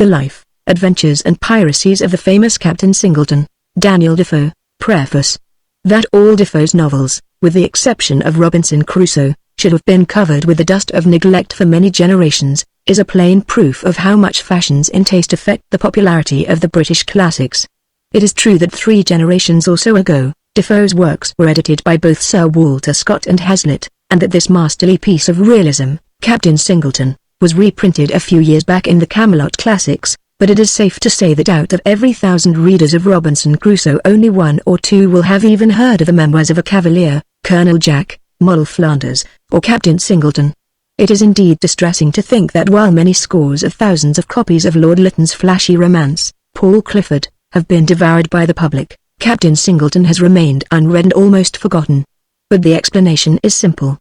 The Life, Adventures and Piracies of the Famous Captain Singleton, Daniel Defoe. Preface. That all Defoe's novels, with the exception of Robinson Crusoe, should have been covered with the dust of neglect for many generations, is a plain proof of how much fashions in taste affect the popularity of the British classics. It is true that 3 generations or so ago, Defoe's works were edited by both Sir Walter Scott and Hazlitt, and that this masterly piece of realism, Captain Singleton, was reprinted a few years back in the Camelot Classics, but it is safe to say that out of every 1,000 readers of Robinson Crusoe only 1 or 2 will have even heard of the Memoirs of a Cavalier, Colonel Jack, Moll Flanders, or Captain Singleton. It is indeed distressing to think that while many scores of thousands of copies of Lord Lytton's flashy romance, Paul Clifford, have been devoured by the public, Captain Singleton has remained unread and almost forgotten. But the explanation is simple.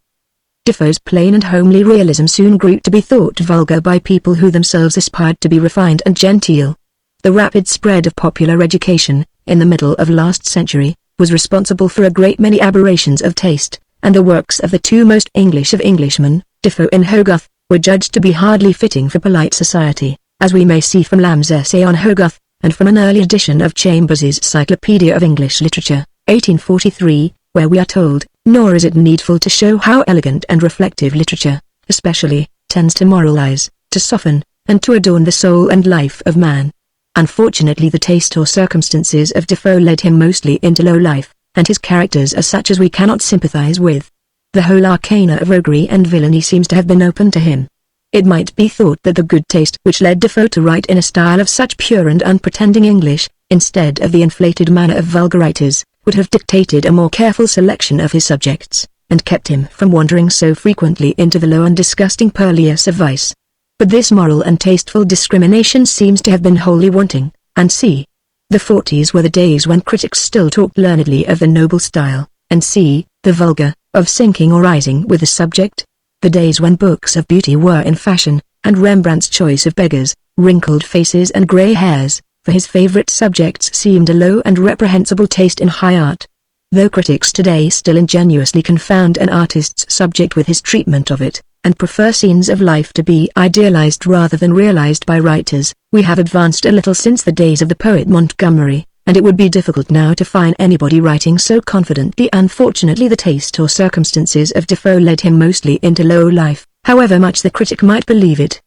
Defoe's plain and homely realism soon grew to be thought vulgar by people who themselves aspired to be refined and genteel. The rapid spread of popular education, in the middle of last century, was responsible for a great many aberrations of taste, and the works of the 2 most English of Englishmen, Defoe and Hogarth, were judged to be hardly fitting for polite society, as we may see from Lamb's essay on Hogarth, and from an early edition of Chambers's Cyclopedia of English Literature, 1843, where we are told, "Nor is it needful to show how elegant and reflective literature, especially, tends to moralize, to soften, and to adorn the soul and life of man." Unfortunately, the taste or circumstances of Defoe led him mostly into low life, and his characters are such as we cannot sympathize with. The whole arcana of roguery and villainy seems to have been open to him. It might be thought that the good taste which led Defoe to write in a style of such pure and unpretending English, instead of the inflated manner of vulgar writers, would have dictated a more careful selection of his subjects, and kept him from wandering so frequently into the low and disgusting purlieus of vice. But this moral and tasteful discrimination seems to have been wholly wanting, and c. The 40s were the days when critics still talked learnedly of the noble style, and c. The vulgar, of sinking or rising with the subject. The days when books of beauty were in fashion, and Rembrandt's choice of beggars, wrinkled faces and grey hairs, for his favourite subjects seemed a low and reprehensible taste in high art. Though critics today still ingenuously confound an artist's subject with his treatment of it, and prefer scenes of life to be idealized rather than realized by writers, we have advanced a little since the days of the poet Montgomery, and it would be difficult now to find anybody writing so confidently. Unfortunately, the taste or circumstances of Defoe led him mostly into low life, however much the critic might believe it.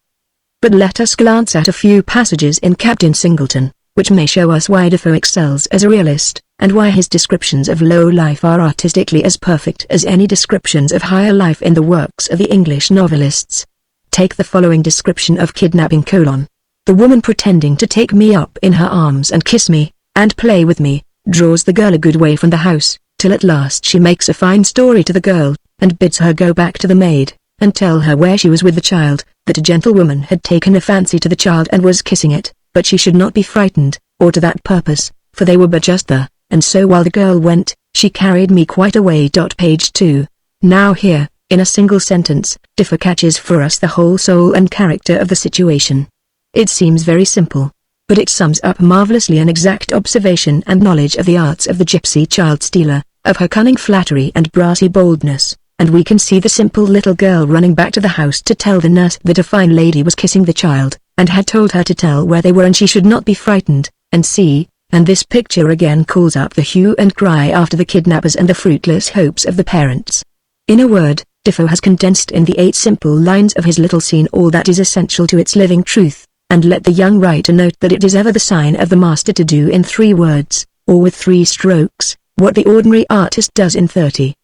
But let us glance at a few passages in Captain Singleton, which may show us why Defoe excels as a realist, and why his descriptions of low life are artistically as perfect as any descriptions of higher life in the works of the English novelists. Take the following description of kidnapping: "The woman pretending to take me up in her arms and kiss me, and play with me, draws the girl a good way from the house, till at last she makes a fine story to the girl, and bids her go back to the maid, and tell her where she was with the child, that a gentlewoman had taken a fancy to the child and was kissing it, but she should not be frightened, or to that purpose, for they were but just there, and so while the girl went, she carried me quite away." Page 2. Now here, in a single sentence, Defoe catches for us the whole soul and character of the situation. It seems very simple, but it sums up marvelously an exact observation and knowledge of the arts of the gypsy child-stealer, of her cunning flattery and brassy boldness, and we can see the simple little girl running back to the house to tell the nurse that a fine lady was kissing the child, and had told her to tell where they were and she should not be frightened, and this picture again calls up the hue and cry after the kidnappers and the fruitless hopes of the parents. In a word, Defoe has condensed in the 8 simple lines of his little scene all that is essential to its living truth, and let the young writer note that it is ever the sign of the master to do in 3 words, or with 3 strokes, what the ordinary artist does in 30.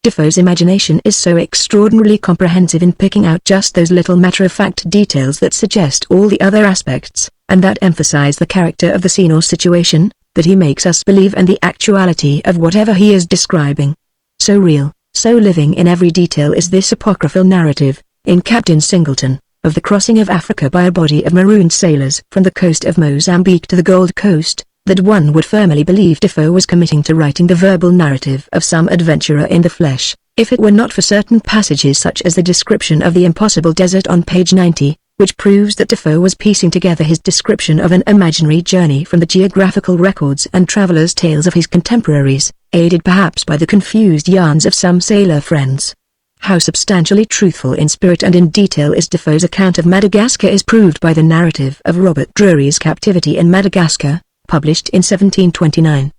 Defoe's imagination is so extraordinarily comprehensive in picking out just those little matter-of-fact details that suggest all the other aspects, and that emphasize the character of the scene or situation, that he makes us believe in the actuality of whatever he is describing. So real, so living in every detail is this apocryphal narrative, in Captain Singleton, of the crossing of Africa by a body of marooned sailors from the coast of Mozambique to the Gold Coast, that one would firmly believe Defoe was committing to writing the verbal narrative of some adventurer in the flesh, if it were not for certain passages such as the description of the impossible desert on page 90, which proves that Defoe was piecing together his description of an imaginary journey from the geographical records and travelers' tales of his contemporaries, aided perhaps by the confused yarns of some sailor friends. How substantially truthful in spirit and in detail is Defoe's account of Madagascar is proved by the narrative of Robert Drury's Captivity in Madagascar, published in 1729.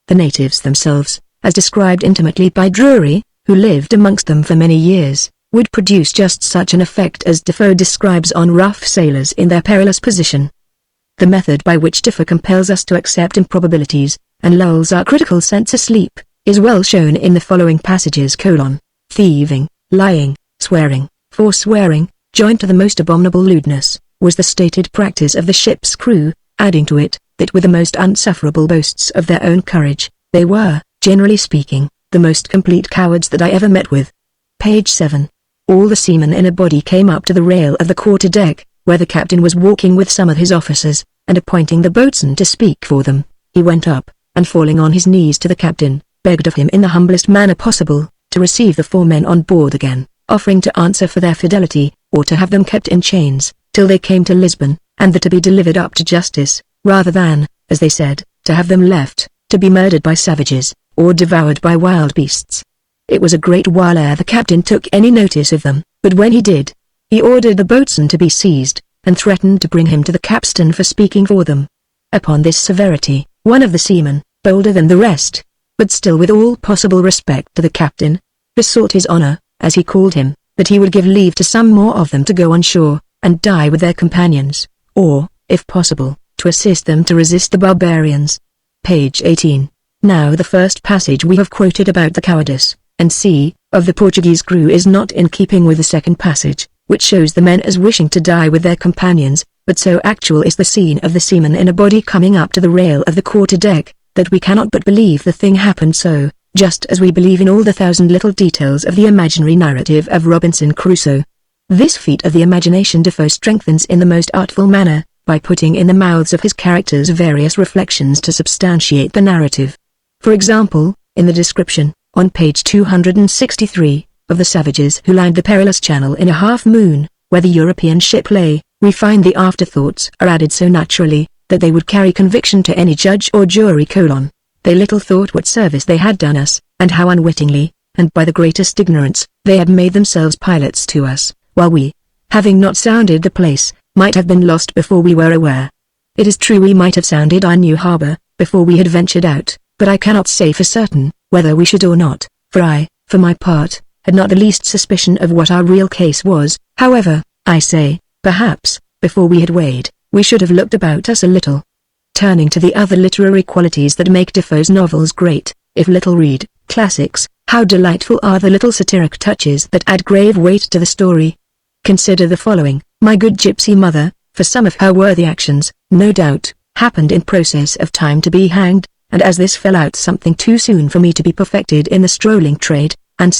The natives themselves, as described intimately by Drury, who lived amongst them for many years, would produce just such an effect as Defoe describes on rough sailors in their perilous position. The method by which Defoe compels us to accept improbabilities, and lulls our critical sense asleep, is well shown in the following passages: thieving, lying, swearing, forswearing, joined to the most abominable lewdness, was the stated practice of the ship's crew, adding to it, that with the most unsufferable boasts of their own courage, they were, generally speaking, the most complete cowards that I ever met with. Page 7. All the seamen in a body came up to the rail of the quarter-deck, where the captain was walking with some of his officers, and appointing the boatswain to speak for them, he went up, and falling on his knees to the captain, begged of him in the humblest manner possible, to receive the 4 men on board again, offering to answer for their fidelity, or to have them kept in chains, till they came to Lisbon, and that to be delivered up to justice, rather than, as they said, to have them left, to be murdered by savages, or devoured by wild beasts. It was a great while ere the captain took any notice of them, but when he did, he ordered the boatswain to be seized, and threatened to bring him to the capstan for speaking for them. Upon this severity, one of the seamen, bolder than the rest, but still with all possible respect to the captain, besought his honor, as he called him, that he would give leave to some more of them to go on shore, and die with their companions, or, if possible, to assist them to resist the barbarians. Page 18. Now the first passage we have quoted about the cowardice, and of the Portuguese crew is not in keeping with the second passage, which shows the men as wishing to die with their companions, but so actual is the scene of the seamen in a body coming up to the rail of the quarter-deck, that we cannot but believe the thing happened so, just as we believe in all the 1,000 little details of the imaginary narrative of Robinson Crusoe. This feat of the imagination Defoe strengthens in the most artful manner, by putting in the mouths of his characters various reflections to substantiate the narrative. For example, in the description, on page 263, of the savages who lined the perilous channel in a half-moon, where the European ship lay, we find the afterthoughts are added so naturally, that they would carry conviction to any judge or jury. They little thought what service they had done us, and how unwittingly, and by the greatest ignorance, they had made themselves pilots to us, while we, having not sounded the place, might have been lost before we were aware. It is true we might have sounded our new harbor, before we had ventured out, but I cannot say for certain, whether we should or not, for I, for my part, had not the least suspicion of what our real case was. However, I say, perhaps, before we had weighed, we should have looked about us a little. Turning to the other literary qualities that make Defoe's novels great, if little read classics, how delightful are the little satiric touches that add grave weight to the story. Consider the following: My good gypsy mother, for some of her worthy actions, no doubt, happened in process of time to be hanged, and as this fell out something too soon for me to be perfected in the strolling trade, and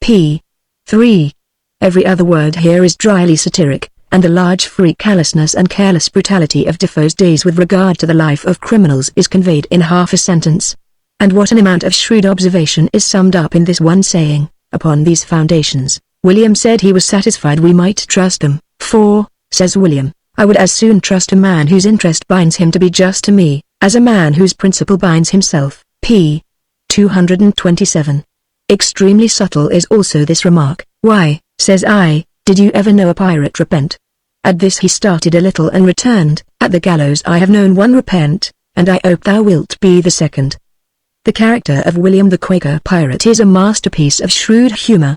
p. 3. Every other word here is dryly satiric, and the large free callousness and careless brutality of Defoe's days with regard to the life of criminals is conveyed in half a sentence. And what an amount of shrewd observation is summed up in this one saying: upon these foundations, William said he was satisfied we might trust them, for, says William, I would as soon trust a man whose interest binds him to be just to me, as a man whose principle binds himself. P. 227. Extremely subtle is also this remark: why, says I, did you ever know a pirate repent? At this he started a little and returned, at the gallows I have known one repent, and I hope thou wilt be the second. The character of William the Quaker pirate is a masterpiece of shrewd humor.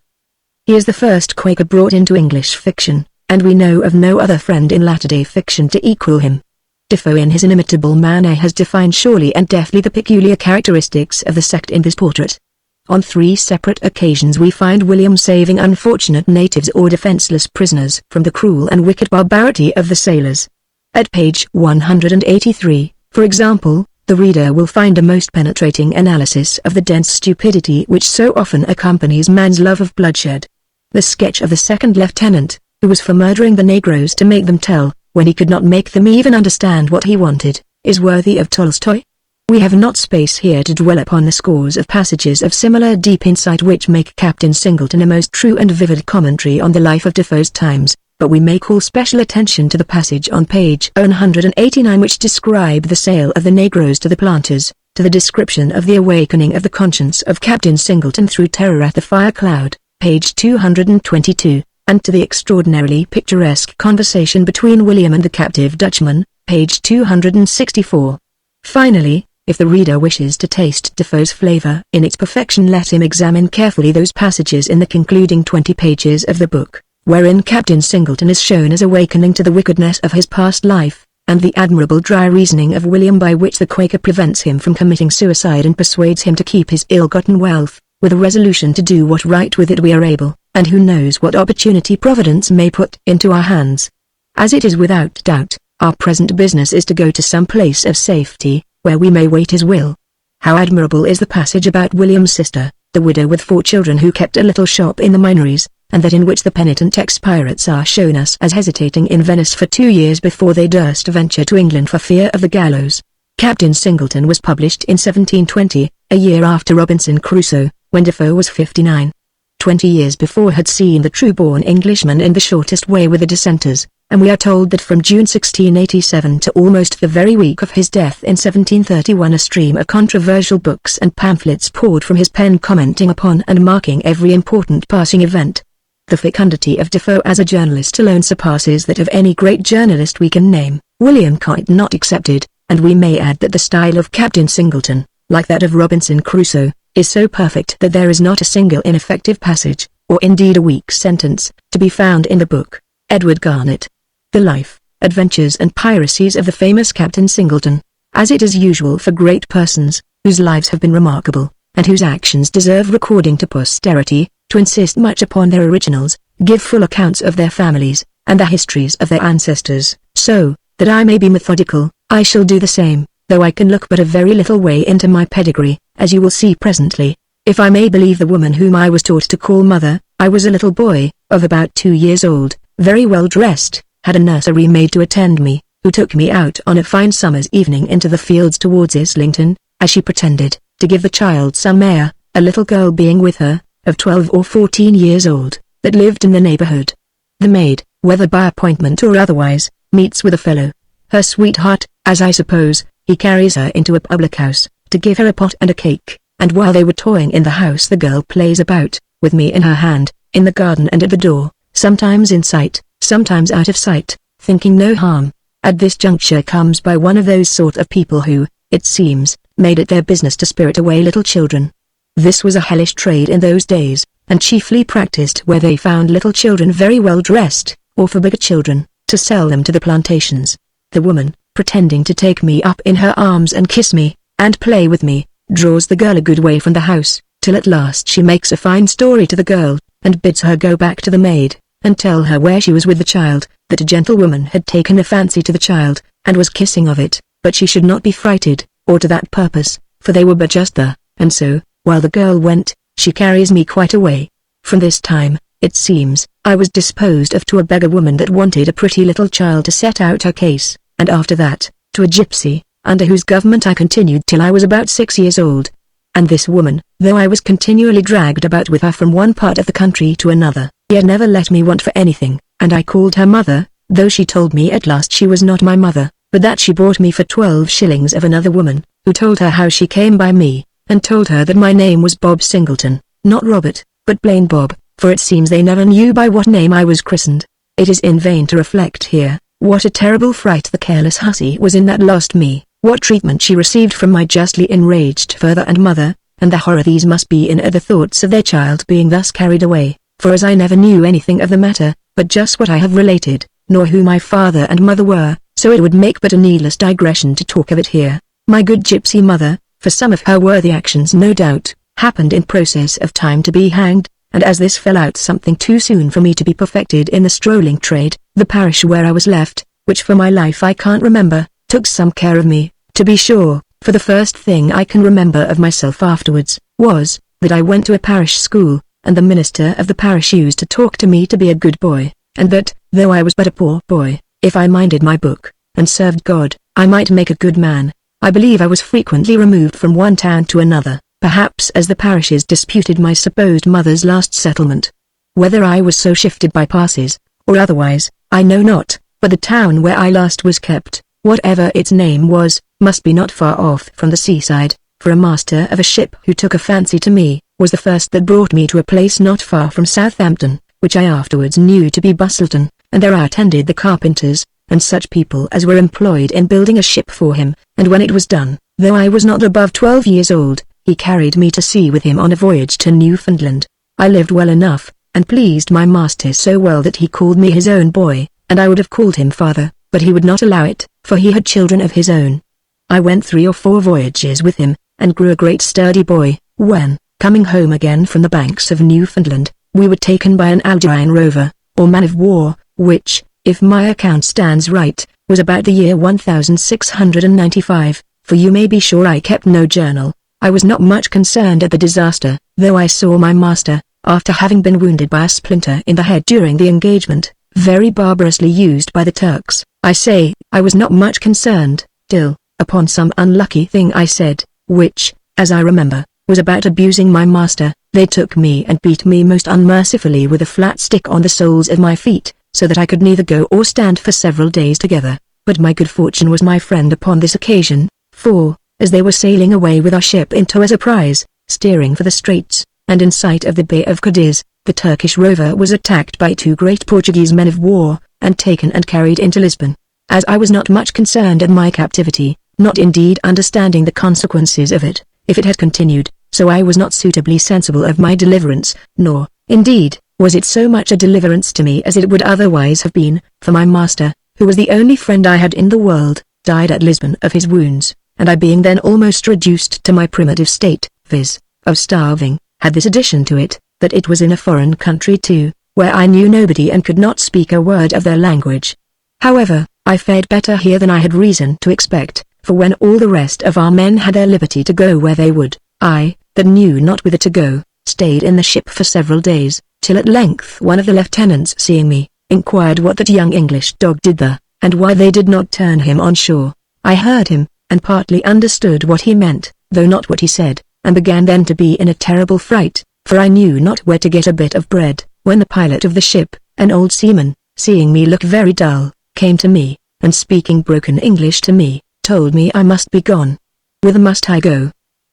He is the first Quaker brought into English fiction, and we know of no other friend in latter-day fiction to equal him. Defoe in his inimitable manner has defined surely and deftly the peculiar characteristics of the sect in this portrait. On 3 separate occasions we find William saving unfortunate natives or defenseless prisoners from the cruel and wicked barbarity of the sailors. At page 183, for example, the reader will find a most penetrating analysis of the dense stupidity which so often accompanies man's love of bloodshed. The sketch of the second lieutenant, who was for murdering the negroes to make them tell, when he could not make them even understand what he wanted, is worthy of Tolstoy. We have not space here to dwell upon the scores of passages of similar deep insight which make Captain Singleton a most true and vivid commentary on the life of Defoe's times, but we may call special attention to the passage on page 189 which describe the sale of the negroes to the planters, to the description of the awakening of the conscience of Captain Singleton through terror at the fire cloud, page 222, and to the extraordinarily picturesque conversation between William and the captive Dutchman, page 264. Finally, if the reader wishes to taste Defoe's flavor in its perfection, let him examine carefully those passages in the concluding 20 pages of the book, wherein Captain Singleton is shown as awakening to the wickedness of his past life, and the admirable dry reasoning of William by which the Quaker prevents him from committing suicide and persuades him to keep his ill-gotten wealth, with a resolution to do what right with it we are able, and who knows what opportunity Providence may put into our hands. As it is without doubt, our present business is to go to some place of safety, where we may wait his will. How admirable is the passage about William's sister, the widow with 4 children who kept a little shop in the Minories, and that in which the penitent ex-pirates are shown us as hesitating in Venice for 2 years before they durst venture to England for fear of the gallows. Captain Singleton was published in 1720, a year after Robinson Crusoe, when Defoe was 59. 20 years before had seen the true-born Englishman in the shortest way with the dissenters, and we are told that from June 1687 to almost the very week of his death in 1731 a stream of controversial books and pamphlets poured from his pen commenting upon and marking every important passing event. The fecundity of Defoe as a journalist alone surpasses that of any great journalist we can name, William Kite not excepted, and we may add that the style of Captain Singleton, like that of Robinson Crusoe, is so perfect that there is not a single ineffective passage, or indeed a weak sentence, to be found in the book. Edward Garnett. The Life, Adventures and Piracies of the Famous Captain Singleton. As it is usual for great persons, whose lives have been remarkable, and whose actions deserve recording to posterity, to insist much upon their originals, give full accounts of their families, and the histories of their ancestors, so, that I may be methodical, I shall do the same, though I can look but a very little way into my pedigree, as you will see presently. If I may believe the woman whom I was taught to call mother, I was a little boy, of about 2 years old, very well dressed, had a nursery maid to attend me, who took me out on a fine summer's evening into the fields towards Islington, as she pretended, to give the child some air, a little girl being with her, of 12 or 14 years old, that lived in the neighborhood. The maid, whether by appointment or otherwise, meets with a fellow, her sweetheart, as I suppose, he carries her into a public house, to give her a pot and a cake, and while they were toying in the house the girl plays about, with me in her hand, in the garden and at the door, sometimes in sight, sometimes out of sight, thinking no harm. At this juncture comes by one of those sort of people who, it seems, made it their business to spirit away little children. This was a hellish trade in those days, and chiefly practiced where they found little children very well dressed, or for bigger children, to sell them to the plantations. The woman, pretending to take me up in her arms and kiss me, and play with me, draws the girl a good way from the house, till at last she makes a fine story to the girl, and bids her go back to the maid, and tell her where she was with the child, that a gentlewoman had taken a fancy to the child, and was kissing of it, but she should not be frighted, or to that purpose, for they were but just there, and so, while the girl went, she carries me quite away. From this time, it seems, I was disposed of to a beggar woman that wanted a pretty little child to set out her case, and after that, to a gypsy, under whose government I continued till I was about 6 years old. And this woman, though I was continually dragged about with her from one part of the country to another, yet never let me want for anything, and I called her mother, though she told me at last she was not my mother, but that she bought me for 12 shillings of another woman, who told her how she came by me, and told her that my name was Bob Singleton, not Robert, but plain Bob, for it seems they never knew by what name I was christened. It is in vain to reflect here, what a terrible fright the careless hussy was in that lost me, what treatment she received from my justly enraged father and mother, and the horror these must be in at the thoughts of their child being thus carried away, for as I never knew anything of the matter, but just what I have related, nor who my father and mother were, so it would make but a needless digression to talk of it here. My good gypsy mother, for some of her worthy actions no doubt, happened in process of time to be hanged, and as this fell out something too soon for me to be perfected in the strolling trade, the parish where I was left, which for my life I can't remember, took some care of me, to be sure, for the first thing I can remember of myself afterwards, was, that I went to a parish school, and the minister of the parish used to talk to me to be a good boy, and that, though I was but a poor boy, if I minded my book, and served God, I might make a good man. I believe I was frequently removed from one town to another, perhaps as the parishes disputed my supposed mother's last settlement. Whether I was so shifted by passes, or otherwise, I know not, but the town where I last was kept, whatever its name was, must be not far off from the seaside, for a master of a ship who took a fancy to me, was the first that brought me to a place not far from Southampton, which I afterwards knew to be Bustleton, and there I attended the carpenters, and such people as were employed in building a ship for him, and when it was done, though I was not above 12 years old, he carried me to sea with him on a voyage to Newfoundland. I lived well enough, and pleased my master so well that he called me his own boy, and I would have called him father, but he would not allow it, for he had children of his own. I went 3 or 4 voyages with him, and grew a great sturdy boy, when, coming home again from the banks of Newfoundland, we were taken by an Algerine rover, or man of war, which, if my account stands right, was about the year 1695, for you may be sure I kept no journal. I was not much concerned at the disaster, though I saw my master, after having been wounded by a splinter in the head during the engagement, very barbarously used by the Turks. I say, I was not much concerned, till, upon some unlucky thing I said, which, as I remember, was about abusing my master, they took me and beat me most unmercifully with a flat stick on the soles of my feet, so that I could neither go or stand for several days together. But my good fortune was my friend upon this occasion, for, as they were sailing away with our ship in tow as a prize, steering for the straits, and in sight of the Bay of Cadiz, the Turkish rover was attacked by 2 great Portuguese men of war, and taken and carried into Lisbon. As I was not much concerned at my captivity, not indeed understanding the consequences of it, if it had continued, so I was not suitably sensible of my deliverance, nor, indeed, was it so much a deliverance to me as it would otherwise have been, for my master, who was the only friend I had in the world, died at Lisbon of his wounds, and I being then almost reduced to my primitive state, viz., of starving, had this addition to it, that it was in a foreign country too, where I knew nobody and could not speak a word of their language. However, I fared better here than I had reason to expect, for when all the rest of our men had their liberty to go where they would, I, that knew not whither to go, stayed in the ship for several days, till at length one of the lieutenants seeing me, inquired what that young English dog did there, and why they did not turn him on shore. I heard him, and partly understood what he meant, though not what he said, and began then to be in a terrible fright, for I knew not where to get a bit of bread, when the pilot of the ship, an old seaman, seeing me look very dull, came to me, and speaking broken English to me, told me I must be gone. Whither must I go?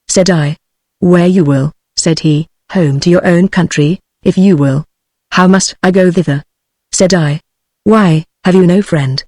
Said I. Where you will, said he, home to your own country, if you will. How must I go thither? Said I. Why, have you no friend?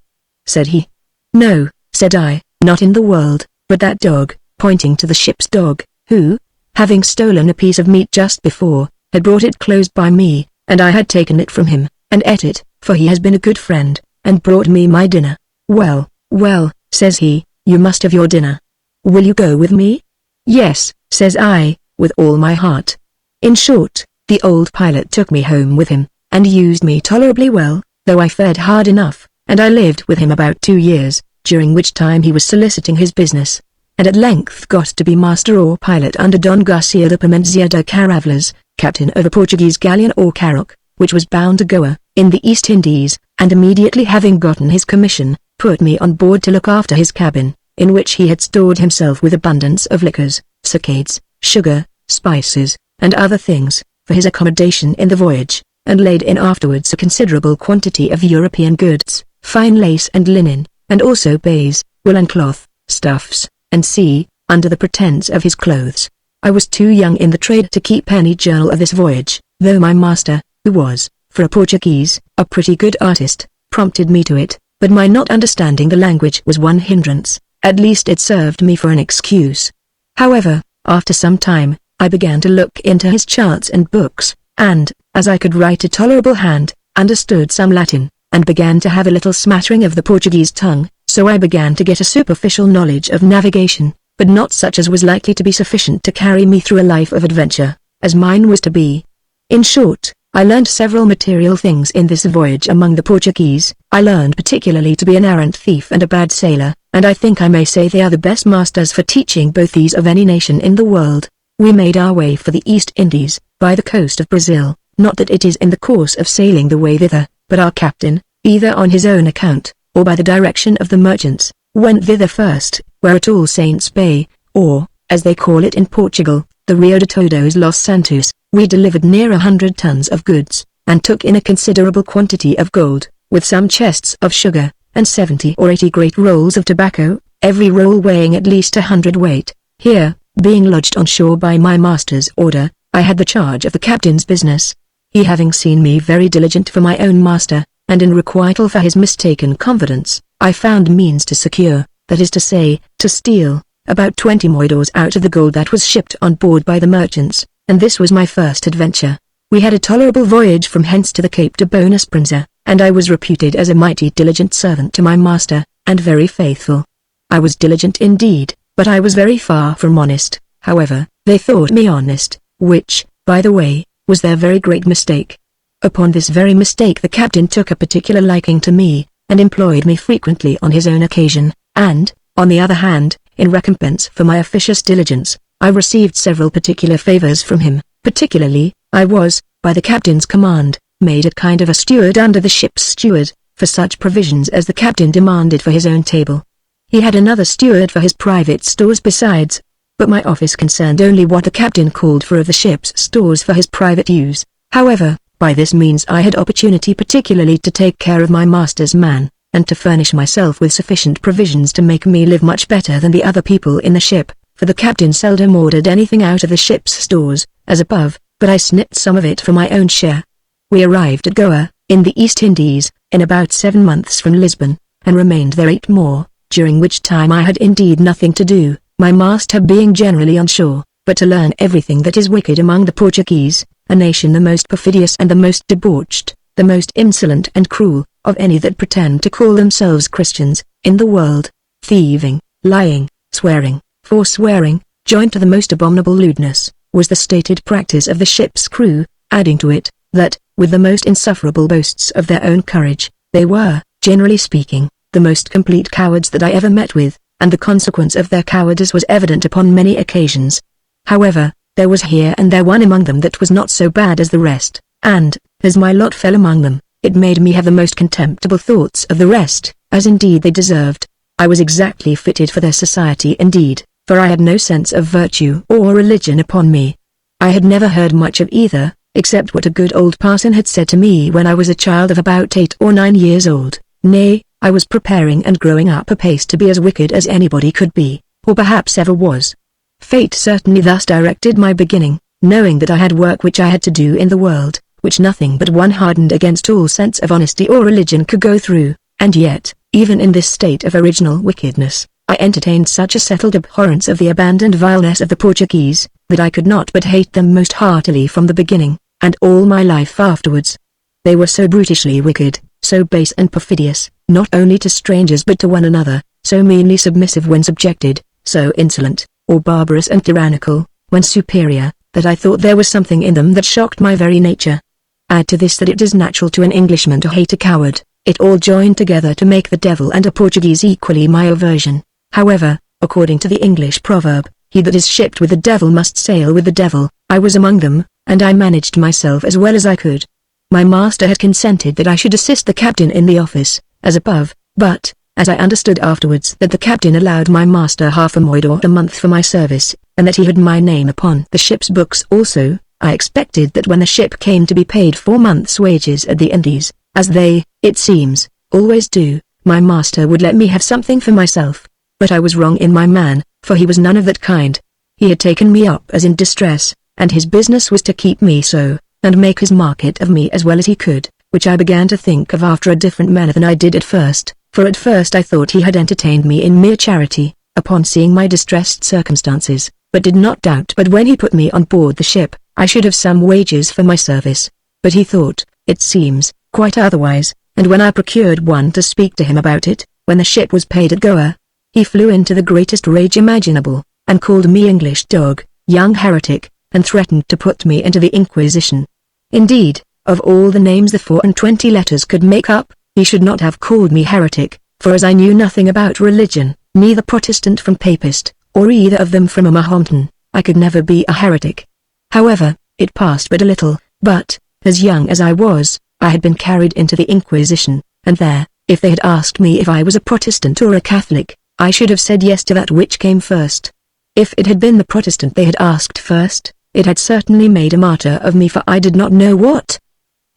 Said he. No, said I, not in the world, but that dog, pointing to the ship's dog, who, having stolen a piece of meat just before, had brought it close by me, and I had taken it from him, and ate it, for he has been a good friend, and brought me my dinner. Well, well, says he, you must have your dinner. Will you go with me? Yes, says I, with all my heart. In short, the old pilot took me home with him, and used me tolerably well, though I fared hard enough, and I lived with him about 2 years, during which time he was soliciting his business, and at length got to be master or pilot under Don Garcia de Pimentzia de Caravlas, captain of a Portuguese galleon or carrack, which was bound to Goa, in the East Indies, and immediately having gotten his commission, put me on board to look after his cabin, in which he had stored himself with abundance of liquors, sacades, sugar, spices, and other things, for his accommodation in the voyage, and laid in afterwards a considerable quantity of European goods, fine lace and linen, and also baize, woolen cloth, stuffs, and sea, under the pretence of his clothes. I was too young in the trade to keep any journal of this voyage, though my master, who was, for a Portuguese, a pretty good artist, prompted me to it, but my not understanding the language was one hindrance, at least it served me for an excuse. However, after some time, I began to look into his charts and books, and, as I could write a tolerable hand, understood some Latin, and began to have a little smattering of the Portuguese tongue, so I began to get a superficial knowledge of navigation, but not such as was likely to be sufficient to carry me through a life of adventure, as mine was to be. In short, I learned several material things in this voyage among the Portuguese. I learned particularly to be an arrant thief and a bad sailor, and I think I may say they are the best masters for teaching both these of any nation in the world. We made our way for the East Indies, by the coast of Brazil, not that it is in the course of sailing the way thither, but our captain, either on his own account, or by the direction of the merchants, went thither first, where at All Saints Bay, or, as they call it in Portugal, the Rio de Todos Los Santos, we delivered near 100 tons of goods, and took in a considerable quantity of gold, with some chests of sugar, and 70 or 80 great rolls of tobacco, every roll weighing at least 100 weight. Here, being lodged on shore by my master's order, I had the charge of the captain's business. He having seen me very diligent for my own master, and in requital for his mistaken confidence, I found means to secure, that is to say, to steal, about 20 moidores out of the gold that was shipped on board by the merchants, and this was my first adventure. We had a tolerable voyage from hence to the Cape de Bona Esperanza, and I was reputed as a mighty diligent servant to my master, and very faithful. I was diligent indeed, but I was very far from honest. However, they thought me honest, which, by the way, was their very great mistake. Upon this very mistake the captain took a particular liking to me, and employed me frequently on his own occasion, and, on the other hand, in recompense for my officious diligence, I received several particular favors from him. Particularly, I was, by the captain's command, made a kind of a steward under the ship's steward, for such provisions as the captain demanded for his own table. He had another steward for his private stores besides, but my office concerned only what the captain called for of the ship's stores for his private use. However, by this means I had opportunity particularly to take care of my master's man, and to furnish myself with sufficient provisions to make me live much better than the other people in the ship, for the captain seldom ordered anything out of the ship's stores, as above, but I snipped some of it for my own share. We arrived at Goa, in the East Indies, in about 7 months from Lisbon, and remained there 8 more, during which time I had indeed nothing to do, my master being generally on shore, but to learn everything that is wicked among the Portuguese, a nation the most perfidious and the most debauched, the most insolent and cruel, of any that pretend to call themselves Christians, in the world, thieving, lying, swearing, forswearing, joined to the most abominable lewdness, was the stated practice of the ship's crew, adding to it, that, with the most insufferable boasts of their own courage, they were, generally speaking, the most complete cowards that I ever met with, and the consequence of their cowardice was evident upon many occasions. However, there was here and there one among them that was not so bad as the rest, and, as my lot fell among them, it made me have the most contemptible thoughts of the rest, as indeed they deserved. I was exactly fitted for their society indeed, for I had no sense of virtue or religion upon me. I had never heard much of either, except what a good old parson had said to me when I was a child of about 8 or 9 years old. Nay, I was preparing and growing up apace to be as wicked as anybody could be, or perhaps ever was. Fate certainly thus directed my beginning, knowing that I had work which I had to do in the world, which nothing but one hardened against all sense of honesty or religion could go through, and yet, even in this state of original wickedness, I entertained such a settled abhorrence of the abandoned vileness of the Portuguese, that I could not but hate them most heartily from the beginning, and all my life afterwards. They were so brutishly wicked, so base and perfidious, not only to strangers but to one another, so meanly submissive when subjected, so insolent, or barbarous and tyrannical, when superior, that I thought there was something in them that shocked my very nature. Add to this that it is natural to an Englishman to hate a coward, it all joined together to make the devil and a Portuguese equally my aversion. However, according to the English proverb, he that is shipped with the devil must sail with the devil, I was among them, and I managed myself as well as I could. My master had consented that I should assist the captain in the office, as above, but, as I understood afterwards that the captain allowed my master half a moidore a month for my service, and that he had my name upon the ship's books also, I expected that when the ship came to be paid 4 months' wages at the Indies, as they, it seems, always do, my master would let me have something for myself. But I was wrong in my man, for he was none of that kind. He had taken me up as in distress, and his business was to keep me so, and make his market of me as well as he could, which I began to think of after a different manner than I did at first, for at first I thought he had entertained me in mere charity, upon seeing my distressed circumstances, but did not doubt but when he put me on board the ship, I should have some wages for my service. But he thought, it seems, quite otherwise, and when I procured one to speak to him about it, when the ship was paid at Goa, he flew into the greatest rage imaginable, and called me English dog, young heretic, and threatened to put me into the Inquisition. Indeed, of all the names the 24 letters could make up, he should not have called me heretic, for as I knew nothing about religion, neither Protestant from Papist, or either of them from a Mahometan, I could never be a heretic. However, it passed but a little, but, as young as I was, I had been carried into the Inquisition, and there, if they had asked me if I was a Protestant or a Catholic, I should have said yes to that which came first. If it had been the Protestant they had asked first, it had certainly made a martyr of me, for I did not know what.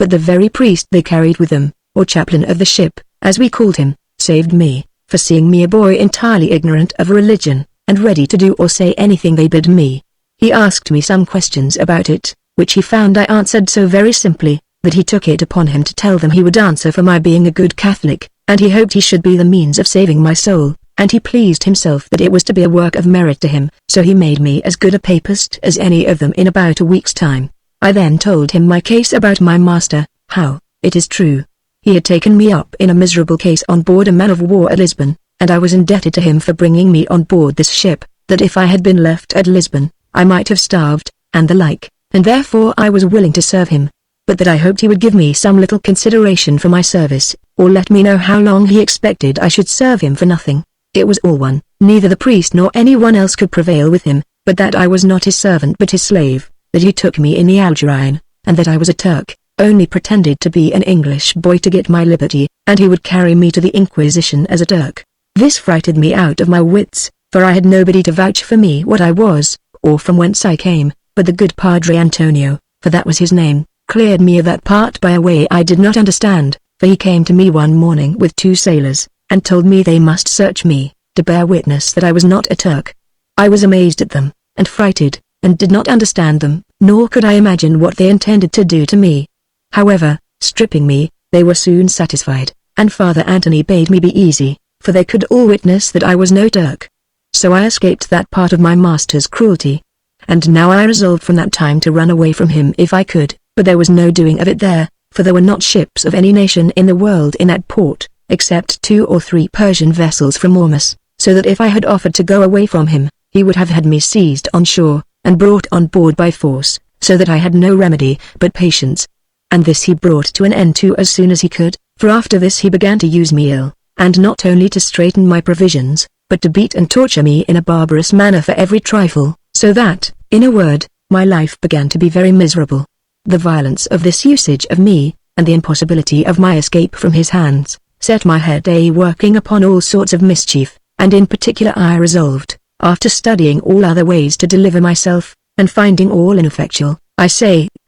But the very priest they carried with them, or chaplain of the ship, as we called him, saved me, for seeing me a boy entirely ignorant of religion, and ready to do or say anything they bid me. He asked me some questions about it, which he found I answered so very simply, that he took it upon him to tell them he would answer for my being a good Catholic, and he hoped he should be the means of saving my soul, and he pleased himself that it was to be a work of merit to him, so he made me as good a papist as any of them in about a week's time. I then told him my case about my master, how, it is true, he had taken me up in a miserable case on board a man-of-war at Lisbon, and I was indebted to him for bringing me on board this ship, that if I had been left at Lisbon, I might have starved, and the like, and therefore I was willing to serve him, but that I hoped he would give me some little consideration for my service, or let me know how long he expected I should serve him for nothing. It was all one, neither the priest nor anyone else could prevail with him, but that I was not his servant but his slave, that he took me in the Algerine, and that I was a Turk, only pretended to be an English boy to get my liberty, and he would carry me to the Inquisition as a Turk. This frightened me out of my wits, for I had nobody to vouch for me what I was, or from whence I came, but the good Padre Antonio, for that was his name, cleared me of that part by a way I did not understand, for he came to me one morning with 2 sailors, and told me they must search me, to bear witness that I was not a Turk. I was amazed at them, and frighted, and did not understand them, nor could I imagine what they intended to do to me. However, stripping me, they were soon satisfied, and Father Anthony bade me be easy, for they could all witness that I was no Turk. So I escaped that part of my master's cruelty. And now I resolved from that time to run away from him if I could, but there was no doing of it there, for there were not ships of any nation in the world in that port, except 2 or 3 Persian vessels from Ormus, so that if I had offered to go away from him, he would have had me seized on shore, and brought on board by force, so that I had no remedy but patience. And this he brought to an end to as soon as he could, for after this he began to use me ill, and not only to straiten my provisions, but to beat and torture me in a barbarous manner for every trifle, so that, in a word, my life began to be very miserable. The violence of this usage of me, and the impossibility of my escape from his hands, set my head working upon all sorts of mischief, and in particular I resolved, after studying all other ways to deliver myself, and finding all ineffectual, I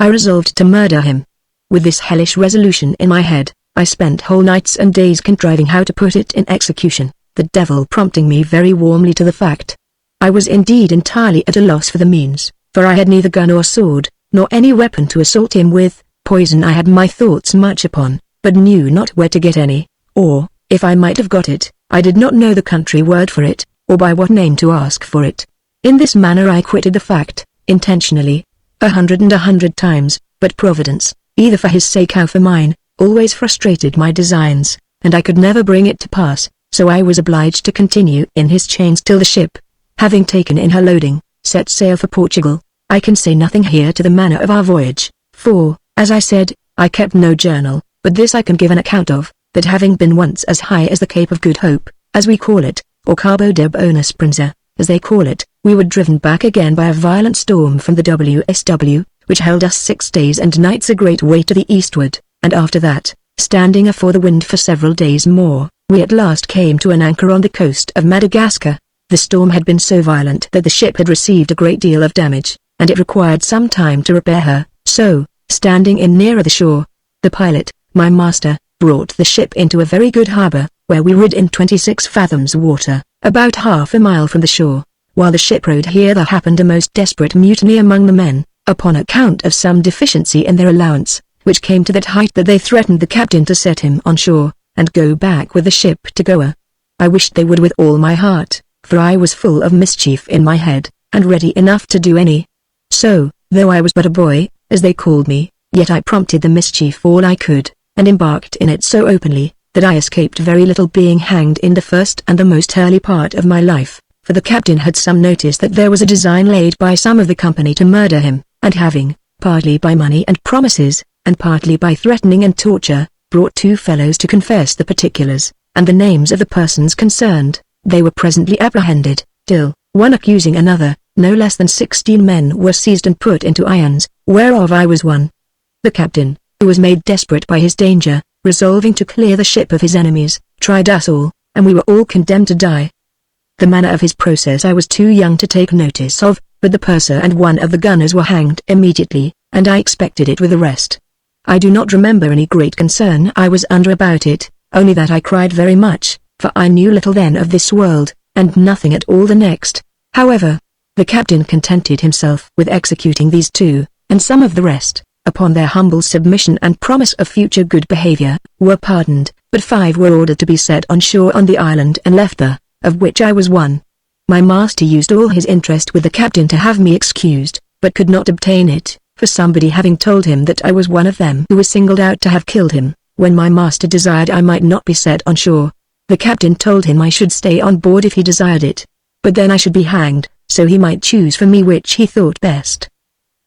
resolved to murder him. With this hellish resolution in my head, I spent whole nights and days contriving how to put it in execution, the devil prompting me very warmly to the fact. I was indeed entirely at a loss for the means, for I had neither gun or sword, nor any weapon to assault him with. Poison I had my thoughts much upon, but knew not where to get any, or, if I might have got it, I did not know the country word for it, or by what name to ask for it. In this manner I quitted the fact, intentionally, 100 times, but Providence, either for his sake or for mine, always frustrated my designs, and I could never bring it to pass, so I was obliged to continue in his chains till the ship, having taken in her loading, set sail for Portugal. I can say nothing here to the manner of our voyage, for, as I said, I kept no journal, but this I can give an account of, that having been once as high as the Cape of Good Hope, as we call it, or Cabo de Bona Esperanza, as they call it, we were driven back again by a violent storm from the WSW, which held us 6 days and nights a great way to the eastward, and after that, standing afore the wind for several days more, we at last came to an anchor on the coast of Madagascar. The storm had been so violent that the ship had received a great deal of damage, and it required some time to repair her, so, standing in nearer the shore, the pilot, my master, brought the ship into a very good harbor, where we rid in 26 fathoms water, about half a mile from the shore. While the ship rode here there happened a most desperate mutiny among the men, upon account of some deficiency in their allowance, which came to that height that they threatened the captain to set him on shore, and go back with the ship to Goa. I wished they would with all my heart, for I was full of mischief in my head, and ready enough to do any. So, though I was but a boy, as they called me, yet I prompted the mischief all I could, and embarked in it so openly, that I escaped very little being hanged in the first and the most early part of my life, for the captain had some notice that there was a design laid by some of the company to murder him, and having, partly by money and promises, and partly by threatening and torture, brought 2 fellows to confess the particulars, and the names of the persons concerned, they were presently apprehended, till, one accusing another, no less than 16 men were seized and put into irons, whereof I was one. The captain, who was made desperate by his danger, resolving to clear the ship of his enemies, tried us all, and we were all condemned to die. The manner of his process I was too young to take notice of, but the purser and one of the gunners were hanged immediately, and I expected it with the rest. I do not remember any great concern I was under about it, only that I cried very much, for I knew little then of this world, and nothing at all the next. However, The captain contented himself with executing these 2, and some of the rest, upon their humble submission and promise of future good behavior, were pardoned, but 5 were ordered to be set on shore on the island and left there, of which I was one. My master used all his interest with the captain to have me excused, but could not obtain it, for somebody having told him that I was one of them who was singled out to have killed him, when my master desired I might not be set on shore. The captain told him I should stay on board if he desired it, but then I should be hanged, so he might choose for me which he thought best.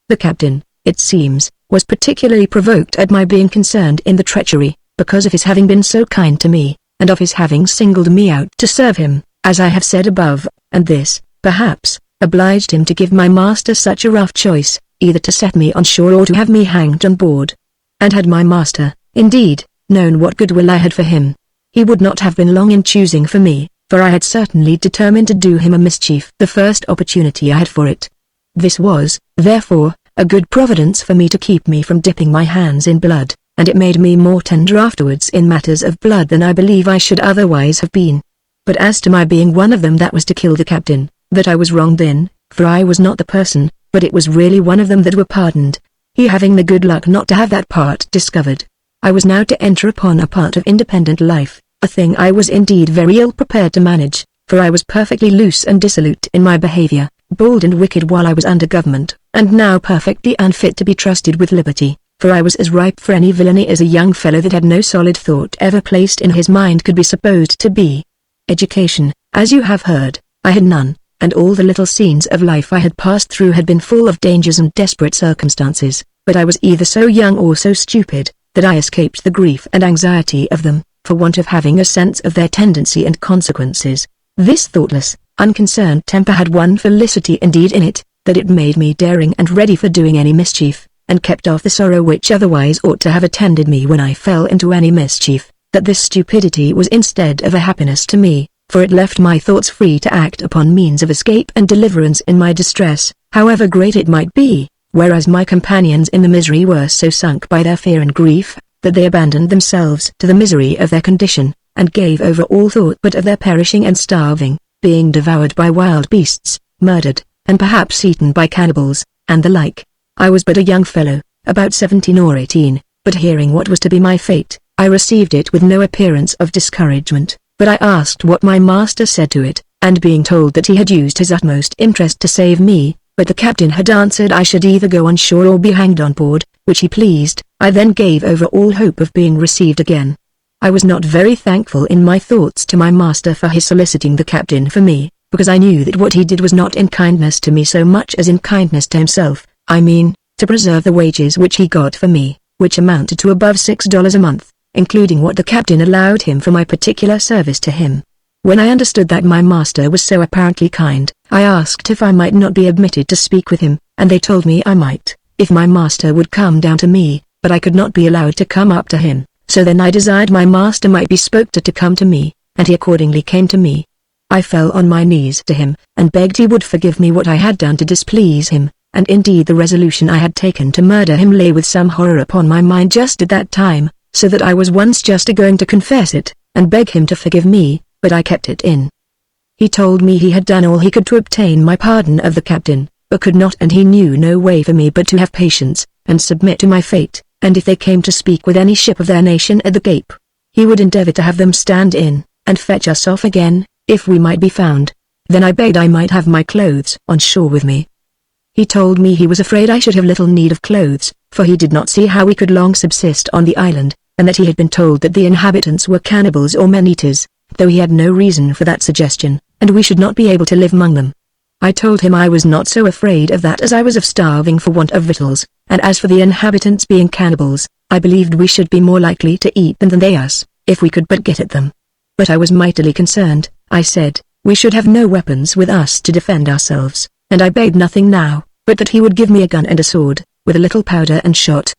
The captain, it seems, was particularly provoked at my being concerned in the treachery, because of his having been so kind to me, and of his having singled me out to serve him, as I have said above, and this, perhaps, obliged him to give my master such a rough choice, either to set me on shore or to have me hanged on board. And had my master, indeed, known what goodwill I had for him, he would not have been long in choosing for me, for I had certainly determined to do him a mischief the first opportunity I had for it. This was, therefore, a good providence for me to keep me from dipping my hands in blood, and it made me more tender afterwards in matters of blood than I believe I should otherwise have been. But as to my being one of them that was to kill the captain, that I was wrong then, for I was not the person, but it was really one of them that were pardoned, he having the good luck not to have that part discovered. I was now to enter upon a part of independent life, a thing I was indeed very ill prepared to manage, for I was perfectly loose and dissolute in my behavior, bold and wicked while I was under government, and now perfectly unfit to be trusted with liberty, for I was as ripe for any villainy as a young fellow that had no solid thought ever placed in his mind could be supposed to be. Education, as you have heard, I had none, and all the little scenes of life I had passed through had been full of dangers and desperate circumstances, but I was either so young or so stupid, that I escaped the grief and anxiety of them, for want of having a sense of their tendency and consequences. This thoughtless, unconcerned temper had one felicity indeed in it, that it made me daring and ready for doing any mischief, and kept off the sorrow which otherwise ought to have attended me when I fell into any mischief, that this stupidity was instead of a happiness to me, for it left my thoughts free to act upon means of escape and deliverance in my distress, however great it might be, whereas my companions in the misery were so sunk by their fear and grief, that they abandoned themselves to the misery of their condition, and gave over all thought but of their perishing and starving, being devoured by wild beasts, murdered, and perhaps eaten by cannibals, and the like. I was but a young fellow, about 17 or 18, but hearing what was to be my fate, I received it with no appearance of discouragement, but I asked what my master said to it, and being told that he had used his utmost interest to save me, but the captain had answered I should either go on shore or be hanged on board, which he pleased, I then gave over all hope of being received again. I was not very thankful in my thoughts to my master for his soliciting the captain for me, because I knew that what he did was not in kindness to me so much as in kindness to himself, I mean, to preserve the wages which he got for me, which amounted to above $6 a month, including what the captain allowed him for my particular service to him. When I understood that my master was so apparently kind, I asked if I might not be admitted to speak with him, and they told me I might, if my master would come down to me, but I could not be allowed to come up to him, so then I desired my master might be spoke to come to me, and he accordingly came to me. I fell on my knees to him, and begged he would forgive me what I had done to displease him, and indeed the resolution I had taken to murder him lay with some horror upon my mind just at that time, so that I was once just going to confess it, and beg him to forgive me, but I kept it in. He told me he had done all he could to obtain my pardon of the captain, but could not, and he knew no way for me but to have patience, and submit to my fate, and if they came to speak with any ship of their nation at the Cape, he would endeavor to have them stand in, and fetch us off again, if we might be found. Then I begged I might have my clothes on shore with me. He told me he was afraid I should have little need of clothes, for he did not see how we could long subsist on the island, and that he had been told that the inhabitants were cannibals or man-eaters, though he had no reason for that suggestion, and we should not be able to live among them. I told him I was not so afraid of that as I was of starving for want of victuals, and as for the inhabitants being cannibals, I believed we should be more likely to eat them than they us, if we could but get at them. But I was mightily concerned, I said, we should have no weapons with us to defend ourselves, and I begged nothing now, but that he would give me a gun and a sword, with a little powder and shot.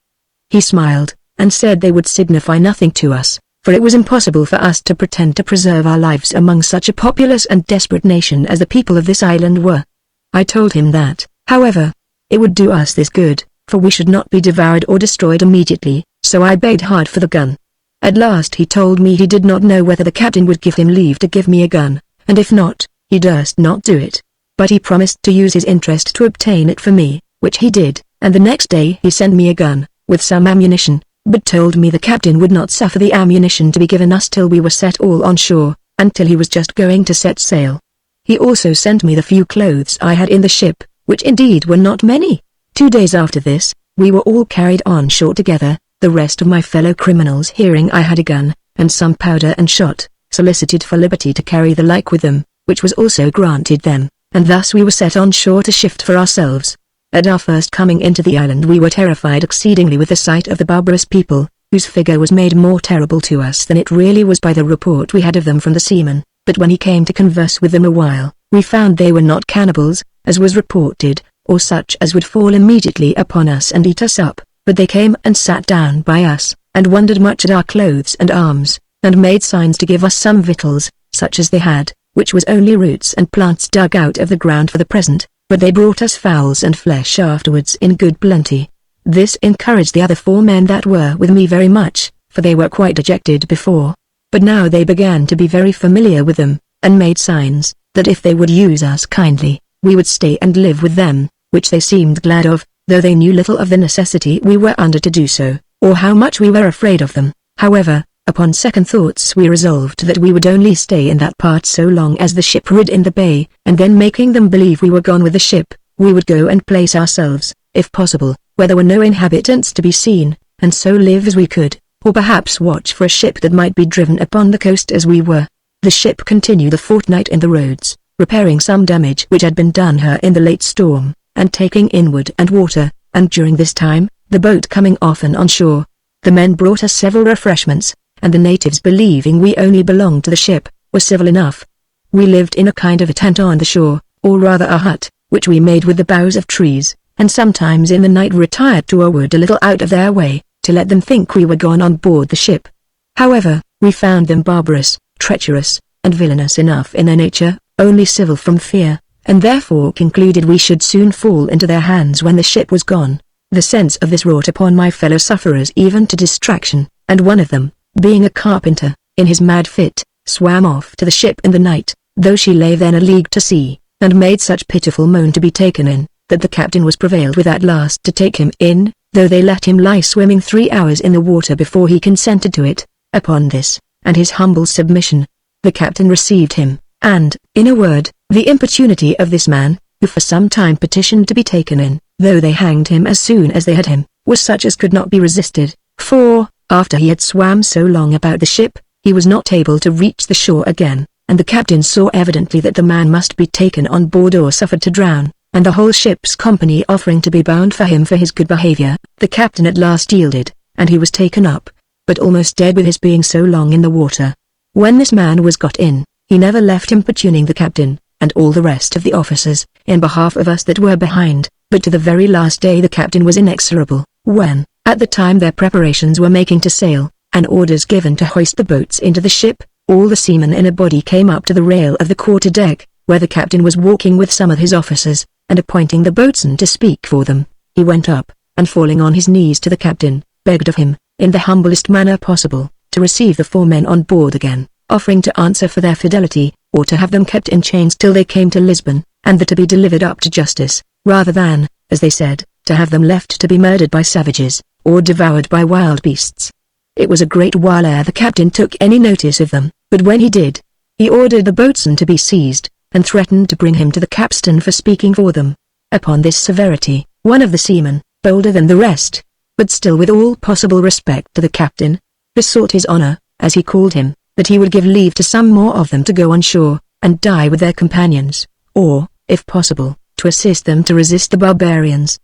He smiled, and said they would signify nothing to us, for it was impossible for us to pretend to preserve our lives among such a populous and desperate nation as the people of this island were. I told him that, however, it would do us this good, for we should not be devoured or destroyed immediately, so I begged hard for the gun. At last he told me he did not know whether the captain would give him leave to give me a gun, and if not, he durst not do it. but he promised to use his interest to obtain it for me, which he did, and the next day he sent me a gun, with some ammunition, but told me the captain would not suffer the ammunition to be given us till we were set all on shore, until he was just going to set sail. He also sent me the few clothes I had in the ship, which indeed were not many. 2 days after this, we were all carried on shore together, the rest of my fellow criminals hearing I had a gun, and some powder and shot, solicited for liberty to carry the like with them, which was also granted them, and thus we were set on shore to shift for ourselves. At our first coming into the island we were terrified exceedingly with the sight of the barbarous people, whose figure was made more terrible to us than it really was by the report we had of them from the seamen, but when he came to converse with them a while, we found they were not cannibals, as was reported, or such as would fall immediately upon us and eat us up, but they came and sat down by us, and wondered much at our clothes and arms, and made signs to give us some victuals, such as they had, which was only roots and plants dug out of the ground for the present, but they brought us fowls and flesh afterwards in good plenty. This encouraged the other 4 men that were with me very much, for they were quite dejected before. But now they began to be very familiar with them, and made signs, that if they would use us kindly, we would stay and live with them, which they seemed glad of, though they knew little of the necessity we were under to do so, or how much we were afraid of them. However, upon second thoughts we resolved that we would only stay in that part so long as the ship rid in the bay, and then making them believe we were gone with the ship, we would go and place ourselves, if possible, where there were no inhabitants to be seen, and so live as we could, or perhaps watch for a ship that might be driven upon the coast as we were. The ship continued a fortnight in the roads, repairing some damage which had been done her in the late storm, and taking in wood and water, and during this time, the boat coming often on shore, the men brought us several refreshments, and the natives believing we only belonged to the ship, were civil enough. We lived in a kind of a tent on the shore, or rather a hut, which we made with the boughs of trees, and sometimes in the night retired to a wood a little out of their way, to let them think we were gone on board the ship. However, we found them barbarous, treacherous, and villainous enough in their nature, only civil from fear, and therefore concluded we should soon fall into their hands when the ship was gone. The sense of this wrought upon my fellow sufferers even to distraction, and one of them, being a carpenter, in his mad fit, swam off to the ship in the night, though she lay then a league to sea, and made such pitiful moan to be taken in, that the captain was prevailed with at last to take him in, though they let him lie swimming 3 hours in the water before he consented to it. Upon this, and his humble submission, the captain received him, and, in a word, the importunity of this man, who for some time petitioned to be taken in, though they hanged him as soon as they had him, was such as could not be resisted, for, after he had swam so long about the ship, he was not able to reach the shore again, and the captain saw evidently that the man must be taken on board or suffered to drown, and the whole ship's company offering to be bound for him for his good behavior, the captain at last yielded, and he was taken up, but almost dead with his being so long in the water. When this man was got in, he never left importuning the captain, and all the rest of the officers, in behalf of us that were behind, but to the very last day the captain was inexorable, when, at the time their preparations were making to sail, and orders given to hoist the boats into the ship, all the seamen in a body came up to the rail of the quarter-deck, where the captain was walking with some of his officers, and appointing the boatswain to speak for them, he went up, and falling on his knees to the captain, begged of him, in the humblest manner possible, to receive the 4 men on board again, offering to answer for their fidelity, or to have them kept in chains till they came to Lisbon, and to be delivered up to justice, rather than, as they said, to have them left to be murdered by savages, or devoured by wild beasts. It was a great while ere the captain took any notice of them, but when he did, he ordered the boatswain to be seized, and threatened to bring him to the capstan for speaking for them. Upon this severity, one of the seamen, bolder than the rest, but still with all possible respect to the captain, besought his honor, as he called him, that he would give leave to some more of them to go on shore, and die with their companions, or, if possible, to assist them to resist the barbarians.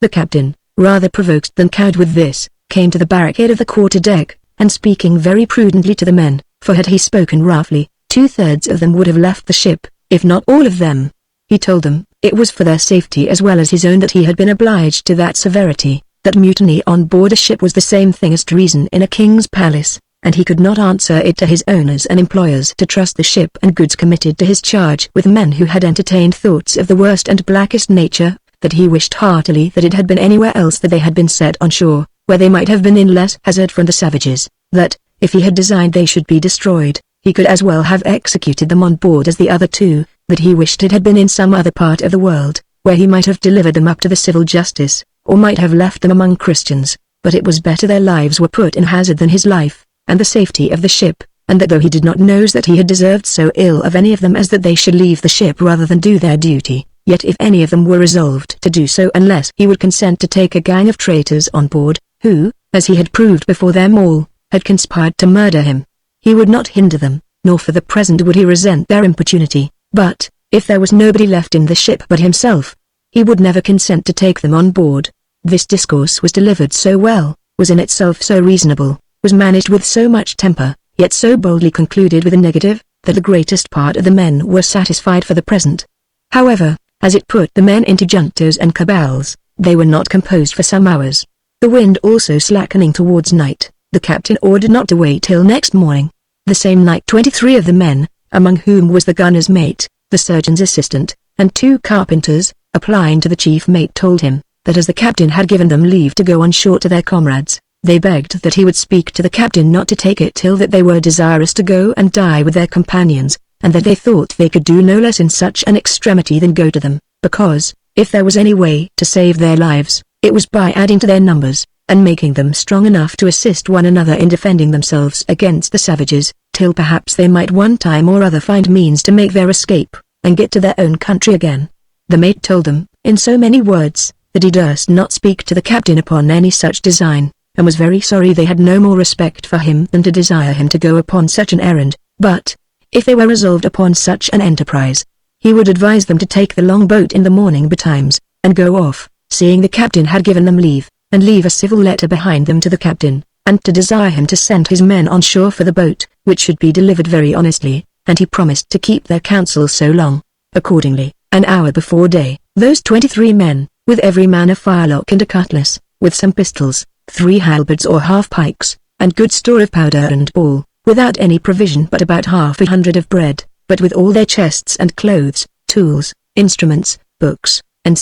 The captain, rather provoked than cowed with this, came to the barricade of the quarter-deck, and speaking very prudently to the men, for had he spoken roughly, 2/3 of them would have left the ship, if not all of them. He told them, it was for their safety as well as his own that he had been obliged to that severity, that mutiny on board a ship was the same thing as treason in a king's palace, and he could not answer it to his owners and employers to trust the ship and goods committed to his charge with men who had entertained thoughts of the worst and blackest nature, that he wished heartily that it had been anywhere else that they had been set on shore, where they might have been in less hazard from the savages, that, if he had designed they should be destroyed, he could as well have executed them on board as the other 2, that he wished it had been in some other part of the world, where he might have delivered them up to the civil justice, or might have left them among Christians, but it was better their lives were put in hazard than his life, and the safety of the ship, and that though he did not know that he had deserved so ill of any of them as that they should leave the ship rather than do their duty, yet if any of them were resolved to do so unless he would consent to take a gang of traitors on board, who, as he had proved before them all, had conspired to murder him, he would not hinder them, nor for the present would he resent their importunity, but, if there was nobody left in the ship but himself, he would never consent to take them on board. This discourse was delivered so well, was in itself so reasonable, was managed with so much temper, yet so boldly concluded with a negative, that the greatest part of the men were satisfied for the present. However, as it put the men into juntos and cabals, they were not composed for some hours. The wind also slackening towards night, the captain ordered not to wait till next morning. The same night 23 of the men, among whom was the gunner's mate, the surgeon's assistant, and 2 carpenters, applying to the chief mate told him, that as the captain had given them leave to go on shore to their comrades, they begged that he would speak to the captain not to take it till that they were desirous to go and die with their companions, and that they thought they could do no less in such an extremity than go to them, because, if there was any way to save their lives, it was by adding to their numbers, and making them strong enough to assist one another in defending themselves against the savages, till perhaps they might one time or other find means to make their escape, and get to their own country again. The mate told them, in so many words, that he durst not speak to the captain upon any such design, and was very sorry they had no more respect for him than to desire him to go upon such an errand, but, if they were resolved upon such an enterprise, he would advise them to take the long boat in the morning betimes, and go off, seeing the captain had given them leave, and leave a civil letter behind them to the captain, and to desire him to send his men on shore for the boat, which should be delivered very honestly, and he promised to keep their counsel so long. Accordingly, an hour before day, those 23 men, with every man a firelock and a cutlass, with some pistols, 3 halberds or half-pikes, and good store of powder and ball, without any provision but about 100 of bread, but with all their chests and clothes, tools, instruments, books, and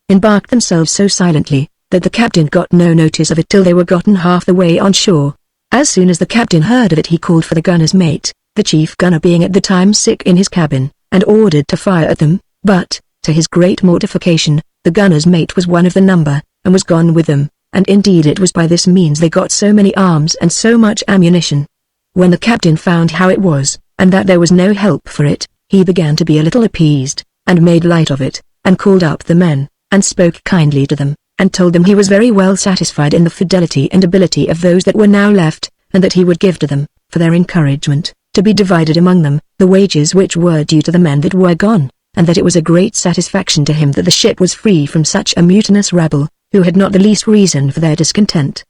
embarked themselves so silently, that the captain got no notice of it till they were gotten half the way on shore. As soon as the captain heard of it he called for the gunner's mate, the chief gunner being at the time sick in his cabin, and ordered to fire at them, but, to his great mortification, the gunner's mate was one of the number, and was gone with them, and indeed it was by this means they got so many arms and so much ammunition. When the captain found how it was, and that there was no help for it, he began to be a little appeased, and made light of it, and called up the men, and spoke kindly to them, and told them he was very well satisfied in the fidelity and ability of those that were now left, and that he would give to them, for their encouragement, to be divided among them, the wages which were due to the men that were gone, and that it was a great satisfaction to him that the ship was free from such a mutinous rabble, who had not the least reason for their discontent.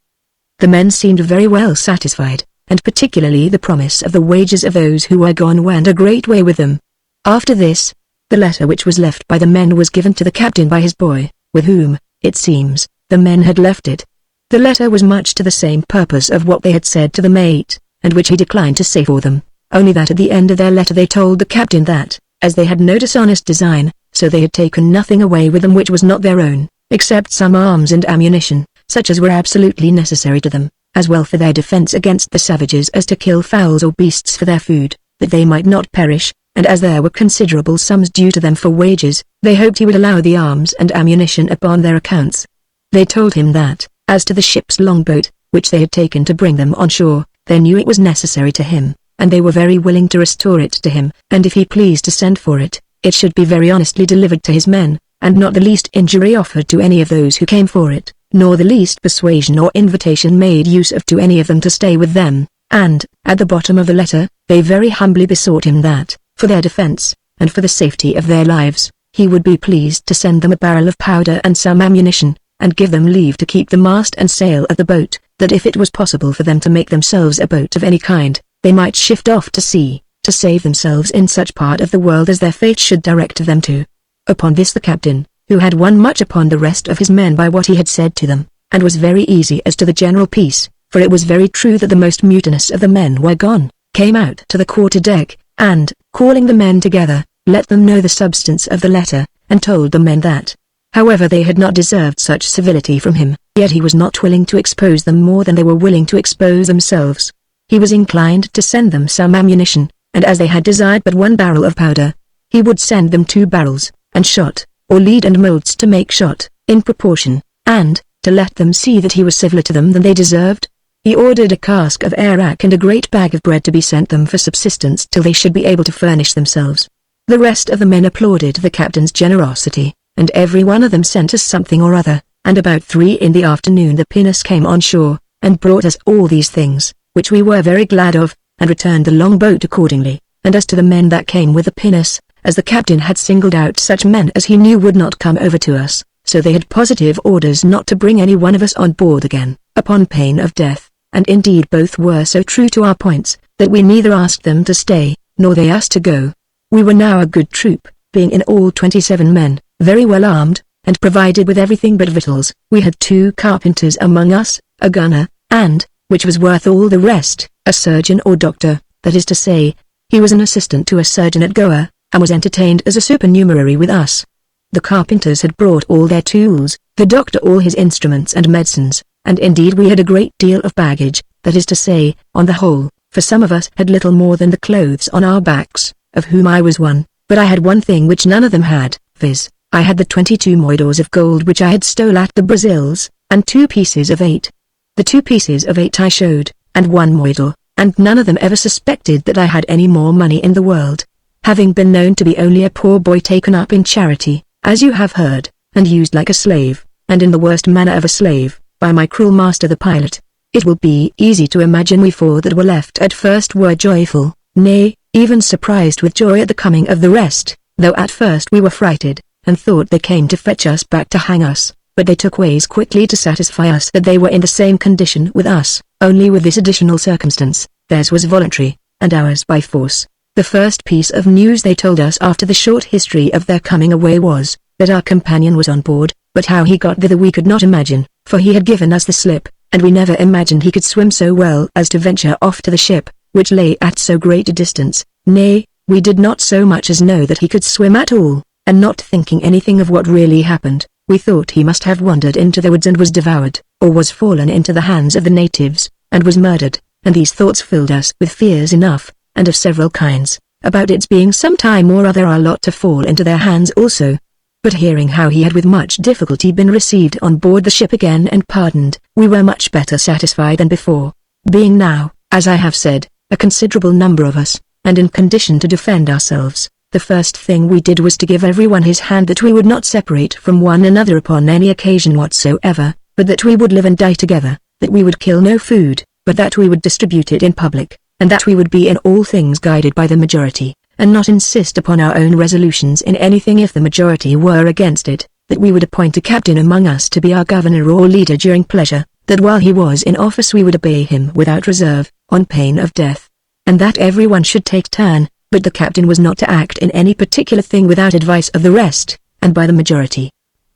The men seemed very well satisfied, and particularly the promise of the wages of those who were gone went a great way with them. After this, the letter which was left by the men was given to the captain by his boy, with whom, it seems, the men had left it. The letter was much to the same purpose of what they had said to the mate, and which he declined to say for them, only that at the end of their letter they told the captain that, as they had no dishonest design, so they had taken nothing away with them which was not their own, except some arms and ammunition, such as were absolutely necessary to them, as well for their defense against the savages as to kill fowls or beasts for their food, that they might not perish, and as there were considerable sums due to them for wages, they hoped he would allow the arms and ammunition upon their accounts. They told him that, as to the ship's longboat, which they had taken to bring them on shore, they knew it was necessary to him, and they were very willing to restore it to him, and if he pleased to send for it, it should be very honestly delivered to his men, and not the least injury offered to any of those who came for it, nor the least persuasion or invitation made use of to any of them to stay with them, and, at the bottom of the letter, they very humbly besought him that, for their defense, and for the safety of their lives, he would be pleased to send them a barrel of powder and some ammunition, and give them leave to keep the mast and sail of the boat, that if it was possible for them to make themselves a boat of any kind, they might shift off to sea, to save themselves in such part of the world as their fate should direct them to. Upon this the captain, who had won much upon the rest of his men by what he had said to them, and was very easy as to the general peace, for it was very true that the most mutinous of the men were gone, came out to the quarter-deck, and, calling the men together, let them know the substance of the letter, and told the men that, however they had not deserved such civility from him, yet he was not willing to expose them more than they were willing to expose themselves. He was inclined to send them some ammunition, and as they had desired but 1 barrel of powder, he would send them 2 barrels, and shot, or lead and molds to make shot, in proportion, and, to let them see that he was civiller to them than they deserved, he ordered a cask of arrack and a great bag of bread to be sent them for subsistence till they should be able to furnish themselves. The rest of the men applauded the captain's generosity, and every one of them sent us something or other, and about 3 in the afternoon the pinnace came on shore, and brought us all these things, which we were very glad of, and returned the longboat accordingly. And as to the men that came with the pinnace, as the captain had singled out such men as he knew would not come over to us, so they had positive orders not to bring any one of us on board again, upon pain of death, and indeed both were so true to our points, that we neither asked them to stay, nor they us to go. We were now a good troop, being in all 27 men, very well armed, and provided with everything but victuals. We had 2 carpenters among us, a gunner, and, which was worth all the rest, a surgeon or doctor, that is to say, he was an assistant to a surgeon at Goa, and was entertained as a supernumerary with us. The carpenters had brought all their tools, the doctor all his instruments and medicines, and indeed we had a great deal of baggage, that is to say, on the whole, for some of us had little more than the clothes on our backs, of whom I was one, but I had one thing which none of them had, viz., I had the 22 moidores of gold which I had stole at the Brazils, and 2 pieces of 8. The 2 pieces of 8 I showed, and 1 moidore, and none of them ever suspected that I had any more money in the world. Having been known to be only a poor boy taken up in charity, as you have heard, and used like a slave, and in the worst manner of a slave, by my cruel master the pilot, it will be easy to imagine we 4 that were left at first were joyful, nay, even surprised with joy at the coming of the rest, though at first we were frighted, and thought they came to fetch us back to hang us, but they took ways quickly to satisfy us that they were in the same condition with us, only with this additional circumstance, theirs was voluntary, and ours by force. The first piece of news they told us after the short history of their coming away was, that our companion was on board, but how he got thither we could not imagine, for he had given us the slip, and we never imagined he could swim so well as to venture off to the ship, which lay at so great a distance. Nay, we did not so much as know that he could swim at all, and not thinking anything of what really happened, we thought he must have wandered into the woods and was devoured, or was fallen into the hands of the natives, and was murdered, and these thoughts filled us with fears enough, and of several kinds, about its being some time or other our lot to fall into their hands also. But hearing how he had with much difficulty been received on board the ship again and pardoned, we were much better satisfied than before, being now, as I have said, a considerable number of us, and in condition to defend ourselves. The first thing we did was to give everyone his hand that we would not separate from one another upon any occasion whatsoever, but that we would live and die together, that we would kill no food, but that we would distribute it in public, and that we would be in all things guided by the majority, and not insist upon our own resolutions in anything if the majority were against it, that we would appoint a captain among us to be our governor or leader during pleasure, that while he was in office we would obey him without reserve, on pain of death, and that everyone should take turn, but the captain was not to act in any particular thing without advice of the rest, and by the majority.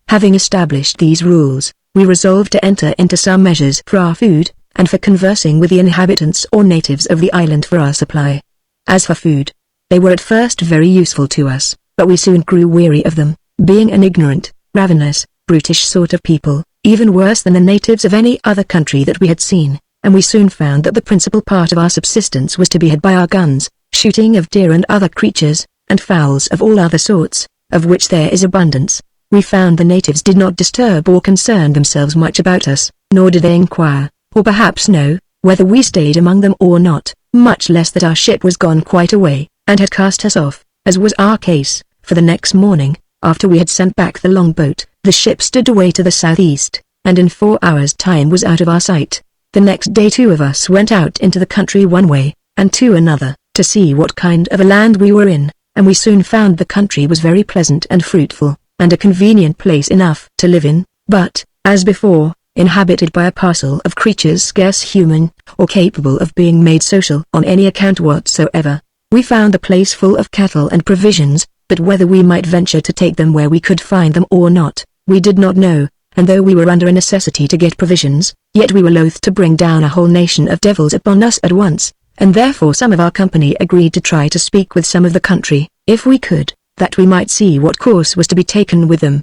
Having established these rules, we resolved to enter into some measures for our food, and for conversing with the inhabitants or natives of the island for our supply. As for food, they were at first very useful to us, but we soon grew weary of them, being an ignorant, ravenous, brutish sort of people, even worse than the natives of any other country that we had seen, and we soon found that the principal part of our subsistence was to be had by our guns, shooting of deer and other creatures, and fowls of all other sorts, of which there is abundance. We found the natives did not disturb or concern themselves much about us, nor did they inquire, or perhaps know, whether we stayed among them or not, much less that our ship was gone quite away, and had cast us off, as was our case, for the next morning, after we had sent back the longboat, the ship stood away to the southeast, and in 4 hours' time was out of our sight. The next day 2 of us went out into the country one way, and 2 another, to see what kind of a land we were in, and we soon found the country was very pleasant and fruitful, and a convenient place enough to live in, but, as before, inhabited by a parcel of creatures scarce human, or capable of being made social on any account whatsoever. We found the place full of cattle and provisions, but whether we might venture to take them where we could find them or not, we did not know, and though we were under a necessity to get provisions, yet we were loath to bring down a whole nation of devils upon us at once, and therefore some of our company agreed to try to speak with some of the country, if we could, that we might see what course was to be taken with them.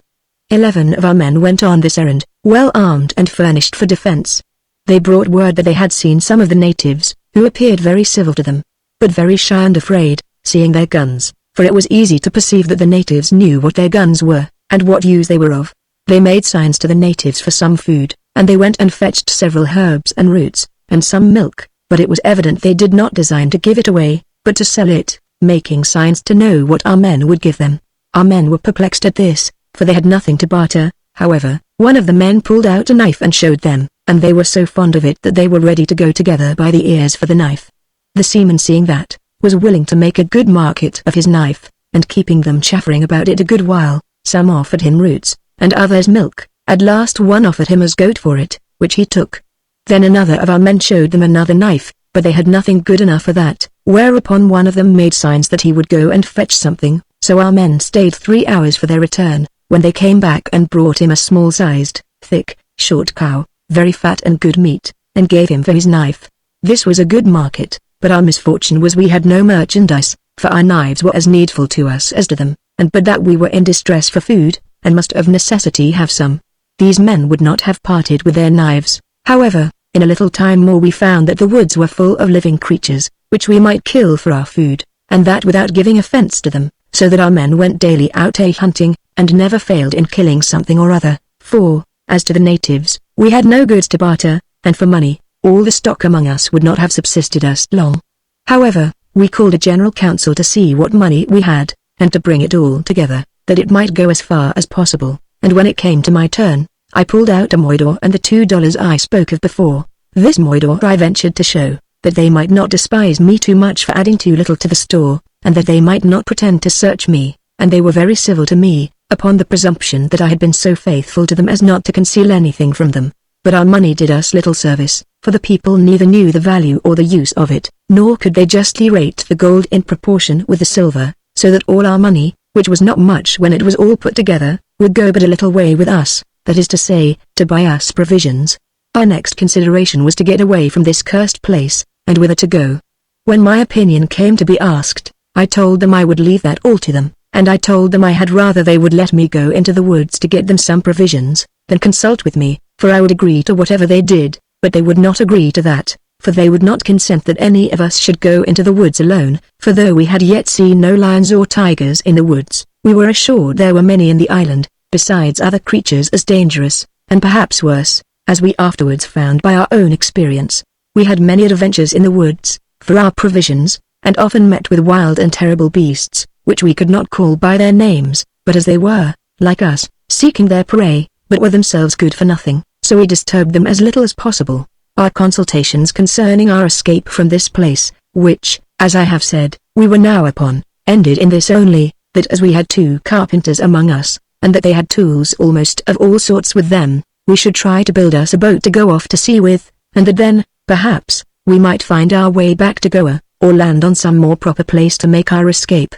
11 of our men went on this errand, well armed and furnished for defense. They brought word that they had seen some of the natives, who appeared very civil to them, but very shy and afraid, seeing their guns, for it was easy to perceive that the natives knew what their guns were, and what use they were of. They made signs to the natives for some food, and they went and fetched several herbs and roots, and some milk, but it was evident they did not design to give it away, but to sell it, making signs to know what our men would give them. Our men were perplexed at this, for they had nothing to barter. However, one of the men pulled out a knife and showed them, and they were so fond of it that they were ready to go together by the ears for the knife. The seaman, seeing that, was willing to make a good market of his knife, and keeping them chaffering about it a good while, some offered him roots, and others milk. At last one offered him as goat for it, which he took. Then another of our men showed them another knife, but they had nothing good enough for that, whereupon one of them made signs that he would go and fetch something, so our men stayed 3 hours for their return, when they came back and brought him a small-sized, thick, short cow, very fat and good meat, and gave him for his knife. This was a good market, but our misfortune was we had no merchandise, for our knives were as needful to us as to them, and but that we were in distress for food, and must of necessity have some. These men would not have parted with their knives. However, in a little time more we found that the woods were full of living creatures, which we might kill for our food, and that without giving offense to them, so that our men went daily out hunting, and never failed in killing something or other, for, as to the natives, we had no goods to barter, and for money, all the stock among us would not have subsisted us long. However, we called a general council to see what money we had, and to bring it all together, that it might go as far as possible, and when it came to my turn, I pulled out a moidor and the $2 I spoke of before. This moidor I ventured to show, that they might not despise me too much for adding too little to the store, and that they might not pretend to search me, and they were very civil to me, upon the presumption that I had been so faithful to them as not to conceal anything from them. But our money did us little service, for the people neither knew the value or the use of it, nor could they justly rate the gold in proportion with the silver, so that all our money, which was not much when it was all put together, would go but a little way with us, that is to say, to buy us provisions. Our next consideration was to get away from this cursed place, and whither to go. When my opinion came to be asked, I told them I would leave that all to them, and I told them I had rather they would let me go into the woods to get them some provisions, than consult with me, for I would agree to whatever they did, but they would not agree to that, for they would not consent that any of us should go into the woods alone, for though we had yet seen no lions or tigers in the woods, we were assured there were many in the island, besides other creatures as dangerous, and perhaps worse, as we afterwards found by our own experience. We had many adventures in the woods, for our provisions, and often met with wild and terrible beasts, which we could not call by their names, but as they were, like us, seeking their prey, but were themselves good for nothing, so we disturbed them as little as possible. Our consultations concerning our escape from this place, which, as I have said, we were now upon, ended in this only, that as we had 2 carpenters among us, and that they had tools almost of all sorts with them, we should try to build us a boat to go off to sea with, and that then, perhaps, we might find our way back to Goa, or land on some more proper place to make our escape.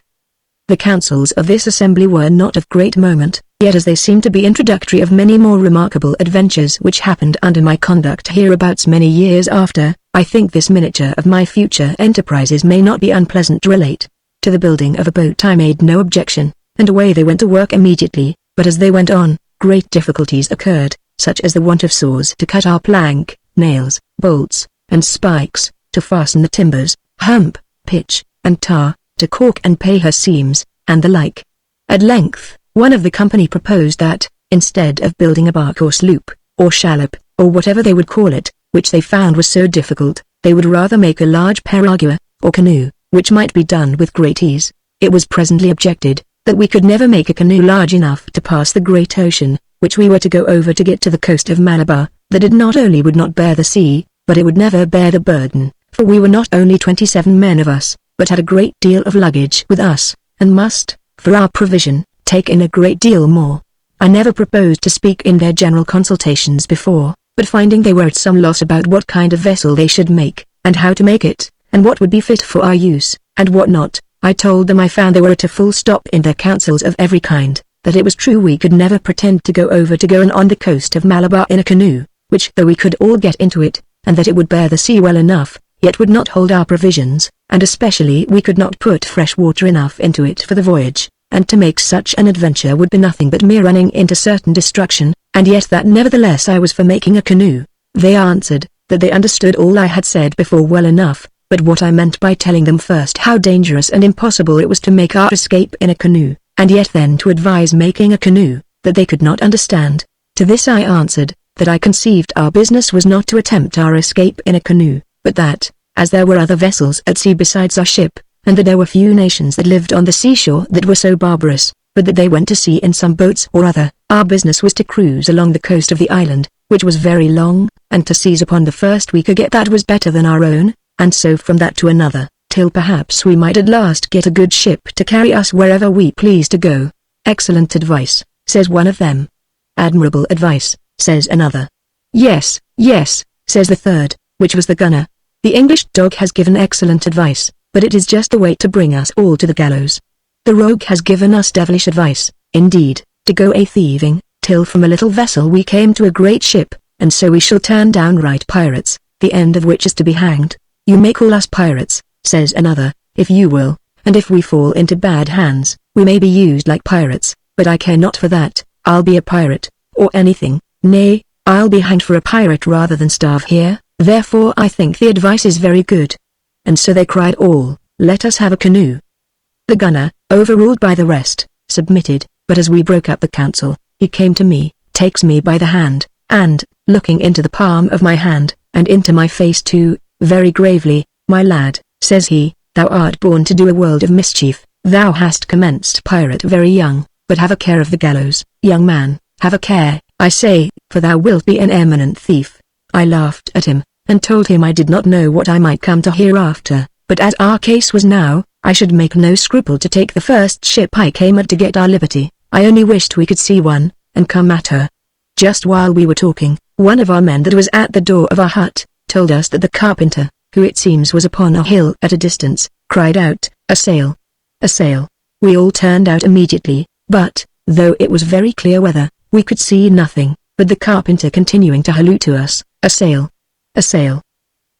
The counsels of this assembly were not of great moment, yet as they seemed to be introductory of many more remarkable adventures which happened under my conduct hereabouts many years after, I think this miniature of my future enterprises may not be unpleasant to relate. To the building of a boat I made no objection, and away they went to work immediately, but as they went on, great difficulties occurred, such as the want of saws to cut our plank, nails, bolts, and spikes, to fasten the timbers, hump, pitch, and tar, to caulk and pay her seams, and the like. At length, one of the company proposed that, instead of building a bark or sloop, or shallop, or whatever they would call it, which they found was so difficult, they would rather make a large peragua, or canoe, which might be done with great ease. It was presently objected, that we could never make a canoe large enough to pass the great ocean, which we were to go over to get to the coast of Malabar, that it not only would not bear the sea, but it would never bear the burden, for we were not only 27 men of us, but had a great deal of luggage with us, and must, for our provision, take in a great deal more. I never proposed to speak in their general consultations before, but finding they were at some loss about what kind of vessel they should make, and how to make it, and what would be fit for our use, and what not, I told them I found they were at a full stop in their counsels of every kind, that it was true we could never pretend to go over to Goa on the coast of Malabar in a canoe, which though we could all get into it, and that it would bear the sea well enough, yet would not hold our provisions, and especially we could not put fresh water enough into it for the voyage, and to make such an adventure would be nothing but mere running into certain destruction, and yet that nevertheless I was for making a canoe. They answered, that they understood all I had said before well enough, but what I meant by telling them first how dangerous and impossible it was to make our escape in a canoe, and yet then to advise making a canoe, that they could not understand. To this I answered, that I conceived our business was not to attempt our escape in a canoe, but that, as there were other vessels at sea besides our ship, and that there were few nations that lived on the seashore that were so barbarous, but that they went to sea in some boats or other, our business was to cruise along the coast of the island, which was very long, and to seize upon the first we could get that was better than our own, and so from that to another, till perhaps we might at last get a good ship to carry us wherever we pleased to go. Excellent advice, says one of them. Admirable advice, says another. Yes, yes, says the third, which was the gunner. The English dog has given excellent advice, but it is just the way to bring us all to the gallows. The rogue has given us devilish advice, indeed, to go a-thieving, till from a little vessel we came to a great ship, and so we shall turn downright pirates, the end of which is to be hanged. You may call us pirates, says another, if you will, and if we fall into bad hands, we may be used like pirates, but I care not for that. I'll be a pirate, or anything, nay, I'll be hanged for a pirate rather than starve here, therefore I think the advice is very good. And so they cried all, let us have a canoe. The gunner, overruled by the rest, submitted, but as we broke up the council, he came to me, takes me by the hand, and, looking into the palm of my hand, and into my face too, very gravely, my lad, says he, thou art born to do a world of mischief, thou hast commenced pirate very young, but have a care of the gallows, young man, have a care, I say, for thou wilt be an eminent thief. I laughed at him, and told him I did not know what I might come to hereafter, but as our case was now, I should make no scruple to take the first ship I came at to get our liberty. I only wished we could see one, and come at her. Just while we were talking, one of our men that was at the door of our hut, told us that the carpenter, who it seems was upon a hill at a distance, cried out, a sail! A sail! We all turned out immediately, but, though it was very clear weather, we could see nothing, but the carpenter continuing to halloo to us, a sail! A sail!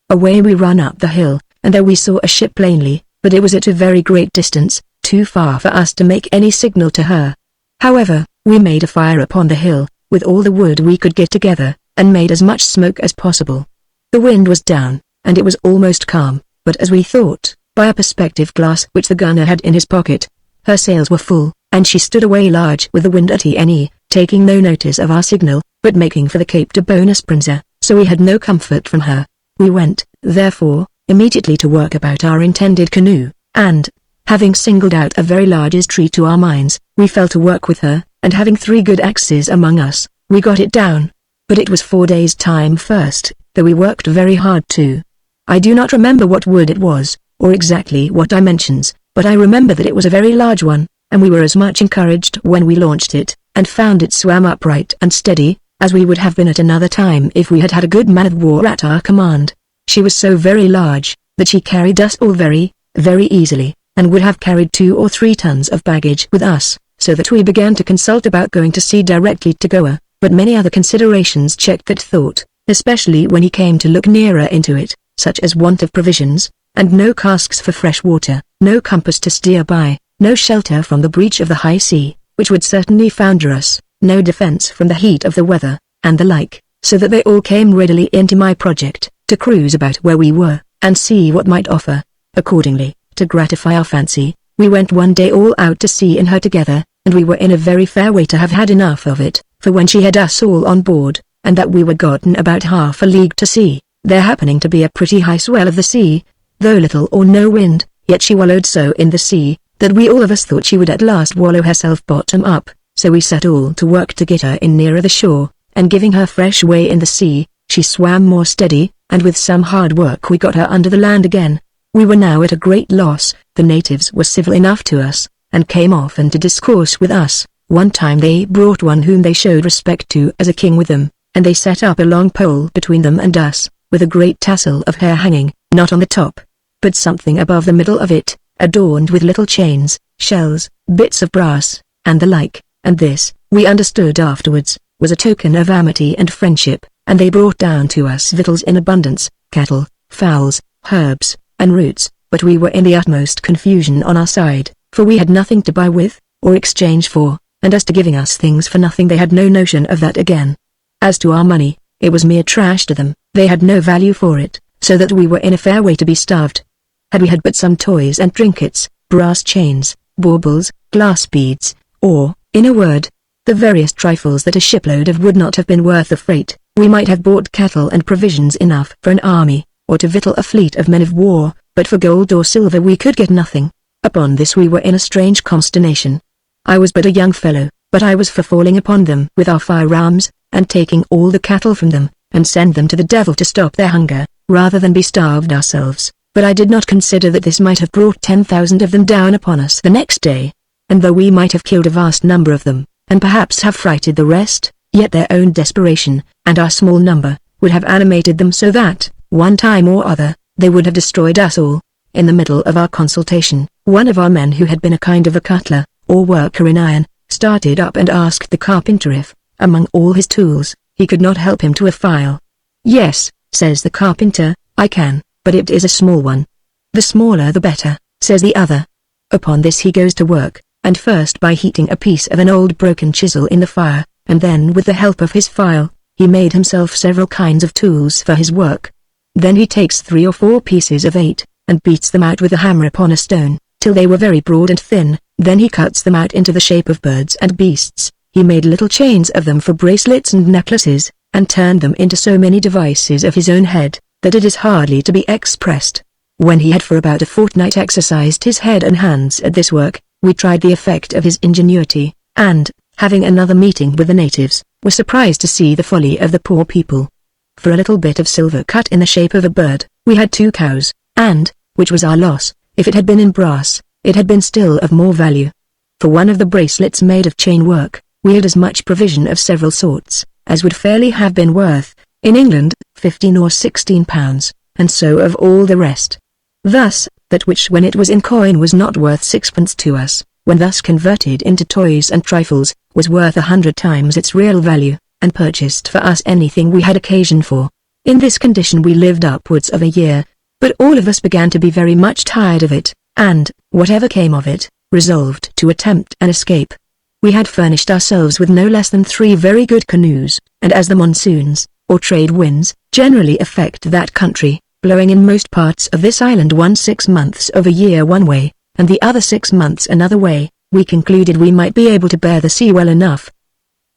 Away we ran up the hill, and there we saw a ship plainly, but it was at a very great distance, too far for us to make any signal to her. However, we made a fire upon the hill, with all the wood we could get together, and made as much smoke as possible. The wind was down, and it was almost calm, but as we thought, by a perspective glass which the gunner had in his pocket, her sails were full, and she stood away large with the wind at E, taking no notice of our signal, but making for the Cape de Bona Esperanza, so we had no comfort from her. We went, therefore, immediately to work about our intended canoe, and, having singled out a very large tree to our minds, we fell to work with her, and having 3 good axes among us, we got it down. But it was 4 days' time first, though we worked very hard too. I do not remember what wood it was, or exactly what dimensions, but I remember that it was a very large one, and we were as much encouraged when we launched it, and found it swam upright and steady, as we would have been at another time if we had had a good man of war at our command. She was so very large, that she carried us all very, very easily, and would have carried 2 or 3 tons of baggage with us, so that we began to consult about going to sea directly to Goa, but many other considerations checked that thought, especially when he came to look nearer into it, such as want of provisions, and no casks for fresh water, no compass to steer by, no shelter from the breach of the high sea, which would certainly founder us, no defense from the heat of the weather, and the like, so that they all came readily into my project, to cruise about where we were, and see what might offer. Accordingly, to gratify our fancy, we went one day all out to sea in her together, and we were in a very fair way to have had enough of it, for when she had us all on board, and that we were gotten about half a league to sea, there happening to be a pretty high swell of the sea, though little or no wind, yet she wallowed so in the sea, that we all of us thought she would at last wallow herself bottom up, so we set all to work to get her in nearer the shore, and giving her fresh way in the sea, she swam more steady, and with some hard work we got her under the land again. We were now at a great loss. The natives were civil enough to us, and came often to discourse with us. One time they brought one whom they showed respect to as a king with them, and they set up a long pole between them and us, with a great tassel of hair hanging, not on the top, but something above the middle of it, adorned with little chains, shells, bits of brass, and the like, and this, we understood afterwards, was a token of amity and friendship, and they brought down to us victuals in abundance, cattle, fowls, herbs, and roots, but we were in the utmost confusion on our side, for we had nothing to buy with, or exchange for, and as to giving us things for nothing they had no notion of that again. As to our money, it was mere trash to them, they had no value for it, so that we were in a fair way to be starved. Had we had but some toys and trinkets, brass chains, baubles, glass beads, or, in a word, the various trifles that a shipload of would not have been worth the freight, we might have bought cattle and provisions enough for an army, or to victual a fleet of men of war, but for gold or silver we could get nothing. Upon this we were in a strange consternation. I was but a young fellow, but I was for falling upon them with our firearms, and taking all the cattle from them, and send them to the devil to stop their hunger, rather than be starved ourselves. But I did not consider that this might have brought 10,000 of them down upon us the next day. And though we might have killed a vast number of them, and perhaps have frighted the rest, yet their own desperation, and our small number, would have animated them so that, one time or other, they would have destroyed us all. In the middle of our consultation, one of our men who had been a kind of a cutler, or worker in iron, started up and asked the carpenter if, among all his tools, he could not help him to a file. "Yes," says the carpenter, "I can, but it is a small one." "The smaller the better," says the other. Upon this he goes to work, and first by heating a piece of an old broken chisel in the fire, and then with the help of his file, he made himself several kinds of tools for his work. Then he takes 3 or 4 pieces of 8, and beats them out with a hammer upon a stone, till they were very broad and thin. Then he cuts them out into the shape of birds and beasts. He made little chains of them for bracelets and necklaces, and turned them into so many devices of his own head, that it is hardly to be expressed. When he had for about a fortnight exercised his head and hands at this work, we tried the effect of his ingenuity, and, having another meeting with the natives, were surprised to see the folly of the poor people. For a little bit of silver cut in the shape of a bird, we had 2 cows, and, which was our loss, if it had been in brass, it had been still of more value. For one of the bracelets made of chain work, we had as much provision of several sorts, as would fairly have been worth, in England, 15 or 16 pounds, and so of all the rest. Thus, that which when it was in coin was not worth 6pence to us, when thus converted into toys and trifles, was worth 100 times its real value, and purchased for us anything we had occasion for. In this condition we lived upwards of a year, but all of us began to be very much tired of it, and, whatever came of it, resolved to attempt an escape. We had furnished ourselves with no less than 3 very good canoes, and as the monsoons, or trade winds, generally affect that country, blowing in most parts of this island 6 months of a year one way, and the other 6 months another way, we concluded we might be able to bear the sea well enough.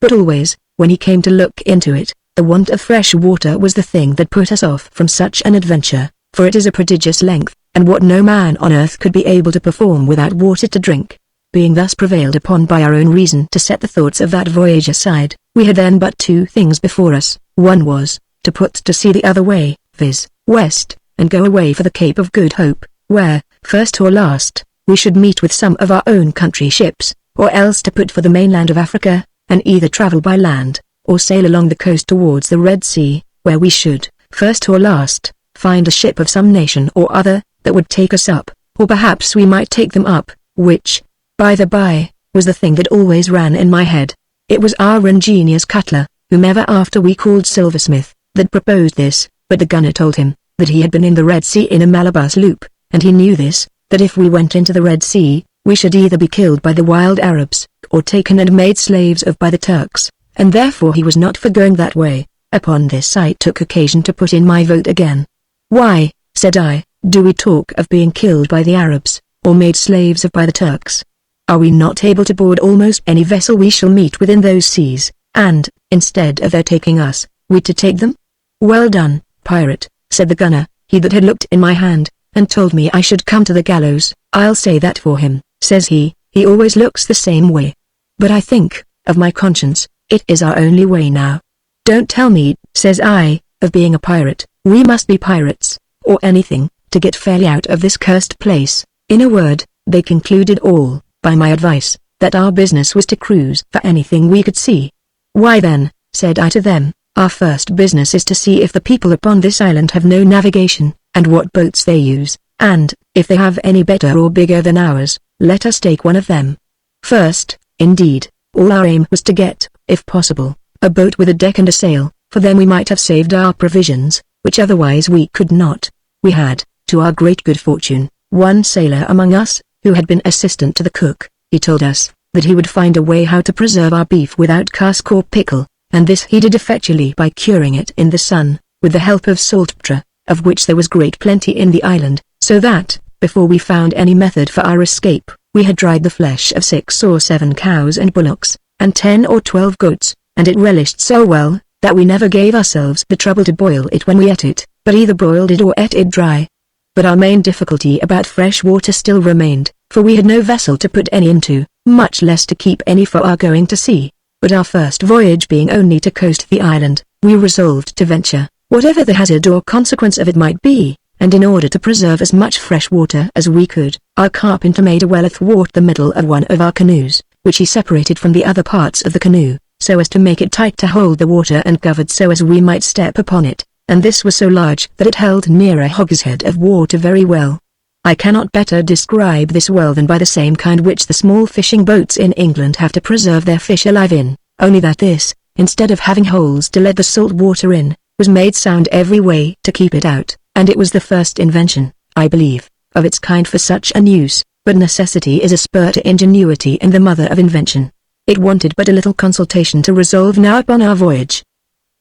But always, when he came to look into it, the want of fresh water was the thing that put us off from such an adventure, for it is a prodigious length, and what no man on earth could be able to perform without water to drink. Being thus prevailed upon by our own reason to set the thoughts of that voyage aside, we had then but 2 things before us. One was, to put to sea the other way, viz., west, and go away for the Cape of Good Hope, where, first or last, we should meet with some of our own country ships, or else to put for the mainland of Africa, and either travel by land, or sail along the coast towards the Red Sea, where we should, first or last, find a ship of some nation or other, that would take us up, or perhaps we might take them up, which, by the by, was the thing that always ran in my head. It was our ingenious cutler, whom ever after we called Silversmith, that proposed this, but the gunner told him, that he had been in the Red Sea in a Malabar sloop, and he knew this, that if we went into the Red Sea, we should either be killed by the wild Arabs, or taken and made slaves of by the Turks, and therefore he was not for going that way. Upon this I took occasion to put in my vote again. "Why," said I, "do we talk of being killed by the Arabs, or made slaves of by the Turks? Are we not able to board almost any vessel we shall meet with in those seas, and, instead of their taking us, we to take them?" "Well done, pirate," said the gunner, he that had looked in my hand, and told me I should come to the gallows. "I'll say that for him," says he always looks the same way. But I think, of my conscience, it is our only way now. "Don't tell me," says I, "of being a pirate. We must be pirates, or anything, to get fairly out of this cursed place." In a word, they concluded all, by my advice, that our business was to cruise for anything we could see. "Why then," said I to them, "our first business is to see if the people upon this island have no navigation, and what boats they use, and, if they have any better or bigger than ours, let us take one of them." First, indeed, all our aim was to get, if possible, a boat with a deck and a sail, for then we might have saved our provisions, which otherwise we could not. We had, to our great good fortune, one sailor among us, who had been assistant to the cook. He told us, that he would find a way how to preserve our beef without cask or pickle, and this he did effectually by curing it in the sun, with the help of saltpetre, of which there was great plenty in the island, so that, before we found any method for our escape, we had dried the flesh of 6 or 7 cows and bullocks, and 10 or 12 goats, and it relished so well, that we never gave ourselves the trouble to boil it when we ate it, but either broiled it or ate it dry. But our main difficulty about fresh water still remained, for we had no vessel to put any into, much less to keep any for our going to sea. But our first voyage being only to coast the island, we resolved to venture, whatever the hazard or consequence of it might be, and in order to preserve as much fresh water as we could, our carpenter made a well athwart the middle of one of our canoes, which he separated from the other parts of the canoe, so as to make it tight to hold the water and covered so as we might step upon it, and this was so large that it held near a hogshead of water very well. I cannot better describe this well than by the same kind which the small fishing boats in England have to preserve their fish alive in, only that this, instead of having holes to let the salt water in, was made sound every way to keep it out, and it was the first invention, I believe, of its kind for such an use, but necessity is a spur to ingenuity and the mother of invention. It wanted but a little consultation to resolve now upon our voyage.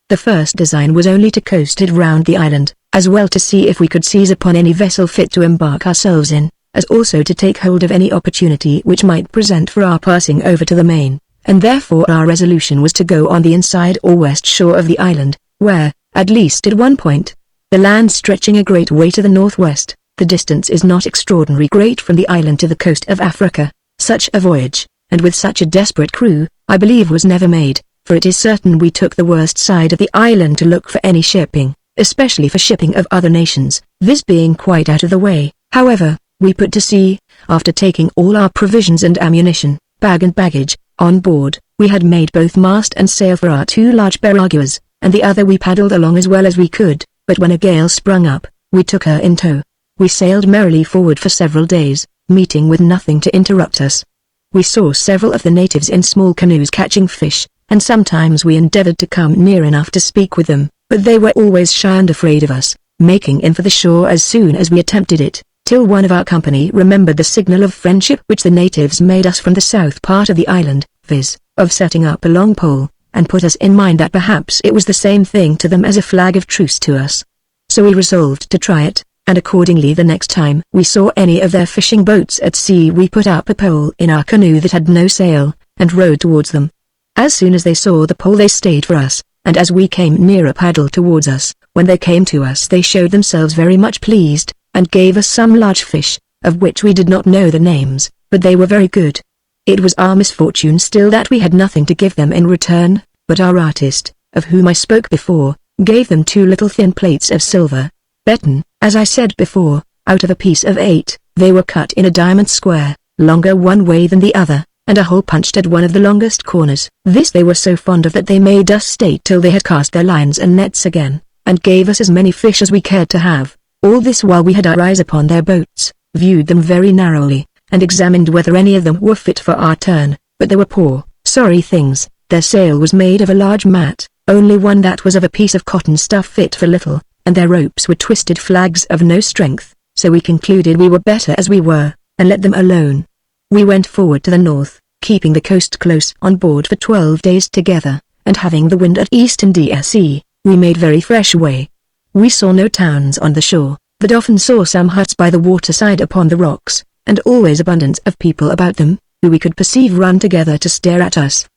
The first design was only to coast it round the island, as well to see if we could seize upon any vessel fit to embark ourselves in, as also to take hold of any opportunity which might present for our passing over to the main, and therefore our resolution was to go on the inside or west shore of the island, where, at least at one point, the land stretching a great way to the northwest, the distance is not extraordinarily great from the island to the coast of Africa. Such a voyage, and with such a desperate crew, I believe was never made, for it is certain we took the worst side of the island to look for any shipping, especially for shipping of other nations, this being quite out of the way. However, we put to sea, after taking all our provisions and ammunition, bag and baggage, on board. We had made both mast and sail for our 2 large piraguas, and the other we paddled along as well as we could, but when a gale sprung up, we took her in tow. We sailed merrily forward for several days, meeting with nothing to interrupt us. We saw several of the natives in small canoes catching fish, and sometimes we endeavored to come near enough to speak with them, but they were always shy and afraid of us, making in for the shore as soon as we attempted it, till one of our company remembered the signal of friendship which the natives made us from the south part of the island, viz., of setting up a long pole, and put us in mind that perhaps it was the same thing to them as a flag of truce to us. So we resolved to try it, and accordingly the next time we saw any of their fishing boats at sea we put up a pole in our canoe that had no sail, and rowed towards them. As soon as they saw the pole they stayed for us, and as we came nearer paddled towards us. When they came to us they showed themselves very much pleased, and gave us some large fish, of which we did not know the names, but they were very good. It was our misfortune still that we had nothing to give them in return, but our artist, of whom I spoke before, gave them 2 little thin plates of silver. Betten, as I said before, out of a piece of 8, they were cut in a diamond square, longer one way than the other, and a hole punched at one of the longest corners. This they were so fond of that they made us stay till they had cast their lines and nets again, and gave us as many fish as we cared to have. All this while we had our eyes upon their boats, viewed them very narrowly, and examined whether any of them were fit for our turn, but they were poor, sorry things. Their sail was made of a large mat, only one that was of a piece of cotton stuff fit for little, and their ropes were twisted flags of no strength, so we concluded we were better as we were, and let them alone. We went forward to the north, keeping the coast close on board for 12 days together, and having the wind at east and DSE, we made very fresh way. We saw no towns on the shore, but often saw some huts by the waterside upon the rocks, and always abundance of people about them, who we could perceive run together to stare at us.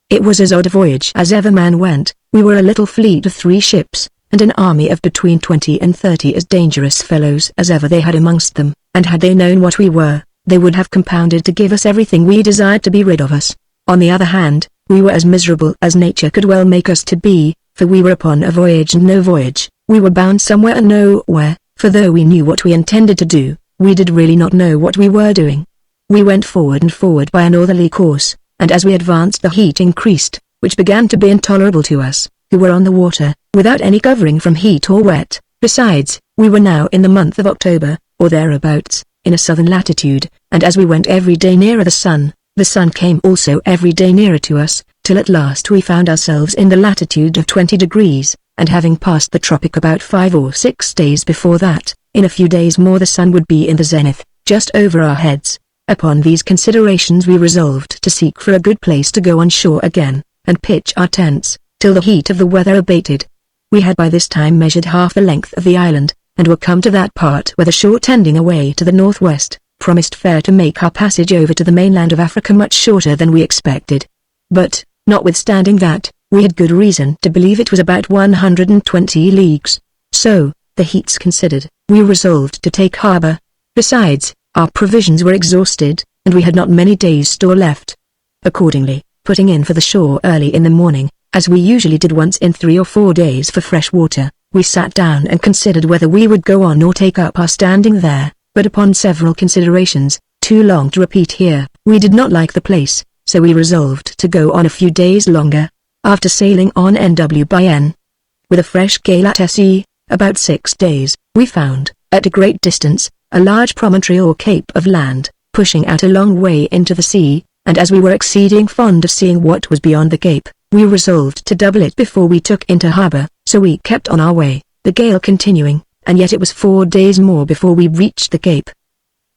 It was as odd a voyage as ever man went. We were a little fleet of 3 ships, and an army of between 20 and 30 as dangerous fellows as ever they had amongst them, and had they known what we were, they would have compounded to give us everything we desired to be rid of us. On the other hand, we were as miserable as nature could well make us to be, for we were upon a voyage and no voyage. We were bound somewhere and nowhere, for though we knew what we intended to do, we did really not know what we were doing. We went forward and forward by a northerly course, and as we advanced the heat increased, which began to be intolerable to us, who were on the water, without any covering from heat or wet. Besides, we were now in the month of October, or thereabouts, in a southern latitude, and as we went every day nearer the sun came also every day nearer to us, till at last we found ourselves in the latitude of 20 degrees, and having passed the tropic about 5 or 6 days before that, in a few days more the sun would be in the zenith, just over our heads. Upon these considerations we resolved to seek for a good place to go on shore again, and pitch our tents, till the heat of the weather abated. We had by this time measured half the length of the island, and were come to that part where the shore tending away to the northwest, promised fair to make our passage over to the mainland of Africa much shorter than we expected. But, notwithstanding that, we had good reason to believe it was about 120 leagues. So, the heats considered, we resolved to take harbour. Besides, our provisions were exhausted, and we had not many days' store left. Accordingly, putting in for the shore early in the morning, as we usually did once in 3 or 4 days for fresh water, we sat down and considered whether we would go on or take up our standing there, but upon several considerations, too long to repeat here, we did not like the place, so we resolved to go on a few days longer. After sailing on NW with a fresh gale at SE, about 6 days, we found, at a great distance, a large promontory or cape of land, pushing out a long way into the sea, and as we were exceeding fond of seeing what was beyond the cape, we resolved to double it before we took into harbour, so we kept on our way, the gale continuing, and yet it was 4 days more before we reached the cape.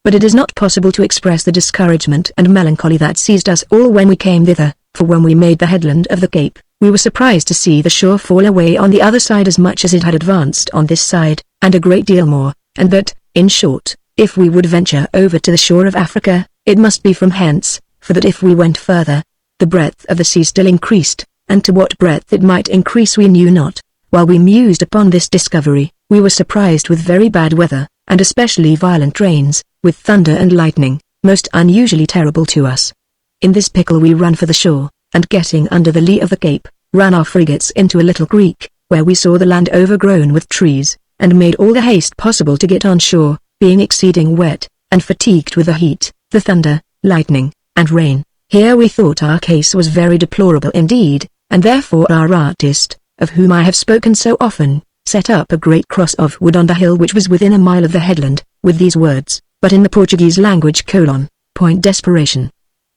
But it is not possible to express the discouragement and melancholy that seized us all when we came thither, for when we made the headland of the cape, we were surprised to see the shore fall away on the other side as much as it had advanced on this side, and a great deal more, and that, in short, if we would venture over to the shore of Africa, it must be from hence, for that if we went further, the breadth of the sea still increased, and to what breadth it might increase we knew not. While we mused upon this discovery, we were surprised with very bad weather, and especially violent rains, with thunder and lightning, most unusually terrible to us. In this pickle we ran for the shore, and getting under the lee of the cape, ran our frigates into a little creek, where we saw the land overgrown with trees, and made all the haste possible to get on shore, being exceeding wet, and fatigued with the heat, the thunder, lightning, and rain. Here we thought our case was very deplorable indeed, and therefore our artist, of whom I have spoken so often, set up a great cross of wood on the hill which was within a mile of the headland, with these words, but in the Portuguese language: point desperation.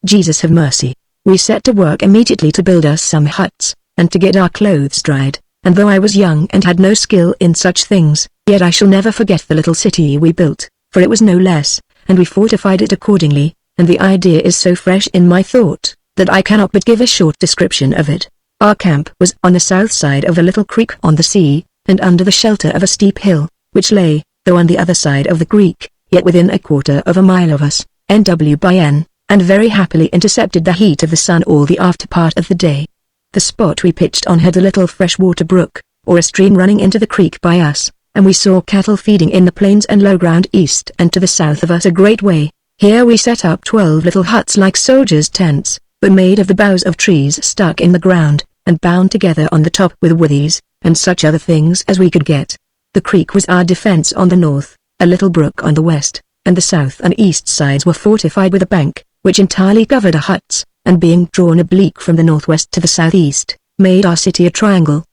Jesus have mercy. We set to work immediately to build us some huts, and to get our clothes dried, and though I was young and had no skill in such things, yet I shall never forget the little city we built, for it was no less, and we fortified it accordingly, and the idea is so fresh in my thought, that I cannot but give a short description of it. Our camp was on the south side of a little creek on the sea, and under the shelter of a steep hill, which lay, though on the other side of the creek, yet within a quarter of a mile of us, NW, and very happily intercepted the heat of the sun all the after part of the day. The spot we pitched on had a little fresh-water brook, or a stream running into the creek by us, and we saw cattle feeding in the plains and low ground east and to the south of us a great way. Here we set up 12 little huts like soldiers' tents, but made of the boughs of trees stuck in the ground, and bound together on the top with withies, and such other things as we could get. The creek was our defence on the north, a little brook on the west, and the south and east sides were fortified with a bank, which entirely covered our huts, and being drawn oblique from the northwest to the southeast, made our city a triangle.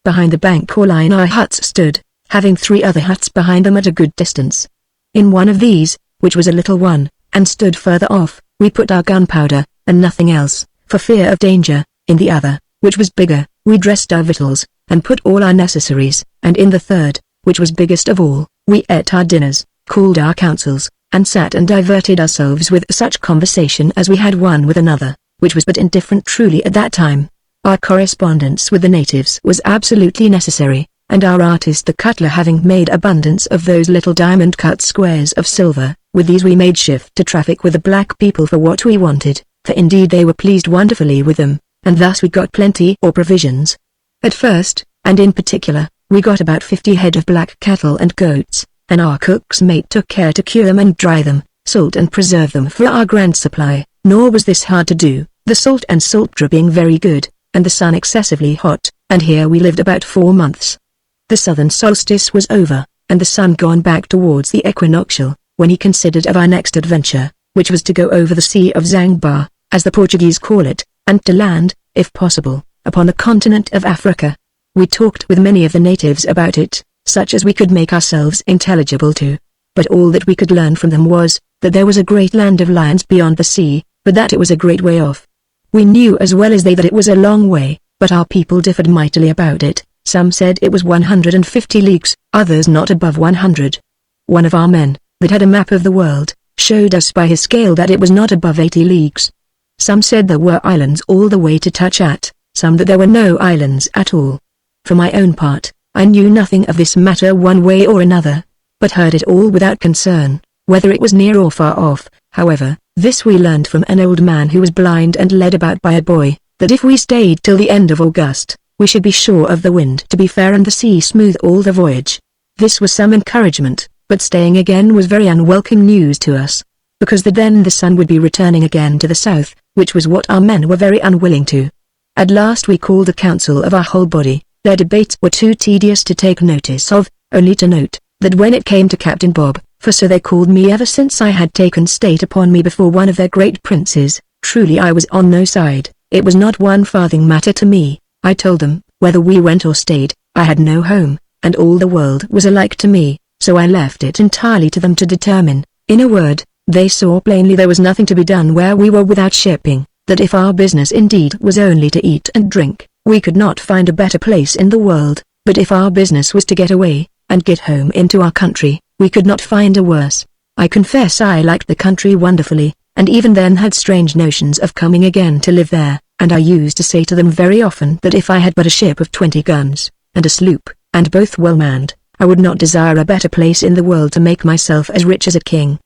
Behind the bank or line our huts stood, having 3 other huts behind them at a good distance. In one of these, which was a little one, and stood further off, we put our gunpowder, and nothing else, for fear of danger. In the other, which was bigger, we dressed our victuals, and put all our necessaries, and in the third, which was biggest of all, we ate our dinners, called our councils, and sat and diverted ourselves with such conversation as we had one with another, which was but indifferent truly at that time. Our correspondence with the natives was absolutely necessary, and our artist the cutler having made abundance of those little diamond-cut squares of silver, with these we made shift to traffic with the black people for what we wanted, for indeed they were pleased wonderfully with them, and thus we got plenty or provisions. At first, and in particular, we got about 50 head of black cattle and goats, and our cook's mate took care to cure them and dry them, salt and preserve them for our grand supply, nor was this hard to do, the salt and saltry being very good, and the sun excessively hot, and here we lived about 4 months. The southern solstice was over, and the sun gone back towards the equinoctial, when he considered of our next adventure, which was to go over the Sea of Zanzibar, as the Portuguese call it, and to land, if possible, upon the continent of Africa. We talked with many of the natives about it, such as we could make ourselves intelligible to, but all that we could learn from them was, that there was a great land of lions beyond the sea, but that it was a great way off. We knew as well as they that it was a long way, but our people differed mightily about it. Some said it was 150 leagues, others not above 100. One of our men, that had a map of the world, showed us by his scale that it was not above 80 leagues. Some said there were islands all the way to touch at, some that there were no islands at all. For my own part, I knew nothing of this matter one way or another, but heard it all without concern, whether it was near or far off. However, this we learned from an old man who was blind and led about by a boy, that if we stayed till the end of August, we should be sure of the wind to be fair and the sea smooth all the voyage. This was some encouragement, but staying again was very unwelcome news to us, because then the sun would be returning again to the south, which was what our men were very unwilling to. At last we called a council of our whole body. Their debates were too tedious to take notice of, only to note, that when it came to Captain Bob, for so they called me ever since I had taken state upon me before one of their great princes, truly I was on no side. It was not one farthing matter to me, I told them, whether we went or stayed. I had no home, and all the world was alike to me, so I left it entirely to them to determine. In a word, they saw plainly there was nothing to be done where we were without shipping, that if our business indeed was only to eat and drink, we could not find a better place in the world, but if our business was to get away, and get home into our country, we could not find a worse. I confess I liked the country wonderfully, and even then had strange notions of coming again to live there, and I used to say to them very often that if I had but a ship of 20 guns, and a sloop, and both well manned, I would not desire a better place in the world to make myself as rich as a king.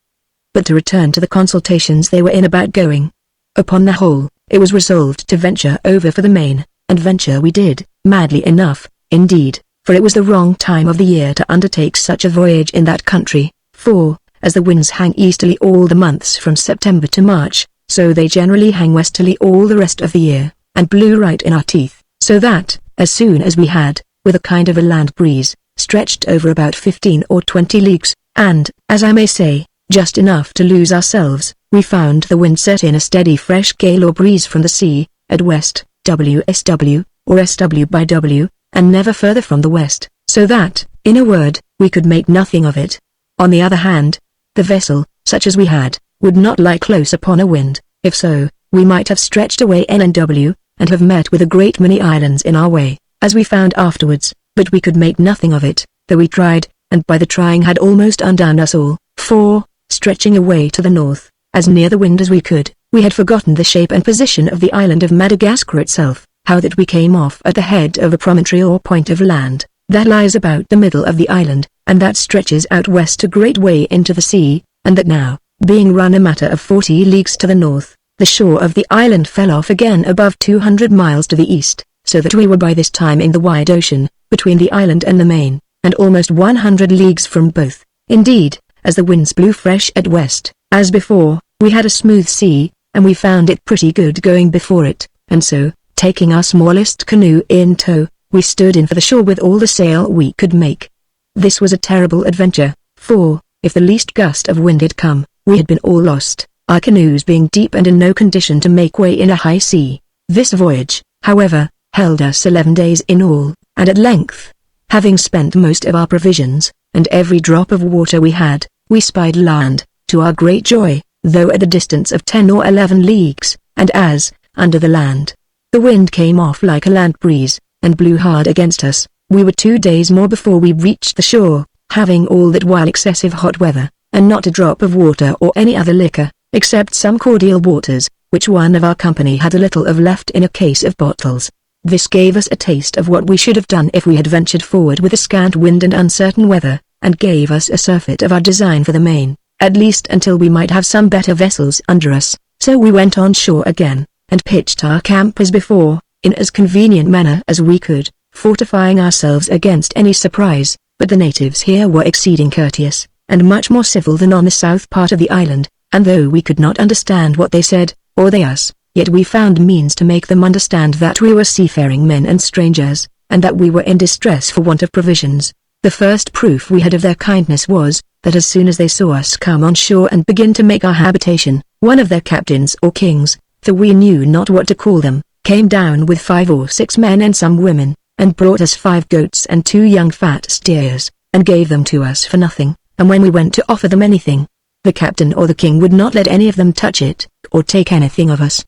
But to return to the consultations they were in about going. Upon the whole, it was resolved to venture over for the Main, and venture we did, madly enough, indeed, for it was the wrong time of the year to undertake such a voyage in that country, for, as the winds hang easterly all the months from September to March, so they generally hang westerly all the rest of the year, and blew right in our teeth, so that, as soon as we had, with a kind of a land breeze, stretched over about 15 or 20 leagues, and, as I may say, just enough to lose ourselves, we found the wind set in a steady fresh gale or breeze from the sea, at west, WSW, or SW by W, and never further from the west, so that, in a word, we could make nothing of it. On the other hand, the vessel, such as we had, would not lie close upon a wind. If so, we might have stretched away N&W, and have met with a great many islands in our way, as we found afterwards, but we could make nothing of it, though we tried, and by the trying had almost undone us all, for, stretching away to the north, as near the wind as we could, we had forgotten the shape and position of the island of Madagascar itself, how that we came off at the head of a promontory or point of land, that lies about the middle of the island, and that stretches out west a great way into the sea, and that now, being run a matter of 40 leagues to the north, the shore of the island fell off again above 200 miles to the east, so that we were by this time in the wide ocean, between the island and the main, and almost 100 leagues from both. Indeed, as the winds blew fresh at west, as before, we had a smooth sea, and we found it pretty good going before it, and so, taking our smallest canoe in tow, we stood in for the shore with all the sail we could make. This was a terrible adventure, for, if the least gust of wind had come, we had been all lost, our canoes being deep and in no condition to make way in a high sea. This voyage, however, held us 11 days in all, and at length, having spent most of our provisions, and every drop of water we had, we spied land, to our great joy, though at the distance of 10 or 11 leagues, and as, under the land, the wind came off like a land breeze, and blew hard against us, we were 2 days more before we reached the shore, having all that while excessive hot weather, and not a drop of water or any other liquor, except some cordial waters, which one of our company had a little of left in a case of bottles. This gave us a taste of what we should have done if we had ventured forward with a scant wind and uncertain weather, and gave us a surfeit of our design for the Main, at least until we might have some better vessels under us. So we went on shore again, and pitched our camp as before, in as convenient manner as we could, fortifying ourselves against any surprise, but the natives here were exceeding courteous, and much more civil than on the south part of the island, and though we could not understand what they said, or they us, yet we found means to make them understand that we were seafaring men and strangers, and that we were in distress for want of provisions. The first proof we had of their kindness was, that as soon as they saw us come on shore and begin to make our habitation, one of their captains or kings, for we knew not what to call them, came down with 5 or 6 men and some women, and brought us 5 goats and 2 young fat steers, and gave them to us for nothing, and when we went to offer them anything, the captain or the king would not let any of them touch it, or take anything of us.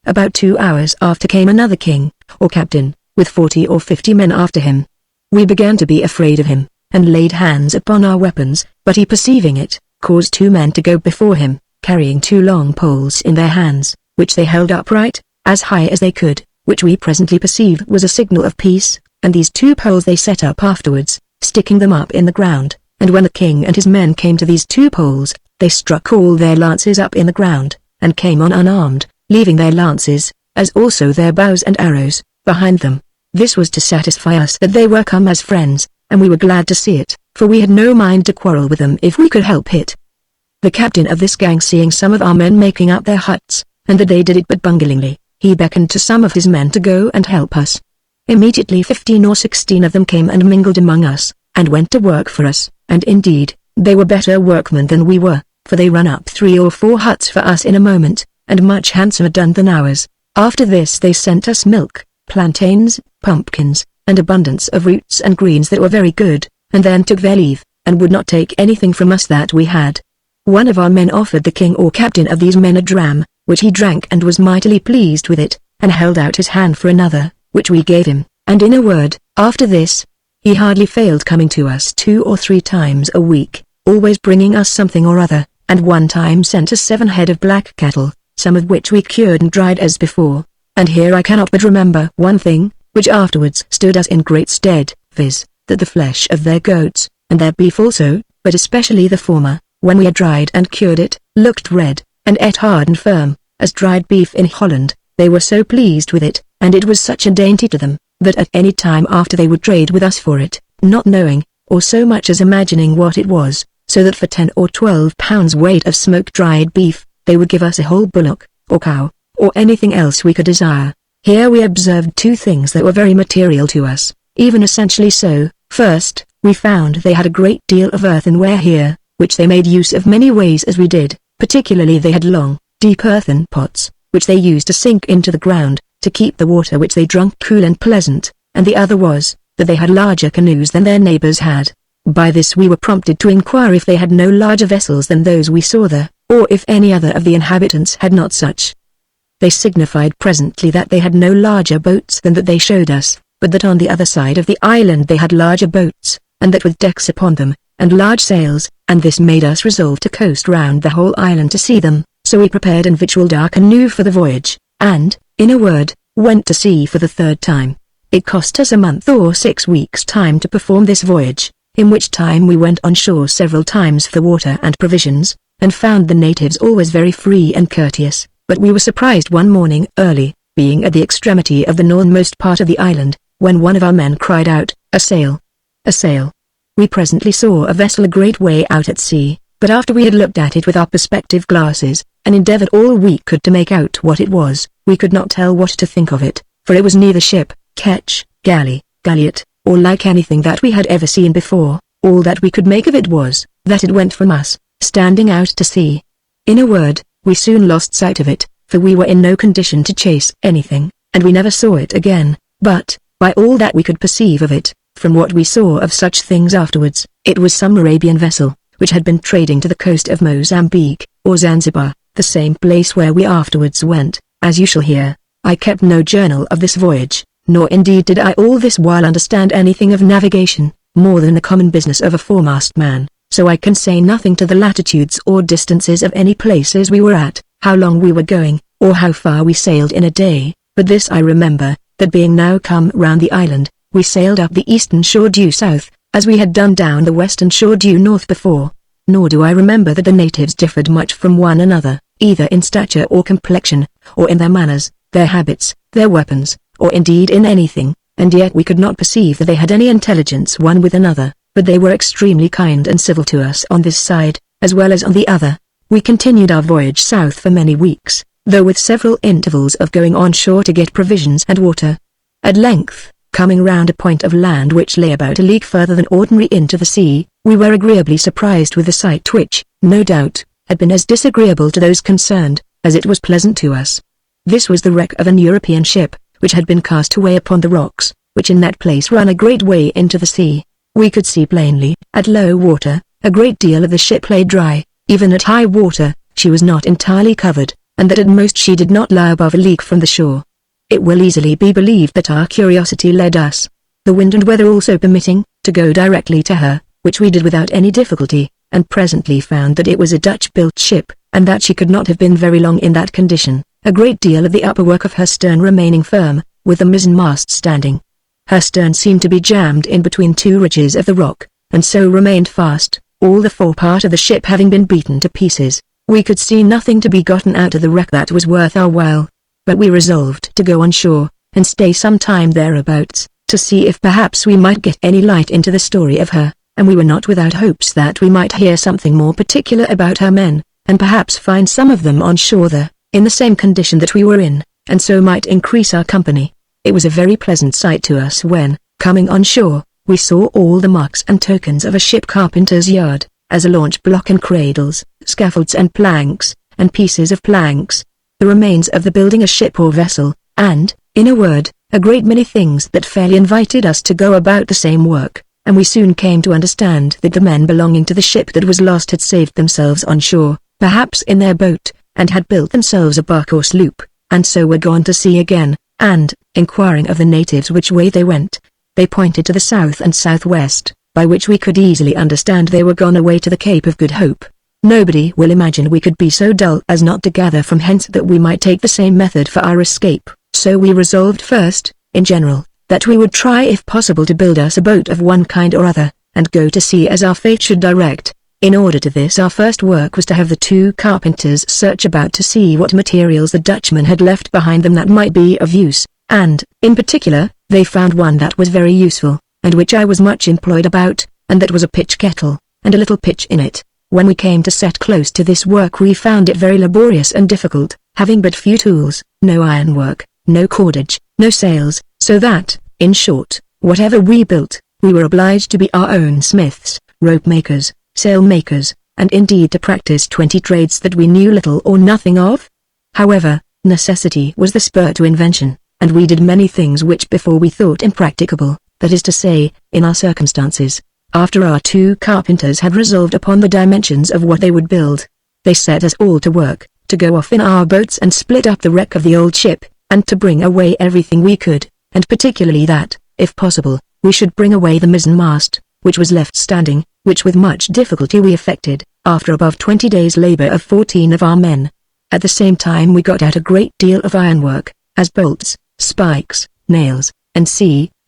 About 2 hours after came another king, or captain, with 40 or 50 men after him. We began to be afraid of him, and laid hands upon our weapons, but he perceiving it, caused 2 men to go before him, carrying 2 long poles in their hands, which they held upright, as high as they could, which we presently perceived was a signal of peace, and these 2 poles they set up afterwards, sticking them up in the ground, and when the king and his men came to these 2 poles, they struck all their lances up in the ground, and came on unarmed, leaving their lances, as also their bows and arrows, behind them. This was to satisfy us that they were come as friends, and we were glad to see it, for we had no mind to quarrel with them if we could help it. The captain of this gang, seeing some of our men making up their huts, and that they did it but bunglingly, he beckoned to some of his men to go and help us. Immediately 15 or 16 of them came and mingled among us, and went to work for us, and indeed, they were better workmen than we were, for they ran up 3 or 4 huts for us in a moment, and much handsomer done than ours. After this they sent us milk, plantains, pumpkins, and abundance of roots and greens that were very good, and then took their leave, and would not take anything from us that we had. One of our men offered the king or captain of these men a dram, which he drank and was mightily pleased with it, and held out his hand for another, which we gave him, and in a word, after this, he hardly failed coming to us 2 or 3 times a week, always bringing us something or other, and one time sent us 7 head of black cattle, some of which we cured and dried as before. And here I cannot but remember one thing, which afterwards stood us in great stead, viz., that the flesh of their goats, and their beef also, but especially the former, when we had dried and cured it, looked red, and ate hard and firm, as dried beef in Holland. They were so pleased with it, and it was such a dainty to them, that at any time after they would trade with us for it, not knowing, or so much as imagining what it was, so that for 10 or 12 pounds weight of smoked dried beef, they would give us a whole bullock, or cow, or anything else we could desire. Here we observed 2 things that were very material to us, even essentially so. First, we found they had a great deal of earthenware here, which they made use of many ways as we did. Particularly they had long, deep earthen pots, which they used to sink into the ground, to keep the water which they drank cool and pleasant, and the other was, that they had larger canoes than their neighbors had. By this we were prompted to inquire if they had no larger vessels than those we saw there, or if any other of the inhabitants had not such. They signified presently that they had no larger boats than that they showed us, but that on the other side of the island they had larger boats, and that with decks upon them, and large sails, and this made us resolve to coast round the whole island to see them. So we prepared and victualled our canoe for the voyage, and, in a word, went to sea for the 3rd time. It cost us a month or 6 weeks' time to perform this voyage, in which time we went on shore several times for water and provisions, and found the natives always very free and courteous. But we were surprised one morning early, being at the extremity of the northernmost part of the island, when one of our men cried out, "A sail! A sail!" We presently saw a vessel a great way out at sea, but after we had looked at it with our perspective glasses, and endeavored all we could to make out what it was, we could not tell what to think of it, for it was neither ship, ketch, galley, galliot, or like anything that we had ever seen before. All that we could make of it was, that it went from us, standing out to sea. In a word, we soon lost sight of it, for we were in no condition to chase anything, and we never saw it again. But, by all that we could perceive of it, from what we saw of such things afterwards, it was some Arabian vessel, which had been trading to the coast of Mozambique, or Zanzibar, the same place where we afterwards went. As you shall hear, I kept no journal of this voyage, nor indeed did I all this while understand anything of navigation, more than the common business of a foremast man, so I can say nothing to the latitudes or distances of any places we were at, how long we were going, or how far we sailed in a day, but this I remember, that being now come round the island, we sailed up the eastern shore due south, as we had done down the western shore due north before. Nor do I remember that the natives differed much from one another, either in stature or complexion, or in their manners, their habits, their weapons, or indeed in anything, and yet we could not perceive that they had any intelligence one with another, but they were extremely kind and civil to us on this side, as well as on the other. We continued our voyage south for many weeks, though with several intervals of going on shore to get provisions and water. At length, coming round a point of land which lay about a league further than ordinary into the sea, we were agreeably surprised with the sight which, no doubt, had been as disagreeable to those concerned, as it was pleasant to us. This was the wreck of an European ship, which had been cast away upon the rocks, which in that place run a great way into the sea. We could see plainly, at low water, a great deal of the ship lay dry. Even at high water, she was not entirely covered, and that at most she did not lie above a league from the shore. It will easily be believed that our curiosity led us, the wind and weather also permitting, to go directly to her, which we did without any difficulty, and presently found that it was a Dutch-built ship, and that she could not have been very long in that condition, a great deal of the upper work of her stern remaining firm, with the mizzen mast standing. Her stern seemed to be jammed in between two ridges of the rock, and so remained fast, all the forepart of the ship having been beaten to pieces. We could see nothing to be gotten out of the wreck that was worth our while. But we resolved to go on shore, and stay some time thereabouts, to see if perhaps we might get any light into the story of her, and we were not without hopes that we might hear something more particular about her men, and perhaps find some of them on shore there, in the same condition that we were in, and so might increase our company. It was a very pleasant sight to us when, coming on shore, we saw all the marks and tokens of a ship carpenter's yard, as a launch block and cradles, scaffolds and planks, and pieces of planks, the remains of the building a ship or vessel, and, in a word, a great many things that fairly invited us to go about the same work, and we soon came to understand that the men belonging to the ship that was lost had saved themselves on shore, perhaps in their boat, and had built themselves a bark or sloop, and so were gone to sea again, and, inquiring of the natives which way they went, they pointed to the south and southwest, by which we could easily understand they were gone away to the Cape of Good Hope. Nobody will imagine we could be so dull as not to gather from hence that we might take the same method for our escape, so we resolved first, in general, that we would try if possible to build us a boat of one kind or other, and go to sea as our fate should direct. In order to this our first work was to have the two carpenters search about to see what materials the Dutchmen had left behind them that might be of use, and, in particular, they found one that was very useful, and which I was much employed about, and that was a pitch kettle, and a little pitch in it. When we came to set close to this work we found it very laborious and difficult, having but few tools, no ironwork, no cordage, no sails, so that, in short, whatever we built, we were obliged to be our own smiths, rope makers, sail makers, and indeed to practice 20 trades that we knew little or nothing of. However, necessity was the spur to invention, and we did many things which before we thought impracticable, that is to say, in our circumstances. After our two carpenters had resolved upon the dimensions of what they would build, they set us all to work, to go off in our boats and split up the wreck of the old ship, and to bring away everything we could, and particularly that, if possible, we should bring away the mizzen-mast, which was left standing, which with much difficulty we effected, after above 20 days' labor of 14 of our men. At the same time we got out a great deal of ironwork, as bolts, spikes, nails, and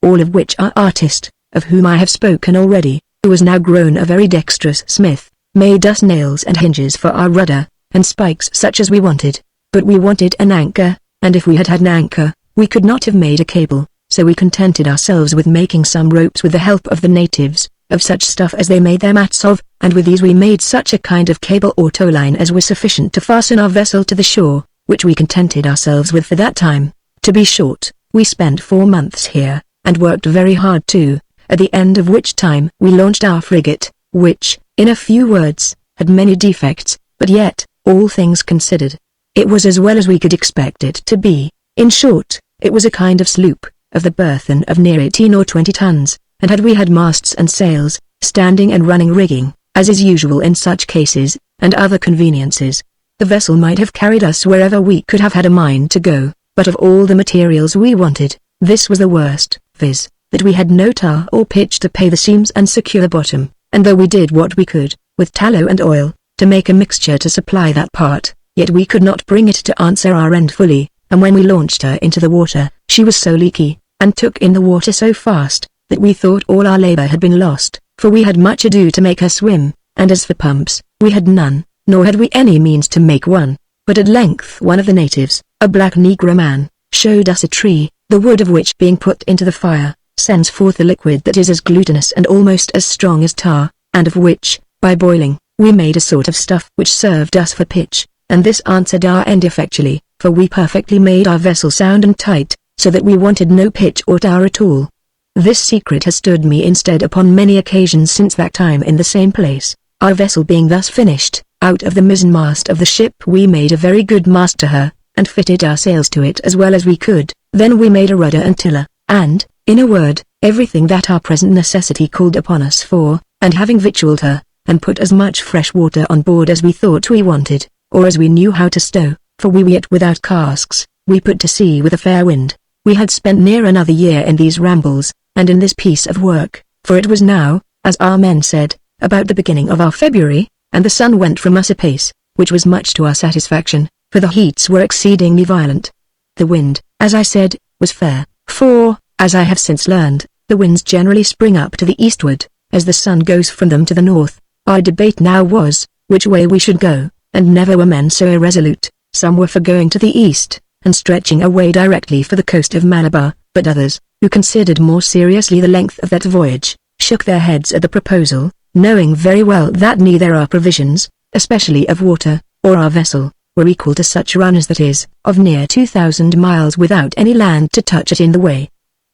all of which our artist, of whom I have spoken already, who was now grown a very dexterous smith, made us nails and hinges for our rudder, and spikes such as we wanted. But we wanted an anchor, and if we had had an anchor, we could not have made a cable, so we contented ourselves with making some ropes with the help of the natives, of such stuff as they made their mats of, and with these we made such a kind of cable or tow-line as was sufficient to fasten our vessel to the shore, which we contented ourselves with for that time. To be short, we spent 4 months here, and worked very hard too, at the end of which time we launched our frigate, which, in a few words, had many defects, but yet, all things considered, it was as well as we could expect it to be. In short, it was a kind of sloop, of the burthen of near 18 or 20 tons, and had we had masts and sails, standing and running rigging, as is usual in such cases, and other conveniences, the vessel might have carried us wherever we could have had a mind to go, but of all the materials we wanted, this was the worst, viz., that we had no tar or pitch to pay the seams and secure the bottom, and though we did what we could, with tallow and oil, to make a mixture to supply that part, yet we could not bring it to answer our end fully, and when we launched her into the water, she was so leaky, and took in the water so fast, that we thought all our labor had been lost, for we had much ado to make her swim, and as for pumps, we had none, nor had we any means to make one. But at length one of the natives, a black negro man, showed us a tree, the wood of which being put into the fire, sends forth a liquid that is as glutinous and almost as strong as tar, and of which, by boiling, we made a sort of stuff which served us for pitch, and this answered our end effectually, for we perfectly made our vessel sound and tight, so that we wanted no pitch or tar at all. This secret has stood me in stead upon many occasions since that time in the same place. Our vessel being thus finished, out of the mizzen-mast of the ship we made a very good mast to her, and fitted our sails to it as well as we could. Then we made a rudder and tiller, and, in a word, everything that our present necessity called upon us for, and having victualled her, and put as much fresh water on board as we thought we wanted, or as we knew how to stow, for we were yet without casks, we put to sea with a fair wind. We had spent near another year in these rambles, and in this piece of work, for it was now, as our men said, about the beginning of our February, and the sun went from us apace, which was much to our satisfaction, for the heats were exceedingly violent. The wind, as I said, was fair, for, As I have since learned, the winds generally spring up to the eastward, as the sun goes from them to the north. Our debate now was, which way we should go, and never were men so irresolute. Some were for going to the east, and stretching away directly for the coast of Malabar, but others, who considered more seriously the length of that voyage, shook their heads at the proposal, knowing very well that neither our provisions, especially of water, or our vessel, were equal to such run as that is, of near 2,000 miles without any land to touch it in the way.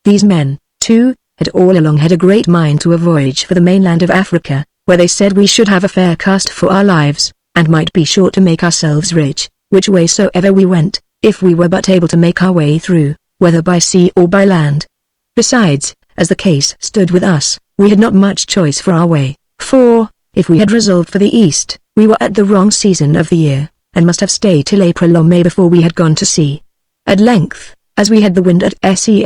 These men, too, had all along had a great mind to a voyage for the mainland of Africa, where they said we should have a fair cast for our lives, and might be sure to make ourselves rich, which way soever we went, if we were but able to make our way through, whether by sea or by land. Besides, as the case stood with us, we had not much choice for our way, for, if we had resolved for the east, we were at the wrong season of the year, and must have stayed till April or May before we had gone to sea. At length, as we had the wind at SE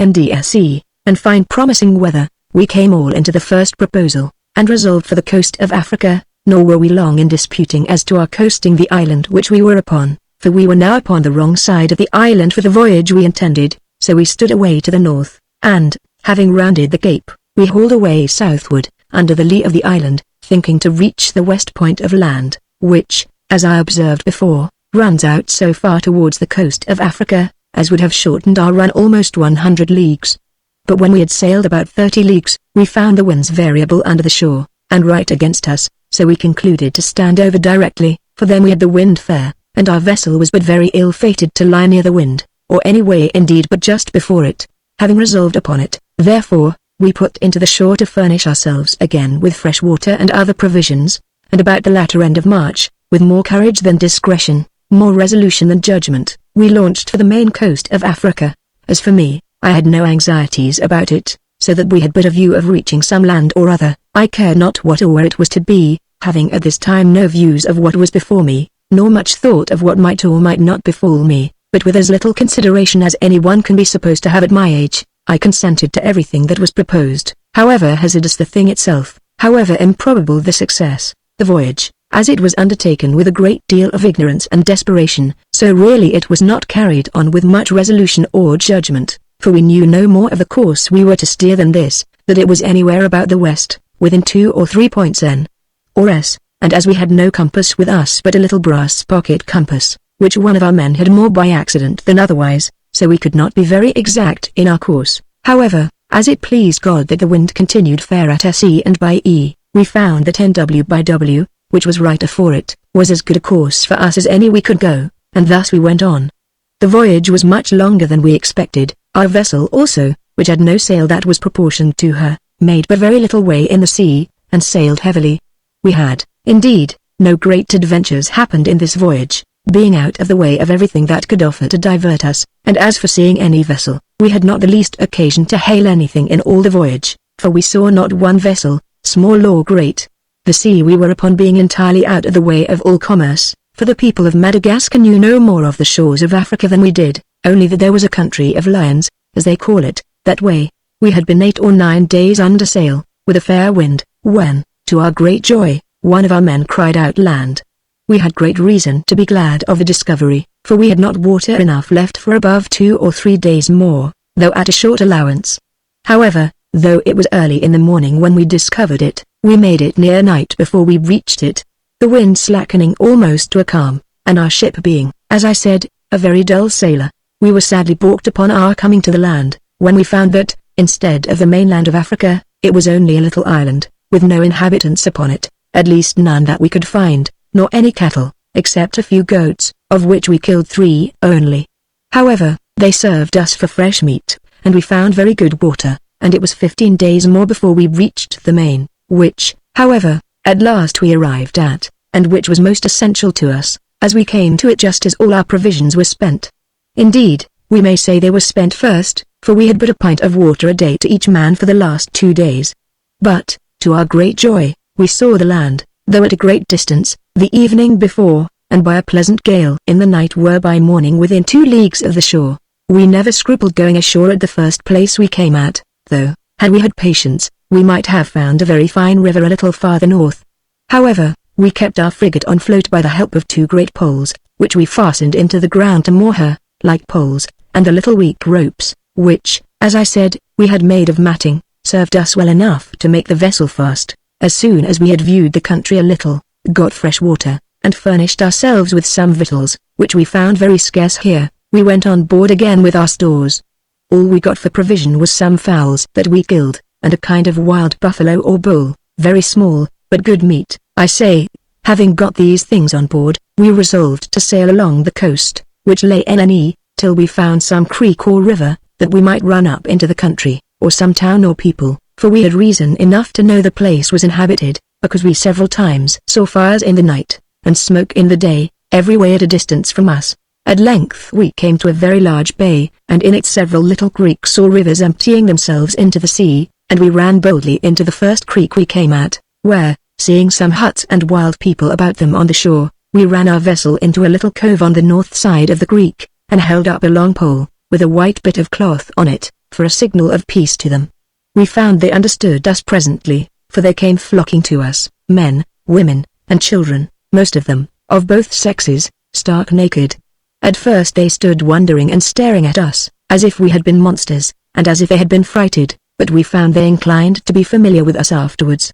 and fine promising weather, we came all into the first proposal, and resolved for the coast of Africa, nor were we long in disputing as to our coasting the island which we were upon, for we were now upon the wrong side of the island for the voyage we intended, so we stood away to the north, and, having rounded the cape, we hauled away southward, under the lee of the island, thinking to reach the west point of land, which, as I observed before, runs out so far towards the coast of Africa, as would have shortened our run almost 100 leagues. But when we had sailed about 30 leagues, we found the winds variable under the shore, and right against us, so we concluded to stand over directly, for then we had the wind fair, and our vessel was but very ill-fated to lie near the wind, or any way indeed but just before it. Having resolved upon it, therefore, we put into the shore to furnish ourselves again with fresh water and other provisions, and about the latter end of March, with more courage than discretion, more resolution than judgment, we launched for the main coast of Africa. As for me, I had no anxieties about it, so that we had but a view of reaching some land or other. I cared not what or where it was to be, having at this time no views of what was before me, nor much thought of what might or might not befall me, but with as little consideration as any one can be supposed to have at my age, I consented to everything that was proposed, however hazardous the thing itself, however improbable the success. The voyage, as it was undertaken with a great deal of ignorance and desperation, so really it was not carried on with much resolution or judgment, for we knew no more of the course we were to steer than this, that it was anywhere about the west, within 2 or 3 points N. or S, and as we had no compass with us but a little brass pocket compass, which one of our men had more by accident than otherwise, so we could not be very exact in our course. However, as it pleased God that the wind continued fair at SE and by E, we found that NW by W, which was right afore it, was as good a course for us as any we could go, and thus we went on. The voyage was much longer than we expected. Our vessel also, which had no sail that was proportioned to her, made but very little way in the sea, and sailed heavily. We had, indeed, no great adventures happened in this voyage, being out of the way of everything that could offer to divert us, and as for seeing any vessel, we had not the least occasion to hail anything in all the voyage, for we saw not one vessel, small or great. The sea we were upon being entirely out of the way of all commerce, for the people of Madagascar knew no more of the shores of Africa than we did, only that there was a country of lions, as they call it, that way. We had been 8 or 9 days under sail, with a fair wind, when, to our great joy, one of our men cried out land. We had great reason to be glad of the discovery, for we had not water enough left for above 2 or 3 days more, though at a short allowance. However, though it was early in the morning when we discovered it, we made it near night before we reached it, the wind slackening almost to a calm, and our ship being, as I said, a very dull sailer. We were sadly balked upon our coming to the land, when we found that, instead of the mainland of Africa, it was only a little island, with no inhabitants upon it, at least none that we could find, nor any cattle, except a few goats, of which we killed 3 only. However, they served us for fresh meat, and we found very good water, and it was 15 days more before we reached the main, which, however, at last we arrived at, and which was most essential to us, as we came to it just as all our provisions were spent. Indeed, we may say they were spent first, for we had but a pint of water a day to each man for the last 2 days. But, to our great joy, we saw the land, though at a great distance, the evening before, and by a pleasant gale in the night were by morning within 2 leagues of the shore. We never scrupled going ashore at the first place we came at, though, had we had patience, we might have found a very fine river a little farther north. However, we kept our frigate on float by the help of 2 great poles, which we fastened into the ground to moor her, like poles, and the little weak ropes, which, as I said, we had made of matting, served us well enough to make the vessel fast. As soon as we had viewed the country a little, got fresh water, and furnished ourselves with some victuals, which we found very scarce here, we went on board again with our stores. All we got for provision was some fowls that we killed, and a kind of wild buffalo or bull, very small, but good meat. I say, having got these things on board, we resolved to sail along the coast, which lay NNE, till we found some creek or river, that we might run up into the country, or some town or people, for we had reason enough to know the place was inhabited, because we several times saw fires in the night, and smoke in the day, every way at a distance from us. At length we came to a very large bay, and in it several little creeks or rivers emptying themselves into the sea, and we ran boldly into the first creek we came at, where, seeing some huts and wild people about them on the shore, we ran our vessel into a little cove on the north side of the creek, and held up a long pole, with a white bit of cloth on it, for a signal of peace to them. We found they understood us presently, for they came flocking to us, men, women, and children, most of them, of both sexes, stark naked. At first they stood wondering and staring at us, as if we had been monsters, and as if they had been frighted, but we found they inclined to be familiar with us afterwards.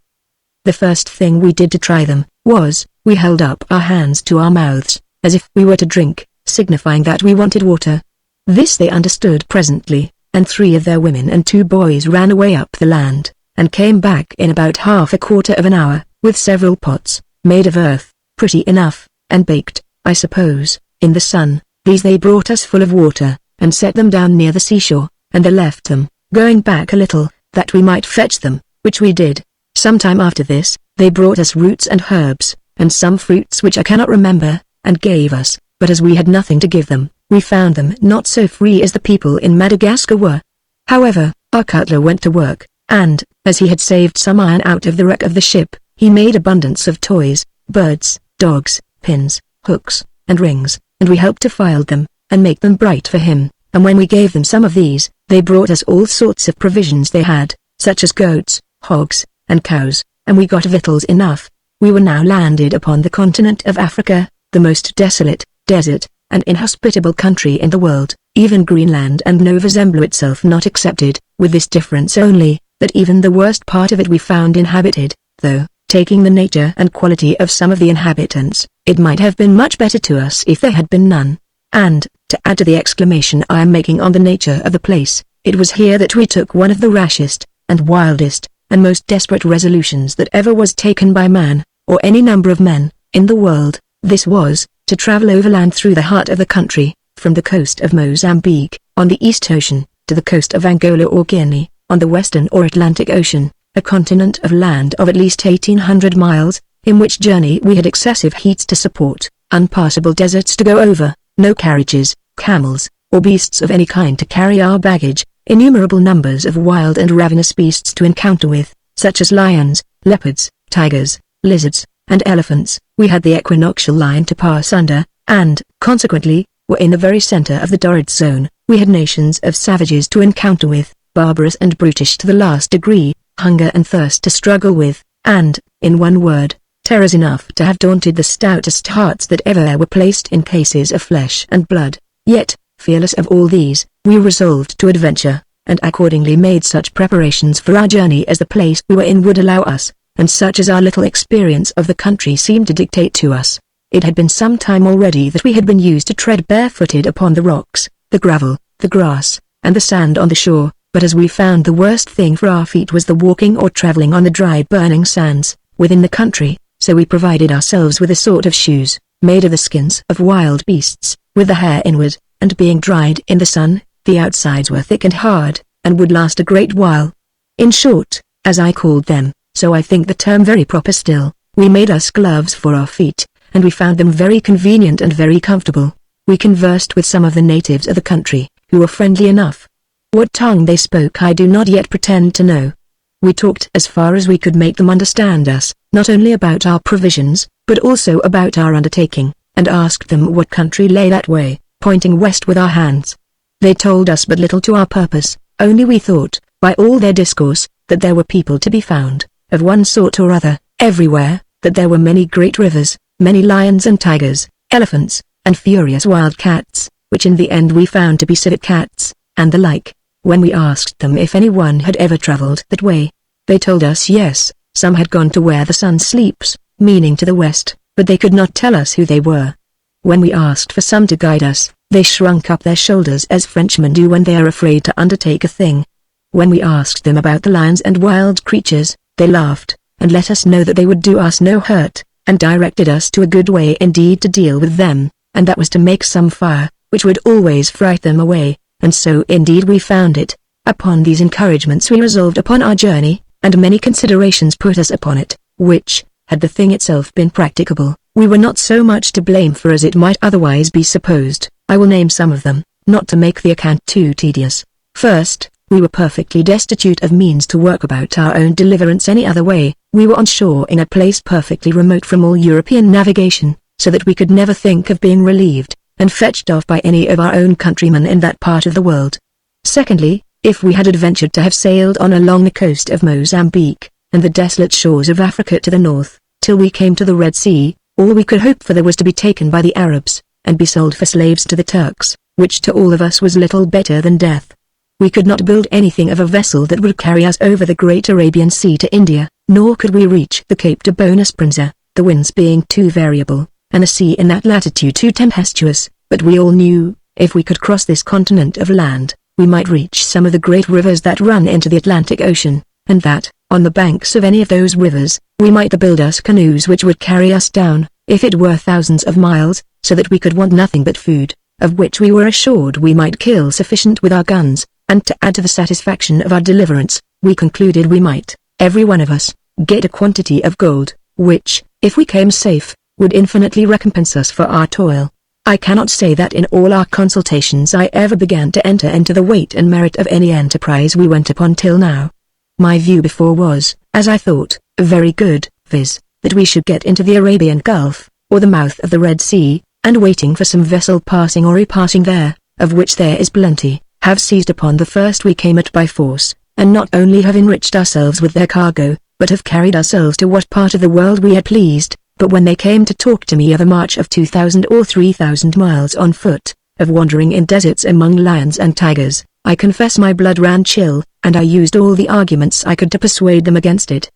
The first thing we did to try them, was, we held up our hands to our mouths, as if we were to drink, signifying that we wanted water. This they understood presently, and 3 of their women and 2 boys ran away up the land, and came back in about half a quarter of an hour, with several pots, made of earth, pretty enough, and baked, I suppose, in the sun. These they brought us full of water, and set them down near the seashore, and they left them, going back a little, that we might fetch them, which we did. Some time after this, they brought us roots and herbs, and some fruits which I cannot remember, and gave us, but as we had nothing to give them, we found them not so free as the people in Madagascar were. However, our cutler went to work, and, as he had saved some iron out of the wreck of the ship, he made abundance of toys, birds, dogs, pins, hooks, and rings, and we helped to file them, and make them bright for him, and when we gave them some of these, they brought us all sorts of provisions they had, such as goats, hogs, and cows, and we got victuals enough. We were now landed upon the continent of Africa, the most desolate, desert, and inhospitable country in the world, even Greenland and Nova Zembla itself not excepted, with this difference only, that even the worst part of it we found inhabited, though, taking the nature and quality of some of the inhabitants, it might have been much better to us if there had been none. And, to add to the exclamation I am making on the nature of the place, it was here that we took one of the rashest, and wildest, and most desperate resolutions that ever was taken by man, or any number of men, in the world. This was, to travel overland through the heart of the country, from the coast of Mozambique, on the East Ocean, to the coast of Angola or Guinea, on the Western or Atlantic Ocean, a continent of land of at least 1,800 miles, in which journey we had excessive heats to support, unpassable deserts to go over, no carriages, camels, or beasts of any kind to carry our baggage, innumerable numbers of wild and ravenous beasts to encounter with, such as lions, leopards, tigers, lizards, and elephants. We had the equinoctial line to pass under, and, consequently, were in the very center of the torrid zone. We had nations of savages to encounter with, barbarous and brutish to the last degree, hunger and thirst to struggle with, and, in one word, terrors enough to have daunted the stoutest hearts that ever were placed in cases of flesh and blood. Yet, fearless of all these, we resolved to adventure, and accordingly made such preparations for our journey as the place we were in would allow us, and such as our little experience of the country seemed to dictate to us. It had been some time already that we had been used to tread barefooted upon the rocks, the gravel, the grass, and the sand on the shore, but as we found the worst thing for our feet was the walking or traveling on the dry burning sands, within the country, so we provided ourselves with a sort of shoes, made of the skins of wild beasts, with the hair inward, and being dried in the sun, the outsides were thick and hard, and would last a great while. In short, as I called them, so I think the term very proper still, we made us gloves for our feet, and we found them very convenient and very comfortable. We conversed with some of the natives of the country, who were friendly enough. What tongue they spoke I do not yet pretend to know. We talked as far as we could make them understand us, not only about our provisions, but also about our undertaking, and asked them what country lay that way, pointing west with our hands. They told us but little to our purpose, only we thought, by all their discourse, that there were people to be found, of one sort or other, everywhere, that there were many great rivers, many lions and tigers, elephants, and furious wild cats, which in the end we found to be civet cats, and the like. When we asked them if anyone had ever traveled that way, they told us yes, some had gone to where the sun sleeps, meaning to the west, but they could not tell us who they were. When we asked for some to guide us, they shrunk up their shoulders as Frenchmen do when they are afraid to undertake a thing. When we asked them about the lions and wild creatures, they laughed, and let us know that they would do us no hurt, and directed us to a good way indeed to deal with them, and that was to make some fire, which would always fright them away, and so indeed we found it. Upon these encouragements we resolved upon our journey, and many considerations put us upon it, which, had the thing itself been practicable, we were not so much to blame for as it might otherwise be supposed. I will name some of them, not to make the account too tedious. First, we were perfectly destitute of means to work about our own deliverance any other way. We were on shore in a place perfectly remote from all European navigation, so that we could never think of being relieved, and fetched off by any of our own countrymen in that part of the world. Secondly, if we had adventured to have sailed on along the coast of Mozambique, and the desolate shores of Africa to the north, till we came to the Red Sea, all we could hope for there was to be taken by the Arabs, and be sold for slaves to the Turks, which to all of us was little better than death. We could not build anything of a vessel that would carry us over the great Arabian Sea to India, nor could we reach the Cape de Bona Esperanza, the winds being too variable, and the sea in that latitude too tempestuous. But we all knew, if we could cross this continent of land, we might reach some of the great rivers that run into the Atlantic Ocean, and that, on the banks of any of those rivers, we might build us canoes which would carry us down, if it were thousands of miles, so that we could want nothing but food, of which we were assured we might kill sufficient with our guns, and to add to the satisfaction of our deliverance, we concluded we might, every one of us, get a quantity of gold, which, if we came safe, would infinitely recompense us for our toil. I cannot say that in all our consultations I ever began to enter into the weight and merit of any enterprise we went upon till now. My view before was, as I thought, very good, viz., that we should get into the Arabian Gulf, or the mouth of the Red Sea, and waiting for some vessel passing or repassing there, of which there is plenty, have seized upon the first we came at by force, and not only have enriched ourselves with their cargo, but have carried ourselves to what part of the world we had pleased. But when they came to talk to me of a march of 2,000 or 3,000 miles on foot, of wandering in deserts among lions and tigers, I confess my blood ran chill, and I used all the arguments I could to persuade them against it.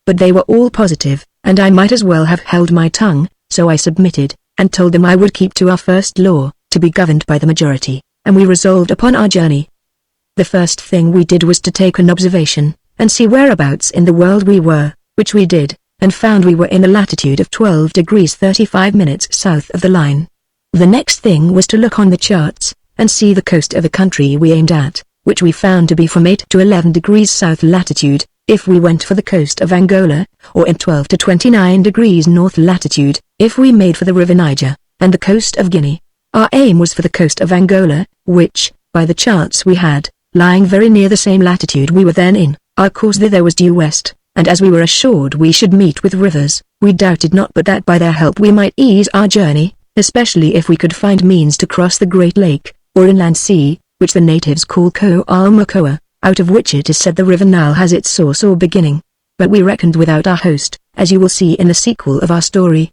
But they were all positive, and I might as well have held my tongue, so I submitted, and told them I would keep to our first law, to be governed by the majority, and we resolved upon our journey. The first thing we did was to take an observation, and see whereabouts in the world we were, which we did, and found we were in the latitude of 12 degrees 35 minutes south of the line. The next thing was to look on the charts, and see the coast of the country we aimed at, which we found to be from 8 to 11 degrees south latitude, if we went for the coast of Angola, or in 12 to 29 degrees north latitude, if we made for the river Niger, and the coast of Guinea. Our aim was for the coast of Angola, which, by the charts we had, lying very near the same latitude we were then in, our course thither was due west. And as we were assured we should meet with rivers, we doubted not but that by their help we might ease our journey, especially if we could find means to cross the Great Lake, or inland sea, which the natives call Ko-al-Makoa, out of which it is said the river Nile has its source or beginning. But we reckoned without our host, as you will see in the sequel of our story.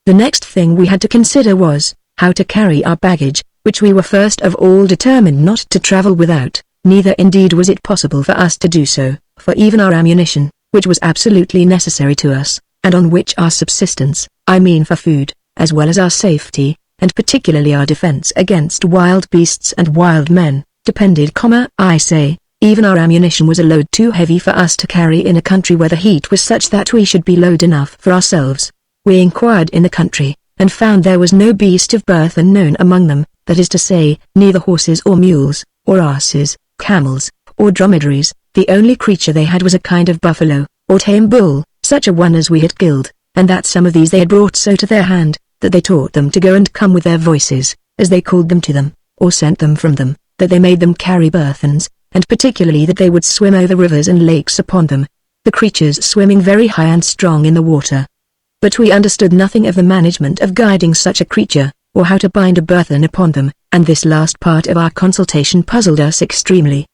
The next thing we had to consider was, how to carry our baggage, which we were first of all determined not to travel without, neither indeed was it possible for us to do so, for even our ammunition, which was absolutely necessary to us, and on which our subsistence, I mean for food, as well as our safety, and particularly our defense against wild beasts and wild men, depended, I say, even our ammunition was a load too heavy for us to carry in a country where the heat was such that we should be load enough for ourselves. We inquired in the country, and found there was no beast of burthen known among them, that is to say, neither horses or mules, or asses, camels, or dromedaries. The only creature they had was a kind of buffalo, or tame bull, such a one as we had killed, and that some of these they had brought so to their hand, that they taught them to go and come with their voices, as they called them to them, or sent them from them, that they made them carry burthens, and particularly that they would swim over rivers and lakes upon them, the creatures swimming very high and strong in the water. But we understood nothing of the management of guiding such a creature, or how to bind a burthen upon them, and this last part of our consultation puzzled us extremely.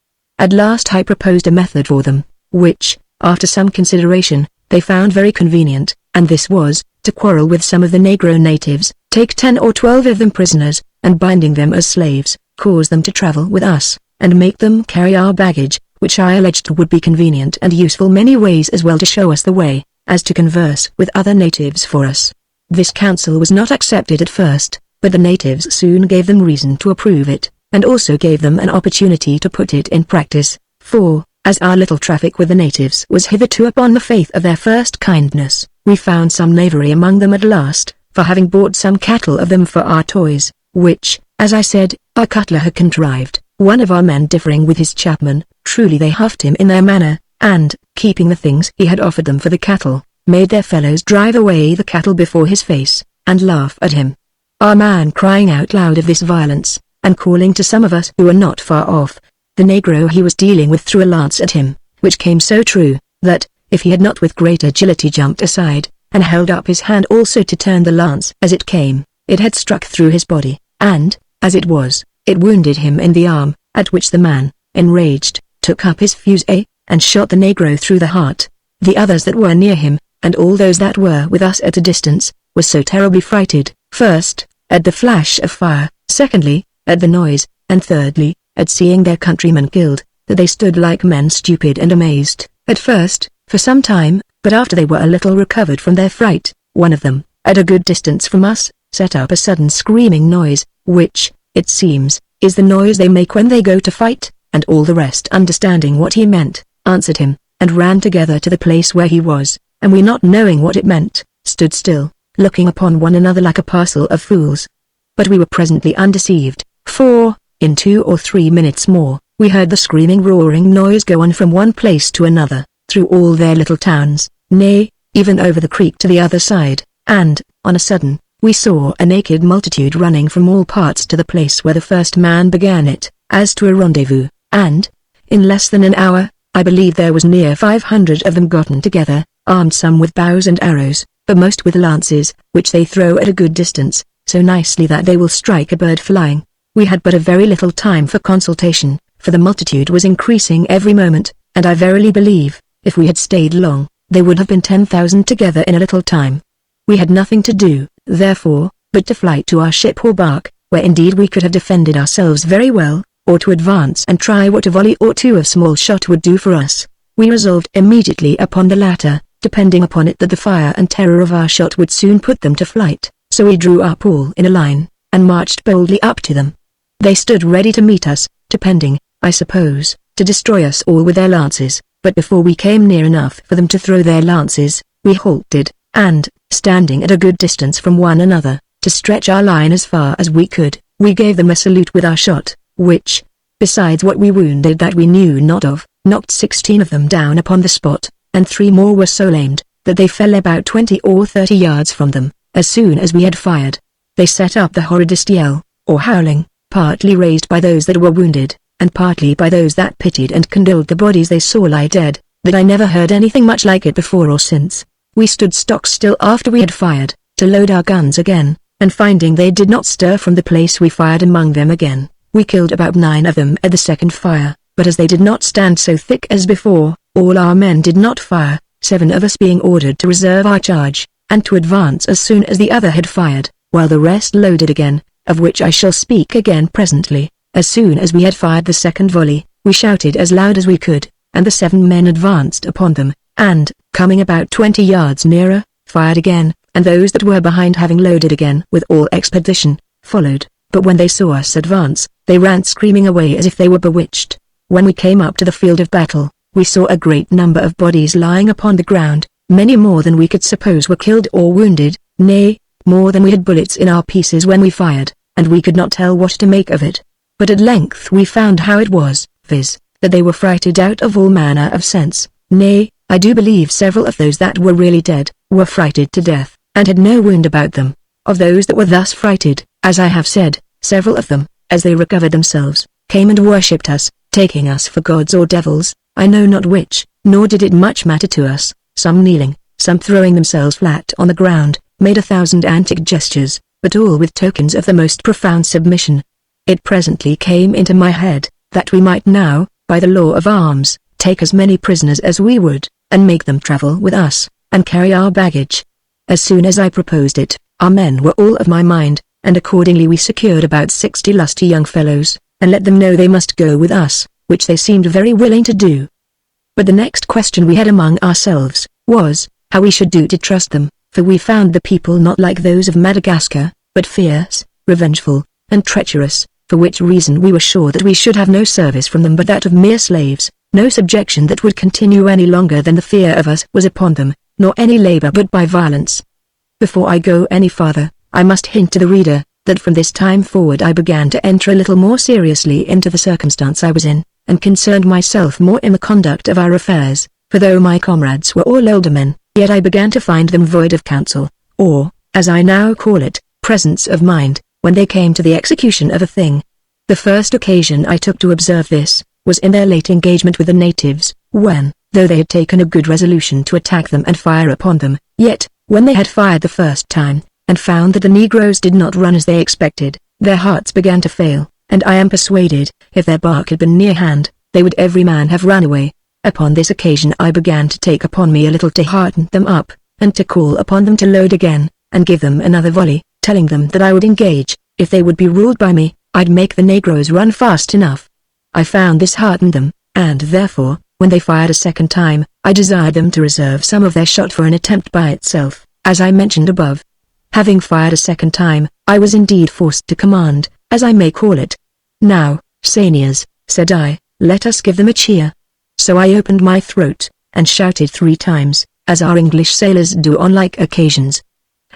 At last I proposed a method for them, which, after some consideration, they found very convenient, and this was, to quarrel with some of the Negro natives, take 10 or 12 of them prisoners, and binding them as slaves, cause them to travel with us, and make them carry our baggage, which I alleged would be convenient and useful many ways, as well to show us the way, as to converse with other natives for us. This counsel was not accepted at first, but the natives soon gave them reason to approve it, and also gave them an opportunity to put it in practice, for, as our little traffic with the natives was hitherto upon the faith of their first kindness, we found some knavery among them at last, for having bought some cattle of them for our toys, which, as I said, our cutler had contrived, one of our men differing with his chapman. Truly they huffed him in their manner, and, keeping the things he had offered them for the cattle, made their fellows drive away the cattle before his face, and laugh at him. Our man crying out loud of this violence, and calling to some of us who were not far off, the negro he was dealing with threw a lance at him, which came so true, that, if he had not with great agility jumped aside, and held up his hand also to turn the lance as it came, it had struck through his body, and, as it was, it wounded him in the arm, at which the man, enraged, took up his fusee, and shot the negro through the heart. The others that were near him, and all those that were with us at a distance, were so terribly frighted, first, at the flash of fire, secondly, at the noise, and thirdly, at seeing their countrymen killed, that they stood like men stupid and amazed, at first, for some time, but after they were a little recovered from their fright, one of them, at a good distance from us, set up a sudden screaming noise, which, it seems, is the noise they make when they go to fight, and all the rest, understanding what he meant, answered him, and ran together to the place where he was, and we, not knowing what it meant, stood still, looking upon one another like a parcel of fools. But we were presently undeceived, for, in 2 or 3 minutes more, we heard the screaming roaring noise go on from one place to another, through all their little towns, nay, even over the creek to the other side, and, on a sudden, we saw a naked multitude running from all parts to the place where the first man began it, as to a rendezvous, and, in less than an hour, I believe there was near 500 of them gotten together, armed some with bows and arrows, but most with lances, which they throw at a good distance, so nicely that they will strike a bird flying. We had but a very little time for consultation, for the multitude was increasing every moment, and I verily believe, if we had stayed long, they would have been 10,000 together in a little time. We had nothing to do, therefore, but to fly to our ship or bark, where indeed we could have defended ourselves very well, or to advance and try what a volley or two of small shot would do for us. We resolved immediately upon the latter, depending upon it that the fire and terror of our shot would soon put them to flight, so we drew up all in a line, and marched boldly up to them. They stood ready to meet us, depending, I suppose, to destroy us all with their lances, but before we came near enough for them to throw their lances, we halted, and, standing at a good distance from one another, to stretch our line as far as we could, we gave them a salute with our shot, which, besides what we wounded that we knew not of, knocked 16 of them down upon the spot, and 3 more were so lamed, that they fell about 20 or 30 yards from them, as soon as we had fired. They set up the horridest yell, or howling, partly raised by those that were wounded, and partly by those that pitied and condoled the bodies they saw lie dead, that I never heard anything much like it before or since. We stood stock still after we had fired, to load our guns again, and finding they did not stir from the place we fired among them again, we killed about 9 of them at the second fire, but as they did not stand so thick as before, all our men did not fire, 7 of us being ordered to reserve our charge, and to advance as soon as the other had fired, while the rest loaded again, of which I shall speak again presently. As soon as we had fired the second volley, we shouted as loud as we could, and the 7 men advanced upon them, and, coming about 20 yards nearer, fired again, and those that were behind, having loaded again with all expedition, followed, but when they saw us advance, they ran screaming away as if they were bewitched. When we came up to the field of battle, we saw a great number of bodies lying upon the ground, many more than we could suppose were killed or wounded, nay, more than we had bullets in our pieces when we fired, and we could not tell what to make of it. But at length we found how it was, viz., that they were frighted out of all manner of sense. Nay, I do believe several of those that were really dead, were frighted to death, and had no wound about them. Of those that were thus frighted, as I have said, several of them, as they recovered themselves, came and worshipped us, taking us for gods or devils, I know not which, nor did it much matter to us, some kneeling, some throwing themselves flat on the ground, made 1,000 antic gestures, but all with tokens of the most profound submission. It presently came into my head, that we might now, by the law of arms, take as many prisoners as we would, and make them travel with us, and carry our baggage. As soon as I proposed it, our men were all of my mind, and accordingly we secured about 60 lusty young fellows, and let them know they must go with us, which they seemed very willing to do. But the next question we had among ourselves was, how we should do to trust them, for we found the people not like those of Madagascar, but fierce, revengeful, and treacherous, for which reason we were sure that we should have no service from them but that of mere slaves, no subjection that would continue any longer than the fear of us was upon them, nor any labor but by violence. Before I go any farther, I must hint to the reader, that from this time forward I began to enter a little more seriously into the circumstance I was in, and concerned myself more in the conduct of our affairs, for though my comrades were all older men, yet I began to find them void of counsel, or, as I now call it, presence of mind, when they came to the execution of a thing. The first occasion I took to observe this, was in their late engagement with the natives, when, though they had taken a good resolution to attack them and fire upon them, yet, when they had fired the first time, and found that the negroes did not run as they expected, their hearts began to fail, and I am persuaded, if their bark had been near hand, they would every man have run away. Upon this occasion I began to take upon me a little to hearten them up, and to call upon them to load again, and give them another volley, telling them that I would engage, if they would be ruled by me, I'd make the negroes run fast enough. I found this heartened them, and therefore, when they fired a second time, I desired them to reserve some of their shot for an attempt by itself, as I mentioned above. Having fired a second time, I was indeed forced to command, as I may call it. Now, Sanias, said I, let us give them a cheer. So I opened my throat, and shouted 3 times, as our English sailors do on like occasions.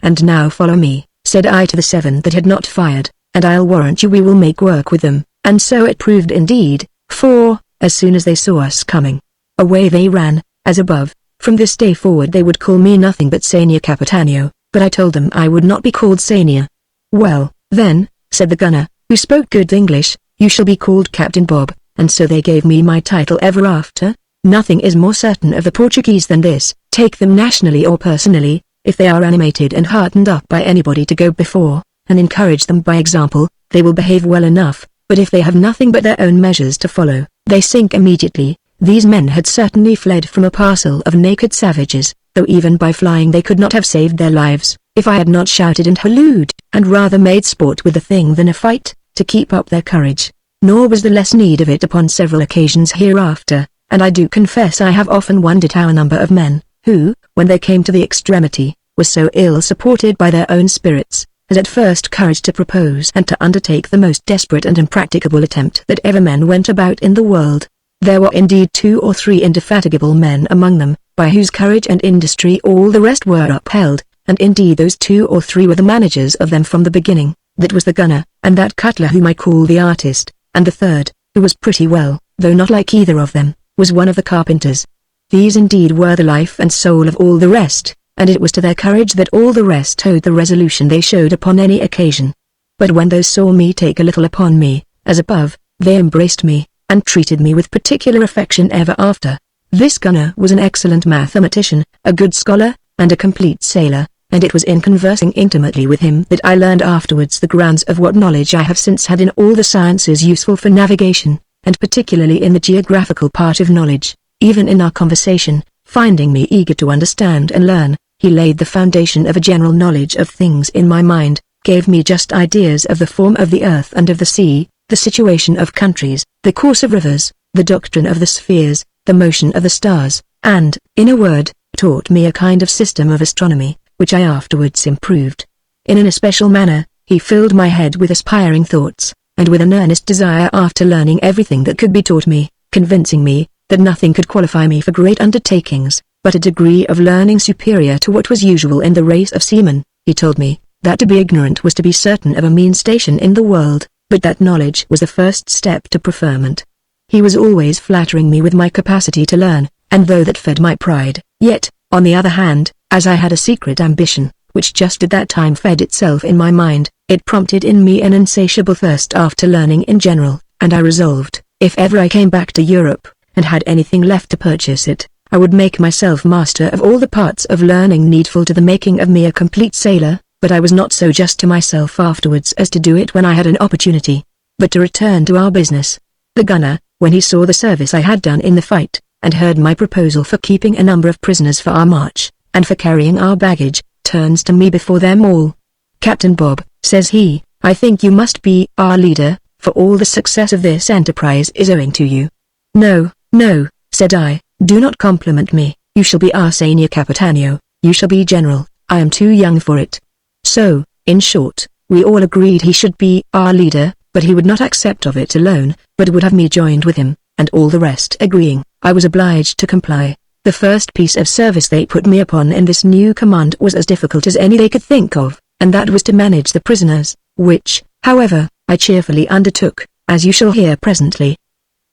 And now follow me, said I to the 7 that had not fired, and I'll warrant you we will make work with them. And so it proved indeed, for, as soon as they saw us coming, away they ran, as above. From this day forward they would call me nothing but Sania Capitanio, but I told them I would not be called Sania. Well, then, said the gunner, who spoke good English, you shall be called Captain Bob, and so they gave me my title ever after. Nothing is more certain of the Portuguese than this, take them nationally or personally, if they are animated and heartened up by anybody to go before, and encourage them by example, they will behave well enough. But if they have nothing but their own measures to follow, they sink immediately. These men had certainly fled from a parcel of naked savages, though even by flying they could not have saved their lives, if I had not shouted and hallooed, and rather made sport with the thing than a fight, to keep up their courage. Nor was there less need of it upon several occasions hereafter, and I do confess I have often wondered how a number of men, who, when they came to the extremity, were so ill supported by their own spirits, had at first courage to propose and to undertake the most desperate and impracticable attempt that ever men went about in the world. There were indeed 2 or 3 indefatigable men among them, by whose courage and industry all the rest were upheld, and indeed those 2 or 3 were the managers of them from the beginning. That was the gunner, and that cutler whom I call the artist, and the third, who was pretty well, though not like either of them, was one of the carpenters. These indeed were the life and soul of all the rest, and it was to their courage that all the rest owed the resolution they showed upon any occasion. But when those saw me take a little upon me, as above, they embraced me, and treated me with particular affection ever after. This gunner was an excellent mathematician, a good scholar, and a complete sailor, and it was in conversing intimately with him that I learned afterwards the grounds of what knowledge I have since had in all the sciences useful for navigation, and particularly in the geographical part of knowledge. Even in our conversation, finding me eager to understand and learn, he laid the foundation of a general knowledge of things in my mind, gave me just ideas of the form of the earth and of the sea, the situation of countries, the course of rivers, the doctrine of the spheres, the motion of the stars, and, in a word, taught me a kind of system of astronomy, which I afterwards improved. In an especial manner, he filled my head with aspiring thoughts, and with an earnest desire after learning everything that could be taught me, convincing me that nothing could qualify me for great undertakings, but a degree of learning superior to what was usual in the race of seamen. He told me that to be ignorant was to be certain of a mean station in the world, but that knowledge was the first step to preferment. He was always flattering me with my capacity to learn, and though that fed my pride, yet, on the other hand, as I had a secret ambition, which just at that time fed itself in my mind, it prompted in me an insatiable thirst after learning in general, and I resolved, if ever I came back to Europe, and had anything left to purchase it, I would make myself master of all the parts of learning needful to the making of me a complete sailor, but I was not so just to myself afterwards as to do it when I had an opportunity. But to return to our business. The gunner, when he saw the service I had done in the fight, and heard my proposal for keeping a number of prisoners for our march, and for carrying our baggage, turns to me before them all. "Captain Bob," says he, "I think you must be our leader, for all the success of this enterprise is owing to you." "No, no," said I, "do not compliment me. You shall be our senior Capitano, you shall be general, I am too young for it." So, in short, we all agreed he should be our leader, but he would not accept of it alone, but would have me joined with him, and all the rest agreeing, I was obliged to comply. The first piece of service they put me upon in this new command was as difficult as any they could think of, and that was to manage the prisoners, which, however, I cheerfully undertook, as you shall hear presently.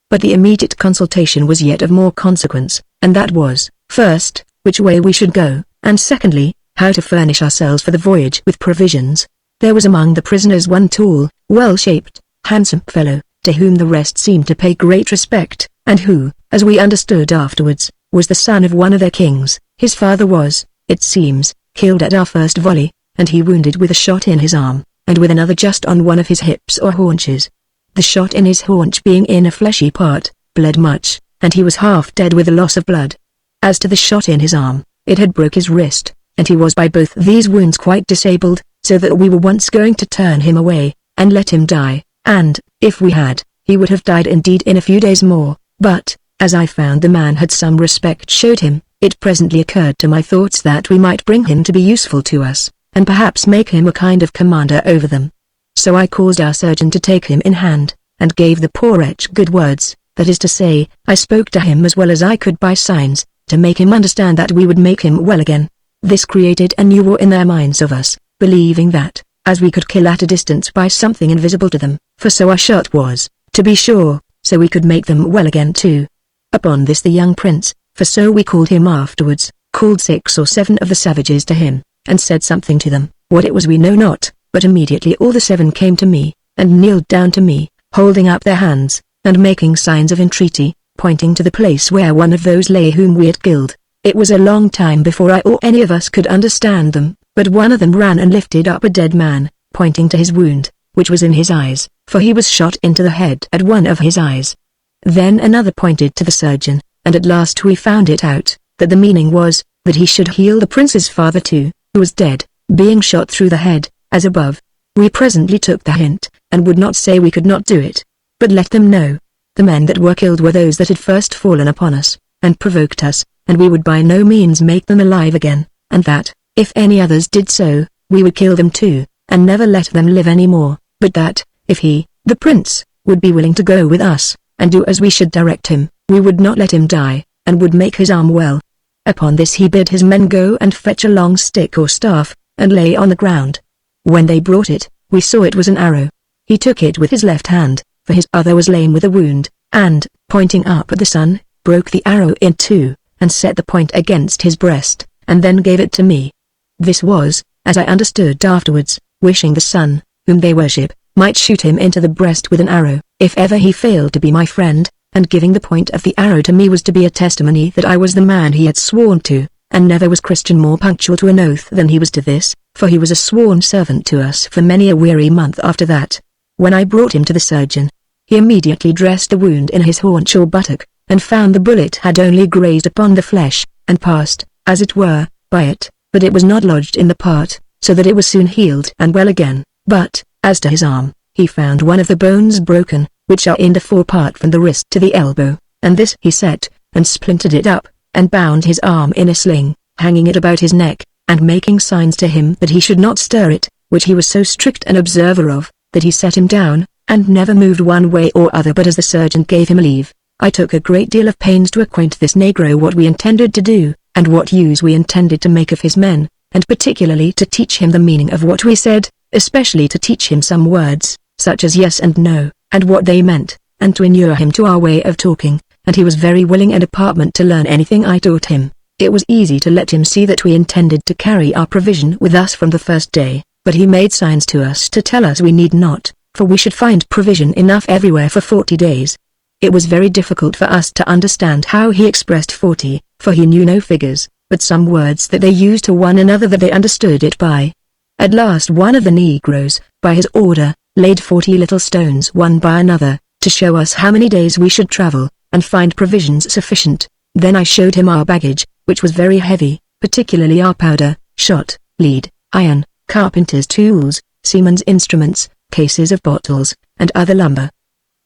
But the immediate consultation was yet of more consequence, and that was, first, which way we should go, and secondly, how to furnish ourselves for the voyage with provisions. There was among the prisoners one tall, well-shaped, handsome fellow, to whom the rest seemed to pay great respect, and who, as we understood afterwards, was the son of one of their kings. His father was, it seems, killed at our first volley, and he wounded with a shot in his arm, and with another just on one of his hips or haunches. The shot in his haunch being in a fleshy part, bled much, and he was half dead with the loss of blood. As to the shot in his arm, it had broke his wrist, and he was by both these wounds quite disabled, so that we were once going to turn him away, and let him die, and, if we had, he would have died indeed in a few days more, but, as I found the man had some respect showed him, it presently occurred to my thoughts that we might bring him to be useful to us, and perhaps make him a kind of commander over them. So I caused our surgeon to take him in hand, and gave the poor wretch good words, that is to say, I spoke to him as well as I could by signs, to make him understand that we would make him well again. This created a new awe in their minds of us, believing that, as we could kill at a distance by something invisible to them, for so our shot was, to be sure, so we could make them well again too. Upon this the young prince, for so we called him afterwards, called 6 or 7 of the savages to him, and said something to them, what it was we know not, but immediately all the 7 came to me, and kneeled down to me, holding up their hands, and making signs of entreaty, pointing to the place where one of those lay whom we had killed. It was a long time before I or any of us could understand them, but one of them ran and lifted up a dead man, pointing to his wound, which was in his eyes, for he was shot into the head at one of his eyes. Then another pointed to the surgeon, and at last we found it out, that the meaning was, that he should heal the prince's father too, who was dead, being shot through the head, as above. We presently took the hint, and would not say we could not do it, but let them know. The men that were killed were those that had first fallen upon us, and provoked us, and we would by no means make them alive again, and that, if any others did so, we would kill them too, and never let them live any more, but that, if he, the prince, would be willing to go with us, and do as we should direct him, we would not let him die, and would make his arm well. Upon this he bid his men go and fetch a long stick or staff, and lay on the ground. When they brought it, we saw it was an arrow. He took it with his left hand, for his other was lame with a wound, and, pointing up at the sun, broke the arrow in two, and set the point against his breast, and then gave it to me. This was, as I understood afterwards, wishing the sun, whom they worship, might shoot him into the breast with an arrow, if ever he failed to be my friend, and giving the point of the arrow to me was to be a testimony that I was the man he had sworn to, and never was Christian more punctual to an oath than he was to this, for he was a sworn servant to us for many a weary month after that. When I brought him to the surgeon, he immediately dressed the wound in his haunch or buttock, and found the bullet had only grazed upon the flesh, and passed, as it were, by it, but it was not lodged in the part, so that it was soon healed and well again. But, as to his arm, he found one of the bones broken, which are in the forepart from the wrist to the elbow, and this he set, and splintered it up, and bound his arm in a sling, hanging it about his neck, and making signs to him that he should not stir it, which he was so strict an observer of, that he set him down, and never moved one way or other but as the surgeon gave him leave. I took a great deal of pains to acquaint this negro what we intended to do, and what use we intended to make of his men, and particularly to teach him the meaning of what we said, especially to teach him some words, such as yes and no, and what they meant, and to inure him to our way of talking, and he was very willing and apartment to learn anything I taught him. It was easy to let him see that we intended to carry our provision with us from the first day, but he made signs to us to tell us we need not, for we should find provision enough everywhere for 40 days. It was very difficult for us to understand how he expressed 40, for he knew no figures, but some words that they used to one another that they understood it by. At last one of the negroes, by his order, laid 40 little stones one by another, to show us how many days we should travel, and find provisions sufficient. Then I showed him our baggage, which was very heavy, particularly our powder, shot, lead, iron, carpenter's tools, seaman's instruments, cases of bottles, and other lumber.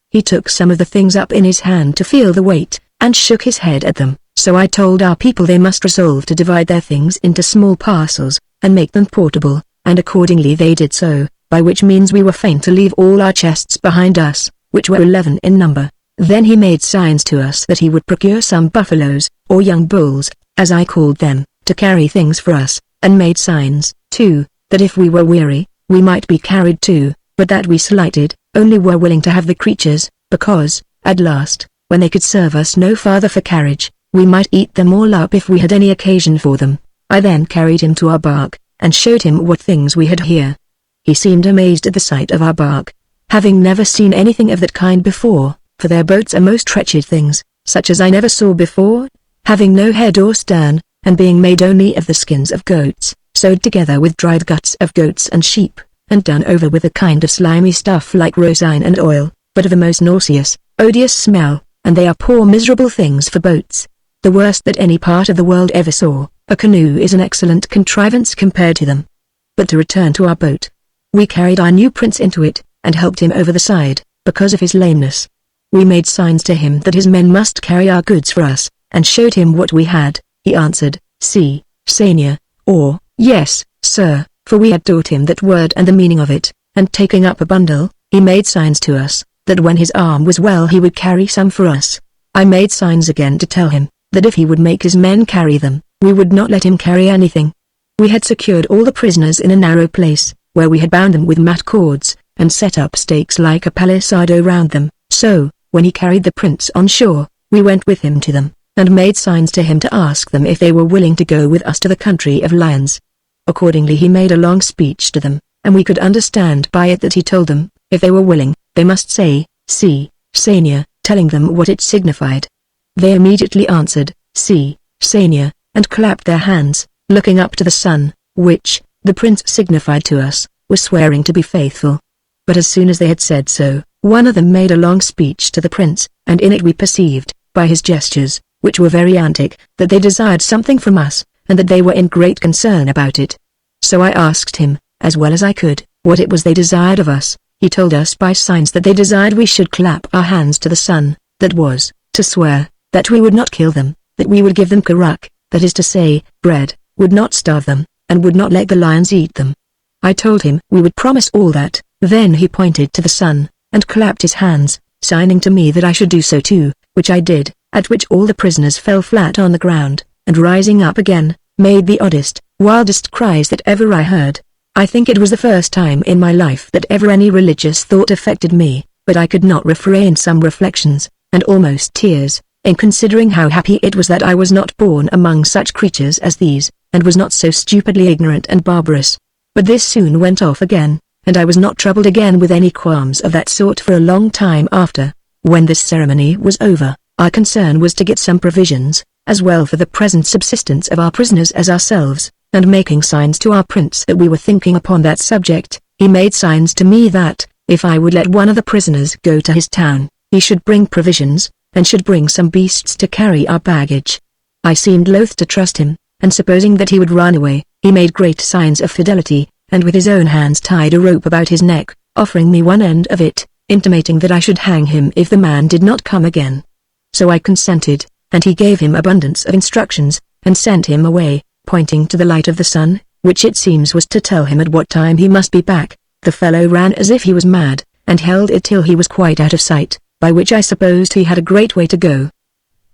He took some of the things up in his hand to feel the weight, and shook his head at them. So I told our people they must resolve to divide their things into small parcels, and make them portable, and accordingly they did so, by which means we were fain to leave all our chests behind us, which were 11 in number. Then he made signs to us that he would procure some buffaloes, or young bulls, as I called them, to carry things for us, and made signs, too, that if we were weary, we might be carried too, but that we slighted, only were willing to have the creatures, because, at last, when they could serve us no farther for carriage, we might eat them all up if we had any occasion for them. I then carried him to our bark, and showed him what things we had here. He seemed amazed at the sight of our bark, having never seen anything of that kind before, for their boats are most wretched things, such as I never saw before, having no head or stern, and being made only of the skins of goats, sewed together with dried guts of goats and sheep, and done over with a kind of slimy stuff like rosin and oil, but of the most nauseous, odious smell, and they are poor miserable things for boats. The worst that any part of the world ever saw. A canoe is an excellent contrivance compared to them. But to return to our boat. We carried our new prince into it, and helped him over the side, because of his lameness. We made signs to him that his men must carry our goods for us, and showed him what we had. He answered, "Si, Seigneur," or, "Yes, sir," for we had taught him that word and the meaning of it, and taking up a bundle, he made signs to us, that when his arm was well he would carry some for us. I made signs again to tell him, that if he would make his men carry them, we would not let him carry anything. We had secured all the prisoners in a narrow place, where we had bound them with mat cords, and set up stakes like a palisado round them, so, when he carried the prince on shore, we went with him to them, and made signs to him to ask them if they were willing to go with us to the country of lions. Accordingly he made a long speech to them, and we could understand by it that he told them, if they were willing, they must say, "Si, Seigneur," telling them what it signified. They immediately answered, "Si, Seigneur," and clapped their hands, looking up to the sun, which, the prince signified to us, was swearing to be faithful. But as soon as they had said so, one of them made a long speech to the prince, and in it we perceived, by his gestures, which were very antic, that they desired something from us, and that they were in great concern about it. So I asked him, as well as I could, what it was they desired of us. He told us by signs that they desired we should clap our hands to the sun, that was, to swear, that we would not kill them, that we would give them karak, that is to say, bread, would not starve them, and would not let the lions eat them. I told him we would promise all that. Then he pointed to the sun, and clapped his hands, signing to me that I should do so too, which I did, at which all the prisoners fell flat on the ground, and rising up again, made the oddest, wildest cries that ever I heard. I think it was the first time in my life that ever any religious thought affected me, but I could not refrain some reflections, and almost tears, in considering how happy it was that I was not born among such creatures as these, and was not so stupidly ignorant and barbarous. But this soon went off again, and I was not troubled again with any qualms of that sort for a long time after. When this ceremony was over, our concern was to get some provisions, as well for the present subsistence of our prisoners as ourselves, and making signs to our prince that we were thinking upon that subject, he made signs to me that, if I would let one of the prisoners go to his town, he should bring provisions, and should bring some beasts to carry our baggage. I seemed loath to trust him, and supposing that he would run away, he made great signs of fidelity, and with his own hands tied a rope about his neck, offering me one end of it, intimating that I should hang him if the man did not come again. So I consented, and he gave him abundance of instructions, and sent him away, pointing to the light of the sun, which it seems was to tell him at what time he must be back. The fellow ran as if he was mad, and held it till he was quite out of sight, by which I supposed he had a great way to go.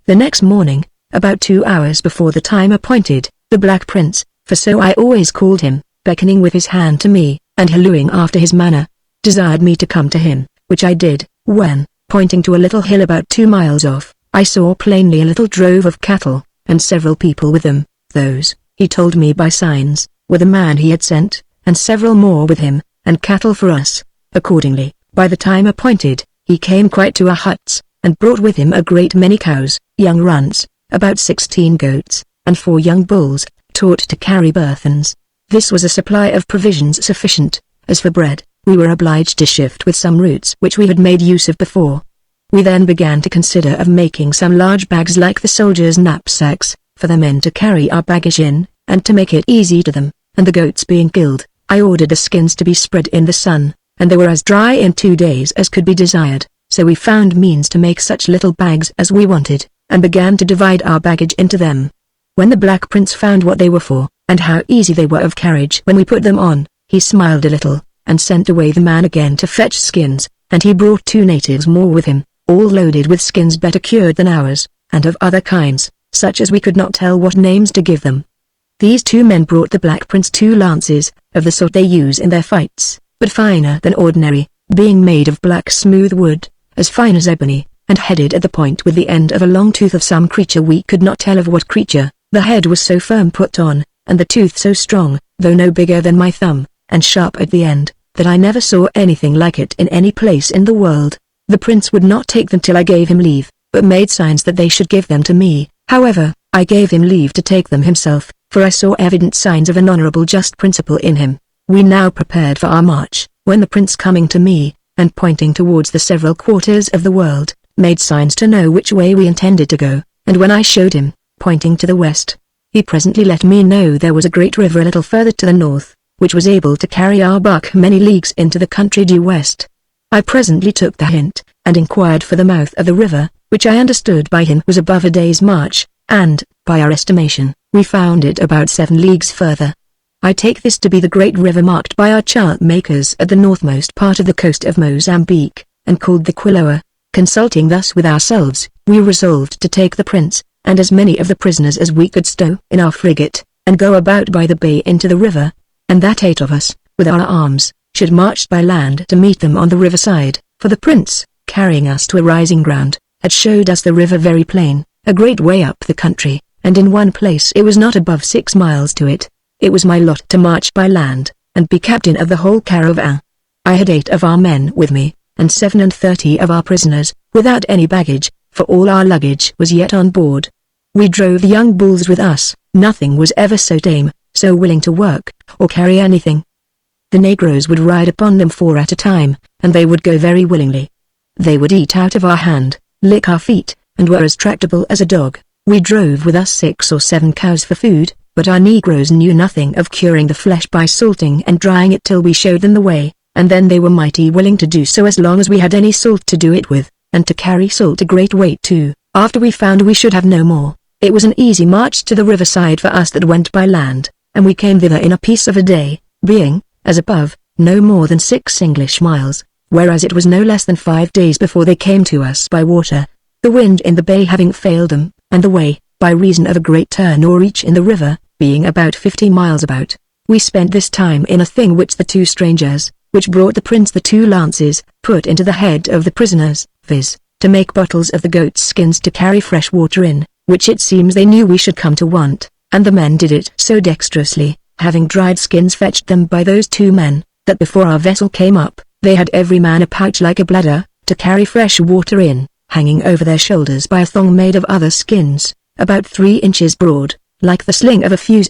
The next morning, about 2 hours before the time appointed, the Black Prince, for so I always called him, beckoning with his hand to me, and hallooing after his manner, desired me to come to him, which I did, when, pointing to a little hill about 2 miles off, I saw plainly a little drove of cattle, and several people with them. Those, he told me by signs, were the man he had sent, and several more with him, and cattle for us. Accordingly, by the time appointed, he came quite to our huts, and brought with him a great many cows, young runts, about 16 goats, and 4 young bulls, taught to carry burthens. This was a supply of provisions sufficient. As for bread, we were obliged to shift with some roots which we had made use of before. We then began to consider of making some large bags like the soldiers' knapsacks, for the men to carry our baggage in, and to make it easy to them, and the goats being killed, I ordered the skins to be spread in the sun, and they were as dry in 2 days as could be desired, so we found means to make such little bags as we wanted, and began to divide our baggage into them. When the Black Prince found what they were for, and how easy they were of carriage when we put them on, he smiled a little, and sent away the man again to fetch skins, and he brought 2 natives more with him, all loaded with skins better cured than ours, and of other kinds, such as we could not tell what names to give them. These 2 men brought the Black Prince 2 lances, of the sort they use in their fights, but finer than ordinary, being made of black smooth wood, as fine as ebony, and headed at the point with the end of a long tooth of some creature we could not tell of what creature. The head was so firm put on, and the tooth so strong, though no bigger than my thumb, and sharp at the end, that I never saw anything like it in any place in the world. The prince would not take them till I gave him leave, but made signs that they should give them to me. However, I gave him leave to take them himself, for I saw evident signs of an honorable just principle in him. We now prepared for our march, when the prince coming to me, and pointing towards the several quarters of the world, made signs to know which way we intended to go, and when I showed him, pointing to the west, he presently let me know there was a great river a little further to the north, which was able to carry our bark many leagues into the country due west. I presently took the hint, and inquired for the mouth of the river, which I understood by him was above a day's march, and, by our estimation, we found it about 7 leagues further. I take this to be the great river marked by our chart makers at the northmost part of the coast of Mozambique, and called the Quiloa. Consulting thus with ourselves, we resolved to take the prince, and as many of the prisoners as we could stow in our frigate, and go about by the bay into the river, and that 8 of us, with our arms, should march by land to meet them on the riverside, for the prince, carrying us to a rising ground, had showed us the river very plain, a great way up the country, and in one place it was not above 6 miles to it. It was my lot to march by land, and be captain of the whole caravan. I had 8 of our men with me, and 37 of our prisoners, without any baggage, for all our luggage was yet on board. We drove the young bulls with us. Nothing was ever so tame, so willing to work, or carry anything. The negroes would ride upon them 4 at a time, and they would go very willingly. They would eat out of our hand, lick our feet, and were as tractable as a dog. We drove with us 6 or 7 cows for food, but our negroes knew nothing of curing the flesh by salting and drying it till we showed them the way, and then they were mighty willing to do so as long as we had any salt to do it with, and to carry salt a great weight too. After we found we should have no more, it was an easy march to the riverside for us that went by land, and we came thither in a piece of a day, being, as above, no more than 6 English miles, whereas it was no less than 5 days before they came to us by water, the wind in the bay having failed them, and the way, by reason of a great turn or reach in the river, being about 50 miles about. We spent this time in a thing which the 2 strangers, which brought the prince the 2 lances, put into the head of the prisoners, viz., to make bottles of the goats' skins to carry fresh water in, which it seems they knew we should come to want, and the men did it so dexterously, having dried skins fetched them by those 2 men, that before our vessel came up, they had every man a pouch like a bladder, to carry fresh water in, hanging over their shoulders by a thong made of other skins, about 3 inches broad, like the sling of a fuse.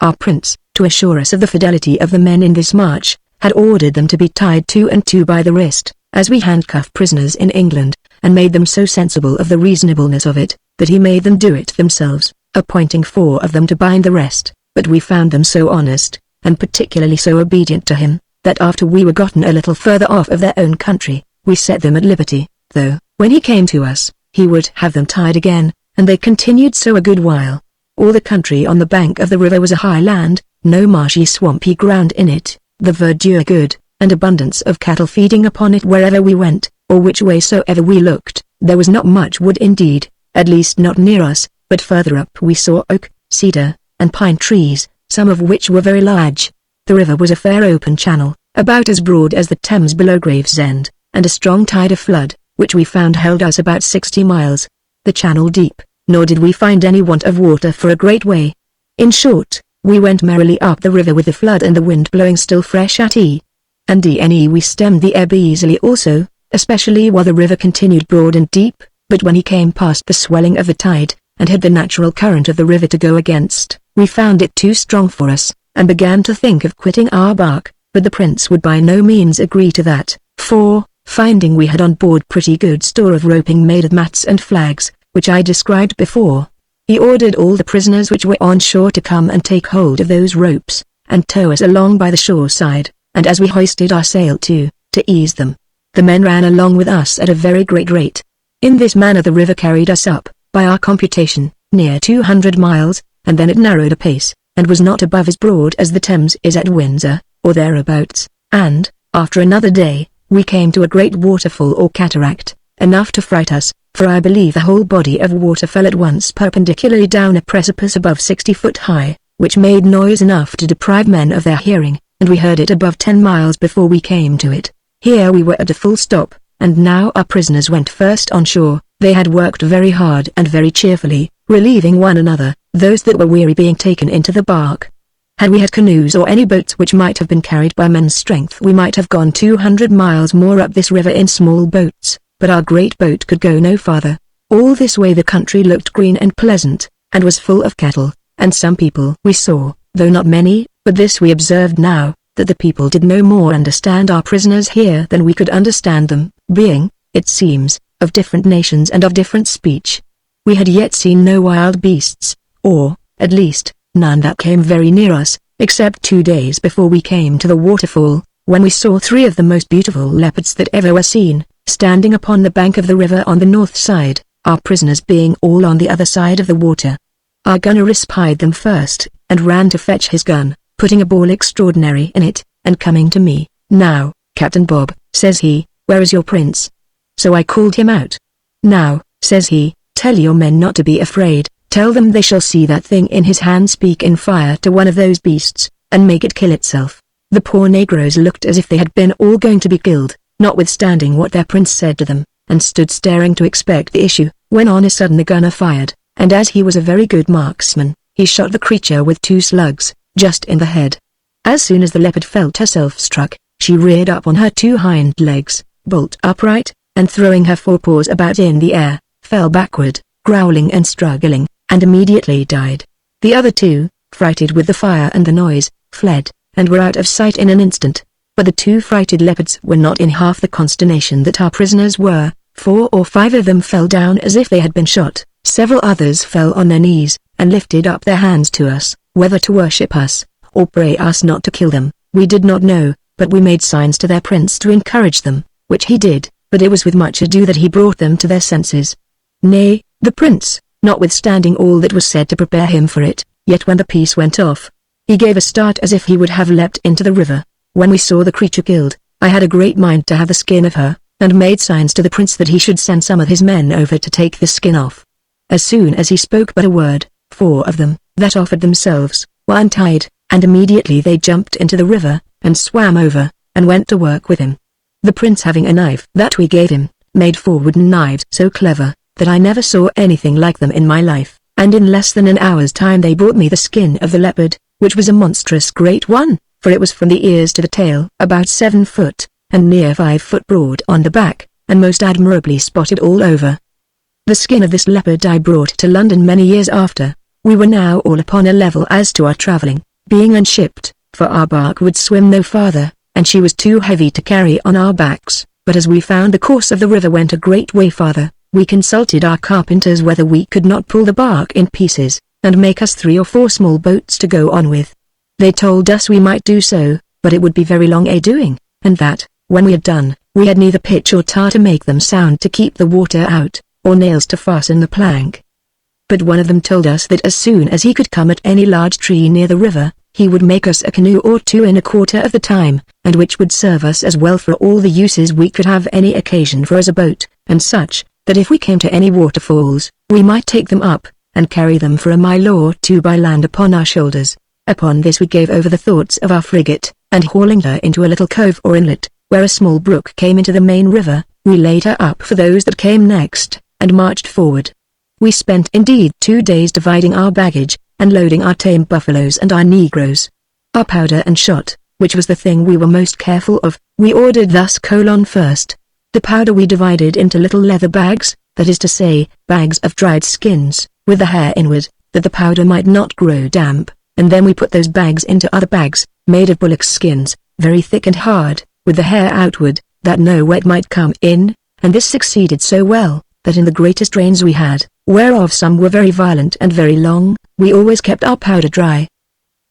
Our prince, to assure us of the fidelity of the men in this march, had ordered them to be tied 2 and 2 by the wrist, as we handcuff prisoners in England, and made them so sensible of the reasonableness of it, that he made them do it themselves, appointing 4 of them to bind the rest. But we found them so honest, and particularly so obedient to him, that after we were gotten a little further off of their own country, we set them at liberty, though, when he came to us, he would have them tied again, and they continued so a good while. All the country on the bank of the river was a high land, no marshy swampy ground in it, the verdure good, and abundance of cattle feeding upon it wherever we went, or which way soever we looked. There was not much wood indeed, at least not near us, but further up we saw oak, cedar, and pine trees, some of which were very large. The river was a fair open channel, about as broad as the Thames below Gravesend, and a strong tide of flood, which we found held us about 60 miles. The channel deep, nor did we find any want of water for a great way. In short, we went merrily up the river with the flood and the wind blowing still fresh at and we stemmed the ebb easily also, especially while the river continued broad and deep, but when he came past the swelling of the tide, and had the natural current of the river to go against, we found it too strong for us, and began to think of quitting our bark, but the prince would by no means agree to that, for, finding we had on board pretty good store of roping made of mats and flags, which I described before, he ordered all the prisoners which were on shore to come and take hold of those ropes, and tow us along by the shore side, and as we hoisted our sail too, to ease them. The men ran along with us at a very great rate. In this manner the river carried us up, by our computation, near 200 miles, and then it narrowed apace, and was not above as broad as the Thames is at Windsor, or thereabouts, and, after another day, we came to a great waterfall or cataract, enough to fright us, for I believe the whole body of water fell at once perpendicularly down a precipice above 60 foot high, which made noise enough to deprive men of their hearing, and we heard it above 10 miles before we came to it. Here we were at a full stop, and now our prisoners went first on shore. They had worked very hard and very cheerfully, relieving one another, those that were weary being taken into the bark. Had we had canoes or any boats which might have been carried by men's strength, we might have gone 200 miles more up this river in small boats, but our great boat could go no farther. All this way the country looked green and pleasant, and was full of cattle, and some people we saw, though not many, but this we observed now, that the people did no more understand our prisoners here than we could understand them, being, it seems, of different nations and of different speech. We had yet seen no wild beasts, or, at least, none that came very near us, except 2 days before we came to the waterfall, when we saw 3 of the most beautiful leopards that ever were seen, standing upon the bank of the river on the north side, our prisoners being all on the other side of the water. Our gunner espied them first, and ran to fetch his gun, putting a ball extraordinary in it, and coming to me. "Now, Captain Bob," says he, "where is your prince?" So I called him out. "Now," says he, "tell your men not to be afraid, tell them they shall see that thing in his hand speak in fire to one of those beasts, and make it kill itself." The poor negroes looked as if they had been all going to be killed, notwithstanding what their prince said to them, and stood staring to expect the issue, when on a sudden the gunner fired, and as he was a very good marksman, he shot the creature with 2 slugs, just in the head. As soon as the leopard felt herself struck, she reared up on her 2 hind legs, bolt upright, and throwing her forepaws about in the air, fell backward, growling and struggling, and immediately died. The other 2, frighted with the fire and the noise, fled, and were out of sight in an instant. But the 2 frighted leopards were not in half the consternation that our prisoners were. 4 or 5 of them fell down as if they had been shot. Several others fell on their knees, and lifted up their hands to us, whether to worship us, or pray us not to kill them, we did not know, but we made signs to their prince to encourage them, which he did, but it was with much ado that he brought them to their senses. Nay, the prince, notwithstanding all that was said to prepare him for it, yet when the piece went off, he gave a start as if he would have leapt into the river. When we saw the creature killed, I had a great mind to have the skin of her, and made signs to the prince that he should send some of his men over to take the skin off. As soon as he spoke but a word, 4 of them, that offered themselves, were untied, and immediately they jumped into the river, and swam over, and went to work with him. The prince, having a knife that we gave him, made 4 wooden knives so clever, that I never saw anything like them in my life, and in less than an hour's time they brought me the skin of the leopard, which was a monstrous great one, for it was from the ears to the tail about 7 foot, and near 5 foot broad on the back, and most admirably spotted all over. The skin of this leopard I brought to London many years after. We were now all upon a level as to our travelling, being unshipped, for our bark would swim no farther, and she was too heavy to carry on our backs, but as we found the course of the river went a great way farther, we consulted our carpenters whether we could not pull the bark in pieces, and make us 3 or 4 small boats to go on with. They told us we might do so, but it would be very long a-doing, and that, when we had done, we had neither pitch or tar to make them sound to keep the water out, or nails to fasten the plank. But one of them told us that as soon as he could come at any large tree near the river, he would make us a canoe or 2 in a quarter of the time, and which would serve us as well for all the uses we could have any occasion for as a boat, and such, that if we came to any waterfalls, we might take them up, and carry them for a mile or 2 by land upon our shoulders. Upon this we gave over the thoughts of our frigate, and hauling her into a little cove or inlet, where a small brook came into the main river, we laid her up for those that came next, and marched forward. We spent indeed 2 days dividing our baggage, and loading our tame buffaloes and our negroes. Our powder and shot, which was the thing we were most careful of, we ordered thus: first, the powder we divided into little leather bags, that is to say, bags of dried skins, with the hair inward, that the powder might not grow damp, and then we put those bags into other bags, made of bullocks' skins, very thick and hard, with the hair outward, that no wet might come in, and this succeeded so well, that in the greatest rains we had, whereof some were very violent and very long, we always kept our powder dry.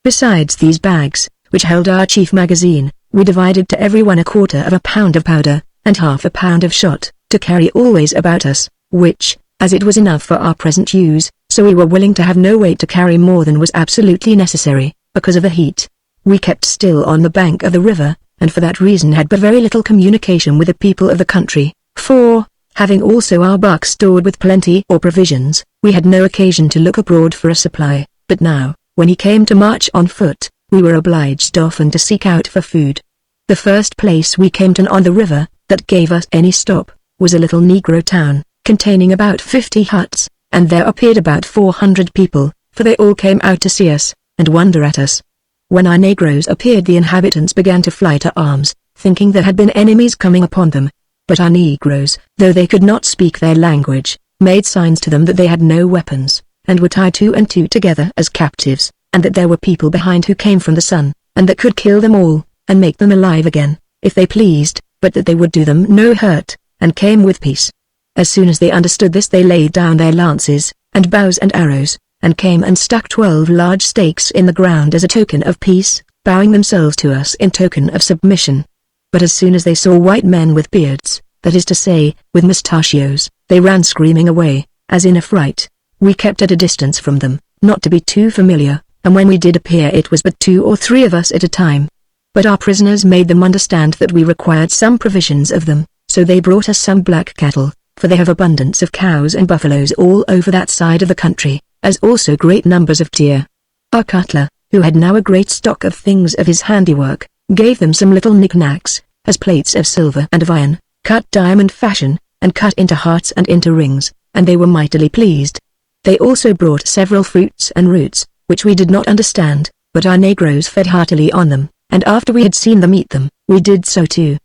Besides these bags, which held our chief magazine, We divided to everyone 1/4 of a pound of powder, and 1/2 pound of shot, to carry always about us, which, as it was enough for our present use, so we were willing to have no weight to carry more than was absolutely necessary, because of the heat. We kept still on the bank of the river, and for that reason had but very little communication with the people of the country, for, having also our bark stored with plenty or provisions, we had no occasion to look abroad for a supply. But now, when he came to march on foot, we were obliged often to seek out for food. The first place we came to on the river, that gave us any stop, was a little Negro town, containing about 50 huts, and there appeared about 400 people, for they all came out to see us, and wonder at us. When our Negroes appeared, the inhabitants began to fly to arms, thinking there had been enemies coming upon them. But our Negroes, though they could not speak their language, made signs to them that they had no weapons, and were tied 2 and 2 together as captives, and that there were people behind who came from the sun, and that could kill them all, and make them alive again, if they pleased, but that they would do them no hurt, and came with peace. As soon as they understood this, they laid down their lances, and bows and arrows, and came and stuck 12 large stakes in the ground as a token of peace, bowing themselves to us in token of submission. But as soon as they saw white men with beards, that is to say, with mustachios, they ran screaming away, as in a fright. We kept at a distance from them, not to be too familiar, and when we did appear it was but 2 or 3 of us at a time. But our prisoners made them understand that we required some provisions of them, so they brought us some black cattle, for they have abundance of cows and buffaloes all over that side of the country, as also great numbers of deer. Our cutler, who had now a great stock of things of his handiwork, gave them some little knickknacks, as plates of silver and of iron, cut diamond fashion, and cut into hearts and into rings, and they were mightily pleased. They also brought several fruits and roots, which we did not understand, but our Negroes fed heartily on them, and after we had seen them eat them, we did so too.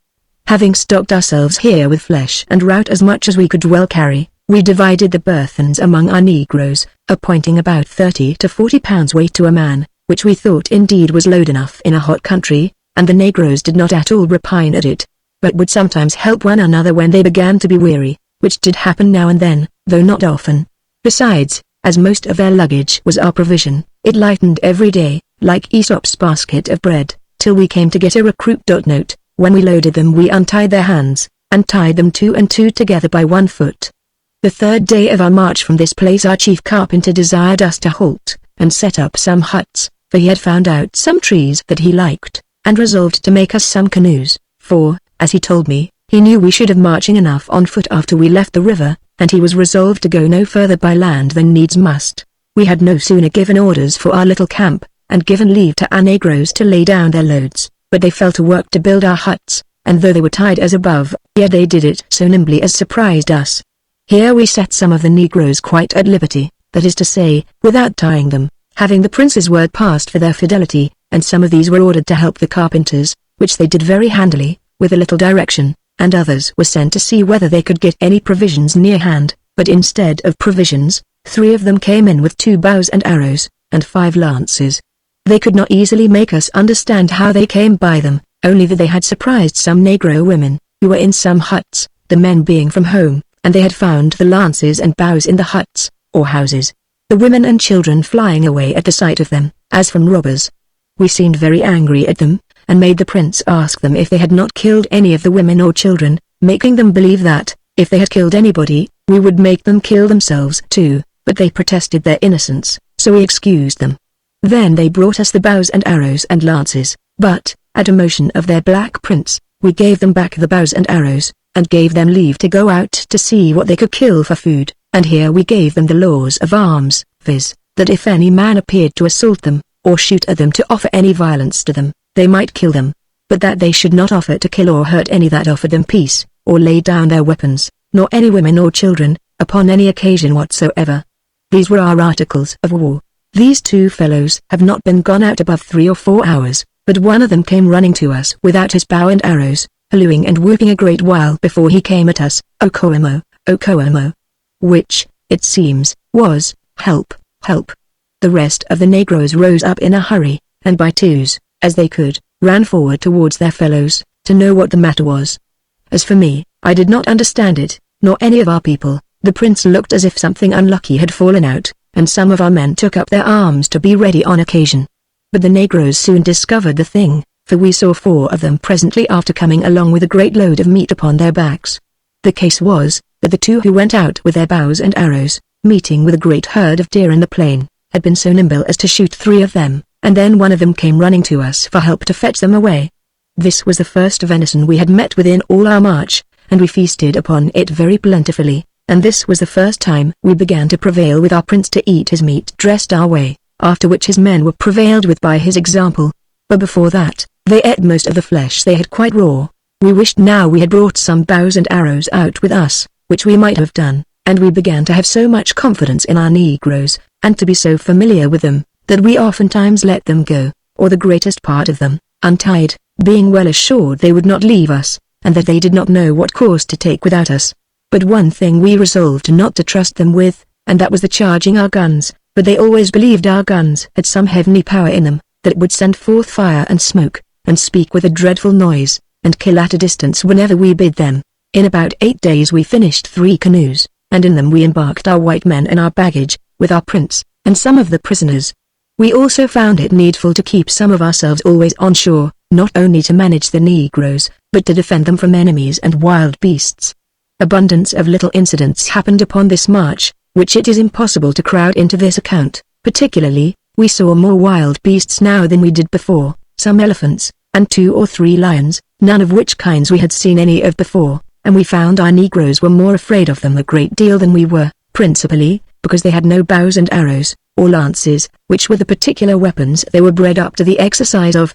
Having stocked ourselves here with flesh and rout as much as we could well carry, we divided the burthens among our Negroes, appointing about 30 to 40 pounds weight to a man, which we thought indeed was load enough in a hot country, and the Negroes did not at all repine at it, but would sometimes help one another when they began to be weary, which did happen now and then, though not often. Besides, as most of their luggage was our provision, it lightened every day, like Aesop's basket of bread, till we came to get a recruit. Note, when we loaded them we untied their hands, and tied them 2 and 2 together by 1 foot. The 3rd day of our march from this place our chief carpenter desired us to halt, and set up some huts, for he had found out some trees that he liked, and resolved to make us some canoes, for, as he told me, he knew we should have marching enough on foot after we left the river, and he was resolved to go no further by land than needs must. We had no sooner given orders for our little camp, and given leave to our Negroes to lay down their loads, but they fell to work to build our huts, and though they were tied as above, yet they did it so nimbly as surprised us. Here we set some of the Negroes quite at liberty, that is to say, without tying them, having the prince's word passed for their fidelity, and some of these were ordered to help the carpenters, which they did very handily, with a little direction, and others were sent to see whether they could get any provisions near hand, but instead of provisions, 3 of them came in with 2 bows and arrows, and 5 lances. They could not easily make us understand how they came by them, only that they had surprised some Negro women, who were in some huts, the men being from home, and they had found the lances and bows in the huts, or houses. The women and children flying away at the sight of them, as from robbers. We seemed very angry at them, and made the prince ask them if they had not killed any of the women or children, making them believe that, if they had killed anybody, we would make them kill themselves too, but they protested their innocence, so we excused them. Then they brought us the bows and arrows and lances, but, at a motion of their black prince, we gave them back the bows and arrows, and gave them leave to go out to see what they could kill for food, and here we gave them the laws of arms, viz., that if any man appeared to assault them, or shoot at them to offer any violence to them, they might kill them, but that they should not offer to kill or hurt any that offered them peace, or lay down their weapons, nor any women or children, upon any occasion whatsoever. These were our articles of war. These 2 fellows have not been gone out above 3 or 4 hours, but one of them came running to us without his bow and arrows, hallooing and whooping a great while before he came at us, "O Como, O Como," which, it seems, was, "Help, help." The rest of the Negroes rose up in a hurry, and by twos, as they could, ran forward towards their fellows, to know what the matter was. As for me, I did not understand it, nor any of our people. The prince looked as if something unlucky had fallen out, and some of our men took up their arms to be ready on occasion. But the Negroes soon discovered the thing, for we saw 4 of them presently after coming along with a great load of meat upon their backs. The case was, that the 2 who went out with their bows and arrows, meeting with a great herd of deer in the plain, had been so nimble as to shoot 3 of them, and then one of them came running to us for help to fetch them away. This was the first venison we had met with in all our march, and we feasted upon it very plentifully, and this was the first time we began to prevail with our prince to eat his meat dressed our way, after which his men were prevailed with by his example. But before that, they ate most of the flesh they had quite raw. We wished now we had brought some bows and arrows out with us, which we might have done, and we began to have so much confidence in our negroes, and to be so familiar with them, that we oftentimes let them go, or the greatest part of them, untied, being well assured they would not leave us, and that they did not know what course to take without us. But one thing we resolved not to trust them with, and that was the charging our guns, but they always believed our guns had some heavenly power in them, that it would send forth fire and smoke, and speak with a dreadful noise, and kill at a distance whenever we bid them. In about 8 days we finished 3 canoes, and in them we embarked our white men and our baggage, with our prince, and some of the prisoners. We also found it needful to keep some of ourselves always on shore, not only to manage the negroes, but to defend them from enemies and wild beasts. Abundance of little incidents happened upon this march, which it is impossible to crowd into this account. Particularly, we saw more wild beasts now than we did before, some elephants, and 2 or 3 lions, none of which kinds we had seen any of before, and we found our negroes were more afraid of them a great deal than we were, principally, because they had no bows and arrows, or lances, which were the particular weapons they were bred up to the exercise of.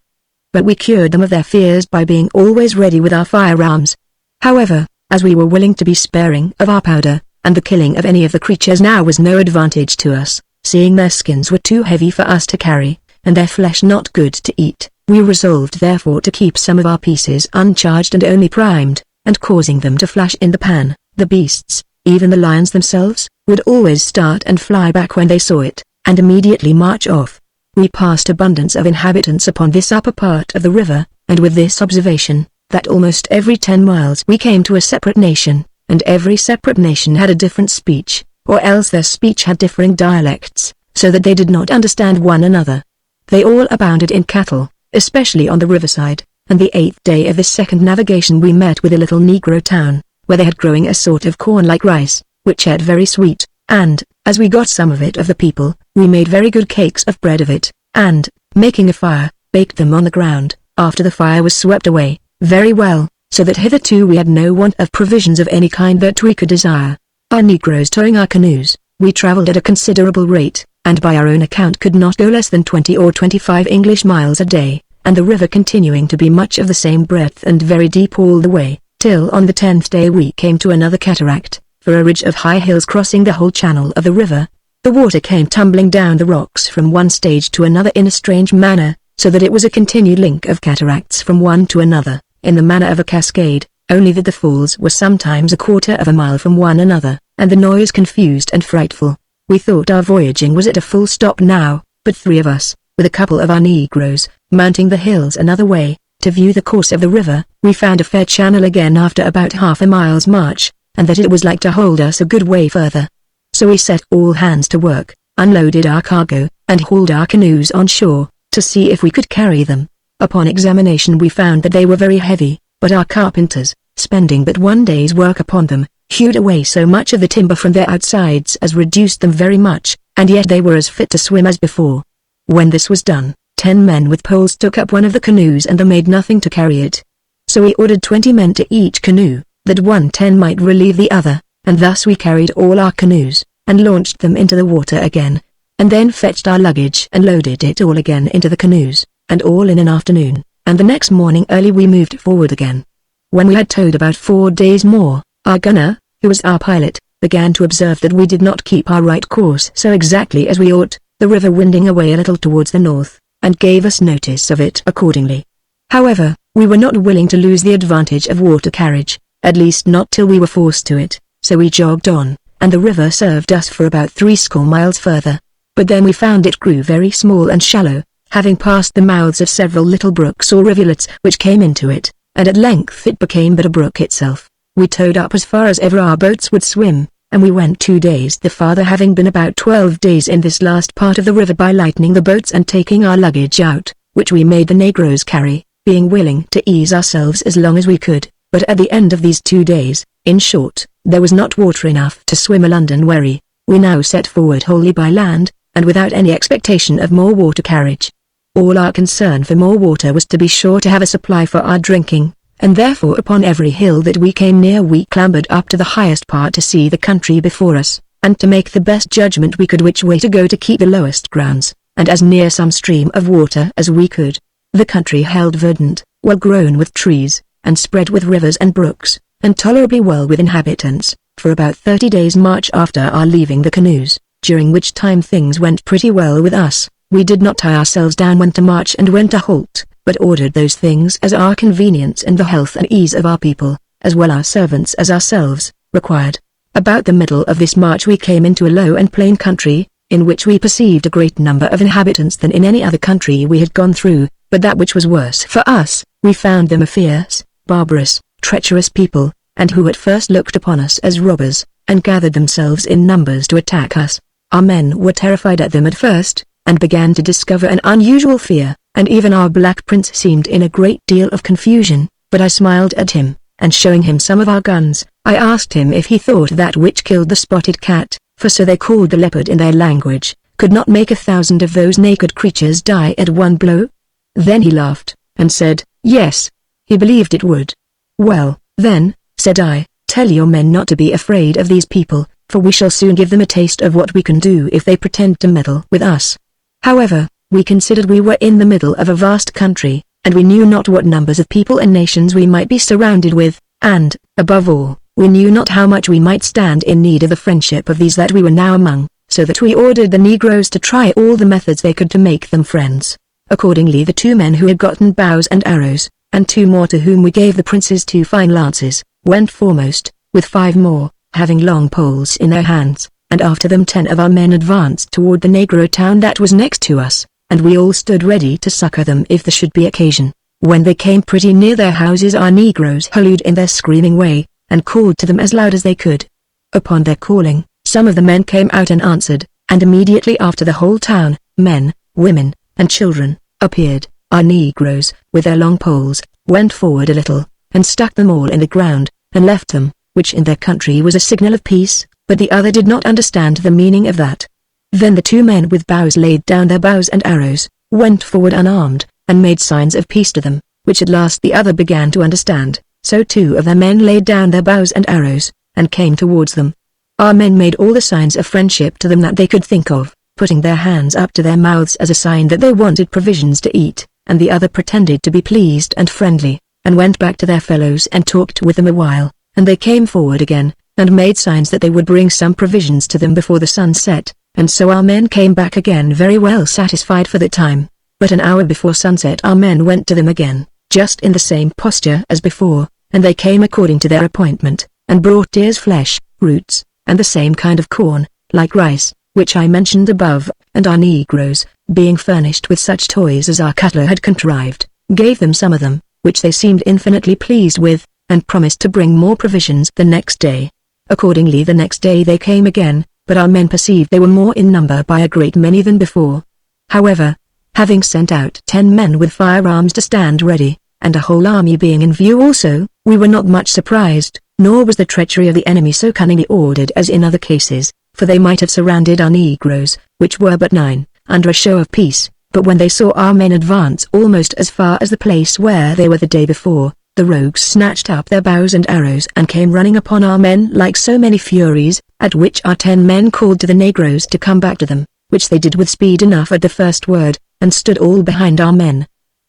But we cured them of their fears by being always ready with our firearms. However, as we were willing to be sparing of our powder, and the killing of any of the creatures now was no advantage to us, seeing their skins were too heavy for us to carry, and their flesh not good to eat, we resolved therefore to keep some of our pieces uncharged and only primed, and causing them to flash in the pan. The beasts, even the lions themselves, would always start and fly back when they saw it, and immediately march off. We passed abundance of inhabitants upon this upper part of the river, and with this observation, that almost every 10 miles we came to a separate nation, and every separate nation had a different speech, or else their speech had differing dialects, so that they did not understand one another. They all abounded in cattle, especially on the riverside, and the 8th day of this second navigation we met with a little negro town, where they had growing a sort of corn like rice, which ate very sweet, and, as we got some of it of the people, we made very good cakes of bread of it, and, making a fire, baked them on the ground, after the fire was swept away, very well, so that hitherto we had no want of provisions of any kind that we could desire. Our negroes towing our canoes, we travelled at a considerable rate, and by our own account could not go less than 20 or 25 English miles a day, and the river continuing to be much of the same breadth and very deep all the way, till on the 10th day we came to another cataract, for a ridge of high hills crossing the whole channel of the river. The water came tumbling down the rocks from one stage to another in a strange manner, so that it was a continued link of cataracts from one to another, in the manner of a cascade, only that the falls were sometimes a quarter of a mile from one another, and the noise confused and frightful. We thought our voyaging was at a full stop now, but 3 of us, with a couple of our negroes, mounting the hills another way, to view the course of the river, we found a fair channel again after about half a mile's march, and that it was like to hold us a good way further. So we set all hands to work, unloaded our cargo, and hauled our canoes on shore, to see if we could carry them. Upon examination we found that they were very heavy, but our carpenters, spending but 1 day's work upon them, hewed away so much of the timber from their outsides as reduced them very much, and yet they were as fit to swim as before. When this was done, 10 men with poles took up one of the canoes and they made nothing to carry it. So we ordered 20 men to each canoe, that 110 might relieve the other, and thus we carried all our canoes, and launched them into the water again, and then fetched our luggage and loaded it all again into the canoes, and all in an afternoon, and the next morning early we moved forward again. When we had towed about 4 days more, our gunner, who was our pilot, began to observe that we did not keep our right course so exactly as we ought, the river winding away a little towards the north, and gave us notice of it accordingly. However, we were not willing to lose the advantage of water carriage, at least not till we were forced to it, so we jogged on, and the river served us for about 60 miles further. But then we found it grew very small and shallow, having passed the mouths of several little brooks or rivulets which came into it, and at length it became but a brook itself. We towed up as far as ever our boats would swim, and we went 2 days the farther, having been about 12 days in this last part of the river by lightening the boats and taking our luggage out, which we made the negroes carry, being willing to ease ourselves as long as we could, but at the end of these 2 days, in short, there was not water enough to swim a London wherry. We now set forward wholly by land, and without any expectation of more water carriage. All our concern for more water was to be sure to have a supply for our drinking, and therefore upon every hill that we came near we clambered up to the highest part to see the country before us, and to make the best judgment we could which way to go to keep the lowest grounds, and as near some stream of water as we could. The country held verdant, well grown with trees, and spread with rivers and brooks, and tolerably well with inhabitants, for about 30 days' march after our leaving the canoes, during which time things went pretty well with us. We did not tie ourselves down when to march and when to halt, but ordered those things as our convenience and the health and ease of our people, as well our servants as ourselves, required. About the middle of this march we came into a low and plain country, in which we perceived a great number of inhabitants than in any other country we had gone through, but that which was worse for us, we found them a fierce, barbarous, treacherous people, and who at first looked upon us as robbers, and gathered themselves in numbers to attack us. Our men were terrified at them at first, and began to discover an unusual fear, and even our black prince seemed in a great deal of confusion, but I smiled at him, and showing him some of our guns, I asked him if he thought that which killed the spotted cat, for so they called the leopard in their language, could not make 1,000 of those naked creatures die at one blow? Then he laughed, and said, yes, he believed it would. Well, then, said I, tell your men not to be afraid of these people, for we shall soon give them a taste of what we can do if they pretend to meddle with us. However, we considered we were in the middle of a vast country, and we knew not what numbers of people and nations we might be surrounded with, and, above all, we knew not how much we might stand in need of the friendship of these that we were now among, so that we ordered the negroes to try all the methods they could to make them friends. Accordingly the 2 men who had gotten bows and arrows, and 2 more to whom we gave the prince's 2 fine lances, went foremost, with 5 more, having long poles in their hands, and after them 10 of our men advanced toward the negro town that was next to us, and we all stood ready to succor them if there should be occasion. When they came pretty near their houses our negroes hallooed in their screaming way, and called to them as loud as they could. Upon their calling, some of the men came out and answered, and immediately after the whole town, men, women, and children, appeared. Our negroes, with their long poles, went forward a little, and stuck them all in the ground, and left them, which in their country was a signal of peace, but the other did not understand the meaning of that. Then the 2 men with bows laid down their bows and arrows, went forward unarmed, and made signs of peace to them, which at last the other began to understand, so 2 of their men laid down their bows and arrows, and came towards them. Our men made all the signs of friendship to them that they could think of, putting their hands up to their mouths as a sign that they wanted provisions to eat, and the other pretended to be pleased and friendly, and went back to their fellows and talked with them a while, and they came forward again, and made signs that they would bring some provisions to them before the sun set, and so our men came back again very well satisfied for the time. But an hour before sunset our men went to them again, just in the same posture as before, and they came according to their appointment, and brought deer's flesh, roots, and the same kind of corn, like rice, which I mentioned above, and our negroes, being furnished with such toys as our cutler had contrived, gave them some of them, which they seemed infinitely pleased with, and promised to bring more provisions the next day. Accordingly the next day they came again, but our men perceived they were more in number by a great many than before. However, having sent out 10 men with firearms to stand ready, and a whole army being in view also, we were not much surprised, nor was the treachery of the enemy so cunningly ordered as in other cases, for they might have surrounded our negroes, which were but 9, under a show of peace, but when they saw our men advance almost as far as the place where they were the day before, the rogues snatched up their bows and arrows and came running upon our men like so many furies, at which our 10 men called to the negroes to come back to them, which they did with speed enough at the first word, and stood all behind our men.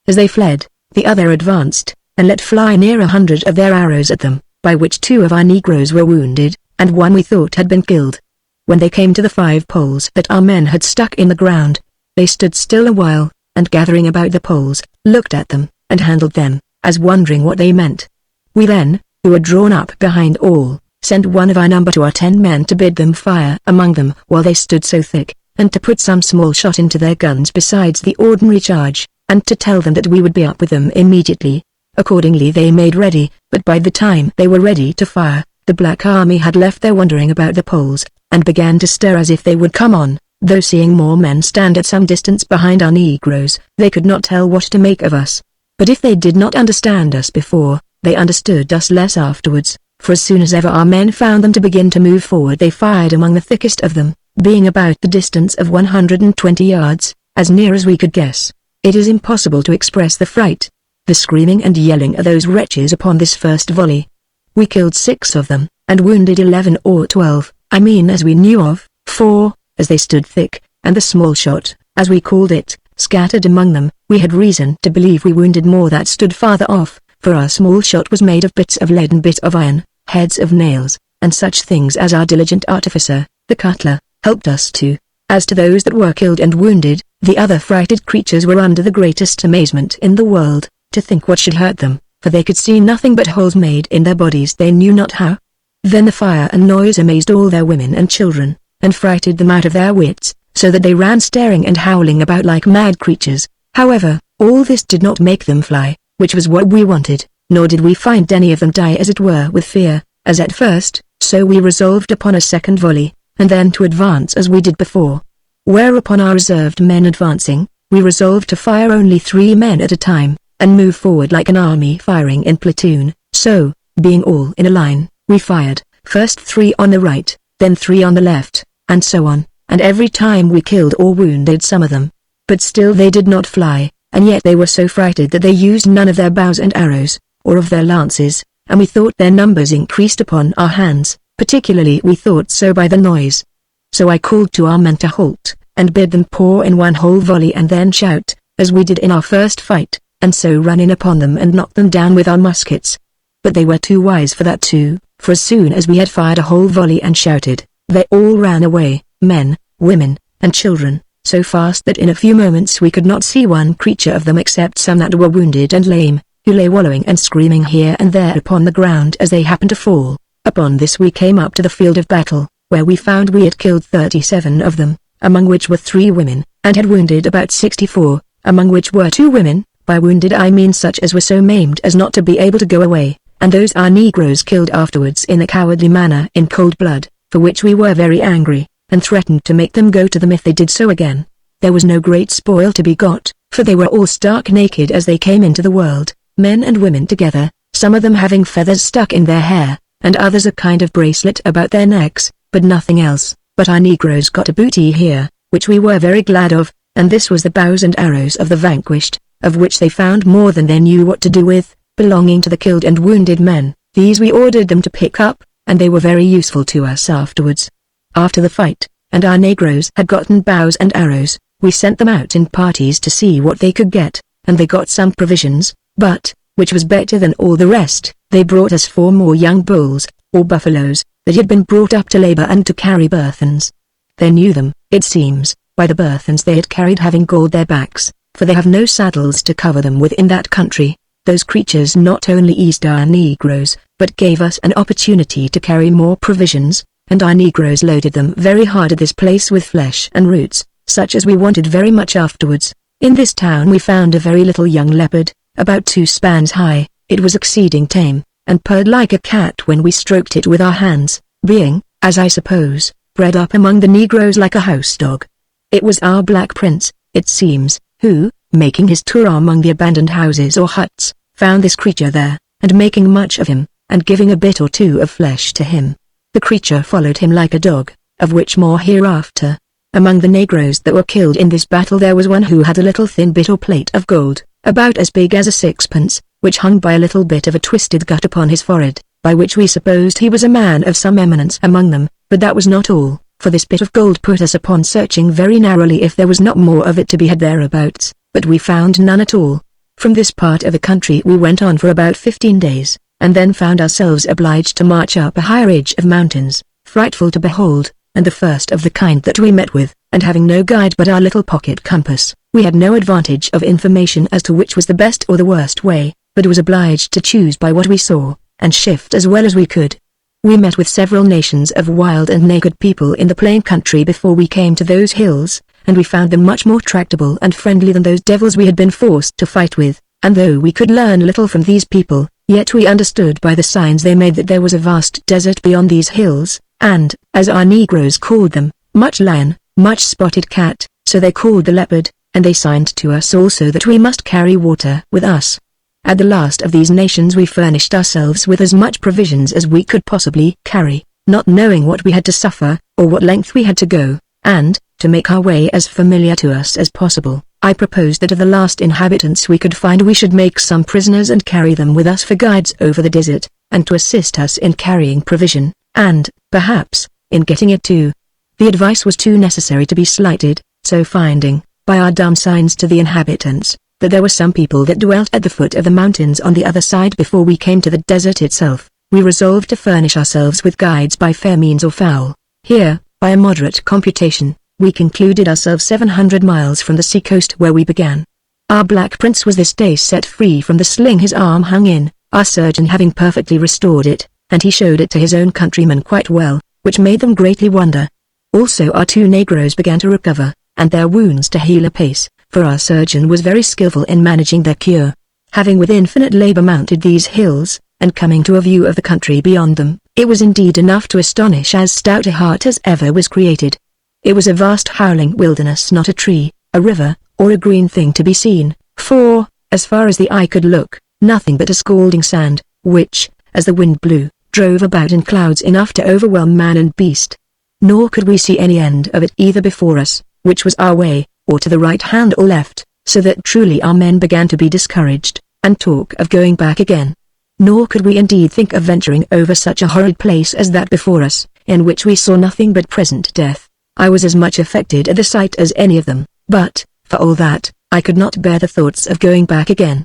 As they fled, the other advanced, and let fly near 100 of their arrows at them, by which 2 of our negroes were wounded, and 1 we thought had been killed. When they came to the 5 poles that our men had stuck in the ground, they stood still a while, and gathering about the poles, looked at them, and handled them, as wondering what they meant. We then, who were drawn up behind all, sent 1 of our number to our 10 men to bid them fire among them while they stood so thick, and to put some small shot into their guns besides the ordinary charge, and to tell them that we would be up with them immediately. Accordingly they made ready, but by the time they were ready to fire, the black army had left their wandering about the poles, and began to stir as if they would come on, though seeing more men stand at some distance behind our negroes, they could not tell what to make of us. But if they did not understand us before, they understood us less afterwards, for as soon as ever our men found them to begin to move forward they fired among the thickest of them, being about the distance of 120 yards, as near as we could guess. It is impossible to express the fright, the screaming and yelling of those wretches upon this first volley. We killed 6 of them, and wounded 11 or 12, I mean as we knew of, for, as they stood thick, and the small shot, as we called it, scattered among them, we had reason to believe we wounded more that stood farther off, for our small shot was made of bits of lead and bit of iron, heads of nails, and such things as our diligent artificer, the cutler, helped us to. As to those that were killed and wounded, the other frighted creatures were under the greatest amazement in the world, to think what should hurt them, for they could see nothing but holes made in their bodies they knew not how. Then the fire and noise amazed all their women and children, and frighted them out of their wits, so that they ran staring and howling about like mad creatures. However, all this did not make them fly, which was what we wanted, nor did we find any of them die as it were with fear, as at first, so we resolved upon a second volley, and then to advance as we did before. Whereupon our reserved men advancing, we resolved to fire only 3 men at a time, and move forward like an army firing in platoon. So, being all in a line, we fired, first 3 on the right, then 3 on the left, and so on, and every time we killed or wounded some of them. But still they did not fly, and yet they were so frighted that they used none of their bows and arrows, or of their lances, and we thought their numbers increased upon our hands, particularly we thought so by the noise. So I called to our men to halt, and bid them pour in one whole volley and then shout, as we did in our first fight, and so run in upon them and knock them down with our muskets. But they were too wise for that too, for as soon as we had fired a whole volley and shouted, they all ran away, men, women, and children, so fast that in a few moments we could not see one creature of them except some that were wounded and lame, who lay wallowing and screaming here and there upon the ground as they happened to fall. Upon this we came up to the field of battle, where we found we had killed 37 of them, among which were 3 women, and had wounded about 64, among which were 2 women. By wounded I mean such as were so maimed as not to be able to go away, and those our negroes killed afterwards in a cowardly manner in cold blood, for which we were very angry, and threatened to make them go to them if they did so again. There was no great spoil to be got, for they were all stark naked as they came into the world, men and women together, some of them having feathers stuck in their hair, and others a kind of bracelet about their necks, but nothing else. But our negroes got a booty here, which we were very glad of, and this was the bows and arrows of the vanquished, of which they found more than they knew what to do with, belonging to the killed and wounded men. These we ordered them to pick up, and they were very useful to us afterwards. After the fight, and our negroes had gotten bows and arrows, we sent them out in parties to see what they could get, and they got some provisions, but, which was better than all the rest, they brought us 4 more young bulls, or buffaloes, that had been brought up to labor and to carry burthens. They knew them, it seems, by the burthens they had carried having galled their backs, for they have no saddles to cover them with in that country. Those creatures not only eased our negroes, but gave us an opportunity to carry more provisions, and our negroes loaded them very hard at this place with flesh and roots, such as we wanted very much afterwards. In this town we found a very little young leopard, about 2 spans high. It was exceeding tame, and purred like a cat when we stroked it with our hands, being, as I suppose, bred up among the negroes like a house dog. It was our black prince, it seems, who, making his tour among the abandoned houses or huts, found this creature there, and making much of him, and giving a bit or 2 of flesh to him. The creature followed him like a dog, of which more hereafter. Among the negroes that were killed in this battle there was one who had a little thin bit or plate of gold, about as big as a 6pence, which hung by a little bit of a twisted gut upon his forehead, by which we supposed he was a man of some eminence among them, but that was not all, for this bit of gold put us upon searching very narrowly if there was not more of it to be had thereabouts, but we found none at all. From this part of the country we went on for about 15 days, and then found ourselves obliged to march up a high ridge of mountains, frightful to behold, and the first of the kind that we met with, and having no guide but our little pocket compass, we had no advantage of information as to which was the best or the worst way, but was obliged to choose by what we saw, and shift as well as we could. We met with several nations of wild and naked people in the plain country before we came to those hills, and we found them much more tractable and friendly than those devils we had been forced to fight with, and though we could learn little from these people, yet we understood by the signs they made that there was a vast desert beyond these hills, and, as our negroes called them, much lion, much spotted cat, so they called the leopard, and they signed to us also that we must carry water with us, At the last of these nations we furnished ourselves with as much provisions as we could possibly carry, not knowing what we had to suffer, or what length we had to go, and, to make our way as familiar to us as possible, I proposed that of the last inhabitants we could find we should make some prisoners and carry them with us for guides over the desert, and to assist us in carrying provision, and, perhaps, in getting it too. The advice was too necessary to be slighted, so finding, by our dumb signs to the inhabitants, that there were some people that dwelt at the foot of the mountains on the other side before we came to the desert itself, we resolved to furnish ourselves with guides by fair means or foul. Here, by a moderate computation, we concluded ourselves 700 miles from the sea coast where we began. Our Black Prince was this day set free from the sling his arm hung in, our surgeon having perfectly restored it, and he showed it to his own countrymen quite well, which made them greatly wonder. Also our 2 negroes began to recover, and their wounds to heal apace, for our surgeon was very skillful in managing their cure. Having with infinite labor mounted these hills, and coming to a view of the country beyond them, it was indeed enough to astonish as stout a heart as ever was created. It was a vast howling wilderness, not a tree, a river, or a green thing to be seen, for, as far as the eye could look, nothing but a scalding sand, which, as the wind blew, drove about in clouds enough to overwhelm man and beast. Nor could we see any end of it either before us, which was our way, or to the right hand or left, so that truly our men began to be discouraged, and talk of going back again. Nor could we indeed think of venturing over such a horrid place as that before us, in which we saw nothing but present death. I was as much affected at the sight as any of them, but, for all that, I could not bear the thoughts of going back again.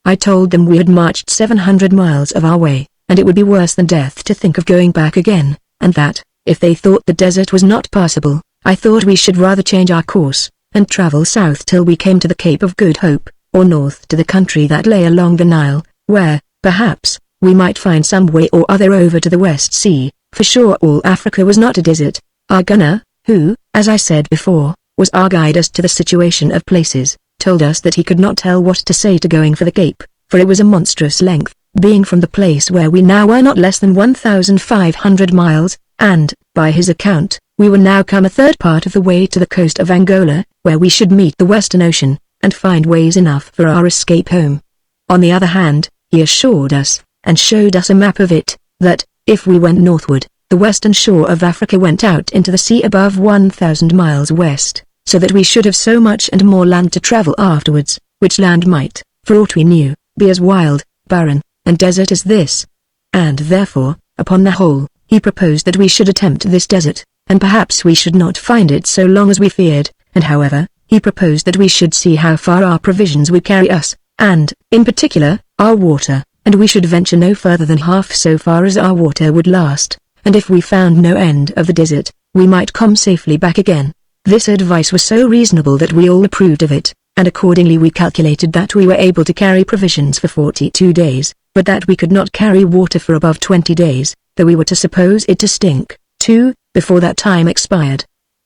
I told them we had marched 700 miles of our way, and it would be worse than death to think of going back again, and that, if they thought the desert was not passable, I thought we should rather change our course, and travel south till we came to the Cape of Good Hope, or north to the country that lay along the Nile, where, perhaps, we might find some way or other over to the West Sea, for sure all Africa was not a desert. Our gunner, who, as I said before, was our guide as to the situation of places, told us that he could not tell what to say to going for the Cape, for it was a monstrous length, being from the place where we now were not less than 1,500 miles, and, by his account, we were now come a third part of the way to the coast of Angola, where we should meet the Western Ocean, and find ways enough for our escape home. On the other hand, he assured us, and showed us a map of it, that, if we went northward, the western shore of Africa went out into the sea above 1,000 miles west, so that we should have so much and more land to travel afterwards, which land might, for aught we knew, be as wild, barren, and desert as this. And therefore, upon the whole, he proposed that we should attempt this desert, and perhaps we should not find it so long as we feared, and however, he proposed that we should see how far our provisions would carry us, and, in particular, our water, and we should venture no further than half so far as our water would last, and if we found no end of the desert, we might come safely back again. This advice was so reasonable that we all approved of it, and accordingly we calculated that we were able to carry provisions for 42 days, but that we could not carry water for above 20 days, though we were to suppose it to stink, too, before that time expired.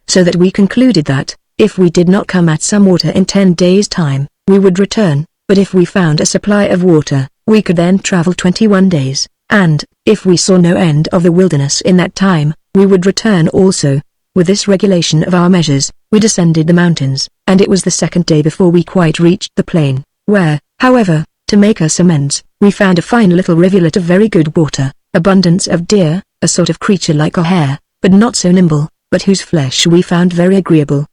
So that we concluded that, if we did not come at some water in 10 days' time, we would return, but if we found a supply of water, we could then travel 21 days, and, if we saw no end of the wilderness in that time, we would return also. With this regulation of our measures, we descended the mountains, and it was the second day before we quite reached the plain, where, however, to make us amends, we found a fine little rivulet of very good water, abundance of deer, a sort of creature like a hare, but not so nimble, but whose flesh we found very agreeable.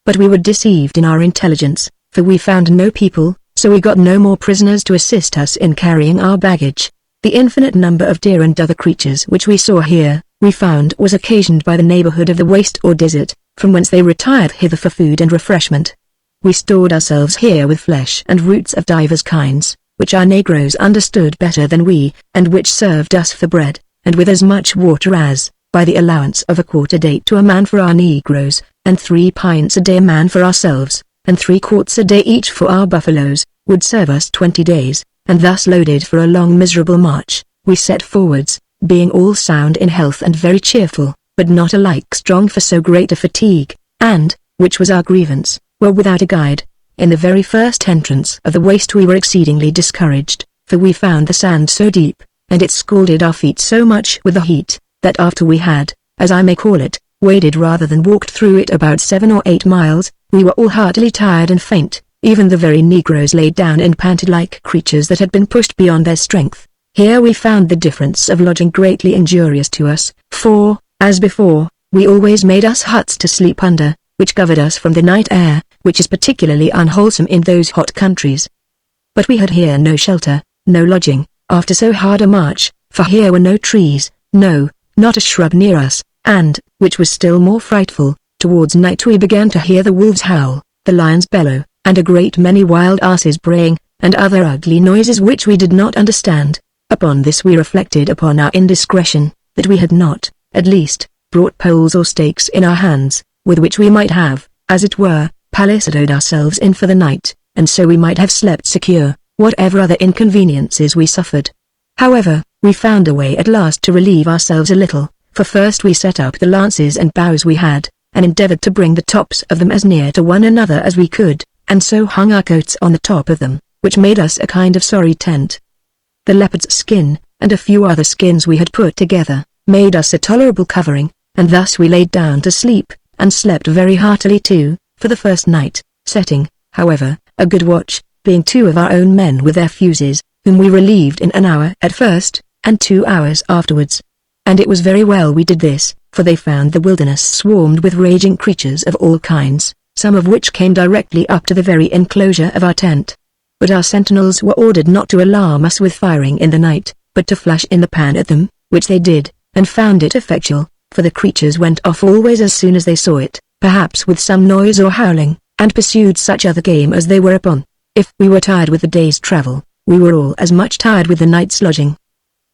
But we were deceived in our intelligence, for we found no people, so we got no more prisoners to assist us in carrying our baggage. The infinite number of deer and other creatures which we saw here, we found was occasioned by the neighborhood of the waste or desert, from whence they retired hither for food and refreshment. We stored ourselves here with flesh and roots of divers kinds, which our negroes understood better than we, and which served us for bread, and with as much water as, by the allowance of a quart a day to a man for our negroes, and 3 pints a day a man for ourselves, and 3 quarts a day each for our buffaloes, would serve us 20 days, and thus loaded for a long miserable march, we set forwards, being all sound in health and very cheerful, but not alike strong for so great a fatigue, and, which was our grievance, were without a guide. In the very first entrance of the waste we were exceedingly discouraged, for we found the sand so deep, and it scalded our feet so much with the heat, that after we had, as I may call it, waded rather than walked through it about 7 or 8 miles, we were all heartily tired and faint, Even the very negroes laid down and panted like creatures that had been pushed beyond their strength. Here we found the difference of lodging greatly injurious to us, for, as before, we always made us huts to sleep under, which covered us from the night air, which is particularly unwholesome in those hot countries. But we had here no shelter, no lodging, after so hard a march, for here were no trees, no, not a shrub near us, and, which was still more frightful, towards night we began to hear the wolves howl, the lions bellow, and a great many wild asses braying, and other ugly noises which we did not understand. Upon this we reflected upon our indiscretion, that we had not, at least, brought poles or stakes in our hands, with which we might have, as it were, palisaded ourselves in for the night, and so we might have slept secure, whatever other inconveniences we suffered. However, we found a way at last to relieve ourselves a little, for first we set up the lances and bows we had, and endeavored to bring the tops of them as near to one another as we could, and so hung our coats on the top of them, which made us a kind of sorry tent. The leopard's skin, and a few other skins we had put together, made us a tolerable covering, and thus we laid down to sleep, and slept very heartily too, for the first night, setting, however, a good watch, being 2 of our own men with their fuses, whom we relieved in an hour at first, and 2 hours afterwards. And it was very well we did this, for they found the wilderness swarmed with raging creatures of all kinds, some of which came directly up to the very enclosure of our tent. But our sentinels were ordered not to alarm us with firing in the night, but to flash in the pan at them, which they did, and found it effectual, for the creatures went off always as soon as they saw it, perhaps with some noise or howling, and pursued such other game as they were upon. If we were tired with the day's travel, we were all as much tired with the night's lodging.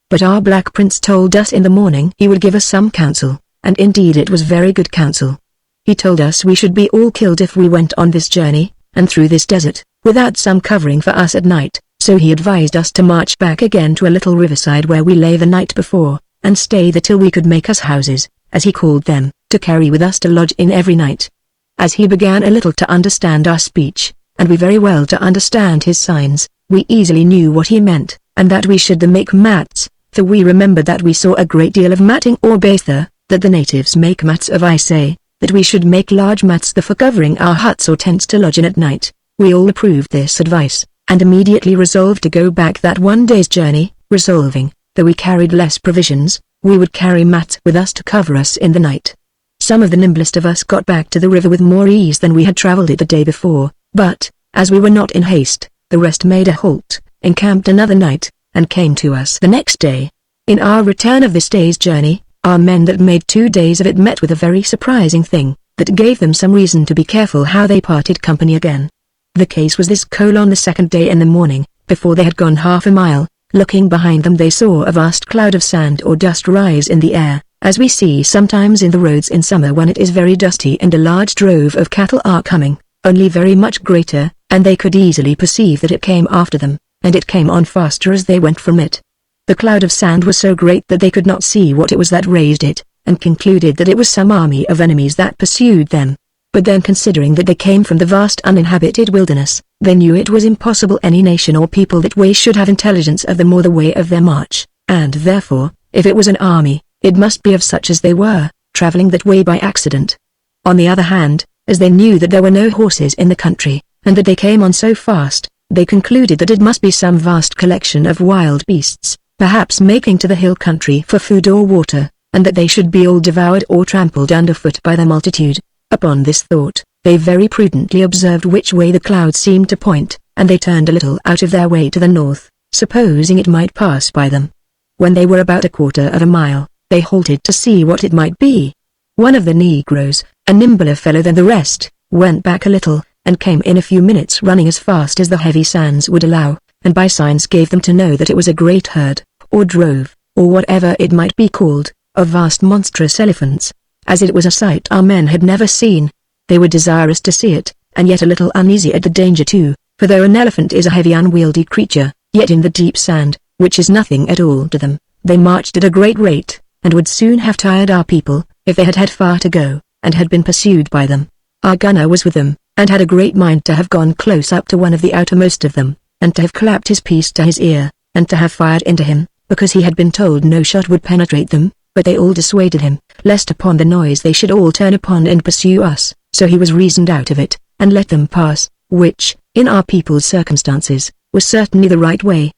But our Black Prince told us in the morning he would give us some counsel, and indeed it was very good counsel. He told us we should be all killed if we went on this journey, and through this desert, without some covering for us at night, so he advised us to march back again to a little riverside where we lay the night before, and stay there till we could make us houses, as he called them, to carry with us to lodge in every night. As he began a little to understand our speech, and we very well to understand his signs, we easily knew what he meant, and that we should make mats, for we remembered that we saw a great deal of matting or base there, that the natives make mats of, I say, that we should make large mats there for covering our huts or tents to lodge in at night. We all approved this advice, and immediately resolved to go back that one day's journey, resolving, though we carried less provisions, we would carry mats with us to cover us in the night. Some of the nimblest of us got back to the river with more ease than we had travelled it the day before, but, as we were not in haste, the rest made a halt, encamped another night, and came to us the next day. In our return of this day's journey, our men that made 2 days of it met with a very surprising thing, that gave them some reason to be careful how they parted company again. The case was this: on the second day in the morning, before they had gone half a mile, looking behind them they saw a vast cloud of sand or dust rise in the air, as we see sometimes in the roads in summer when it is very dusty and a large drove of cattle are coming, only very much greater, and they could easily perceive that it came after them, and it came on faster as they went from it. The cloud of sand was so great that they could not see what it was that raised it, and concluded that it was some army of enemies that pursued them. But then, considering that they came from the vast uninhabited wilderness, they knew it was impossible any nation or people that way should have intelligence of them or the way of their march, and therefore, if it was an army, it must be of such as they were, traveling that way by accident. On the other hand, as they knew that there were no horses in the country, and that they came on so fast, they concluded that it must be some vast collection of wild beasts, perhaps making to the hill country for food or water, and that they should be all devoured or trampled underfoot by the multitude. Upon this thought, they very prudently observed which way the cloud seemed to point, and they turned a little out of their way to the north, supposing it might pass by them. When they were about a quarter of a mile, they halted to see what it might be. One of the negroes, a nimbler fellow than the rest, went back a little, and came in a few minutes running as fast as the heavy sands would allow, and by signs gave them to know that it was a great herd, or drove, or whatever it might be called, of vast monstrous elephants. As it was a sight our men had never seen, they were desirous to see it, and yet a little uneasy at the danger too, for though an elephant is a heavy unwieldy creature, yet in the deep sand, which is nothing at all to them, they marched at a great rate, and would soon have tired our people, if they had had far to go, and had been pursued by them. Our gunner was with them, and had a great mind to have gone close up to one of the outermost of them, and to have clapped his piece to his ear, and to have fired into him, because he had been told no shot would penetrate them, but they all dissuaded him, lest upon the noise they should all turn upon and pursue us, so he was reasoned out of it, and let them pass, which, in our people's circumstances, was certainly the right way.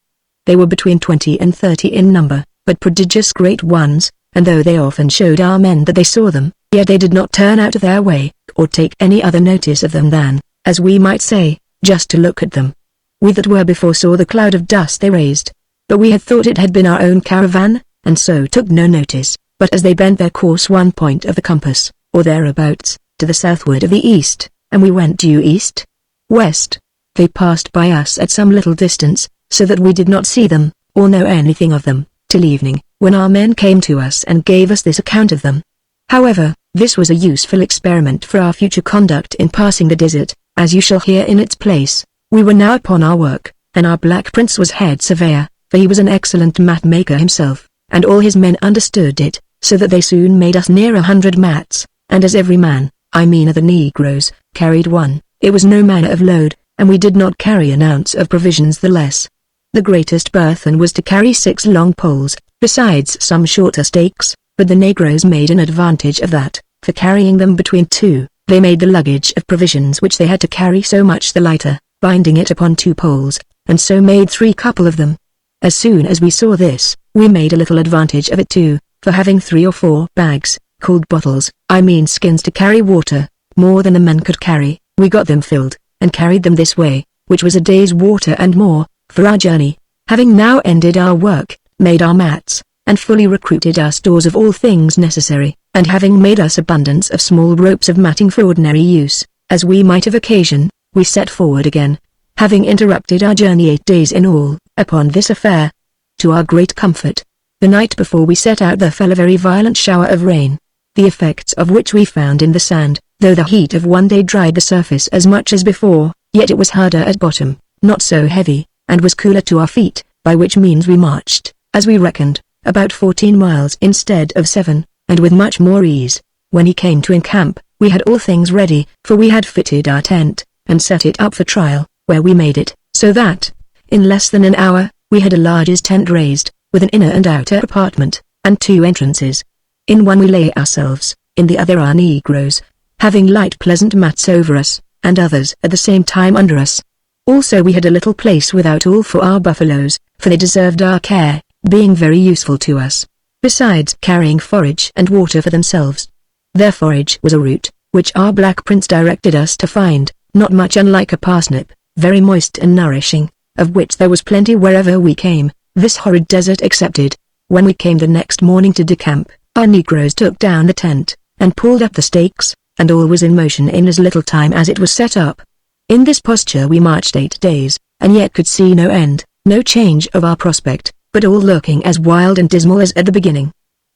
They were between 20 and 30 in number, but prodigious great ones, and though they often showed our men that they saw them, yet they did not turn out of their way, or take any other notice of them than, as we might say, just to look at them. We that were before saw the cloud of dust they raised, but we had thought it had been our own caravan, and so took no notice, but as they bent their course 1 point of the compass, or thereabouts, to the southward of the east, and we went due east, west, they passed by us at some little distance, so that we did not see them, or know anything of them, till evening, when our men came to us and gave us this account of them. However, this was a useful experiment for our future conduct in passing the desert, as you shall hear in its place. We were now upon our work, and our Black Prince was head surveyor, for he was an excellent mat maker himself, and all his men understood it, so that they soon made us near 100 mats, and as every man, I mean of the negroes, carried one, it was no manner of load, and we did not carry an ounce of provisions the less. The greatest burthen was to carry 6 long poles, besides some shorter stakes, but the negroes made an advantage of that, for carrying them between 2, they made the luggage of provisions which they had to carry so much the lighter, binding it upon 2 poles, and so made 3 couple of them. As soon as we saw this, we made a little advantage of it too, for having 3 or 4 bags, called bottles, I mean skins to carry water, more than the men could carry, we got them filled, and carried them this way, which was a day's water and more, for our journey. Having now ended our work, made our mats, and fully recruited our stores of all things necessary, and having made us abundance of small ropes of matting for ordinary use, as we might have occasion, we set forward again, having interrupted our journey 8 days in all, upon this affair. To our great comfort, the night before we set out there fell a very violent shower of rain, the effects of which we found in the sand, though the heat of one day dried the surface as much as before, yet it was harder at bottom, not so heavy, and was cooler to our feet, by which means we marched, as we reckoned, about 14 miles instead of 7, and with much more ease. When he came to encamp, we had all things ready, for we had fitted our tent, and set it up for trial, where we made it, so that, in less than an hour, we had a large tent raised, with an inner and outer apartment, and 2 entrances. In one we lay ourselves, in the other our negroes, having light pleasant mats over us, and others at the same time under us. Also we had a little place without all for our buffaloes, for they deserved our care, being very useful to us, besides carrying forage and water for themselves. Their forage was a root, which our Black Prince directed us to find, not much unlike a parsnip, very moist and nourishing, of which there was plenty wherever we came, this horrid desert excepted. When we came the next morning to decamp, our negroes took down the tent, and pulled up the stakes, and all was in motion in as little time as it was set up. In this posture we marched 8 days, and yet could see no end, no change of our prospect, but all looking as wild and dismal as at the beginning.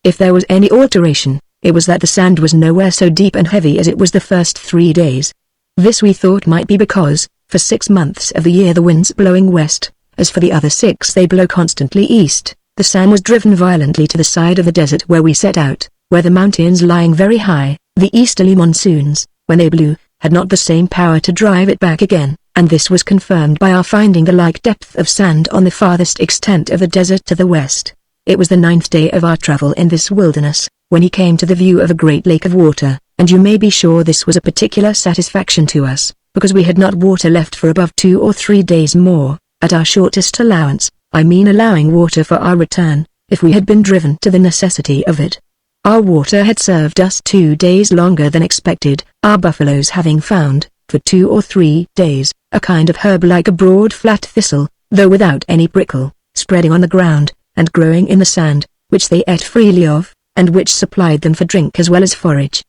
If there was any alteration, it was that the sand was nowhere so deep and heavy as it was the first 3 days. This we thought might be because, for 6 months of the year the winds blowing west, as for the other 6 they blow constantly east, the sand was driven violently to the side of the desert where we set out, where the mountains lying very high, the easterly monsoons, when they blew, had not the same power to drive it back again, and this was confirmed by our finding the like depth of sand on the farthest extent of the desert to the west. It was the 9th day of our travel in this wilderness, when he came to the view of a great lake of water, and you may be sure this was a particular satisfaction to us, because we had not water left for above 2 or 3 days more, at our shortest allowance, I mean allowing water for our return, if we had been driven to the necessity of it. Our water had served us 2 days longer than expected, our buffaloes having found, for 2 or 3 days, a kind of herb like a broad flat thistle, though without any prickle, spreading on the ground, and growing in the sand, which they ate freely of, and which supplied them for drink as well as forage.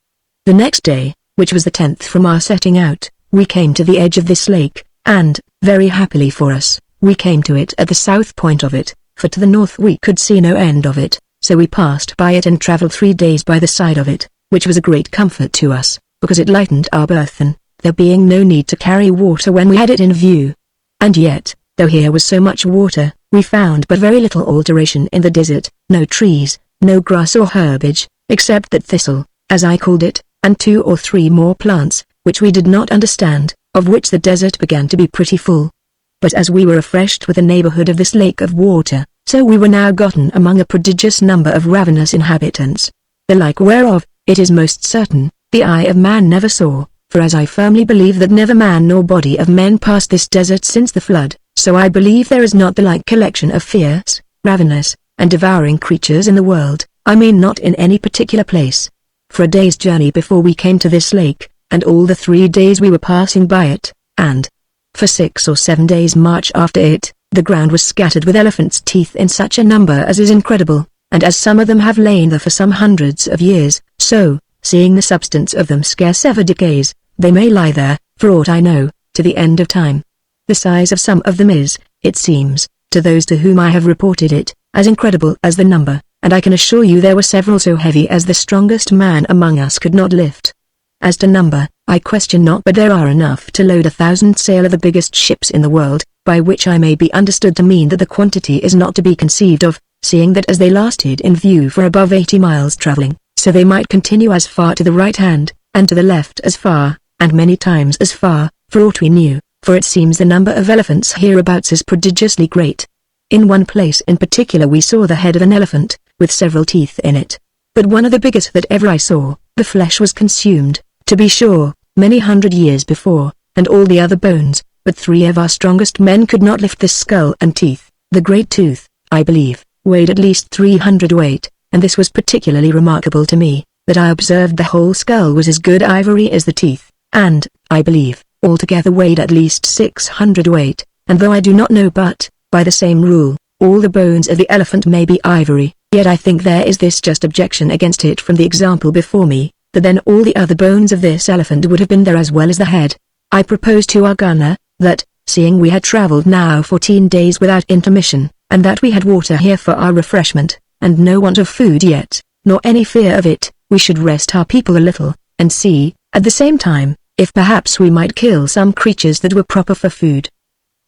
The next day, which was the 10th from our setting out, we came to the edge of this lake, and, very happily for us, we came to it at the south point of it, for to the north we could see no end of it, so we passed by it and travelled 3 days by the side of it, which was a great comfort to us, because it lightened our burthen, there being no need to carry water when we had it in view. And yet, though here was so much water, we found but very little alteration in the desert, no trees, no grass or herbage, except that thistle, as I called it, and 2 or 3 more plants, which we did not understand, of which the desert began to be pretty full. But as we were refreshed with the neighborhood of this lake of water, so we were now gotten among a prodigious number of ravenous inhabitants, the like whereof, it is most certain, the eye of man never saw, for as I firmly believe that never man nor body of men passed this desert since the flood, so I believe there is not the like collection of fierce, ravenous, and devouring creatures in the world, I mean not in any particular place. For a day's journey before we came to this lake, and all the 3 days we were passing by it, and for 6 or 7 days' march after it, the ground was scattered with elephants' teeth in such a number as is incredible, and as some of them have lain there for some hundreds of years, so, seeing the substance of them scarce ever decays, they may lie there, for aught I know, to the end of time. The size of some of them is, it seems, to those to whom I have reported it, as incredible as the number, and I can assure you there were several so heavy as the strongest man among us could not lift. As to number, I question not, but there are enough to load 1,000 sail of the biggest ships in the world, by which I may be understood to mean that the quantity is not to be conceived of, seeing that as they lasted in view for above 80 miles travelling, so they might continue as far to the right hand, and to the left as far, and many times as far, for aught we knew, for it seems the number of elephants hereabouts is prodigiously great. In one place in particular we saw the head of an elephant, with several teeth in it. But one of the biggest that ever I saw, the flesh was consumed, to be sure, many 100 years before, and all the other bones, but 3 of our strongest men could not lift this skull and teeth. The great tooth, I believe, weighed at least 300 weight, and this was particularly remarkable to me, that I observed the whole skull was as good ivory as the teeth, and, I believe, altogether weighed at least 600 weight, and though I do not know but, by the same rule, all the bones of the elephant may be ivory, yet I think there is this just objection against it from the example before me, that then all the other bones of this elephant would have been there as well as the head. I proposed to our gunner, that, seeing we had travelled now 14 days without intermission, and that we had water here for our refreshment, and no want of food yet, nor any fear of it, we should rest our people a little, and see, at the same time, if perhaps we might kill some creatures that were proper for food.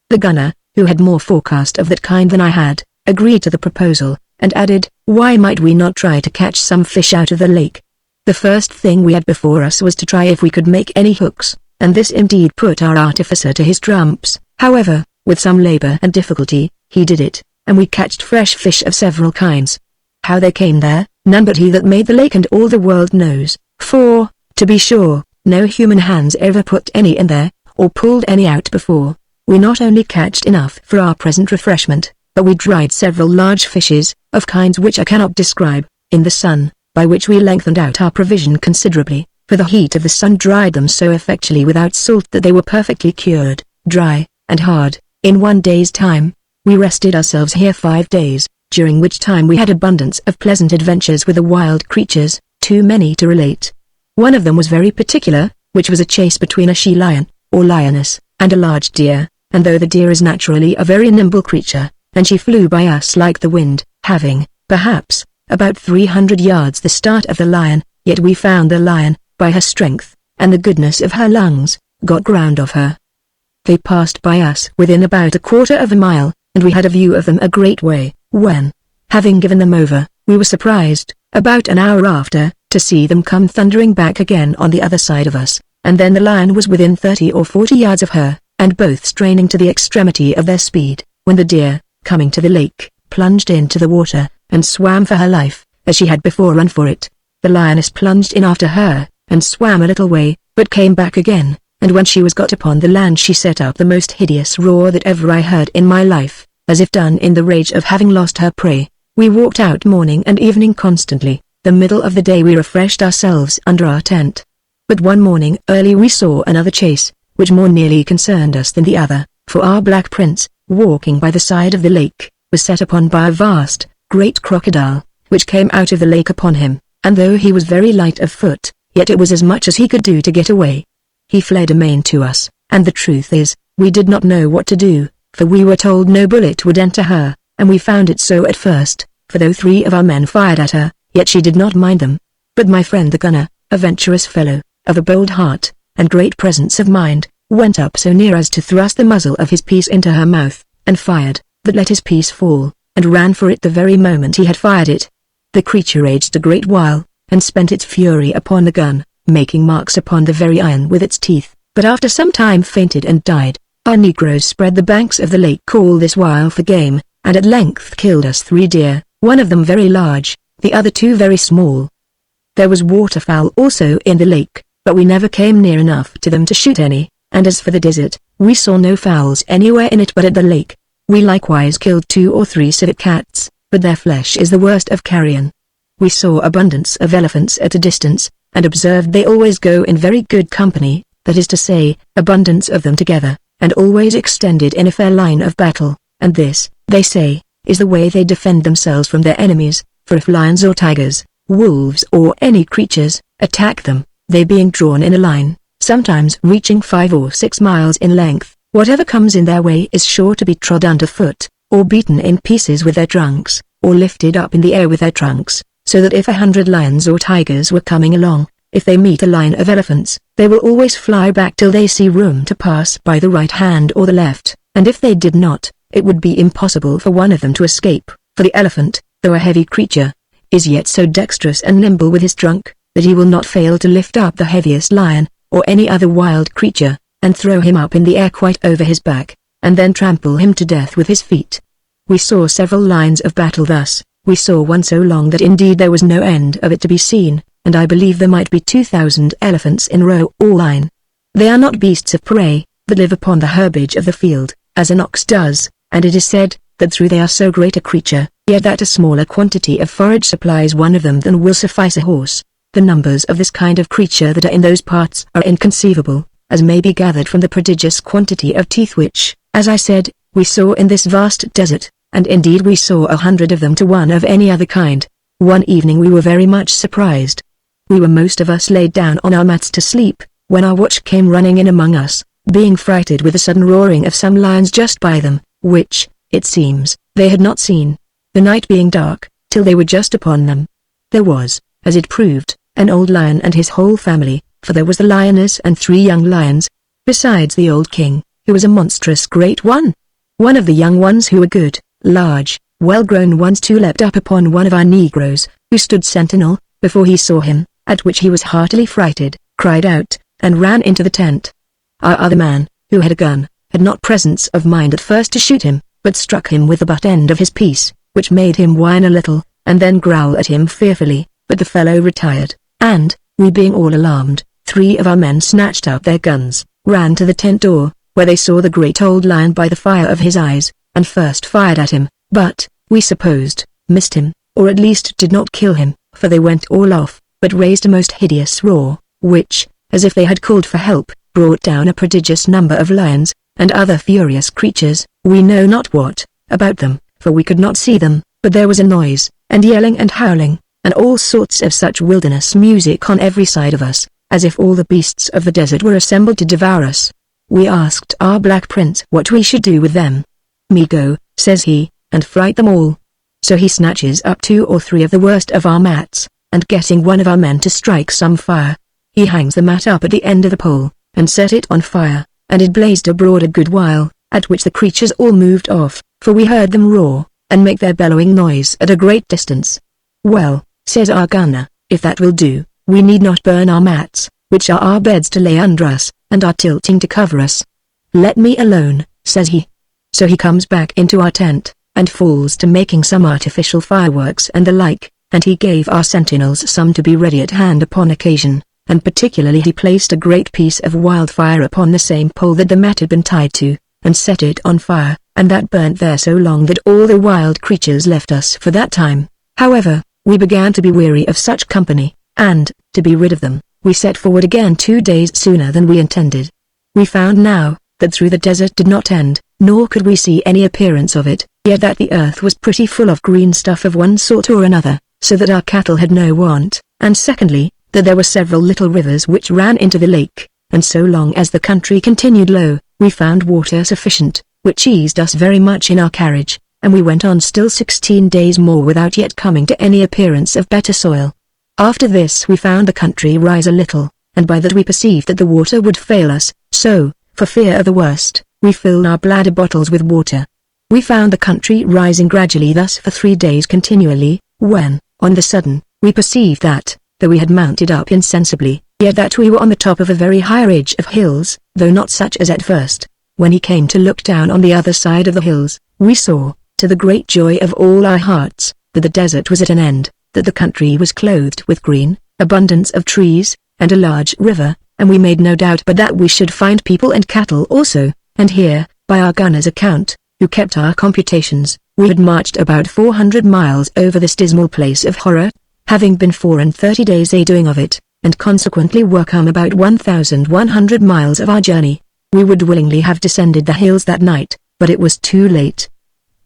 The gunner, who had more forecast of that kind than I had, agreed to the proposal, and added, why might we not try to catch some fish out of the lake? The first thing we had before us was to try if we could make any hooks, and this indeed put our artificer to his trumps. However, with some labour and difficulty, he did it, and we catched fresh fish of several kinds. How they came there, none but he that made the lake and all the world knows, for, to be sure, no human hands ever put any in there, or pulled any out before. We not only catched enough for our present refreshment, but we dried several large fishes, of kinds which I cannot describe, in the sun, by which we lengthened out our provision considerably, for the heat of the sun dried them so effectually without salt that they were perfectly cured, dry, and hard, in 1 day's time. We rested ourselves here 5 days, during which time we had abundance of pleasant adventures with the wild creatures, too many to relate. One of them was very particular, which was a chase between a she-lion, or lioness, and a large deer, and though the deer is naturally a very nimble creature, and she flew by us like the wind, having, perhaps, about 300 yards the start of the lion, yet we found the lion, by her strength, and the goodness of her lungs, got ground of her. They passed by us within about 1/4 of a mile, and we had a view of them a great way, when, having given them over, we were surprised, about an hour after, to see them come thundering back again on the other side of us, and then the lion was within 30 or 40 yards of her, and both straining to the extremity of their speed, when the deer, coming to the lake, plunged into the water, and swam for her life, as she had before run for it. The lioness plunged in after her, and swam a little way, but came back again, and when she was got upon the land she set up the most hideous roar that ever I heard in my life, as if done in the rage of having lost her prey. We walked out morning and evening constantly. The middle of the day we refreshed ourselves under our tent. But one morning early we saw another chase, which more nearly concerned us than the other, for our black prince, walking by the side of the lake, was set upon by a vast, great crocodile, which came out of the lake upon him, and though he was very light of foot, yet it was as much as he could do to get away. He fled amain to us, and the truth is, we did not know what to do, for we were told no bullet would enter her, and we found it so at first, for though 3 of our men fired at her, yet she did not mind them. But my friend the gunner, a venturous fellow, of a bold heart, and great presence of mind, went up so near as to thrust the muzzle of his piece into her mouth, and fired, but let his piece fall, and ran for it the very moment he had fired it. The creature raged a great while, and spent its fury upon the gun, making marks upon the very iron with its teeth, but after some time fainted and died. Our negroes spread the banks of the lake all this while for game, and at length killed us 3 deer, one of them very large, the other 2 very small. There was waterfowl also in the lake, but we never came near enough to them to shoot any, and as for the desert, we saw no fowls anywhere in it but at the lake. We likewise killed 2 or 3 civet cats, but their flesh is the worst of carrion. We saw abundance of elephants at a distance, and observed they always go in very good company, that is to say, abundance of them together, and always extended in a fair line of battle, and this, they say, is the way they defend themselves from their enemies, for if lions or tigers, wolves or any creatures, attack them, they being drawn in a line, sometimes reaching 5 or 6 miles in length, whatever comes in their way is sure to be trod underfoot, or beaten in pieces with their trunks, or lifted up in the air with their trunks, so that if 100 lions or tigers were coming along, if they meet a line of elephants, they will always fly back till they see room to pass by the right hand or the left, and if they did not, it would be impossible for one of them to escape, for the elephant, though a heavy creature, is yet so dexterous and nimble with his trunk, that he will not fail to lift up the heaviest lion, or any other wild creature, and throw him up in the air quite over his back, and then trample him to death with his feet. We saw several lines of battle thus. We saw one so long that indeed there was no end of it to be seen, and I believe there might be 2,000 elephants in row or line. They are not beasts of prey, but live upon the herbage of the field, as an ox does, and it is said, that though they are so great a creature, yet that a smaller quantity of forage supplies one of them than will suffice a horse. The numbers of this kind of creature that are in those parts are inconceivable, as may be gathered from the prodigious quantity of teeth which, as I said, we saw in this vast desert, and indeed we saw 100 of them to one of any other kind. One evening we were very much surprised. We were most of us laid down on our mats to sleep, when our watch came running in among us, being frighted with the sudden roaring of some lions just by them, which, it seems, they had not seen, the night being dark, till they were just upon them. There was, as it proved, an old lion and his whole family, for there was the lioness and 3 young lions, besides the old king, who was a monstrous great one. One of the young ones who were good, large, well-grown ones too leapt up upon one of our negroes, who stood sentinel, before he saw him, at which he was heartily frighted, cried out, and ran into the tent. Our other man, who had a gun, had not presence of mind at first to shoot him, but struck him with the butt end of his piece, which made him whine a little, and then growl at him fearfully, but the fellow retired, and, we being all alarmed, 3 of our men snatched up their guns, ran to the tent door, where they saw the great old lion by the fire of his eyes, and first fired at him, but, we supposed, missed him, or at least did not kill him, for they went all off, but raised a most hideous roar, which, as if they had called for help, brought down a prodigious number of lions, and other furious creatures, we know not what, about them, for we could not see them, but there was a noise, and yelling and howling, and all sorts of such wilderness music on every side of us, as if all the beasts of the desert were assembled to devour us. We asked our black prince what we should do with them. "Me go," says he, "and fright them all." So he snatches up 2 or 3 of the worst of our mats, and getting one of our men to strike some fire, he hangs the mat up at the end of the pole, and set it on fire, and it blazed abroad a good while, at which the creatures all moved off, for we heard them roar, and make their bellowing noise at a great distance. "Well," says our gunner, "if that will do, we need not burn our mats, which are our beds to lay under us, and our tilting to cover us. Let me alone," says he. So he comes back into our tent, and falls to making some artificial fireworks and the like, and he gave our sentinels some to be ready at hand upon occasion, and particularly he placed a great piece of wildfire upon the same pole that the mat had been tied to, and set it on fire, and that burnt there so long that all the wild creatures left us for that time. However, we began to be weary of such company, and, to be rid of them, we set forward again 2 days sooner than we intended. We found now, that through the desert did not end, nor could we see any appearance of it, yet that the earth was pretty full of green stuff of one sort or another, so that our cattle had no want, and secondly, that there were several little rivers which ran into the lake, and so long as the country continued low, we found water sufficient, which eased us very much in our carriage, and we went on still 16 days more without yet coming to any appearance of better soil. After this we found the country rise a little, and by that we perceived that the water would fail us, so, for fear of the worst, we filled our bladder bottles with water. We found the country rising gradually thus for 3 days continually, when, on the sudden, we perceived that, though we had mounted up insensibly, yet that we were on the top of a very high ridge of hills, though not such as at first. When he came to look down on the other side of the hills, we saw, to the great joy of all our hearts, that the desert was at an end, that the country was clothed with green, abundance of trees, and a large river, and we made no doubt but that we should find people and cattle also, and here, by our gunner's account, who kept our computations, we had marched about 400 miles over this dismal place of horror, having been 34 days a-doing of it, and consequently were come about 1,100 miles of our journey. We would willingly have descended the hills that night, but it was too late.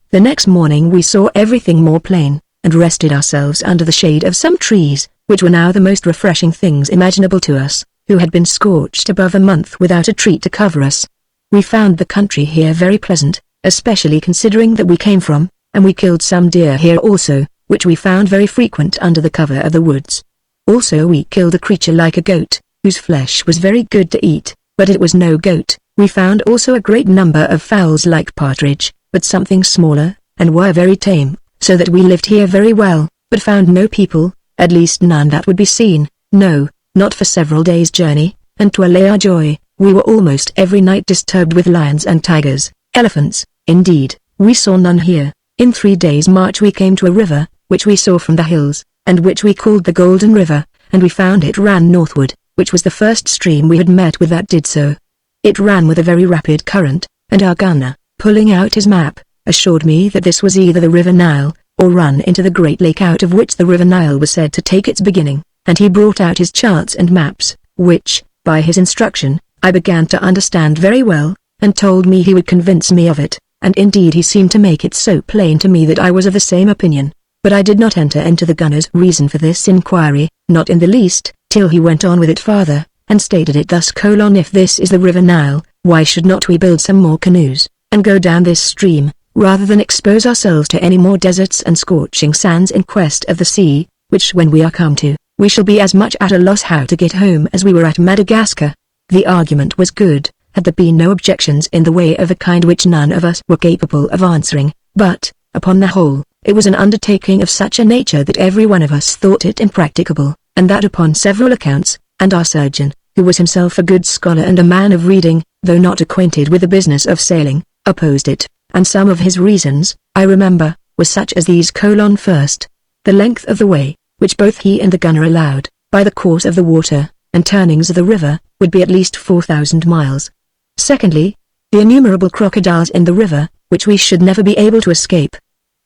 The next morning we saw everything more plain, and rested ourselves under the shade of some trees, which were now the most refreshing things imaginable to us, who had been scorched above a month without a tree to cover us. We found the country here very pleasant, especially considering that we came from, and we killed some deer here also, which we found very frequent under the cover of the woods. Also we killed a creature like a goat, whose flesh was very good to eat, but it was no goat. We found also a great number of fowls like partridge, but something smaller, and were very tame, so that we lived here very well, but found no people, at least none that would be seen, no, not for several days' journey, and to allay our joy, we were almost every night disturbed with lions and tigers, elephants, indeed, we saw none here. In 3 days' march we came to a river, which we saw from the hills, and which we called the Golden River, and we found it ran northward, which was the first stream we had met with that did so. It ran with a very rapid current, and our gunner, pulling out his map, assured me that this was either the River Nile, or run into the great lake out of which the River Nile was said to take its beginning, and he brought out his charts and maps, which, by his instruction, I began to understand very well, and told me he would convince me of it, and indeed he seemed to make it so plain to me that I was of the same opinion, but I did not enter into the gunner's reason for this inquiry, not in the least, till he went on with it farther, and stated it thus: if this is the River Nile, why should not we build some more canoes, and go down this stream, rather than expose ourselves to any more deserts and scorching sands in quest of the sea, which when we are come to, we shall be as much at a loss how to get home as we were at Madagascar. The argument was good, had there been no objections in the way of a kind which none of us were capable of answering, but, upon the whole, it was an undertaking of such a nature that every one of us thought it impracticable, and that upon several accounts, and our surgeon, who was himself a good scholar and a man of reading, though not acquainted with the business of sailing, opposed it, and some of his reasons, I remember, were such as these: first, the length of the way, which both he and the gunner allowed, by the course of the water, and turnings of the river, would be at least 4,000 miles. Secondly, the innumerable crocodiles in the river, which we should never be able to escape.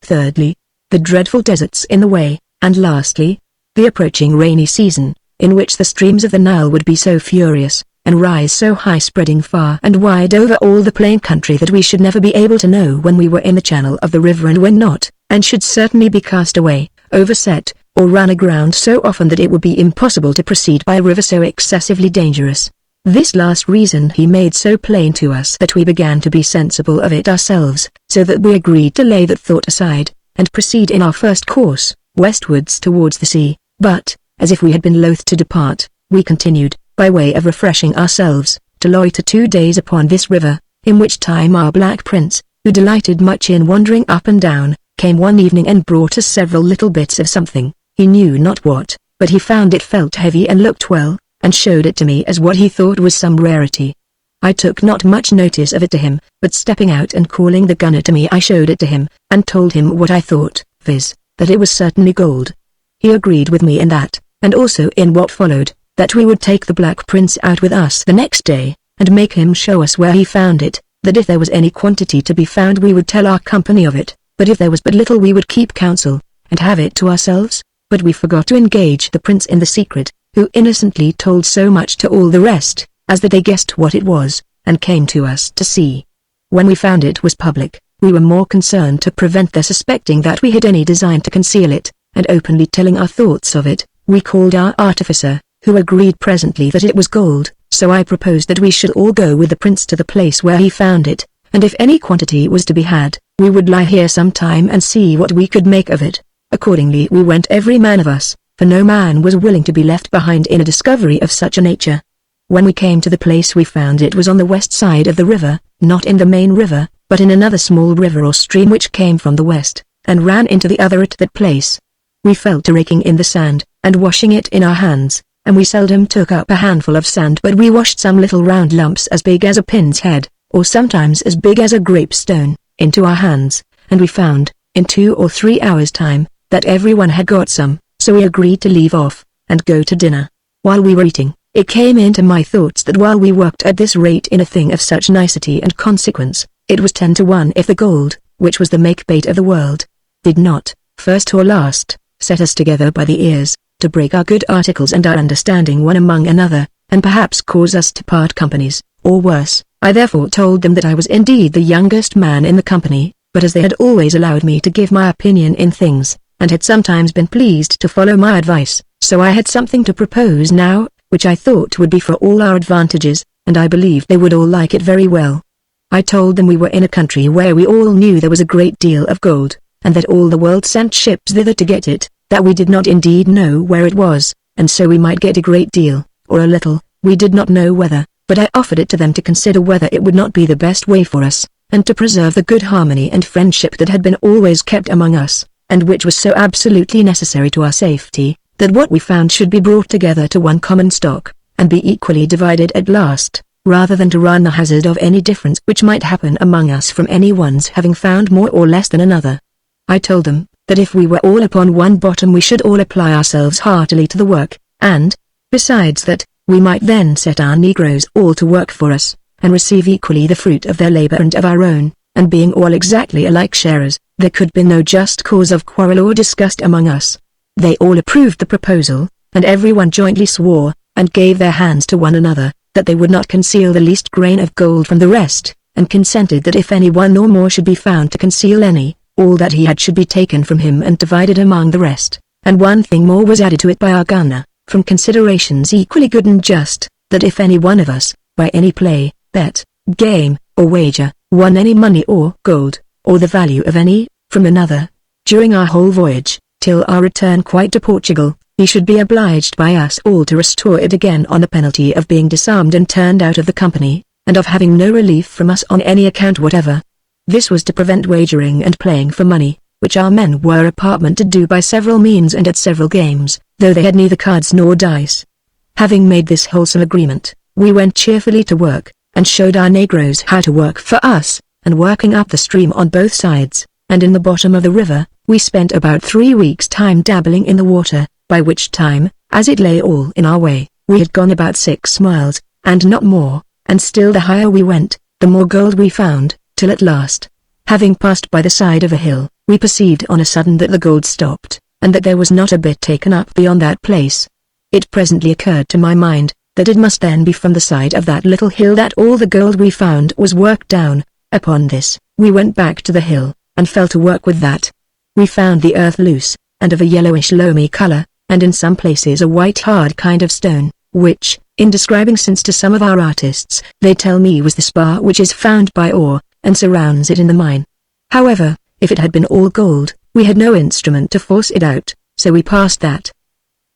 Thirdly, the dreadful deserts in the way, and lastly, the approaching rainy season, in which the streams of the Nile would be so furious, and rise so high, spreading far and wide over all the plain country, that we should never be able to know when we were in the channel of the river and when not, and should certainly be cast away, overset, or run aground so often that it would be impossible to proceed by a river so excessively dangerous. This last reason he made so plain to us that we began to be sensible of it ourselves, so that we agreed to lay that thought aside, and proceed in our first course, westwards towards the sea, but, as if we had been loath to depart, we continued, by way of refreshing ourselves, to loiter 2 days upon this river, in which time our Black Prince, who delighted much in wandering up and down, came one evening and brought us several little bits of something, he knew not what, but he found it felt heavy and looked well, and showed it to me as what he thought was some rarity. I took not much notice of it to him, but stepping out and calling the gunner to me, I showed it to him, and told him what I thought, viz., that it was certainly gold. He agreed with me in that, and also in what followed, that we would take the Black Prince out with us the next day, and make him show us where he found it, that if there was any quantity to be found we would tell our company of it, but if there was but little we would keep counsel, and have it to ourselves. But we forgot to engage the prince in the secret, who innocently told so much to all the rest, as that they guessed what it was, and came to us to see. When we found it was public, we were more concerned to prevent their suspecting that we had any design to conceal it, and openly telling our thoughts of it, we called our artificer, who agreed presently that it was gold, so I proposed that we should all go with the prince to the place where he found it, and if any quantity was to be had, we would lie here some time and see what we could make of it. Accordingly we went every man of us, for no man was willing to be left behind in a discovery of such a nature. When we came to the place we found it was on the west side of the river, not in the main river, but in another small river or stream which came from the west, and ran into the other at that place. We fell to raking in the sand, and washing it in our hands, and we seldom took up a handful of sand, but we washed some little round lumps as big as a pin's head, or sometimes as big as a grape stone, into our hands, and we found, in 2 or 3 hours' time, that everyone had got some, so we agreed to leave off, and go to dinner. While we were eating, it came into my thoughts that while we worked at this rate in a thing of such nicety and consequence, it was 10 to 1 if the gold, which was the make-bait of the world, did not, first or last, set us together by the ears, to break our good articles and our understanding one among another, and perhaps cause us to part companies, or worse. I therefore told them that I was indeed the youngest man in the company, but as they had always allowed me to give my opinion in things, and had sometimes been pleased to follow my advice, so I had something to propose now, which I thought would be for all our advantages, and I believed they would all like it very well. I told them we were in a country where we all knew there was a great deal of gold, and that all the world sent ships thither to get it, that we did not indeed know where it was, and so we might get a great deal, or a little, we did not know whether, but I offered it to them to consider whether it would not be the best way for us, and to preserve the good harmony and friendship that had been always kept among us, and which was so absolutely necessary to our safety, that what we found should be brought together to one common stock, and be equally divided at last, rather than to run the hazard of any difference which might happen among us from any one's having found more or less than another. I told them, that if we were all upon one bottom we should all apply ourselves heartily to the work, and, besides that, we might then set our negroes all to work for us, and receive equally the fruit of their labor and of our own, and being all exactly alike sharers, there could be no just cause of quarrel or disgust among us. They all approved the proposal, and everyone jointly swore, and gave their hands to one another, that they would not conceal the least grain of gold from the rest, and consented that if any one or more should be found to conceal any, all that he had should be taken from him and divided among the rest, and one thing more was added to it by our governor, from considerations equally good and just, that if any one of us, by any play, bet, game, or wager, won any money or gold, or the value of any, from another, during our whole voyage, till our return quite to Portugal, he should be obliged by us all to restore it again on the penalty of being disarmed and turned out of the company, and of having no relief from us on any account whatever. This was to prevent wagering and playing for money, which our men were apartment to do by several means and at several games, though they had neither cards nor dice. Having made this wholesome agreement, we went cheerfully to work, and showed our negroes how to work for us, and working up the stream on both sides, and in the bottom of the river, we spent about 3 weeks' time dabbling in the water, by which time, as it lay all in our way, we had gone about 6 miles, and not more, and still the higher we went, the more gold we found, till at last, having passed by the side of a hill, we perceived on a sudden that the gold stopped, and that there was not a bit taken up beyond that place. It presently occurred to my mind, that it must then be from the side of that little hill that all the gold we found was worked down. Upon this, we went back to the hill, and fell to work with that. We found the earth loose, and of a yellowish loamy color, and in some places a white hard kind of stone, which, in describing since to some of our artists, they tell me was the spar which is found by ore, and surrounds it in the mine. However, if it had been all gold, we had no instrument to force it out, so we passed that.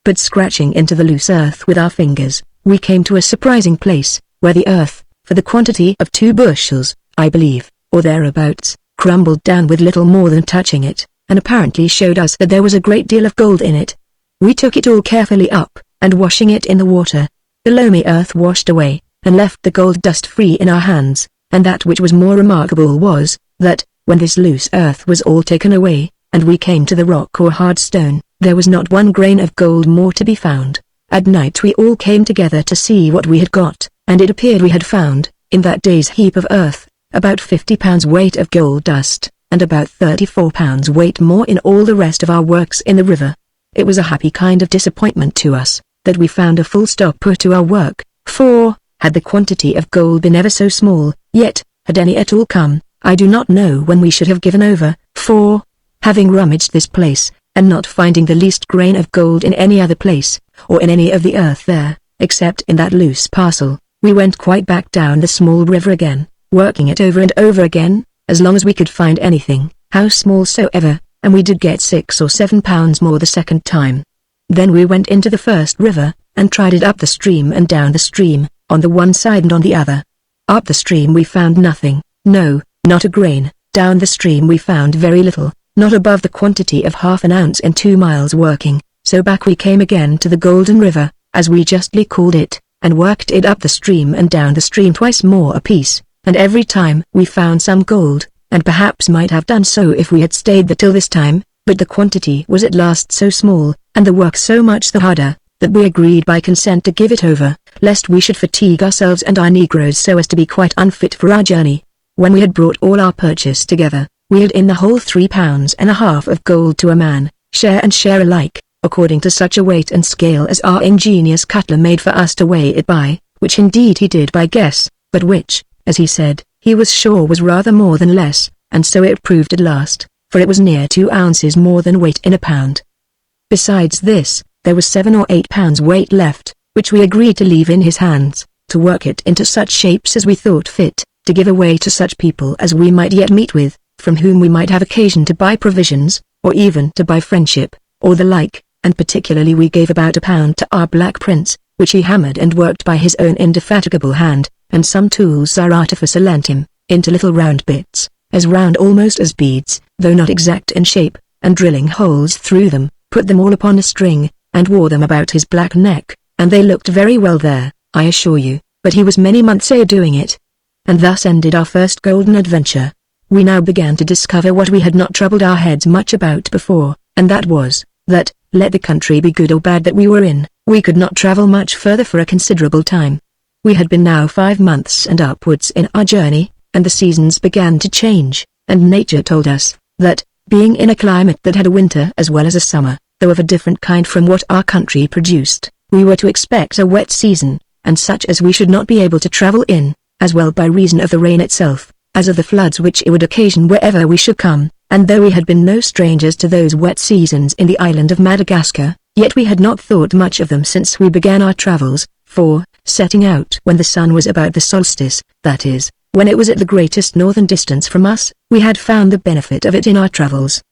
But scratching into the loose earth with our fingers, we came to a surprising place, where the earth, for the quantity of 2 bushels, I believe, or thereabouts, crumbled down with little more than touching it, and apparently showed us that there was a great deal of gold in it. We took it all carefully up, and washing it in the water, the loamy earth washed away, and left the gold dust free in our hands, and that which was more remarkable was, that, when this loose earth was all taken away, and we came to the rock or hard stone, there was not 1 grain of gold more to be found. At night we all came together to see what we had got, and it appeared we had found, in that day's heap of earth, about 50 pounds weight of gold dust, and about 34 pounds weight more in all the rest of our works in the river. It was a happy kind of disappointment to us, that we found a full stop put to our work, for, had the quantity of gold been ever so small, yet, had any at all come, I do not know when we should have given over, for, having rummaged this place, and not finding the least grain of gold in any other place, or in any of the earth there, except in that loose parcel, we went quite back down the small river again, working it over and over again, as long as we could find anything, how small soever, and we did get 6 or 7 pounds more the second time. Then we went into the first river, and tried it up the stream and down the stream, on the one side and on the other. Up the stream we found nothing, no, not a grain. Down the stream we found very little, not above the quantity of half an ounce in 2 miles working, so back we came again to the Golden River, as we justly called it, and worked it up the stream and down the stream twice more apiece, and every time we found some gold, and perhaps might have done so if we had stayed there till this time, but the quantity was at last so small, and the work so much the harder, that we agreed by consent to give it over, lest we should fatigue ourselves and our negroes so as to be quite unfit for our journey. When we had brought all our purchase together, we had in the whole 3.5 pounds of gold to a man, share and share alike, according to such a weight and scale as our ingenious cutler made for us to weigh it by, which indeed he did by guess, but which, as he said, he was sure was rather more than less, and so it proved at last, for it was near 2 ounces more than weight in a pound. Besides this, there was 7 or 8 pounds weight left, which we agreed to leave in his hands, to work it into such shapes as we thought fit, to give away to such people as we might yet meet with, from whom we might have occasion to buy provisions, or even to buy friendship, or the like, and particularly we gave about £1 to our black prince, which he hammered and worked by his own indefatigable hand, and some tools our artificer lent him, into little round bits, as round almost as beads, though not exact in shape, and drilling holes through them, put them all upon a string, and wore them about his black neck, and they looked very well there, I assure you, but he was many months ere doing it. And thus ended our first golden adventure. We now began to discover what we had not troubled our heads much about before, and that was, that, let the country be good or bad that we were in, we could not travel much further for a considerable time. We had been now 5 months and upwards in our journey, and the seasons began to change, and nature told us, that, being in a climate that had a winter as well as a summer, though of a different kind from what our country produced, we were to expect a wet season, and such as we should not be able to travel in, as well by reason of the rain itself, as of the floods which it would occasion wherever we should come, and though we had been no strangers to those wet seasons in the island of Madagascar, yet we had not thought much of them since we began our travels, for, setting out when the sun was about the solstice, that is, when it was at the greatest northern distance from us, we had found the benefit of it in our travels.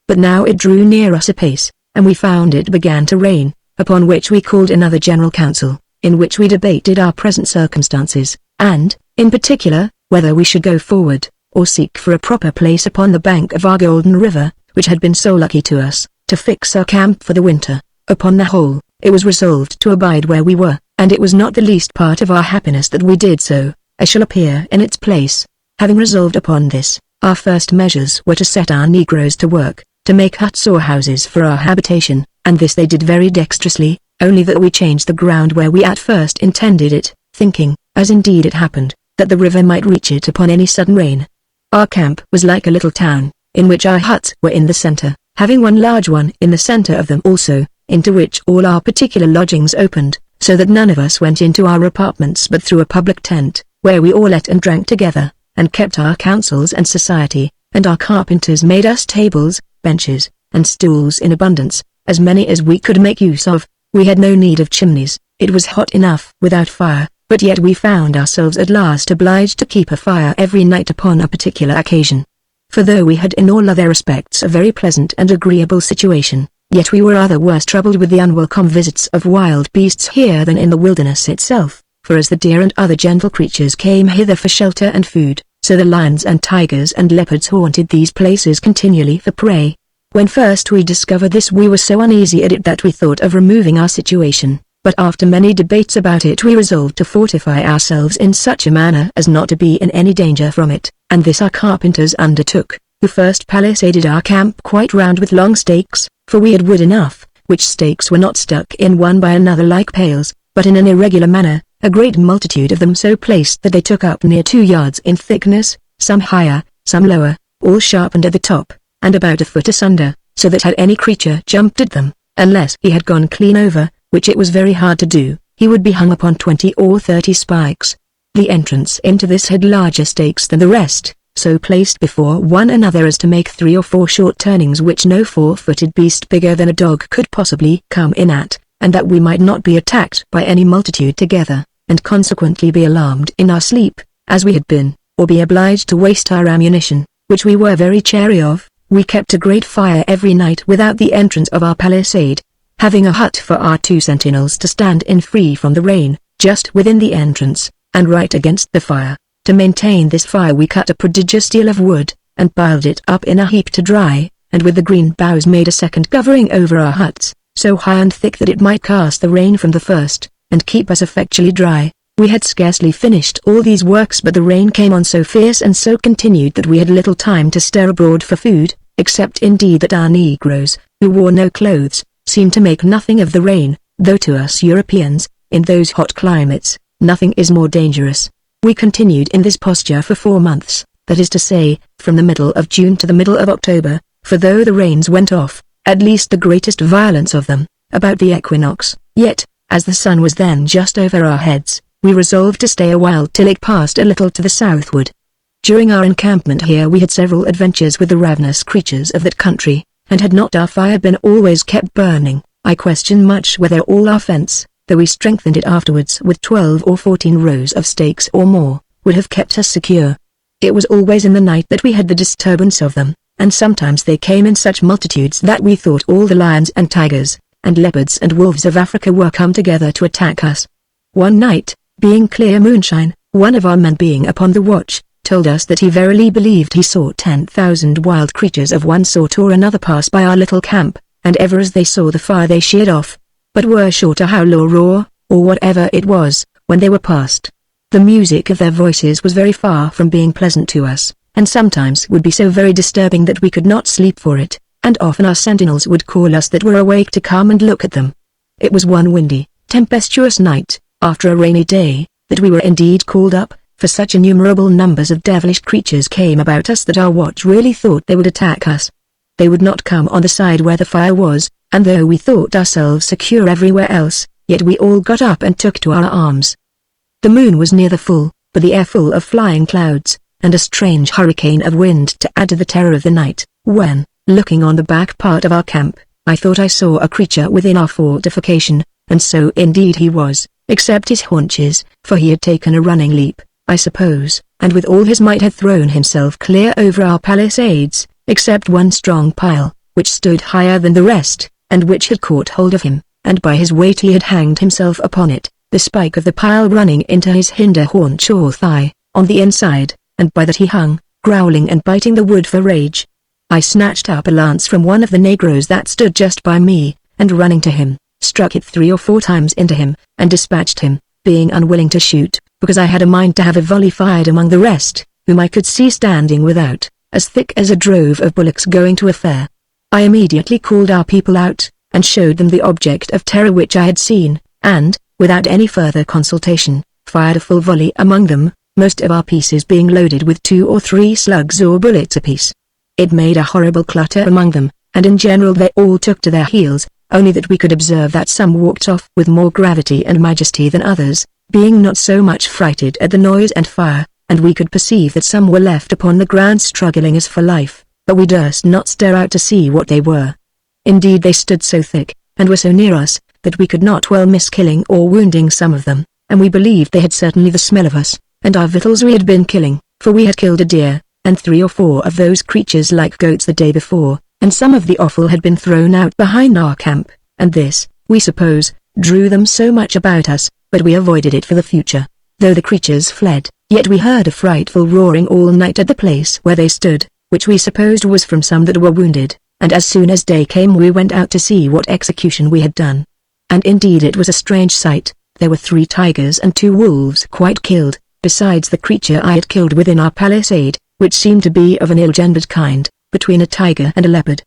But now it drew near us apace, and we found it began to rain, upon which we called another general council, in which we debated our present circumstances, and, in particular, whether we should go forward, or seek for a proper place upon the bank of our golden river, which had been so lucky to us, to fix our camp for the winter. Upon the whole, it was resolved to abide where we were, and it was not the least part of our happiness that we did so, as shall appear in its place. Having resolved upon this, our first measures were to set our negroes to work, to make huts or houses for our habitation, and this they did very dexterously, only that we changed the ground where we at first intended it, thinking, as indeed it happened, that the river might reach it upon any sudden rain. Our camp was like a little town, in which our huts were in the center, having one large one in the center of them also, into which all our particular lodgings opened, so that none of us went into our apartments but through a public tent, where we all ate and drank together, and kept our councils and society, and our carpenters made us tables, benches, and stools in abundance, as many as we could make use of. We had no need of chimneys, it was hot enough without fire, but yet we found ourselves at last obliged to keep a fire every night upon a particular occasion. For though we had in all other respects a very pleasant and agreeable situation, yet we were rather worse troubled with the unwelcome visits of wild beasts here than in the wilderness itself, for as the deer and other gentle creatures came hither for shelter and food, so the lions and tigers and leopards haunted these places continually for prey. When first we discovered this we were so uneasy at it that we thought of removing our situation, but after many debates about it we resolved to fortify ourselves in such a manner as not to be in any danger from it, and this our carpenters undertook, who first palisaded our camp quite round with long stakes, for we had wood enough, which stakes were not stuck in one by another like pails, but in an irregular manner, a great multitude of them so placed that they took up near 2 yards in thickness, some higher, some lower, all sharpened at the top, and about a foot asunder, so that had any creature jumped at them, unless he had gone clean over, which it was very hard to do, he would be hung upon 20 or 30 spikes. The entrance into this had larger stakes than the rest, so placed before one another as to make 3 or 4 short turnings which no 4-footed beast bigger than a dog could possibly come in at, and that we might not be attacked by any multitude together, and consequently be alarmed in our sleep, as we had been, or be obliged to waste our ammunition, which we were very chary of. We kept a great fire every night without the entrance of our palisade, having a hut for our 2 sentinels to stand in free from the rain, just within the entrance, and right against the fire. To maintain this fire we cut a prodigious deal of wood, and piled it up in a heap to dry, and with the green boughs made a second covering over our huts, so high and thick that it might cast the rain from the first, and keep us effectually dry. We had scarcely finished all these works but the rain came on so fierce and so continued that we had little time to stir abroad for food, except indeed that our negroes, who wore no clothes, seemed to make nothing of the rain, though to us Europeans, in those hot climates, nothing is more dangerous. We continued in this posture for 4 months, that is to say, from the middle of June to the middle of October, for though the rains went off, at least the greatest violence of them, about the equinox, yet, as the sun was then just over our heads, we resolved to stay a while till it passed a little to the southward. During our encampment here we had several adventures with the ravenous creatures of that country, and had not our fire been always kept burning, I question much whether all our fence, though we strengthened it afterwards with 12 or 14 rows of stakes or more, would have kept us secure. It was always in the night that we had the disturbance of them, and sometimes they came in such multitudes that we thought all the lions and tigers, and leopards and wolves of Africa were come together to attack us. One night, being clear moonshine, one of our men being upon the watch, told us that he verily believed he saw 10,000 wild creatures of one sort or another pass by our little camp, and ever as they saw the fire they sheered off, but were sure to howl or roar, or whatever it was, when they were past. The music of their voices was very far from being pleasant to us, and sometimes would be so very disturbing that we could not sleep for it, and often our sentinels would call us that were awake to come and look at them. It was one windy, tempestuous night, after a rainy day, that we were indeed called up, for such innumerable numbers of devilish creatures came about us that our watch really thought they would attack us. They would not come on the side where the fire was, and though we thought ourselves secure everywhere else, yet we all got up and took to our arms. The moon was near the full, but the air full of flying clouds, and a strange hurricane of wind to add to the terror of the night, when, looking on the back part of our camp, I thought I saw a creature within our fortification, and so indeed he was, except his haunches, for he had taken a running leap, I suppose, and with all his might had thrown himself clear over our palisades, except one strong pile, which stood higher than the rest, and which had caught hold of him, and by his weight he had hanged himself upon it, the spike of the pile running into his hinder haunch or thigh, on the inside, and by that he hung, growling and biting the wood for rage. I snatched up a lance from one of the negroes that stood just by me, and running to him, struck it 3 or 4 times into him, and dispatched him, being unwilling to shoot, because I had a mind to have a volley fired among the rest, whom I could see standing without, as thick as a drove of bullocks going to a fair. I immediately called our people out, and showed them the object of terror which I had seen, and, without any further consultation, fired a full volley among them, most of our pieces being loaded with 2 or 3 slugs or bullets apiece. It made a horrible clutter among them, and in general they all took to their heels, only that we could observe that some walked off with more gravity and majesty than others, being not so much frighted at the noise and fire, and we could perceive that some were left upon the ground struggling as for life, but we durst not stir out to see what they were. Indeed they stood so thick, and were so near us, that we could not well miss killing or wounding some of them, and we believed they had certainly the smell of us, and our victuals we had been killing, for we had killed a deer, and 3 or 4 of those creatures like goats the day before, and some of the offal had been thrown out behind our camp, and this, we suppose, drew them so much about us, but we avoided it for the future. Though the creatures fled, yet we heard a frightful roaring all night at the place where they stood, which we supposed was from some that were wounded, and as soon as day came we went out to see what execution we had done. And indeed it was a strange sight. There were 3 tigers and 2 wolves quite killed, besides the creature I had killed within our palisade, which seemed to be of an ill-gendered kind, between a tiger and a leopard.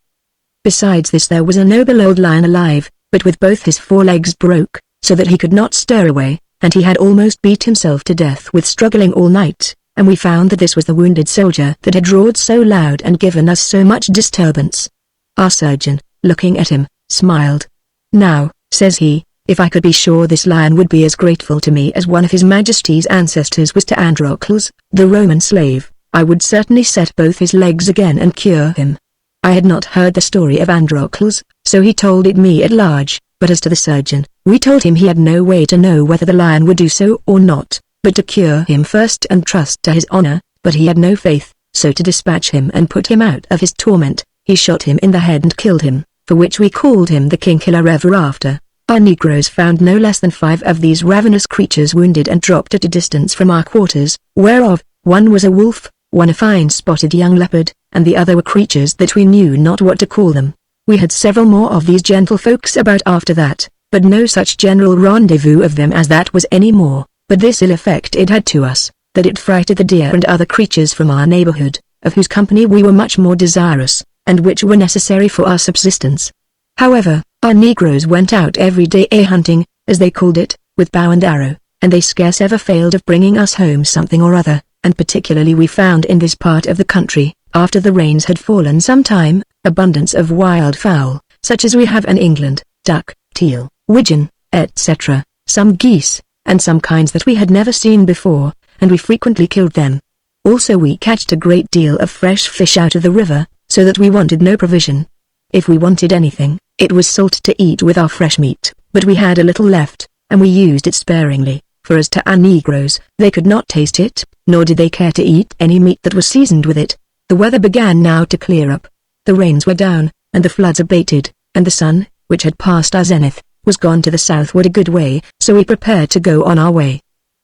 Besides this there was a noble old lion alive, but with both his 4 legs broke, so that he could not stir away, and he had almost beat himself to death with struggling all night, and we found that this was the wounded soldier that had roared so loud and given us so much disturbance. Our surgeon, looking at him, smiled. "Now," says he, "if I could be sure this lion would be as grateful to me as one of his Majesty's ancestors was to Androcles, the Roman slave, I would certainly set both his legs again and cure him." I had not heard the story of Androcles, so he told it me at large, but as to the surgeon, we told him he had no way to know whether the lion would do so or not, but to cure him first and trust to his honor, but he had no faith, so to dispatch him and put him out of his torment, he shot him in the head and killed him, for which we called him the King Killer ever after. Our negroes found no less than 5 of these ravenous creatures wounded and dropped at a distance from our quarters, whereof, one was a wolf, one a fine spotted young leopard, and the other were creatures that we knew not what to call them. We had several more of these gentlefolks about after that, but no such general rendezvous of them as that was any more, but this ill effect it had to us, that it frighted the deer and other creatures from our neighborhood, of whose company we were much more desirous, and which were necessary for our subsistence. However, Our negroes went out every day hunting, as they called it, with bow and arrow, and they scarce ever failed of bringing us home something or other, and particularly we found in this part of the country, after the rains had fallen some time, abundance of wild fowl, such as we have in England, duck, teal, widgeon, etc., some geese, and some kinds that we had never seen before, and we frequently killed them. Also we catched a great deal of fresh fish out of the river, so that we wanted no provision. If we wanted anything, it was salt to eat with our fresh meat, but we had a little left, and we used it sparingly, for as to our negroes, they could not taste it, nor did they care to eat any meat that was seasoned with it. The weather began now to clear up. The rains were down, and the floods abated, and the sun, which had passed our zenith, was gone to the southward a good way, so we prepared to go on our way.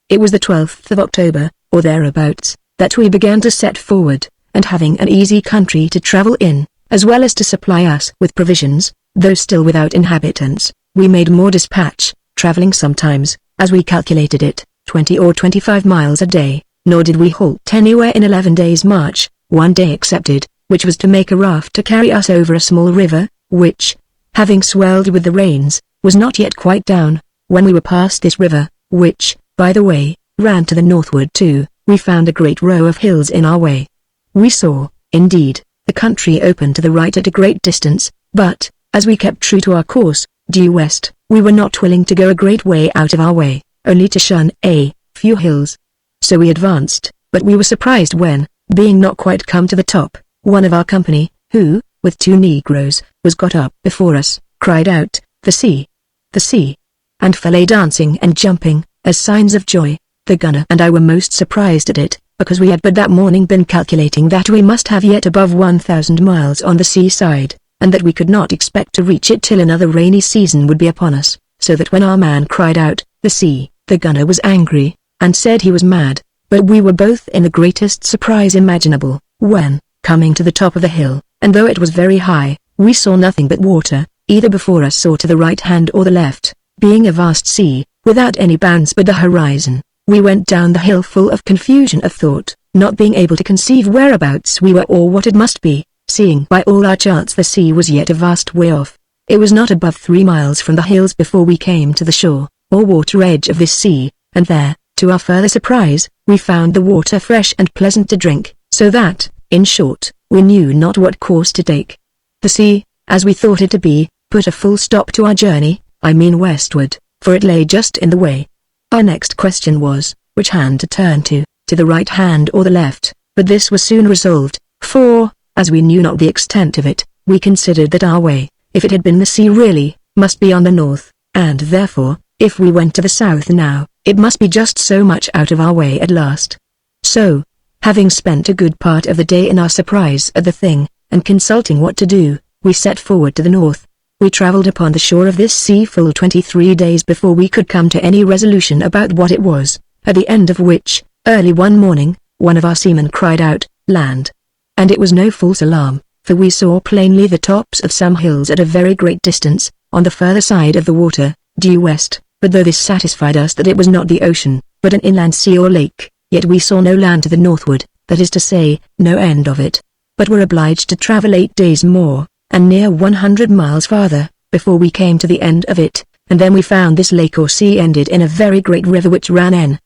It was the 12th of October, or thereabouts, that we began to set forward, and having an easy country to travel in, as well as to supply us with provisions, though still without inhabitants, we made more dispatch, traveling sometimes, as we calculated it, 20 or 25 miles a day, nor did we halt anywhere in 11 days' march, one day excepted, which was to make a raft to carry us over a small river, which, having swelled with the rains, was not yet quite down. When we were past this river, which, by the way, ran to the northward too, we found a great row of hills in our way. We saw, indeed, the country open to the right at a great distance, but, as we kept true to our course, due west, we were not willing to go a great way out of our way, only to shun a few hills. So we advanced, but we were surprised when, being not quite come to the top, one of our company, who, with 2 negroes, was got up before us, cried out, "The sea! The sea!" and fell a dancing and jumping, as signs of joy. The gunner and I were most surprised at it, because we had but that morning been calculating that we must have yet above 1,000 miles on the seaside, and that we could not expect to reach it till another rainy season would be upon us, so that when our man cried out, "The sea," the gunner was angry, and said he was mad, but we were both in the greatest surprise imaginable, when, coming to the top of the hill, and though it was very high, we saw nothing but water, either before us or to the right hand or the left, being a vast sea, without any bounds but the horizon. We went down the hill full of confusion of thought, not being able to conceive whereabouts we were or what it must be, seeing by all our charts the sea was yet a vast way off. It was not above 3 miles from the hills before we came to the shore, or water edge of this sea, and there, to our further surprise, we found the water fresh and pleasant to drink, so that, in short, we knew not what course to take. The sea, as we thought it to be, put a full stop to our journey, I mean westward, for it lay just in the way. Our next question was, which hand to turn to the right hand or the left, but this was soon resolved, for, as we knew not the extent of it, we considered that our way, if it had been the sea really, must be on the north, and therefore, if we went to the south now, it must be just so much out of our way at last. So, having spent a good part of the day in our surprise at the thing, and consulting what to do, we set forward to the north. We travelled upon the shore of this sea full 23 days before we could come to any resolution about what it was, at the end of which, early one morning, one of our seamen cried out, "Land!" And it was no false alarm, for we saw plainly the tops of some hills at a very great distance, on the further side of the water, due west, but though this satisfied us that it was not the ocean, but an inland sea or lake, yet we saw no land to the northward, that is to say, no end of it, but were obliged to travel 8 days more, and near 100 miles farther, before we came to the end of it, and then we found this lake or sea ended in a very great river which ran N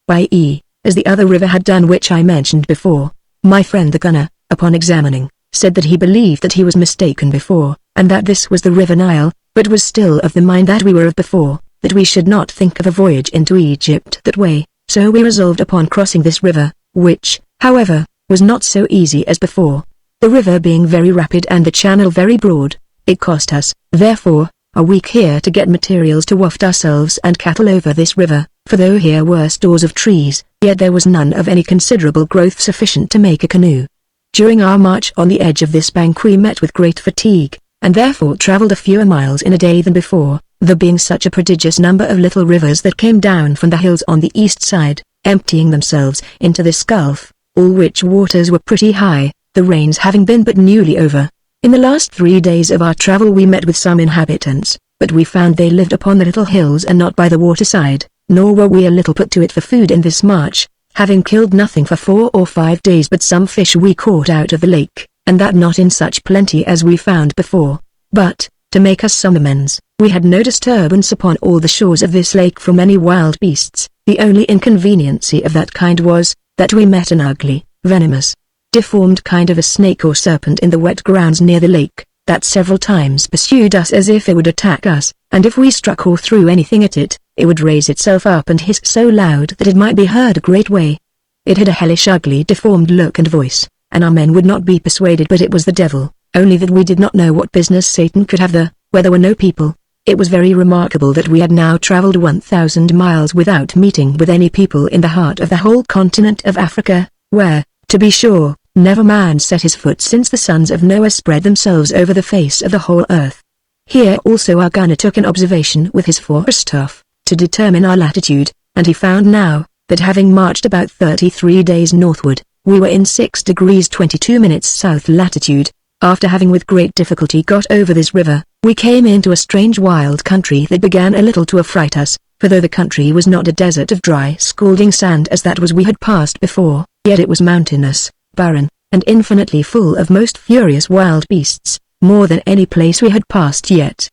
by E, as the other river had done which I mentioned before. My friend the gunner, upon examining, said that he believed that he was mistaken before, and that this was the river Nile, but was still of the mind that we were of before, that we should not think of a voyage into Egypt that way, so we resolved upon crossing this river, which, however, was not so easy as before. The river being very rapid and the channel very broad, it cost us, therefore, a week here to get materials to waft ourselves and cattle over this river, for though here were stores of trees, yet there was none of any considerable growth sufficient to make a canoe. During our march on the edge of this bank we met with great fatigue, and therefore travelled a fewer miles in a day than before, there being such a prodigious number of little rivers that came down from the hills on the east side, emptying themselves into this gulf, all which waters were pretty high, the rains having been but newly over. In the last 3 days of our travel we met with some inhabitants, but we found they lived upon the little hills and not by the waterside, nor were we a little put to it for food in this march, having killed nothing for 4 or 5 days but some fish we caught out of the lake, and that not in such plenty as we found before. But, to make us some amends. We had no disturbance upon all the shores of this lake from any wild beasts. The only inconveniency of that kind was, that we met an ugly, venomous, deformed kind of a snake or serpent in the wet grounds near the lake, that several times pursued us as if it would attack us, and if we struck or threw anything at it, it would raise itself up and hiss so loud that it might be heard a great way. It had a hellish ugly deformed look and voice, and our men would not be persuaded but it was the devil, only that we did not know what business Satan could have there, where there were no people. It was very remarkable that we had now travelled 1,000 miles without meeting with any people in the heart of the whole continent of Africa, where, to be sure, never man set his foot since the sons of Noah spread themselves over the face of the whole earth. Here also our gunner took an observation with his forestaff, to determine our latitude, and he found now, that having marched about 33 days northward, we were in 6 degrees 22 minutes south latitude. After having with great difficulty got over this river, we came into a strange wild country that began a little to affright us, for though the country was not a desert of dry scalding sand as that was we had passed before, yet it was mountainous, barren, and infinitely full of most furious wild beasts, more than any place we had passed yet.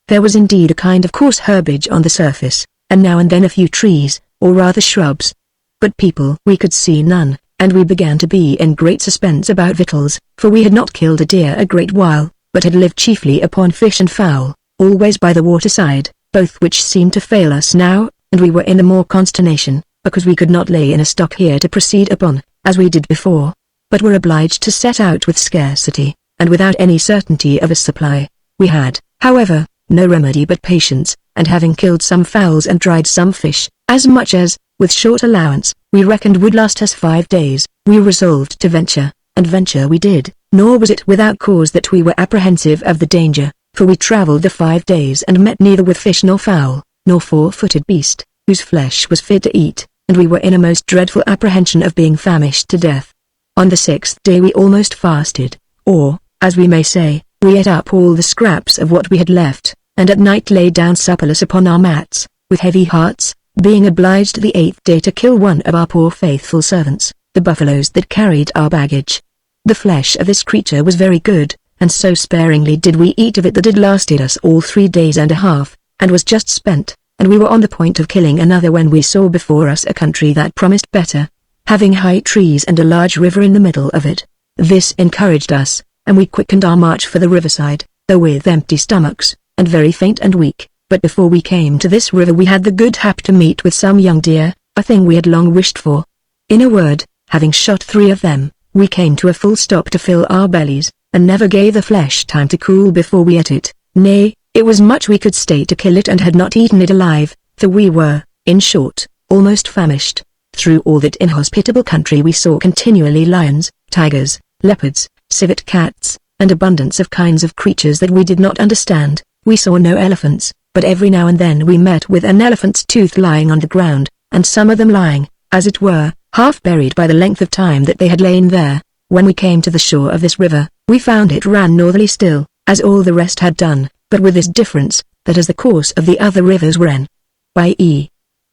There was indeed a kind of coarse herbage on the surface, and now and then a few trees, or rather shrubs. But people we could see none, and we began to be in great suspense about victuals, for we had not killed a deer a great while, but had lived chiefly upon fish and fowl, always by the waterside, both which seemed to fail us now, and we were in the more consternation, because we could not lay in a stock here to proceed upon, as we did before, but were obliged to set out with scarcity, and without any certainty of a supply. We had, however, no remedy but patience, and having killed some fowls and dried some fish, as much as, with short allowance, we reckoned would last us 5 days, we resolved to venture, and venture we did, nor was it without cause that we were apprehensive of the danger, for we travelled the 5 days and met neither with fish nor fowl, nor 4-footed beast, whose flesh was fit to eat, and we were in a most dreadful apprehension of being famished to death. On the 6th day we almost fasted, or, as we may say, we ate up all the scraps of what we had left, and at night lay down supperless upon our mats, with heavy hearts, being obliged the 8th day to kill one of our poor faithful servants, the buffaloes that carried our baggage. The flesh of this creature was very good, and so sparingly did we eat of it that it lasted us all 3 days and a half, and was just spent, and we were on the point of killing another when we saw before us a country that promised better, having high trees and a large river in the middle of it. This encouraged us, and we quickened our march for the riverside, though with empty stomachs, and very faint and weak. But before we came to this river we had the good hap to meet with some young deer, a thing we had long wished for. In a word, having shot 3 of them, we came to a full stop to fill our bellies, and never gave the flesh time to cool before we ate it. Nay, it was much we could stay to kill it and had not eaten it alive, for we were, in short, almost famished. Through all that inhospitable country we saw continually lions, tigers, leopards, civet cats, and abundance of kinds of creatures that we did not understand. We saw no elephants, but every now and then we met with an elephant's tooth lying on the ground, and some of them lying, as it were, half buried by the length of time that they had lain there. When we came to the shore of this river, we found it ran northerly still, as all the rest had done, but with this difference, that as the course of the other rivers were N by E,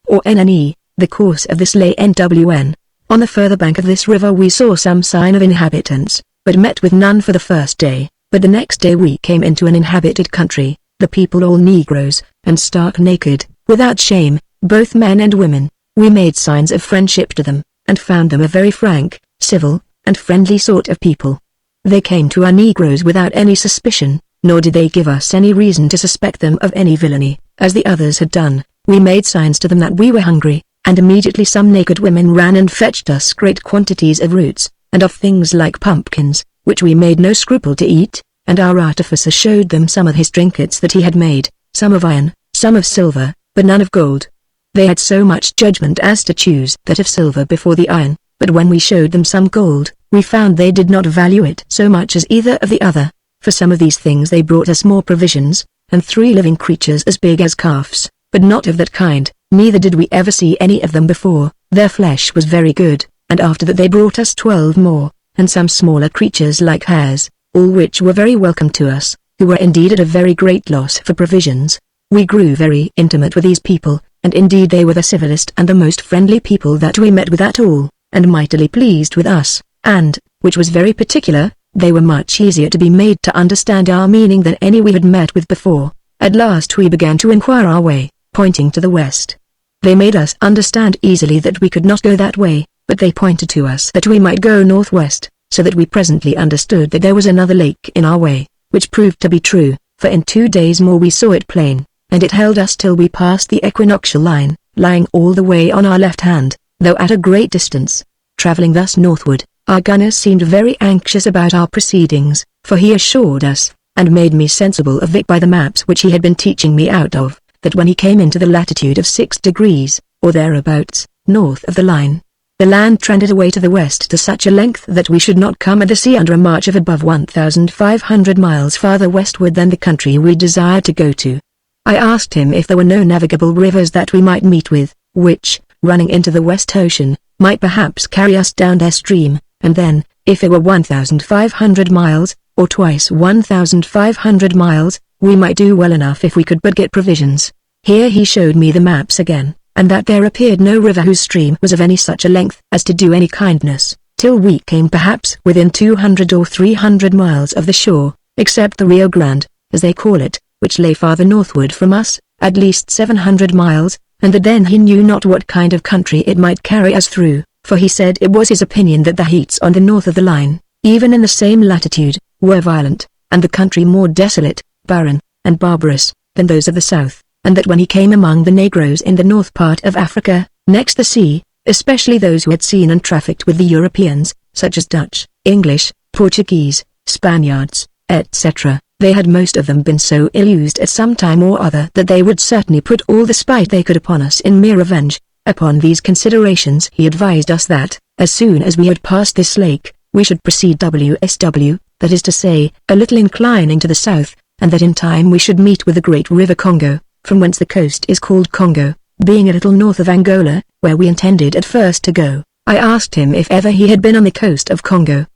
or NNE, the course of this lay NWN. On the further bank of this river we saw some sign of inhabitants, but met with none for the first day, but the next day we came into an inhabited country, the people all Negroes, and stark naked, without shame, both men and women. We made signs of friendship to them, and found them a very frank, civil, and friendly sort of people. They came to our Negroes without any suspicion, nor did they give us any reason to suspect them of any villainy, as the others had done. We made signs to them that we were hungry, and immediately some naked women ran and fetched us great quantities of roots, and of things like pumpkins, which we made no scruple to eat, and our artificer showed them some of his trinkets that he had made, some of iron, some of silver, but none of gold. They had so much judgment as to choose that of silver before the iron, but when we showed them some gold, we found they did not value it so much as either of the other. For some of these things they brought us more provisions, and 3 living creatures as big as calves, but not of that kind, neither did we ever see any of them before. Their flesh was very good, and after that they brought us 12 more, and some smaller creatures like hares, all which were very welcome to us, who were indeed at a very great loss for provisions. We grew very intimate with these people, and indeed they were the civillest and the most friendly people that we met with at all, and mightily pleased with us, and, which was very particular, They were much easier to be made to understand our meaning than any we had met with before. At last we began to inquire our way, pointing to the west. They made us understand easily that we could not go that way, but they pointed to us that we might go northwest, so that we presently understood that there was another lake in our way, which proved to be true, for in 2 days more we saw it plain, and it held us till we passed the equinoctial line, lying all the way on our left hand, though at a great distance. Traveling thus northward, our gunner seemed very anxious about our proceedings, for he assured us, and made me sensible of it by the maps which he had been teaching me out of, that when he came into the latitude of 6 degrees, or thereabouts, north of the line, the land trended away to the west to such a length that we should not come at the sea under a march of above 1,500 miles farther westward than the country we desired to go to. I asked him if there were no navigable rivers that we might meet with, which, running into the West Ocean, might perhaps carry us down their stream, and then, if it were 1,500 miles, or twice 1,500 miles, we might do well enough if we could but get provisions. Here he showed me the maps again, and that there appeared no river whose stream was of any such a length as to do any kindness, till we came perhaps within 200 or 300 miles of the shore, except the Rio Grande, as they call it, which lay farther northward from us, at least 700 miles, and that then he knew not what kind of country it might carry us through, for he said it was his opinion that the heats on the north of the line, even in the same latitude, were violent, and the country more desolate, barren, and barbarous, than those of the south, and that when he came among the Negroes in the north part of Africa, next the sea, especially those who had seen and trafficked with the Europeans, such as Dutch, English, Portuguese, Spaniards, etc., they had most of them been so ill-used at some time or other that they would certainly put all the spite they could upon us in mere revenge. Upon these considerations he advised us that, as soon as we had passed this lake, we should proceed westward, that is to say, a little inclining to the south, and that in time we should meet with the great river Congo, from whence the coast is called Congo, being a little north of Angola, where we intended at first to go. I asked him if ever he had been on the coast of Congo.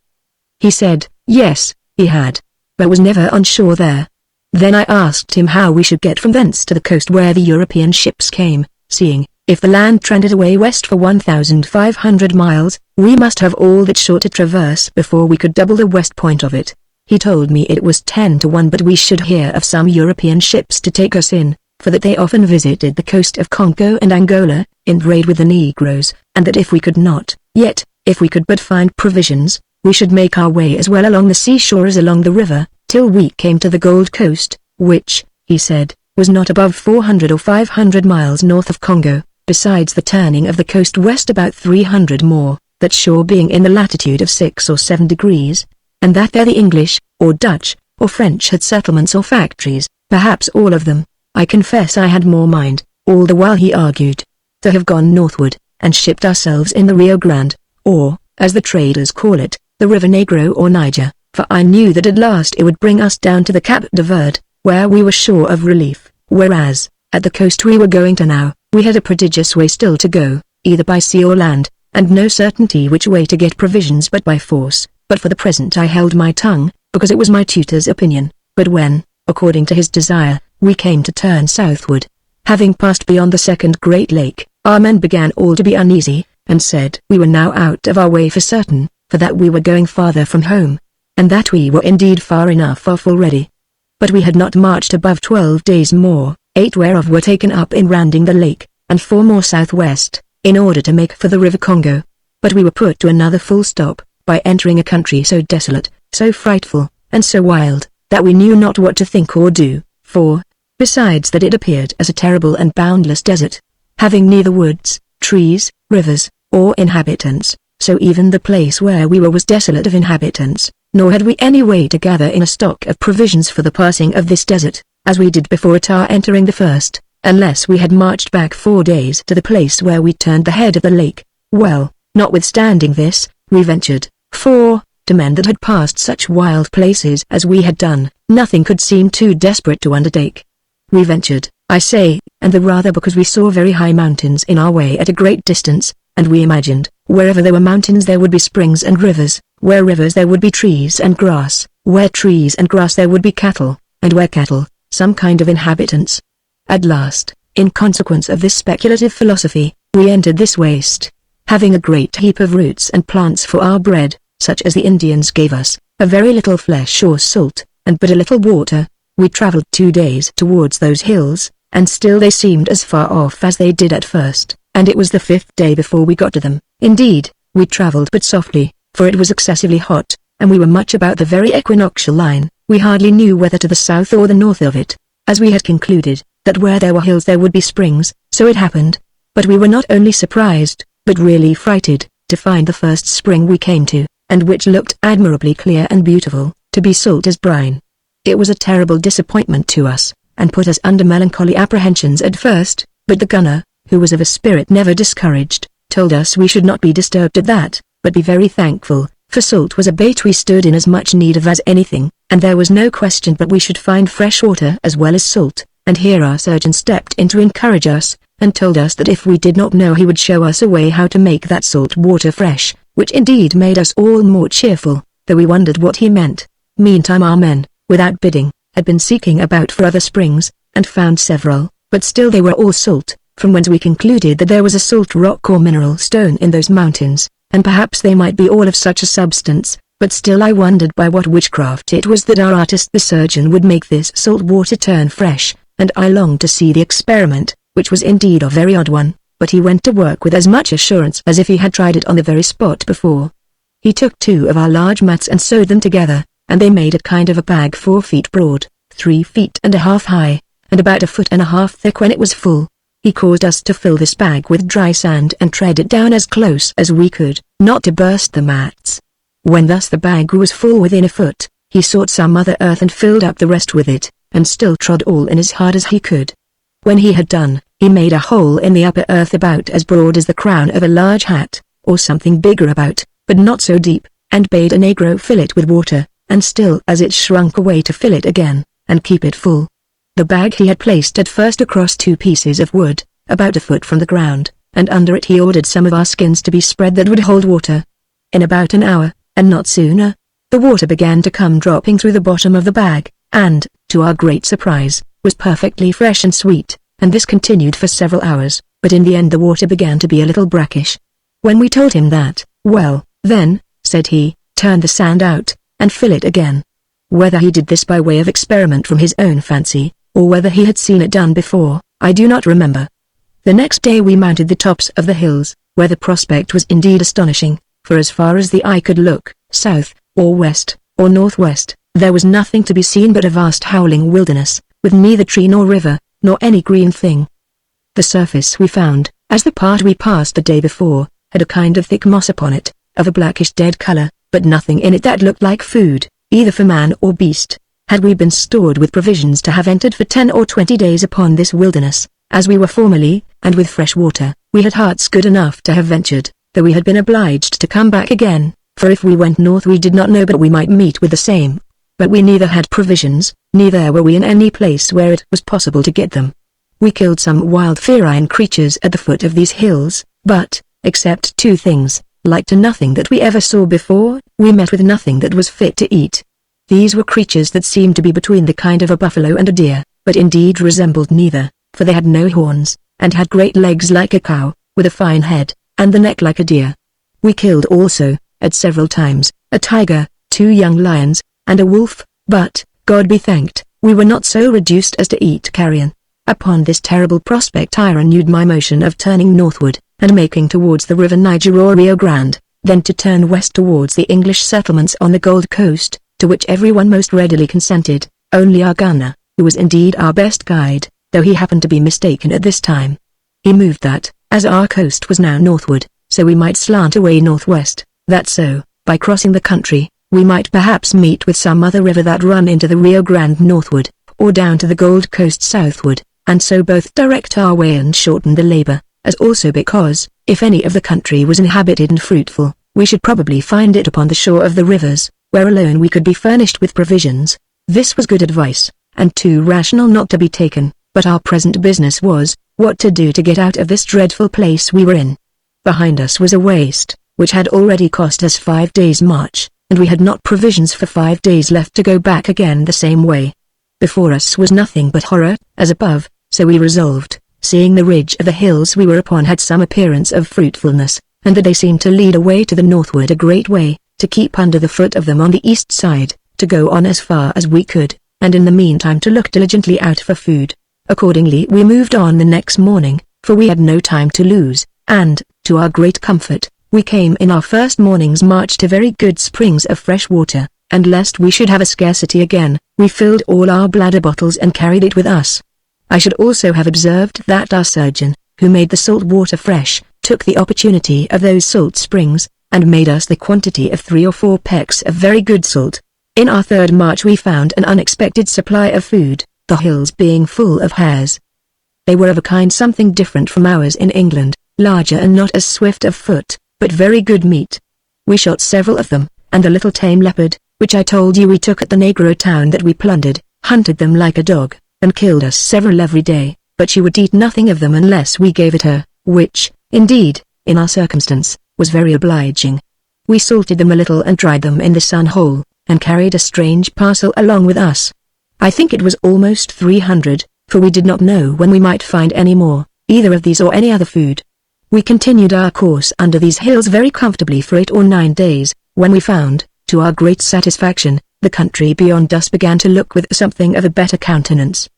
He said, yes, he had, but was never on shore there. Then I asked him how we should get from thence to the coast where the European ships came, seeing, if the land trended away west for 1,500 miles, we must have all that shore to traverse before we could double the west point of it. He told me it was 10 to 1 but we should hear of some European ships to take us in, for that they often visited the coast of Congo and Angola, in trade with the Negroes, and that if we could not, yet, if we could but find provisions, we should make our way as well along the seashore as along the river, till we came to the Gold Coast, which, he said, was not above 400 or 500 miles north of Congo, besides the turning of the coast west about 300 more, that shore being in the latitude of 6 or 7 degrees, and that there the English, or Dutch, or French had settlements or factories, perhaps all of them. I confess I had more mind, all the while he argued, to have gone northward, and shipped ourselves in the Rio Grande, or, as the traders call it, the River Negro or Niger, for I knew that at last it would bring us down to the Cap de Verde, where we were sure of relief, whereas, at the coast we were going to now, we had a prodigious way still to go, either by sea or land, and no certainty which way to get provisions but by force. But for the present I held my tongue, because it was my tutor's opinion. But when, according to his desire, we came to turn southward, having passed beyond the second great lake, our men began all to be uneasy, and said we were now out of our way for certain, for that we were going farther from home, and that we were indeed far enough off already. But we had not marched above 12 days more, 8 whereof were taken up in rounding the lake, and 4 more southwest, in order to make for the river Congo. But we were put to another full stop, by entering a country so desolate, so frightful, and so wild, that we knew not what to think or do, for, besides that it appeared as a terrible and boundless desert, having neither woods, trees, rivers, or inhabitants, so even the place where we were was desolate of inhabitants, nor had we any way to gather in a stock of provisions for the passing of this desert, as we did before at our entering the first, unless we had marched back 4 days to the place where we turned the head of the lake. Well, notwithstanding this, we ventured, for, to men that had passed such wild places as we had done, nothing could seem too desperate to undertake. We ventured, I say, and the rather because we saw very high mountains in our way at a great distance, and we imagined, wherever there were mountains there would be springs and rivers, where rivers there would be trees and grass, where trees and grass there would be cattle, and where cattle, some kind of inhabitants. At last, in consequence of this speculative philosophy, we entered this waste, having a great heap of roots and plants for our bread, such as the Indians gave us, a very little flesh or salt, and but a little water. We travelled 2 days towards those hills, and still they seemed as far off as they did at first, and it was the 5th day before we got to them. Indeed, we travelled but softly, for it was excessively hot, and we were much about the very equinoctial line. We hardly knew whether to the south or the north of it, as we had concluded that where there were hills there would be springs. So it happened. But we were not only surprised, but really frightened, to find the first spring we came to, and which looked admirably clear and beautiful, to be salt as brine. It was a terrible disappointment to us, and put us under melancholy apprehensions at first, but the gunner, who was of a spirit never discouraged, told us we should not be disturbed at that, but be very thankful, for salt was a bait we stood in as much need of as anything, and there was no question but we should find fresh water as well as salt. And here our surgeon stepped in to encourage us, and told us that if we did not know he would show us a way how to make that salt water fresh, which indeed made us all more cheerful, though we wondered what he meant. Meantime our men, without bidding, had been seeking about for other springs, and found several, but still they were all salt, from whence we concluded that there was a salt rock or mineral stone in those mountains, and perhaps they might be all of such a substance, but still I wondered by what witchcraft it was that our artist the surgeon would make this salt water turn fresh, and I longed to see the experiment, which was indeed a very odd one, but he went to work with as much assurance as if he had tried it on the very spot before. He took 2 of our large mats and sewed them together, and they made a kind of a bag 4 feet broad, 3 feet and a half high, and about 1.5 feet thick when it was full. He caused us to fill this bag with dry sand and tread it down as close as we could, not to burst the mats. When thus the bag was full within 1 foot, he sought some other earth and filled up the rest with it, and still trod all in as hard as he could. When he had done, he made a hole in the upper earth about as broad as the crown of a large hat, or something bigger about, but not so deep, and bade a negro fill it with water, and still as it shrunk away to fill it again, and keep it full. The bag he had placed at first across 2 pieces of wood, about 1 foot from the ground, and under it he ordered some of our skins to be spread that would hold water. In about an hour, and not sooner, the water began to come dropping through the bottom of the bag, and, to our great surprise, was perfectly fresh and sweet, and this continued for several hours, but in the end the water began to be a little brackish. When we told him that, well, then, said he, turn the sand out, and fill it again. Whether he did this by way of experiment from his own fancy, or whether he had seen it done before, I do not remember. The next day we mounted the tops of the hills, where the prospect was indeed astonishing, for as far as the eye could look, south, or west, or northwest, there was nothing to be seen but a vast howling wilderness, with neither tree nor river, nor any green thing. The surface we found, as the part we passed the day before, had a kind of thick moss upon it, of a blackish dead color, but nothing in it that looked like food, either for man or beast. Had we been stored with provisions to have entered for 10 or 20 days upon this wilderness, as we were formerly, and with fresh water, we had hearts good enough to have ventured, though we had been obliged to come back again, for if we went north we did not know but we might meet with the same. But we neither had provisions, neither were we in any place where it was possible to get them. We killed some wild feline creatures at the foot of these hills, but, except 2 things, like to nothing that we ever saw before, we met with nothing that was fit to eat. These were creatures that seemed to be between the kind of a buffalo and a deer, but indeed resembled neither, for they had no horns, and had great legs like a cow, with a fine head, and the neck like a deer. We killed also, at several times, a tiger, 2 young lions, and a wolf, but, God be thanked, we were not so reduced as to eat carrion. Upon this terrible prospect I renewed my motion of turning northward, and making towards the river Niger or Rio Grande, then to turn west towards the English settlements on the Gold Coast, to which everyone most readily consented, only our gunner, who was indeed our best guide, though he happened to be mistaken at this time. He moved that, as our coast was now northward, so we might slant away northwest, that so, by crossing the country, we might perhaps meet with some other river that run into the Rio Grande northward, or down to the Gold Coast southward, and so both direct our way and shorten the labor, as also because, if any of the country was inhabited and fruitful, we should probably find it upon the shore of the rivers, where alone we could be furnished with provisions. This was good advice, and too rational not to be taken, but our present business was, what to do to get out of this dreadful place we were in. Behind us was a waste, which had already cost us 5 days' march, and we had not provisions for 5 days left to go back again the same way. Before us was nothing but horror, as above, so we resolved, seeing the ridge of the hills we were upon had some appearance of fruitfulness, and that they seemed to lead away to the northward a great way, to keep under the foot of them on the east side, to go on as far as we could, and in the meantime to look diligently out for food. Accordingly we moved on the next morning, for we had no time to lose, and, to our great comfort, we came in our first morning's march to very good springs of fresh water, and lest we should have a scarcity again, we filled all our bladder bottles and carried it with us. I should also have observed that our surgeon, who made the salt water fresh, took the opportunity of those salt springs, and made us the quantity of 3 or 4 pecks of very good salt. In our third march we found an unexpected supply of food, the hills being full of hares. They were of a kind something different from ours in England, larger and not as swift of foot, but very good meat. We shot several of them, and the little tame leopard, which I told you we took at the negro town that we plundered, hunted them like a dog, and killed us several every day, but she would eat nothing of them unless we gave it her, which, indeed, in our circumstance, was very obliging. We salted them a little and dried them in the sun hole, and carried a strange parcel along with us. I think it was almost 300, for we did not know when we might find any more, either of these or any other food. We continued our course under these hills very comfortably for 8 or 9 days, when we found, to our great satisfaction, the country beyond us began to look with something of a better countenance.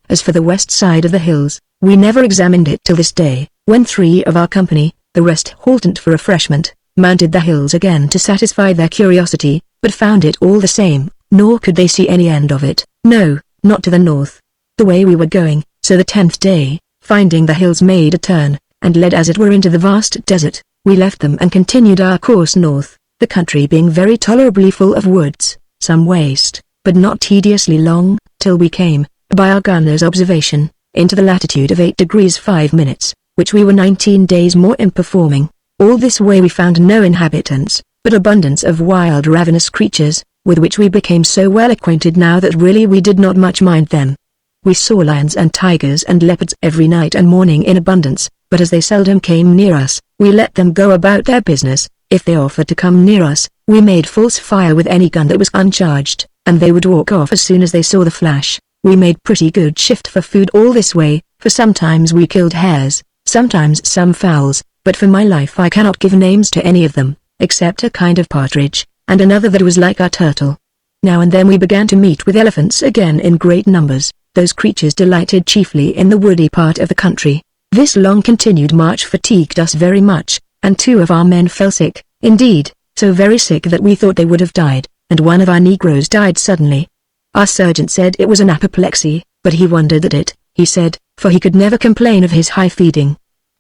As for the west side of the hills, we never examined it till this day, when 3 of our company, the rest halted for refreshment, mounted the hills again to satisfy their curiosity, but found it all the same, nor could they see any end of it, no, not to the north. The way we were going, so the 10th day, finding the hills made a turn, and led as it were into the vast desert, we left them and continued our course north, the country being very tolerably full of woods, some waste, but not tediously long, till we came, by our gunner's observation, into the latitude of 8 degrees 5 minutes, which we were 19 days more in performing. All this way we found no inhabitants, but abundance of wild ravenous creatures, with which we became so well acquainted now that really we did not much mind them. We saw lions and tigers and leopards every night and morning in abundance, but as they seldom came near us, we let them go about their business. If they offered to come near us, we made false fire with any gun that was uncharged, and they would walk off as soon as they saw the flash. We made pretty good shift for food all this way, for sometimes we killed hares, sometimes some fowls, but for my life I cannot give names to any of them, except a kind of partridge, and another that was like our turtle. Now and then we began to meet with elephants again in great numbers. Those creatures delighted chiefly in the woody part of the country. This long-continued march fatigued us very much, and 2 of our men fell sick, indeed, so very sick that we thought they would have died, and one of our negroes died suddenly. Our surgeon said it was an apoplexy, but he wondered at it, he said, for he could never complain of his high feeding.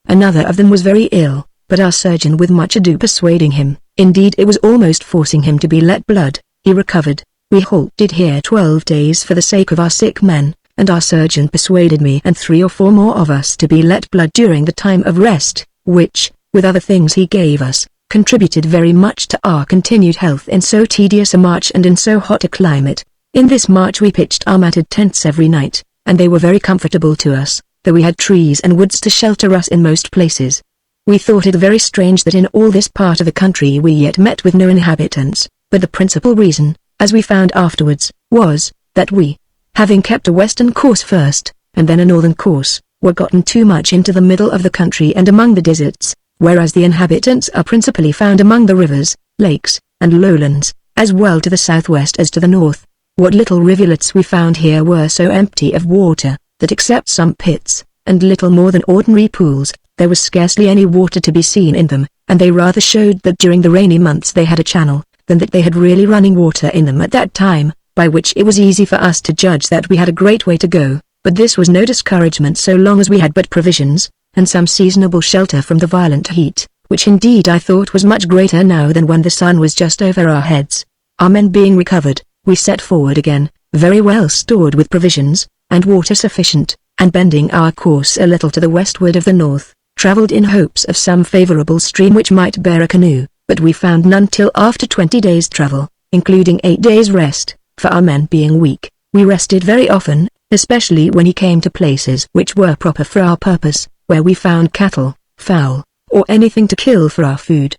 Another of them was very ill, but our surgeon with much ado persuading him, indeed it was almost forcing him to be let blood, he recovered. We halted here 12 days for the sake of our sick men, and our surgeon persuaded me and 3 or 4 more of us to be let blood during the time of rest, which, with other things he gave us, contributed very much to our continued health in so tedious a march and in so hot a climate. In this march we pitched our matted tents every night, and they were very comfortable to us, though we had trees and woods to shelter us in most places. We thought it very strange that in all this part of the country we yet met with no inhabitants, but the principal reason, as we found afterwards, was, that we, having kept a western course first, and then a northern course, were gotten too much into the middle of the country and among the deserts, whereas the inhabitants are principally found among the rivers, lakes, and lowlands, as well to the southwest as to the north. What little rivulets we found here were so empty of water, that except some pits, and little more than ordinary pools, there was scarcely any water to be seen in them, and they rather showed that during the rainy months they had a channel, than that they had really running water in them at that time, by which it was easy for us to judge that we had a great way to go, but this was no discouragement so long as we had but provisions, and some seasonable shelter from the violent heat, which indeed I thought was much greater now than when the sun was just over our heads. Our men being recovered, we set forward again, very well stored with provisions, and water sufficient, and bending our course a little to the westward of the north, travelled in hopes of some favourable stream which might bear a canoe, but we found none till after 20 days' travel, including 8 days' rest, for our men being weak, we rested very often, especially when he came to places which were proper for our purpose, where we found cattle, fowl, or anything to kill for our food.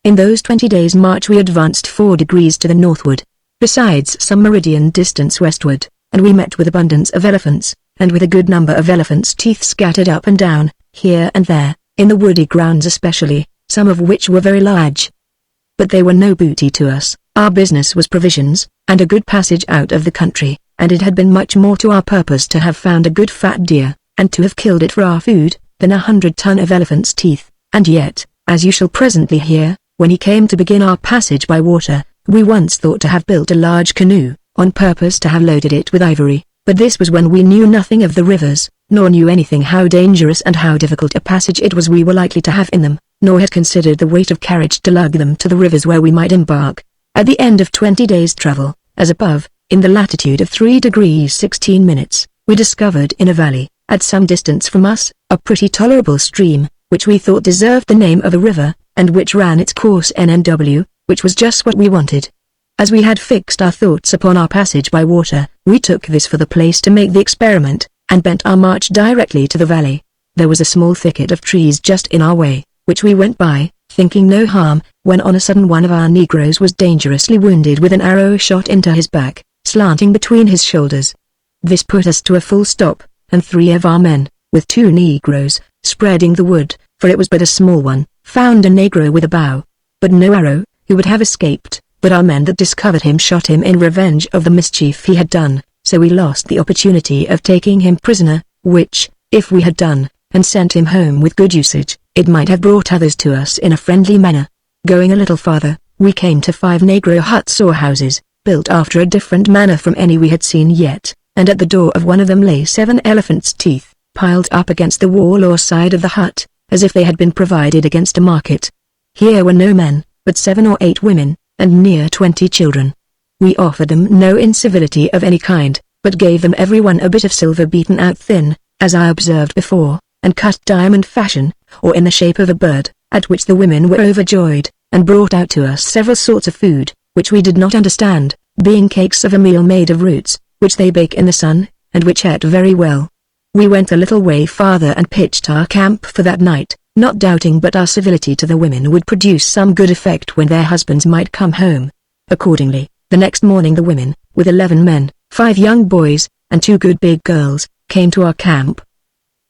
In those 20 days' march we advanced 4 degrees to the northward, besides some meridian distance westward, and we met with abundance of elephants, and with a good number of elephants' teeth scattered up and down, here and there, in the woody grounds especially, some of which were very large. but they were no booty to us. Our business was provisions, and a good passage out of the country, and it had been much more to our purpose to have found a good fat deer, and to have killed it for our food, than 100 ton of elephant's teeth. And yet, as you shall presently hear, when he came to begin our passage by water, we once thought to have built a large canoe, on purpose to have loaded it with ivory, but this was when we knew nothing of the rivers, nor knew anything how dangerous and how difficult a passage it was we were likely to have in them, nor had considered the weight of carriage to lug them to the rivers where we might embark. At the end of 20 days' travel, as above, in the latitude of 3 degrees 16 minutes, we discovered in a valley, at some distance from us, a pretty tolerable stream, which we thought deserved the name of a river, and which ran its course NNW, which was just what we wanted. As we had fixed our thoughts upon our passage by water, we took this for the place to make the experiment, and bent our march directly to the valley. There was a small thicket of trees just in our way, which we went by, thinking no harm, when on a sudden one of our negroes was dangerously wounded with an arrow shot into his back, slanting between his shoulders. This put us to a full stop, and 3 of our men, with 2 negroes, spreading the wood, for it was but a small one, found a negro with a bow, but no arrow, who would have escaped, but our men that discovered him shot him in revenge of the mischief he had done, so we lost the opportunity of taking him prisoner, which, if we had done, and sent him home with good usage, it might have brought others to us in a friendly manner. Going a little farther, we came to 5 negro huts or houses, built after a different manner from any we had seen yet, and at the door of one of them lay 7 elephants' teeth, piled up against the wall or side of the hut, as if they had been provided against a market. Here were no men, but 7 or 8 women, and near 20 children. We offered them no incivility of any kind, but gave them every one a bit of silver beaten out thin, as I observed before, and cut diamond fashion, or in the shape of a bird, at which the women were overjoyed, and brought out to us several sorts of food, which we did not understand, being cakes of a meal made of roots, which they bake in the sun, and which ate very well. We went a little way farther and pitched our camp for that night, not doubting but our civility to the women would produce some good effect when their husbands might come home. Accordingly, the next morning the women, with 11 men, 5 young boys, and 2 good big girls, came to our camp.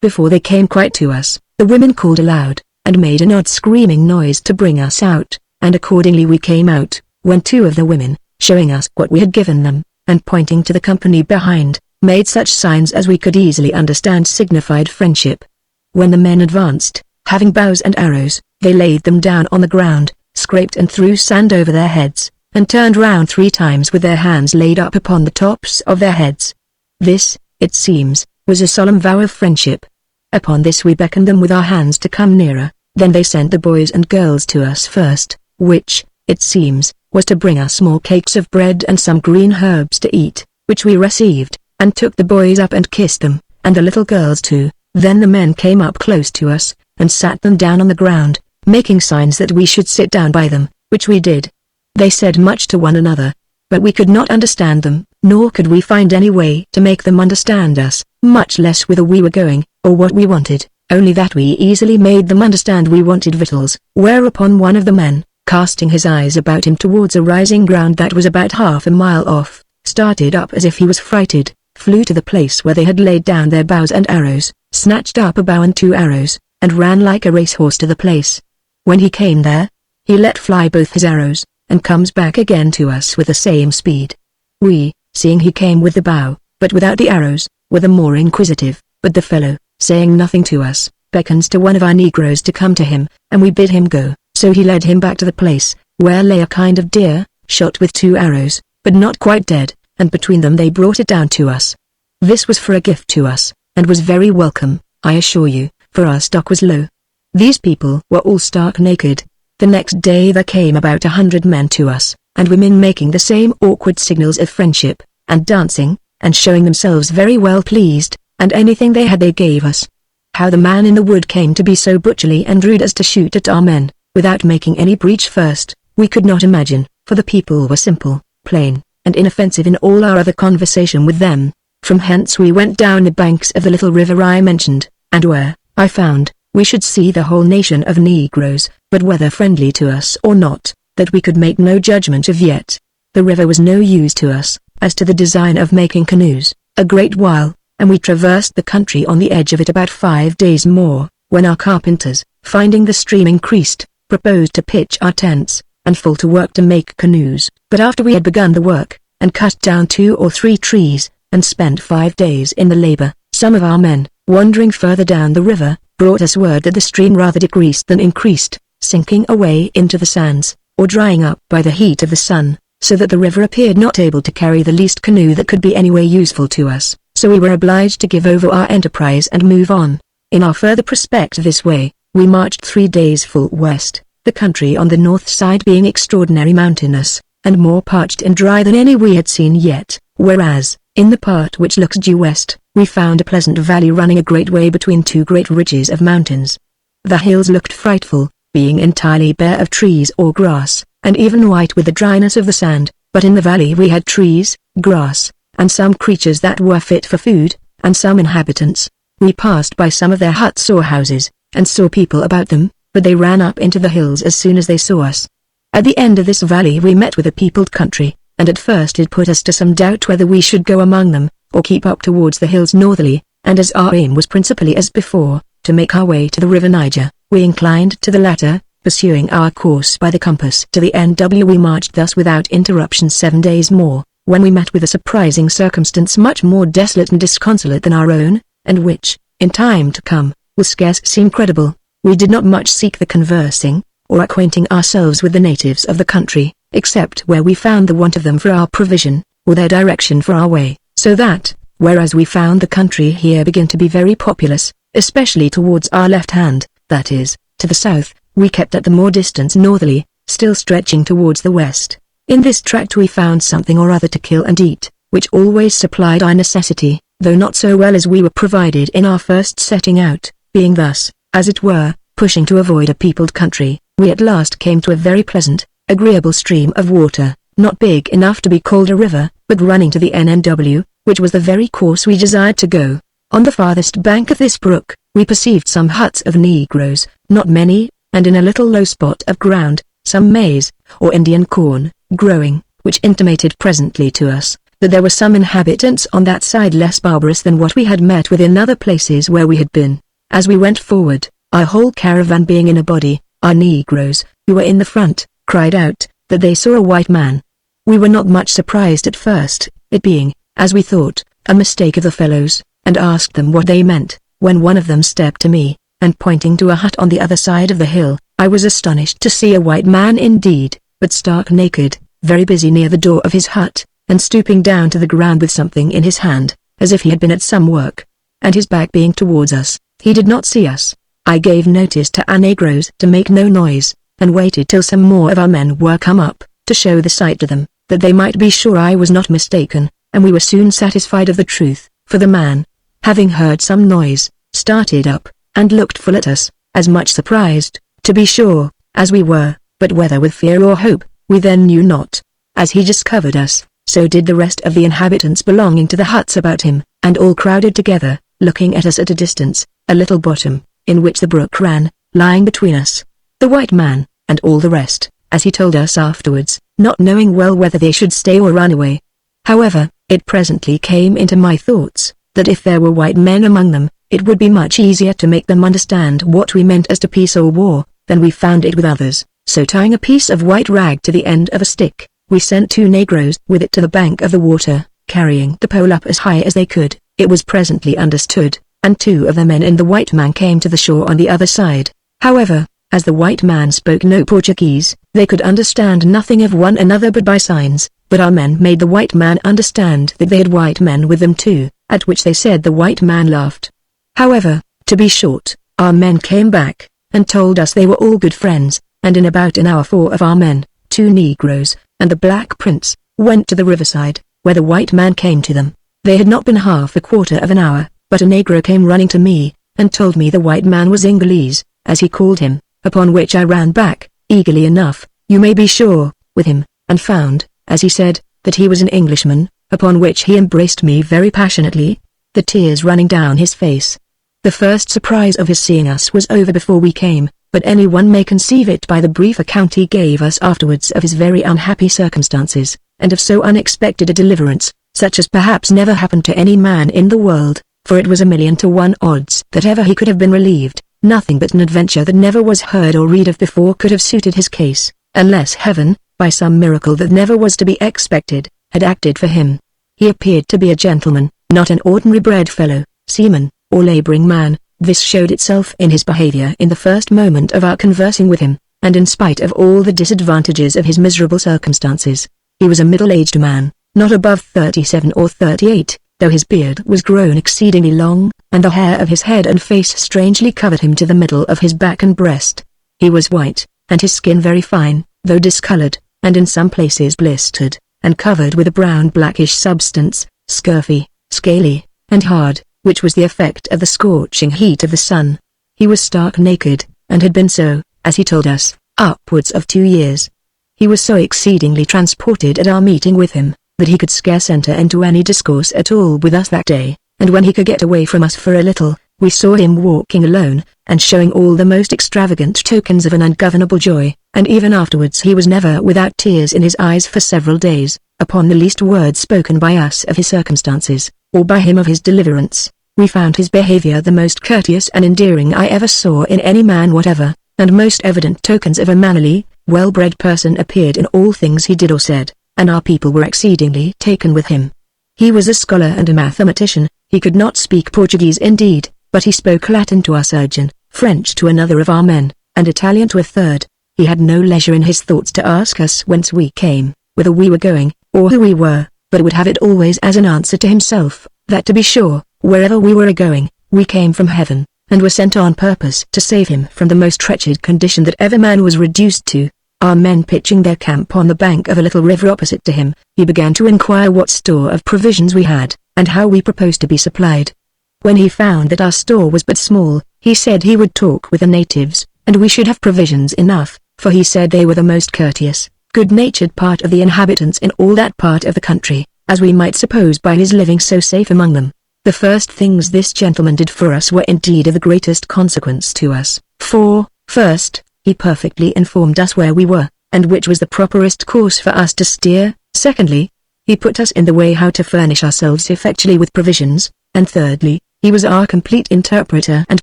Before they came quite to us, the women called aloud, and made an odd screaming noise to bring us out, and accordingly we came out, when 2 of the women, showing us what we had given them, and pointing to the company behind, made such signs as we could easily understand signified friendship. When the men advanced, having bows and arrows, they laid them down on the ground, scraped and threw sand over their heads, and turned round 3 times with their hands laid up upon the tops of their heads. This, it seems, was a solemn vow of friendship. Upon this we beckoned them with our hands to come nearer, then they sent the boys and girls to us first, which, it seems, was to bring us small cakes of bread and some green herbs to eat, which we received, and took the boys up and kissed them, and the little girls too. Then the men came up close to us, and sat them down on the ground, making signs that we should sit down by them, which we did. They said much to one another, but we could not understand them, nor could we find any way to make them understand us, much less whither we were going, or what we wanted, only that we easily made them understand we wanted victuals, whereupon one of the men, casting his eyes about him towards a rising ground that was about half a mile off, started up as if he was frighted, flew to the place where they had laid down their bows and arrows, snatched up a bow and 2 arrows, and ran like a racehorse to the place. When he came there, he let fly both his arrows, and comes back again to us with the same speed. We, seeing he came with the bow, but without the arrows, were the more inquisitive, but the fellow, saying nothing to us, beckons to one of our negroes to come to him, and we bid him go, so he led him back to the place, where lay a kind of deer, shot with 2 arrows, but not quite dead, and between them they brought it down to us. This was for a gift to us, and was very welcome, I assure you, for our stock was low. These people were all stark naked. The next day there came about 100 men to us, and women making the same awkward signals of friendship, and dancing, and showing themselves very well pleased, and anything they had they gave us. How the man in the wood came to be so butcherly and rude as to shoot at our men, without making any breach first, we could not imagine, for the people were simple, plain, and inoffensive in all our other conversation with them. From hence we went down the banks of the little river I mentioned, and where, I found, we should see the whole nation of negroes, but whether friendly to us or not, that we could make no judgment of yet. The river was no use to us, as to the design of making canoes, a great while, and we traversed the country on the edge of it about 5 days more, when our carpenters, finding the stream increased, proposed to pitch our tents, and full to work to make canoes. But after we had begun the work, and cut down 2 or 3 trees, and spent 5 days in the labor, some of our men, wandering further down the river, brought us word that the stream rather decreased than increased, sinking away into the sands, or drying up by the heat of the sun, so that the river appeared not able to carry the least canoe that could be any way useful to us. So we were obliged to give over our enterprise and move on. In our further prospect this way, we marched 3 days full west, the country on the north side being extraordinary mountainous, and more parched and dry than any we had seen yet, whereas, in the part which looks due west, we found a pleasant valley running a great way between 2 great ridges of mountains. The hills looked frightful, being entirely bare of trees or grass, and even white with the dryness of the sand, but in the valley we had trees, grass, and some creatures that were fit for food, and some inhabitants. We passed by some of their huts or houses, and saw people about them, but they ran up into the hills as soon as they saw us. At the end of this valley we met with a peopled country, and at first it put us to some doubt whether we should go among them, or keep up towards the hills northerly, and as our aim was principally as before, to make our way to the river Niger, we inclined to the latter, pursuing our course by the compass to the NW. We marched thus without interruption 7 days more, when we met with a surprising circumstance much more desolate and disconsolate than our own, and which, in time to come, will scarce seem credible. We did not much seek the conversing, or acquainting ourselves with the natives of the country, except where we found the want of them for our provision, or their direction for our way, so that, whereas we found the country here begin to be very populous, especially towards our left hand, that is, to the south, we kept at the more distance northerly, still stretching towards the west. In this tract we found something or other to kill and eat, which always supplied our necessity, though not so well as we were provided in our first setting out, being thus, as it were, pushing to avoid a peopled country. We at last came to a very pleasant, agreeable stream of water, not big enough to be called a river, but running to the NW, which was the very course we desired to go. On the farthest bank of this brook, we perceived some huts of negroes, not many, and in a little low spot of ground, some maize, or Indian corn, growing, which intimated presently to us, that there were some inhabitants on that side less barbarous than what we had met with in other places where we had been. As we went forward, our whole caravan being in a body, our negroes, who were in the front, cried out, that they saw a white man. We were not much surprised at first, it being, as we thought, a mistake of the fellows, and asked them what they meant, when one of them stepped to me, and pointing to a hut on the other side of the hill, I was astonished to see a white man indeed, but stark naked, very busy near the door of his hut, and stooping down to the ground with something in his hand, as if he had been at some work, and his back being towards us. He did not see us. I gave notice to our negroes to make no noise, and waited till some more of our men were come up, to show the sight to them, that they might be sure I was not mistaken, and we were soon satisfied of the truth, for the man, having heard some noise, started up, and looked full at us, as much surprised, to be sure, as we were, but whether with fear or hope, we then knew not. As he discovered us, so did the rest of the inhabitants belonging to the huts about him, and all crowded together, looking at us at a distance, a little bottom, in which the brook ran, lying between us, the white man, and all the rest, as he told us afterwards, not knowing well whether they should stay or run away. However, it presently came into my thoughts, that if there were white men among them, it would be much easier to make them understand what we meant as to peace or war, than we found it with others. So tying a piece of white rag to the end of a stick, we sent 2 negroes with it to the bank of the water, carrying the pole up as high as they could. It was presently understood, and 2 of the men and the white man came to the shore on the other side. However, as the white man spoke no Portuguese, they could understand nothing of one another but by signs, but our men made the white man understand that they had white men with them too, at which they said the white man laughed. However, to be short, our men came back, and told us they were all good friends, and in about an hour 4 of our men, 2 negroes, and the Black Prince, went to the riverside, where the white man came to them. They had not been half a quarter of an hour, but a negro came running to me, and told me the white man was Ingolese, as he called him, upon which I ran back, eagerly enough, you may be sure, with him, and found, as he said, that he was an Englishman, upon which he embraced me very passionately, the tears running down his face. The first surprise of his seeing us was over before we came, but anyone may conceive it by the brief account he gave us afterwards of his very unhappy circumstances, and of so unexpected a deliverance, such as perhaps never happened to any man in the world, for it was 1,000,000 to 1 odds that ever he could have been relieved. Nothing but an adventure that never was heard or read of before could have suited his case, unless heaven, by some miracle that never was to be expected, had acted for him. He appeared to be a gentleman, not an ordinary bred fellow, seaman, or labouring man. This showed itself in his behaviour in the first moment of our conversing with him, and in spite of all the disadvantages of his miserable circumstances. He was a middle-aged man, not above 37 or 38, though his beard was grown exceedingly long, and the hair of his head and face strangely covered him to the middle of his back and breast. He was white, and his skin very fine, though discoloured, and in some places blistered, and covered with a brown blackish substance, scurfy, scaly, and hard, which was the effect of the scorching heat of the sun. He was stark naked, and had been so, as he told us, upwards of 2 years. He was so exceedingly transported at our meeting with him, that he could scarce enter into any discourse at all with us that day, and when he could get away from us for a little, we saw him walking alone, and showing all the most extravagant tokens of an ungovernable joy, and even afterwards he was never without tears in his eyes for several days, upon the least word spoken by us of his circumstances, or by him of his deliverance. We found his behaviour the most courteous and endearing I ever saw in any man whatever, and most evident tokens of a mannerly, well-bred person appeared in all things he did or said, and our people were exceedingly taken with him. He was a scholar and a mathematician. He could not speak Portuguese indeed, but he spoke Latin to our surgeon, French to another of our men, and Italian to a third. He had no leisure in his thoughts to ask us whence we came, whither we were going, or who we were, but would have it always as an answer to himself, that to be sure, wherever we were a-going, we came from heaven, and were sent on purpose to save him from the most wretched condition that ever man was reduced to. Our men pitching their camp on the bank of a little river opposite to him, he began to inquire what store of provisions we had, and how we proposed to be supplied. When he found that our store was but small, he said he would talk with the natives, and we should have provisions enough, for he said they were the most courteous, good-natured part of the inhabitants in all that part of the country, as we might suppose by his living so safe among them. The first things this gentleman did for us were indeed of the greatest consequence to us, for, first, he perfectly informed us where we were, and which was the properest course for us to steer. Secondly, he put us in the way how to furnish ourselves effectually with provisions, and thirdly, he was our complete interpreter and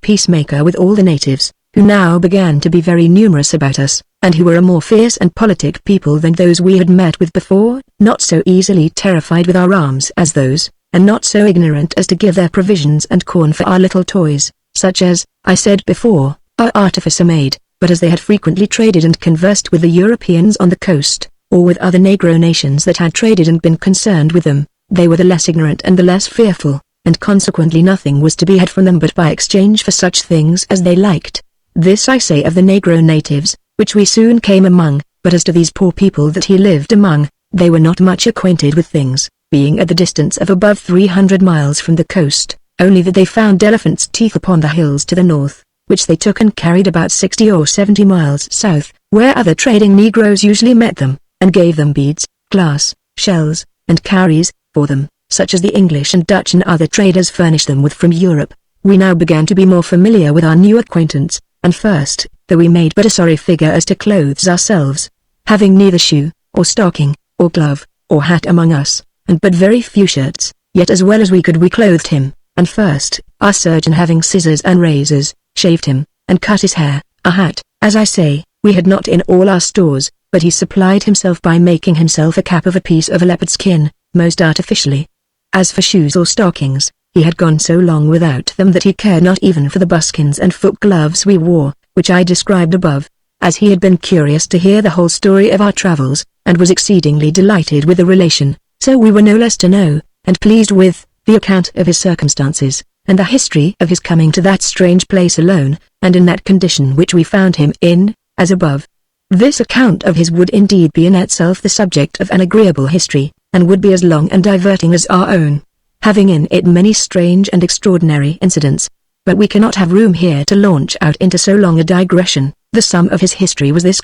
peacemaker with all the natives, who now began to be very numerous about us, and who were a more fierce and politic people than those we had met with before, not so easily terrified with our arms as those, and not so ignorant as to give their provisions and corn for our little toys, such as, I said before, our artificer made, but as they had frequently traded and conversed with the Europeans on the coast, or with other Negro nations that had traded and been concerned with them, they were the less ignorant and the less fearful, and consequently nothing was to be had from them but by exchange for such things as they liked. This I say of the Negro natives, which we soon came among, but as to these poor people that he lived among, they were not much acquainted with things, being at the distance of above 300 miles from the coast, only that they found elephants' teeth upon the hills to the north, which they took and carried about 60 or 70 miles south, where other trading Negroes usually met them, and gave them beads, glass, shells, and cowries, for them, such as the English and Dutch and other traders furnished them with from Europe. We now began to be more familiar with our new acquaintance, and first, though we made but a sorry figure as to clothes ourselves, having neither shoe, or stocking, or glove, or hat among us, and but very few shirts, yet as well as we could we clothed him, and first, our surgeon having scissors and razors, shaved him, and cut his hair. A hat, as I say, we had not in all our stores, but he supplied himself by making himself a cap of a piece of leopard skin, most artificially. As for shoes or stockings, he had gone so long without them that he cared not even for the buskins and foot gloves we wore, which I described above. As he had been curious to hear the whole story of our travels, and was exceedingly delighted with the relation, so we were no less to know, and pleased with, the account of his circumstances, and the history of his coming to that strange place alone, and in that condition which we found him in, as above. This account of his would indeed be in itself the subject of an agreeable history, and would be as long and diverting as our own, having in it many strange and extraordinary incidents. But we cannot have room here to launch out into so long a digression. The sum of his history was this: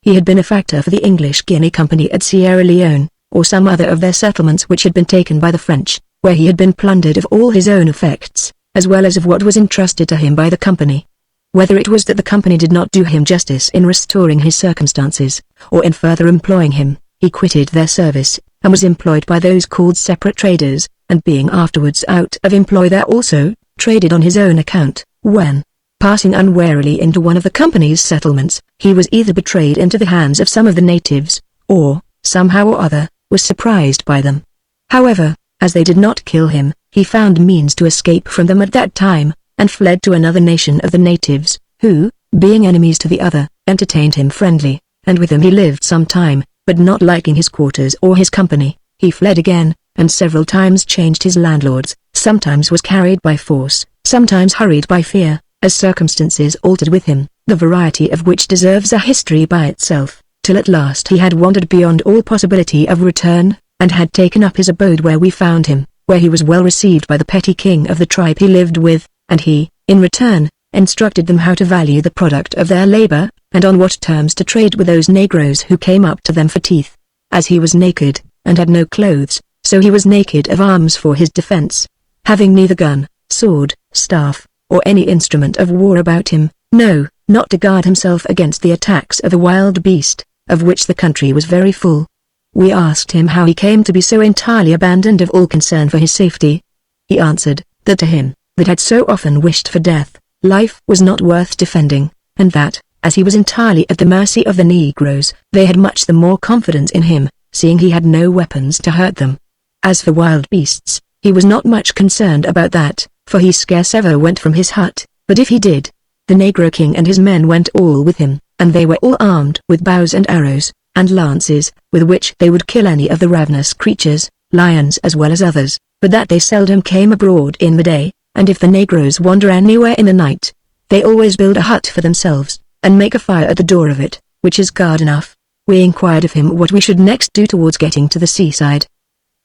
he had been a factor for the English Guinea Company at Sierra Leone, or some other of their settlements which had been taken by the French, where he had been plundered of all his own effects, as well as of what was entrusted to him by the company. Whether it was that the company did not do him justice in restoring his circumstances, or in further employing him, he quitted their service, and was employed by those called separate traders, and being afterwards out of employ there also, traded on his own account. When Passing unwarily into one of the company's settlements, he was either betrayed into the hands of some of the natives, or, somehow or other, was surprised by them. However, as they did not kill him, he found means to escape from them at that time, and fled to another nation of the natives, who, being enemies to the other, entertained him friendly, and with them he lived some time, but not liking his quarters or his company, he fled again, and several times changed his landlords, sometimes was carried by force, sometimes hurried by fear, as circumstances altered with him, the variety of which deserves a history by itself, till at last he had wandered beyond all possibility of return, and had taken up his abode where we found him, where he was well received by the petty king of the tribe he lived with, and he, in return, instructed them how to value the product of their labor, and on what terms to trade with those negroes who came up to them for teeth. As he was naked, and had no clothes, so he was naked of arms for his defense, having neither gun, sword, staff, or any instrument of war about him, no, not to guard himself against the attacks of the wild beast, of which the country was very full. We asked him how he came to be so entirely abandoned of all concern for his safety. He answered, that to him, that had so often wished for death, life was not worth defending, and that, as he was entirely at the mercy of the negroes, they had much the more confidence in him, seeing he had no weapons to hurt them. As for wild beasts, he was not much concerned about that, for he scarce ever went from his hut, but if he did, the Negro King and his men went all with him, and they were all armed with bows and arrows, and lances, with which they would kill any of the ravenous creatures, lions as well as others, but that they seldom came abroad in the day, and if the negroes wander anywhere in the night, they always build a hut for themselves, and make a fire at the door of it, which is guard enough. We inquired of him what we should next do towards getting to the seaside.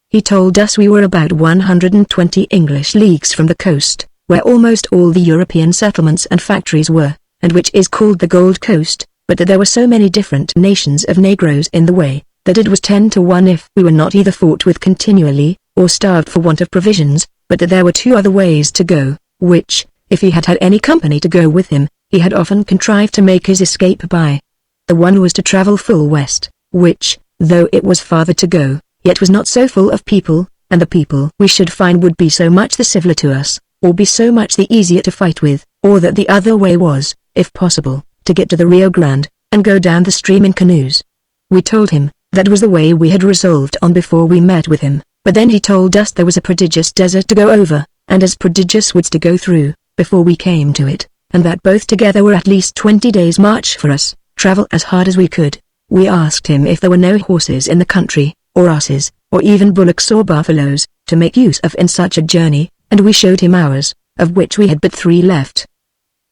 He told us we were about 120 English leagues from the coast, where almost all the European settlements and factories were, and which is called the Gold Coast, but that there were so many different nations of negroes in the way, that it was 10 to 1 if we were not either fought with continually, or starved for want of provisions, but that there were 2 other ways to go, which, if he had had any company to go with him, he had often contrived to make his escape by. The one was to travel full west, which, though it was farther to go, yet was not so full of people, and the people we should find would be so much the civiller to us, or be so much the easier to fight with, or that the other way was, if possible, to get to the Rio Grande, and go down the stream in canoes. We told him, that was the way we had resolved on before we met with him, but then he told us there was a prodigious desert to go over, and as prodigious woods to go through, before we came to it, and that both together were at least 20 days' march for us, travel as hard as we could. We asked him if there were no horses in the country, or asses, or even bullocks or buffaloes, to make use of in such a journey, and we showed him ours, of which we had but 3 left.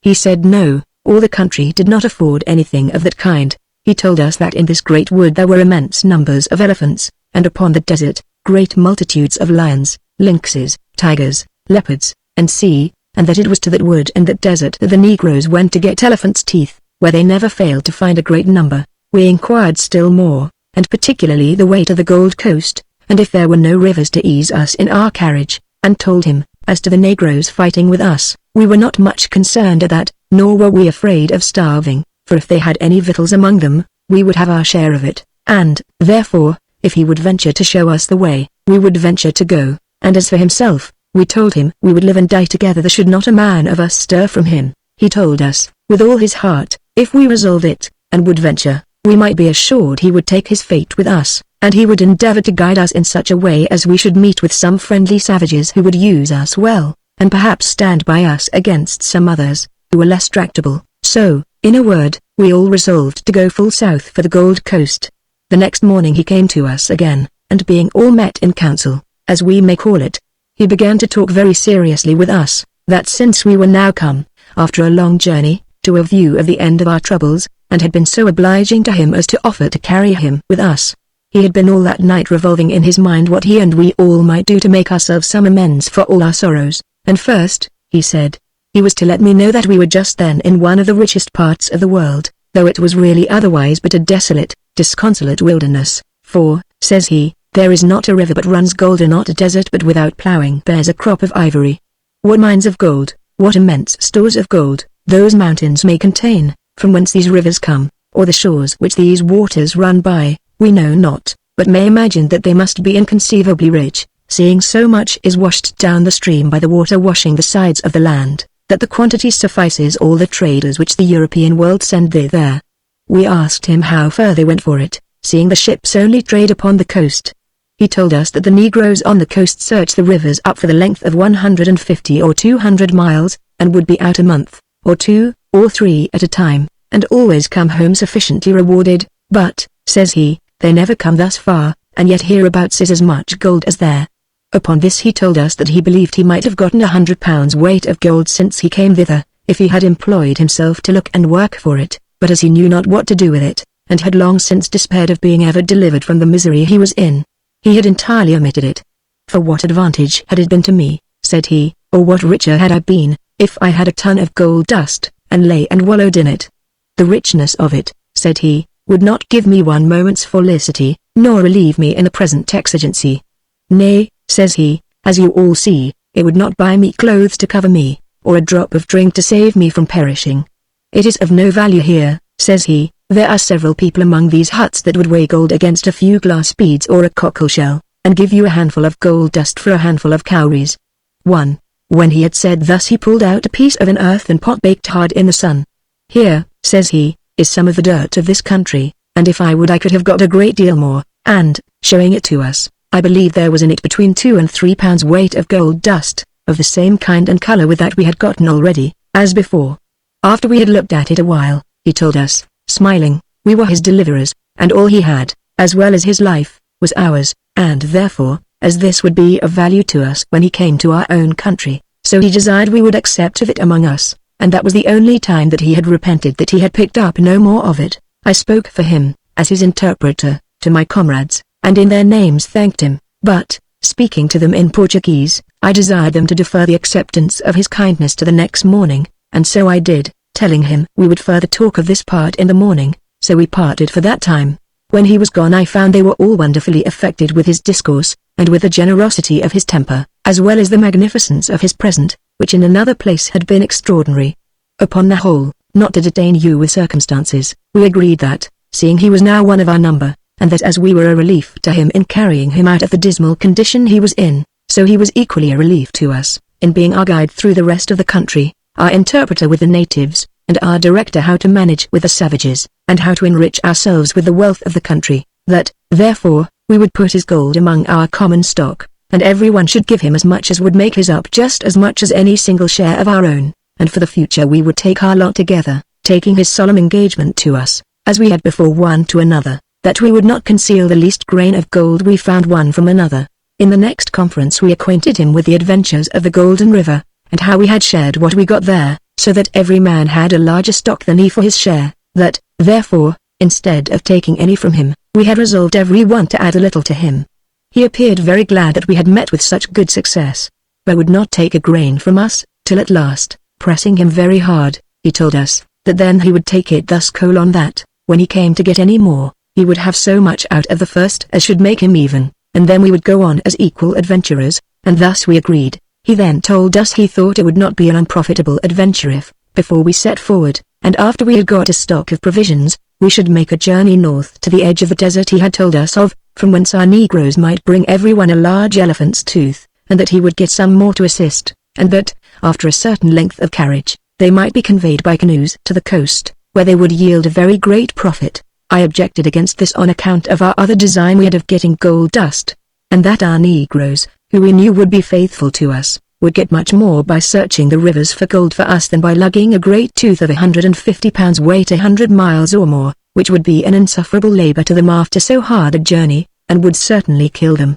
He said no, all the country did not afford anything of that kind. He told us that in this great wood there were immense numbers of elephants, and upon the desert, great multitudes of lions, lynxes, tigers, leopards, and sea, and that it was to that wood and that desert that the negroes went to get elephants' teeth, where they never failed to find a great number. We inquired still more, and particularly the way to the Gold Coast, and if there were no rivers to ease us in our carriage, and told him, as to the negroes fighting with us, we were not much concerned at that, nor were we afraid of starving, for if they had any victuals among them, we would have our share of it, and, therefore, if he would venture to show us the way, we would venture to go, and as for himself, we told him we would live and die together, there should not a man of us stir from him. He told us, with all his heart, if we resolved it, and would venture, we might be assured he would take his fate with us, and he would endeavor to guide us in such a way as we should meet with some friendly savages who would use us well, and perhaps stand by us against some others, who were less tractable. So, in a word, we all resolved to go full south for the Gold Coast. The next morning he came to us again, and being all met in council, as we may call it, he began to talk very seriously with us, that since we were now come, after a long journey, to a view of the end of our troubles, and had been so obliging to him as to offer to carry him with us, he had been all that night revolving in his mind what he and we all might do to make ourselves some amends for all our sorrows, and first, he said, he was to let me know that we were just then in one of the richest parts of the world, though it was really otherwise but a desolate, disconsolate wilderness, for, says he, there is not a river but runs gold, and not a desert but without ploughing bears a crop of ivory. What mines of gold, what immense stores of gold, those mountains may contain, from whence these rivers come, or the shores which these waters run by, we know not, but may imagine that they must be inconceivably rich, seeing so much is washed down the stream by the water washing the sides of the land. that the quantity suffices all the traders which the European world send thither. We asked him how far they went for it, seeing the ships only trade upon the coast. He told us that the Negroes on the coast search the rivers up for the length of 150 or 200 miles, and would be out a month, or 2, or 3 at a time, and always come home sufficiently rewarded, but, says he, they never come thus far, and yet hereabouts is as much gold as there. Upon this he told us that he believed he might have gotten 100 pounds weight of gold since he came thither, if he had employed himself to look and work for it, but as he knew not what to do with it, and had long since despaired of being ever delivered from the misery he was in, he had entirely omitted it. For what advantage had it been to me, said he, or what richer had I been, if I had a ton of gold dust, and lay and wallowed in it? The richness of it, said he, would not give me one moment's felicity, nor relieve me in the present exigency. Nay, says he, as you all see, it would not buy me clothes to cover me, or a drop of drink to save me from perishing. It is of no value here, says he. There are several people among these huts that would weigh gold against a few glass beads or a cockleshell, and give you a handful of gold dust for a handful of cowries. 1. When he had said thus he pulled out a piece of an earthen pot baked hard in the sun. Here, says he, is some of the dirt of this country, and if I would I could have got a great deal more, and, showing it to us, I believe there was in it between 2 and 3 pounds weight of gold dust, of the same kind and color with that we had gotten already, as before. After we had looked at it a while, he told us, smiling, we were his deliverers, and all he had, as well as his life, was ours, and therefore, as this would be of value to us when he came to our own country, so he desired we would accept of it among us, and that was the only time that he had repented that he had picked up no more of it. I spoke for him, as his interpreter, to my comrades, and in their names thanked him, but, speaking to them in Portuguese, I desired them to defer the acceptance of his kindness to the next morning, and so I did, telling him we would further talk of this part in the morning, so we parted for that time. When he was gone I found they were all wonderfully affected with his discourse, and with the generosity of his temper, as well as the magnificence of his present, which in another place had been extraordinary. Upon the whole, not to detain you with circumstances, we agreed that, seeing he was now one of our number, and that as we were a relief to him in carrying him out of the dismal condition he was in, so he was equally a relief to us, in being our guide through the rest of the country, our interpreter with the natives, and our director how to manage with the savages, and how to enrich ourselves with the wealth of the country, that, therefore, we would put his gold among our common stock, and everyone should give him as much as would make his up just as much as any single share of our own, and for the future we would take our lot together, taking his solemn engagement to us, as we had before one to another, that we would not conceal the least grain of gold we found one from another. In the next conference we acquainted him with the adventures of the Golden River, and how we had shared what we got there, so that every man had a larger stock than he for his share, that, therefore, instead of taking any from him, we had resolved every one to add a little to him. He appeared very glad that we had met with such good success, but would not take a grain from us, till at last, pressing him very hard, he told us, that then he would take it thus that, when he came to get any more, he would have so much out of the first as should make him even, and then we would go on as equal adventurers, and thus we agreed. He then told us he thought it would not be an unprofitable adventure if, before we set forward, and after we had got a stock of provisions, we should make a journey north to the edge of the desert he had told us of, from whence our Negroes might bring everyone a large elephant's tooth, and that he would get some more to assist, and that, after a certain length of carriage, they might be conveyed by canoes to the coast, where they would yield a very great profit. I objected against this on account of our other design we had of getting gold dust, and that our Negroes, who we knew would be faithful to us, would get much more by searching the rivers for gold for us than by lugging a great tooth of 150 pounds weight 100 miles or more, which would be an insufferable labor to them after so hard a journey, and would certainly kill them.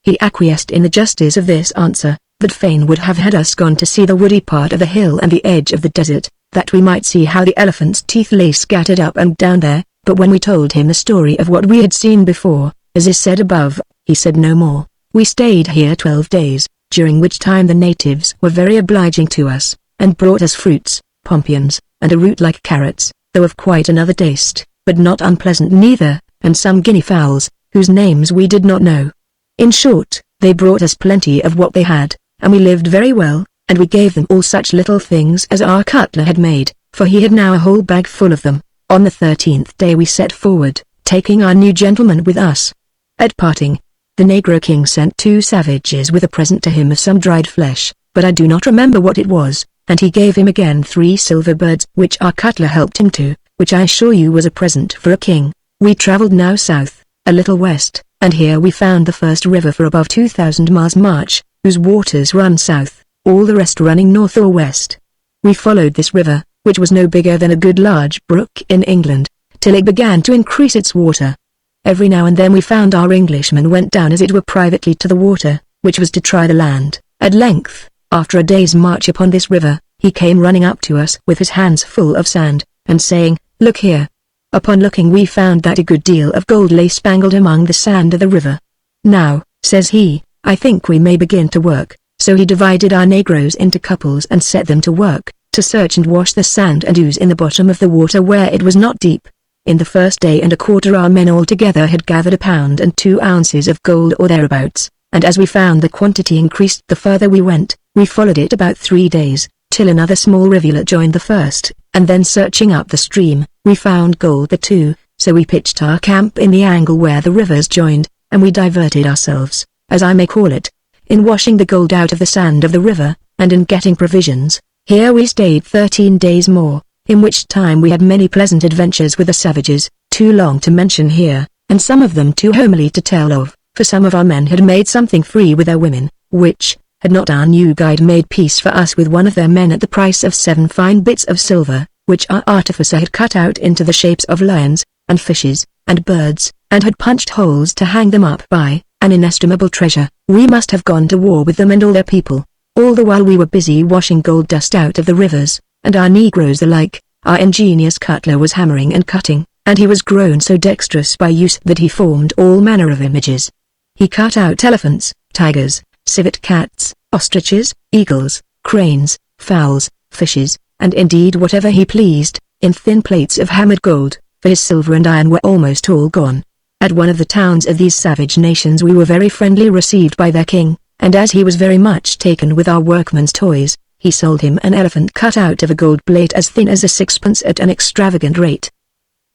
He acquiesced in the justice of this answer, that fain would have had us gone to see the woody part of the hill and the edge of the desert, that we might see how the elephant's teeth lay scattered up and down there, but when we told him the story of what we had seen before, as is said above, he said no more. We stayed here 12 days, during which time the natives were very obliging to us, and brought us fruits, pompions, and a root like carrots, though of quite another taste, but not unpleasant neither, and some guinea fowls, whose names we did not know. In short, they brought us plenty of what they had, and we lived very well, and we gave them all such little things as our cutler had made, for he had now a whole bag full of them. On the 13th day we set forward, taking our new gentleman with us. At parting, the Negro King sent 2 savages with a present to him of some dried flesh, but I do not remember what it was, and he gave him again 3 silver birds which our cutler helped him to, which I assure you was a present for a king. We travelled now south, a little west, and here we found the first river for above 2,000 miles march, whose waters run south, all the rest running north or west. We followed this river, which was no bigger than a good large brook in England, till it began to increase its water. Every now and then we found our Englishman went down as it were privately to the water, which was to try the land. At length, after a day's march upon this river, he came running up to us with his hands full of sand, and saying, "Look here." Upon looking we found that a good deal of gold lay spangled among the sand of the river. "Now," says he, "I think we may begin to work." So he divided our negroes into couples and set them to work, to search and wash the sand and ooze in the bottom of the water where it was not deep. In the first day and a quarter our men altogether had gathered 1 pound and 2 ounces of gold or thereabouts, and as we found the quantity increased the further we went, we followed it about 3 days, till another small rivulet joined the first, and then searching up the stream, we found gold there too, so we pitched our camp in the angle where the rivers joined, and we diverted ourselves, as I may call it, in washing the gold out of the sand of the river, and in getting provisions. Here we stayed 13 days more, in which time we had many pleasant adventures with the savages, too long to mention here, and some of them too homely to tell of, for some of our men had made something free with their women, which, had not our new guide made peace for us with one of their men at the price of 7 fine bits of silver, which our artificer had cut out into the shapes of lions, and fishes, and birds, and had punched holes to hang them up by, an inestimable treasure, we must have gone to war with them and all their people. All the while we were busy washing gold dust out of the rivers, and our negroes alike, our ingenious cutler was hammering and cutting, and he was grown so dexterous by use that he formed all manner of images. He cut out elephants, tigers, civet cats, ostriches, eagles, cranes, fowls, fishes, and indeed whatever he pleased, in thin plates of hammered gold, for his silver and iron were almost all gone. At one of the towns of these savage nations we were very friendly received by their king, and as he was very much taken with our workmen's toys, he sold him an elephant cut out of a gold plate as thin as a sixpence at an extravagant rate.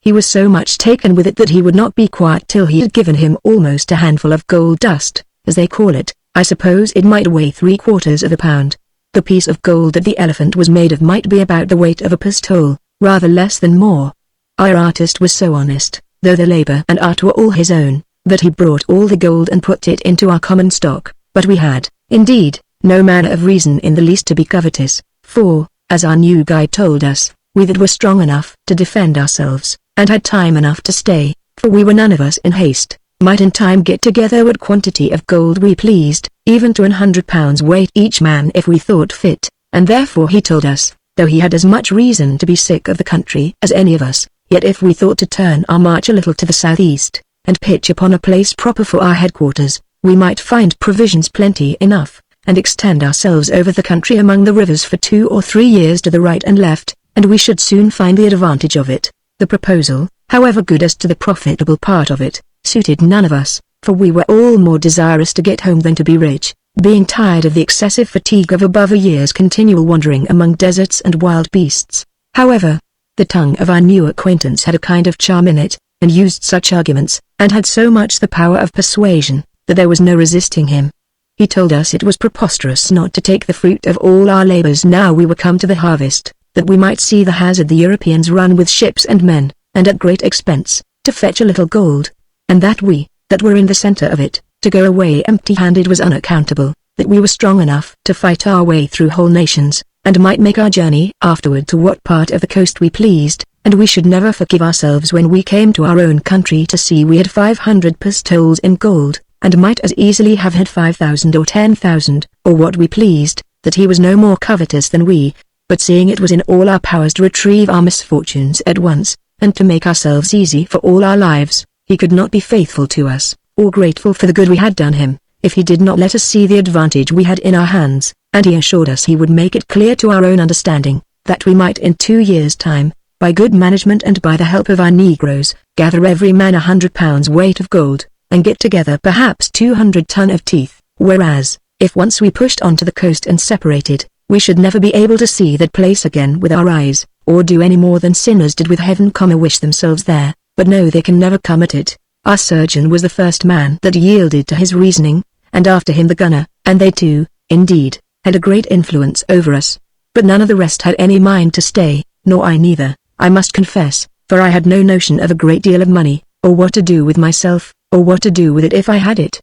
He was so much taken with it that he would not be quiet till he had given him almost a handful of gold dust, as they call it. I suppose it might weigh 3/4 of a pound. The piece of gold that the elephant was made of might be about the weight of a pistole, rather less than more. Our artist was so honest, though the labor and art were all his own, that he brought all the gold and put it into our common stock, but we had, indeed, no manner of reason in the least to be covetous, for, as our new guide told us, we that were strong enough to defend ourselves, and had time enough to stay, for we were none of us in haste, might in time get together what quantity of gold we pleased, even to 100 pounds weight each man if we thought fit, and therefore he told us, though he had as much reason to be sick of the country as any of us, yet if we thought to turn our march a little to the southeast, and pitch upon a place proper for our headquarters, we might find provisions plenty enough, and extend ourselves over the country among the rivers for 2 or 3 years to the right and left, and we should soon find the advantage of it. The proposal, however good as to the profitable part of it, suited none of us, for we were all more desirous to get home than to be rich, being tired of the excessive fatigue of above a year's continual wandering among deserts and wild beasts. However, the tongue of our new acquaintance had a kind of charm in it, and used such arguments, and had so much the power of persuasion, that there was no resisting him. He told us it was preposterous not to take the fruit of all our labors now we were come to the harvest, that we might see the hazard the Europeans run with ships and men, and at great expense, to fetch a little gold, and that we, that were in the center of it, to go away empty-handed was unaccountable, that we were strong enough to fight our way through whole nations, and might make our journey afterward to what part of the coast we pleased, and we should never forgive ourselves when we came to our own country to see we had 500 pistoles in gold, and might as easily have had 5,000 or 10,000, or what we pleased, that he was no more covetous than we, but seeing it was in all our powers to retrieve our misfortunes at once, and to make ourselves easy for all our lives, he could not be faithful to us, or grateful for the good we had done him, if he did not let us see the advantage we had in our hands, and he assured us he would make it clear to our own understanding, that we might in 2 years' time, by good management and by the help of our negroes, gather every man 100 pounds weight of gold, and get together perhaps 200 ton of teeth, whereas, if once we pushed on to the coast and separated, we should never be able to see that place again with our eyes, or do any more than sinners did with heaven, wish themselves there, but no, they can never come at it. Our surgeon was the first man that yielded to his reasoning, and after him the gunner, and they too, indeed, had a great influence over us. but none of the rest had any mind to stay, nor I neither, I must confess, for I had no notion of a great deal of money, or what to do with myself, or what to do with it if I had it.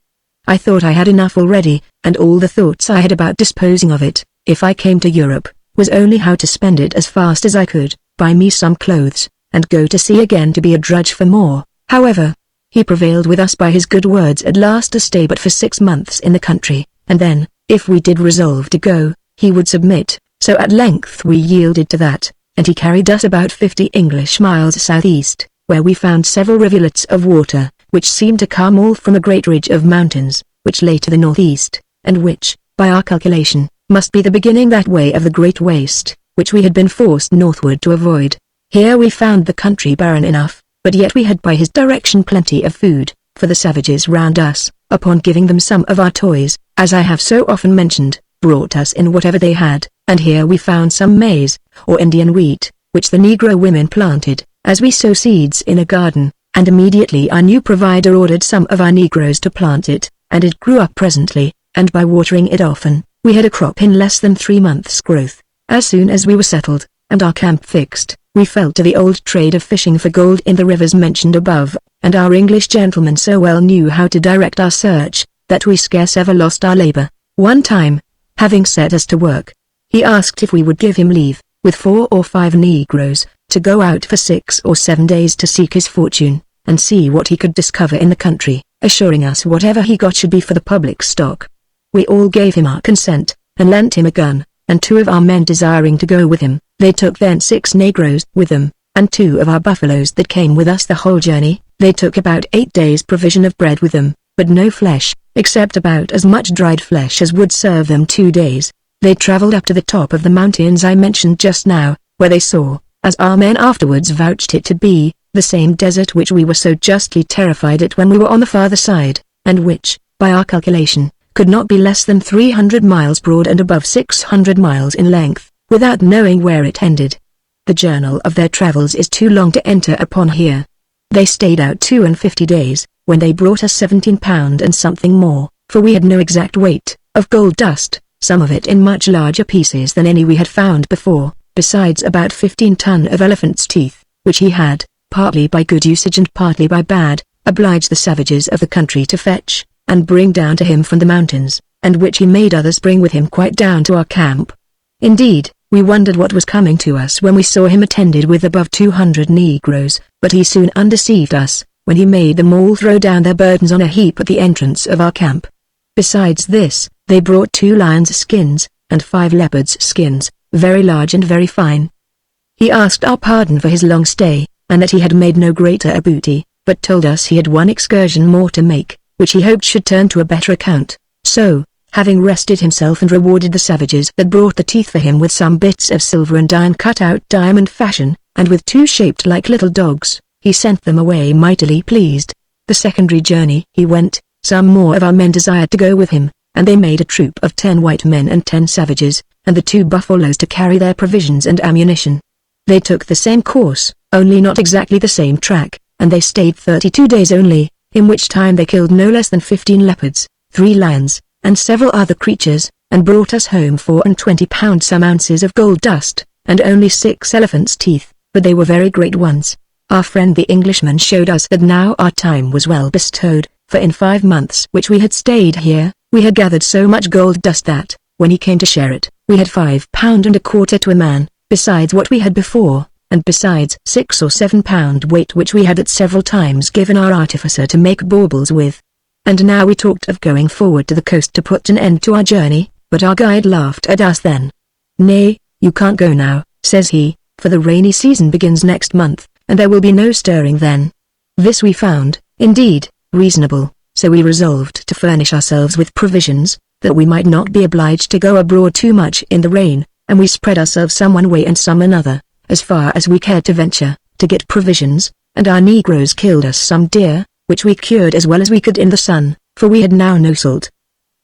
I thought I had enough already, and all the thoughts I had about disposing of it, if I came to Europe, was only how to spend it as fast as I could, buy me some clothes, and go to sea again to be a drudge for more. However, he prevailed with us by his good words at last to stay but for 6 months in the country, and then, if we did resolve to go, he would submit. So at length we yielded to that, and he carried us about 50 English miles southeast, where we found several rivulets of water, which seemed to come all from a great ridge of mountains, which lay to the northeast, and which, by our calculation, must be the beginning that way of the great waste, which we had been forced northward to avoid. Here we found the country barren enough, but yet we had by his direction plenty of food, for the savages round us, upon giving them some of our toys, as I have so often mentioned, brought us in whatever they had, and here we found some maize, or Indian wheat, which the Negro women planted, as we sow seeds in a garden, and immediately our new provider ordered some of our Negroes to plant it, and it grew up presently, and by watering it often, we had a crop in less than 3 months' growth. As soon as we were settled, and our camp fixed, we fell to the old trade of fishing for gold in the rivers mentioned above, and our English gentleman so well knew how to direct our search, that we scarce ever lost our labor. One time, having set us to work, he asked if we would give him leave, with 4 or 5 Negroes, to go out for 6 or 7 days to seek his fortune, and see what he could discover in the country, assuring us whatever he got should be for the public stock. We all gave him our consent, and lent him a gun, and 2 of our men desiring to go with him, they took then 6 Negroes with them, and 2 of our buffaloes that came with us the whole journey. They took about 8 days' provision of bread with them, but no flesh, except about as much dried flesh as would serve them 2 days. They traveled up to the top of the mountains I mentioned just now, where they saw, as our men afterwards vouched it to be, the same desert which we were so justly terrified at when we were on the farther side, and which, by our calculation, could not be less than 300 miles broad and above 600 miles in length, without knowing where it ended. The journal of their travels is too long to enter upon here. They stayed out 52 days, when they brought us 17 pound and something more, for we had no exact weight, of gold dust, some of it in much larger pieces than any we had found before, besides about 15 ton of elephant's teeth, which he had, partly by good usage and partly by bad, obliged the savages of the country to fetch, and bring down to him from the mountains, and which he made others bring with him quite down to our camp. Indeed, we wondered what was coming to us when we saw him attended with above 200 Negroes, but he soon undeceived us, when he made them all throw down their burdens on a heap at the entrance of our camp. Besides this, they brought 2 lions' skins, and 5 leopards' skins, very large and very fine. He asked our pardon for his long stay, and that he had made no greater a booty, but told us he had one excursion more to make, which he hoped should turn to a better account. So, having rested himself and rewarded the savages that brought the teeth for him with some bits of silver and iron cut out diamond fashion, and with 2 shaped like little dogs, he sent them away mightily pleased. The secondary journey he went, some more of our men desired to go with him, and they made a troop of 10 white men and 10 savages, and the 2 buffaloes to carry their provisions and ammunition. They took the same course, only not exactly the same track, and they stayed 32 days only, in which time they killed no less than 15 leopards, 3 lions, and several other creatures, and brought us home 24 pounds some ounces of gold dust, and only 6 elephants' teeth, but they were very great ones. Our friend the Englishman showed us that now our time was well bestowed, for in 5 months which we had stayed here, we had gathered so much gold dust that, when he came to share it, we had 5 pound and a quarter to a man, besides what we had before, and besides 6 or 7 pound weight which we had at several times given our artificer to make baubles with. And now we talked of going forward to the coast to put an end to our journey, but our guide laughed at us then. "Nay, you can't go now," says he, "for the rainy season begins next month, and there will be no stirring then." This we found, indeed, reasonable, so we resolved to furnish ourselves with provisions, that we might not be obliged to go abroad too much in the rain, and we spread ourselves some one way and some another, as far as we cared to venture, to get provisions, and our Negroes killed us some deer, which we cured as well as we could in the sun, for we had now no salt.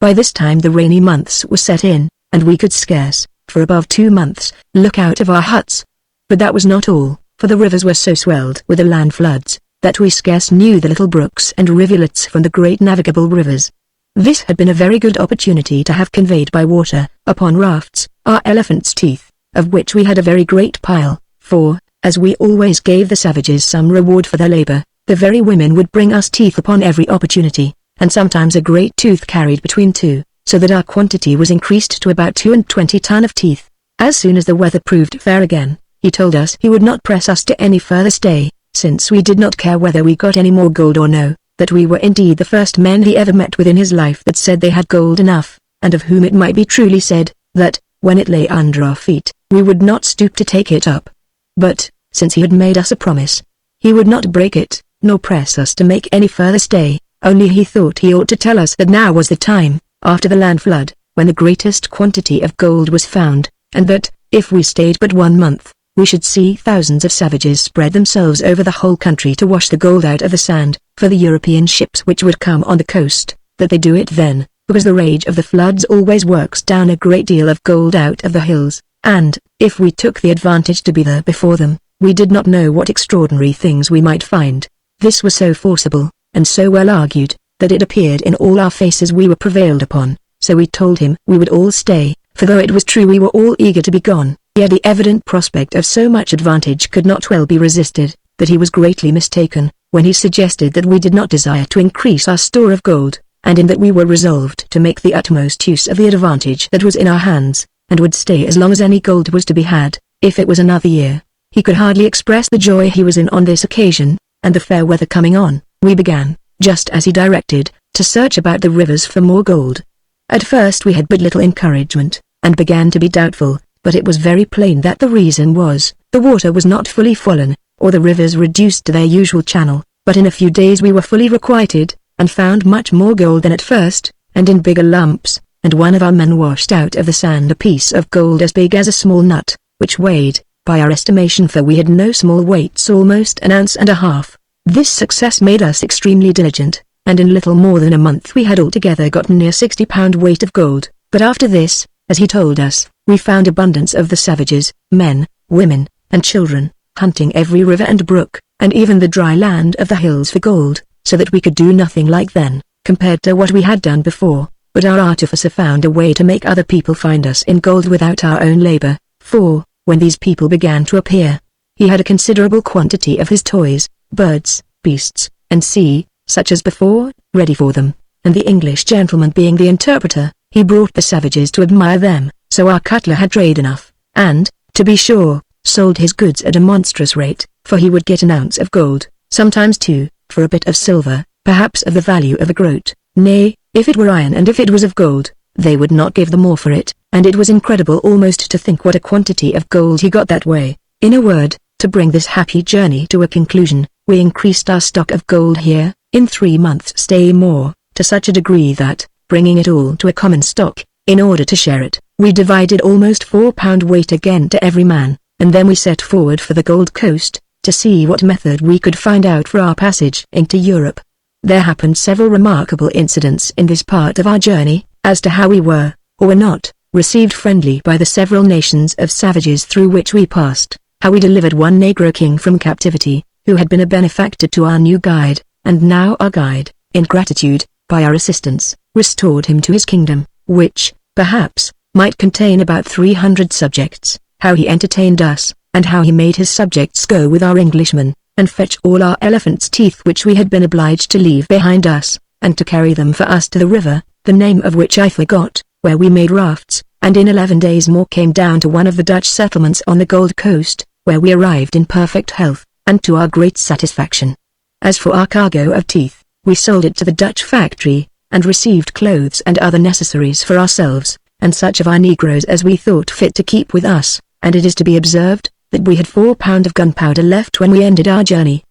By this time the rainy months were set in, and we could scarce, for above 2 months, look out of our huts. But that was not all, for the rivers were so swelled with the land floods, that we scarce knew the little brooks and rivulets from the great navigable rivers. This had been a very good opportunity to have conveyed by water, upon rafts, our elephants' teeth, of which we had a very great pile, for, as we always gave the savages some reward for their labor, the very women would bring us teeth upon every opportunity, and sometimes a great tooth carried between two, so that our quantity was increased to about 22 tons of teeth. As soon as the weather proved fair again, he told us he would not press us to any further stay, since we did not care whether we got any more gold or no, that we were indeed the first men he ever met with in his life that said they had gold enough, and of whom it might be truly said, that, when it lay under our feet, we would not stoop to take it up. But, since he had made us a promise, he would not break it, nor press us to make any further stay, only he thought he ought to tell us that now was the time, after the land flood, when the greatest quantity of gold was found, and that, if we stayed but 1 month, we should see thousands of savages spread themselves over the whole country to wash the gold out of the sand, for the European ships which would come on the coast, that they do it then, because the rage of the floods always works down a great deal of gold out of the hills, and, if we took the advantage to be there before them, we did not know what extraordinary things we might find. This was so forcible, and so well argued, that it appeared in all our faces we were prevailed upon, so we told him we would all stay, for though it was true we were all eager to be gone, yet the evident prospect of so much advantage could not well be resisted, that he was greatly mistaken, when he suggested that we did not desire to increase our store of gold, and in that we were resolved to make the utmost use of the advantage that was in our hands, and would stay as long as any gold was to be had, if it was another year. He could hardly express the joy he was in on this occasion, and the fair weather coming on, we began, just as he directed, to search about the rivers for more gold. At first we had but little encouragement, and began to be doubtful, but it was very plain that the reason was, the water was not fully fallen, or the rivers reduced to their usual channel, but in a few days we were fully requited, and found much more gold than at first, and in bigger lumps, and one of our men washed out of the sand a piece of gold as big as a small nut, which weighed, by our estimation, for we had no small weights, almost 1.5 ounces. This success made us extremely diligent, and in little more than a month we had altogether gotten near 60 pound weight of gold. But after this, as he told us, we found abundance of the savages, men, women, and children, hunting every river and brook, and even the dry land of the hills for gold, so that we could do nothing like then, compared to what we had done before. But our artificer found a way to make other people find us in gold without our own labor, for, when these people began to appear, he had a considerable quantity of his toys, birds, beasts, and sea, such as before, ready for them, and the English gentleman being the interpreter, he brought the savages to admire them, so our cutler had trade enough, and, to be sure, sold his goods at a monstrous rate, for he would get 1 ounce of gold, sometimes 2, for a bit of silver, perhaps of the value of a groat. Nay, if it were iron and if it was of gold, they would not give the more for it, and it was incredible almost to think what a quantity of gold he got that way. In a word, to bring this happy journey to a conclusion, we increased our stock of gold here, in 3 months' stay more, to such a degree that, bringing it all to a common stock, in order to share it, we divided almost 4 pound weight again to every man, and then we set forward for the Gold Coast, to see what method we could find out for our passage into Europe. There happened several remarkable incidents in this part of our journey, as to how we were, or were not, received friendly by the several nations of savages through which we passed, how we delivered one Negro king from captivity, who had been a benefactor to our new guide, and now our guide, in gratitude, by our assistance, restored him to his kingdom, which, perhaps, might contain about 300 subjects, how he entertained us, and how he made his subjects go with our Englishmen, and fetch all our elephants' teeth which we had been obliged to leave behind us, and to carry them for us to the river, the name of which I forgot, where we made rafts, and in 11 days more came down to one of the Dutch settlements on the Gold Coast, where we arrived in perfect health, and to our great satisfaction. As for our cargo of teeth, we sold it to the Dutch factory, and received clothes and other necessaries for ourselves, and such of our negroes as we thought fit to keep with us, and it is to be observed, that we had 4 pound of gunpowder left when we ended our journey.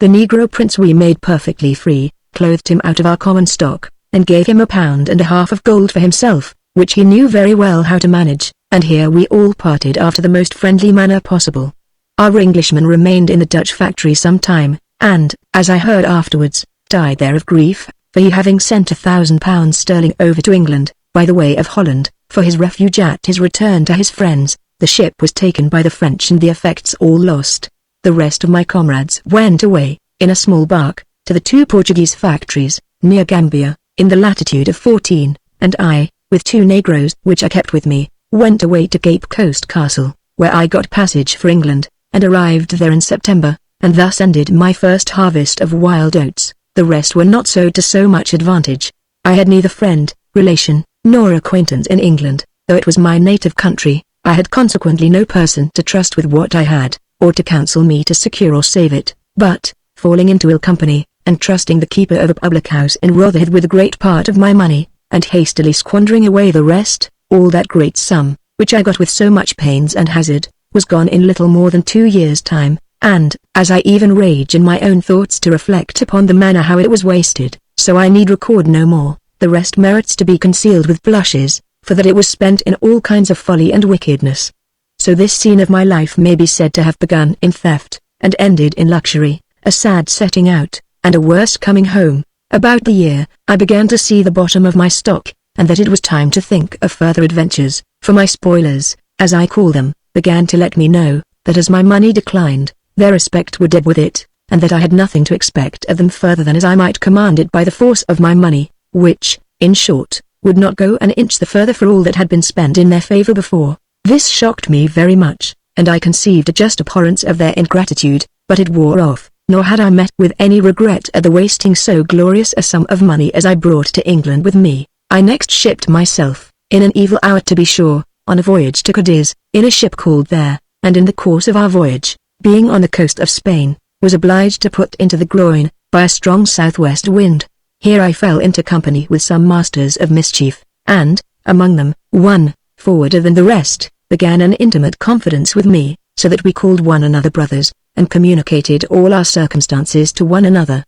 The Negro prince we made perfectly free, clothed him out of our common stock, and gave him 1.5 pounds of gold for himself, which he knew very well how to manage, and here we all parted after the most friendly manner possible. Our Englishman remained in the Dutch factory some time, and, as I heard afterwards, died there of grief, for he having sent 1,000 pounds sterling over to England, by the way of Holland, for his refuge at his return to his friends, the ship was taken by the French and the effects all lost. The rest of my comrades went away, in a small bark, to the 2 Portuguese factories, near Gambia, in the latitude of 14, and I, with 2 negroes which I kept with me, went away to Cape Coast Castle, where I got passage for England, and arrived there in September, and thus ended my first harvest of wild oats. The rest were not so to so much advantage. I had neither friend, relation, nor acquaintance in England, though it was my native country. I had consequently no person to trust with what I had, or to counsel me to secure or save it, but, falling into ill company, and trusting the keeper of a public house in Rotherhithe with a great part of my money, and hastily squandering away the rest, all that great sum, which I got with so much pains and hazard, was gone in little more than 2 years' time, and, as I even rage in my own thoughts to reflect upon the manner how it was wasted, so I need record no more. The rest merits to be concealed with blushes, for that it was spent in all kinds of folly and wickedness. So this scene of my life may be said to have begun in theft, and ended in luxury, a sad setting out, and a worse coming home. About the year, I began to see the bottom of my stock, and that it was time to think of further adventures, for my spoilers, as I call them, began to let me know, that as my money declined, their respect would ebb with it, and that I had nothing to expect of them further than as I might command it by the force of my money, which, in short, would not go an inch the further for all that had been spent in their favor before. This shocked me very much, and I conceived a just abhorrence of their ingratitude, but it wore off, nor had I met with any regret at the wasting so glorious a sum of money as I brought to England with me. I next shipped myself, in an evil hour to be sure, on a voyage to Cadiz, in a ship called there, and in the course of our voyage, being on the coast of Spain, was obliged to put into the groin, by a strong southwest wind. Here I fell into company with some masters of mischief, and, among them, one, forwarder than the rest, began an intimate confidence with me, so that we called one another brothers, and communicated all our circumstances to one another.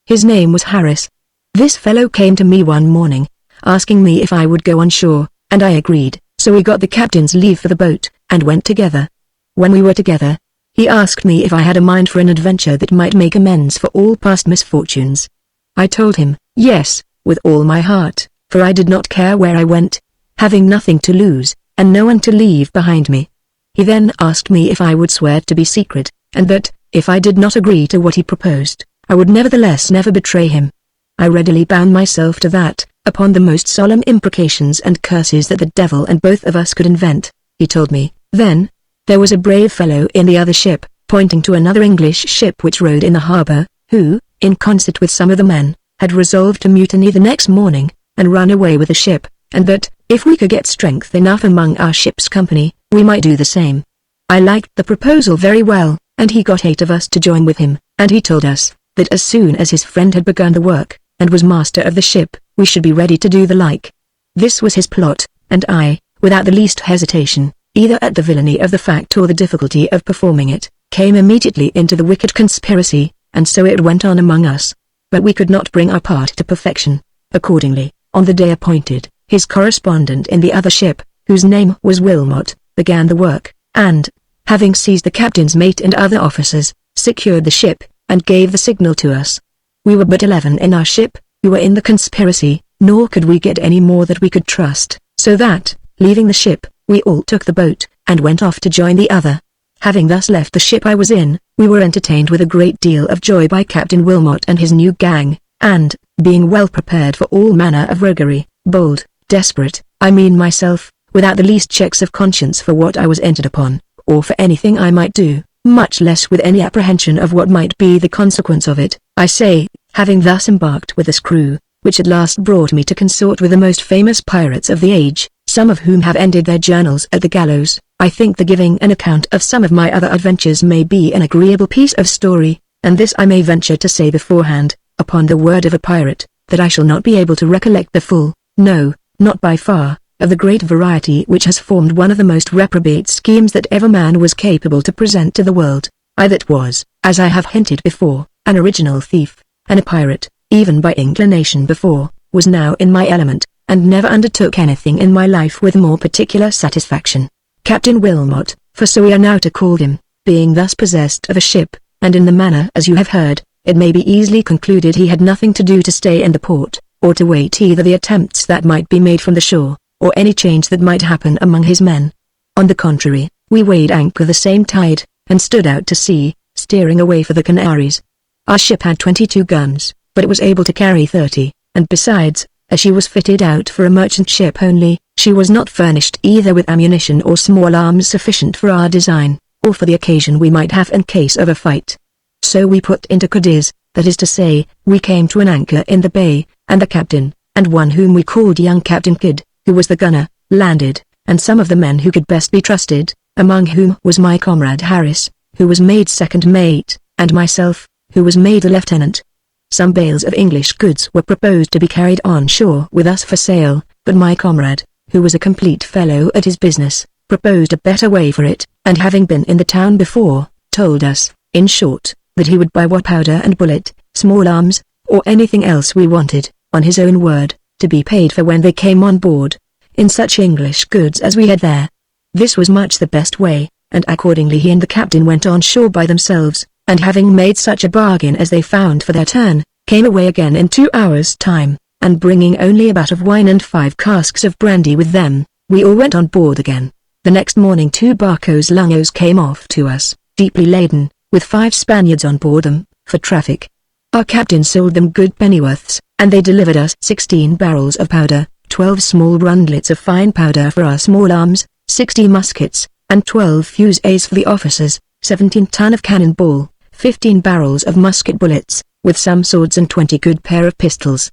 His name was Harris. This fellow came to me one morning, asking me if I would go on shore, and I agreed, so we got the captain's leave for the boat, and went together. When we were together, he asked me if I had a mind for an adventure that might make amends for all past misfortunes. I told him, yes, with all my heart, for I did not care where I went, having nothing to lose, and no one to leave behind me. He then asked me if I would swear to be secret, and that, if I did not agree to what he proposed, I would nevertheless never betray him. I readily bound myself to that, upon the most solemn imprecations and curses that the devil and both of us could invent. He told me, then, there was a brave fellow in the other ship, pointing to another English ship which rode in the harbour, who, in concert with some of the men, had resolved to mutiny the next morning, and run away with the ship, and that, if we could get strength enough among our ship's company, we might do the same. I liked the proposal very well, and he got 8 of us to join with him, and he told us, that as soon as his friend had begun the work, and was master of the ship, we should be ready to do the like. This was his plot, and I, without the least hesitation, either at the villainy of the fact or the difficulty of performing it, came immediately into the wicked conspiracy, and so it went on among us. But we could not bring our part to perfection. Accordingly, on the day appointed, his correspondent in the other ship, whose name was Wilmot, began the work, and, having seized the captain's mate and other officers, secured the ship, and gave the signal to us. We were but 11 in our ship, who were in the conspiracy, nor could we get any more that we could trust, so that, leaving the ship, we all took the boat, and went off to join the other. Having thus left the ship I was in, we were entertained with a great deal of joy by Captain Wilmot and his new gang, and, being well prepared for all manner of roguery, bold, desperate, I mean myself, without the least checks of conscience for what I was entered upon, or for anything I might do, much less with any apprehension of what might be the consequence of it, I say, having thus embarked with this crew, which at last brought me to consort with the most famous pirates of the age, some of whom have ended their journals at the gallows, I think the giving an account of some of my other adventures may be an agreeable piece of story, and this I may venture to say beforehand, upon the word of a pirate, that I shall not be able to recollect the full, no, not by far, of the great variety which has formed one of the most reprobate schemes that ever man was capable to present to the world. I that was, as I have hinted before, an original thief, and a pirate, even by inclination before, was now in my element, and never undertook anything in my life with more particular satisfaction. Captain Wilmot, for so we are now to call him, being thus possessed of a ship, and in the manner as you have heard, it may be easily concluded he had nothing to do to stay in the port, or to wait either the attempts that might be made from the shore, or any change that might happen among his men. On the contrary, we weighed anchor the same tide, and stood out to sea, steering away for the Canaries. Our ship had 22 guns, but it was able to carry 30, and besides, as she was fitted out for a merchant ship only. She was not furnished either with ammunition or small arms sufficient for our design, or for the occasion we might have in case of a fight. So we put into Cadiz, that is to say, we came to an anchor in the bay, and the captain, and one whom we called young Captain Kidd, who was the gunner, landed, and some of the men who could best be trusted, among whom was my comrade Harris, who was made second mate, and myself, who was made a lieutenant. Some bales of English goods were proposed to be carried on shore with us for sale, but my comrade, who was a complete fellow at his business, proposed a better way for it, and having been in the town before, told us, in short, that he would buy what powder and bullet, small arms, or anything else we wanted, on his own word, to be paid for when they came on board, in such English goods as we had there. This was much the best way, and accordingly he and the captain went on shore by themselves, and having made such a bargain as they found for their turn, came away again in 2 hours' time, and bringing only a butt of wine and 5 casks of brandy with them, we all went on board again. The next morning 2 barcos lungos came off to us, deeply laden, with 5 Spaniards on board them, for traffic. Our captain sold them good pennyworths, and they delivered us 16 barrels of powder, 12 small rundlets of fine powder for our small arms, 60 muskets, and 12 fusées for the officers, 17 ton of cannon ball, 15 barrels of musket bullets, with some swords and 20 good pair of pistols.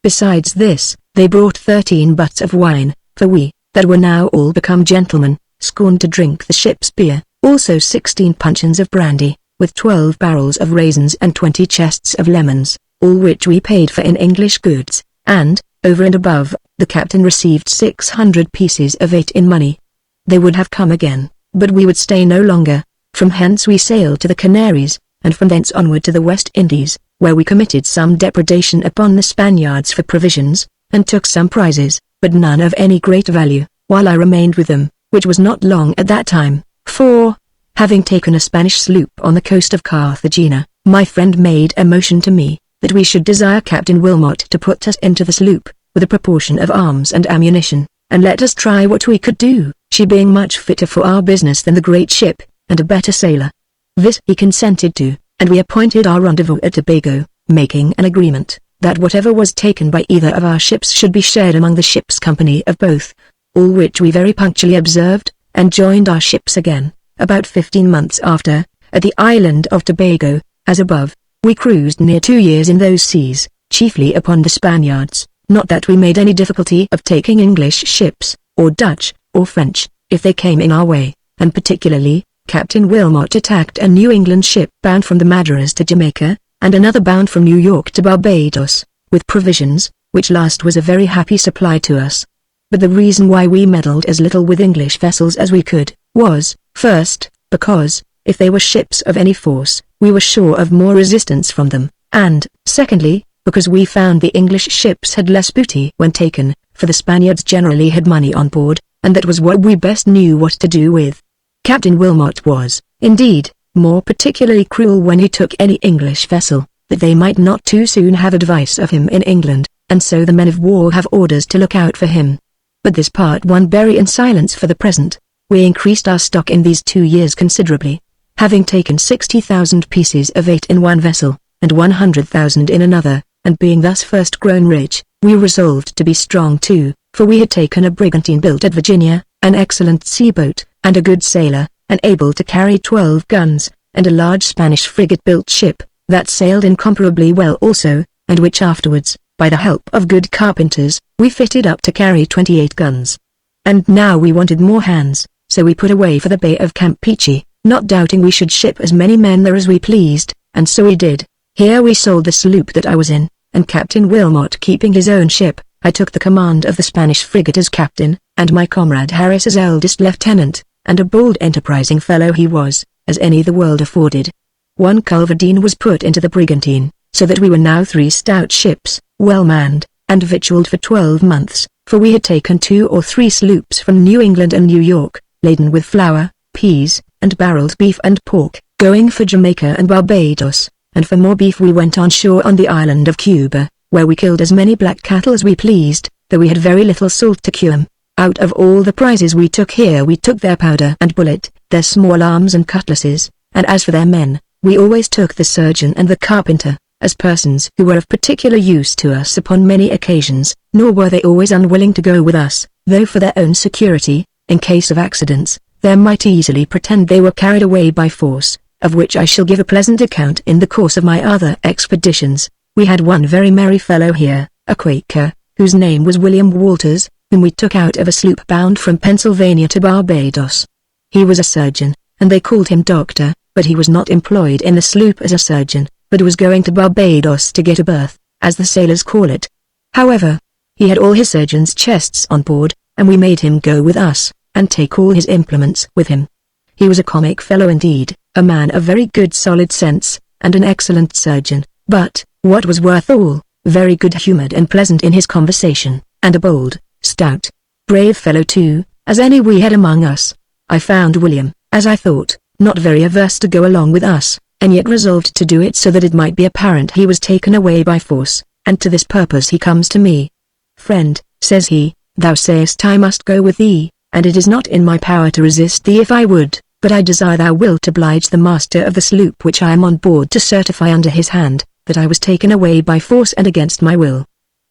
Besides this, they brought 13 butts of wine, for we, that were now all become gentlemen, scorned to drink the ship's beer, also 16 puncheons of brandy, with 12 barrels of raisins and 20 chests of lemons, all which we paid for in English goods, and, over and above, the captain received 600 pieces of 8 in money. They would have come again, but we would stay no longer. From hence we sailed to the Canaries, and from thence onward to the West Indies, where we committed some depredation upon the Spaniards for provisions, and took some prizes, but none of any great value, while I remained with them, which was not long at that time, for, having taken a Spanish sloop on the coast of Carthagena, my friend made a motion to me, that we should desire Captain Wilmot to put us into the sloop, with a proportion of arms and ammunition, and let us try what we could do, she being much fitter for our business than the great ship, and a better sailor. This he consented to, and we appointed our rendezvous at Tobago, making an agreement, that whatever was taken by either of our ships should be shared among the ship's company of both, all which we very punctually observed, and joined our ships again, about 15 months after, at the island of Tobago, as above. We cruised near 2 years in those seas, chiefly upon the Spaniards, not that we made any difficulty of taking English ships, or Dutch, or French, if they came in our way, and particularly, Captain Wilmot attacked a New England ship bound from the Madeiras to Jamaica, and another bound from New York to Barbados, with provisions, which last was a very happy supply to us. But the reason why we meddled as little with English vessels as we could, was, first, because, if they were ships of any force, we were sure of more resistance from them, and, secondly, because we found the English ships had less booty when taken, for the Spaniards generally had money on board, and that was what we best knew what to do with. Captain Wilmot was, indeed, more particularly cruel when he took any English vessel, that they might not too soon have advice of him in England, and so the men of war have orders to look out for him. But this part one bury in silence for the present. We increased our stock in these 2 years considerably, having taken 60,000 pieces of 8 in one vessel, and 100,000 in another, and being thus first grown rich, we resolved to be strong too, for we had taken a brigantine built at Virginia, an excellent sea-boat, and a good sailor, and able to carry 12 guns, and a large Spanish frigate-built ship, that sailed incomparably well also, and which afterwards, by the help of good carpenters, we fitted up to carry 28 guns. And now we wanted more hands, so we put away for the Bay of Campeche, not doubting we should ship as many men there as we pleased, and so we did. Here we sold the sloop that I was in, and Captain Wilmot keeping his own ship, I took the command of the Spanish frigate as captain, and my comrade Harris as eldest lieutenant, and a bold enterprising fellow he was, as any the world afforded. One culverin was put into the brigantine, so that we were now 3 stout ships, well manned, and victualled for 12 months, for we had taken 2 or 3 sloops from New England and New York, laden with flour, peas, and barreled beef and pork, going for Jamaica and Barbados, and for more beef we went on shore on the island of Cuba, where we killed as many black cattle as we pleased, though we had very little salt to cure 'em. Out of all the prizes we took here we took their powder and bullet, their small arms and cutlasses, and as for their men, we always took the surgeon and the carpenter, as persons who were of particular use to us upon many occasions, nor were they always unwilling to go with us, though for their own security, in case of accidents, they might easily pretend they were carried away by force, of which I shall give a pleasant account in the course of my other expeditions. We had one very merry fellow here, a Quaker, whose name was William Walters, whom we took out of a sloop bound from Pennsylvania to Barbados. He was a surgeon, and they called him Doctor, but he was not employed in the sloop as a surgeon, but was going to Barbados to get a berth, as the sailors call it. However, he had all his surgeon's chests on board, and we made him go with us, and take all his implements with him. He was a comic fellow indeed, a man of very good solid sense, and an excellent surgeon, but, what was worth all, very good-humoured and pleasant in his conversation, and a bold, stout, brave fellow too, as any we had among us. I found William, as I thought, not very averse to go along with us, and yet resolved to do it so that it might be apparent he was taken away by force, and to this purpose he comes to me. "Friend," says he, "thou sayest I must go with thee, and it is not in my power to resist thee if I would, but I desire thou wilt oblige the master of the sloop which I am on board to certify under his hand, that I was taken away by force and against my will."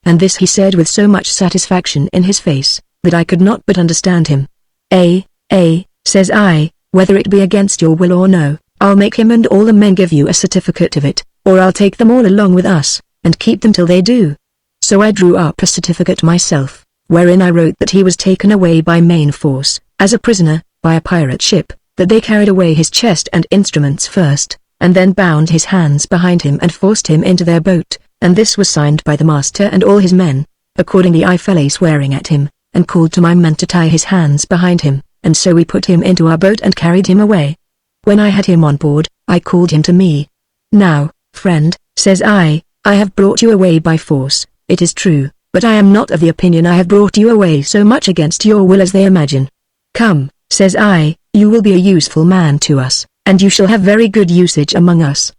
And this he said with so much satisfaction in his face, that I could not but understand him. Says I, "whether it be against your will or no, I'll make him and all the men give you a certificate of it, or I'll take them all along with us, and keep them till they do." So I drew up a certificate myself, wherein I wrote that he was taken away by main force, as a prisoner, by a pirate ship, that they carried away his chest and instruments first, and then bound his hands behind him and forced him into their boat, and this was signed by the master and all his men. Accordingly I fell a swearing at him, and called to my men to tie his hands behind him, and so we put him into our boat and carried him away. When I had him on board, I called him to me. "Now, friend," says I have brought you away by force, it is true, but I am not of the opinion I have brought you away so much against your will as they imagine. Come, says I, you will be a useful man to us, and you shall have very good usage among us."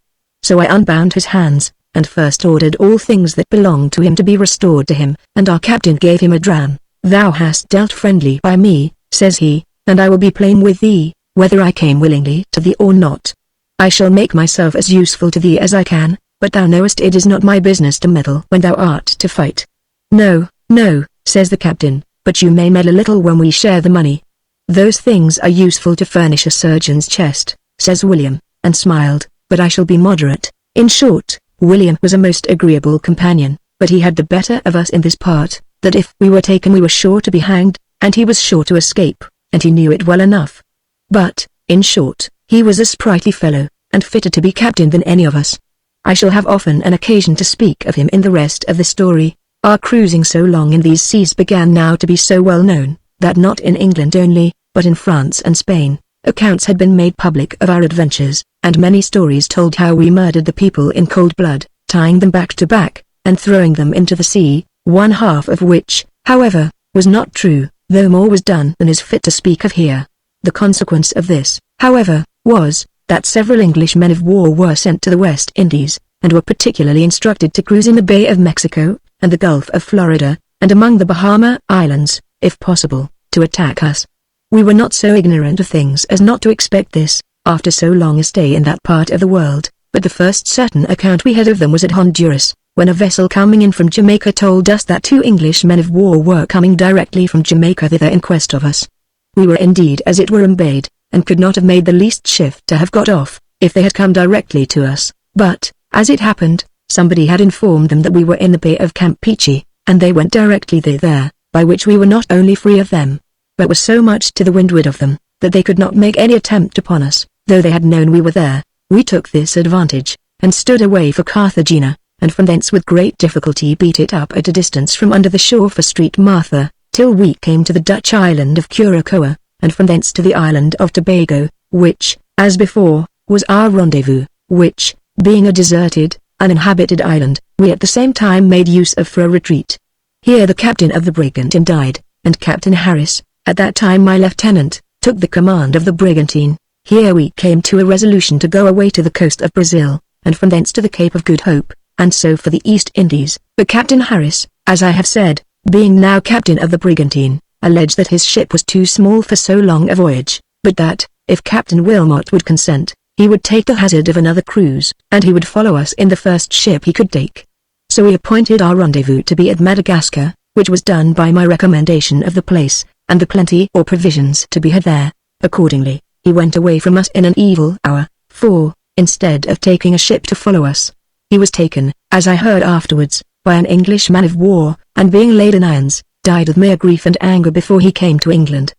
So I unbound his hands, and first ordered all things that belonged to him to be restored to him, and our captain gave him a dram. "Thou hast dealt friendly by me," says he, "and I will be plain with thee, whether I came willingly to thee or not. I shall make myself as useful to thee as I can, but thou knowest it is not my business to meddle when thou art to fight." "No, no," says the captain, "but you may meddle a little when we share the money." "Those things are useful to furnish a surgeon's chest," says William, and smiled, "but I shall be moderate." In short, William was a most agreeable companion, but he had the better of us in this part, that if we were taken we were sure to be hanged, and he was sure to escape, and he knew it well enough. But, in short, he was a sprightly fellow, and fitter to be captain than any of us. I shall have often an occasion to speak of him in the rest of the story. Our cruising so long in these seas began now to be so well known, that not in England only, but in France and Spain, accounts had been made public of our adventures, and many stories told how we murdered the people in cold blood, tying them back to back, and throwing them into the sea, one half of which, however, was not true, though more was done than is fit to speak of here. The consequence of this, however, was, that several English men of war were sent to the West Indies, and were particularly instructed to cruise in the Bay of Mexico, and the Gulf of Florida, and among the Bahama Islands, if possible, to attack us. We were not so ignorant of things as not to expect this, after so long a stay in that part of the world, but the first certain account we had of them was at Honduras, when a vessel coming in from Jamaica told us that 2 English men of war were coming directly from Jamaica thither in quest of us. We were indeed as it were embayed, and could not have made the least shift to have got off, if they had come directly to us, but, as it happened, somebody had informed them that we were in the Bay of Campeche, and they went directly thither, by which we were not only free of them, but were so much to the windward of them, that they could not make any attempt upon us, though they had known we were there. We took this advantage, and stood away for Carthagena, and from thence with great difficulty beat it up at a distance from under the shore for Street Martha, till we came to the Dutch island of Curacoa, and from thence to the island of Tobago, which, as before, was our rendezvous, which, being a deserted, uninhabited island, we at the same time made use of for a retreat. Here the captain of the brigantine died, and Captain Harris, at that time my lieutenant, took the command of the brigantine. Here we came to a resolution to go away to the coast of Brazil, and from thence to the Cape of Good Hope, and so for the East Indies. But Captain Harris, as I have said, being now captain of the brigantine, alleged that his ship was too small for so long a voyage, but that, if Captain Wilmot would consent, he would take the hazard of another cruise, and he would follow us in the first ship he could take. So we appointed our rendezvous to be at Madagascar, which was done by my recommendation of the place, and the plenty or provisions to be had there. Accordingly, he went away from us in an evil hour, for, instead of taking a ship to follow us, he was taken, as I heard afterwards, by an English man of war, and being laid in irons, died of mere grief and anger before he came to England.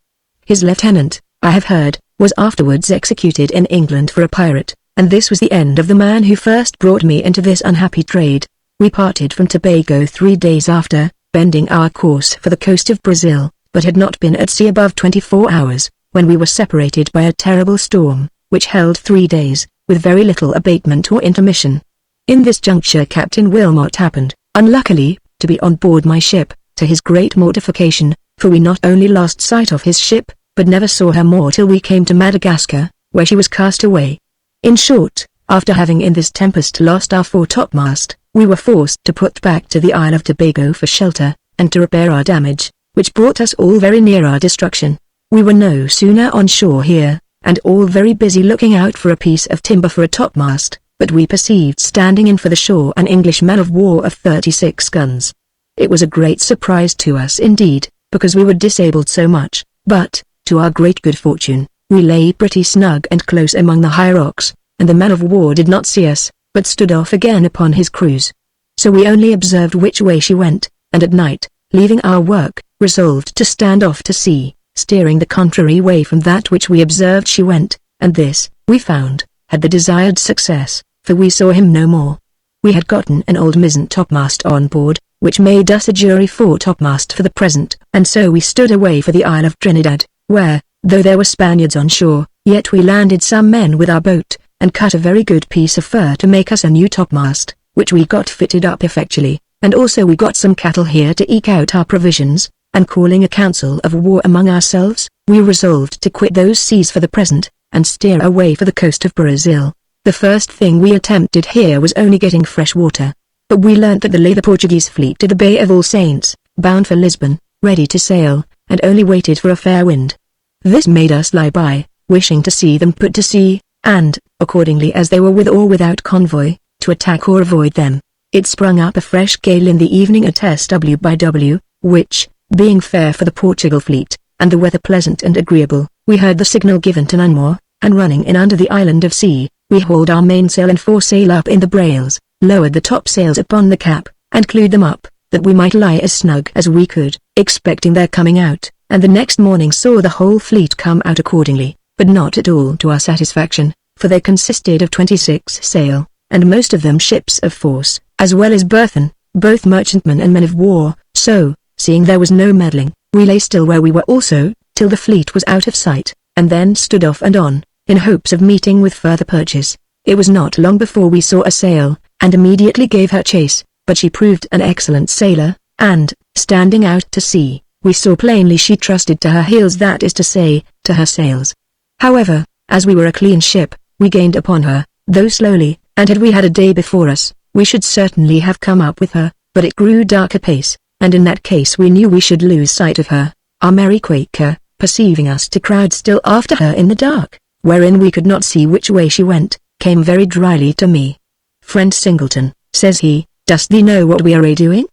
His lieutenant, I have heard, was afterwards executed in England for a pirate, and this was the end of the man who first brought me into this unhappy trade. We parted from Tobago 3 days after, bending our course for the coast of Brazil, but had not been at sea above 24 hours, when we were separated by a terrible storm, which held 3 days, with very little abatement or intermission. In this juncture Captain Wilmot happened, unluckily, to be on board my ship, to his great mortification, for we not only lost sight of his ship, but never saw her more till we came to Madagascar, where she was cast away. In short, after having in this tempest lost our foretopmast, we were forced to put back to the Isle of Tobago for shelter, and to repair our damage, which brought us all very near our destruction. We were no sooner on shore here, and all very busy looking out for a piece of timber for a topmast, but we perceived standing in for the shore an English man of war of 36 guns. It was a great surprise to us indeed, because we were disabled so much, but, to our great good fortune, we lay pretty snug and close among the high rocks, and the man of war did not see us, but stood off again upon his cruise. So we only observed which way she went, and at night, leaving our work, resolved to stand off to sea, steering the contrary way from that which we observed she went, and this, we found, had the desired success, for we saw him no more. We had gotten an old mizzen topmast on board, which made us a jury foretopmast for the present, and so we stood away for the Isle of Trinidad, where, though there were Spaniards on shore, yet we landed some men with our boat, and cut a very good piece of fir to make us a new topmast, which we got fitted up effectually, and also we got some cattle here to eke out our provisions, and calling a council of war among ourselves, we resolved to quit those seas for the present, and steer away for the coast of Brazil. The first thing we attempted here was only getting fresh water, but we learnt that lay the Portuguese fleet to the Bay of All Saints, bound for Lisbon, ready to sail, and only waited for a fair wind. This made us lie by, wishing to see them put to sea, and, accordingly as they were with or without convoy, to attack or avoid them. It sprung up a fresh gale in the evening at SW by W, which, being fair for the Portugal fleet, and the weather pleasant and agreeable, we heard the signal given to none more, and running in under the island of sea, we hauled our mainsail and foresail up in the brails, lowered the topsails upon the cap, and clewed them up, that we might lie as snug as we could, expecting their coming out, and the next morning saw the whole fleet come out accordingly, but not at all to our satisfaction, for they consisted of 26 sail, and most of them ships of force, as well as burthen, both merchantmen and men of war. So, seeing there was no meddling, we lay still where we were also, till the fleet was out of sight, and then stood off and on, in hopes of meeting with further purchase. It was not long before we saw a sail, and immediately gave her chase, but she proved an excellent sailor, and, standing out to sea, we saw plainly she trusted to her heels, that is to say, to her sails. However, as we were a clean ship, we gained upon her, though slowly, and had we had a day before us, we should certainly have come up with her, but it grew dark apace, and in that case we knew we should lose sight of her. Our merry Quaker, perceiving us to crowd still after her in the dark, wherein we could not see which way she went, came very dryly to me. "Friend Singleton," says he, "dost thee know what we are a-doing?"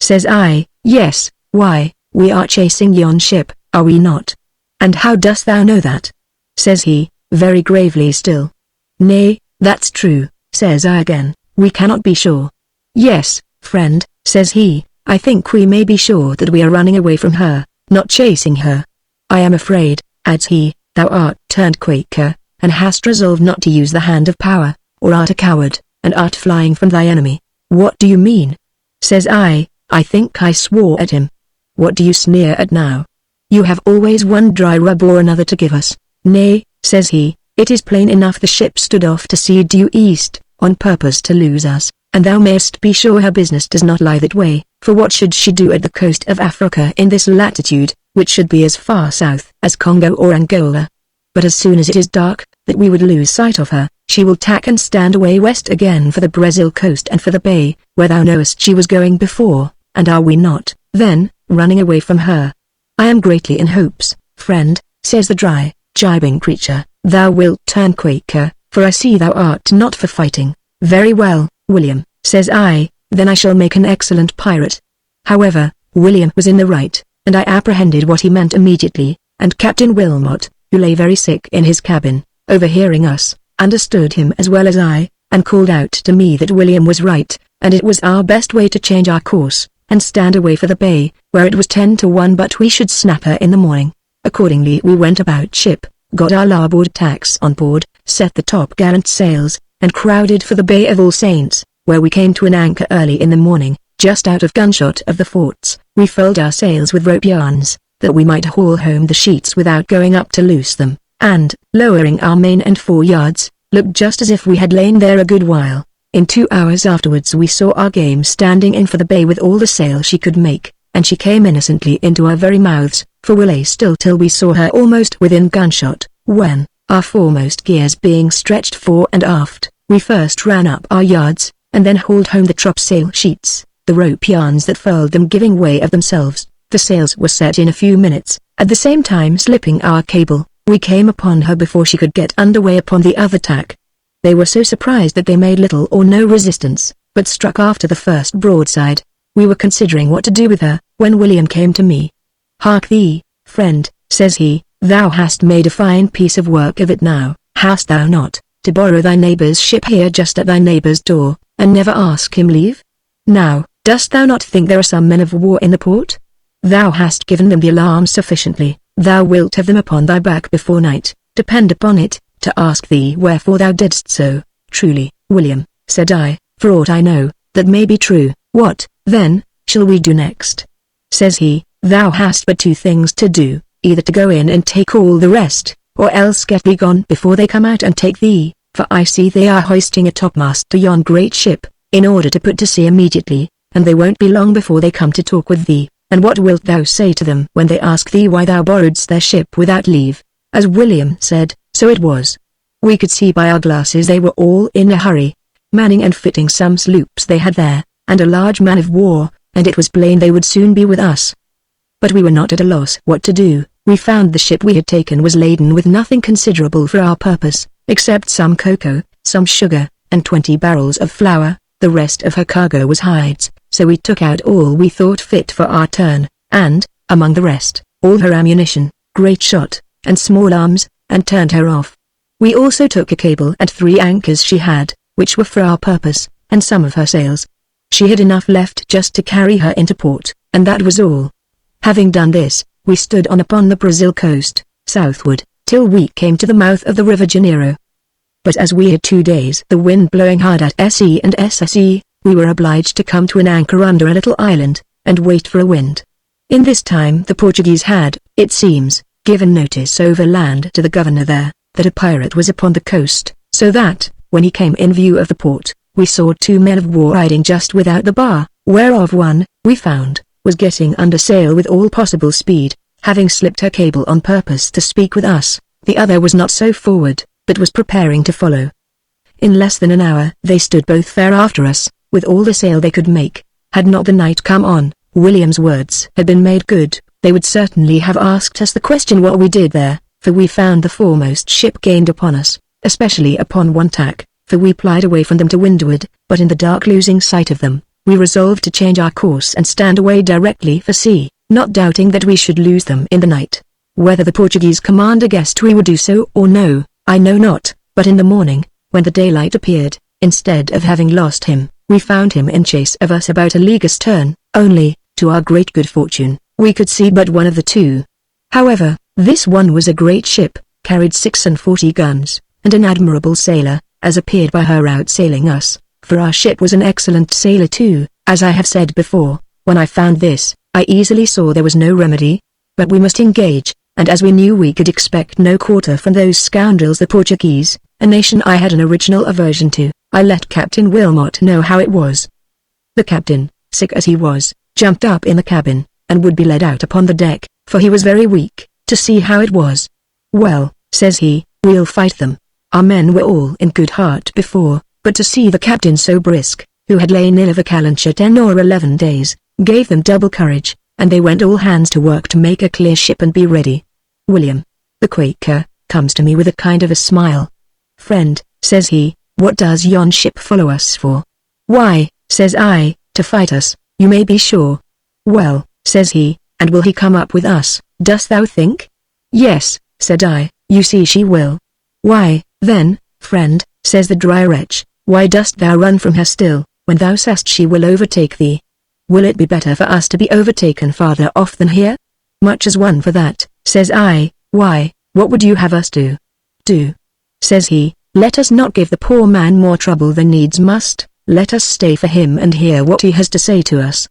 Says I, "Yes, why, we are chasing yon ship, are we not?" "And how dost thou know that?" says he, very gravely still. "Nay, that's true," says I again, "we cannot be sure." "Yes, friend," says he, "I think we may be sure that we are running away from her, not chasing her. I am afraid," adds he, "thou art turned Quaker, and hast resolved not to use the hand of power, or art a coward, and art flying from thy enemy." "What do you mean?" says I think I swore at him. "What do you sneer at now? You have always one dry rub or another to give us." "Nay," says he, "it is plain enough the ship stood off to sea due east, on purpose to lose us, and thou mayst be sure her business does not lie that way, for what should she do at the coast of Africa in this latitude, which should be as far south as Congo or Angola? But as soon as it is dark, that we would lose sight of her, she will tack and stand away west again for the Brazil coast and for the bay, where thou knowest she was going before, and are we not, then, running away from her? I am greatly in hopes, friend," says the dry, jibing creature, "thou wilt turn Quaker, for I see thou art not for fighting." "Very well, William," says I, "then I shall make an excellent pirate." However, William was in the right, and I apprehended what he meant immediately, and Captain Wilmot, who lay very sick in his cabin, overhearing us, understood him as well as I, and called out to me that William was right, and it was our best way to change our course, and stand away for the bay, where it was 10 to 1 but we should snap her in the morning. Accordingly we went about ship, got our larboard tacks on board, set the top-gallant sails, and crowded for the Bay of All Saints, where we came to an anchor early in the morning, just out of gunshot of the forts. We furled our sails with rope yarns, that we might haul home the sheets without going up to loose them, and, lowering our main and fore yards, looked just as if we had lain there a good while. In 2 hours afterwards we saw our game standing in for the bay with all the sail she could make, and she came innocently into our very mouths, for we lay still till we saw her almost within gunshot, when, our foremost gears being stretched fore and aft, we first ran up our yards, and then hauled home the topsail sheets, the rope yarns that furled them giving way of themselves. The sails were set in a few minutes, at the same time slipping our cable. We came upon her before she could get under way upon the other tack. They were so surprised that they made little or no resistance, but struck after the first broadside. We were considering what to do with her, when William came to me. "Hark thee, friend," says he, "thou hast made a fine piece of work of it now, hast thou not, to borrow thy neighbour's ship here just at thy neighbour's door, and never ask him leave? Now, dost thou not think there are some men of war in the port? Thou hast given them the alarm sufficiently, thou wilt have them upon thy back before night, depend upon it. To ask thee wherefore thou didst so." "Truly, William," said I, "for aught I know, that may be true." "What, then, shall we do next?" says he. "Thou hast but 2 things to do, either to go in and take all the rest, or else get thee gone before they come out and take thee, for I see they are hoisting a topmast to yon great ship, in order to put to sea immediately, and they won't be long before they come to talk with thee. And what wilt thou say to them when they ask thee why thou borrowedst their ship without leave?" As William said, so it was. We could see by our glasses they were all in a hurry, manning and fitting some sloops they had there, and a large man of war, and it was plain they would soon be with us. But we were not at a loss what to do. We found the ship we had taken was laden with nothing considerable for our purpose, except some cocoa, some sugar, and 20 barrels of flour. The rest of her cargo was hides, so we took out all we thought fit for our turn, and, among the rest, all her ammunition, great shot, and small arms, and turned her off. We also took a cable and 3 anchors she had, which were for our purpose, and some of her sails. She had enough left just to carry her into port, and that was all. Having done this, we stood on upon the Brazil coast, southward, till we came to the mouth of the river Janeiro. But as we had 2 days the wind blowing hard at SE and SSE, we were obliged to come to an anchor under a little island, and wait for a wind. In this time the Portuguese had, it seems, given notice overland to the governor there, that a pirate was upon the coast, so that, when he came in view of the port, we saw 2 men of war riding just without the bar, whereof one, we found, was getting under sail with all possible speed, having slipped her cable on purpose to speak with us. The other was not so forward, but was preparing to follow. In less than an hour they stood both fair after us, with all the sail they could make. Had not the night come on, William's words had been made good, they would certainly have asked us the question what we did there, for we found the foremost ship gained upon us, especially upon one tack, for we plied away from them to windward, but in the dark losing sight of them, we resolved to change our course and stand away directly for sea, not doubting that we should lose them in the night. Whether the Portuguese commander guessed we would do so or no, I know not, but in the morning, when the daylight appeared, instead of having lost him, we found him in chase of us about a league astern, only, to our great good fortune, we could see but one of the 2. However, this one was a great ship, carried 46 guns, and an admirable sailor, as appeared by her outsailing us, for our ship was an excellent sailor too. As I have said before, when I found this, I easily saw there was no remedy, but we must engage, and as we knew we could expect no quarter from those scoundrels the Portuguese, a nation I had an original aversion to, I let Captain Wilmot know how it was. The captain, sick as he was, jumped up in the cabin, and would be led out upon the deck, for he was very weak, to see how it was. "Well," says he, "we'll fight them." Our men were all in good heart before, but to see the captain so brisk, who had lain ill of a calenture 10 or 11 days, gave them double courage, and they went all hands to work to make a clear ship and be ready. William, the Quaker, comes to me with a kind of a smile. "Friend," says he, what does yon ship follow us for? Why, says I, to fight us, you may be sure. Well, says he, and will he come up with us, dost thou think? Yes, said I, you see she will. Why, then, friend, says the dry wretch, why dost thou run from her still, when thou sayest she will overtake thee? Will it be better for us to be overtaken farther off than here? Much as one for that, says I. Why, what would you have us do? Do, says he, let us not give the poor man more trouble than needs must, let us stay for him and hear what he has to say to us.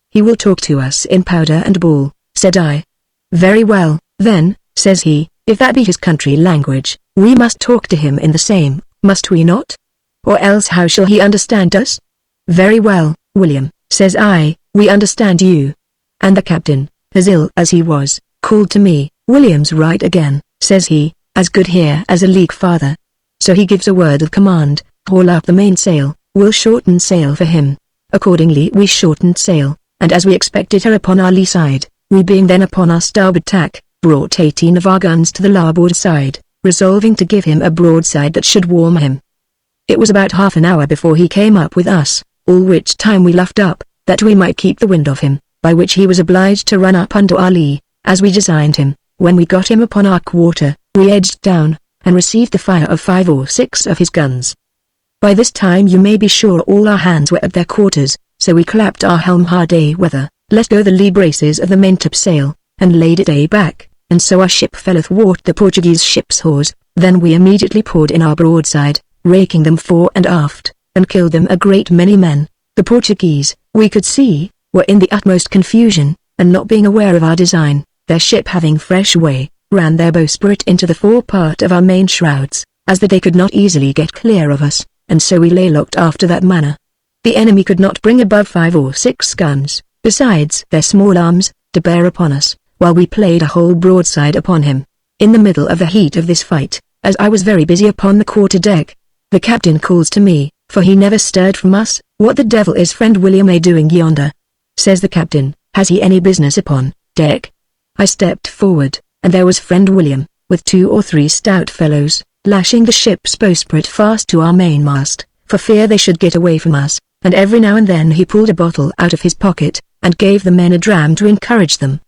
He will talk to us in powder and ball, said I. Very well, then, says he, if that be his country language, we must talk to him in the same, must we not? Or else how shall he understand us? Very well, William, says I, we understand you. And the captain, as ill as he was, called to me, William's right again, says he, as good here as a league farther. So he gives a word of command, haul up the mainsail, we'll shorten sail for him. Accordingly we shortened sail, and as we expected her upon our lee side, we being then upon our starboard tack, brought 18 of our guns to the larboard side, resolving to give him a broadside that should warm him. It was about half an hour before he came up with us, all which time we luffed up, that we might keep the wind of him, by which he was obliged to run up under our lee, as we designed him. When we got him upon our quarter, we edged down, and received the fire of 5 or 6 of his guns. By this time you may be sure all our hands were at their quarters, so we clapped our helm hard a weather, let go the lee braces of the maintopsail, and laid it a back, and so our ship fell athwart the Portuguese ship's hawse. Then we immediately poured in our broadside, raking them fore and aft, and killed them a great many men. The Portuguese, we could see, were in the utmost confusion, and not being aware of our design, their ship having fresh way, ran their bowsprit into the forepart of our main shrouds, as that they could not easily get clear of us, and so we lay locked after that manner. The enemy could not bring above 5 or 6 guns, besides their small arms, to bear upon us, while we played a whole broadside upon him. In the middle of the heat of this fight, as I was very busy upon the quarter deck, the captain calls to me, for he never stirred from us, what the devil is friend William a doing yonder? Says the captain, has he any business upon deck? I stepped forward, and there was friend William, with 2 or 3 stout fellows, lashing the ship's bowsprit fast to our mainmast, for fear they should get away from us, and every now and then he pulled a bottle out of his pocket, and gave the men a dram to encourage them.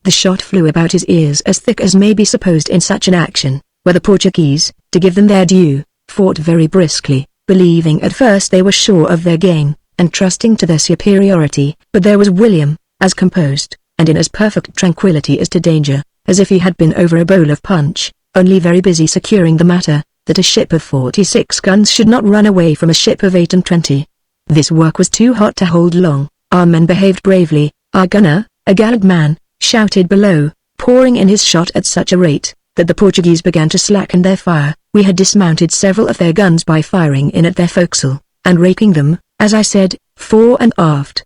The shot flew about his ears as thick as may be supposed in such an action, where the Portuguese, to give them their due, fought very briskly, believing at first they were sure of their gain, and trusting to their superiority, but there was William, as composed, and in as perfect tranquillity as to danger, as if he had been over a bowl of punch, only very busy securing the matter, that a ship of 46 guns should not run away from a ship of 8 and 20. This work was too hot to hold long. Our men behaved bravely. Our gunner, a gallant man, shouted below, pouring in his shot at such a rate, that the Portuguese began to slacken their fire. We had dismounted several of their guns by firing in at their forecastle, and raking them, as I said, fore and aft.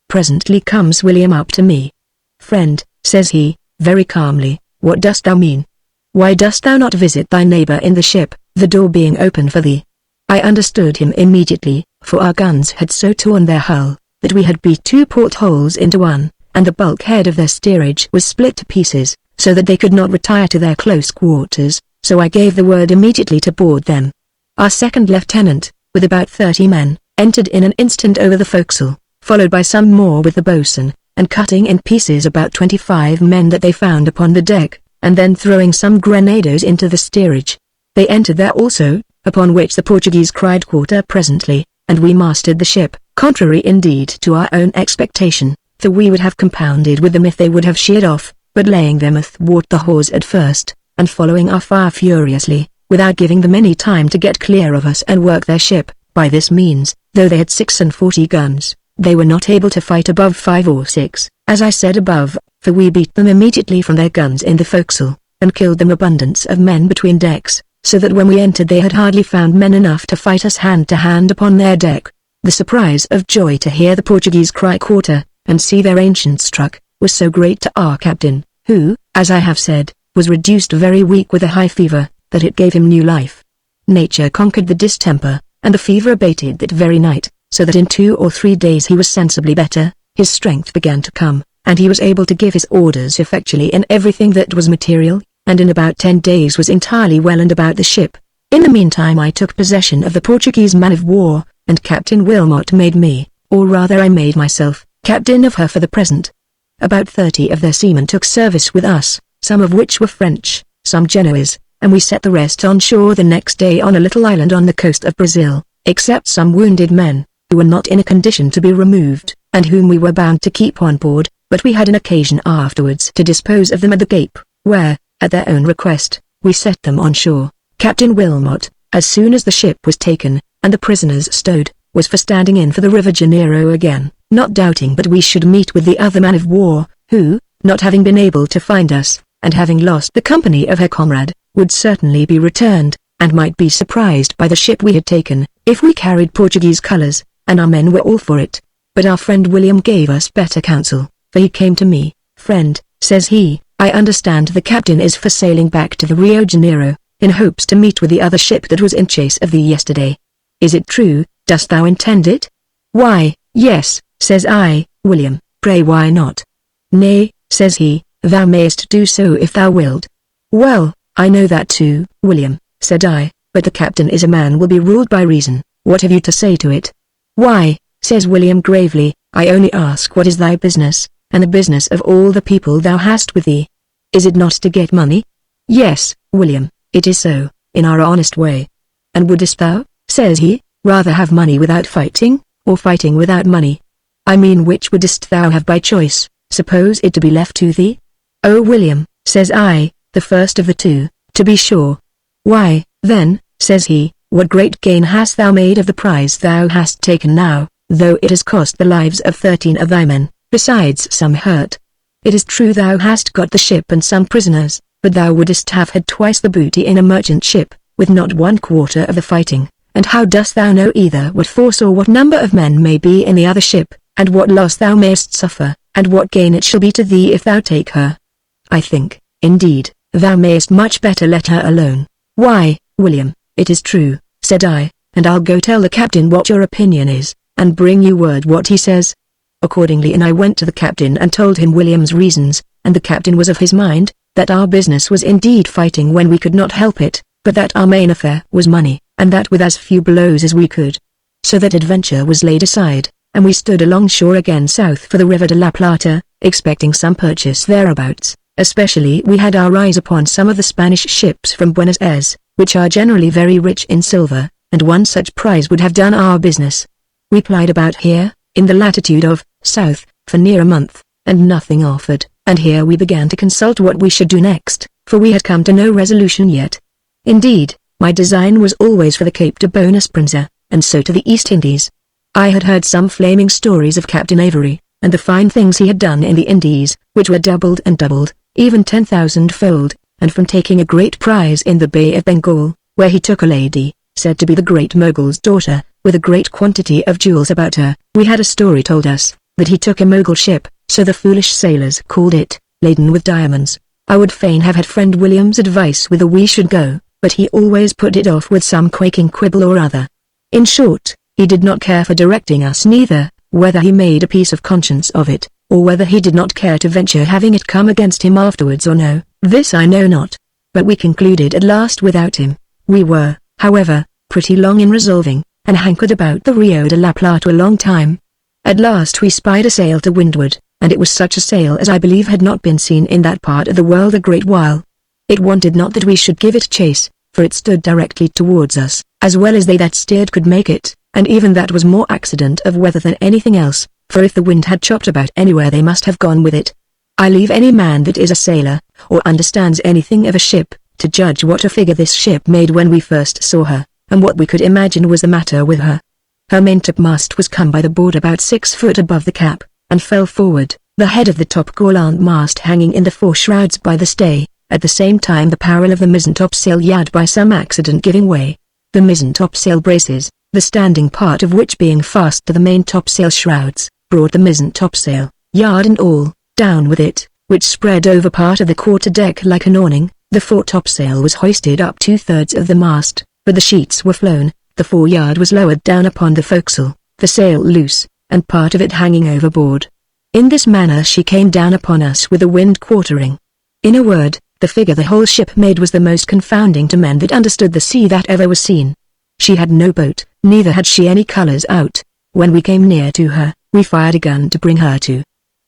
Presently comes William up to me. Friend, says he, very calmly, what dost thou mean? Why dost thou not visit thy neighbor in the ship, the door being open for thee? I understood him immediately, for our guns had so torn their hull, that we had beat 2 portholes into one, and the bulkhead of their steerage was split to pieces, so that they could not retire to their close quarters, so I gave the word immediately to board them. Our second lieutenant, with about 30 men, entered in an instant over the forecastle, followed by some more with the boatswain, and cutting in pieces about 25 men that they found upon the deck, and then throwing some grenadoes into the steerage. They entered there also, upon which the Portuguese cried quarter presently, and we mastered the ship, contrary indeed to our own expectation, for we would have compounded with them if they would have sheered off, but laying them athwart the hawse at first, and following our fire furiously, without giving them any time to get clear of us and work their ship. By this means, though they had 46 guns, they were not able to fight above 5 or 6, as I said above, for we beat them immediately from their guns in the forecastle, and killed them abundance of men between decks, so that when we entered they had hardly found men enough to fight us hand to hand upon their deck. The surprise of joy to hear the Portuguese cry quarter, and see their ancient struck, was so great to our captain, who, as I have said, was reduced very weak with a high fever, that it gave him new life. Nature conquered the distemper, and the fever abated that very night, so that in 2 or 3 days he was sensibly better, his strength began to come, and he was able to give his orders effectually in everything that was material, and in about 10 days was entirely well and about the ship. In the meantime I took possession of the Portuguese man-of-war, and Captain Wilmot made me, or rather I made myself, captain of her for the present. About 30 of their seamen took service with us, some of which were French, some Genoese, and we set the rest on shore the next day on a little island on the coast of Brazil, except some wounded men, who were not in a condition to be removed, and whom we were bound to keep on board, but we had an occasion afterwards to dispose of them at the Cape, where, at their own request, we set them on shore. Captain Wilmot, as soon as the ship was taken, and the prisoners stowed, was for standing in for the Rio de Janeiro again, not doubting but we should meet with the other man-of-war, who, not having been able to find us, and having lost the company of her comrade, would certainly be returned, and might be surprised by the ship we had taken, if we carried Portuguese colors, and our men were all for it. But our friend William gave us better counsel, for he came to me. "Friend," says he, "I understand the captain is for sailing back to the Rio de Janeiro, in hopes to meet with the other ship that was in chase of thee yesterday. Is it true? Dost thou intend it?" "Why, yes," says I. "William, pray why not?" "Nay," says he, "thou mayst do so if thou wilt." "Well, I know that too, William," said I, "but the captain is a man will be ruled by reason. What have you to say to it?" "Why," says William gravely, "I only ask what is thy business, and the business of all the people thou hast with thee. Is it not to get money?" "Yes, William, it is so, in our honest way." "And wouldest thou," says he, "rather have money without fighting, or fighting without money? I mean, which wouldest thou have by choice, suppose it to be left to thee?" "Oh William," says I, "the first of the two, to be sure." "Why, then," says he, "what great gain hast thou made of the prize thou hast taken now, though it has cost the lives of 13 of thy men, besides some hurt? It is true thou hast got the ship and some prisoners, but thou wouldest have had twice the booty in a merchant ship, with not 1/4 of the fighting, and how dost thou know either what force or what number of men may be in the other ship, and what loss thou mayst suffer, and what gain it shall be to thee if thou take her? I think, indeed, thou mayst much better let her alone." "Why, William, it is true," said I, "and I'll go tell the captain what your opinion is, and bring you word what he says." Accordingly I went to the captain and told him William's reasons, and the captain was of his mind, that our business was indeed fighting when we could not help it, but that our main affair was money, and that with as few blows as we could. So that adventure was laid aside, and we stood along shore again south for the River de la Plata, expecting some purchase thereabouts. Especially we had our eyes upon some of the Spanish ships from Buenos Aires, which are generally very rich in silver, and one such prize would have done our business. We plied about here, in the latitude of south, for near a month, and nothing offered, and here we began to consult what we should do next, for we had come to no resolution yet. Indeed, my design was always for the Cape de Bona Esperanza, and so to the East Indies. I had heard some flaming stories of Captain Avery, and the fine things he had done in the Indies, which were doubled and doubled, even 10,000-fold, and from taking a great prize in the Bay of Bengal, where he took a lady, said to be the Great Mogul's daughter, with a great quantity of jewels about her. We had a story told us, that he took a Mogul ship, so the foolish sailors called it, laden with diamonds. I would fain have had friend William's advice whither we should go, but he always put it off with some quaking quibble or other. In short, he did not care for directing us neither, whether he made a piece of conscience of it, or whether he did not care to venture having it come against him afterwards or no, this I know not. But we concluded at last without him. We were, however, pretty long in resolving, and hankered about the Rio de la Plata a long time. At last we spied a sail to windward, and it was such a sail as I believe had not been seen in that part of the world a great while. It wanted not that we should give it chase, for it stood directly towards us, as well as they that steered could make it, and even that was more accident of weather than anything else, for if the wind had chopped about anywhere they must have gone with it. I leave any man that is a sailor, or understands anything of a ship, to judge what a figure this ship made when we first saw her, and what we could imagine was the matter with her. Her maintopmast was come by the board about 6 foot above the cap, and fell forward, the head of the topgallant mast hanging in the fore shrouds by the stay, at the same time the parrel of the mizzen-topsail yard by some accident giving way. The mizzen-topsail braces, the standing part of which being fast to the main-topsail shrouds, brought the mizzen-topsail, yard and all, down with it, which spread over part of the quarter-deck like an awning. The fore-topsail was hoisted up 2/3 of the mast, but the sheets were flown, the fore-yard was lowered down upon the forecastle, the sail loose, and part of it hanging overboard. In this manner she came down upon us with the wind quartering. In a word, the figure the whole ship made was the most confounding to men that understood the sea that ever was seen. She had no boat, neither had she any colors out. When we came near to her, we fired a gun to bring her to.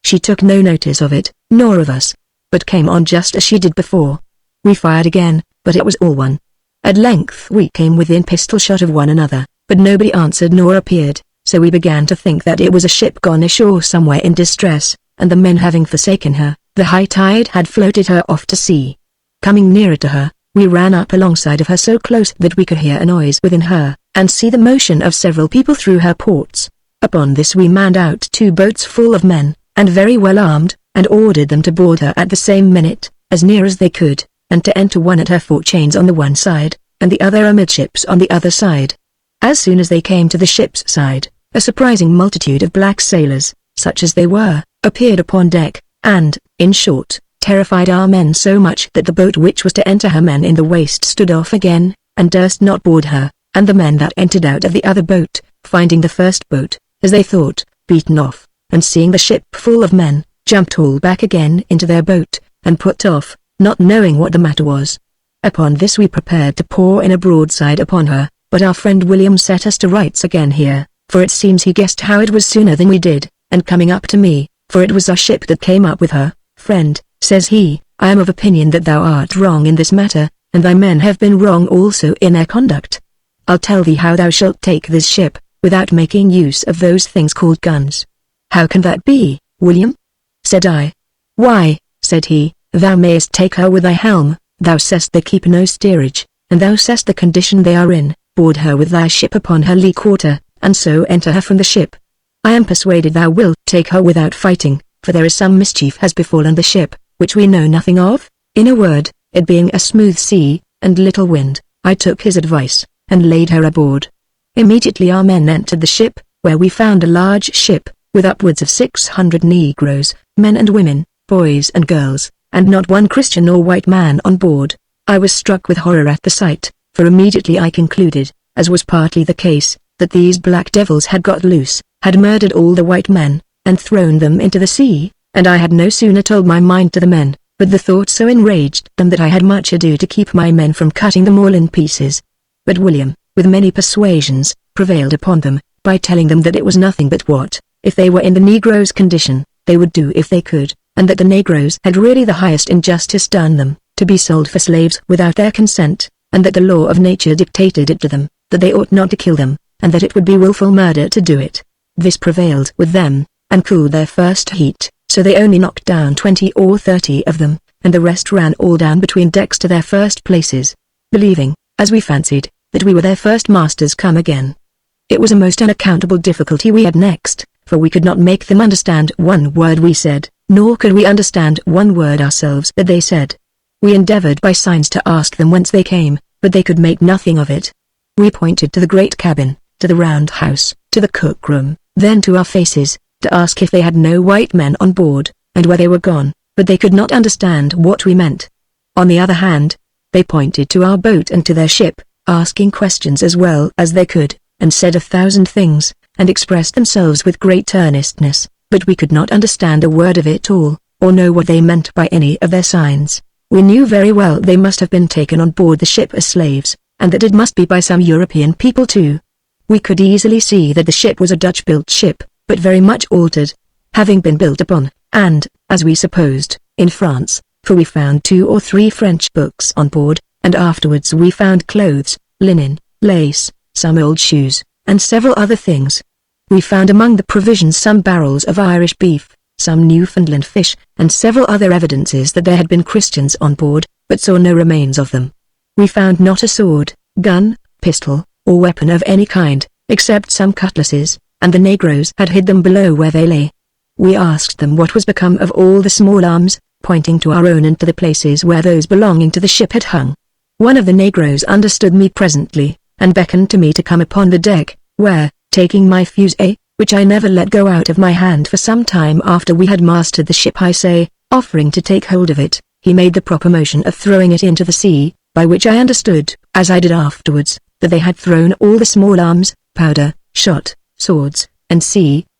She took no notice of it, nor of us, but came on just as she did before. We fired again, but it was all one. At length we came within pistol shot of one another, but nobody answered nor appeared, so we began to think that it was a ship gone ashore somewhere in distress, and the men having forsaken her, the high tide had floated her off to sea. Coming nearer to her, we ran up alongside of her so close that we could hear a noise within her, and see the motion of several people through her ports. Upon this we manned out 2 boats full of men, and very well armed, and ordered them to board her at the same minute, as near as they could, and to enter one at her forechains on the one side, and the other amidships on the other side. As soon as they came to the ship's side, a surprising multitude of black sailors, such as they were, appeared upon deck, and, in short, terrified our men so much that the boat which was to enter her men in the waist stood off again, and durst not board her, and the men that entered out of the other boat, finding the first boat, as they thought, beaten off, and seeing the ship full of men, jumped all back again into their boat, and put off, not knowing what the matter was. Upon this we prepared to pour in a broadside upon her, but our friend William set us to rights again here, for it seems he guessed how it was sooner than we did, and coming up to me, for it was our ship that came up with her, "Friend," says he, "I am of opinion that thou art wrong in this matter, and thy men have been wrong also in their conduct. I'll tell thee how thou shalt take this ship, without making use of those things called guns." "How can that be, William?" said I. "Why," said he, "thou mayest take her with thy helm, thou sayest they keep no steerage, and thou sayest the condition they are in, board her with thy ship upon her lee quarter, and so enter her from the ship. I am persuaded thou wilt take her without fighting, for there is some mischief has befallen the ship, which we know nothing of." In a word, it being a smooth sea, and little wind, I took his advice, and laid her aboard. Immediately our men entered the ship, where we found a large ship, with upwards of 600 negroes, men and women, boys and girls, and not one Christian or white man on board. I was struck with horror at the sight, for immediately I concluded, as was partly the case, that these black devils had got loose, had murdered all the white men, and thrown them into the sea, and I had no sooner told my mind to the men, but the thought so enraged them that I had much ado to keep my men from cutting them all in pieces. But William, with many persuasions, prevailed upon them, by telling them that it was nothing but what, if they were in the negroes' condition, they would do if they could, and that the negroes had really the highest injustice done them, to be sold for slaves without their consent, and that the law of nature dictated it to them, that they ought not to kill them, and that it would be wilful murder to do it. This prevailed with them, and cooled their first heat, so they only knocked down 20 or 30 of them, and the rest ran all down between decks to their first places, believing, as we fancied, that we were their first masters come again. It was a most unaccountable difficulty we had next, for we could not make them understand one word we said, nor could we understand one word ourselves that they said. We endeavored by signs to ask them whence they came, but they could make nothing of it. We pointed to the great cabin, to the round house, to the cook room, then to our faces, to ask if they had no white men on board, and where they were gone, but they could not understand what we meant. On the other hand, they pointed to our boat and to their ship, asking questions as well as they could, and said 1,000 things, and expressed themselves with great earnestness, but we could not understand a word of it all, or know what they meant by any of their signs. We knew very well they must have been taken on board the ship as slaves, and that it must be by some European people too. We could easily see that the ship was a Dutch-built ship, but very much altered, having been built upon, and, as we supposed, in France, for we found 2 or 3 French books on board, and afterwards we found clothes, linen, lace, some old shoes, and several other things. We found among the provisions some barrels of Irish beef, some Newfoundland fish, and several other evidences that there had been Christians on board, but saw no remains of them. We found not a sword, gun, pistol, or weapon of any kind, except some cutlasses, and the negroes had hid them below where they lay. We asked them what was become of all the small arms, pointing to our own and to the places where those belonging to the ship had hung. One of the negroes understood me presently, and beckoned to me to come upon the deck, where, taking my fusee, which I never let go out of my hand for some time after we had mastered the ship, offering to take hold of it, he made the proper motion of throwing it into the sea, by which I understood, as I did afterwards, that they had thrown all the small arms, powder, shot, swords, and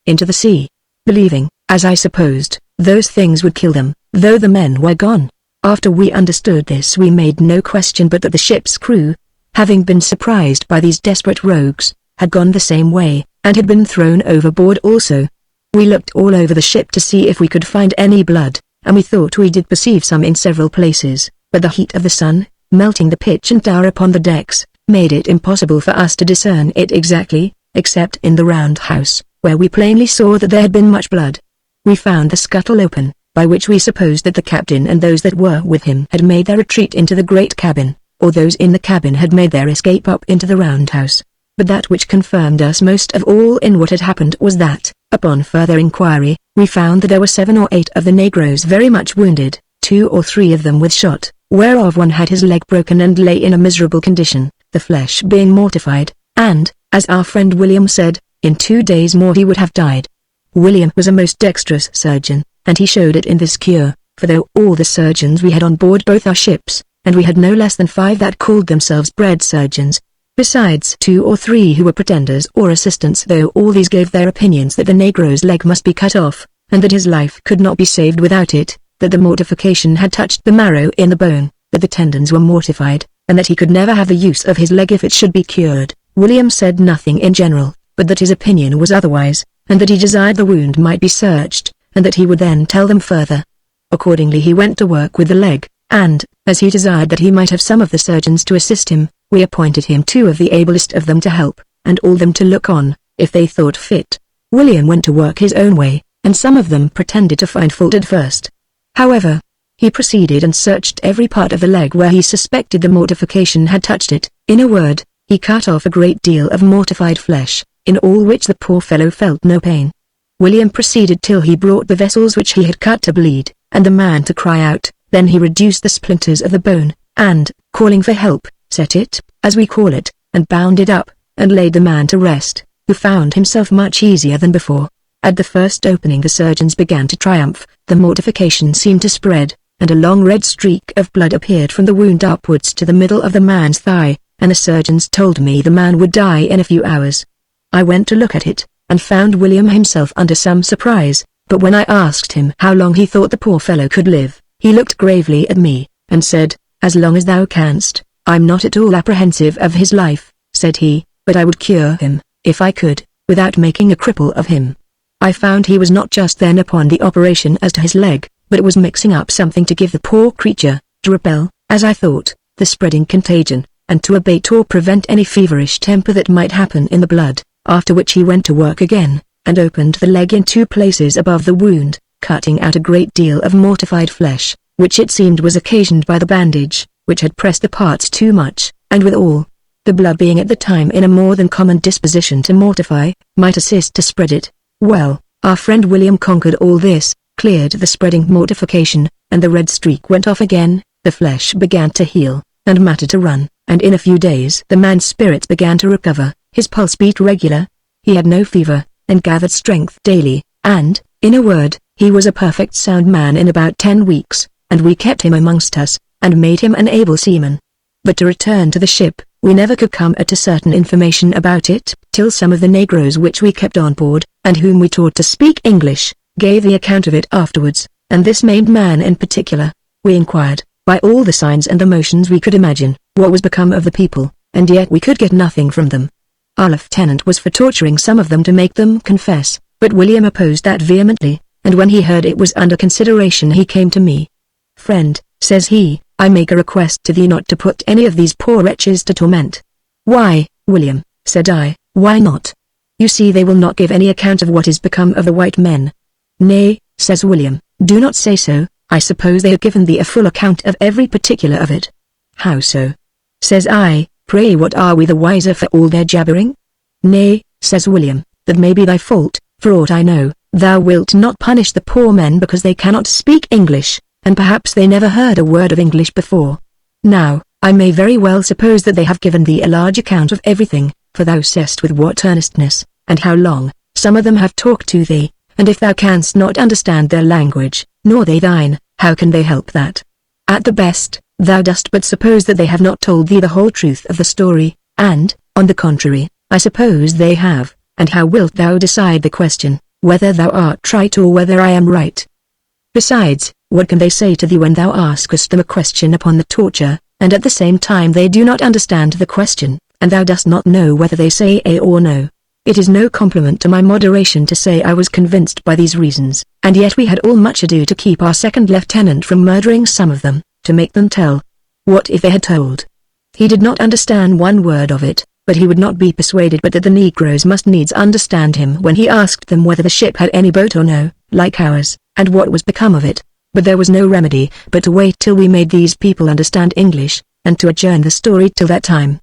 into the sea, believing, as I supposed, those things would kill them, though the men were gone. After we understood this, we made no question but that the ship's crew, having been surprised by these desperate rogues, had gone the same way, and had been thrown overboard also. We looked all over the ship to see if we could find any blood, and we thought we did perceive some in several places, but the heat of the sun, melting the pitch and tar upon the decks, made it impossible for us to discern it exactly, except in the round house, where we plainly saw that there had been much blood. We found the scuttle open, by which we supposed that the captain and those that were with him had made their retreat into the great cabin, or those in the cabin had made their escape up into the round house. But that which confirmed us most of all in what had happened was that, upon further inquiry, we found that there were 7 or 8 of the negroes very much wounded, 2 or 3 of them with shot, whereof one had his leg broken and lay in a miserable condition, the flesh being mortified, and, as our friend William said, in 2 days more he would have died. William was a most dexterous surgeon, and he showed it in this cure, for though all the surgeons we had on board both our ships, and we had no less than 5 that called themselves bred surgeons, besides 2 or 3 who were pretenders or assistants, though all these gave their opinions that the negro's leg must be cut off, and that his life could not be saved without it, that the mortification had touched the marrow in the bone, that the tendons were mortified, and that he could never have the use of his leg if it should be cured. William said nothing in general, but that his opinion was otherwise, and that he desired the wound might be searched, and that he would then tell them further. Accordingly he went to work with the leg, and, as he desired that he might have some of the surgeons to assist him, we appointed him 2 of the ablest of them to help, and all them to look on, if they thought fit. William went to work his own way, and some of them pretended to find fault at first. However, he proceeded and searched every part of the leg where he suspected the mortification had touched it. In a word, he cut off a great deal of mortified flesh, in all which the poor fellow felt no pain. William proceeded till he brought the vessels which he had cut to bleed, and the man to cry out. Then he reduced the splinters of the bone, and, calling for help, set it, as we call it, and bound it up, and laid the man to rest, who found himself much easier than before. At the first opening the surgeons began to triumph, the mortification seemed to spread, and a long red streak of blood appeared from the wound upwards to the middle of the man's thigh, and the surgeons told me the man would die in a few hours. I went to look at it, and found William himself under some surprise, but when I asked him how long he thought the poor fellow could live, he looked gravely at me, and said, "As long as thou canst. I'm not at all apprehensive of his life," said he, "but I would cure him, if I could, without making a cripple of him." I found he was not just then upon the operation as to his leg, but was mixing up something to give the poor creature, to repel, as I thought, the spreading contagion, and to abate or prevent any feverish temper that might happen in the blood, after which he went to work again, and opened the leg in 2 places above the wound, cutting out a great deal of mortified flesh, which it seemed was occasioned by the bandage, which had pressed the parts too much, and withal, the blood being at the time in a more than common disposition to mortify, might assist to spread it. Well, our friend William conquered all this, cleared the spreading mortification, and the red streak went off again, the flesh began to heal, and matter to run, and in a few days the man's spirits began to recover, his pulse beat regular, he had no fever, and gathered strength daily, and, in a word, he was a perfect sound man in about 10 weeks, and we kept him amongst us, and made him an able seaman. But to return to the ship, we never could come at a certain information about it, till some of the negroes which we kept on board, and whom we taught to speak English, gave the account of it afterwards, and this maimed man in particular. We inquired, by all the signs and the motions we could imagine, what was become of the people, and yet we could get nothing from them. Our lieutenant was for torturing some of them to make them confess, but William opposed that vehemently, and when he heard it was under consideration he came to me. "Friend," says he, "I make a request to thee not to put any of these poor wretches to torment." "Why, William," said I, "why not? You see they will not give any account of what is become of the white men." "Nay," says William, "do not say so, I suppose they have given thee a full account of every particular of it." "How so?" says I, "Pray what are we the wiser for all their jabbering?" "Nay," says William, "that may be thy fault, for aught I know, thou wilt not punish the poor men because they cannot speak English, and perhaps they never heard a word of English before. Now, I may very well suppose that they have given thee a large account of everything, for thou sayest with what earnestness, and how long, some of them have talked to thee, and if thou canst not understand their language, nor they thine, how can they help that? At the best, thou dost but suppose that they have not told thee the whole truth of the story, and, on the contrary, I suppose they have, and how wilt thou decide the question, whether thou art right or whether I am right? Besides, What can they say to thee when thou askest them a question upon the torture, and at the same time they do not understand the question, and thou dost not know whether they say A or no? It is no compliment to my moderation to say I was convinced by these reasons, and yet we had all much ado to keep our second lieutenant from murdering some of them, to make them tell. What if they had told? He did not understand one word of it, but he would not be persuaded but that the negroes must needs understand him when he asked them whether the ship had any boat or no, like ours, and what was become of it. But there was no remedy but to wait till we made these people understand English, and to adjourn the story till that time.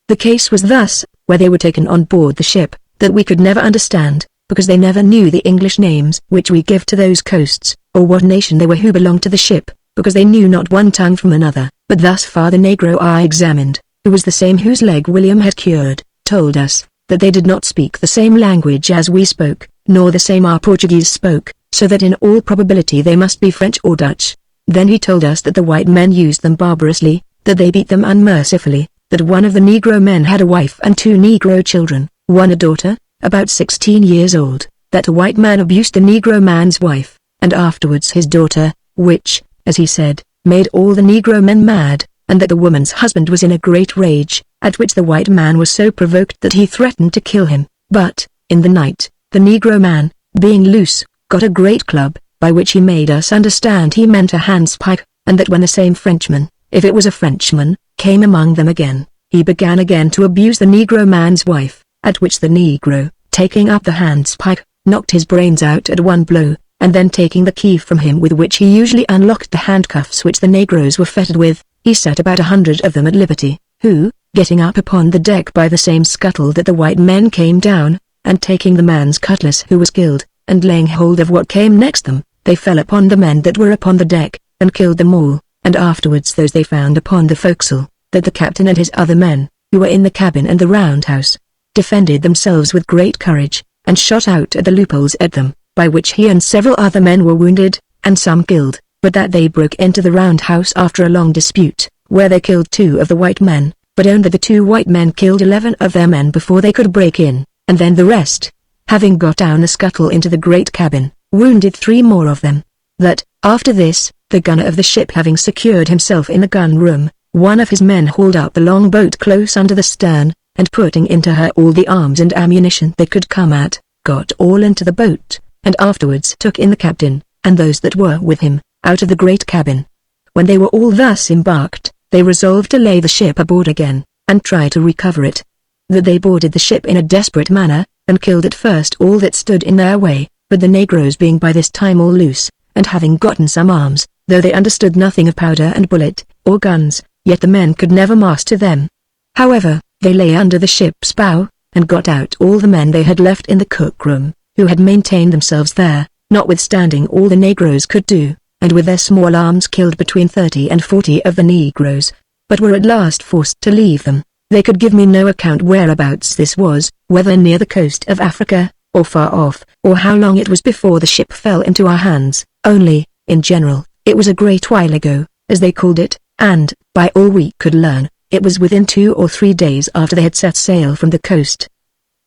The case was thus, where they were taken on board the ship, that we could never understand, because they never knew the English names which we give to those coasts, or what nation they were who belonged to the ship, because they knew not one tongue from another. But thus far the negro I examined, who was the same whose leg William had cured, told us, that they did not speak the same language as we spoke, nor the same our Portuguese spoke, so that in all probability they must be French or Dutch. Then he told us that the white men used them barbarously, that they beat them unmercifully, that one of the negro men had a wife and 2 negro children, one a daughter, about 16 years old, that a white man abused the negro man's wife, and afterwards his daughter, which, as he said, made all the negro men mad, and that the woman's husband was in a great rage, at which the white man was so provoked that he threatened to kill him. But, in the night, the negro man, being loose, got a great club, by which he made us understand he meant a handspike, and that when the same Frenchman, if it was a Frenchman, came among them again, he began again to abuse the negro man's wife, at which the negro, taking up the handspike, knocked his brains out at one blow, and then taking the key from him with which he usually unlocked the handcuffs which the negroes were fettered with, he set about 100 of them at liberty, who, getting up upon the deck by the same scuttle that the white men came down, and taking the man's cutlass who was killed, and laying hold of what came next them, they fell upon the men that were upon the deck, and killed them all, and afterwards those they found upon the forecastle, that the captain and his other men, who were in the cabin and the roundhouse, defended themselves with great courage, and shot out at the loopholes at them, by which he and several other men were wounded, and some killed, but that they broke into the roundhouse after a long dispute, where they killed 2 of the white men, but owned that the 2 white men killed 11 of their men before they could break in, and then the rest, having got down the scuttle into the great cabin, wounded 3 more of them. That, after this, the gunner of the ship having secured himself in the gun room, one of his men hauled up the long boat close under the stern, and putting into her all the arms and ammunition they could come at, got all into the boat, and afterwards took in the captain, and those that were with him, out of the great cabin. When they were all thus embarked, they resolved to lay the ship aboard again, and try to recover it. That they boarded the ship in a desperate manner, and killed at first all that stood in their way, but the negroes being by this time all loose, and having gotten some arms, though they understood nothing of powder and bullet, or guns, yet the men could never master them. However, they lay under the ship's bow, and got out all the men they had left in the cook-room, who had maintained themselves there, notwithstanding all the negroes could do, and with their small arms killed between 30 and 40 of the negroes, but were at last forced to leave them. They could give me no account whereabouts this was, whether near the coast of Africa, or far off, or how long it was before the ship fell into our hands, only, in general, it was a great while ago, as they called it, and, by all we could learn, it was within 2 or 3 days after they had set sail from the coast.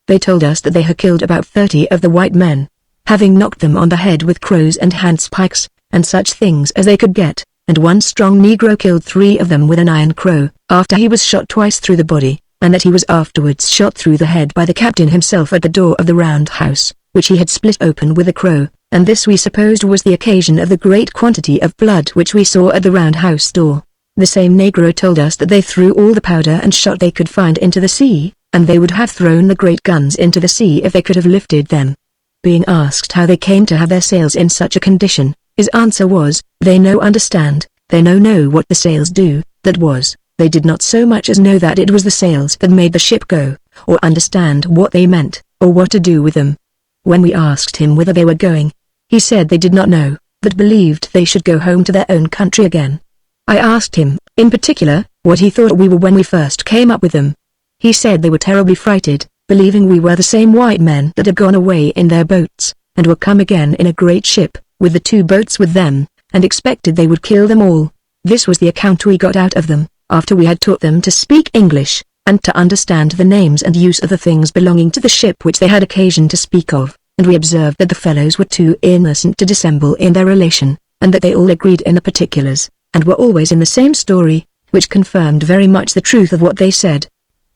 They told us that they had killed about 30 of the white men, having knocked them on the head with crows and handspikes, and such things as they could get, and one strong negro killed 3 of them with an iron crow, after he was shot twice through the body, and that he was afterwards shot through the head by the captain himself at the door of the roundhouse, which he had split open with a crow, and this we supposed was the occasion of the great quantity of blood which we saw at the roundhouse door. The same negro told us that they threw all the powder and shot they could find into the sea, and they would have thrown the great guns into the sea if they could have lifted them. Being asked how they came to have their sails in such a condition, his answer was, they no understand, they no know what the sails do. That was, they did not so much as know that it was the sails that made the ship go, or understand what they meant, or what to do with them. When we asked him whither they were going, he said they did not know, but believed they should go home to their own country again. I asked him, in particular, what he thought we were when we first came up with them. He said they were terribly frighted, believing we were the same white men that had gone away in their boats, and were come again in a great ship, with the 2 boats with them, and expected they would kill them all. This was the account we got out of them, after we had taught them to speak English, and to understand the names and use of the things belonging to the ship which they had occasion to speak of, and we observed that the fellows were too innocent to dissemble in their relation, and that they all agreed in the particulars, and were always in the same story, which confirmed very much the truth of what they said.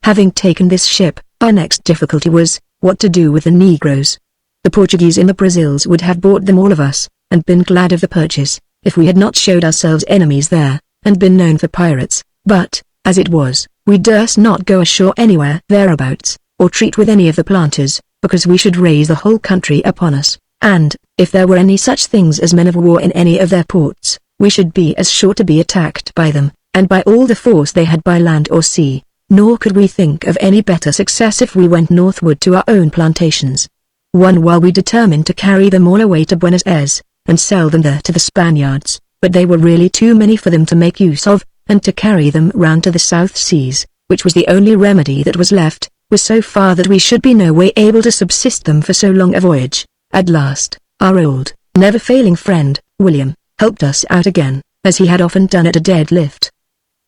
Having taken this ship, our next difficulty was, what to do with the Negroes. The Portuguese in the Brazils would have bought them all of us, and been glad of the purchase, if we had not showed ourselves enemies there, and been known for pirates, but, as it was, we durst not go ashore anywhere thereabouts, or treat with any of the planters, because we should raise the whole country upon us, and, if there were any such things as men of war in any of their ports, we should be as sure to be attacked by them, and by all the force they had by land or sea, nor could we think of any better success if we went northward to our own plantations. One while we determined to carry them all away to Buenos Aires, and sell them there to the Spaniards, but they were really too many for them to make use of, and to carry them round to the South Seas, which was the only remedy that was left, was so far that we should be no way able to subsist them for so long a voyage. At last, our old, never-failing friend, William, helped us out again, as he had often done at a dead lift.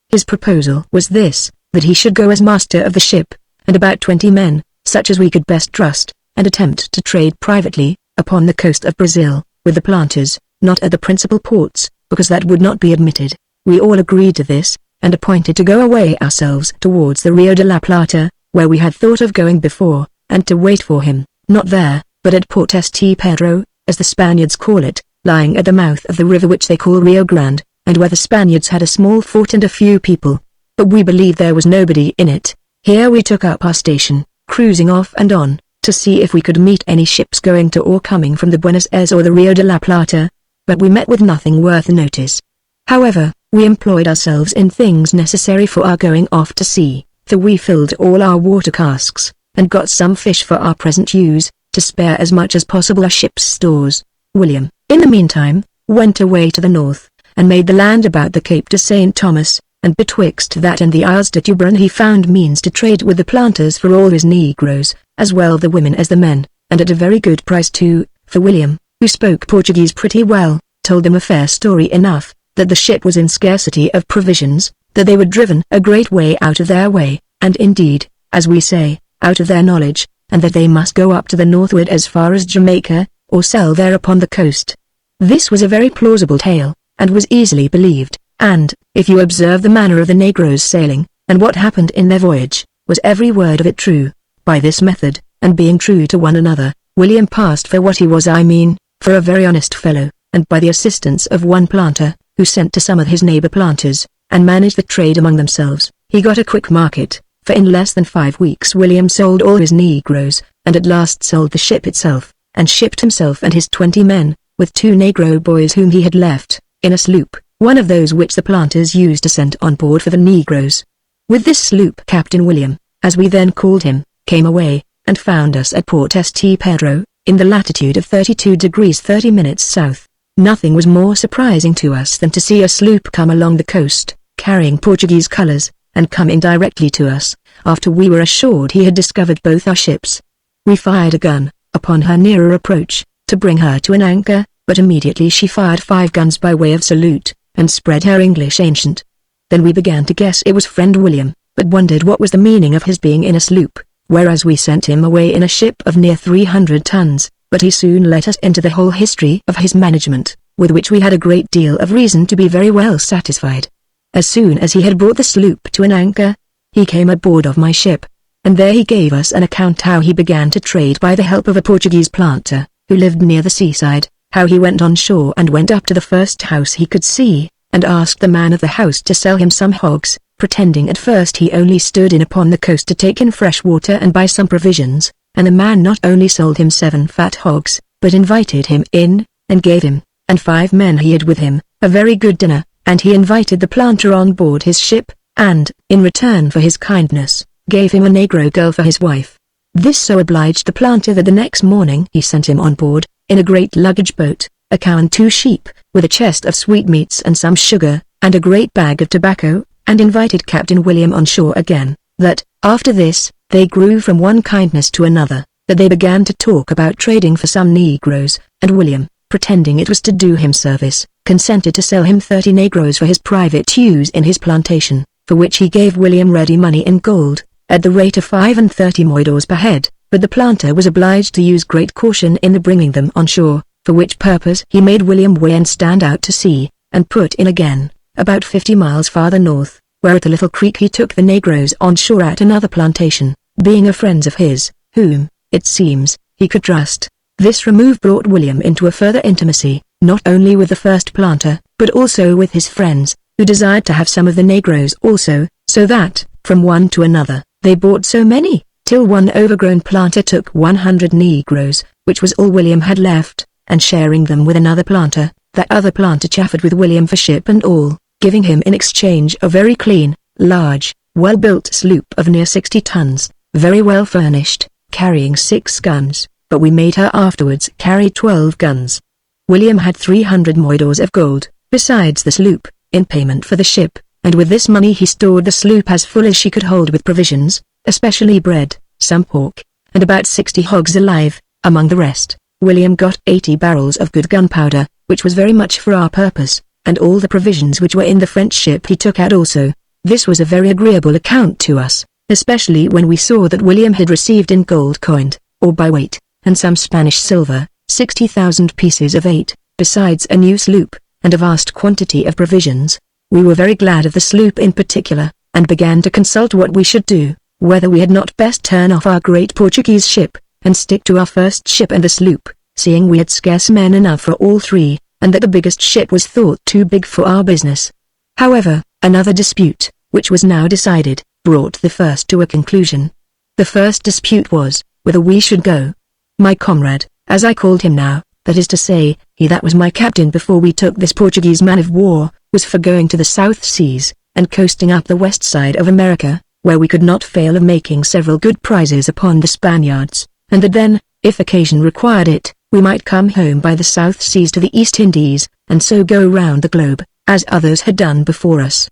His proposal was this, that he should go as master of the ship, and about 20 men, such as we could best trust, and attempt to trade privately, upon the coast of Brazil, with the planters, not at the principal ports, because that would not be admitted. We all agreed to this, and appointed to go away ourselves towards the Rio de la Plata, where we had thought of going before, and to wait for him, not there, but at Port St. Pedro, as the Spaniards call it, lying at the mouth of the river which they call Rio Grande, and where the Spaniards had a small fort and a few people. But we believed there was nobody in it. Here we took up our station, cruising off and on, to see if we could meet any ships going to or coming from the Buenos Aires or the Rio de la Plata, but we met with nothing worth notice. However, we employed ourselves in things necessary for our going off to sea, for we filled all our water casks, and got some fish for our present use, to spare as much as possible our ship's stores. William, in the meantime, went away to the north, and made the land about the Cape de St. Thomas, and betwixt that and the Isles de Tiburon he found means to trade with the planters for all his Negroes, as well the women as the men, and at a very good price too, for William, who spoke Portuguese pretty well, told them a fair story enough, that the ship was in scarcity of provisions, that they were driven a great way out of their way, and indeed, as we say, out of their knowledge, and that they must go up to the northward as far as Jamaica, or sell there upon the coast. This was a very plausible tale, and was easily believed, and, if you observe the manner of the Negroes sailing, and what happened in their voyage, was every word of it true. By this method, and being true to one another, William passed for what he was, for a very honest fellow, and by the assistance of one planter, who sent to some of his neighbor planters, and managed the trade among themselves, he got a quick market, for in less than 5 weeks William sold all his Negroes, and at last sold the ship itself, and shipped himself and his 20 men, with 2 Negro boys whom he had left, in a sloop, one of those which the planters used to send on board for the Negroes. With this sloop Captain William, as we then called him, came away, and found us at Port St. Pedro, in the latitude of 32 degrees 30 minutes south. Nothing was more surprising to us than to see a sloop come along the coast, carrying Portuguese colors, and come in directly to us, after we were assured he had discovered both our ships. We fired a gun, upon her nearer approach, to bring her to an anchor, but immediately she fired 5 guns by way of salute, and spread her English ancient. Then we began to guess it was friend William, but wondered what was the meaning of his being in a sloop, whereas we sent him away in a ship of near 300 tons, but he soon let us into the whole history of his management, with which we had a great deal of reason to be very well satisfied. As soon as he had brought the sloop to an anchor, he came aboard of my ship, and there he gave us an account how he began to trade by the help of a Portuguese planter, who lived near the seaside, how he went on shore and went up to the first house he could see, and asked the man of the house to sell him some hogs, pretending at first he only stood in upon the coast to take in fresh water and buy some provisions, and the man not only sold him 7 fat hogs, but invited him in, and gave him, and 5 men he had with him, a very good dinner, and he invited the planter on board his ship, and, in return for his kindness, gave him a Negro girl for his wife. This so obliged the planter that the next morning he sent him on board, in a great luggage boat, a cow and 2 sheep, with a chest of sweetmeats and some sugar, and a great bag of tobacco, and invited Captain William on shore again, that, after this, they grew from one kindness to another, that they began to talk about trading for some Negroes, and William, pretending it was to do him service, consented to sell him 30 Negroes for his private use in his plantation, for which he gave William ready money in gold, at the rate of 35 moidores per head, but the planter was obliged to use great caution in the bringing them on shore, for which purpose he made William weigh and stand out to sea, and put in again, about 50 miles farther north, where at a little creek he took the negroes on shore at another plantation, being a friend of his, whom, it seems, he could trust. This remove brought William into a further intimacy, not only with the first planter, but also with his friends, who desired to have some of the negroes also, so that, from one to another, they bought so many, till one overgrown planter took 100 negroes, which was all William had left, and sharing them with another planter, that other planter chaffered with William for ship and all, giving him in exchange a very clean, large, well-built sloop of near 60 tons, very well furnished, carrying 6 guns, but we made her afterwards carry 12 guns. William had 300 moidores of gold, besides the sloop, in payment for the ship, and with this money he stored the sloop as full as she could hold with provisions, especially bread, some pork, and about 60 hogs alive. Among the rest, William got 80 barrels of good gunpowder, which was very much for our purpose, and all the provisions which were in the French ship he took out also. This was a very agreeable account to us, especially when we saw that William had received in gold coined, or by weight, and some Spanish silver, 60,000 pieces of 8, besides a new sloop, and a vast quantity of provisions. We were very glad of the sloop in particular, and began to consult what we should do, whether we had not best turn off our great Portuguese ship, and stick to our first ship and the sloop, seeing we had scarce men enough for all three, and that the biggest ship was thought too big for our business. However, another dispute, which was now decided, brought the first to a conclusion. The first dispute was, whither we should go. My comrade, as I called him now, that is to say, he that was my captain before we took this Portuguese man of war, was for going to the South Seas, and coasting up the west side of America, where we could not fail of making several good prizes upon the Spaniards, and that then, if occasion required it, we might come home by the South Seas to the East Indies, and so go round the globe, as others had done before us.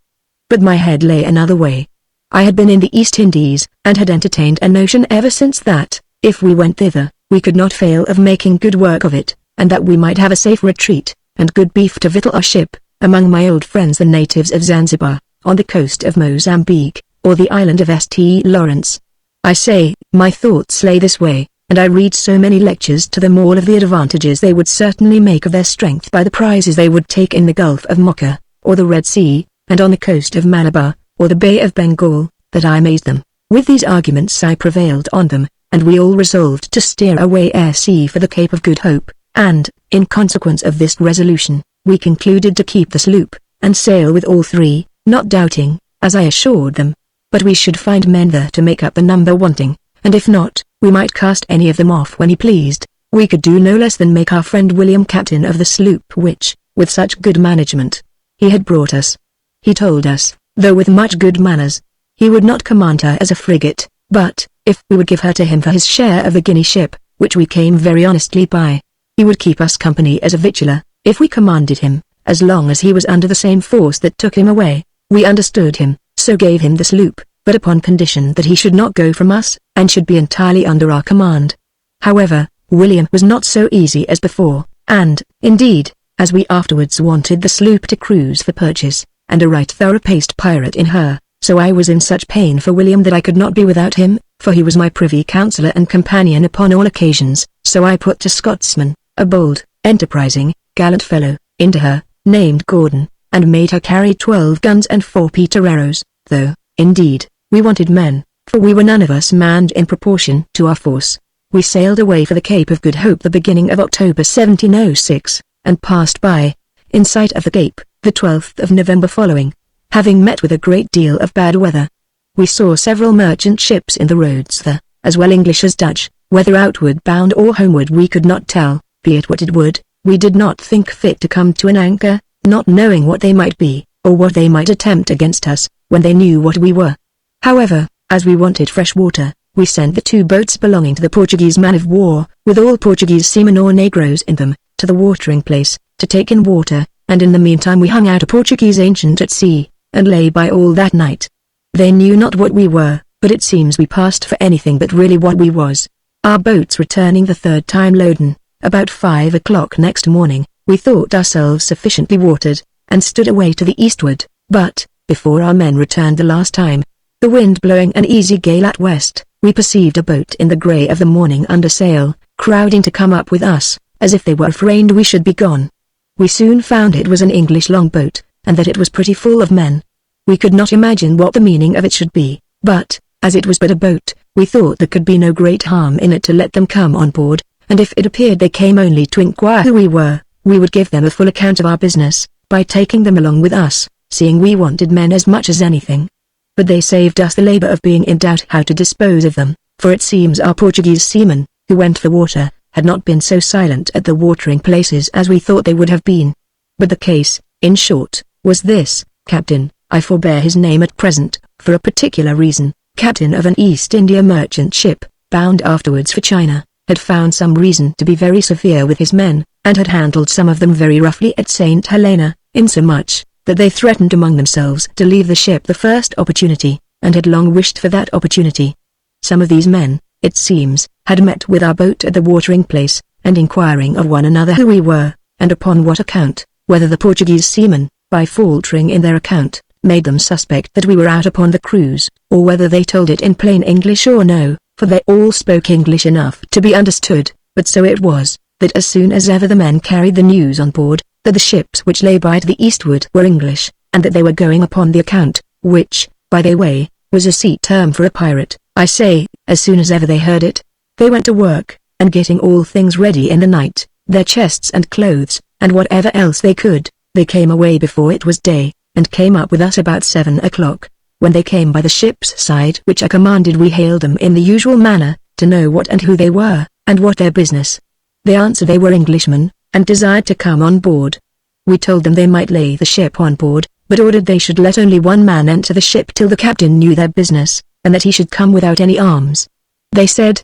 But my head lay another way. I had been in the East Indies, and had entertained a notion ever since that, if we went thither, we could not fail of making good work of it, and that we might have a safe retreat, and good beef to victual our ship, among my old friends the natives of Zanzibar, on the coast of Mozambique, or the island of St. Lawrence. I say, my thoughts lay this way, and I read so many lectures to them all of the advantages they would certainly make of their strength by the prizes they would take in the Gulf of Mocha, or the Red Sea, and on the coast of Malabar, or the Bay of Bengal, that I amazed them. With these arguments I prevailed on them, and we all resolved to steer away air sea for the Cape of Good Hope, and, in consequence of this resolution, we concluded to keep the sloop, and sail with all three, not doubting, as I assured them, but we should find men there to make up the number wanting, and if not, we might cast any of them off when he pleased. We could do no less than make our friend William captain of the sloop which, with such good management, he had brought us. He told us, though with much good manners, he would not command her as a frigate, but, if we would give her to him for his share of the Guinea ship, which we came very honestly by, he would keep us company as a victualler, if we commanded him, as long as he was under the same force that took him away. We understood him, so gave him the sloop, but upon condition that he should not go from us, and should be entirely under our command. However, William was not so easy as before, and, indeed, as we afterwards wanted the sloop to cruise for purchase, and a right thorough-paced pirate in her, so I was in such pain for William that I could not be without him, for he was my privy counsellor and companion upon all occasions, so I put a Scotsman, a bold, enterprising, gallant fellow, into her, named Gordon, and made her carry 12 guns and 4 petereros, though, indeed, we wanted men, for we were none of us manned in proportion to our force. We sailed away for the Cape of Good Hope the beginning of October 1706, and passed by, in sight of the Cape, the 12th of November following, having met with a great deal of bad weather. We saw several merchant ships in the roads there, as well English as Dutch, whether outward bound or homeward we could not tell, be it what it would. We did not think fit to come to an anchor, not knowing what they might be, or what they might attempt against us, when they knew what we were. However, as we wanted fresh water, we sent the 2 boats belonging to the Portuguese man of war, with all Portuguese seamen or negroes in them, to the watering place, to take in water, and in the meantime we hung out a Portuguese ancient at sea, and lay by all that night. They knew not what we were, but it seems we passed for anything but really what we was. Our boats returning the 3rd time loaden, about 5 o'clock next morning, we thought ourselves sufficiently watered, and stood away to the eastward, but, before our men returned the last time, the wind blowing an easy gale at west, we perceived a boat in the grey of the morning under sail, crowding to come up with us, as if they were afraid we should be gone. We soon found it was an English longboat, and that it was pretty full of men. We could not imagine what the meaning of it should be, but, as it was but a boat, we thought there could be no great harm in it to let them come on board, and if it appeared they came only to inquire who we were, we would give them a full account of our business, by taking them along with us, seeing we wanted men as much as anything. But they saved us the labor of being in doubt how to dispose of them, for it seems our Portuguese seamen, who went for water, had not been so silent at the watering places as we thought they would have been. But the case, in short, was this: Captain, I forbear his name at present, for a particular reason, captain of an East India merchant ship, bound afterwards for China, had found some reason to be very severe with his men, and had handled some of them very roughly at St. Helena, insomuch that they threatened among themselves to leave the ship the first opportunity, and had long wished for that opportunity. Some of these men, it seems, had met with our boat at the watering place, and inquiring of one another who we were, and upon what account, whether the Portuguese seamen, by faltering in their account, made them suspect that we were out upon the cruise, or whether they told it in plain English or no, for they all spoke English enough to be understood. But so it was, that as soon as ever the men carried the news on board, that the ships which lay by to the eastward were English, and that they were going upon the account, which, by the way, was a sea term for a pirate, I say, as soon as ever they heard it, they went to work, and getting all things ready in the night, their chests and clothes, and whatever else they could, they came away before it was day, and came up with us about 7 o'clock. When they came by the ship's side which I commanded, we hailed them in the usual manner, to know what and who they were, and what their business. They answered they were Englishmen, and desired to come on board. We told them they might lay the ship on board, but ordered they should let only one man enter the ship till the captain knew their business, and that he should come without any arms. They said,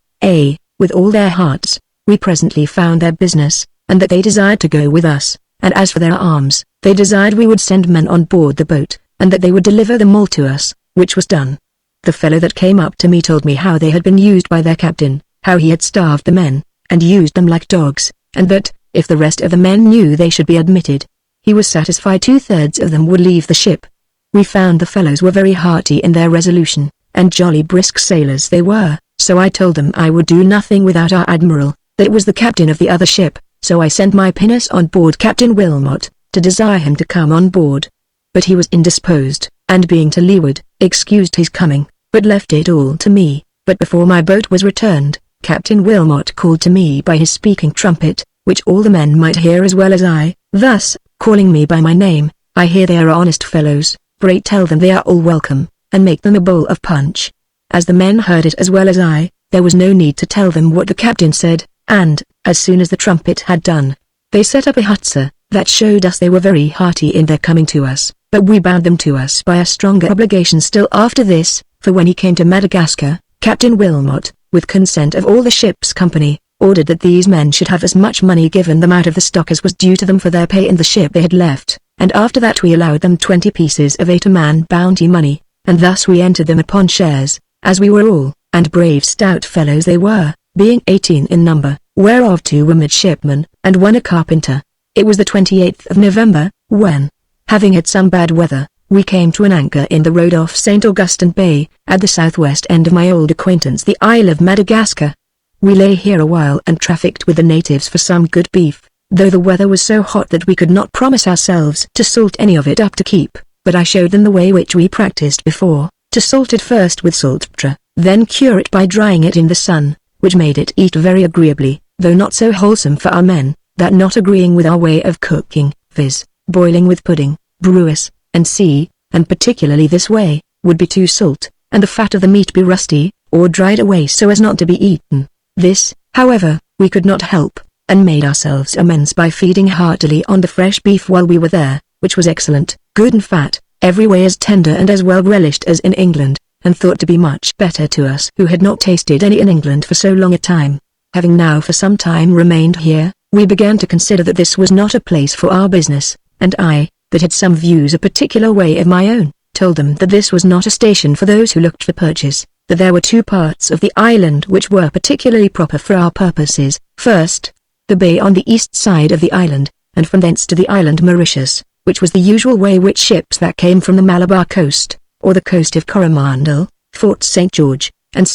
with all their hearts. We presently found their business, and that they desired to go with us, and as for their arms, they desired we would send men on board the boat, and that they would deliver them all to us, which was done. The fellow that came up to me told me how they had been used by their captain, how he had starved the men, and used them like dogs, and that, if the rest of the men knew they should be admitted, he was satisfied 2/3 of them would leave the ship. We found the fellows were very hearty in their resolution, and jolly brisk sailors they were, so I told them I would do nothing without our admiral, that was the captain of the other ship, so I sent my pinnace on board Captain Wilmot, to desire him to come on board. But he was indisposed, and being to leeward, excused his coming, but left it all to me. But before my boat was returned, Captain Wilmot called to me by his speaking trumpet, which all the men might hear as well as I, thus, calling me by my name, I hear they are honest fellows, pray tell them they are all welcome, and make them a bowl of punch. As the men heard it as well as I, there was no need to tell them what the captain said, and, as soon as the trumpet had done, they set up a hutza, that showed us they were very hearty in their coming to us, but we bound them to us by a stronger obligation still after this, for when he came to Madagascar, Captain Wilmot, with consent of all the ship's company, ordered that these men should have as much money given them out of the stock as was due to them for their pay in the ship they had left, and after that we allowed them 20 pieces of 8-a-man bounty money, and thus we entered them upon shares, as we were all, and brave stout fellows they were, being 18 in number, whereof 2 were midshipmen, and 1 a carpenter. It was the 28th of November, when, having had some bad weather, we came to an anchor in the road off St. Augustine Bay, at the southwest end of my old acquaintance the Isle of Madagascar. We lay here a while and trafficked with the natives for some good beef, though the weather was so hot that we could not promise ourselves to salt any of it up to keep, but I showed them the way which we practiced before, to salt it first with saltpetre, then cure it by drying it in the sun, which made it eat very agreeably, though not so wholesome for our men, that not agreeing with our way of cooking, viz., boiling with pudding, brewis, and sea, and particularly this way, would be too salt, and the fat of the meat be rusty, or dried away so as not to be eaten. This, however, we could not help, and made ourselves amends by feeding heartily on the fresh beef while we were there, which was excellent, good and fat, every way as tender and as well relished as in England, and thought to be much better to us who had not tasted any in England for so long a time. Having now for some time remained here, we began to consider that this was not a place for our business, and I, that had some views a particular way of my own, told them that this was not a station for those who looked for purchase, that there were 2 parts of the island which were particularly proper for our purposes. First, the bay on the east side of the island, and from thence to the island Mauritius, which was the usual way which ships that came from the Malabar coast, or the coast of Coromandel, Fort St. George, and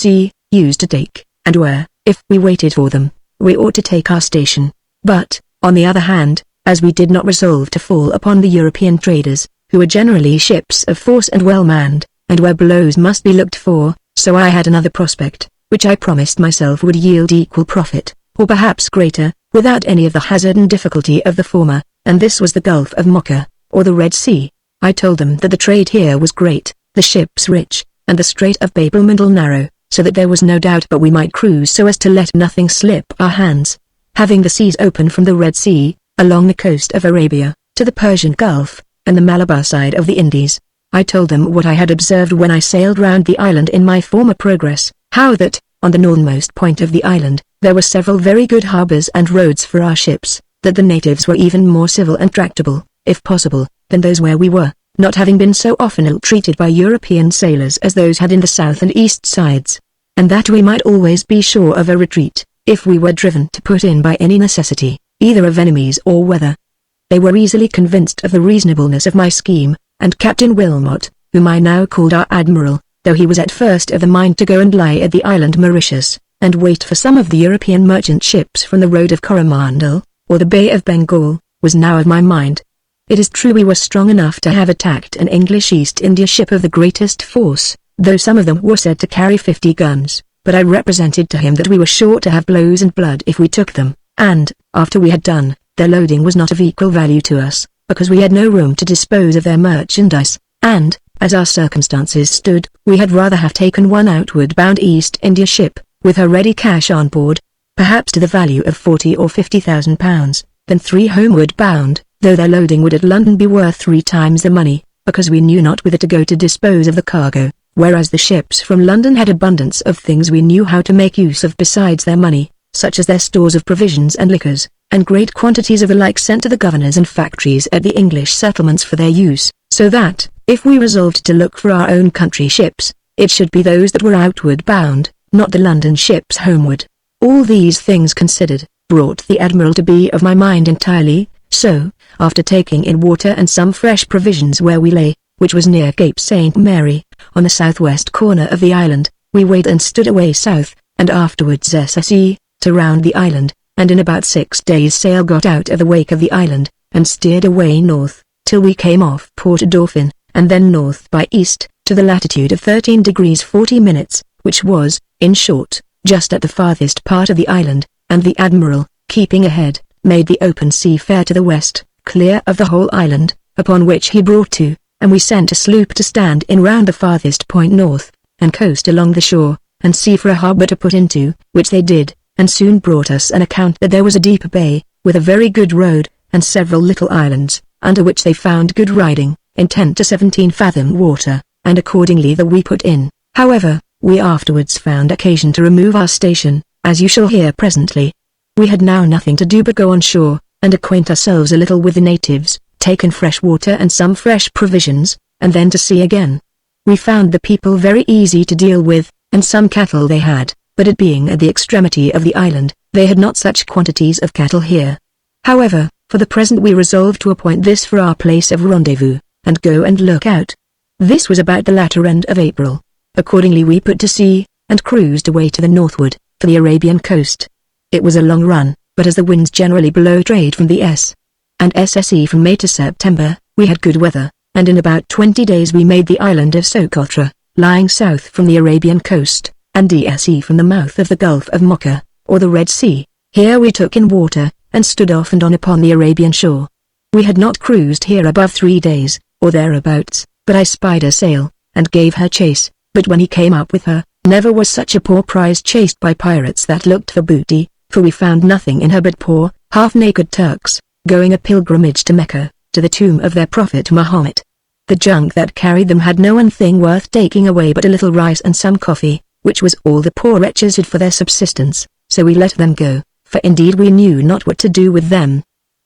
used to take, and where, if we waited for them, we ought to take our station. But, on the other hand, as we did not resolve to fall upon the European traders, who were generally ships of force and well manned, and where blows must be looked for, so I had another prospect, which I promised myself would yield equal profit, or perhaps greater, without any of the hazard and difficulty of the former, and this was the Gulf of Mocha, or the Red Sea. I told them that the trade here was great, the ships rich, and the Strait of Bab el Mandeb narrow, so that there was no doubt but we might cruise so as to let nothing slip our hands. Having the seas open from the Red Sea, along the coast of Arabia, to the Persian Gulf, and the Malabar side of the Indies, I told them what I had observed when I sailed round the island in my former progress, how that, on the northernmost point of the island, there were several very good harbours and roads for our ships, that the natives were even more civil and tractable, if possible, than those where we were, not having been so often ill-treated by European sailors as those had in the south and east sides, and that we might always be sure of a retreat, if we were driven to put in by any necessity, either of enemies or weather. They were easily convinced of the reasonableness of my scheme, and Captain Wilmot, whom I now called our admiral, though he was at first of the mind to go and lie at the island Mauritius, and wait for some of the European merchant ships from the road of Coromandel, or the Bay of Bengal, was now of my mind. It is true we were strong enough to have attacked an English East India ship of the greatest force, though some of them were said to carry 50 guns, but I represented to him that we were sure to have blows and blood if we took them, and, after we had done, their loading was not of equal value to us, because we had no room to dispose of their merchandise, and, as our circumstances stood, we had rather have taken one outward-bound East India ship, with her ready cash on board, perhaps to the value of 40 or 50,000 pounds, than 3 homeward-bound, though their loading would at London be worth 3 times the money, because we knew not whither to go to dispose of the cargo, whereas the ships from London had abundance of things we knew how to make use of besides their money, such as their stores of provisions and liquors, and great quantities of the like sent to the governors and factories at the English settlements for their use, so that, if we resolved to look for our own country ships, it should be those that were outward bound, not the London ships homeward. All these things considered, brought the Admiral to be of my mind entirely, so, after taking in water and some fresh provisions where we lay, which was near Cape St. Mary, on the southwest corner of the island, we weighed and stood away south, and afterwards SSE, to round the island, and in about 6 days sail got out of the wake of the island, and steered away north, till we came off Port Dauphin, and then north by east, to the latitude of 13 degrees 40 minutes, which was, in short, just at the farthest part of the island, and the Admiral, keeping ahead, made the open sea fair to the west, clear of the whole island, upon which he brought to, and we sent a sloop to stand in round the farthest point north, and coast along the shore, and see for a harbour to put into, which they did, and soon brought us an account that there was a deep bay, with a very good road, and several little islands, under which they found good riding, in 10 to 17 fathom water, and accordingly the we put in. However, we afterwards found occasion to remove our station, as you shall hear presently. We had now nothing to do but go on shore, and acquaint ourselves a little with the natives, take in fresh water and some fresh provisions, and then to sea again. We found the people very easy to deal with, and some cattle they had, but it being at the extremity of the island, they had not such quantities of cattle here. However, for the present we resolved to appoint this for our place of rendezvous, and go and look out. This was about the latter end of April. Accordingly we put to sea, and cruised away to the northward, for the Arabian coast. It was a long run, but as the winds generally blow trade from the S. and SSE from May to September, we had good weather, and in about 20 days we made the island of Socotra, lying south from the Arabian coast, and DSE from the mouth of the Gulf of Mocha, or the Red Sea. Here we took in water, and stood off and on upon the Arabian shore. We had not cruised here above 3 days, or thereabouts, but I spied a sail, and gave her chase, but when he came up with her, never was such a poor prize chased by pirates that looked for booty, for we found nothing in her but poor, half-naked Turks, going a pilgrimage to Mecca, to the tomb of their prophet Mahomet. The junk that carried them had no one thing worth taking away but a little rice and some coffee, which was all the poor wretches had for their subsistence, so we let them go, for indeed we knew not what to do with them.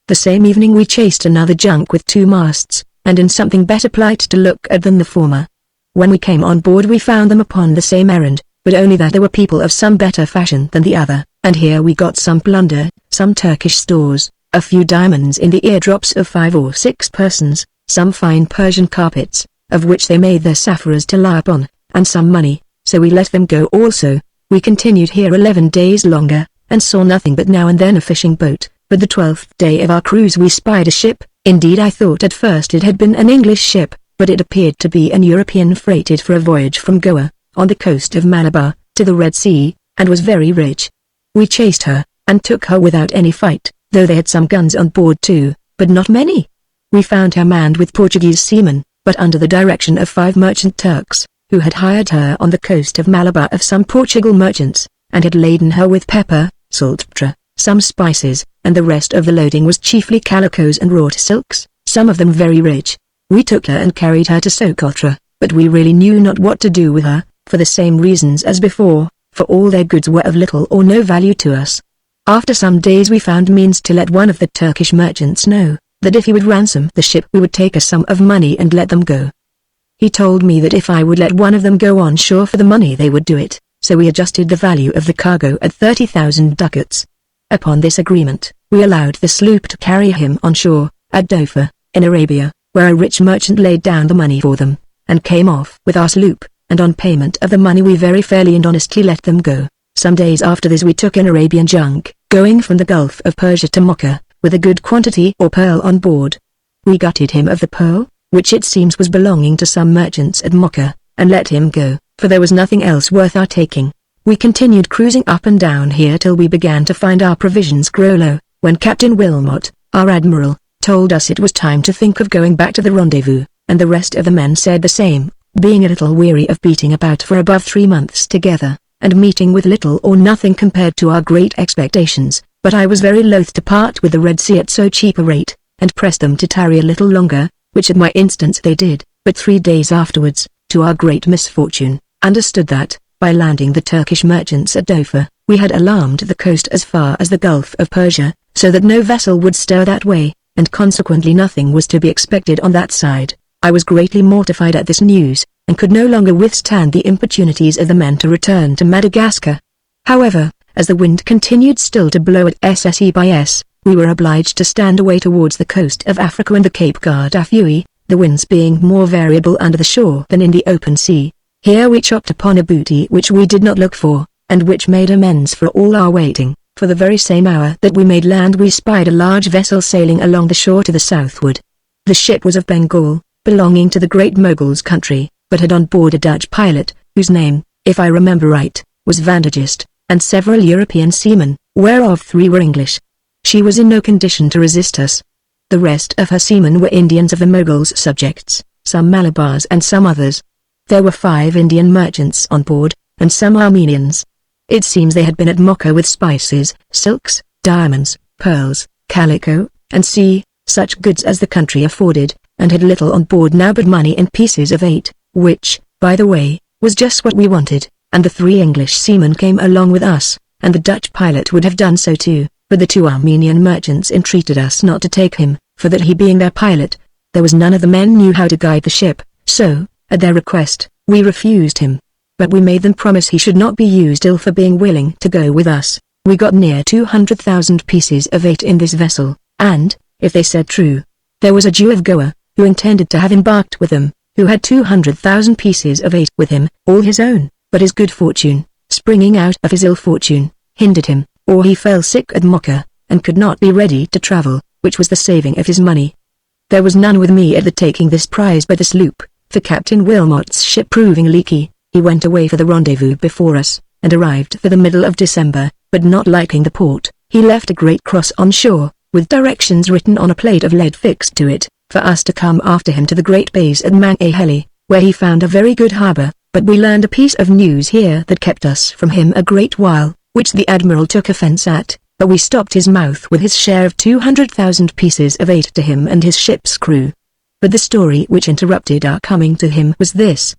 The same evening we chased another junk with 2 masts, and in something better plight to look at than the former. When we came on board we found them upon the same errand, but only that they were people of some better fashion than the other, and here we got some plunder, some Turkish stores, a few diamonds in the eardrops of 5 or 6 persons, some fine Persian carpets, of which they made their saffras to lie upon, and some money, so we let them go also. We continued here 11 days longer, and saw nothing but now and then a fishing boat, but the 12th day of our cruise we spied a ship. Indeed I thought at first it had been an English ship, but it appeared to be an European freighted for a voyage from Goa, on the coast of Malabar, to the Red Sea, and was very rich. We chased her, and took her without any fight, though they had some guns on board too, but not many. We found her manned with Portuguese seamen, but under the direction of 5 merchant Turks, who had hired her on the coast of Malabar of some Portugal merchants, and had laden her with pepper, saltpetre, some spices, and the rest of the loading was chiefly calicoes and wrought silks, some of them very rich. We took her and carried her to Socotra, but we really knew not what to do with her, for the same reasons as before, for all their goods were of little or no value to us. After some days we found means to let one of the Turkish merchants know, that if he would ransom the ship we would take a sum of money and let them go. He told me that if I would let one of them go on shore for the money they would do it, so we adjusted the value of the cargo at 30,000 ducats. Upon this agreement, we allowed the sloop to carry him on shore, at Defoe, in Arabia, where a rich merchant laid down the money for them, and came off with our sloop, and on payment of the money we very fairly and honestly let them go. Some days after this we took an Arabian junk, going from the Gulf of Persia to Mocha, with a good quantity of pearl on board. We gutted him of the pearl, which it seems was belonging to some merchants at Mocha, and let him go, for there was nothing else worth our taking. We continued cruising up and down here till we began to find our provisions grow low, when Captain Wilmot, our admiral, told us it was time to think of going back to the rendezvous, and the rest of the men said the same, being a little weary of beating about for above 3 months together, and meeting with little or nothing compared to our great expectations. But I was very loath to part with the Red Sea at so cheap a rate, and pressed them to tarry a little longer, which at my instance they did, but 3 days afterwards, to our great misfortune, understood that, by landing the Turkish merchants at Defoe, we had alarmed the coast as far as the Gulf of Persia, so that no vessel would stir that way, and consequently nothing was to be expected on that side. I was greatly mortified at this news, and could no longer withstand the importunities of the men to return to Madagascar. However, as the wind continued still to blow at SSE by S, we were obliged to stand away towards the coast of Africa and the Cape Guardafui, the winds being more variable under the shore than in the open sea. Here we chopped upon a booty which we did not look for, and which made amends for all our waiting, for the very same hour that we made land we spied a large vessel sailing along the shore to the southward. The ship was of Bengal, belonging to the Great Mogul's country, but had on board a Dutch pilot, whose name, if I remember right, was Vandergist, and several European seamen, whereof 3 were English. She was in no condition to resist us. The rest of her seamen were Indians of the Mogul's subjects, some Malabars and some others. There were 5 Indian merchants on board, and some Armenians. It seems they had been at Mocha with spices, silks, diamonds, pearls, calico, and such goods as the country afforded, and had little on board now but money in pieces of 8, which, by the way, was just what we wanted, and the 3 English seamen came along with us, and the Dutch pilot would have done so too, but the 2 Armenian merchants entreated us not to take him, for that he being their pilot, there was none of the men knew how to guide the ship, so, at their request, we refused him. But we made them promise he should not be used ill for being willing to go with us. We got near 200,000 pieces of 8 in this vessel, and, if they said true, there was a Jew of Goa, who intended to have embarked with them, who had 200,000 pieces of 8 with him, all his own, but his good fortune, springing out of his ill fortune, hindered him, or he fell sick at Mocha, and could not be ready to travel, which was the saving of his money. There was none with me at the taking this prize but the sloop, for Captain Wilmot's ship proving leaky, he went away for the rendezvous before us, and arrived for the middle of December, but not liking the port, he left a great cross on shore, with directions written on a plate of lead fixed to it, for us to come after him to the great bays at Mangahelly, where he found a very good harbour, but we learned a piece of news here that kept us from him a great while, which the admiral took offence at, but we stopped his mouth with his share of 200,000 pieces of 8 to him and his ship's crew. But the story which interrupted our coming to him was this.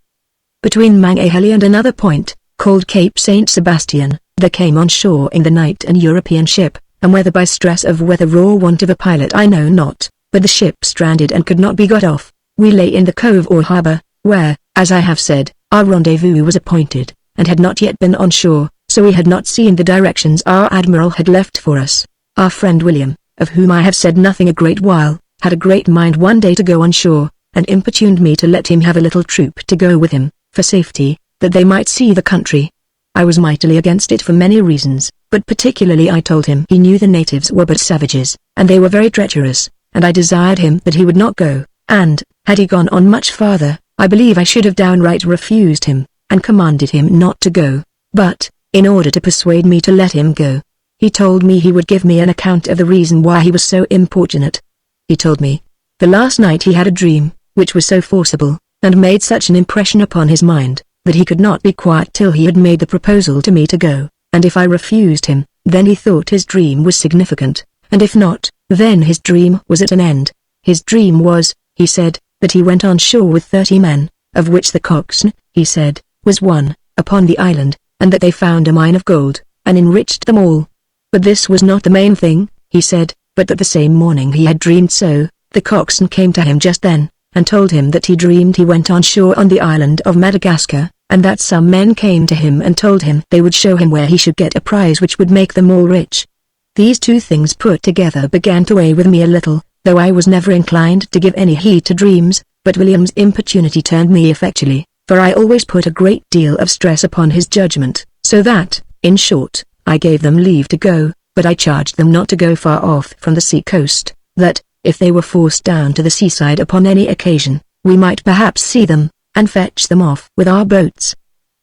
Between Mangahelly and another point, called Cape St. Sebastian, there came on shore in the night an European ship, and whether by stress of weather or want of a pilot I know not, but the ship stranded and could not be got off. We lay in the cove or harbour, where, as I have said, our rendezvous was appointed, and had not yet been on shore, so we had not seen the directions our admiral had left for us. Our friend William, of whom I have said nothing a great while, had a great mind one day to go on shore, and importuned me to let him have a little troop to go with him, for safety, that they might see the country. I was mightily against it for many reasons, but but particularly I told him he knew the natives were but savages, and they were very treacherous, and I desired him that he would not go, and, had he gone on much farther, I believe I should have downright refused him, and commanded him not to go. But, in order to persuade me to let him go, he told me he would give me an account of the reason why he was so importunate. He told me, the last night he had a dream, which was so forcible, and made such an impression upon his mind, that he could not be quiet till he had made the proposal to me to go, and if I refused him, then he thought his dream was significant, and if not, then his dream was at an end. His dream was, he said, that he went on shore with 30 men, of which the coxswain, he said, was one, upon the island, and that they found a mine of gold, and enriched them all. But this was not the main thing, he said, but that the same morning he had dreamed so. The coxswain came to him just then, and told him that he dreamed he went on shore on the island of Madagascar, and that some men came to him and told him they would show him where he should get a prize which would make them all rich. These two things put together began to weigh with me a little, though I was never inclined to give any heed to dreams, but William's importunity turned me effectually, for I always put a great deal of stress upon his judgment, so that, in short, I gave them leave to go, but I charged them not to go far off from the sea coast, that, if they were forced down to the seaside upon any occasion, we might perhaps see them, and fetch them off with our boats.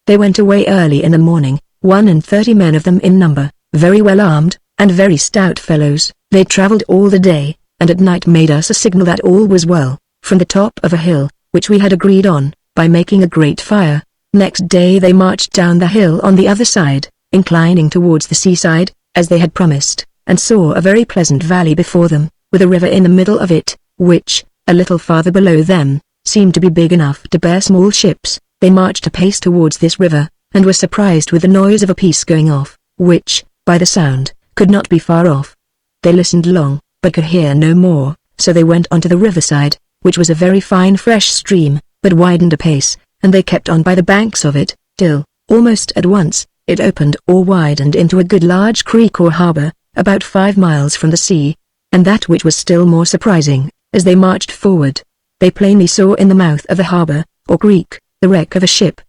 They went away early in the morning, 31 men of them in number, very well armed, and very stout fellows. They travelled all the day, and at night made us a signal that all was well, from the top of a hill, which we had agreed on, by making a great fire. Next day they marched down the hill on the other side, inclining towards the seaside, as they had promised, and saw a very pleasant valley before them, with a river in the middle of it, which, a little farther below them, seemed to be big enough to bear small ships. They marched apace towards this river, and were surprised with the noise of a piece going off, which, by the sound, could not be far off. They listened long, but could hear no more, so they went on to the riverside, which was a very fine fresh stream, but widened apace, and they kept on by the banks of it, till, almost at once, it opened or widened into a good large creek or harbour, about 5 miles from the sea. And that which was still more surprising, as they marched forward, they plainly saw in the mouth of the harbour, or creek, the wreck of a ship.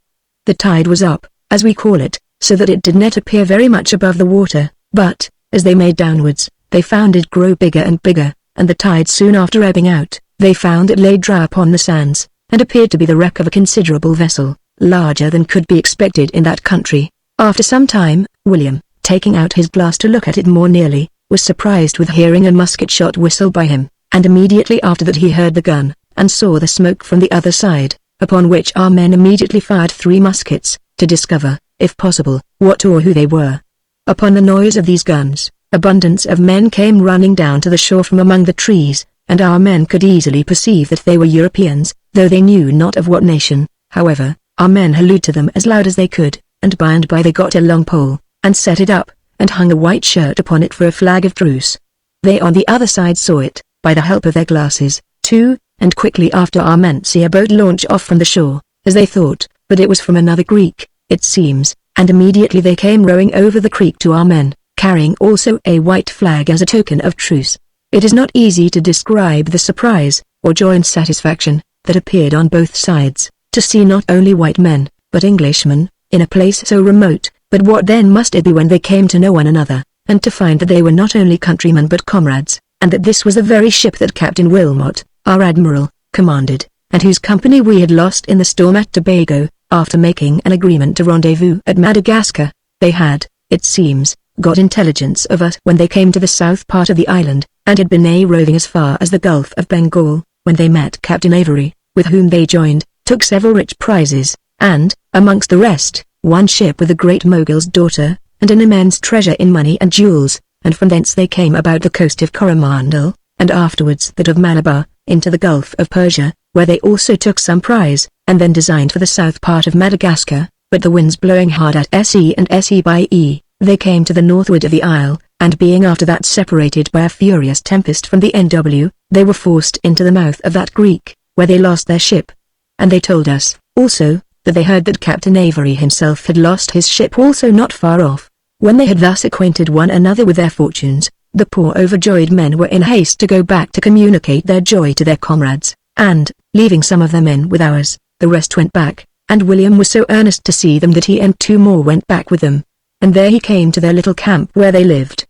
The tide was up, as we call it, so that it did not appear very much above the water, but, as they made downwards, they found it grow bigger and bigger, and the tide soon after ebbing out, they found it lay dry upon the sands, and appeared to be the wreck of a considerable vessel, larger than could be expected in that country. After some time, William, taking out his glass to look at it more nearly, was surprised with hearing a musket shot whistle by him, and immediately after that he heard the gun, and saw the smoke from the other side, upon which our men immediately fired 3 muskets, to discover, if possible, what or who they were. Upon the noise of these guns, abundance of men came running down to the shore from among the trees, and our men could easily perceive that they were Europeans, though they knew not of what nation. However, our men hallooed to them as loud as they could, and by they got a long pole, and set it up, and hung a white shirt upon it for a flag of truce. They on the other side saw it, by the help of their glasses, too, and quickly after our men see a boat launch off from the shore, as they thought, but it was from another creek, it seems, and immediately they came rowing over the creek to our men, carrying also a white flag as a token of truce. It is not easy to describe the surprise, or joy and satisfaction, that appeared on both sides, to see not only white men, but Englishmen, in a place so remote. But what then must it be when they came to know one another, and to find that they were not only countrymen but comrades, and that this was the very ship that Captain Wilmot, our admiral, commanded, and whose company we had lost in the storm at Tobago. After making an agreement to rendezvous at Madagascar, they had, it seems, got intelligence of us when they came to the south part of the island, and had been roving as far as the Gulf of Bengal, when they met Captain Avery, with whom they joined, took several rich prizes, and, amongst the rest, one ship with the Great Mogul's daughter, and an immense treasure in money and jewels, and from thence they came about the coast of Coromandel, and afterwards that of Malabar, into the Gulf of Persia, where they also took some prize, and then designed for the south part of Madagascar, but the winds blowing hard at SE and SE by E, they came to the northward of the isle, and being after that separated by a furious tempest from the NW, they were forced into the mouth of that creek, where they lost their ship. And they told us, also, that they heard that Captain Avery himself had lost his ship also not far off. When they had thus acquainted one another with their fortunes, the poor overjoyed men were in haste to go back to communicate their joy to their comrades, and, leaving some of their men with ours, the rest went back, and William was so earnest to see them that he and 2 more went back with them. and there he came to their little camp where they lived.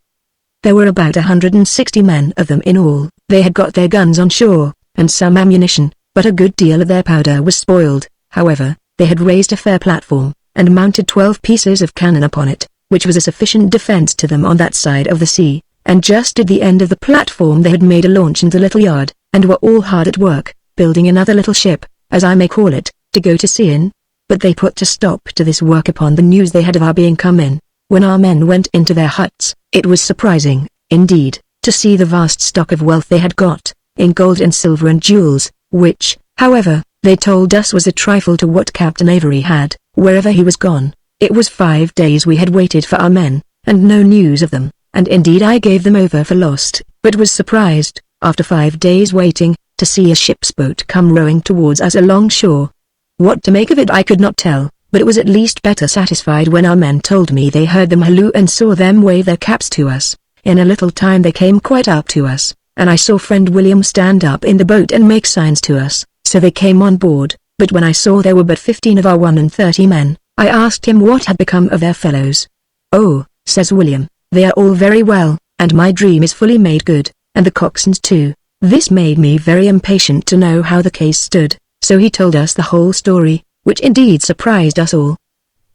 There were about 160 men of them in all. They had got their guns on shore, and some ammunition, but a good deal of their powder was spoiled. However, they had raised a fair platform, and mounted 12 pieces of cannon upon it, which was a sufficient defense to them on that side of the sea, and just at the end of the platform they had made a launch in the little yard, and were all hard at work, building another little ship, as I may call it, to go to sea in. But they put a stop to this work upon the news they had of our being come in. When our men went into their huts, it was surprising, indeed, to see the vast stock of wealth they had got, in gold and silver and jewels, which, however, they told us was a trifle to what Captain Avery had, wherever he was gone. It was 5 days we had waited for our men, and no news of them, and indeed I gave them over for lost, but was surprised, after 5 days waiting, to see a ship's boat come rowing towards us along shore. What to make of it I could not tell, but it was at least better satisfied when our men told me they heard them halloo and saw them wave their caps to us. In a little time they came quite up to us, and I saw friend William stand up in the boat and make signs to us, so they came on board. But when I saw there were but 15 of our 31 men, I asked him what had become of their fellows. "Oh," says William, "they are all very well, and my dream is fully made good, and the coxswains too." This made me very impatient to know how the case stood, so he told us the whole story, which indeed surprised us all.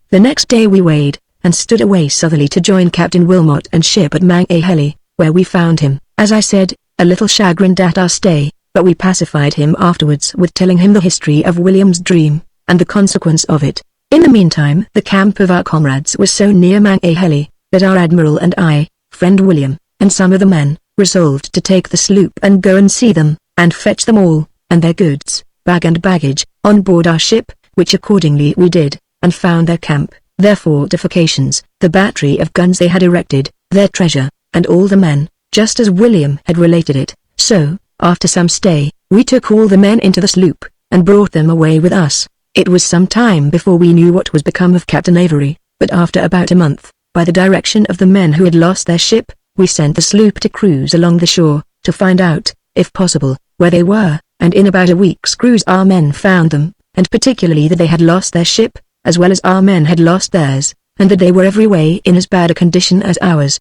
The next day we weighed, and stood away southerly to join Captain Wilmot and ship at Magneon, where we found him, as I said, a little chagrined at our stay, but we pacified him afterwards with telling him the history of William's dream, and the consequence of it. In the meantime the camp of our comrades was so near Magneon, that our admiral and I, friend William, and some of the men, resolved to take the sloop and go and see them, and fetch them all, and their goods, bag and baggage, on board our ship, which accordingly we did, and found their camp, their fortifications, the battery of guns they had erected, their treasure, and all the men, just as William had related it. So, after some stay, we took all the men into the sloop, and brought them away with us. It was some time before we knew what was become of Captain Avery, but after about a month, by the direction of the men who had lost their ship, we sent the sloop to cruise along the shore, to find out, if possible, where they were, and in about a week's cruise our men found them, and particularly that they had lost their ship, as well as our men had lost theirs, and that they were every way in as bad a condition as ours.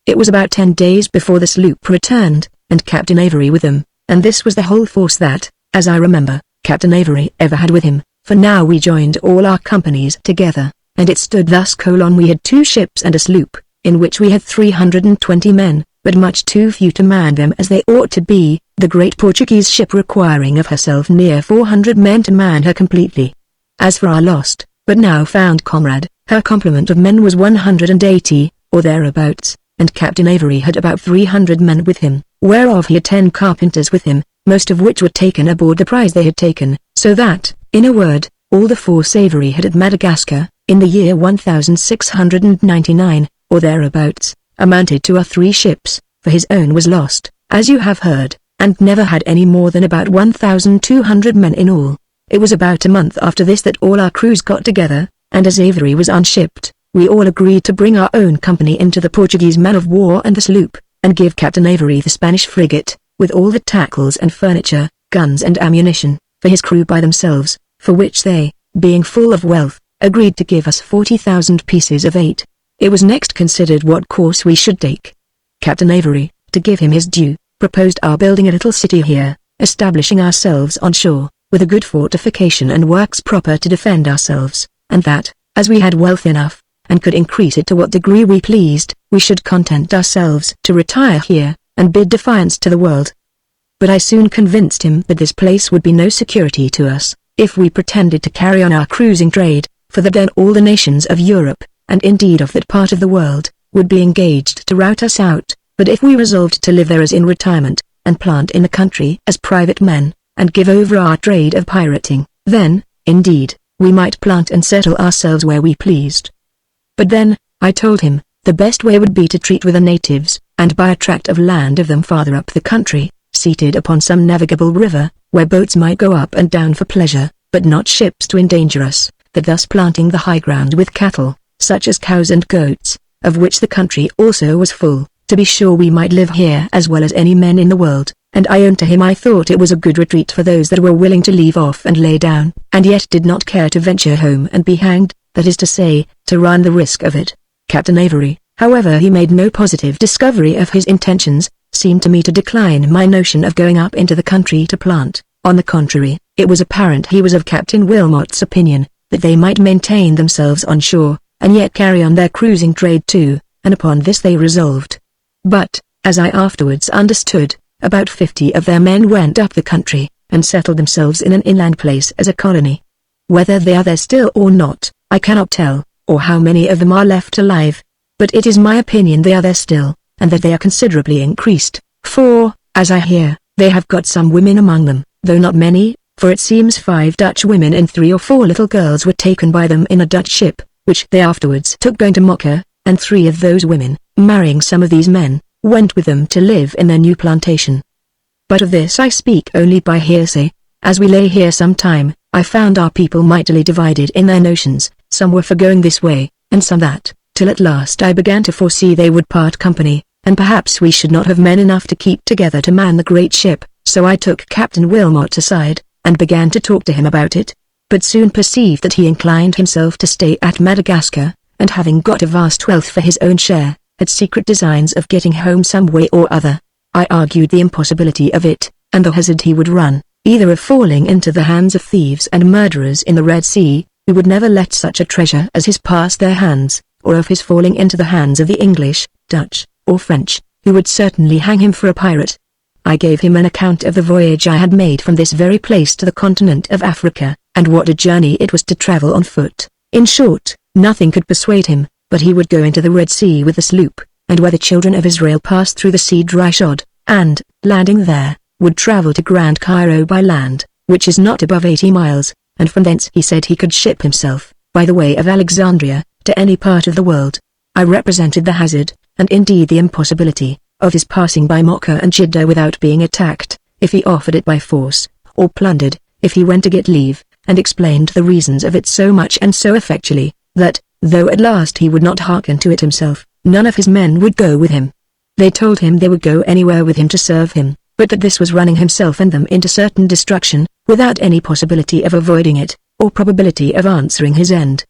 It was about 10 days before the sloop returned, and Captain Avery with them, and this was the whole force that, as I remember, Captain Avery ever had with him, for now we joined all our companies together, and it stood thus: we had 2 ships and a sloop, in which we had 320 men, but much too few to man them as they ought to be, the great Portuguese ship requiring of herself near 400 men to man her completely. As for our lost, but now found comrade, her complement of men was 180, or thereabouts, and Captain Avery had about 300 men with him, whereof he had 10 carpenters with him, most of which were taken aboard the prize they had taken, so that, in a word, all the force Avery had at Madagascar, in the year 1699, or thereabouts, amounted to our 3 ships, for his own was lost, as you have heard, and never had any more than about 1,200 men in all. It was about a month after this that all our crews got together, and as Avery was unshipped, we all agreed to bring our own company into the Portuguese man-of-war and the sloop, and give Captain Avery the Spanish frigate, with all the tackles and furniture, guns and ammunition, for his crew by themselves, for which they, being full of wealth, agreed to give us 40,000 pieces of 8. It was next considered what course we should take. Captain Avery, to give him his due, proposed our building a little city here, establishing ourselves on shore, with a good fortification and works proper to defend ourselves, and that, as we had wealth enough, and could increase it to what degree we pleased, we should content ourselves to retire here, and bid defiance to the world. But I soon convinced him that this place would be no security to us, if we pretended to carry on our cruising trade, for that then all the nations of Europe, and indeed of that part of the world, would be engaged to rout us out. But if we resolved to live there as in retirement, and plant in the country as private men, and give over our trade of pirating, then, indeed, we might plant and settle ourselves where we pleased. But then, I told him, the best way would be to treat with the natives, and buy a tract of land of them farther up the country, seated upon some navigable river, where boats might go up and down for pleasure, but not ships to endanger us, that thus planting the high ground with cattle, such as cows and goats, of which the country also was full, to be sure we might live here as well as any men in the world, and I owned to him I thought it was a good retreat for those that were willing to leave off and lay down, and yet did not care to venture home and be hanged, that is to say, to run the risk of it. Captain Avery, however, he made no positive discovery of his intentions, seemed to me to decline my notion of going up into the country to plant. On the contrary, it was apparent he was of Captain Wilmot's opinion, that they might maintain themselves on shore, and yet carry on their cruising trade too, and upon this they resolved. But, as I afterwards understood, about 50 of their men went up the country, and settled themselves in an inland place as a colony. Whether they are there still or not, I cannot tell, or how many of them are left alive, but it is my opinion they are there still, and that they are considerably increased, for, as I hear, they have got some women among them, though not many, for it seems 5 Dutch women and 3 or 4 little girls were taken by them in a Dutch ship, which they afterwards took going to Mocha, and 3 of those women, marrying some of these men, went with them to live in their new plantation. But of this I speak only by hearsay. As we lay here some time, I found our people mightily divided in their notions, some were for going this way, and some that, till at last I began to foresee they would part company, and perhaps we should not have men enough to keep together to man the great ship, so I took Captain Wilmot aside, and began to talk to him about it, but soon perceived that he inclined himself to stay at Madagascar, and having got a vast wealth for his own share, had secret designs of getting home some way or other. I argued the impossibility of it, and the hazard he would run, either of falling into the hands of thieves and murderers in the Red Sea, who would never let such a treasure as his pass their hands, or of his falling into the hands of the English, Dutch, or French, who would certainly hang him for a pirate. I gave him an account of the voyage I had made from this very place to the continent of Africa, and what a journey it was to travel on foot. In short, nothing could persuade him, but he would go into the Red Sea with the sloop, and where the children of Israel passed through the sea dry-shod, and, landing there, would travel to Grand Cairo by land, which is not above 80 miles, and from thence he said he could ship himself, by the way of Alexandria, to any part of the world. I represented the hazard, and indeed the impossibility, of his passing by Mocha and Jeddah without being attacked, if he offered it by force, or plundered, if he went to get leave, and explained the reasons of it so much and so effectually, that, though at last he would not hearken to it himself, none of his men would go with him. They told him they would go anywhere with him to serve him, but that this was running himself and them into certain destruction, without any possibility of avoiding it, or probability of answering his end.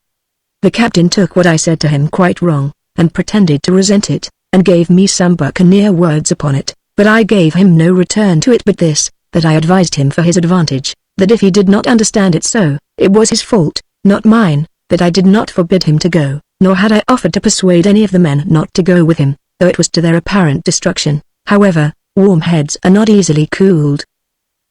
The captain took what I said to him quite wrong, and pretended to resent it, and gave me some buccaneer words upon it, but I gave him no return to it but this, that I advised him for his advantage, that if he did not understand it so, it was his fault, not mine, that I did not forbid him to go, nor had I offered to persuade any of the men not to go with him, though it was to their apparent destruction. However, warm heads are not easily cooled.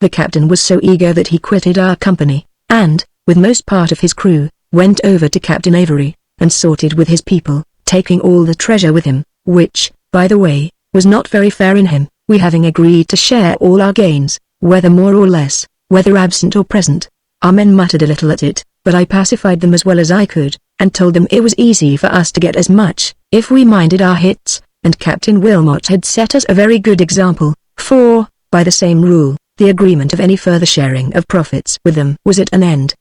The captain was so eager that he quitted our company, and, with most part of his crew, went over to Captain Avery, and sorted with his people, taking all the treasure with him, which, by the way, was not very fair in him, we having agreed to share all our gains, whether more or less, whether absent or present. Our men muttered a little at it, but I pacified them as well as I could, and told them it was easy for us to get as much, if we minded our hits, and Captain Wilmot had set us a very good example, for, by the same rule, the agreement of any further sharing of profits with them was at an end.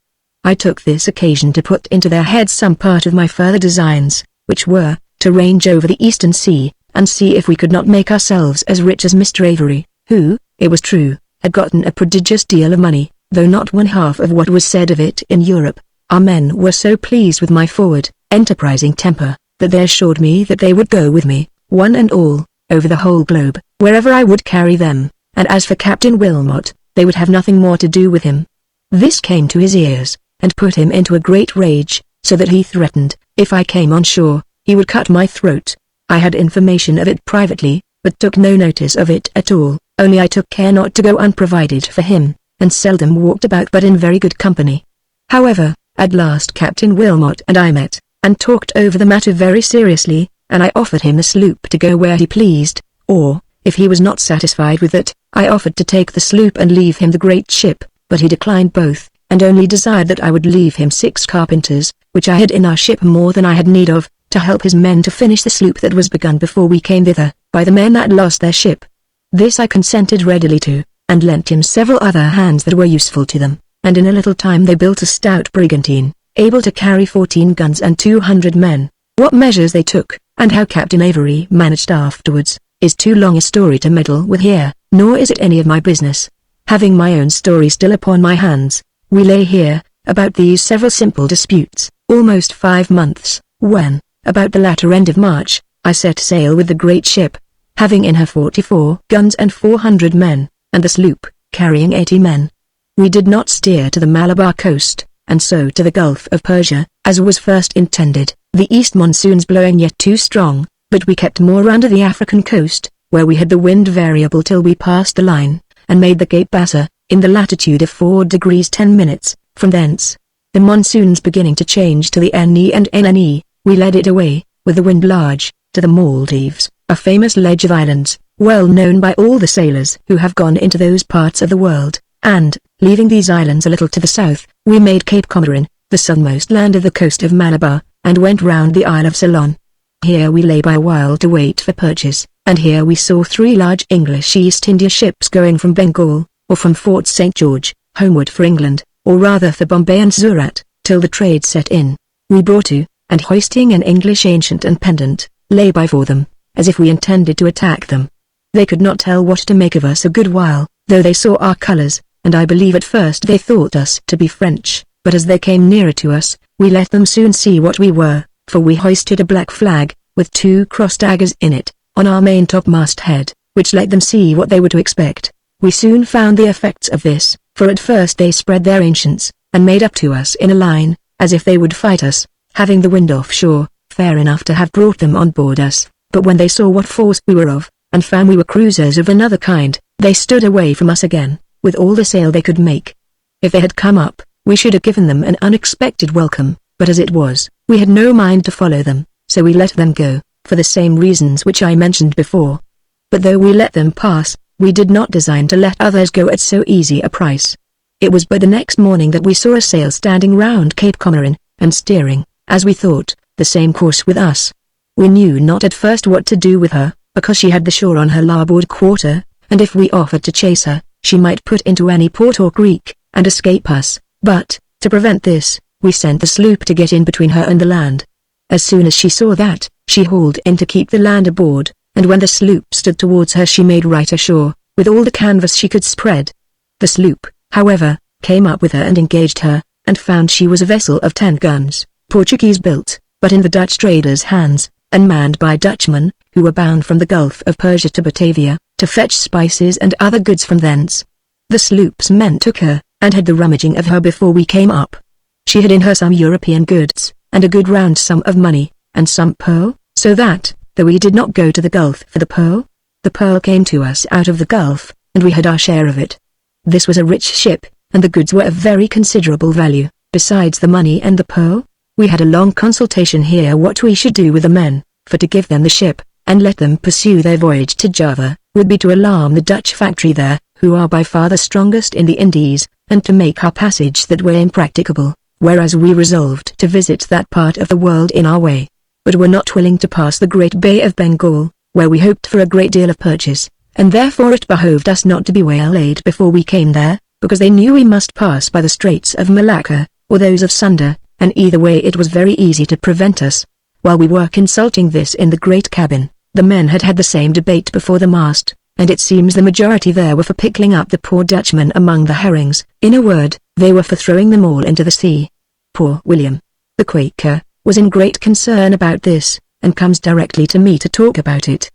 I took this occasion to put into their heads some part of my further designs, which were, to range over the Eastern Sea, and see if we could not make ourselves as rich as Mr. Avery, who, it was true, had gotten a prodigious deal of money, though not one half of what was said of it in Europe. Our men were so pleased with my forward, enterprising temper, that they assured me that they would go with me, one and all, over the whole globe, wherever I would carry them, and as for Captain Wilmot, they would have nothing more to do with him. This came to his ears, and put him into a great rage, so that he threatened, if I came on shore, he would cut my throat. I had information of it privately, but took no notice of it at all, only I took care not to go unprovided for him, and seldom walked about but in very good company. However, at last Captain Wilmot and I met, and talked over the matter very seriously, and I offered him the sloop to go where he pleased, or, if he was not satisfied with it, I offered to take the sloop and leave him the great ship, but he declined both, and only desired that I would leave him 6 carpenters, which I had in our ship more than I had need of, to help his men to finish the sloop that was begun before we came thither, by the men that lost their ship. This I consented readily to, and lent him several other hands that were useful to them, and in a little time they built a stout brigantine, able to carry 14 guns and 200 men. What measures they took, and how Captain Avery managed afterwards, is too long a story to meddle with here, nor is it any of my business. Having my own story still upon my hands, we lay here, about these several simple disputes, almost 5 months, when, About the latter end of March, I set sail with the great ship, having in her 44 guns and 400 men, and the sloop, carrying 80 men. We did not steer to the Malabar coast, and so to the Gulf of Persia, as was first intended, the east monsoons blowing yet too strong, but we kept more under the African coast, where we had the wind variable till we passed the line, and made the Cape Bassa, in the latitude of 4 degrees 10 minutes, from thence, the monsoons beginning to change to the NE and NNE, we led it away, with the wind large, to the Maldives, a famous ledge of islands, well known by all the sailors who have gone into those parts of the world, and, leaving these islands a little to the south, we made Cape Comorin, the southernmost land of the coast of Malabar, and went round the Isle of Ceylon. Here we lay by a while to wait for purchase, and here we saw 3 large English East India ships going from Bengal, or from Fort St. George, homeward for England, or rather for Bombay and Surat, till the trade set in. We brought to, and hoisting an English ancient and pendant, lay by for them, as if we intended to attack them. They could not tell what to make of us a good while, though they saw our colours, and I believe at first they thought us to be French, but as they came nearer to us, we let them soon see what we were, for we hoisted a black flag, with 2 cross daggers in it, on our main topmast head, which let them see what they were to expect. We soon found the effects of this, for at first they spread their ancients, and made up to us in a line, as if they would fight us, having the wind offshore, fair enough to have brought them on board us, but when they saw what force we were of, and found we were cruisers of another kind, they stood away from us again, with all the sail they could make. If they had come up, we should have given them an unexpected welcome, but as it was, we had no mind to follow them, so we let them go, for the same reasons which I mentioned before. But though we let them pass, we did not design to let others go at so easy a price. It was but the next morning that we saw a sail standing round Cape Comorin, and steering, as we thought, the same course with us. We knew not at first what to do with her, because she had the shore on her larboard quarter, and if we offered to chase her, she might put into any port or creek, and escape us, but, to prevent this, we sent the sloop to get in between her and the land. As soon as she saw that, she hauled in to keep the land aboard, and when the sloop stood towards her she made right ashore, with all the canvas she could spread. The sloop, however, came up with her and engaged her, and found she was a vessel of 10 guns, Portuguese built, but in the Dutch traders' hands, and manned by Dutchmen, who were bound from the Gulf of Persia to Batavia, to fetch spices and other goods from thence. The sloop's men took her, and had the rummaging of her before we came up. She had in her some European goods, and a good round sum of money, and some pearl, so that, though we did not go to the Gulf for the pearl came to us out of the Gulf, and we had our share of it. This was a rich ship, and the goods were of very considerable value, besides the money and the pearl. We had a long consultation here what we should do with the men, for to give them the ship, and let them pursue their voyage to Java, would be to alarm the Dutch factory there, who are by far the strongest in the Indies, and to make our passage that way impracticable, whereas we resolved to visit that part of the world in our way, but were not willing to pass the great Bay of Bengal, where we hoped for a great deal of purchase, and therefore it behoved us not to be waylaid before we came there, because they knew we must pass by the Straits of Malacca, or those of Sunda, and either way it was very easy to prevent us. While we were consulting this in the great cabin, the men had had the same debate before the mast, and it seems the majority there were for pickling up the poor Dutchmen among the herrings. In a word, they were for throwing them all into the sea. Poor William, the Quaker, was in great concern about this, and comes directly to me to talk about it.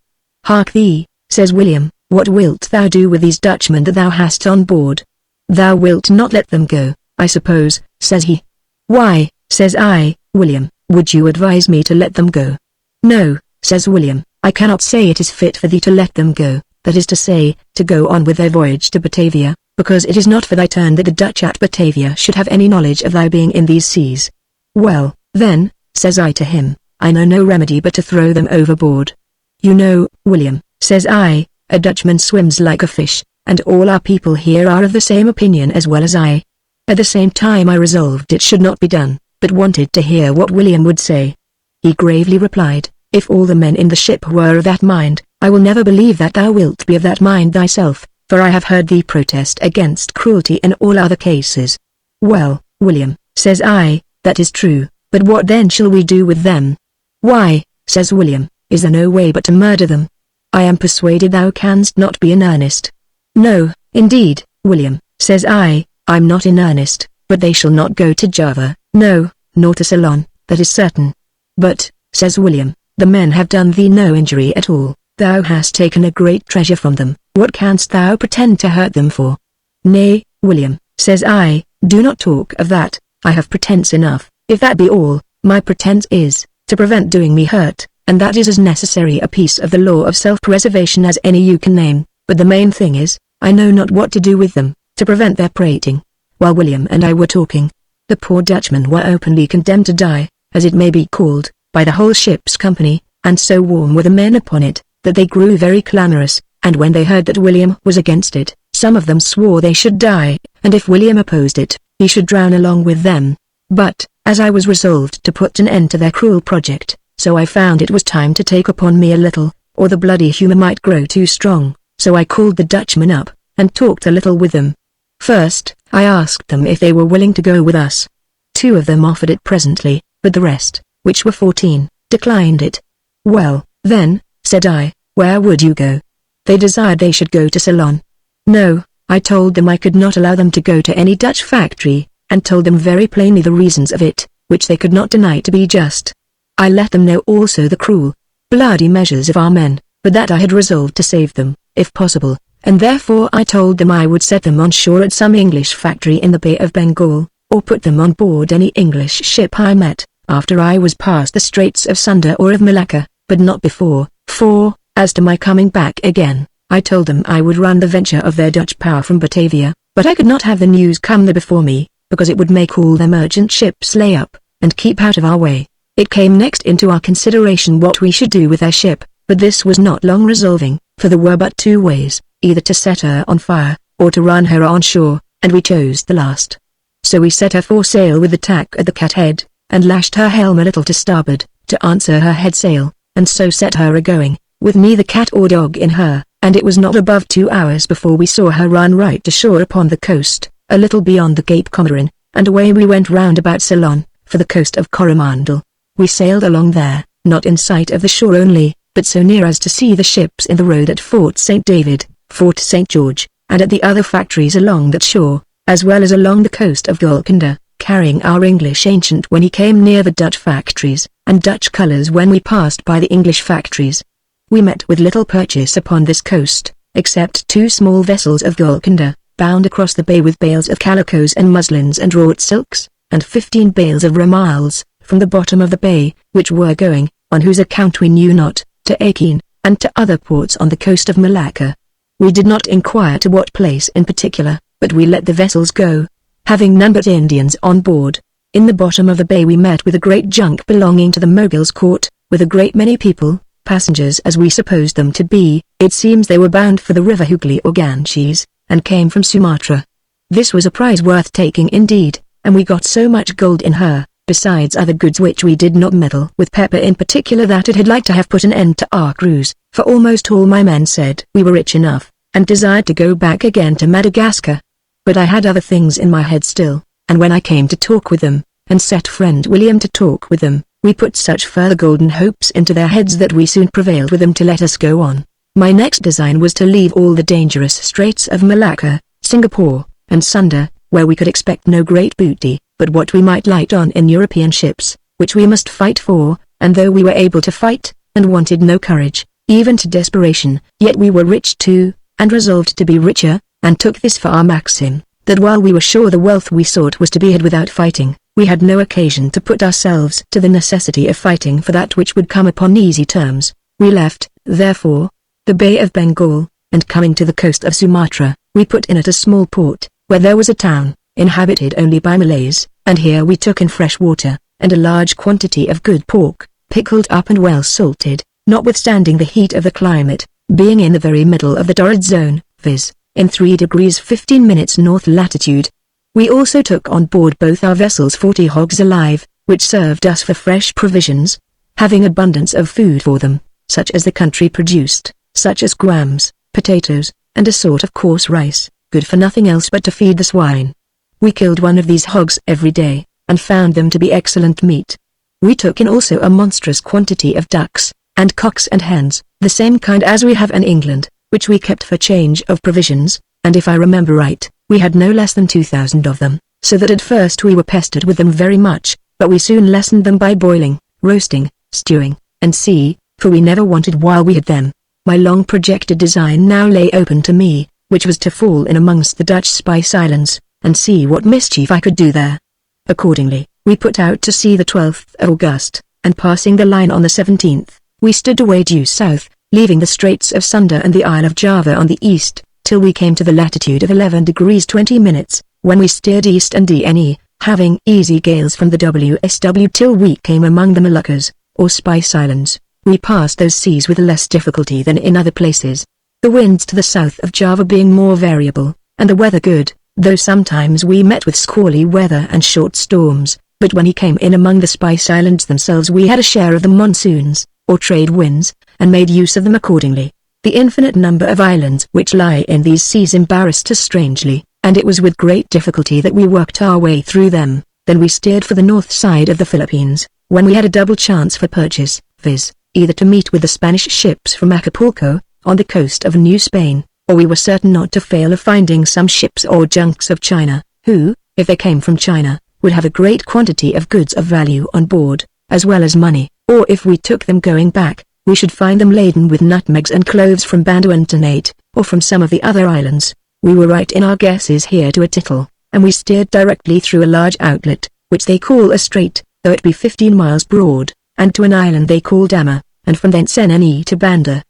"Hark thee," says William, "what wilt thou do with these Dutchmen that thou hast on board? Thou wilt not let them go, I suppose," says he. "Why," says I, "William, would you advise me to let them go?" "No," says William, "I cannot say it is fit for thee to let them go, that is to say, to go on with their voyage to Batavia, because it is not for thy turn that the Dutch at Batavia should have any knowledge of thy being in these seas." "Well, then," says I to him, "I know no remedy but to throw them overboard." "You know, William," says I, "a Dutchman swims like a fish, and all our people here are of the same opinion as well as I." At the same time I resolved it should not be done, but wanted to hear what William would say. He gravely replied, "If all the men in the ship were of that mind, I will never believe that thou wilt be of that mind thyself, for I have heard thee protest against cruelty in all other cases." "Well, William," says I, "that is true, but what then shall we do with them?" "Why," says William, "is there no way but to murder them?" "I am persuaded thou canst not be in earnest." "No, indeed, William," says I, "I'm not in earnest, but they shall not go to Java, no, nor to Ceylon, that is certain." "But," says William, "the men have done thee no injury at all, thou hast taken a great treasure from them, what canst thou pretend to hurt them for?" "Nay, William," says I, "do not talk of that, I have pretence enough, if that be all, my pretence is, to prevent doing me hurt, and that is as necessary a piece of the law of self-preservation as any you can name, but the main thing is, I know not what to do with them, to prevent their prating." While William and I were talking, the poor Dutchmen were openly condemned to die, as it may be called, by the whole ship's company, and so warm were the men upon it, that they grew very clamorous, and when they heard that William was against it, some of them swore they should die, and if William opposed it, he should drown along with them. But, as I was resolved to put an end to their cruel project, so I found it was time to take upon me a little, or the bloody humour might grow too strong, so I called the Dutchmen up, and talked a little with them. First, I asked them if they were willing to go with us. 2 of them offered it presently, but the rest, which were 14, declined it. "Well, then," said I, "where would you go?" They desired they should go to Ceylon. No, I told them I could not allow them to go to any Dutch factory, and told them very plainly the reasons of it, which they could not deny to be just. I let them know also the cruel, bloody measures of our men, but that I had resolved to save them, if possible, and therefore I told them I would set them on shore at some English factory in the Bay of Bengal, or put them on board any English ship I met, after I was past the Straits of Sunda or of Malacca, but not before, for, as to my coming back again, I told them I would run the venture of their Dutch power from Batavia, but I could not have the news come there before me, because it would make all their merchant ships lay up, and keep out of our way. It came next into our consideration what we should do with their ship, but this was not long resolving, for there were but 2 ways, either to set her on fire, or to run her on shore, and we chose the last. So we set her foresail with the tack at the cathead, and lashed her helm a little to starboard, to answer her head sail, and so set her a-going, with neither cat or dog in her, and it was not above 2 hours before we saw her run right to shore upon the coast, a little beyond the Cape Comorin, and away we went round about Ceylon, for the coast of Coromandel. We sailed along there, not in sight of the shore only, but so near as to see the ships in the road at Fort St. David, Fort St. George, and at the other factories along that shore, as well as along the coast of Golconda, carrying our English ancient when he came near the Dutch factories, and Dutch colours when we passed by the English factories. We met with little purchase upon this coast, except 2 small vessels of Golconda, bound across the bay with bales of calicoes and muslins and wrought silks, and 15 bales of ramals, from the bottom of the bay, which were going, on whose account we knew not, to Akin, and to other ports on the coast of Malacca. We did not inquire to what place in particular, but we let the vessels go, having none but Indians on board. In the bottom of the bay we met with a great junk belonging to the Mogul's court, with a great many people, passengers as we supposed them to be. It seems they were bound for the river Hooghly or Ganges, and came from Sumatra. This was a prize worth taking indeed, and we got so much gold in her, besides other goods which we did not meddle with pepper in particular, that it had like to have put an end to our cruise, for almost all my men said we were rich enough, and desired to go back again to Madagascar. But I had other things in my head still, and when I came to talk with them, and set friend William to talk with them, we put such further golden hopes into their heads that we soon prevailed with them to let us go on. My next design was to leave all the dangerous straits of Malacca, Singapore, and Sunda, where we could expect no great booty, but what we might light on in European ships, which we must fight for, and though we were able to fight, and wanted no courage, even to desperation, yet we were rich too, and resolved to be richer, and took this for our maxim, that while we were sure the wealth we sought was to be had without fighting, we had no occasion to put ourselves to the necessity of fighting for that which would come upon easy terms. We left, therefore, the Bay of Bengal, and coming to the coast of Sumatra, we put in at a small port, where there was a town, inhabited only by Malays, and here we took in fresh water, and a large quantity of good pork, pickled up and well salted, notwithstanding the heat of the climate, being in the very middle of the torrid zone, viz., in 3 degrees 15 minutes north latitude. We also took on board both our vessels 40 hogs alive, which served us for fresh provisions, having abundance of food for them, such as the country produced, such as grams, potatoes, and a sort of coarse rice, good for nothing else but to feed the swine. We killed one of these hogs every day, and found them to be excellent meat. We took in also a monstrous quantity of ducks, and cocks and hens, the same kind as we have in England, which we kept for change of provisions, and if I remember right, we had no less than 2,000 of them, so that at first we were pestered with them very much, but we soon lessened them by boiling, roasting, stewing, and sea, for we never wanted while we had them. My long projected design now lay open to me, which was to fall in amongst the Dutch Spice Islands, and see what mischief I could do there. Accordingly, we put out to sea the 12th of August, and passing the line on the 17th, we stood away due south, leaving the Straits of Sunda and the Isle of Java on the east, till we came to the latitude of 11 degrees 20 minutes, when we steered east and DNE, having easy gales from the WSW till we came among the Moluccas, or Spice Islands. We passed those seas with less difficulty than in other places, the winds to the south of Java being more variable, and the weather good, though sometimes we met with squally weather and short storms, but when he came in among the Spice Islands themselves we had a share of the monsoons, or trade winds, and made use of them accordingly. The infinite number of islands which lie in these seas embarrassed us strangely, and it was with great difficulty that we worked our way through them. Then we steered for the north side of the Philippines, when we had a double chance for purchase, viz., either to meet with the Spanish ships from Acapulco, on the coast of New Spain, or we were certain not to fail of finding some ships or junks of China, who, if they came from China, would have a great quantity of goods of value on board, as well as money, or if we took them going back, we should find them laden with nutmegs and cloves from Banda and Ternate, or from some of the other islands. We were right in our guesses here to a tittle, and we steered directly through a large outlet, which they call a strait, though it be 15 miles broad, and to an island they call Dama, and from thence NE to Banda.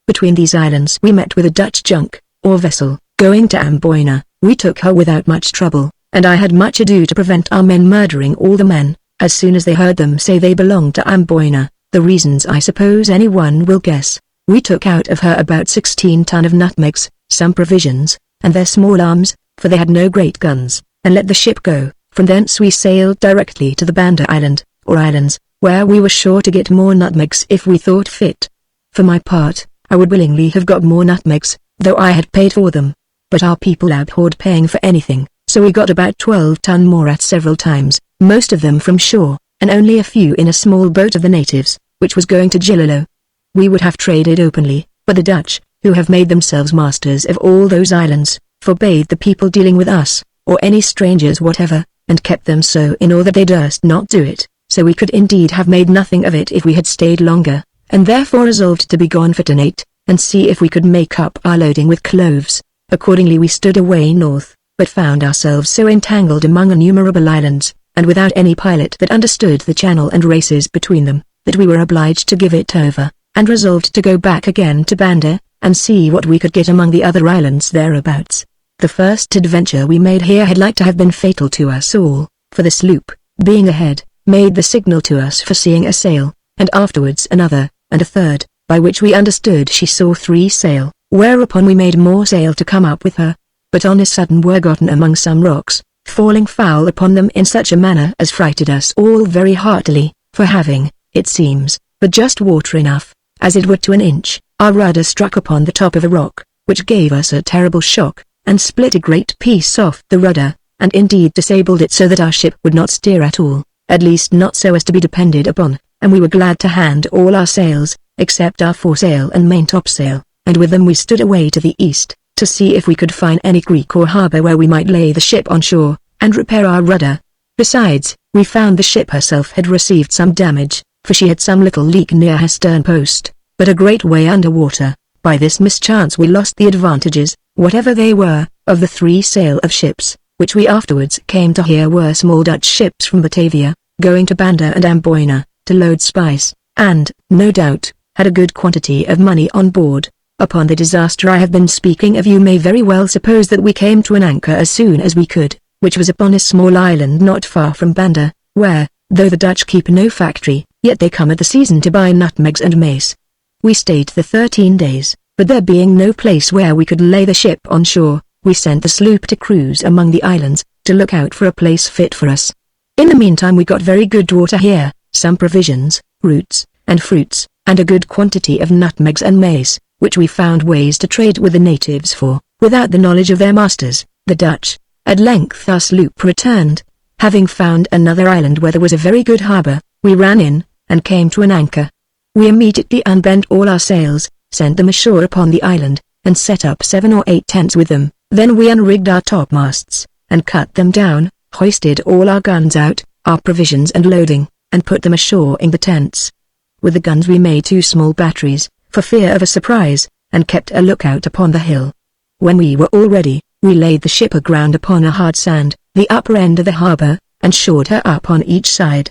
Between these islands we met with a Dutch junk, or vessel, going to Amboina. We took her without much trouble, and I had much ado to prevent our men murdering all the men, as soon as they heard them say they belonged to Amboina. The reasons I suppose anyone will guess. We took out of her about 16 ton of nutmegs, some provisions, and their small arms, for they had no great guns, and let the ship go. From thence we sailed directly to the Banda Island, or islands, where we were sure to get more nutmegs if we thought fit. For my part, I would willingly have got more nutmegs, though I had paid for them. But our people abhorred paying for anything, so we got about 12 ton more at several times, most of them from shore, and only a few in a small boat of the natives, which was going to Gilolo. We would have traded openly, but the Dutch, who have made themselves masters of all those islands, forbade the people dealing with us, or any strangers whatever, and kept them so in awe that they durst not do it, so we could indeed have made nothing of it if we had stayed longer, and therefore resolved to be gone for Ternate, and see if we could make up our loading with cloves. Accordingly we stood away north, but found ourselves so entangled among innumerable islands, and without any pilot that understood the channel and races between them, that we were obliged to give it over, and resolved to go back again to Banda, and see what we could get among the other islands thereabouts. The first adventure we made here had like to have been fatal to us all, for the sloop, being ahead, made the signal to us for seeing a sail, and afterwards another, and a third, by which we understood she saw 3 sail, whereupon we made more sail to come up with her, but on a sudden were gotten among some rocks, falling foul upon them in such a manner as frighted us all very heartily, for having, it seems, but just water enough, as it were to an inch, our rudder struck upon the top of a rock, which gave us a terrible shock, and split a great piece off the rudder, and indeed disabled it so that our ship would not steer at all, at least not so as to be depended upon, and we were glad to hand all our sails, except our foresail and main topsail, and with them we stood away to the east, to see if we could find any creek or harbour where we might lay the ship on shore, and repair our rudder. Besides, we found the ship herself had received some damage, for she had some little leak near her stern post, but a great way under water. By this mischance we lost the advantages, whatever they were, of the 3 sail of ships, which we afterwards came to hear were small Dutch ships from Batavia, going to Banda and Amboina, to load spice, and, no doubt, had a good quantity of money on board. Upon the disaster I have been speaking of you may very well suppose that we came to an anchor as soon as we could, which was upon a small island not far from Banda, where, though the Dutch keep no factory, yet they come at the season to buy nutmegs and mace. We stayed the 13 days, but there being no place where we could lay the ship on shore, we sent the sloop to cruise among the islands, to look out for a place fit for us. In the meantime we got very good water here, some provisions, roots, and fruits, and a good quantity of nutmegs and mace, which we found ways to trade with the natives for, without the knowledge of their masters, the Dutch. At length our sloop returned. Having found another island where there was a very good harbour, we ran in, and came to an anchor. We immediately unbent all our sails, sent them ashore upon the island, and set up 7 or 8 tents with them. Then we unrigged our topmasts, and cut them down, hoisted all our guns out, our provisions and loading, and put them ashore in the tents. With the guns we made 2 small batteries, for fear of a surprise, and kept a lookout upon the hill. When we were all ready, we laid the ship aground upon a hard sand, the upper end of the harbor, and shored her up on each side.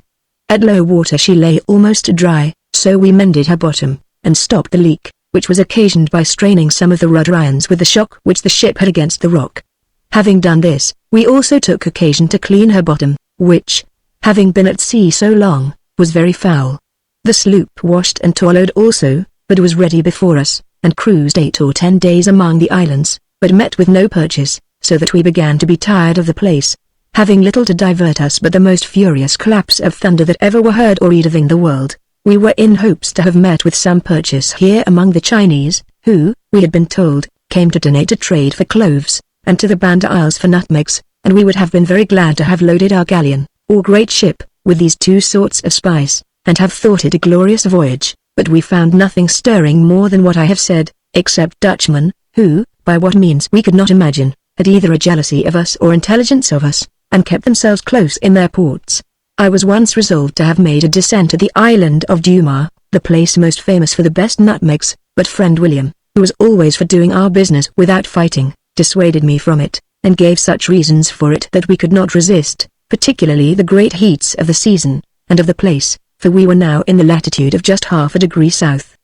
At low water she lay almost dry, so we mended her bottom, and stopped the leak, which was occasioned by straining some of the rudder irons with the shock which the ship had against the rock. Having done this, we also took occasion to clean her bottom, which, having been at sea so long, was very foul. The sloop washed and toiled also, but was ready before us, and cruised 8 or 10 days among the islands, but met with no purchase, so that we began to be tired of the place, having little to divert us but the most furious claps of thunder that ever were heard or read of in the world. We were in hopes to have met with some purchase here among the Chinese, who, we had been told, came to donate a trade for cloves, and to the Banda Isles for nutmegs, and we would have been very glad to have loaded our galleon, or great ship, with these 2 sorts of spice, and have thought it a glorious voyage, but we found nothing stirring more than what I have said, except Dutchmen, who, by what means we could not imagine, had either a jealousy of us or intelligence of us, and kept themselves close in their ports. I was once resolved to have made a descent to the island of Dumar, the place most famous for the best nutmegs, but friend William, who was always for doing our business without fighting, dissuaded me from it, and gave such reasons for it that we could not resist, particularly the great heats of the season, and of the place, for we were now in the latitude of just half a degree south.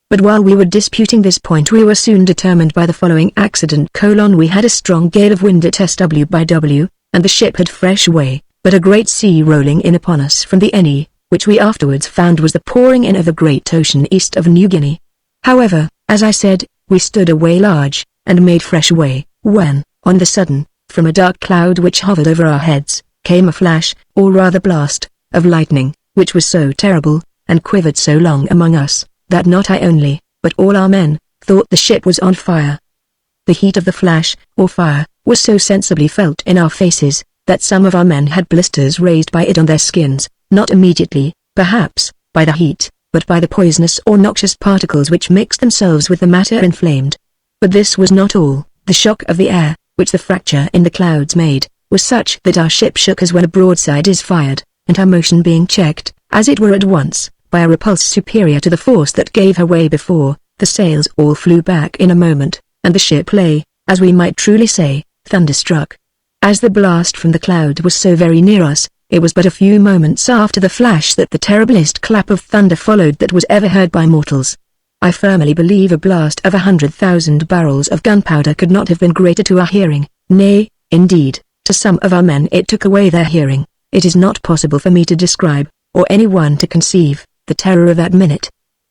But while we were disputing this point we were soon determined by the following accident: we had a strong gale of wind at SW by W, and the ship had fresh way, but a great sea rolling in upon us from the Eni, which we afterwards found was the pouring in of the great ocean east of New Guinea. However, as I said, we stood away large, and made fresh way, when, on the sudden, from a dark cloud which hovered over our heads, came a flash, or rather blast, of lightning, which was so terrible, and quivered so long among us, that not I only, but all our men, thought the ship was on fire. The heat of the flash, or fire, was so sensibly felt in our faces, that some of our men had blisters raised by it on their skins, not immediately, perhaps, by the heat, but by the poisonous or noxious particles which mixed themselves with the matter inflamed. But this was not all. The shock of the air, which the fracture in the clouds made, was such that our ship shook as when a broadside is fired, and her motion being checked, as it were at once, by a repulse superior to the force that gave her way before, the sails all flew back in a moment, and the ship lay, as we might truly say, thunderstruck. As the blast from the cloud was so very near us, it was but a few moments after the flash that the terriblest clap of thunder followed that was ever heard by mortals. I firmly believe a blast of 100,000 barrels of gunpowder could not have been greater to our hearing, nay, indeed, to some of our men it took away their hearing. It is not possible for me to describe, or anyone to conceive, the terror of that minute.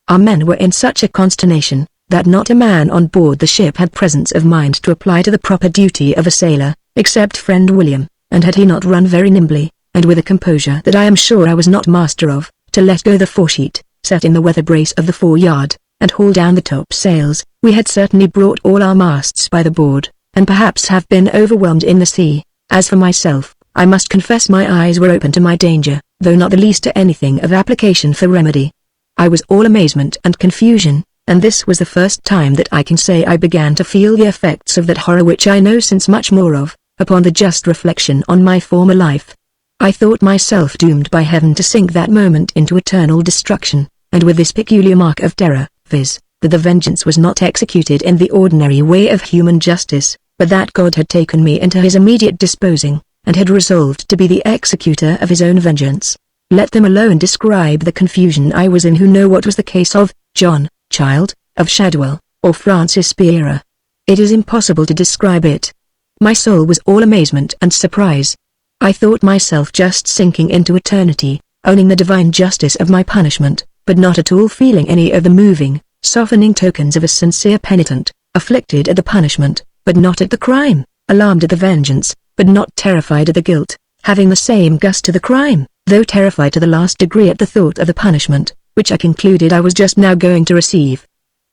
Our men were in such a consternation, that not a man on board the ship had presence of mind to apply to the proper duty of a sailor, except friend William, and had he not run very nimbly, and with a composure that I am sure I was not master of, to let go the foresheet, set in the weather brace of the foreyard, and haul down the topsails, we had certainly brought all our masts by the board, and perhaps have been overwhelmed in the sea. As for myself, I must confess my eyes were open to my danger, though not the least to anything of application for remedy. I was all amazement and confusion, and this was the first time that I can say I began to feel the effects of that horror which I know since much more of, upon the just reflection on my former life. I thought myself doomed by heaven to sink that moment into eternal destruction, and with this peculiar mark of terror, viz., that the vengeance was not executed in the ordinary way of human justice, but that God had taken me into his immediate disposing, and had resolved to be the executor of his own vengeance. Let them alone describe the confusion I was in who know what was the case of John, Child, of Shadwell, or Francis Spira. It is impossible to describe it. My soul was all amazement and surprise. I thought myself just sinking into eternity, owning the divine justice of my punishment, but not at all feeling any of the moving, softening tokens of a sincere penitent, afflicted at the punishment, but not at the crime, alarmed at the vengeance, but not terrified at the guilt, having the same gust to the crime, though terrified to the last degree at the thought of the punishment, which I concluded I was just now going to receive.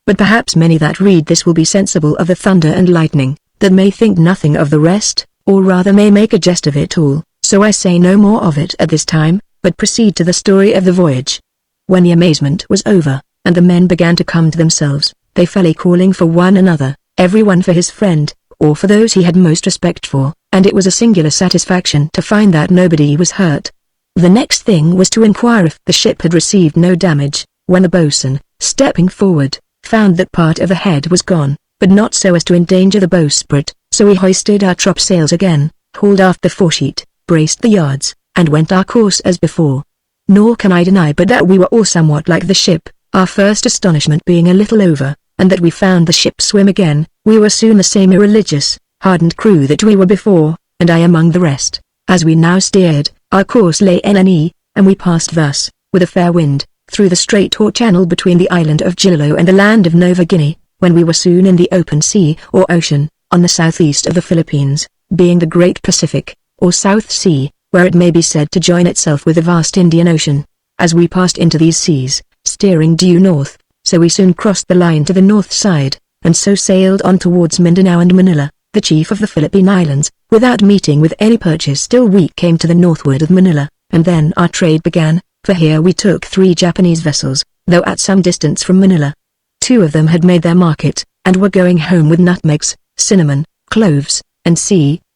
But perhaps many that read this will be sensible of the thunder and lightning, that may think nothing of the rest, or rather may make a jest of it all, so I say no more of it at this time, but proceed to the story of the voyage. When the amazement was over, and the men began to come to themselves, they fell a calling for one another, every one for his friend, or for those he had most respect for, and it was a singular satisfaction to find that nobody was hurt. The next thing was to inquire if the ship had received no damage, when the boatswain, stepping forward, found that part of the head was gone, but not so as to endanger the bowsprit, so we hoisted our topsails again, hauled aft the foresheet, braced the yards, and went our course as before. Nor can I deny but that we were all somewhat like the ship, our first astonishment being a little over, and that we found the ship swim again. We were soon the same irreligious, hardened crew that we were before, and I among the rest. As we now steered, our course lay NNE, and we passed thus, with a fair wind, through the strait or channel between the island of Gilolo and the land of Nova Guinea, when we were soon in the open sea or ocean, on the southeast of the Philippines, being the Great Pacific, or South Sea, where it may be said to join itself with the vast Indian Ocean. As we passed into these seas, steering due north, so we soon crossed the line to the north side, and so sailed on towards Mindanao and Manila, the chief of the Philippine Islands. Without meeting with any purchase till we came to the northward of Manila, and then our trade began, for here we took 3 Japanese vessels, though at some distance from Manila. 2 of them had made their market, and were going home with nutmegs, cinnamon, cloves, and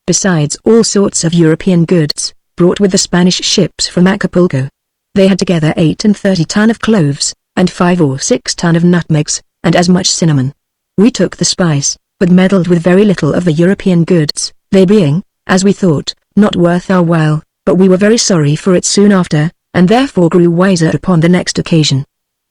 besides all sorts of European goods, brought with the Spanish ships from Acapulco. They had together 38 ton of cloves, and 5 or 6 ton of nutmegs, and as much cinnamon. We took the spice, but meddled with very little of the European goods, they being, as we thought, not worth our while, but we were very sorry for it soon after, and therefore grew wiser upon the next occasion.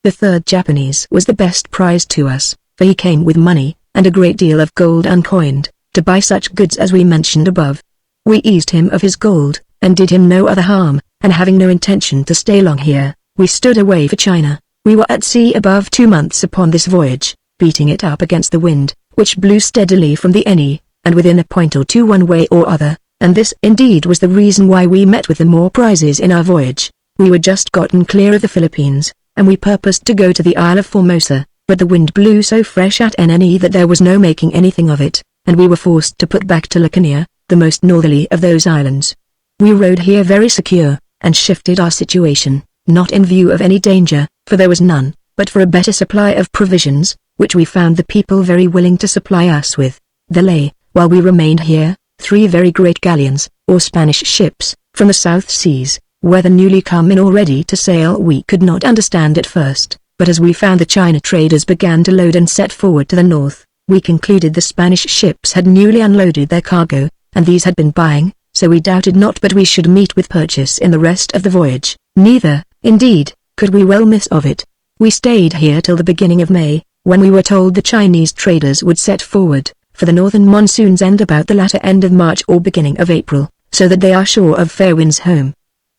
The 3rd Japanese was the best prize to us, for he came with money, and a great deal of gold uncoined, to buy such goods as we mentioned above. We eased him of his gold, and did him no other harm, and having no intention to stay long here, we stood away for China. We were at sea above 2 months upon this voyage, beating it up against the wind, which blew steadily from the NE, and within a point or two one way or other, and this indeed was the reason why we met with the more prizes in our voyage. We were just gotten clear of the Philippines, and we purposed to go to the Isle of Formosa, but the wind blew so fresh at NNE that there was no making anything of it, and we were forced to put back to Laconia, the most northerly of those islands. We rode here very secure, and shifted our situation, not in view of any danger, for there was none, but for a better supply of provisions, which we found the people very willing to supply us with. There lay, while we remained here, 3 very great galleons, or Spanish ships, from the South Seas, whether newly come in or ready to sail we could not understand at first, but as we found the China traders began to load and set forward to the north, we concluded the Spanish ships had newly unloaded their cargo, and these had been buying, so we doubted not but we should meet with purchase in the rest of the voyage. Neither, indeed, could we well miss of it. We stayed here till the beginning of May, when we were told the Chinese traders would set forward, for the northern monsoons end about the latter end of March or beginning of April, so that they are sure of fair winds home.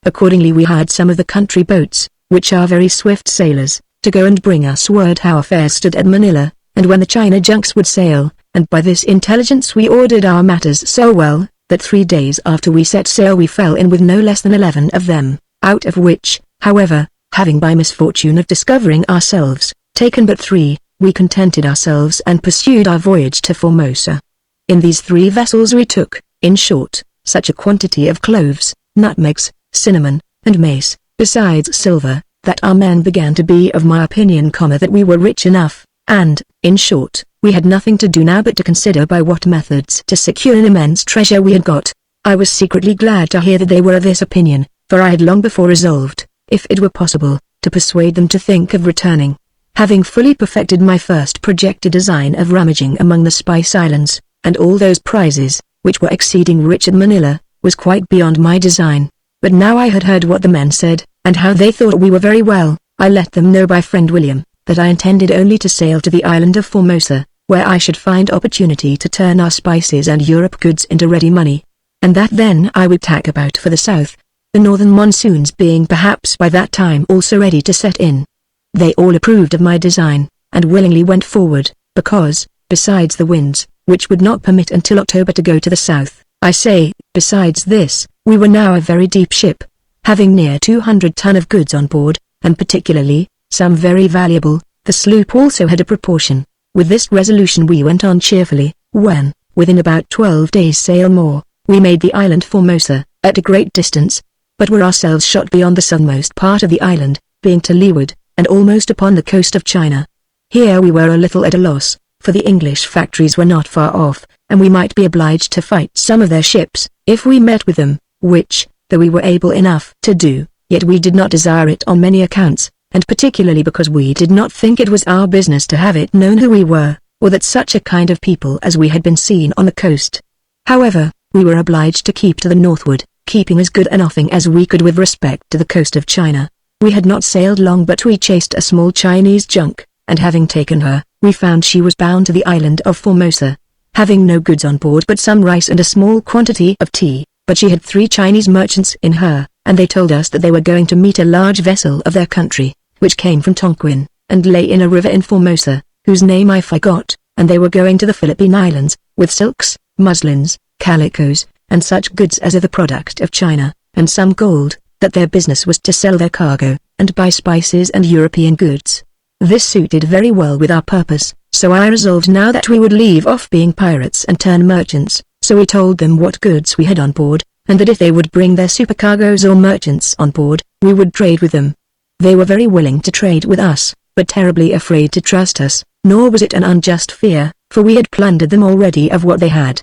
Accordingly we hired some of the country boats, which are very swift sailors, to go and bring us word how affairs stood at Manila, and when the China junks would sail, and by this intelligence we ordered our matters so well, that 3 days after we set sail we fell in with no less than 11 of them, out of which, however, having by misfortune of discovering ourselves, taken but 3, we contented ourselves and pursued our voyage to Formosa. In these 3 vessels we took, in short, such a quantity of cloves, nutmegs, cinnamon, and mace, besides silver, that our men began to be of my opinion, that we were rich enough, and, in short, we had nothing to do now but to consider by what methods to secure an immense treasure we had got. I was secretly glad to hear that they were of this opinion, for I had long before resolved, if it were possible, to persuade them to think of returning. Having fully perfected my first projected design of rummaging among the Spice Islands, and all those prizes, which were exceeding rich at Manila, was quite beyond my design. But now I had heard what the men said, and how they thought we were very well, I let them know by friend William, that I intended only to sail to the island of Formosa, where I should find opportunity to turn our spices and Europe goods into ready money, and that then I would tack about for the south, the northern monsoons being perhaps by that time also ready to set in. They all approved of my design, and willingly went forward, because, besides the winds, which would not permit until October to go to the south, I say, besides this, we were now a very deep ship, having near 200 ton of goods on board, and particularly, some very valuable. The sloop also had a proportion. With this resolution we went on cheerfully, when, within about 12 days' sail more, we made the island Formosa, at a great distance, but were ourselves shot beyond the southernmost part of the island, being to leeward, and almost upon the coast of China. Here we were a little at a loss, for the English factories were not far off, and we might be obliged to fight some of their ships, if we met with them, which, though we were able enough to do, yet we did not desire it on many accounts, and particularly because we did not think it was our business to have it known who we were, or that such a kind of people as we had been seen on the coast. However, we were obliged to keep to the northward, keeping as good an offing as we could with respect to the coast of China. We had not sailed long but we chased a small Chinese junk, and having taken her, we found she was bound to the island of Formosa. Having no goods on board but some rice and a small quantity of tea, but she had 3 Chinese merchants in her, and they told us that they were going to meet a large vessel of their country, which came from Tonquin, and lay in a river in Formosa, whose name I forgot, and they were going to the Philippine Islands, with silks, muslins, calicos, and such goods as are the product of China, and some gold, that their business was to sell their cargo, and buy spices and European goods. This suited very well with our purpose, so I resolved now that we would leave off being pirates and turn merchants, so we told them what goods we had on board, and that if they would bring their supercargoes or merchants on board, we would trade with them. They were very willing to trade with us, but terribly afraid to trust us, nor was it an unjust fear, for we had plundered them already of what they had.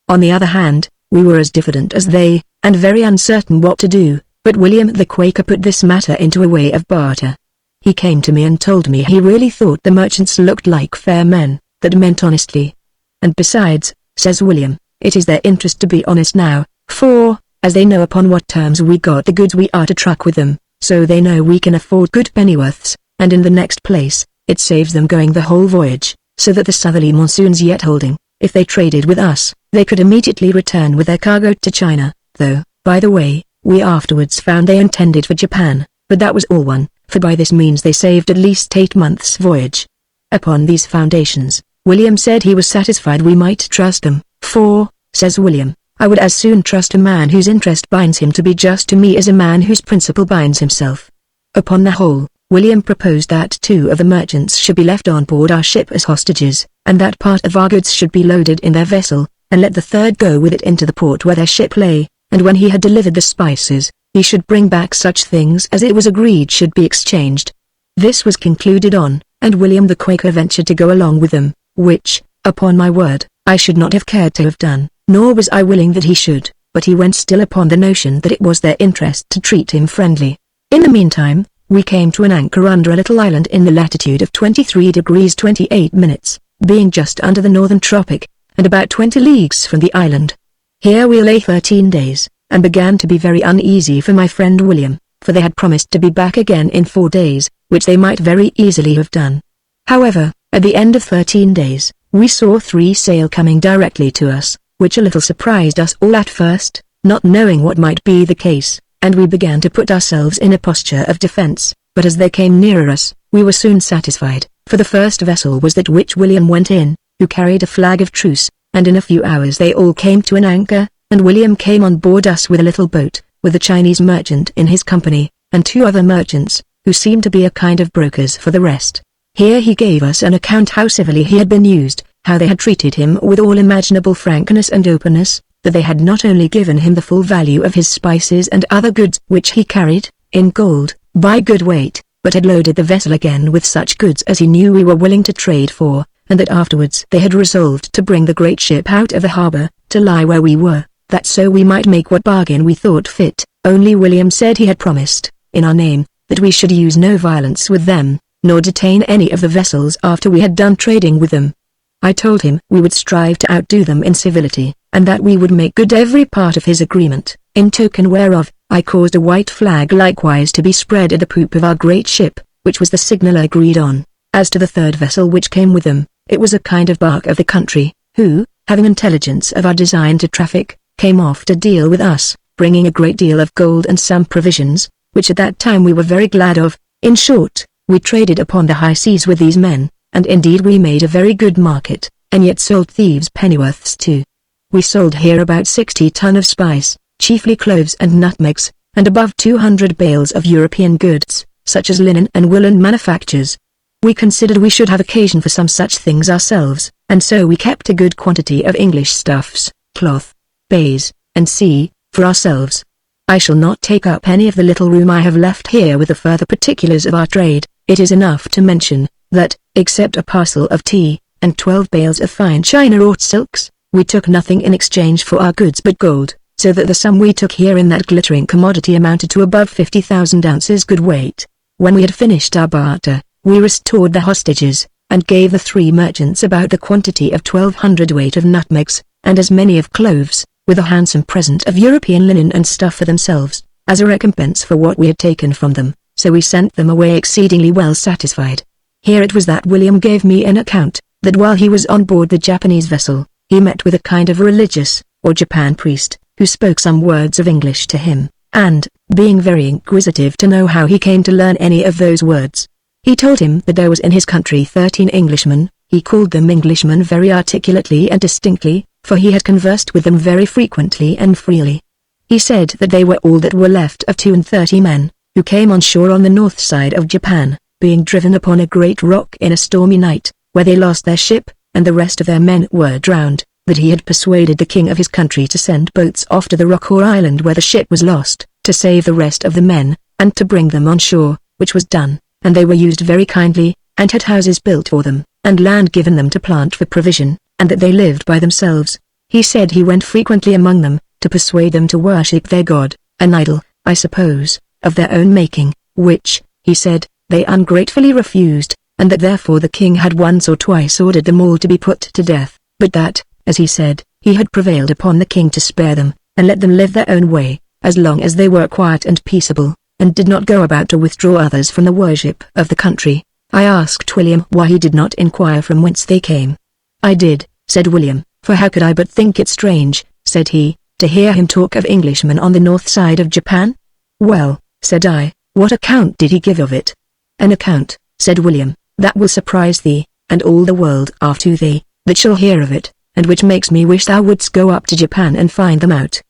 On the other hand, we were as diffident as they, and very uncertain what to do, but William the Quaker put this matter into a way of barter. He came to me and told me he really thought the merchants looked like fair men, that meant honestly. And besides, says William, it is their interest to be honest now, for, as they know upon what terms we got the goods we are to truck with them, so they know we can afford good pennyworths, and in the next place, it saves them going the whole voyage, so that the southerly monsoons yet holding, if they traded with us, they could immediately return with their cargo to China, though, by the way, we afterwards found they intended for Japan, but that was all one, for by this means they saved at least 8 months' voyage. Upon these foundations, William said he was satisfied we might trust them, for, says William, I would as soon trust a man whose interest binds him to be just to me as a man whose principle binds himself. Upon the whole, William proposed that 2 of the merchants should be left on board our ship as hostages, and that part of our goods should be loaded in their vessel, and let the 3rd go with it into the port where their ship lay, and when he had delivered the spices, he should bring back such things as it was agreed should be exchanged. This was concluded on, and William the Quaker ventured to go along with them, which, upon my word, I should not have cared to have done, nor was I willing that he should, but he went still upon the notion that it was their interest to treat him friendly. In the meantime, we came to an anchor under a little island in the latitude of 23 degrees 28 minutes, being just under the northern tropic, and about 20 leagues from the island. Here we lay 13 days, and began to be very uneasy for my friend William, for they had promised to be back again in 4 days, which they might very easily have done. However, at the end of 13 days, we saw 3 sail coming directly to us, which a little surprised us all at first, not knowing what might be the case, and we began to put ourselves in a posture of defense, but as they came nearer us, we were soon satisfied, for the first vessel was that which William went in, who carried a flag of truce, and in a few hours they all came to an anchor, and William came on board us with a little boat, with a Chinese merchant in his company, and 2 other merchants, who seemed to be a kind of brokers for the rest. Here he gave us an account how civilly he had been used, how they had treated him with all imaginable frankness and openness, that they had not only given him the full value of his spices and other goods which he carried, in gold, by good weight, but had loaded the vessel again with such goods as he knew we were willing to trade for, and that afterwards they had resolved to bring the great ship out of the harbour, to lie where we were, that so we might make what bargain we thought fit. Only William said he had promised, in our name, that we should use no violence with them, nor detain any of the vessels after we had done trading with them. I told him we would strive to outdo them in civility, and that we would make good every part of his agreement, in token whereof, I caused a white flag likewise to be spread at the poop of our great ship, which was the signal agreed on. As to the 3rd vessel which came with them, it was a kind of bark of the country, who, having intelligence of our design to traffic, came off to deal with us, bringing a great deal of gold and some provisions, which at that time we were very glad of. In short, we traded upon the high seas with these men, and indeed we made a very good market, and yet sold thieves pennyworths too. We sold here about 60 ton of spice, chiefly cloves and nutmegs, and above 200 bales of European goods, such as linen and woolen manufactures. We considered we should have occasion for some such things ourselves, and so we kept a good quantity of English stuffs, cloth, baize, and sea, for ourselves. I shall not take up any of the little room I have left here with the further particulars of our trade. It is enough to mention, that, except a parcel of tea, and 12 bales of fine china or silks, we took nothing in exchange for our goods but gold, so that the sum we took here in that glittering commodity amounted to above 50,000 ounces good weight. When we had finished our barter, we restored the hostages, and gave the 3 merchants about the quantity of 1200 weight of nutmegs, and as many of cloves, with a handsome present of European linen and stuff for themselves, as a recompense for what we had taken from them, so we sent them away exceedingly well satisfied. Here it was that William gave me an account, that while he was on board the Japanese vessel, he met with a kind of religious, or Japan priest, who spoke some words of English to him, and, being very inquisitive to know how he came to learn any of those words, he told him that there was in his country 13 Englishmen. He called them Englishmen very articulately and distinctly, for he had conversed with them very frequently and freely. He said that they were all that were left of 32 men, who came on shore on the north side of Japan, being driven upon a great rock in a stormy night, where they lost their ship, and the rest of their men were drowned, that he had persuaded the king of his country to send boats off to the rock or island where the ship was lost, to save the rest of the men, and to bring them on shore, which was done, and they were used very kindly, and had houses built for them, and land given them to plant for provision, and that they lived by themselves. He said he went frequently among them, to persuade them to worship their god, an idol, I suppose, of their own making, which, he said, they ungratefully refused, and that therefore the king had once or twice ordered them all to be put to death, but that, as he said, he had prevailed upon the king to spare them, and let them live their own way, as long as they were quiet and peaceable, and did not go about to withdraw others from the worship of the country. I asked William why he did not inquire from whence they came. I did, said William, for how could I but think it strange, said he, to hear him talk of Englishmen on the north side of Japan? Well, said I, what account did he give of it? An account, said William, that will surprise thee, and all the world after thee, that shall hear of it, and which makes me wish thou wouldst go up to Japan and find them out.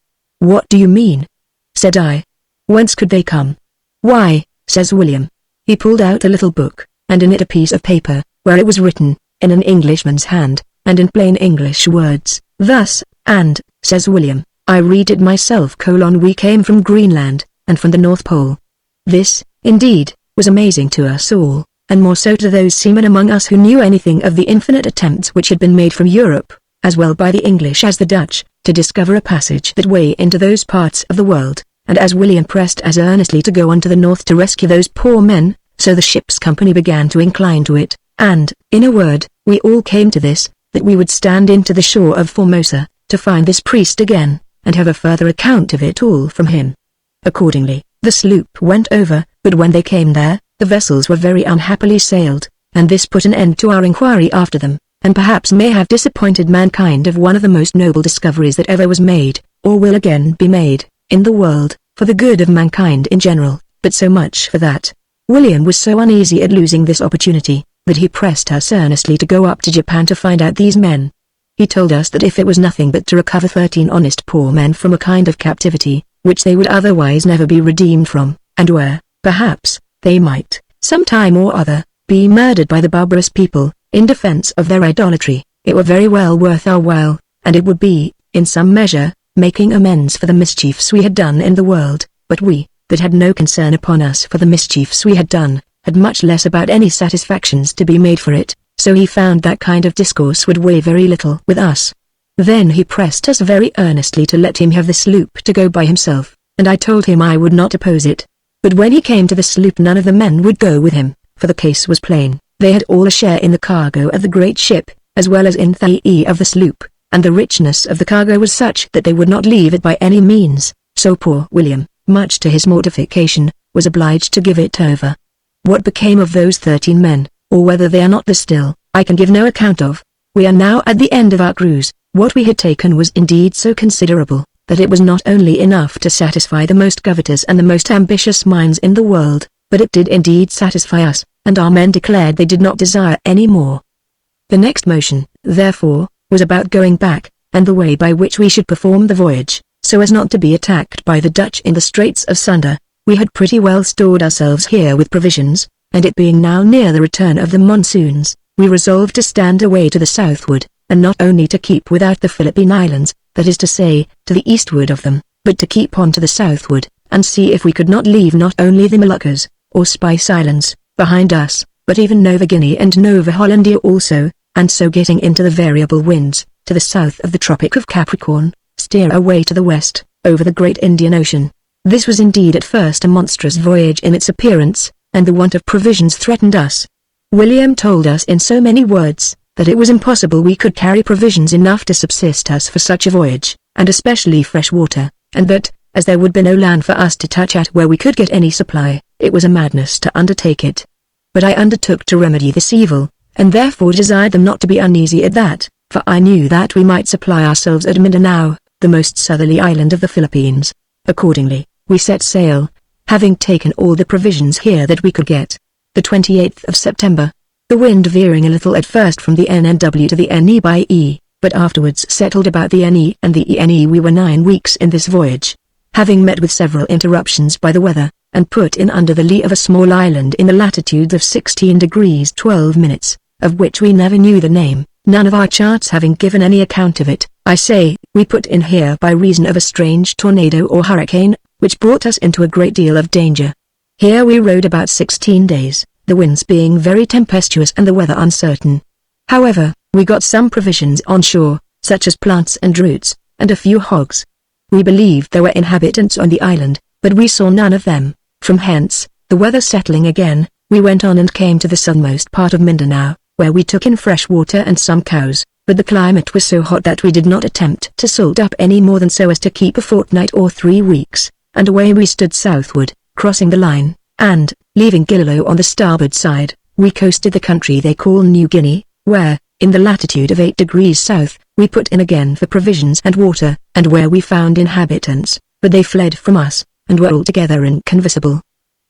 What do you mean? Said I. Whence could they come? Why, says William. He pulled out a little book, and in it a piece of paper, where it was written, in an Englishman's hand, and in plain English words, thus, and, says William, I read it myself: we came from Greenland, and from the North Pole. This, indeed, was amazing to us all, and more so to those seamen among us who knew anything of the infinite attempts which had been made from Europe, as well by the English as the Dutch, to discover a passage that way into those parts of the world, and as William pressed as earnestly to go on to the north to rescue those poor men, so the ship's company began to incline to it, and, in a word, we all came to this, that we would stand into the shore of Formosa, to find this priest again, and have a further account of it all from him. Accordingly, the sloop went over, but when they came there, the vessels were very unhappily sailed, and this put an end to our inquiry after them, and perhaps may have disappointed mankind of one of the most noble discoveries that ever was made, or will again be made, in the world, for the good of mankind in general. But so much for that. William was so uneasy at losing this opportunity, that he pressed us earnestly to go up to Japan to find out these men. He told us that if it was nothing but to recover 13 honest poor men from a kind of captivity, which they would otherwise never be redeemed from, and where, perhaps, they might, some time or other, be murdered by the barbarous people, in defense of their idolatry, it were very well worth our while, and it would be, in some measure, making amends for the mischiefs we had done in the world. But we, that had no concern upon us for the mischiefs we had done, had much less about any satisfactions to be made for it, so he found that kind of discourse would weigh very little with us. Then he pressed us very earnestly to let him have the sloop to go by himself, and I told him I would not oppose it. But when he came to the sloop none of the men would go with him, for the case was plain, they had all a share in the cargo of the great ship, as well as in the of the sloop, and the richness of the cargo was such that they would not leave it by any means, so poor William, much to his mortification, was obliged to give it over. What became of those 13 men, or whether they are not there still, I can give no account of. We are now at the end of our cruise. What we had taken was indeed so considerable, that it was not only enough to satisfy the most covetous and the most ambitious minds in the world, but it did indeed satisfy us, and our men declared they did not desire any more. The next motion, therefore, was about going back, and the way by which we should perform the voyage, so as not to be attacked by the Dutch in the Straits of Sunda. We had pretty well stored ourselves here with provisions, and it being now near the return of the monsoons, we resolved to stand away to the southward, and not only to keep without the Philippine Islands, that is to say, to the eastward of them, but to keep on to the southward, and see if we could not leave not only the Moluccas, or Spice Islands, behind us, but even Nova Guinea and Nova Hollandia also, and so getting into the variable winds, to the south of the Tropic of Capricorn, steer away to the west, over the great Indian Ocean. This was indeed at first a monstrous voyage in its appearance, and the want of provisions threatened us. William told us in so many words, that it was impossible we could carry provisions enough to subsist us for such a voyage, and especially fresh water, and that, as there would be no land for us to touch at where we could get any supply, it was a madness to undertake it. But I undertook to remedy this evil, and therefore desired them not to be uneasy at that, for I knew that we might supply ourselves at Mindanao, the most southerly island of the Philippines. Accordingly, we set sail, having taken all the provisions here that we could get. The 28th of September. The wind veering a little at first from the NNW to the NE by E, but afterwards settled about the NE and the ENE. We were 9 weeks in this voyage, having met with several interruptions by the weather, and put in under the lee of a small island in the latitude of 16 degrees 12 minutes, of which we never knew the name, none of our charts having given any account of it. I say, we put in here by reason of a strange tornado or hurricane, which brought us into a great deal of danger. Here we rode about 16 days, the winds being very tempestuous and the weather uncertain. However, we got some provisions on shore, such as plants and roots, and a few hogs. We believed there were inhabitants on the island, but we saw none of them. From hence, the weather settling again, we went on and came to the southernmost part of Mindanao, where we took in fresh water and some cows, but the climate was so hot that we did not attempt to salt up any more than so as to keep a fortnight or 3 weeks, and away we stood southward, crossing the line, and, leaving Gililo on the starboard side, we coasted the country they call New Guinea, where, in the latitude of 8 degrees south, we put in again for provisions and water, and where we found inhabitants, but they fled from us, and were altogether inconversable.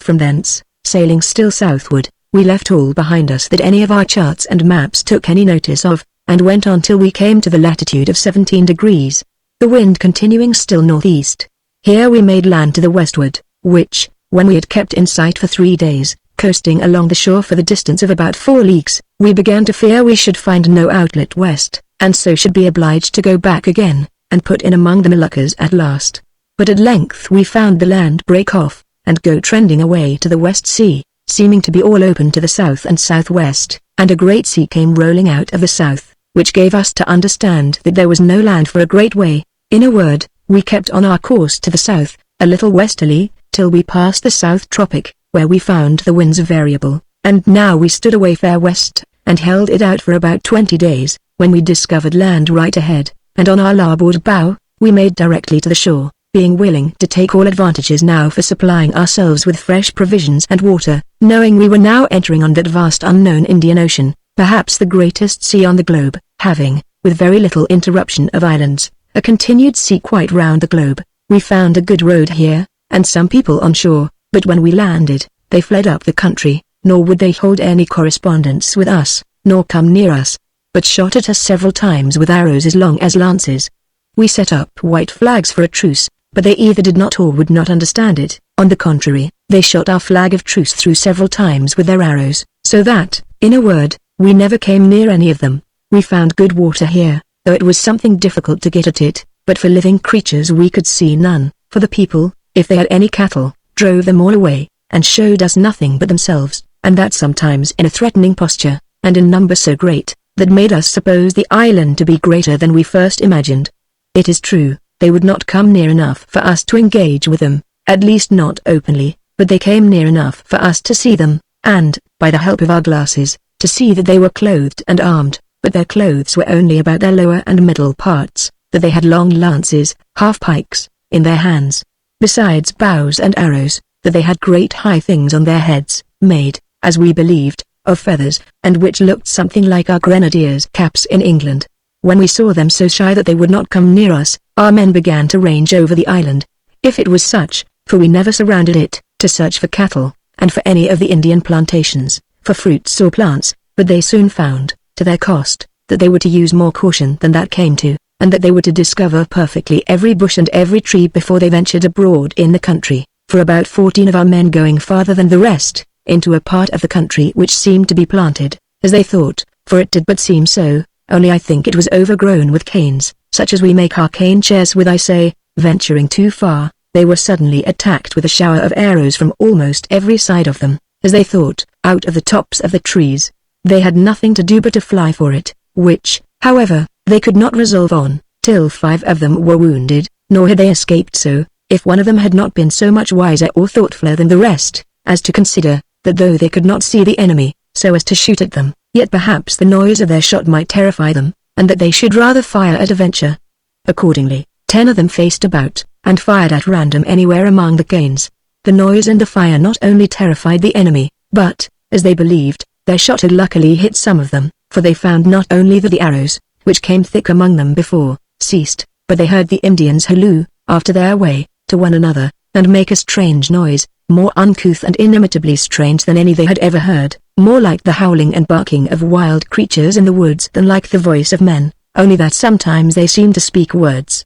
From thence, sailing still southward, we left all behind us that any of our charts and maps took any notice of, and went on till we came to the latitude of 17 degrees, the wind continuing still northeast. Here we made land to the westward, which, when we had kept in sight for 3 days, coasting along the shore for the distance of about 4 leagues, we began to fear we should find no outlet west, and so should be obliged to go back again, and put in among the Moluccas at last. But at length we found the land break off, and go trending away to the West Sea, seeming to be all open to the south and southwest, and a great sea came rolling out of the south, which gave us to understand that there was no land for a great way. In a word, we kept on our course to the south, a little westerly, till we passed the South Tropic, where we found the winds variable, and now we stood away fair west, and held it out for about 20 days, when we discovered land right ahead, and on our larboard bow, we made directly to the shore, being willing to take all advantages now for supplying ourselves with fresh provisions and water, knowing we were now entering on that vast unknown Indian Ocean, perhaps the greatest sea on the globe, having, with very little interruption of islands, a continued sea quite round the globe. We found a good road here, and some people on shore, but when we landed, they fled up the country, nor would they hold any correspondence with us, nor come near us, but shot at us several times with arrows as long as lances. We set up white flags for a truce, but they either did not or would not understand it. On the contrary, they shot our flag of truce through several times with their arrows, so that, in a word, we never came near any of them. We found good water here, though it was something difficult to get at it, but for living creatures we could see none, for the people, if they had any cattle, drove them all away, and showed us nothing but themselves, and that sometimes in a threatening posture, and in number so great, that made us suppose the island to be greater than we first imagined. It is true, they would not come near enough for us to engage with them, at least not openly, but they came near enough for us to see them, and, by the help of our glasses, to see that they were clothed and armed, but their clothes were only about their lower and middle parts, that they had long lances, half-pikes, in their hands, besides bows and arrows, that they had great high things on their heads, made, as we believed, of feathers, and which looked something like our grenadiers' caps in England. When we saw them so shy that they would not come near us, our men began to range over the island, if it was such, for we never surrounded it, to search for cattle, and for any of the Indian plantations, for fruits or plants, but they soon found, to their cost, that they were to use more caution than that came to, and that they were to discover perfectly every bush and every tree before they ventured abroad in the country, for about 14 of our men going farther than the rest, into a part of the country which seemed to be planted, as they thought, for it did but seem so, only I think it was overgrown with canes, such as we make our cane chairs with. I say, venturing too far, they were suddenly attacked with a shower of arrows from almost every side of them, as they thought, out of the tops of the trees. They had nothing to do but to fly for it, which, however, they could not resolve on, till 5 of them were wounded, nor had they escaped so, if one of them had not been so much wiser or thoughtfuler than the rest, as to consider, that though they could not see the enemy, so as to shoot at them, yet perhaps the noise of their shot might terrify them, and that they should rather fire at a venture. Accordingly, 10 of them faced about, and fired at random anywhere among the canes. The noise and the fire not only terrified the enemy, but, as they believed, their shot had luckily hit some of them, for they found not only that the arrows, which came thick among them before, ceased, but they heard the Indians halloo, after their way, to one another, and make a strange noise, more uncouth and inimitably strange than any they had ever heard, more like the howling and barking of wild creatures in the woods than like the voice of men, only that sometimes they seemed to speak words.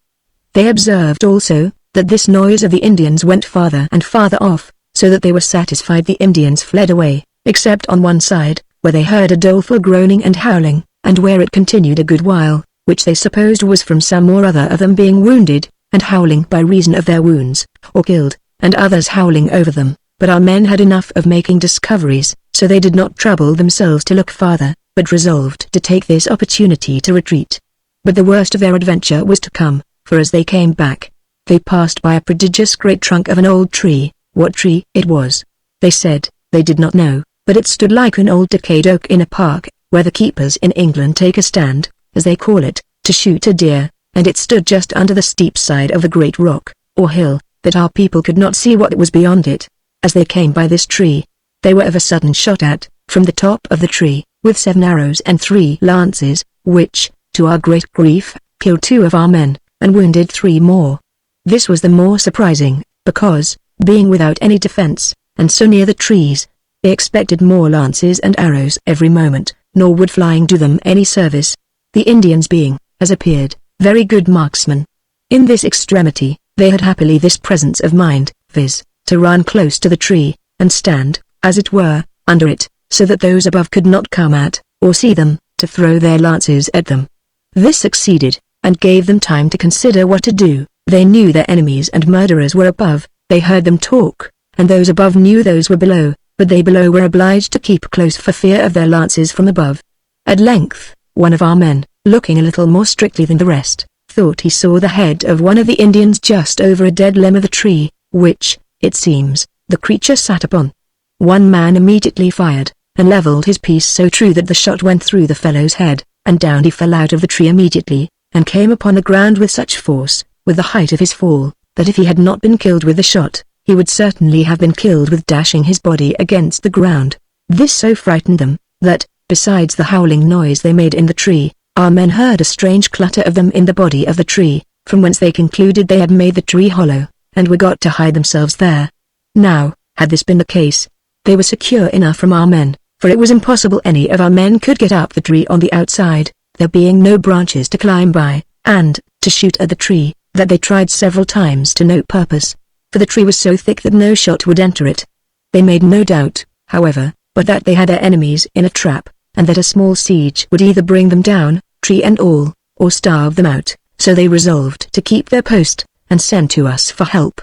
They observed also, that this noise of the Indians went farther and farther off, so that they were satisfied the Indians fled away, except on one side, where they heard a doleful groaning and howling, and where it continued a good while, which they supposed was from some or other of them being wounded, and howling by reason of their wounds, or killed, and others howling over them. But our men had enough of making discoveries, so they did not trouble themselves to look farther, but resolved to take this opportunity to retreat. But the worst of their adventure was to come, for as they came back, they passed by a prodigious great trunk of an old tree. What tree it was, they said, they did not know, but it stood like an old decayed oak in a park, where the keepers in England take a stand, as they call it, to shoot a deer, and it stood just under the steep side of a great rock, or hill, that our people could not see what was beyond it. As they came by this tree, they were of a sudden shot at, from the top of the tree, with 7 arrows and 3 lances, which, to our great grief, killed 2 of our men, and wounded 3 more. This was the more surprising, because, being without any defense, and so near the trees, they expected more lances and arrows every moment, nor would flying do them any service. The Indians being, as appeared, very good marksmen. In this extremity, they had happily this presence of mind, viz., to run close to the tree, and stand, as it were, under it, so that those above could not come at, or see them, to throw their lances at them. This succeeded, and gave them time to consider what to do. They knew their enemies and murderers were above, they heard them talk, and those above knew those were below, but they below were obliged to keep close for fear of their lances from above. At length, one of our men, looking a little more strictly than the rest, thought he saw the head of one of the Indians just over a dead limb of the tree, which, it seems, the creature sat upon. One man immediately fired, and levelled his piece so true that the shot went through the fellow's head, and down he fell out of the tree immediately, and came upon the ground with such force, with the height of his fall, that if he had not been killed with the shot, he would certainly have been killed with dashing his body against the ground. This so frightened them, that, besides the howling noise they made in the tree, our men heard a strange clutter of them in the body of the tree, from whence they concluded they had made the tree hollow, and were got to hide themselves there. Now, had this been the case, they were secure enough from our men, for it was impossible any of our men could get up the tree on the outside, there being no branches to climb by, and, to shoot at the tree, that they tried several times to no purpose, for the tree was so thick that no shot would enter it. They made no doubt, however, but that they had their enemies in a trap, and that a small siege would either bring them down, tree and all, or starve them out, so they resolved to keep their post, and send to us for help.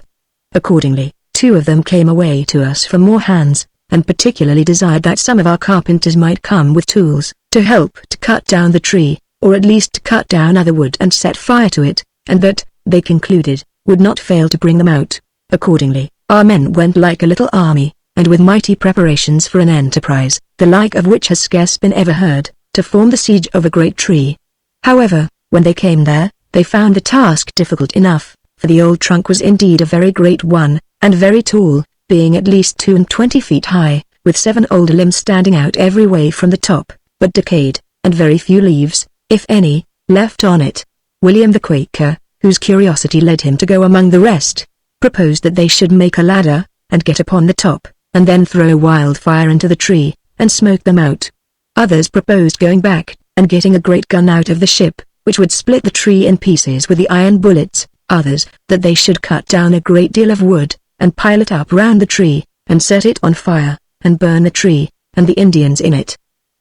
Accordingly, 2 of them came away to us for more hands, and particularly desired that some of our carpenters might come with tools, to help to cut down the tree, or at least to cut down other wood and set fire to it, and that, they concluded, would not fail to bring them out. Accordingly, our men went like a little army, and with mighty preparations for an enterprise, the like of which has scarce been ever heard, to form the siege of a great tree. However, when they came there, they found the task difficult enough, for the old trunk was indeed a very great one, and very tall, being at least 22 feet high, with 7 old limbs standing out every way from the top, but decayed, and very few leaves, if any, left on it. William the Quaker, whose curiosity led him to go among the rest, proposed that they should make a ladder, and get upon the top, and then throw wildfire into the tree, and smoke them out. Others proposed going back, and getting a great gun out of the ship, which would split the tree in pieces with the iron bullets. Others, that they should cut down a great deal of wood, and pile it up round the tree, and set it on fire, and burn the tree, and the Indians in it.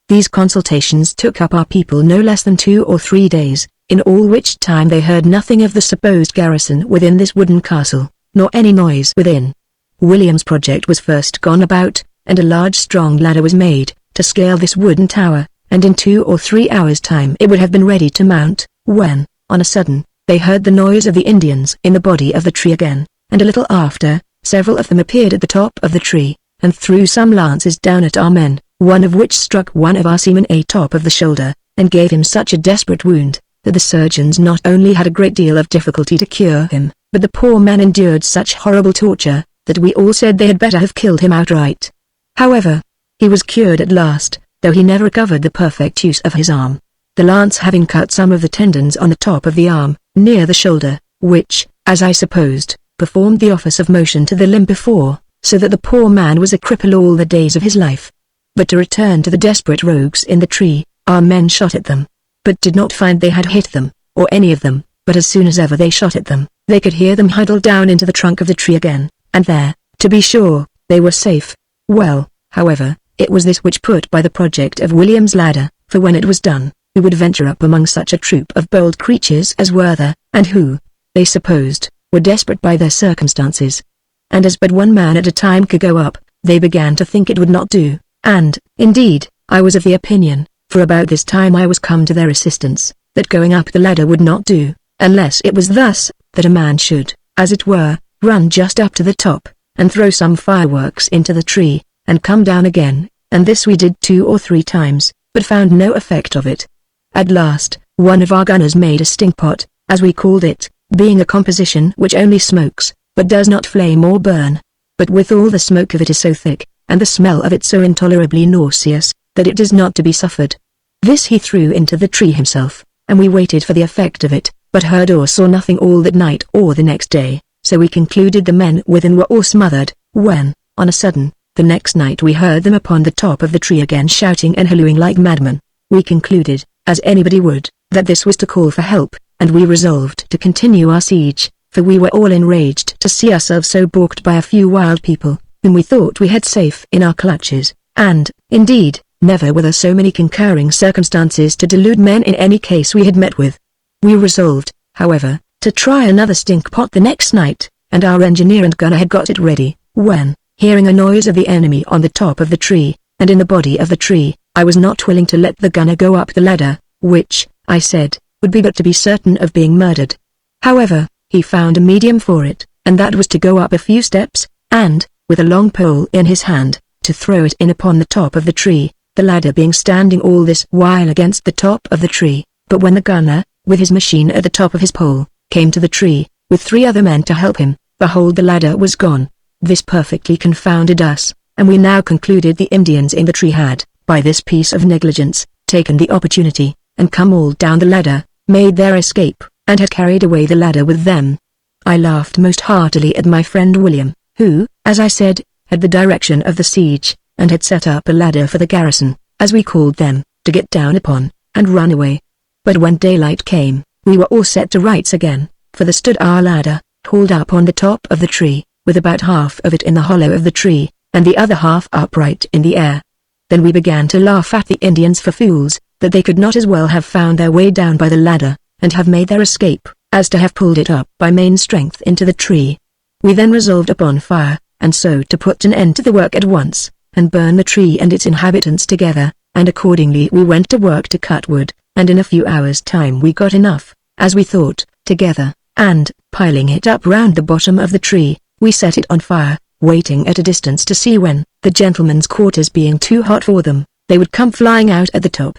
These consultations took up our people no less than 2 or 3 days, in all which time they heard nothing of the supposed garrison within this wooden castle, nor any noise within. William's project was first gone about, and a large strong ladder was made, to scale this wooden tower, and in 2 or 3 hours' time it would have been ready to mount, when, on a sudden, they heard the noise of the Indians in the body of the tree again, and a little after, several of them appeared at the top of the tree. and threw some lances down at our men, one of which struck one of our seamen atop of the shoulder, and gave him such a desperate wound, that the surgeons not only had a great deal of difficulty to cure him, but the poor man endured such horrible torture, that we all said they had better have killed him outright. However, he was cured at last, though he never recovered the perfect use of his arm, the lance having cut some of the tendons on the top of the arm, near the shoulder, which, as I supposed, performed the office of motion to the limb before, so that the poor man was a cripple all the days of his life. But to return to the desperate rogues in the tree, our men shot at them, but did not find they had hit them, or any of them, but as soon as ever they shot at them, they could hear them huddle down into the trunk of the tree again, and there, to be sure, they were safe. Well, however, it was this which put by the project of William's ladder, for when it was done, who would venture up among such a troop of bold creatures as were there, and who, they supposed, were desperate by their circumstances. And as but one man at a time could go up, they began to think it would not do, and, indeed, I was of the opinion, for about this time I was come to their assistance, that going up the ladder would not do, unless it was thus, that a man should, as it were, run just up to the top, and throw some fireworks into the tree, and come down again, and this we did 2 or 3 times, but found no effect of it. At last, one of our gunners made a stinkpot, as we called it, being a composition which only smokes, but does not flame or burn. But withal the smoke of it is so thick, and the smell of it so intolerably nauseous, that it is not to be suffered. This he threw into the tree himself, and we waited for the effect of it, but heard or saw nothing all that night or the next day, so we concluded the men within were all smothered, when, on a sudden, the next night we heard them upon the top of the tree again shouting and hallooing like madmen. We concluded, as anybody would, that this was to call for help, and we resolved to continue our siege, for we were all enraged to see ourselves so balked by a few wild people, whom we thought we had safe in our clutches, and, indeed, never were there so many concurring circumstances to delude men in any case we had met with. We resolved, however, to try another stinkpot the next night, and our engineer and gunner had got it ready, when, hearing a noise of the enemy on the top of the tree, and in the body of the tree, I was not willing to let the gunner go up the ladder, which, I said, would be but to be certain of being murdered. However, he found a medium for it, and that was to go up a few steps, and, with a long pole in his hand, to throw it in upon the top of the tree, the ladder being standing all this while against the top of the tree. But when the gunner, with his machine at the top of his pole, came to the tree, with 3 other men to help him, behold the ladder was gone. This perfectly confounded us, and we now concluded the Indians in the tree had, by this piece of negligence, taken the opportunity, and come all down the ladder, made their escape, and had carried away the ladder with them. I laughed most heartily at my friend William, who, as I said, had the direction of the siege, and had set up a ladder for the garrison, as we called them, to get down upon, and run away. But when daylight came, we were all set to rights again, for there stood our ladder, hauled up on the top of the tree, with about half of it in the hollow of the tree, and the other half upright in the air. Then we began to laugh at the Indians for fools, that they could not as well have found their way down by the ladder, and have made their escape, as to have pulled it up by main strength into the tree. We then resolved upon fire, and so to put an end to the work at once, and burn the tree and its inhabitants together, and accordingly we went to work to cut wood, and in a few hours' time we got enough, as we thought, together, and, piling it up round the bottom of the tree, we set it on fire, waiting at a distance to see when, the gentlemen's quarters being too hot for them, they would come flying out at the top.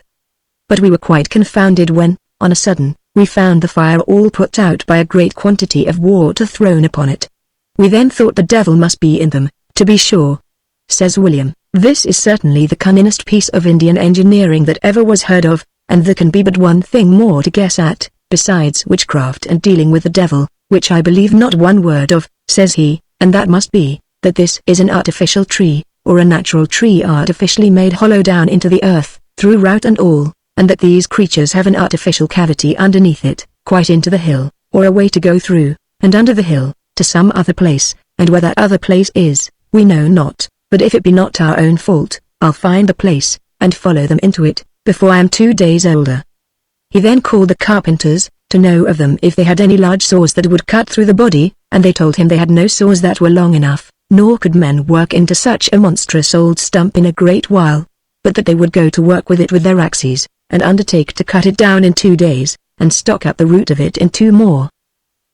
But we were quite confounded when, on a sudden, we found the fire all put out by a great quantity of water thrown upon it. We then thought the devil must be in them, to be sure. Says William, this is certainly the cunningest piece of Indian engineering that ever was heard of, and there can be but one thing more to guess at, besides witchcraft and dealing with the devil, which I believe not one word of, says he, and that must be, that this is an artificial tree, or a natural tree artificially made hollow down into the earth, through root and all, and that these creatures have an artificial cavity underneath it, quite into the hill, or a way to go through, and under the hill, to some other place, and where that other place is, we know not, but if it be not our own fault, I'll find the place, and follow them into it, before I am 2 days older. He then called the carpenters, to know of them if they had any large saws that would cut through the body, and they told him they had no saws that were long enough, nor could men work into such a monstrous old stump in a great while, but that they would go to work with it with their axes, and undertake to cut it down in 2 days, and stock up the root of it in 2 more.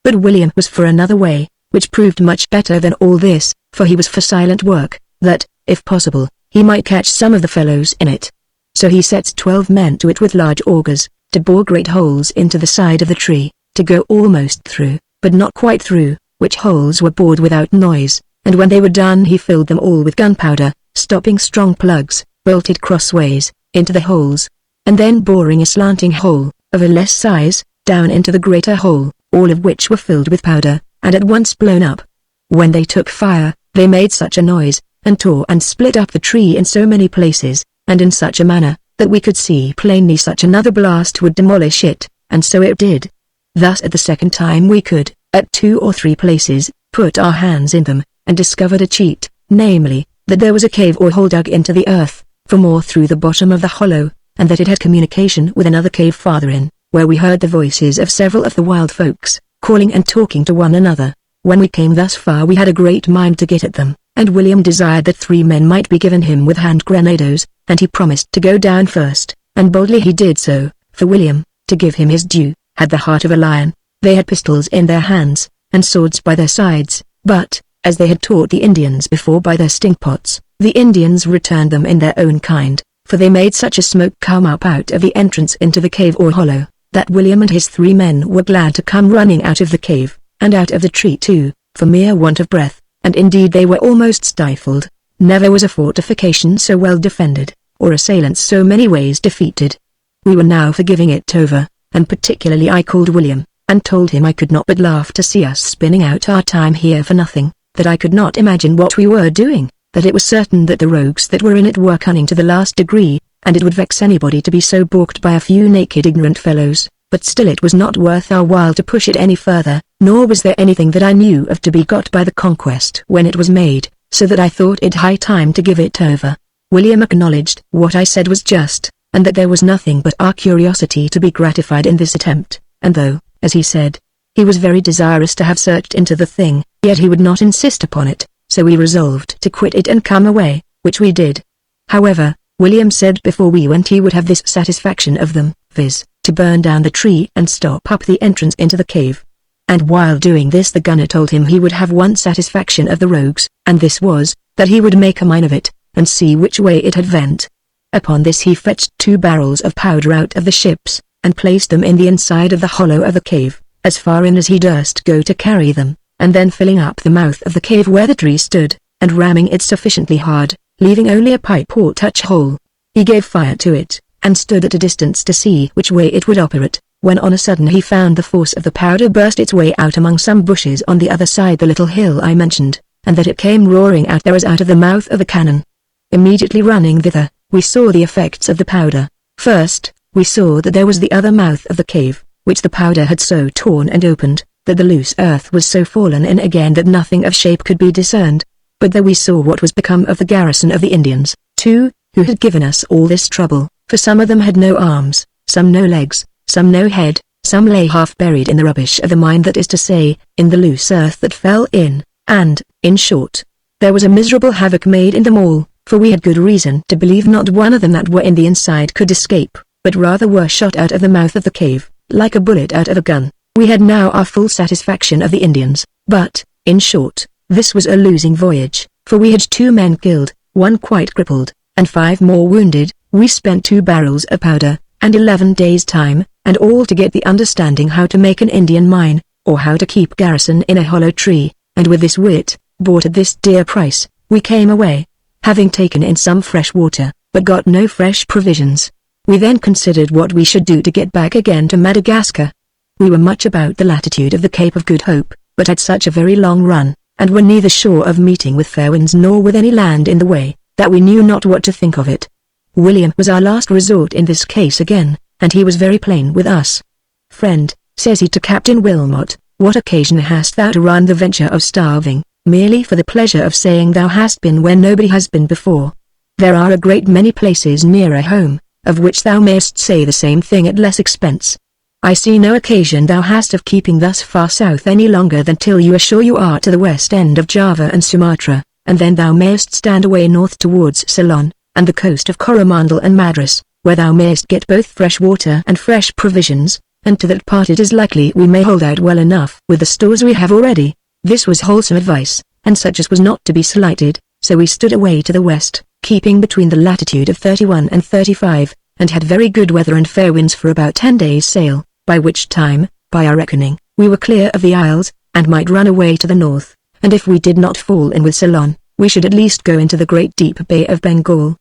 But William was for another way, which proved much better than all this, for he was for silent work, that, if possible, he might catch some of the fellows in it. So he sets 12 men to it with large augers, to bore great holes into the side of the tree, to go almost through, but not quite through, which holes were bored without noise, and when they were done he filled them all with gunpowder, stopping strong plugs, bolted crossways, into the holes, and then boring a slanting hole, of a less size, down into the greater hole, all of which were filled with powder, and at once blown up. When they took fire, they made such a noise, and tore and split up the tree in so many places, and in such a manner, that we could see plainly such another blast would demolish it, and so it did. Thus at the second time we could, at 2 or 3 places, put our hands in them, and discovered a cheat, namely, that there was a cave or hole dug into the earth, for more through the bottom of the hollow, and that it had communication with another cave farther in, where we heard the voices of several of the wild folks, calling and talking to one another. When we came thus far we had a great mind to get at them, and William desired that 3 men might be given him with hand grenadoes, and he promised to go down first, and boldly he did so, for William, to give him his due, had the heart of a lion. They had pistols in their hands, and swords by their sides, but, as they had taught the Indians before by their stinkpots, the Indians returned them in their own kind, for they made such a smoke come up out of the entrance into the cave or hollow, that William and his 3 men were glad to come running out of the cave, and out of the tree too, for mere want of breath, and indeed they were almost stifled. Never was a fortification so well defended, or assailants so many ways defeated. We were now for giving it over, and particularly I called William, and told him I could not but laugh to see us spinning out our time here for nothing, that I could not imagine what we were doing, that it was certain that the rogues that were in it were cunning to the last degree, and it would vex anybody to be so balked by a few naked ignorant fellows, but still it was not worth our while to push it any further, nor was there anything that I knew of to be got by the conquest when it was made, so that I thought it high time to give it over. William acknowledged what I said was just, and that there was nothing but our curiosity to be gratified in this attempt, and though, as he said, he was very desirous to have searched into the thing, yet he would not insist upon it, so we resolved to quit it and come away, which we did. However, William said before we went he would have this satisfaction of them, viz., to burn down the tree and stop up the entrance into the cave. And while doing this the gunner told him he would have one satisfaction of the rogues, and this was, that he would make a mine of it, and see which way it had vent. Upon this he fetched 2 barrels of powder out of the ships, and placed them in the inside of the hollow of the cave, as far in as he durst go to carry them, and then filling up the mouth of the cave where the tree stood, and ramming it sufficiently hard, leaving only a pipe or touch hole, he gave fire to it, and stood at a distance to see which way it would operate, when on a sudden he found the force of the powder burst its way out among some bushes on the other side the little hill I mentioned, and that it came roaring out there as out of the mouth of a cannon. Immediately running thither, we saw the effects of the powder. First, we saw that there was the other mouth of the cave, which the powder had so torn and opened, that the loose earth was so fallen in again that nothing of shape could be discerned. But there we saw what was become of the garrison of the Indians, too, who had given us all this trouble, for some of them had no arms, some no legs, some no head, some lay half buried in the rubbish of the mine, that is to say, in the loose earth that fell in, and, in short, there was a miserable havoc made in them all, for we had good reason to believe not one of them that were in the inside could escape, but rather were shot out of the mouth of the cave, like a bullet out of a gun. We had now our full satisfaction of the Indians, but, in short, this was a losing voyage, for we had 2 men killed, 1 quite crippled, and 5 more wounded. We spent 2 barrels of powder, and 11 days' time, and all to get the understanding how to make an Indian mine, or how to keep garrison in a hollow tree, and with this wit, bought at this dear price, we came away, having taken in some fresh water, but got no fresh provisions. We then considered what we should do to get back again to Madagascar. We were much about the latitude of the Cape of Good Hope, but had such a very long run, and were neither sure of meeting with fair winds nor with any land in the way, that we knew not what to think of it. William was our last resort in this case again, and he was very plain with us. "Friend," says he to Captain Wilmot, "what occasion hast thou to run the venture of starving, merely for the pleasure of saying thou hast been where nobody has been before? There are a great many places nearer home, of which thou mayst say the same thing at less expense. I see no occasion thou hast of keeping thus far south any longer than till you are sure you are to the west end of Java and Sumatra, and then thou mayst stand away north towards Ceylon, and the coast of Coromandel and Madras, where thou mayst get both fresh water and fresh provisions, and to that part it is likely we may hold out well enough with the stores we have already." This was wholesome advice, and such as was not to be slighted, so we stood away to the west, keeping between the latitude of 31 and 35, and had very good weather and fair winds for about 10 days' sail, by which time, by our reckoning, we were clear of the isles, and might run away to the north, and if we did not fall in with Ceylon, we should at least go into the great deep Bay of Bengal.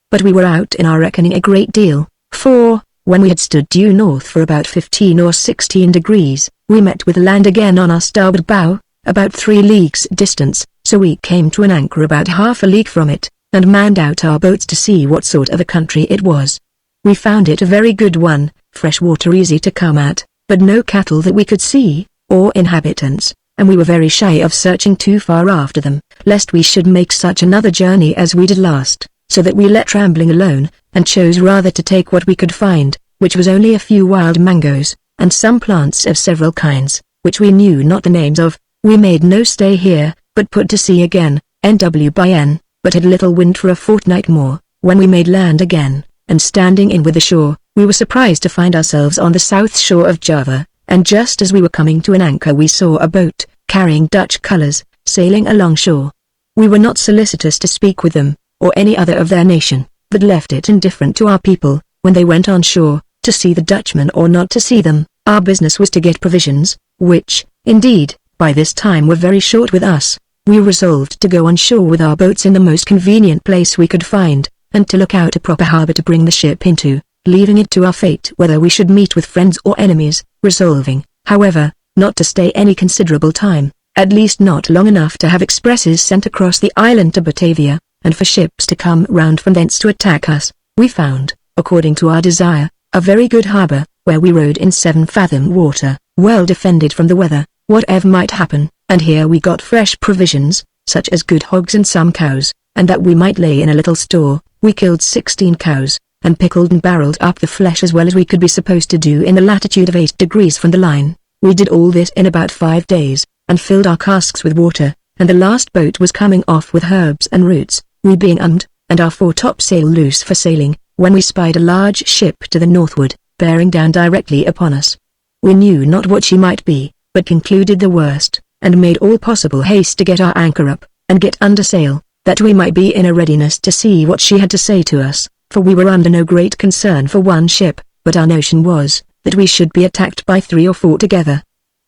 But we were out in our reckoning a great deal, for, when we had stood due north for about 15 or 16 degrees, we met with land again on our starboard bow, about 3 leagues distance, so we came to an anchor about half a league from it, and manned out our boats to see what sort of a country it was. We found it a very good one, fresh water easy to come at, but no cattle that we could see, or inhabitants, and we were very shy of searching too far after them, lest we should make such another journey as we did last, so that we let rambling alone, and chose rather to take what we could find, which was only a few wild mangoes, and some plants of several kinds, which we knew not the names of. We made no stay here, but put to sea again, NW/N, but had little wind for a fortnight more, when we made land again, and standing in with the shore, we were surprised to find ourselves on the south shore of Java, and just as we were coming to an anchor we saw a boat, carrying Dutch colors, sailing along shore. We were not solicitous to speak with them, or any other of their nation, but left it indifferent to our people, when they went on shore, to see the Dutchmen or not to see them. Our business was to get provisions, which, indeed, by this time were very short with us. We resolved to go on shore with our boats in the most convenient place we could find, and to look out a proper harbor to bring the ship into, leaving it to our fate whether we should meet with friends or enemies, resolving, however, not to stay any considerable time, at least not long enough to have expresses sent across the island to Batavia, and for ships to come round from thence to attack us. We found, according to our desire, a very good harbor, where we rode in 7-fathom water, well defended from the weather, whatever might happen, and here we got fresh provisions, such as good hogs and some cows, and that we might lay in a little store. We killed 16 cows, and pickled and barreled up the flesh as well as we could be supposed to do in the latitude of 8 degrees from the line. We did all this in about 5 days, and filled our casks with water, and the last boat was coming off with herbs and roots, we being armed, and our foretopsail loose for sailing, when we spied a large ship to the northward, bearing down directly upon us. We knew not what she might be, but concluded the worst, and made all possible haste to get our anchor up, and get under sail, that we might be in a readiness to see what she had to say to us, for we were under no great concern for one ship, but our notion was, that we should be attacked by 3 or 4 together.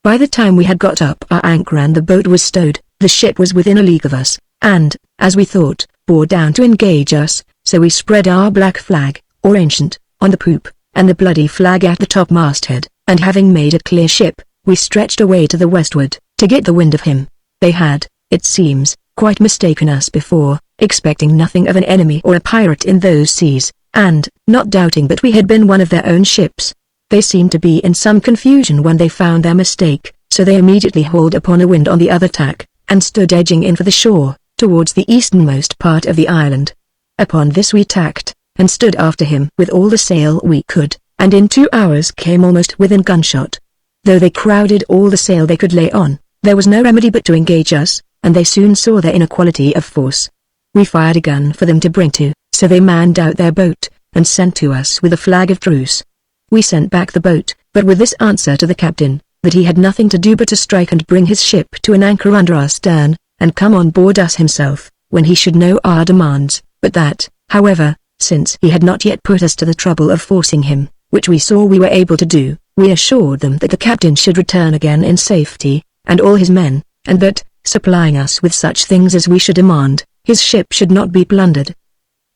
By the time we had got up our anchor and the boat was stowed, the ship was within a league of us, and, as we thought, bore down to engage us, so we spread our black flag, or ancient, on the poop, and the bloody flag at the topmasthead, and having made a clear ship, we stretched away to the westward, to get the wind of him. They had, it seems, quite mistaken us before, expecting nothing of an enemy or a pirate in those seas, and, not doubting that we had been one of their own ships. They seemed to be in some confusion when they found their mistake, so they immediately hauled upon a wind on the other tack, and stood edging in for the shore, towards the easternmost part of the island. Upon this we tacked, and stood after him with all the sail we could, and in 2 hours came almost within gunshot. Though they crowded all the sail they could lay on, there was no remedy but to engage us, and they soon saw their inequality of force. We fired a gun for them to bring to, so they manned out their boat, and sent to us with a flag of truce. We sent back the boat, but with this answer to the captain, that he had nothing to do but to strike and bring his ship to an anchor under our stern, and come on board us himself, when he should know our demands, but that, however, since he had not yet put us to the trouble of forcing him, which we saw we were able to do, we assured them that the captain should return again in safety, and all his men, and that, supplying us with such things as we should demand, his ship should not be plundered.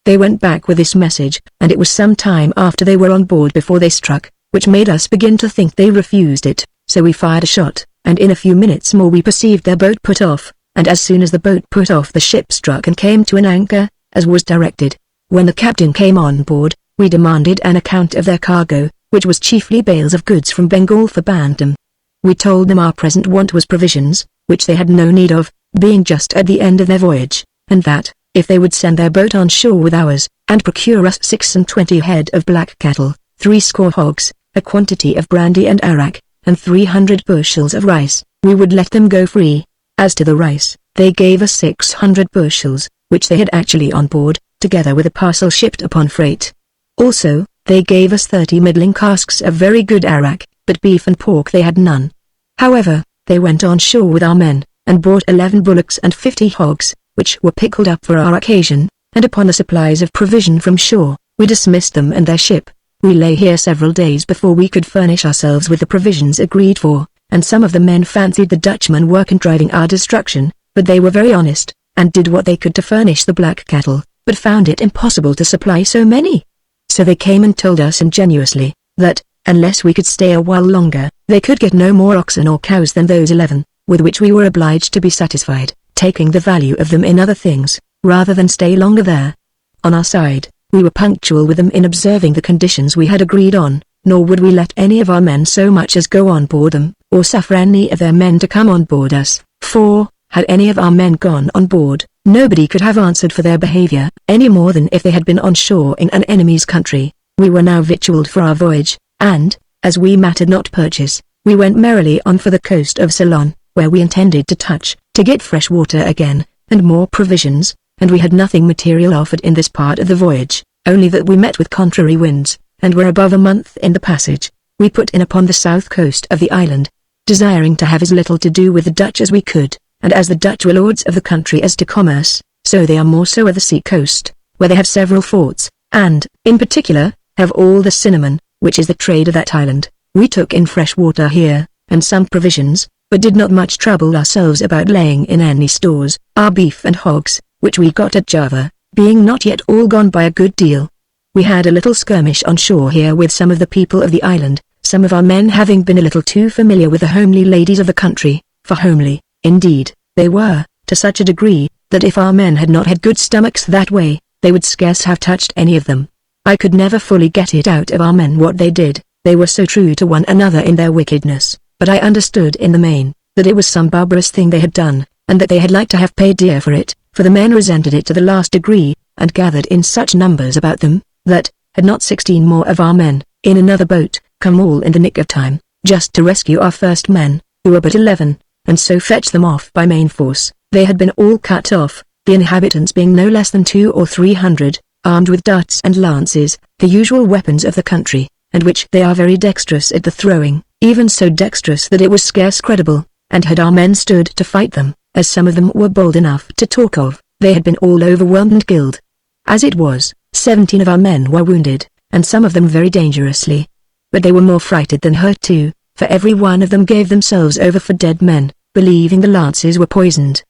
They went back with this message, and it was some time after they were on board before they struck, which made us begin to think they refused it, so we fired a shot, and in a few minutes more we perceived their boat put off, and as soon as the boat put off the ship struck and came to an anchor, as was directed. When the captain came on board, we demanded an account of their cargo, which was chiefly bales of goods from Bengal for Bantam. We told them our present want was provisions, which they had no need of, being just at the end of their voyage, and that, if they would send their boat on shore with ours, and procure us 26 head of black cattle, 60 hogs, a quantity of brandy and arrack, and 300 bushels of rice, we would let them go free. As to the rice, they gave us 600 bushels, which they had actually on board, together with a parcel shipped upon freight. Also, they gave us 30 middling casks of very good arrack, but beef and pork they had none. However, they went on shore with our men, and bought 11 bullocks and 50 hogs, which were pickled up for our occasion, and upon the supplies of provision from shore, we dismissed them and their ship. We lay here several days before we could furnish ourselves with the provisions agreed for, and some of the men fancied the Dutchmen were contriving our destruction, but they were very honest, and did what they could to furnish the black cattle, but found it impossible to supply so many. So they came and told us ingenuously, that, unless we could stay a while longer, they could get no more oxen or cows than those 11, with which we were obliged to be satisfied, taking the value of them in other things, rather than stay longer there. On our side, we were punctual with them in observing the conditions we had agreed on, nor would we let any of our men so much as go on board them, or suffer any of their men to come on board us, for, had any of our men gone on board, nobody could have answered for their behavior, any more than if they had been on shore in an enemy's country. We were now victualled for our voyage, and, as we mattered not purchase, we went merrily on for the coast of Ceylon, where we intended to touch, to get fresh water again, and more provisions, and we had nothing material offered in this part of the voyage, only that we met with contrary winds, and were above a month in the passage. We put in upon the south coast of the island, desiring to have as little to do with the Dutch as we could, and as the Dutch were lords of the country as to commerce, so they are more so of the sea coast, where they have several forts, and, in particular, have all the cinnamon, which is the trade of that island. We took in fresh water here, and some provisions, but did not much trouble ourselves about laying in any stores, our beef and hogs, which we got at Java, being not yet all gone by a good deal. We had a little skirmish on shore here with some of the people of the island, some of our men having been a little too familiar with the homely ladies of the country, for homely, indeed, they were, to such a degree, that if our men had not had good stomachs that way, they would scarce have touched any of them. I could never fully get it out of our men what they did, they were so true to one another in their wickedness, but I understood in the main, that it was some barbarous thing they had done, and that they had like to have paid dear for it, for the men resented it to the last degree, and gathered in such numbers about them, that, had not 16 more of our men, in another boat, come all in the nick of time, just to rescue our first men, who were but 11, and so fetch them off by main force, they had been all cut off, the inhabitants being no less than 200 or 300, armed with darts and lances, the usual weapons of the country, and which they are very dexterous at the throwing, even so dexterous that it was scarce credible, and had our men stood to fight them, as some of them were bold enough to talk of, they had been all overwhelmed and killed. As it was, 17 of our men were wounded, and some of them very dangerously. But they were more frighted than hurt too, for every one of them gave themselves over for dead men, believing the lances were poisoned.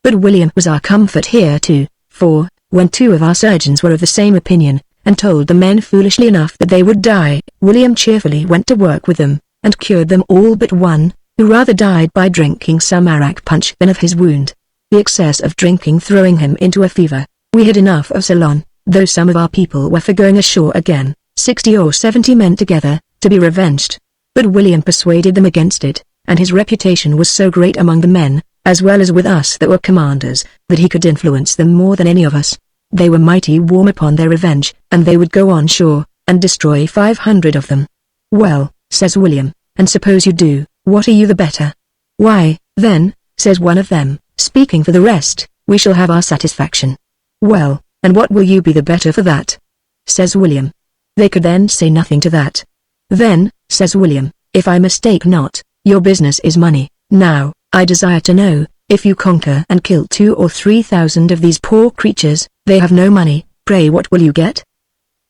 But William was our comfort here too, for, when 2 of our surgeons were of the same opinion, and told the men foolishly enough that they would die, William cheerfully went to work with them, and cured them all but one, who rather died by drinking some arrack punch than of his wound. The excess of drinking throwing him into a fever. We had enough of Ceylon, though some of our people were for going ashore again, 60 or 70 men together, to be revenged. But William persuaded them against it, and his reputation was so great among the men, as well as with us that were commanders, that he could influence them more than any of us. They were mighty warm upon their revenge, and they would go on shore, and destroy 500 of them. Well, says William, and suppose you do, what are you the better? Why, then, says one of them, speaking for the rest, we shall have our satisfaction. Well, and what will you be the better for that? Says William. They could then say nothing to that. Then, says William, if I mistake not, your business is money. Now, I desire to know, if you conquer and kill 2,000 or 3,000 of these poor creatures, they have no money, pray what will you get?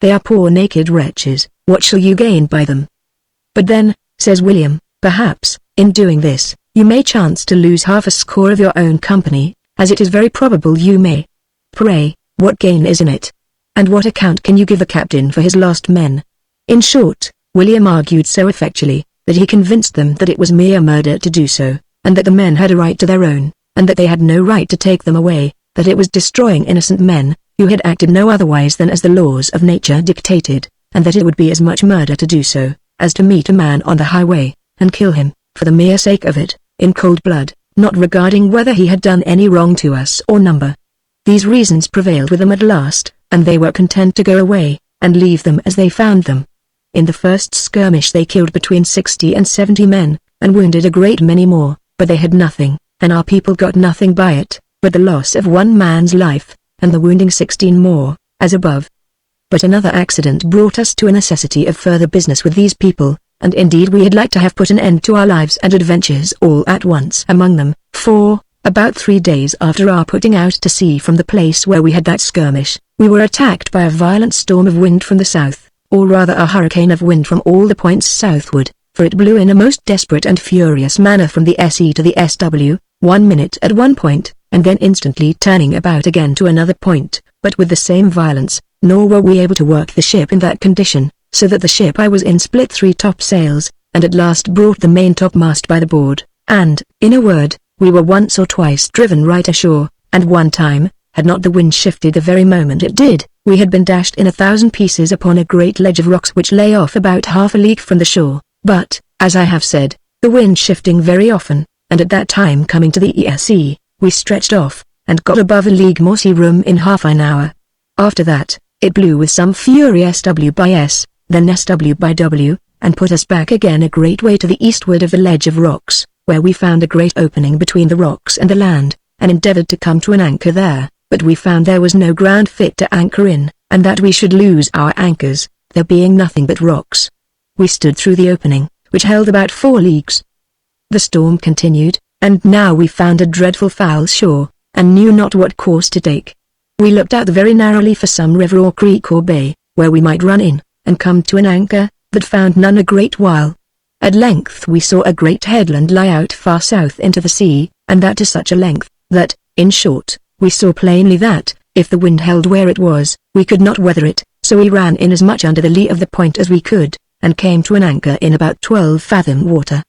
They are poor naked wretches, what shall you gain by them? But then, says William, perhaps, in doing this, you may chance to lose half a score of your own company, as it is very probable you may. Pray, what gain is in it? And what account can you give the captain for his lost men? In short, William argued so effectually, that he convinced them that it was mere murder to do so, and that the men had a right to their own, and that they had no right to take them away, that it was destroying innocent men, who had acted no otherwise than as the laws of nature dictated, and that it would be as much murder to do so, as to meet a man on the highway, and kill him, for the mere sake of it, in cold blood, not regarding whether he had done any wrong to us or number. These reasons prevailed with them at last, and they were content to go away, and leave them as they found them. In the first skirmish they killed between 60 and 70 men, and wounded a great many more, but they had nothing, and our people got nothing by it, but the loss of one man's life, and the wounding 16 more, as above. But another accident brought us to a necessity of further business with these people, and indeed we had like to have put an end to our lives and adventures all at once among them, for, About 3 days after our putting out to sea from the place where we had that skirmish, we were attacked by a violent storm of wind from the south, or rather a hurricane of wind from all the points southward, for it blew in a most desperate and furious manner from the SE to the SW, 1 minute at one point, and then instantly turning about again to another point, but with the same violence, nor were we able to work the ship in that condition, so that the ship I was in split 3 topsails, and at last brought the main topmast by the board, and, in a word, we were once or twice driven right ashore, and one time, had not the wind shifted the very moment it did, we had been dashed in 1,000 pieces upon a great ledge of rocks which lay off about half a league from the shore, but, as I have said, the wind shifting very often, and at that time coming to the ESE, we stretched off, and got above a league more sea room in half an hour. After that, it blew with some fury SW by S, then SW by W, and put us back again a great way to the eastward of the ledge of rocks, where we found a great opening between the rocks and the land, and endeavored to come to an anchor there, but we found there was no ground fit to anchor in, and that we should lose our anchors, there being nothing but rocks. We stood through the opening, which held about 4 leagues. The storm continued, and now we found a dreadful foul shore, and knew not what course to take. We looked out very narrowly for some river or creek or bay, where we might run in, and come to an anchor, but found none a great while. At length we saw a great headland lie out far south into the sea, and that to such a length, that, in short, we saw plainly that, if the wind held where it was, we could not weather it, so we ran in as much under the lee of the point as we could, and came to an anchor in about 12 fathom water.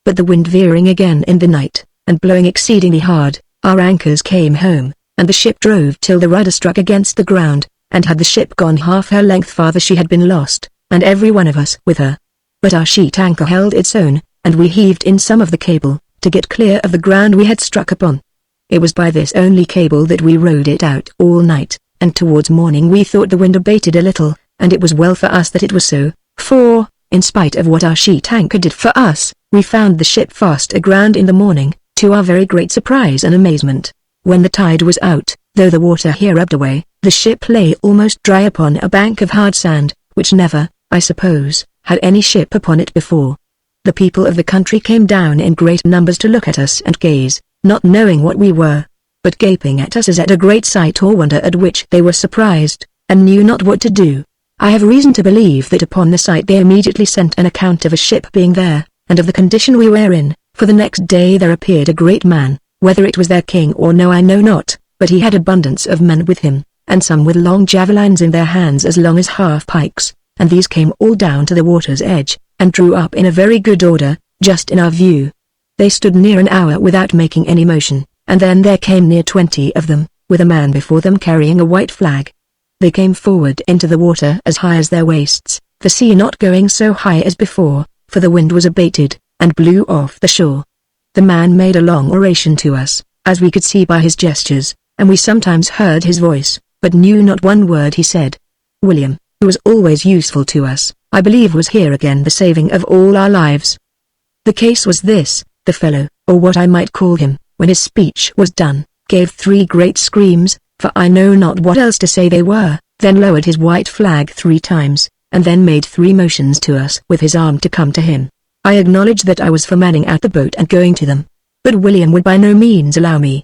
But the wind veering again in the night, and blowing exceedingly hard, our anchors came home, and the ship drove till the rudder struck against the ground, and had the ship gone half her length farther she had been lost, and every one of us with her. But our sheet anchor held its own, and we heaved in some of the cable, to get clear of the ground we had struck upon. It was by this only cable that we rode it out all night, and towards morning we thought the wind abated a little, and it was well for us that it was so, for, in spite of what our sheet anchor did for us, we found the ship fast aground in the morning, to our very great surprise and amazement. When the tide was out, though the water here ebbed away, the ship lay almost dry upon a bank of hard sand, which never, I suppose, had any ship upon it before. The people of the country came down in great numbers to look at us and gaze, not knowing what we were, but gaping at us as at a great sight or wonder at which they were surprised, and knew not what to do. I have reason to believe that upon the sight they immediately sent an account of a ship being there, and of the condition we were in, for the next day there appeared a great man, whether it was their king or no I know not, but he had abundance of men with him, and some with long javelins in their hands as long as half-pikes, and these came all down to the water's edge, and drew up in a very good order, just in our view. They stood near an hour without making any motion, and then there came near 20 of them, with a man before them carrying a white flag. They came forward into the water as high as their waists, the sea not going so high as before, for the wind was abated, and blew off the shore. The man made a long oration to us, as we could see by his gestures, and we sometimes heard his voice, but knew not one word he said. William, who was always useful to us, I believe was here again the saving of all our lives. The case was this: the fellow, or what I might call him, when his speech was done, gave 3 great screams, for I know not what else to say they were, then lowered his white flag 3 times, and then made 3 motions to us with his arm to come to him. I acknowledged that I was for manning out the boat and going to them, but William would by no means allow me.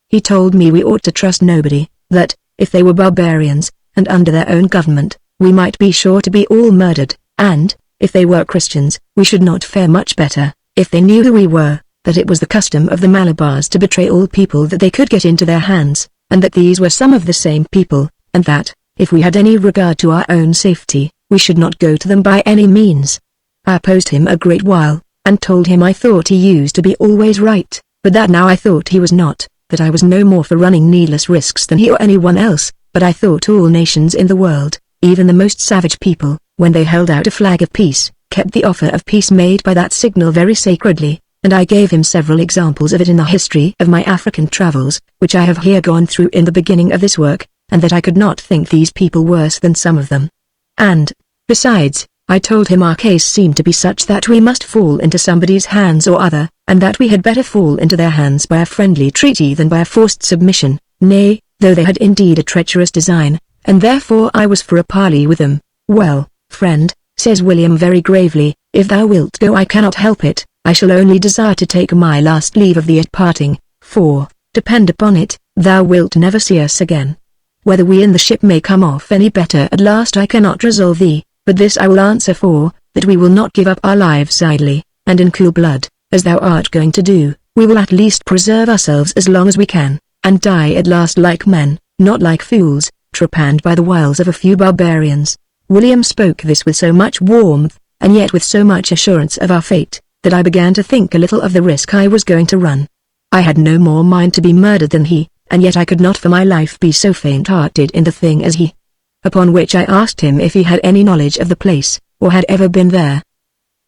He told me we ought to trust nobody, that, if they were barbarians, and under their own government, we might be sure to be all murdered, and, if they were Christians, we should not fare much better, if they knew who we were, that it was the custom of the Malabars to betray all people that they could get into their hands, and that these were some of the same people, and that, if we had any regard to our own safety, we should not go to them by any means. I opposed him a great while, and told him I thought he used to be always right, but that now I thought he was not, that I was no more for running needless risks than he or anyone else, but I thought all nations in the world, even the most savage people, when they held out a flag of peace, kept the offer of peace made by that signal very sacredly, and I gave him several examples of it in the history of my African travels, which I have here gone through in the beginning of this work, and that I could not think these people worse than some of them. And, besides, I told him our case seemed to be such that we must fall into somebody's hands or other, and that we had better fall into their hands by a friendly treaty than by a forced submission, nay, though they had indeed a treacherous design, and therefore I was for a parley with them. Well, friend, says William very gravely, if thou wilt go I cannot help it, I shall only desire to take my last leave of thee at parting, For, depend upon it, thou wilt never see us again. Whether we and the ship may come off any better at last I cannot resolve thee, but this I will answer for, that we will not give up our lives idly, and in cool blood, as thou art going to do. We will at least preserve ourselves as long as we can, and die at last like men, not like fools, trepanned by the wiles of a few barbarians. William spoke this with so much warmth, and yet with so much assurance of our fate, that I began to think a little of the risk I was going to run. I had no more mind to be murdered than he, and yet I could not for my life be so faint-hearted in the thing as he. Upon which I asked him if he had any knowledge of the place, or had ever been there.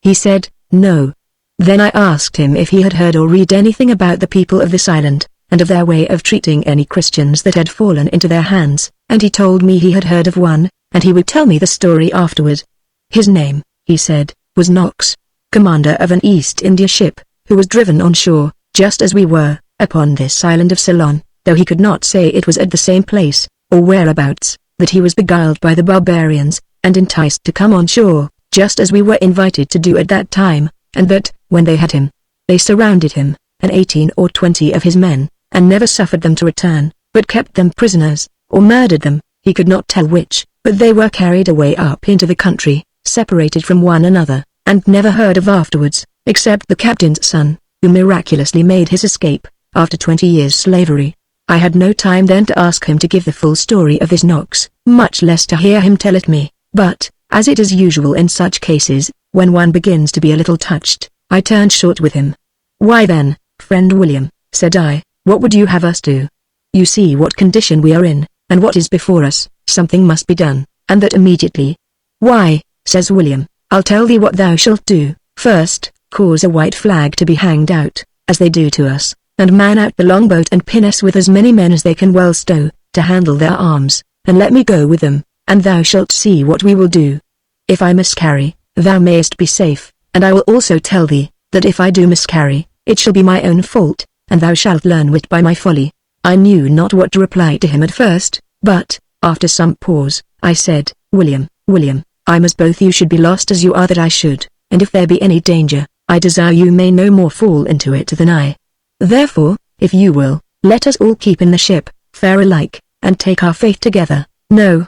He said, no. Then I asked him if he had heard or read anything about the people of this island, and of their way of treating any Christians that had fallen into their hands, and he told me he had heard of one, and he would tell me the story afterward. His name, he said, was Knox, commander of an East India ship, who was driven on shore, just as we were, upon this island of Ceylon, though he could not say it was at the same place, or whereabouts, that he was beguiled by the barbarians, and enticed to come on shore, just as we were invited to do at that time, and that, when they had him, they surrounded him, and 18 or 20 of his men, and never suffered them to return, but kept them prisoners, or murdered them, he could not tell which, but they were carried away up into the country, separated from one another, and never heard of afterwards, except the captain's son, who miraculously made his escape, after 20 years' slavery. I had no time then to ask him to give the full story of this Knox, much less to hear him tell it me, but, as it is usual in such cases, when one begins to be a little touched, I turned short with him. Why then, friend William, said I, what would you have us do? You see what condition we are in, and what is before us. Something must be done, and that immediately. Why, says William, I'll tell thee what thou shalt do. First, cause a white flag to be hanged out, as they do to us, and man out the longboat and pinnace with as many men as they can well stow, to handle their arms, and let me go with them, and thou shalt see what we will do. If I miscarry, thou mayest be safe, and I will also tell thee, that if I do miscarry, it shall be my own fault, and thou shalt learn wit by my folly. I knew not what to reply to him at first, but, after some pause, I said, William, I'm as both you should be lost as you are that I should, and if there be any danger, I desire you may no more fall into it than I. Therefore, if you will, let us all keep in the ship, fair alike, and take our fate together. No,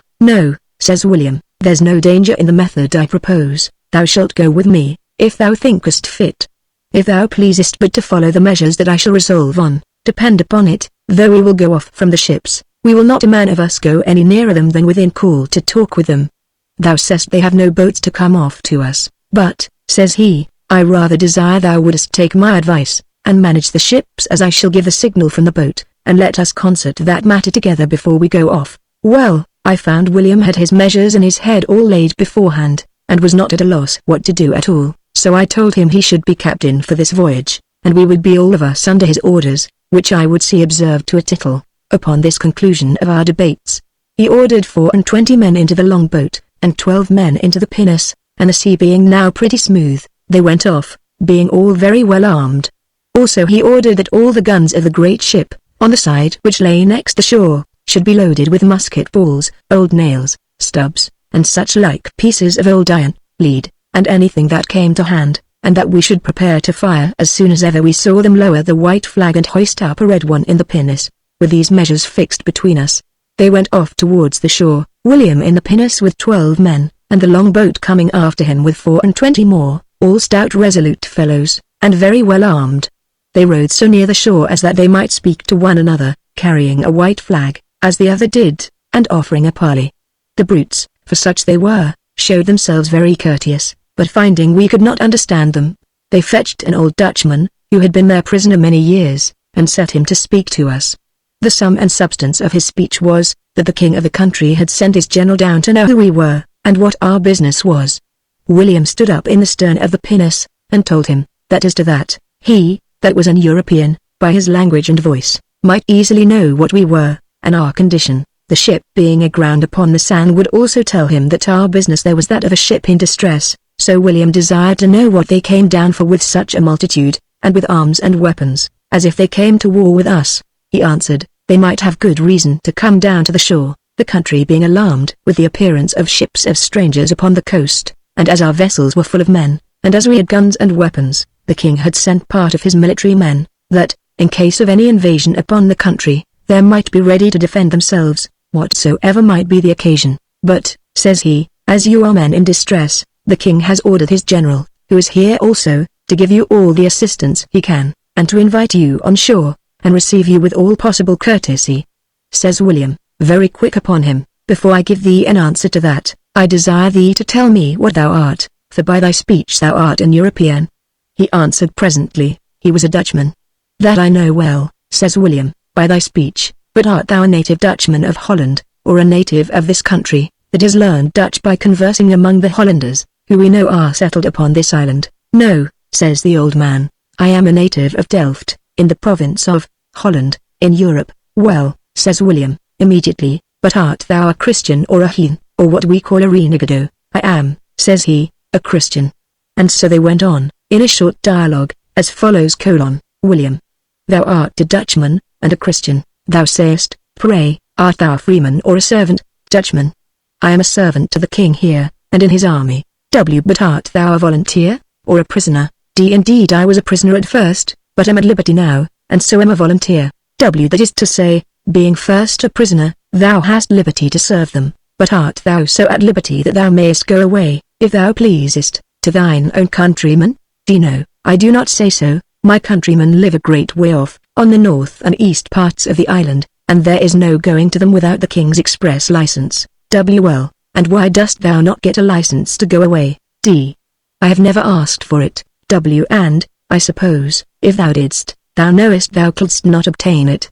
says William, there's no danger in the method I propose. Thou shalt go with me, if thou thinkest fit. If thou pleasest but to follow the measures that I shall resolve on, depend upon it, though we will go off from the ships, we will not a man of us go any nearer them than within call to talk with them. Thou sayest they have no boats to come off to us, but, says he, I rather desire thou wouldest take my advice, and manage the ships as I shall give the signal from the boat, and let us concert that matter together before we go off. Well, I found William had his measures in his head all laid beforehand, and was not at a loss what to do at all, so I told him he should be captain for this voyage, and we would be all of us under his orders, which I would see observed to a tittle. Upon this conclusion of our debates, he ordered 24 men into the longboat, and 12 men into the pinnace, and the sea being now pretty smooth, they went off, being all very well armed. Also he ordered that all the guns of the great ship, on the side which lay next the shore, should be loaded with musket balls, old nails, stubs, and such like pieces of old iron, lead, and anything that came to hand, and that we should prepare to fire as soon as ever we saw them lower the white flag and hoist up a red one in the pinnace. With these measures fixed between us, they went off towards the shore, William in the pinnace with 12 men, and the longboat coming after him with 24 more, all stout resolute fellows, and very well armed. They rowed so near the shore as that they might speak to one another, carrying a white flag, as the other did, and offering a parley. The brutes, for such they were, showed themselves very courteous, but finding we could not understand them, they fetched an old Dutchman, who had been their prisoner many years, and set him to speak to us. The sum and substance of his speech was, that the king of the country had sent his general down to know who we were, and what our business was. William stood up in the stern of the pinnace, and told him, that as to that, he, that was an European, by his language and voice, might easily know what we were, and our condition. The ship being aground upon the sand would also tell him that our business there was that of a ship in distress, so William desired to know what they came down for with such a multitude, and with arms and weapons, as if they came to war with us. He answered, they might have good reason to come down to the shore, the country being alarmed with the appearance of ships of strangers upon the coast, and as our vessels were full of men, and as we had guns and weapons, the king had sent part of his military men, that, in case of any invasion upon the country, they might be ready to defend themselves, whatsoever might be the occasion. But, says he, as you are men in distress, the king has ordered his general, who is here also, to give you all the assistance he can, and to invite you on shore, and receive you with all possible courtesy. Says William, very quick upon him, before I give thee an answer to that, I desire thee to tell me what thou art, for by thy speech thou art an European. He answered presently, he was a Dutchman. That I know well, says William, by thy speech, but art thou a native Dutchman of Holland, or a native of this country, that has learned Dutch by conversing among the Hollanders, who we know are settled upon this island? No, says the old man, I am a native of Delft, in the province of Holland, in Europe. Well, says William, immediately, but art thou a Christian or a heathen, or what we call a renegado? I am, says he, a Christian. And so they went on, in a short dialogue, as follows: William. Thou art a Dutchman, and a Christian, thou sayest. Pray, art thou a freeman or a servant? Dutchman. I am a servant to the king here, and in his army. But art thou a volunteer, or a prisoner? Indeed I was a prisoner at first, but am at liberty now, and so am a volunteer. That is to say, being first a prisoner, thou hast liberty to serve them, but art thou so at liberty that thou mayest go away, if thou pleasest, to thine own countrymen? No, I do not say so. My countrymen live a great way off, on the north and east parts of the island, and there is no going to them without the king's express license. Well, and why dost thou not get a license to go away? I have never asked for it. And, I suppose, if thou didst, thou knowest thou couldst not obtain it.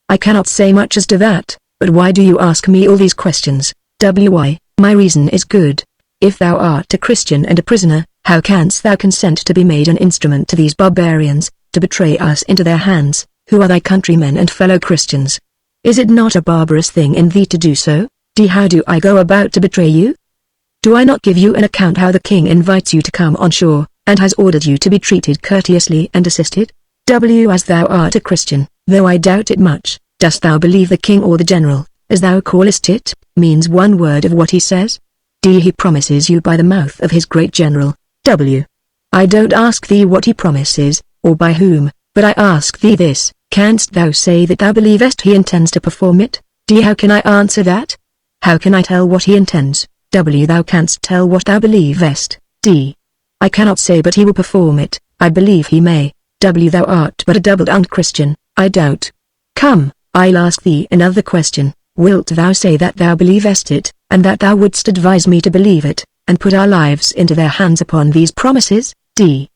I cannot say much as to that, but why do you ask me all these questions? Why, my reason is good. If thou art a Christian and a prisoner, how canst thou consent to be made an instrument to these barbarians, to betray us into their hands, who are thy countrymen and fellow Christians? Is it not a barbarous thing in thee to do so? How do I go about to betray you? Do I not give you an account how the king invites you to come on shore, and has ordered you to be treated courteously and assisted? As thou art a Christian, though I doubt it much, dost thou believe the king or the general, as thou callest it, means one word of what he says? He promises you by the mouth of his great general. I don't ask thee what he promises, or by whom, but I ask thee this: canst thou say that thou believest he intends to perform it? How can I answer that? How can I tell what he intends? Thou canst tell what thou believest. I cannot say, but he will perform it. I believe he may. Thou art but a double-tongued Christian, I doubt. Come, I'll ask thee another question. Wilt thou say that thou believest it, and that thou wouldst advise me to believe it, and put our lives into their hands upon these promises? I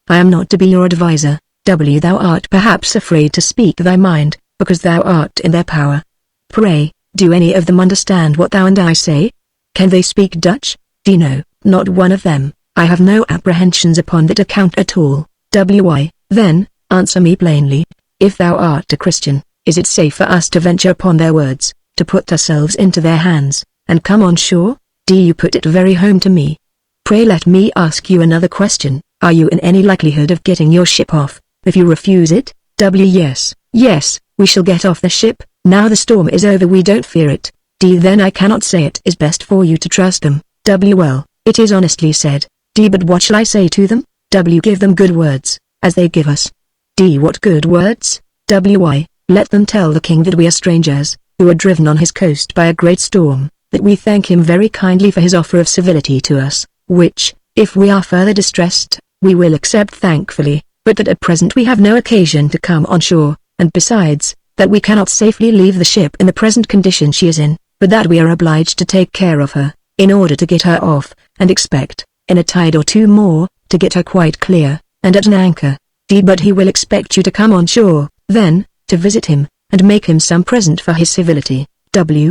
am not to be your adviser. Thou art perhaps afraid to speak thy mind, because thou art in their power. Pray, do any of them understand what thou and I say? Can they speak Dutch? No, not one of them. I have no apprehensions upon that account at all. Why, then, answer me plainly. If thou art a Christian, is it safe for us to venture upon their words, to put ourselves into their hands, and come on shore? You put it very home to me. Pray let me ask you another question. Are you in any likelihood of getting your ship off, if you refuse it? Yes, we shall get off the ship. Now the storm is over, we don't fear it. Then I cannot say it is best for you to trust them. Well, it is honestly said. But what shall I say to them? Give them good words, as they give us. What good words? Why, let them tell the king that we are strangers, who are driven on his coast by a great storm, that we thank him very kindly for his offer of civility to us, which, if we are further distressed, we will accept thankfully, but that at present we have no occasion to come on shore, and besides, that we cannot safely leave the ship in the present condition she is in, but that we are obliged to take care of her, in order to get her off, and expect, in a tide or two more, to get her quite clear, and at an anchor. But he will expect you to come on shore, then, to visit him, and make him some present for his civility.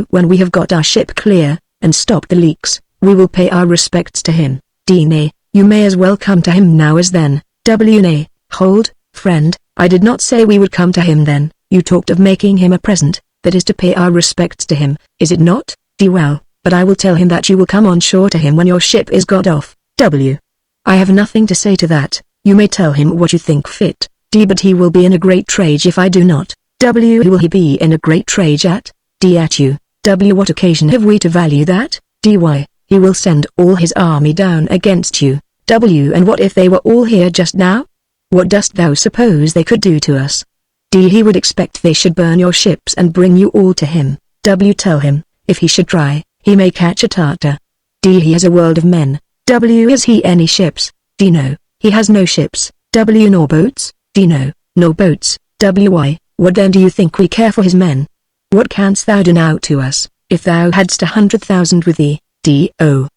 When we have got our ship clear, and stopped the leaks, we will pay our respects to him. Nay, you may as well come to him now as then. Nay, hold, friend, I did not say we would come to him then. You talked of making him a present, that is to pay our respects to him, is it not? Well, but I will tell him that you will come on shore to him when your ship is got off. I have nothing to say to that. You may tell him what you think fit. But he will be in a great rage if I do not. Who will he be in a great rage at? At you. What occasion have we to value that? Why, he will send all his army down against you. And what if they were all here just now? what dost thou suppose they could do to us? D. He would expect they should burn your ships and bring you all to him. W. Tell him, if he should try, he may catch a Tartar. D. He has a world of men. W. Has he any ships? D. No, he has no ships. W. Nor boats? D. No, nor boats. W. Why, what then do you think we care for his men? What canst thou do now to us, if thou hadst 100,000 with thee? D. Oh,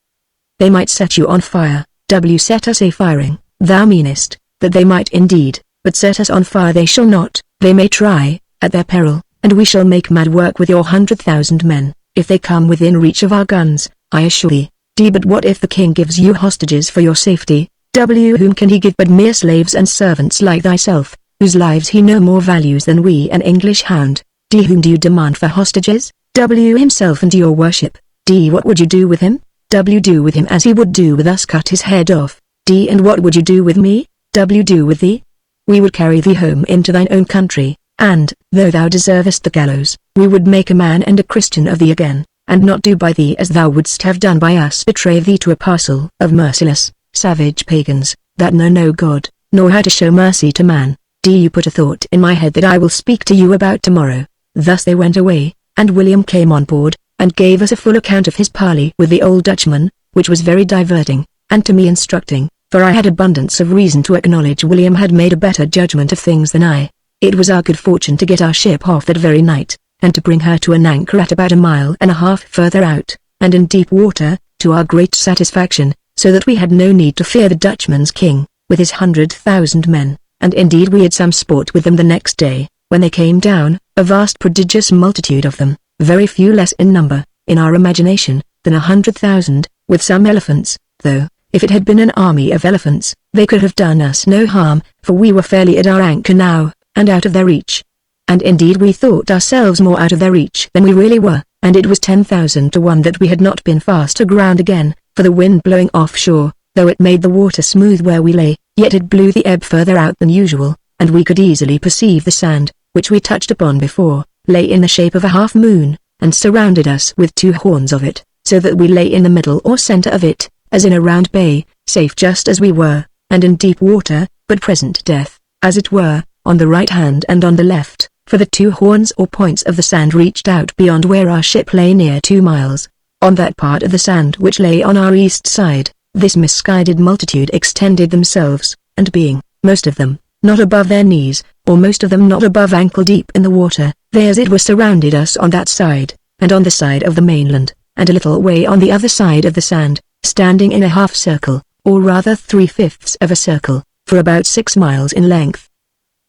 they might set you on fire. W. Set us a firing, thou meanest, that they might indeed, but set us on fire they shall not. They may try, at their peril, and we shall make mad work with your 100,000 men, if they come within reach of our guns, I assure thee. D. But what if the king gives you hostages for your safety? W. Whom can he give but mere slaves and servants like thyself, whose lives he no more values than we an English hound? D. Whom do you demand for hostages? W. Himself and your worship. D. What would you do with him? W. Do with him as he would do with us, cut his head off. D. And what would you do with me? W. Do with thee? We would carry thee home into thine own country, and, though thou deservest the gallows, we would make a man and a Christian of thee again, and not do by thee as thou wouldst have done by us, betray thee to a parcel of merciless, savage pagans, that know no God, nor how to show mercy to man. D. You put a thought in my head that I will speak to you about tomorrow. Thus they went away, and William came on board, and gave us a full account of his parley with the old Dutchman, which was very diverting, and to me instructing, for I had abundance of reason to acknowledge William had made a better judgment of things than I. It was our good fortune to get our ship off that very night, and to bring her to an anchor at about 1.5 miles further out, and in deep water, to our great satisfaction, so that we had no need to fear the Dutchman's king, with his 100,000 men, and indeed we had some sport with them the next day, when they came down, a vast prodigious multitude of them, very few less in number, in our imagination, than 100,000, with some elephants, though, if it had been an army of elephants, they could have done us no harm, for we were fairly at our anchor now, and out of their reach. And indeed we thought ourselves more out of their reach than we really were, and it was 10,000 to 1 that we had not been fast aground again, for the wind blowing offshore, though it made the water smooth where we lay, yet it blew the ebb further out than usual, and we could easily perceive the sand, which we touched upon before, lay in the shape of a half-moon, and surrounded us with 2 horns of it, so that we lay in the middle or center of it, as in a round bay, safe just as we were, and in deep water, but present death, as it were, on the right hand and on the left, for the 2 horns or points of the sand reached out beyond where our ship lay near 2 miles. On that part of the sand which lay on our east side, this misguided multitude extended themselves, and being, most of them, not above their knees, or most of them not above ankle deep in the water, they as it were surrounded us on that side, and on the side of the mainland, and a little way on the other side of the sand, standing in a half circle, or rather 3/5 of a circle, for about 6 miles in length.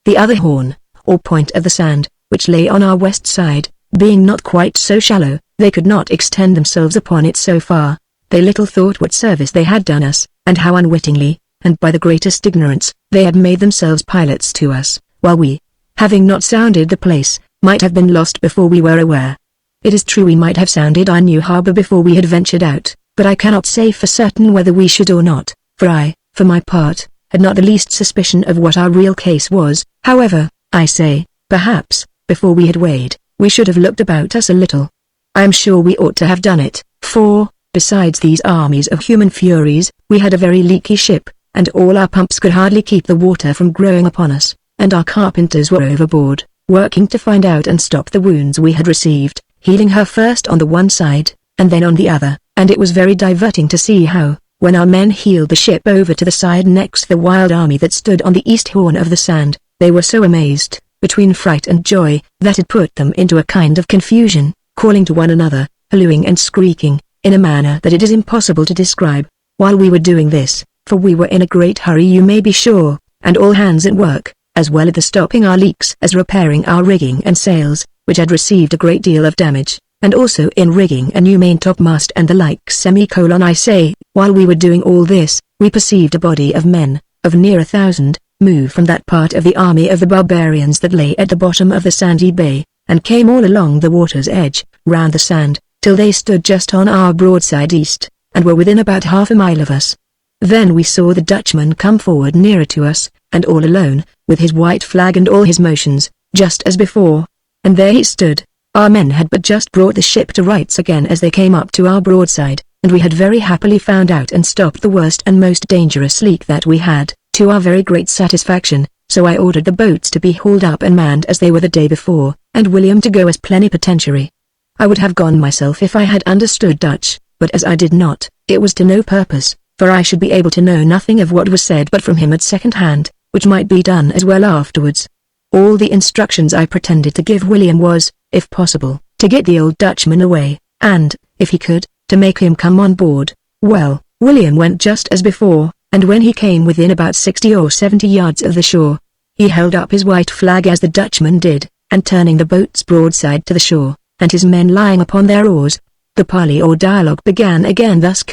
The other horn, or point of the sand, which lay on our west side, being not quite so shallow, they could not extend themselves upon it so far. They little thought what service they had done us, and how unwittingly, and by the greatest ignorance, they had made themselves pilots to us, while we, having not sounded the place, might have been lost before we were aware. It is true we might have sounded our new harbor before we had ventured out, but I cannot say for certain whether we should or not, for I, for my part, had not the least suspicion of what our real case was. However, I say, perhaps, before we had weighed, we should have looked about us a little. I am sure we ought to have done it, for, besides these armies of human furies, we had a very leaky ship, and all our pumps could hardly keep the water from growing upon us, and our carpenters were overboard, working to find out and stop the wounds we had received, healing her first on the one side, and then on the other, and it was very diverting to see how, when our men heeled the ship over to the side next the wild army that stood on the east horn of the sand, they were so amazed, between fright and joy, that it put them into a kind of confusion, calling to one another, hallooing and squeaking, in a manner that it is impossible to describe. While we were doing this, for we were in a great hurry you may be sure, and all hands at work, as well at the stopping our leaks as repairing our rigging and sails, which had received a great deal of damage, and also in rigging a new main-topmast and the like. I say, while we were doing all this, we perceived a body of men, of near 1,000, move from that part of the army of the barbarians that lay at the bottom of the sandy bay, and came all along the water's edge, round the sand, till they stood just on our broadside east, and were within about 1/2 mile of us. Then we saw the Dutchman come forward nearer to us, and all alone, with his white flag and all his motions, just as before. And there he stood. Our men had but just brought the ship to rights again as they came up to our broadside, and we had very happily found out and stopped the worst and most dangerous leak that we had, to our very great satisfaction, so I ordered the boats to be hauled up and manned as they were the day before, and William to go as plenipotentiary. I would have gone myself if I had understood Dutch, but as I did not, it was to no purpose, for I should be able to know nothing of what was said but from him at second hand, which might be done as well afterwards. All the instructions I pretended to give William was, if possible, to get the old Dutchman away, and, if he could, to make him come on board. Well, William went just as before, and when he came within about 60 or 70 yards of the shore, he held up his white flag as the Dutchman did, and turning the boats broadside to the shore, and his men lying upon their oars, the parley or dialogue began again thus: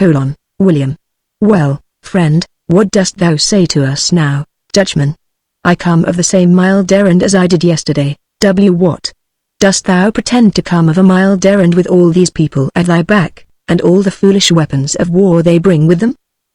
William. Well, friend, what dost thou say to us now, Dutchman? I come of the same mild errand as I did yesterday. What? Dost thou pretend to come of a mild errand with all these people at thy back, and all the foolish weapons of war they bring with them?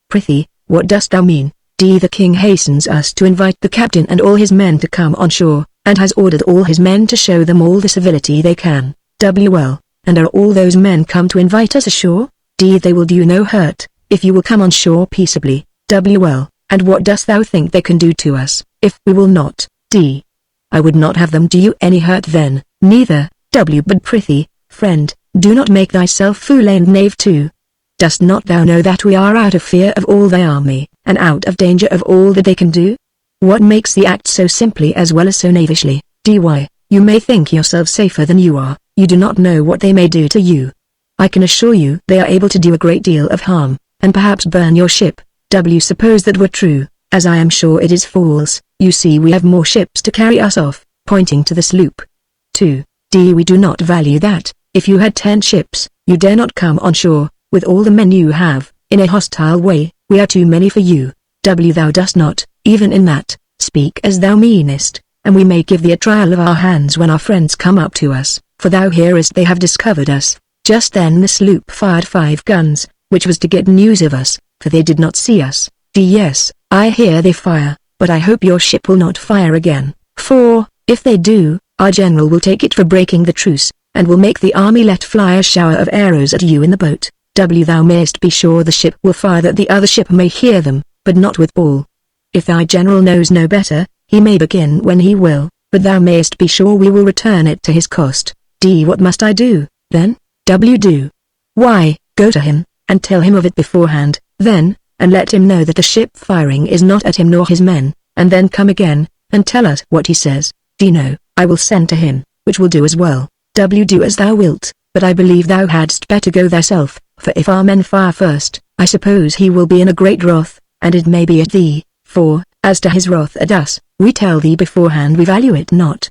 Prithee, what dost thou mean? The king hastens us to invite the captain and all his men to come on shore, and has ordered all his men to show them all the civility they can. Well, and are all those men come to invite us ashore? They will do you no hurt, if you will come on shore peaceably. Well, and what dost thou think they can do to us, if we will not? I would not have them do you any hurt then, neither, but prithee, friend, do not make thyself fool and knave too. Dost not thou know that we are out of fear of all thy army, and out of danger of all that they can do? What makes thee act so simply as well as so knavishly? Why, you may think yourself safer than you are, you do not know what they may do to you. I can assure you they are able to do a great deal of harm, and perhaps burn your ship. Suppose that were true, as I am sure it is false. You see we have more ships to carry us off, pointing to the sloop. 2. We do not value that. If you had 10 ships, you dare not come on shore, with all the men you have, in a hostile way. We are too many for you. Thou dost not, even in that, speak as thou meanest, and we may give thee a trial of our hands when our friends come up to us, for thou hearest they have discovered us. Just then the sloop fired 5 guns, which was to get news of us, for they did not see us. Yes, I hear they fire, but I hope your ship will not fire again, for, if they do, our general will take it for breaking the truce, and will make the army let fly a shower of arrows at you in the boat. Thou mayest be sure the ship will fire that the other ship may hear them, but not with ball. If thy general knows no better, he may begin when he will, but thou mayest be sure we will return it to his cost. What must I do, then? Do. Why, go to him, and tell him of it beforehand, then, and let him know that the ship firing is not at him nor his men, and then come again, and tell us what he says. No, I will send to him, which will do as well. Do as thou wilt, but I believe thou hadst better go thyself, for if our men fire first, I suppose he will be in a great wrath, and it may be at thee, for, as to his wrath at us, we tell thee beforehand we value it not.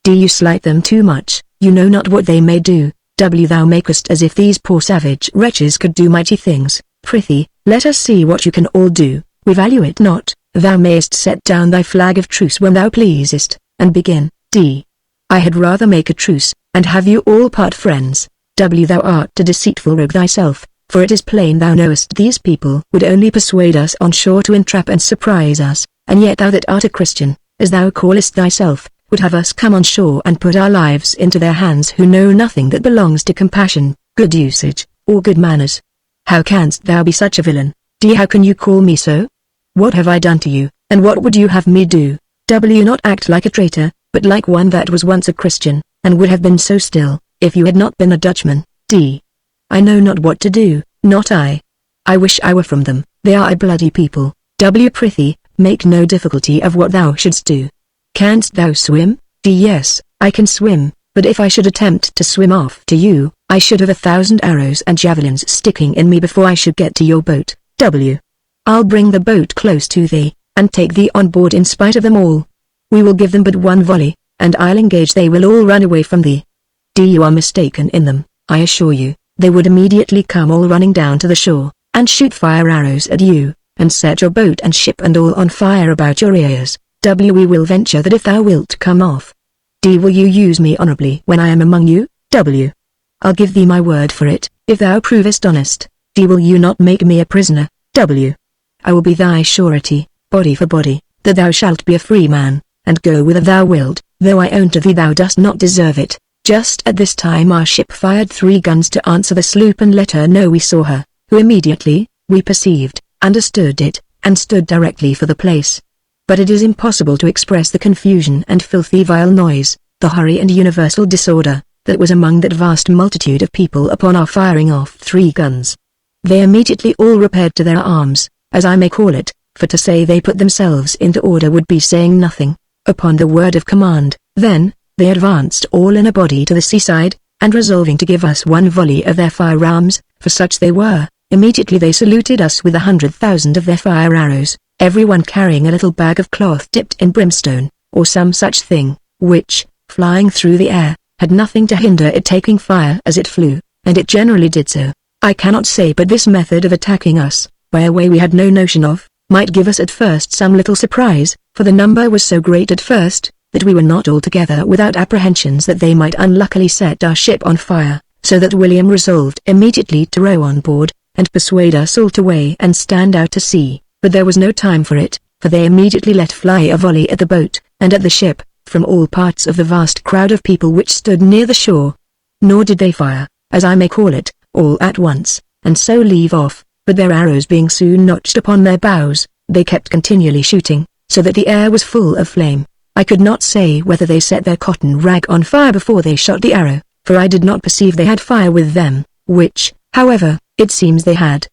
You slight them too much, you know not what they may do. Thou makest as if these poor savage wretches could do mighty things. Prithee, let us see what you can all do. We value it not. Thou mayest set down thy flag of truce when thou pleasest, and begin. I had rather make a truce, and have you all part friends. Thou art a deceitful rogue thyself, for it is plain thou knowest these people would only persuade us on shore to entrap and surprise us, and yet thou that art a Christian, as thou callest thyself, would have us come on shore and put our lives into their hands who know nothing that belongs to compassion, good usage, or good manners. How canst thou be such a villain? How can you call me so? What have I done to you, and what would you have me do? Not act like a traitor, but like one that was once a Christian, and would have been so still, if you had not been a Dutchman. I know not what to do, not I. I wish I were from them, they are a bloody people. Prithee, make no difficulty of what thou shouldst do. Canst thou swim? Yes, I can swim, but if I should attempt to swim off to you, I should have 1,000 arrows and javelins sticking in me before I should get to your boat. I'll bring the boat close to thee, and take thee on board in spite of them all. We will give them but one volley, and I'll engage they will all run away from thee. You are mistaken in them, I assure you. They would immediately come all running down to the shore, and shoot fire arrows at you, and set your boat and ship and all on fire about your ears. We will venture that if thou wilt come off. Will you use me honorably when I am among you? I'll give thee my word for it, if thou provest honest. Will you not make me a prisoner? I will be thy surety, body for body, that thou shalt be a free man, and go whither thou wilt, though I own to thee thou dost not deserve it. Just at this time our ship fired 3 guns to answer the sloop and let her know we saw her, who immediately, we perceived, understood it, and stood directly for the place. But it is impossible to express the confusion and filthy vile noise, the hurry and universal disorder, that was among that vast multitude of people upon our firing off 3 guns. They immediately all repaired to their arms, as I may call it, for to say they put themselves into order would be saying nothing. Upon the word of command, then, they advanced all in a body to the seaside, and resolving to give us one volley of their firearms, for such they were, immediately they saluted us with 100,000 of their fire arrows, every one carrying a little bag of cloth dipped in brimstone, or some such thing, which, flying through the air, had nothing to hinder it taking fire as it flew, and it generally did so. I cannot say but this method of attacking us, by a way we had no notion of, might give us at first some little surprise, for the number was so great at first, that we were not altogether without apprehensions that they might unluckily set our ship on fire, so that William resolved immediately to row on board, and persuade us all to weigh and stand out to sea, but there was no time for it, for they immediately let fly a volley at the boat, and at the ship, from all parts of the vast crowd of people which stood near the shore. Nor did they fire, as I may call it, all at once, and so leave off, but their arrows being soon notched upon their bows, they kept continually shooting, so that the air was full of flame. I could not say whether they set their cotton rag on fire before they shot the arrow, for I did not perceive they had fire with them, which, however, it seems they had.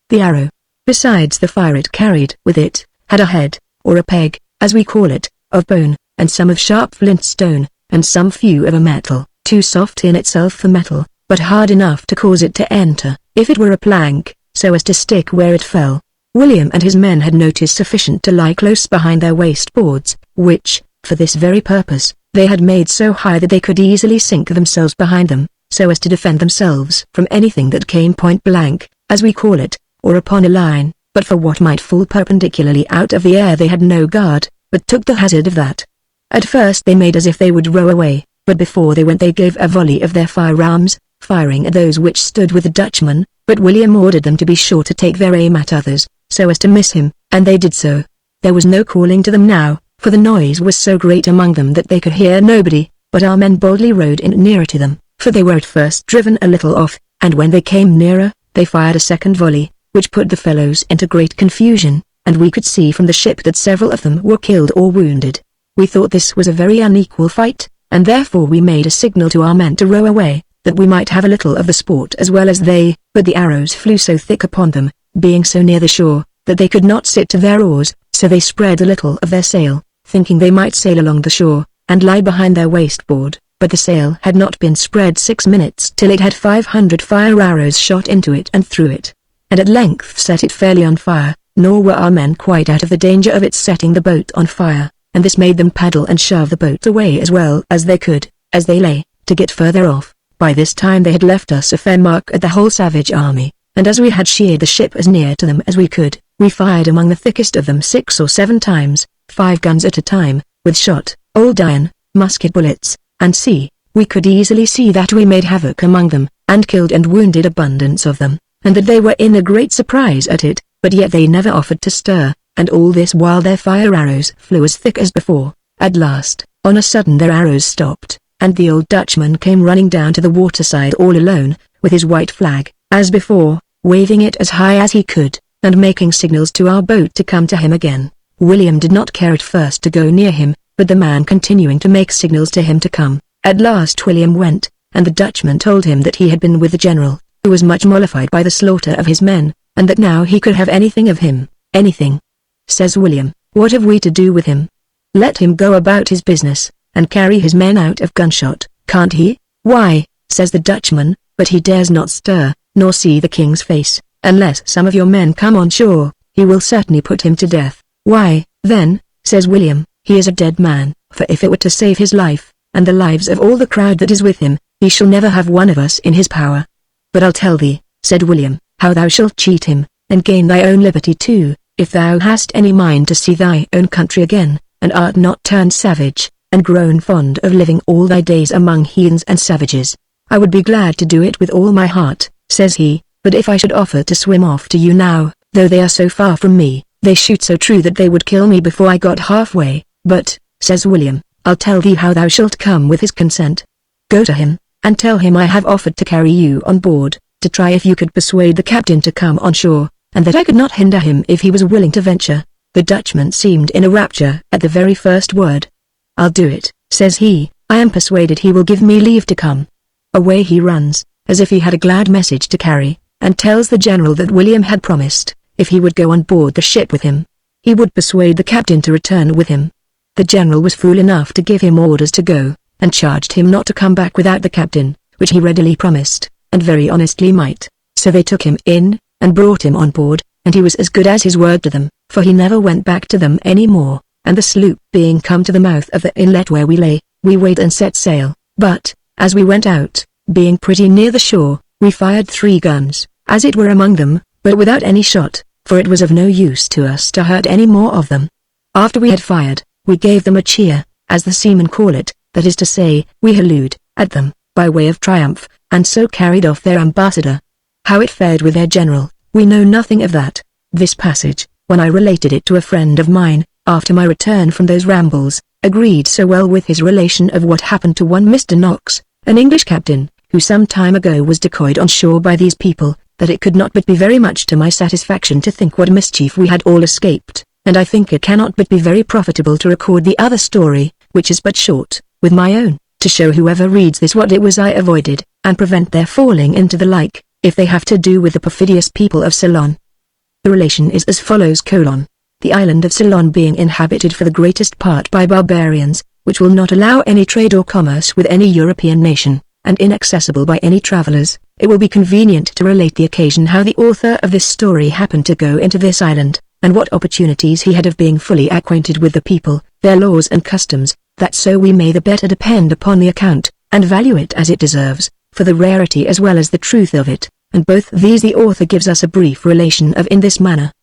The arrow, besides the fire it carried with it, had a head, or a peg, as we call it, of bone, and some of sharp flint stone, and some few of a metal, too soft in itself for metal, but hard enough to cause it to enter, if it were a plank, so as to stick where it fell. William and his men had notice sufficient to lie close behind their waist-boards, which, for this very purpose, they had made so high that they could easily sink themselves behind them, so as to defend themselves from anything that came point blank, as we call it, or upon a line, but for what might fall perpendicularly out of the air they had no guard, but took the hazard of that. At first they made as if they would row away, but before they went they gave a volley of their firearms, firing at those which stood with the Dutchman, but William ordered them to be sure to take their aim at others, so as to miss him, and they did so. There was no calling to them now, for the noise was so great among them that they could hear nobody, but our men boldly rowed in nearer to them, for they were at first driven a little off, and when they came nearer, they fired a second volley, which put the fellows into great confusion, and we could see from the ship that several of them were killed or wounded. We thought this was a very unequal fight, and therefore we made a signal to our men to row away, that we might have a little of the sport as well as they, but the arrows flew so thick upon them, being so near the shore, that they could not sit to their oars, so they spread a little of their sail, thinking they might sail along the shore, and lie behind their waistboard, but the sail had not been spread 6 minutes till it had 500 fire arrows shot into it and through it, and at length set it fairly on fire, nor were our men quite out of the danger of its setting the boat on fire, and this made them paddle and shove the boat away as well as they could, as they lay, to get further off. By this time they had left us a fair mark at the whole savage army, and as we had sheered the ship as near to them as we could, we fired among the thickest of them 6 or 7 times, 5 guns at a time, with shot, old iron, musket bullets, and we could easily see that we made havoc among them, and killed and wounded abundance of them, and that they were in a great surprise at it, but yet they never offered to stir, and all this while their fire arrows flew as thick as before. At last, on a sudden their arrows stopped, and the old Dutchman came running down to the waterside all alone, with his white flag, as before, waving it as high as he could, and making signals to our boat to come to him again. William did not care at first to go near him, but the man continuing to make signals to him to come. At last William went, and the Dutchman told him that he had been with the general, who was much mollified by the slaughter of his men, and that now he could have anything of him. Anything. Says William, what have we to do with him? Let him go about his business, and carry his men out of gunshot, can't he? Why, says the Dutchman, but he dares not stir, nor see the king's face, unless some of your men come on shore, he will certainly put him to death. Why, then, says William, he is a dead man, for if it were to save his life, and the lives of all the crowd that is with him, he shall never have one of us in his power. But I'll tell thee, said William, how thou shalt cheat him, and gain thy own liberty too, if thou hast any mind to see thy own country again, and art not turned savage, and grown fond of living all thy days among heathens and savages. I would be glad to do it with all my heart, says he, but if I should offer to swim off to you now, though they are so far from me, they shoot so true that they would kill me before I got halfway. But, says William, I'll tell thee how thou shalt come with his consent. Go to him, and tell him I have offered to carry you on board, to try if you could persuade the captain to come on shore, and that I could not hinder him if he was willing to venture. The Dutchman seemed in a rapture at the very first word. "I'll do it," says he. "I am persuaded he will give me leave to come." Away he runs, as if he had a glad message to carry, and tells the general that William had promised, if he would go on board the ship with him, he would persuade the captain to return with him. The general was fool enough to give him orders to go, and charged him not to come back without the captain, which he readily promised, and very honestly might. So they took him in, and brought him on board, and he was as good as his word to them, for he never went back to them any more. And the sloop being come to the mouth of the inlet where we lay, we weighed and set sail. But, as we went out, being pretty near the shore, we fired 3 guns, as it were among them, but without any shot, for it was of no use to us to hurt any more of them. After we had fired, we gave them a cheer, as the seamen call it, that is to say, we hallooed at them, by way of triumph, and so carried off their ambassador. How it fared with their general, we know nothing of that. This passage, when I related it to a friend of mine, after my return from those rambles, agreed so well with his relation of what happened to one Mr. Knox, an English captain, who some time ago was decoyed on shore by these people, that it could not but be very much to my satisfaction to think what mischief we had all escaped, and I think it cannot but be very profitable to record the other story, which is but short, with my own, to show whoever reads this what it was I avoided, and prevent their falling into the like, if they have to do with the perfidious people of Ceylon. The relation is as follows: the island of Ceylon being inhabited for the greatest part by barbarians, which will not allow any trade or commerce with any European nation, and inaccessible by any travellers, it will be convenient to relate the occasion how the author of this story happened to go into this island, and what opportunities he had of being fully acquainted with the people, their laws and customs, that so we may the better depend upon the account, and value it as it deserves, for the rarity as well as the truth of it, and both these the author gives us a brief relation of in this manner.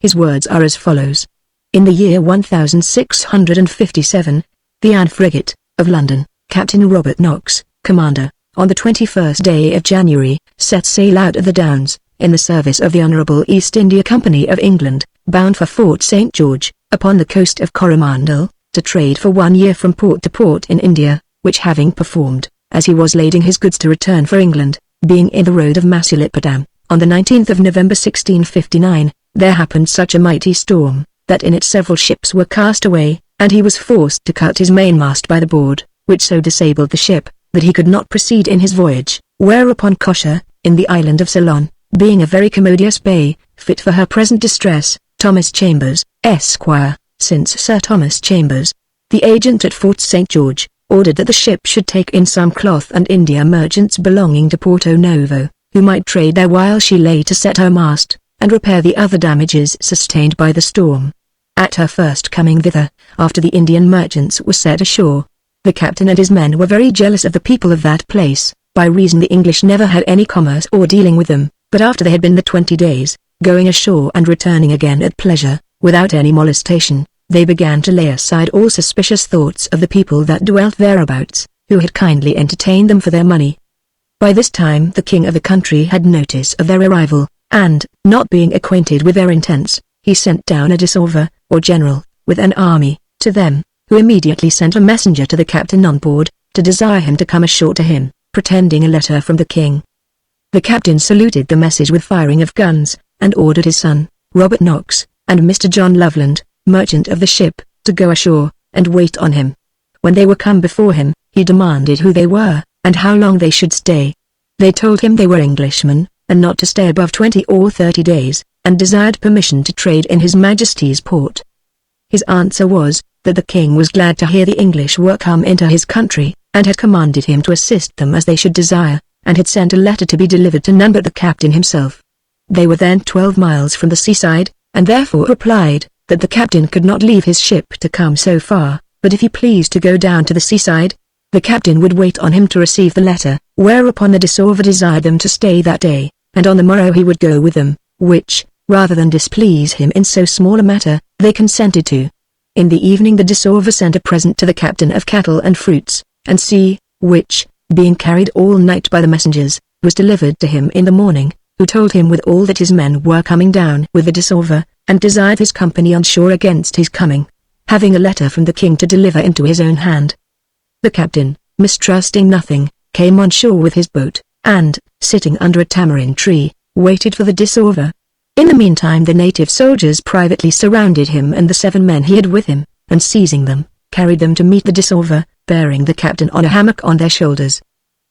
His words are as follows. In the year 1657, the Anne frigate, of London, Captain Robert Knox, commander, on the 21st day of January, set sail out of the Downs, in the service of the Honourable East India Company of England, bound for Fort St. George, upon the coast of Coromandel, to trade for 1 year from port to port in India, which having performed, as he was lading his goods to return for England, being in the road of Masulipatam, on the 19th of November 1659, there happened such a mighty storm, that in it several ships were cast away, and he was forced to cut his mainmast by the board, which so disabled the ship, that he could not proceed in his voyage, whereupon Kosher, in the island of Ceylon, being a very commodious bay, fit for her present distress, Thomas Chambers, Esquire, since Sir Thomas Chambers, the agent at Fort St. George, ordered that the ship should take in some cloth and India merchants belonging to Porto Novo, who might trade there while she lay to set her mast, and repair the other damages sustained by the storm. At her first coming thither, after the Indian merchants were set ashore, the captain and his men were very jealous of the people of that place, by reason the English never had any commerce or dealing with them, but after they had been the 20 days, going ashore and returning again at pleasure, without any molestation, they began to lay aside all suspicious thoughts of the people that dwelt thereabouts, who had kindly entertained them for their money. By this time the king of the country had notice of their arrival, and, not being acquainted with their intents, he sent down a Defoe, or general, with an army, to them, who immediately sent a messenger to the captain on board, to desire him to come ashore to him, pretending a letter from the king. The captain saluted the message with firing of guns, and ordered his son, Robert Knox, and Mr. John Loveland, merchant of the ship, to go ashore, and wait on him. When they were come before him, he demanded who they were, and how long they should stay. They told him they were Englishmen, and not to stay above 20 or 30 days, and desired permission to trade in His Majesty's port. His answer was, that the king was glad to hear the English were come into his country, and had commanded him to assist them as they should desire, and had sent a letter to be delivered to none but the captain himself. They were then 12 miles from the seaside, and therefore replied, that the captain could not leave his ship to come so far, but if he pleased to go down to the seaside, the captain would wait on him to receive the letter, whereupon the Defoe desired them to stay that day, and on the morrow he would go with them, which, rather than displease him in so small a matter, they consented to. In the evening the Defoe sent a present to the captain of cattle and fruits, and sea, which, being carried all night by the messengers, was delivered to him in the morning, who told him withal that his men were coming down with the Defoe, and desired his company on shore against his coming, having a letter from the king to deliver into his own hand. The captain, mistrusting nothing, came on shore with his boat, and, sitting under a tamarind tree, waited for the Defoe. In the meantime the native soldiers privately surrounded him and the 7 men he had with him, and seizing them, carried them to meet the Defoe, bearing the captain on a hammock on their shoulders.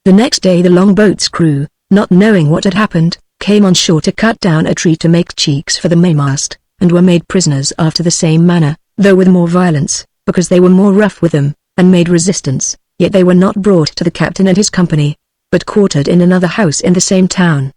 The next day the longboat's crew, not knowing what had happened, came on shore to cut down a tree to make cheeks for the mainmast, and were made prisoners after the same manner, though with more violence, because they were more rough with them, and made resistance, yet they were not brought to the captain and his company, but quartered in another house in the same town.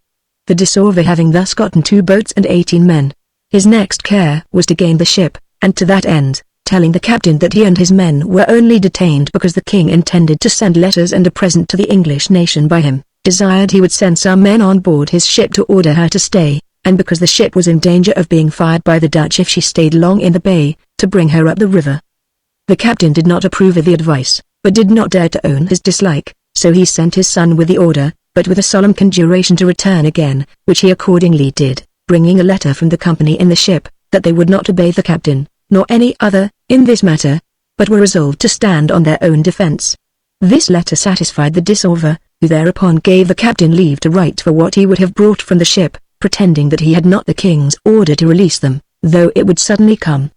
The Defoe having thus gotten 2 boats and 18 men, his next care was to gain the ship, and to that end, telling the captain that he and his men were only detained because the king intended to send letters and a present to the English nation by him, desired he would send some men on board his ship to order her to stay, and because the ship was in danger of being fired by the Dutch if she stayed long in the bay, to bring her up the river. The captain did not approve of the advice, but did not dare to own his dislike, so he sent his son with the order, but with a solemn conjuration to return again, which he accordingly did, bringing a letter from the company in the ship, that they would not obey the captain, nor any other, in this matter, but were resolved to stand on their own defense. This letter satisfied the Defoe, who thereupon gave the captain leave to write for what he would have brought from the ship, pretending that he had not the king's order to release them, though it would suddenly come.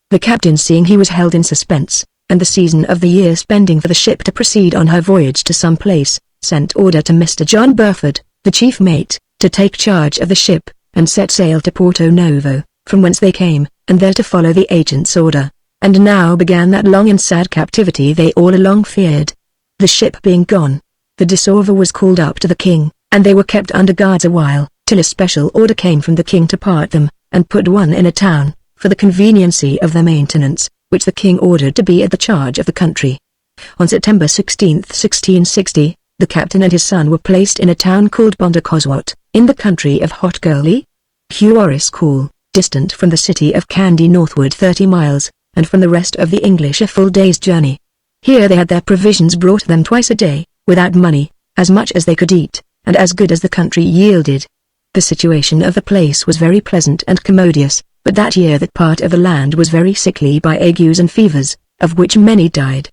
The captain, seeing he was held in suspense, and the season of the year spending for the ship to proceed on her voyage to some place, sent order to Mr. John Burford, the chief mate, to take charge of the ship, and set sail to Porto Novo, from whence they came, and there to follow the agent's order. And now began that long and sad captivity they all along feared. The ship being gone, the Defoe was called up to the king, and they were kept under guards a while, till a special order came from the king to part them, and put one in a town, for the conveniency of their maintenance, which the king ordered to be at the charge of the country. On September 16, 1660, the captain and his son were placed in a town called Bondacoswat, in the country of Hotgurley, Call, distant from the city of Kandy northward 30 miles, and from the rest of the English a full day's journey. Here they had their provisions brought them twice a day, without money, as much as they could eat, and as good as the country yielded. The situation of the place was very pleasant and commodious, but that year that part of the land was very sickly by agues and fevers, of which many died.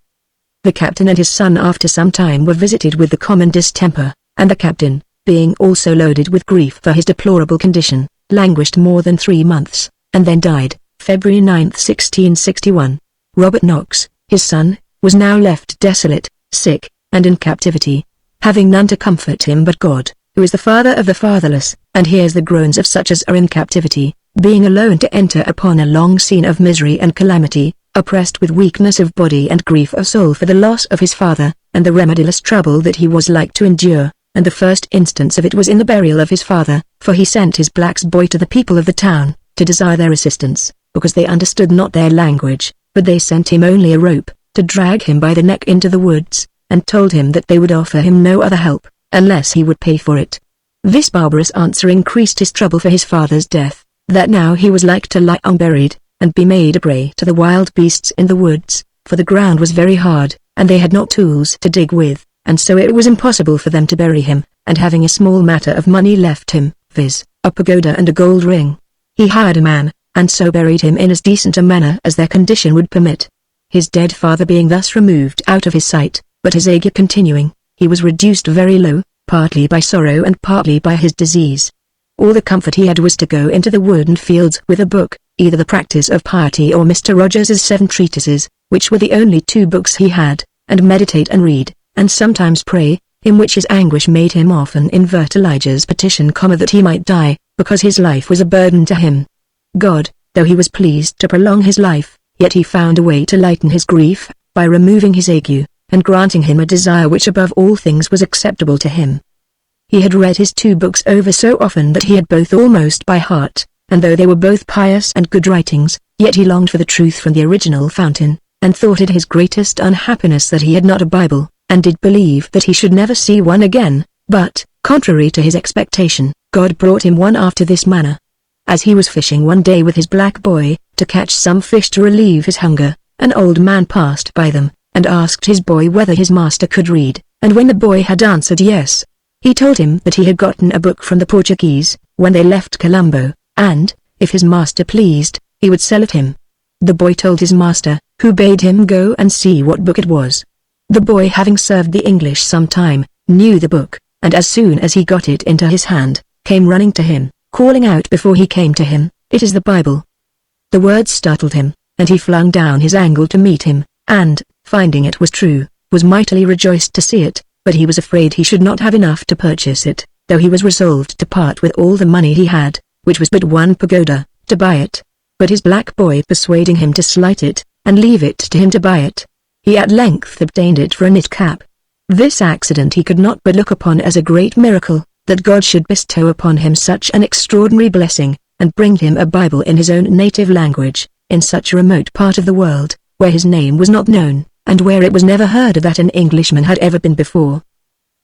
The captain and his son after some time were visited with the common distemper, and the captain, being also loaded with grief for his deplorable condition, languished more than 3 months, and then died, February 9, 1661. Robert Knox, his son, was now left desolate, sick, and in captivity, having none to comfort him but God, who is the father of the fatherless, and hears the groans of such as are in captivity, being alone to enter upon a long scene of misery and calamity, oppressed with weakness of body and grief of soul for the loss of his father, and the remediless trouble that he was like to endure, and the first instance of it was in the burial of his father, for he sent his black boy to the people of the town, to desire their assistance, because they understood not their language, but they sent him only a rope, to drag him by the neck into the woods, and told him that they would offer him no other help, unless he would pay for it. This barbarous answer increased his trouble for his father's death, that now he was like to lie unburied, and be made a prey to the wild beasts in the woods, for the ground was very hard, and they had not tools to dig with, and so it was impossible for them to bury him, and having a small matter of money left him, viz., a pagoda and a gold ring, he hired a man, and so buried him in as decent a manner as their condition would permit. His dead father being thus removed out of his sight, but his ague continuing, he was reduced very low, partly by sorrow and partly by his disease. All the comfort he had was to go into the wood and fields with a book, either the Practice of Piety or Mr. Rogers's 7 treatises, which were the only 2 books he had, and meditate and read, and sometimes pray, in which his anguish made him often invert Elijah's petition, that he might die, because his life was a burden to him. God, though he was pleased to prolong his life, yet he found a way to lighten his grief, by removing his ague, and granting him a desire which above all things was acceptable to him. He had read his 2 books over so often that he had both almost by heart, and though they were both pious and good writings, yet he longed for the truth from the original fountain, and thought it his greatest unhappiness that he had not a Bible, and did believe that he should never see one again, but, contrary to his expectation, God brought him one after this manner. As he was fishing one day with his black boy, to catch some fish to relieve his hunger, an old man passed by them, and asked his boy whether his master could read, and when the boy had answered yes, he told him that he had gotten a book from the Portuguese, when they left Colombo, and, if his master pleased, he would sell it him. The boy told his master, who bade him go and see what book it was. The boy, having served the English some time, knew the book, and as soon as he got it into his hand, came running to him, calling out before he came to him, "It is the Bible." The words startled him, and he flung down his angle to meet him, and, finding it was true, was mightily rejoiced to see it, but he was afraid he should not have enough to purchase it, though he was resolved to part with all the money he had, which was but one pagoda, to buy it. But his black boy persuading him to slight it, and leave it to him to buy it, he at length obtained it for a knit cap. This accident he could not but look upon as a great miracle, that God should bestow upon him such an extraordinary blessing, and bring him a Bible in his own native language, in such a remote part of the world, where his name was not known, and where it was never heard of that an Englishman had ever been before.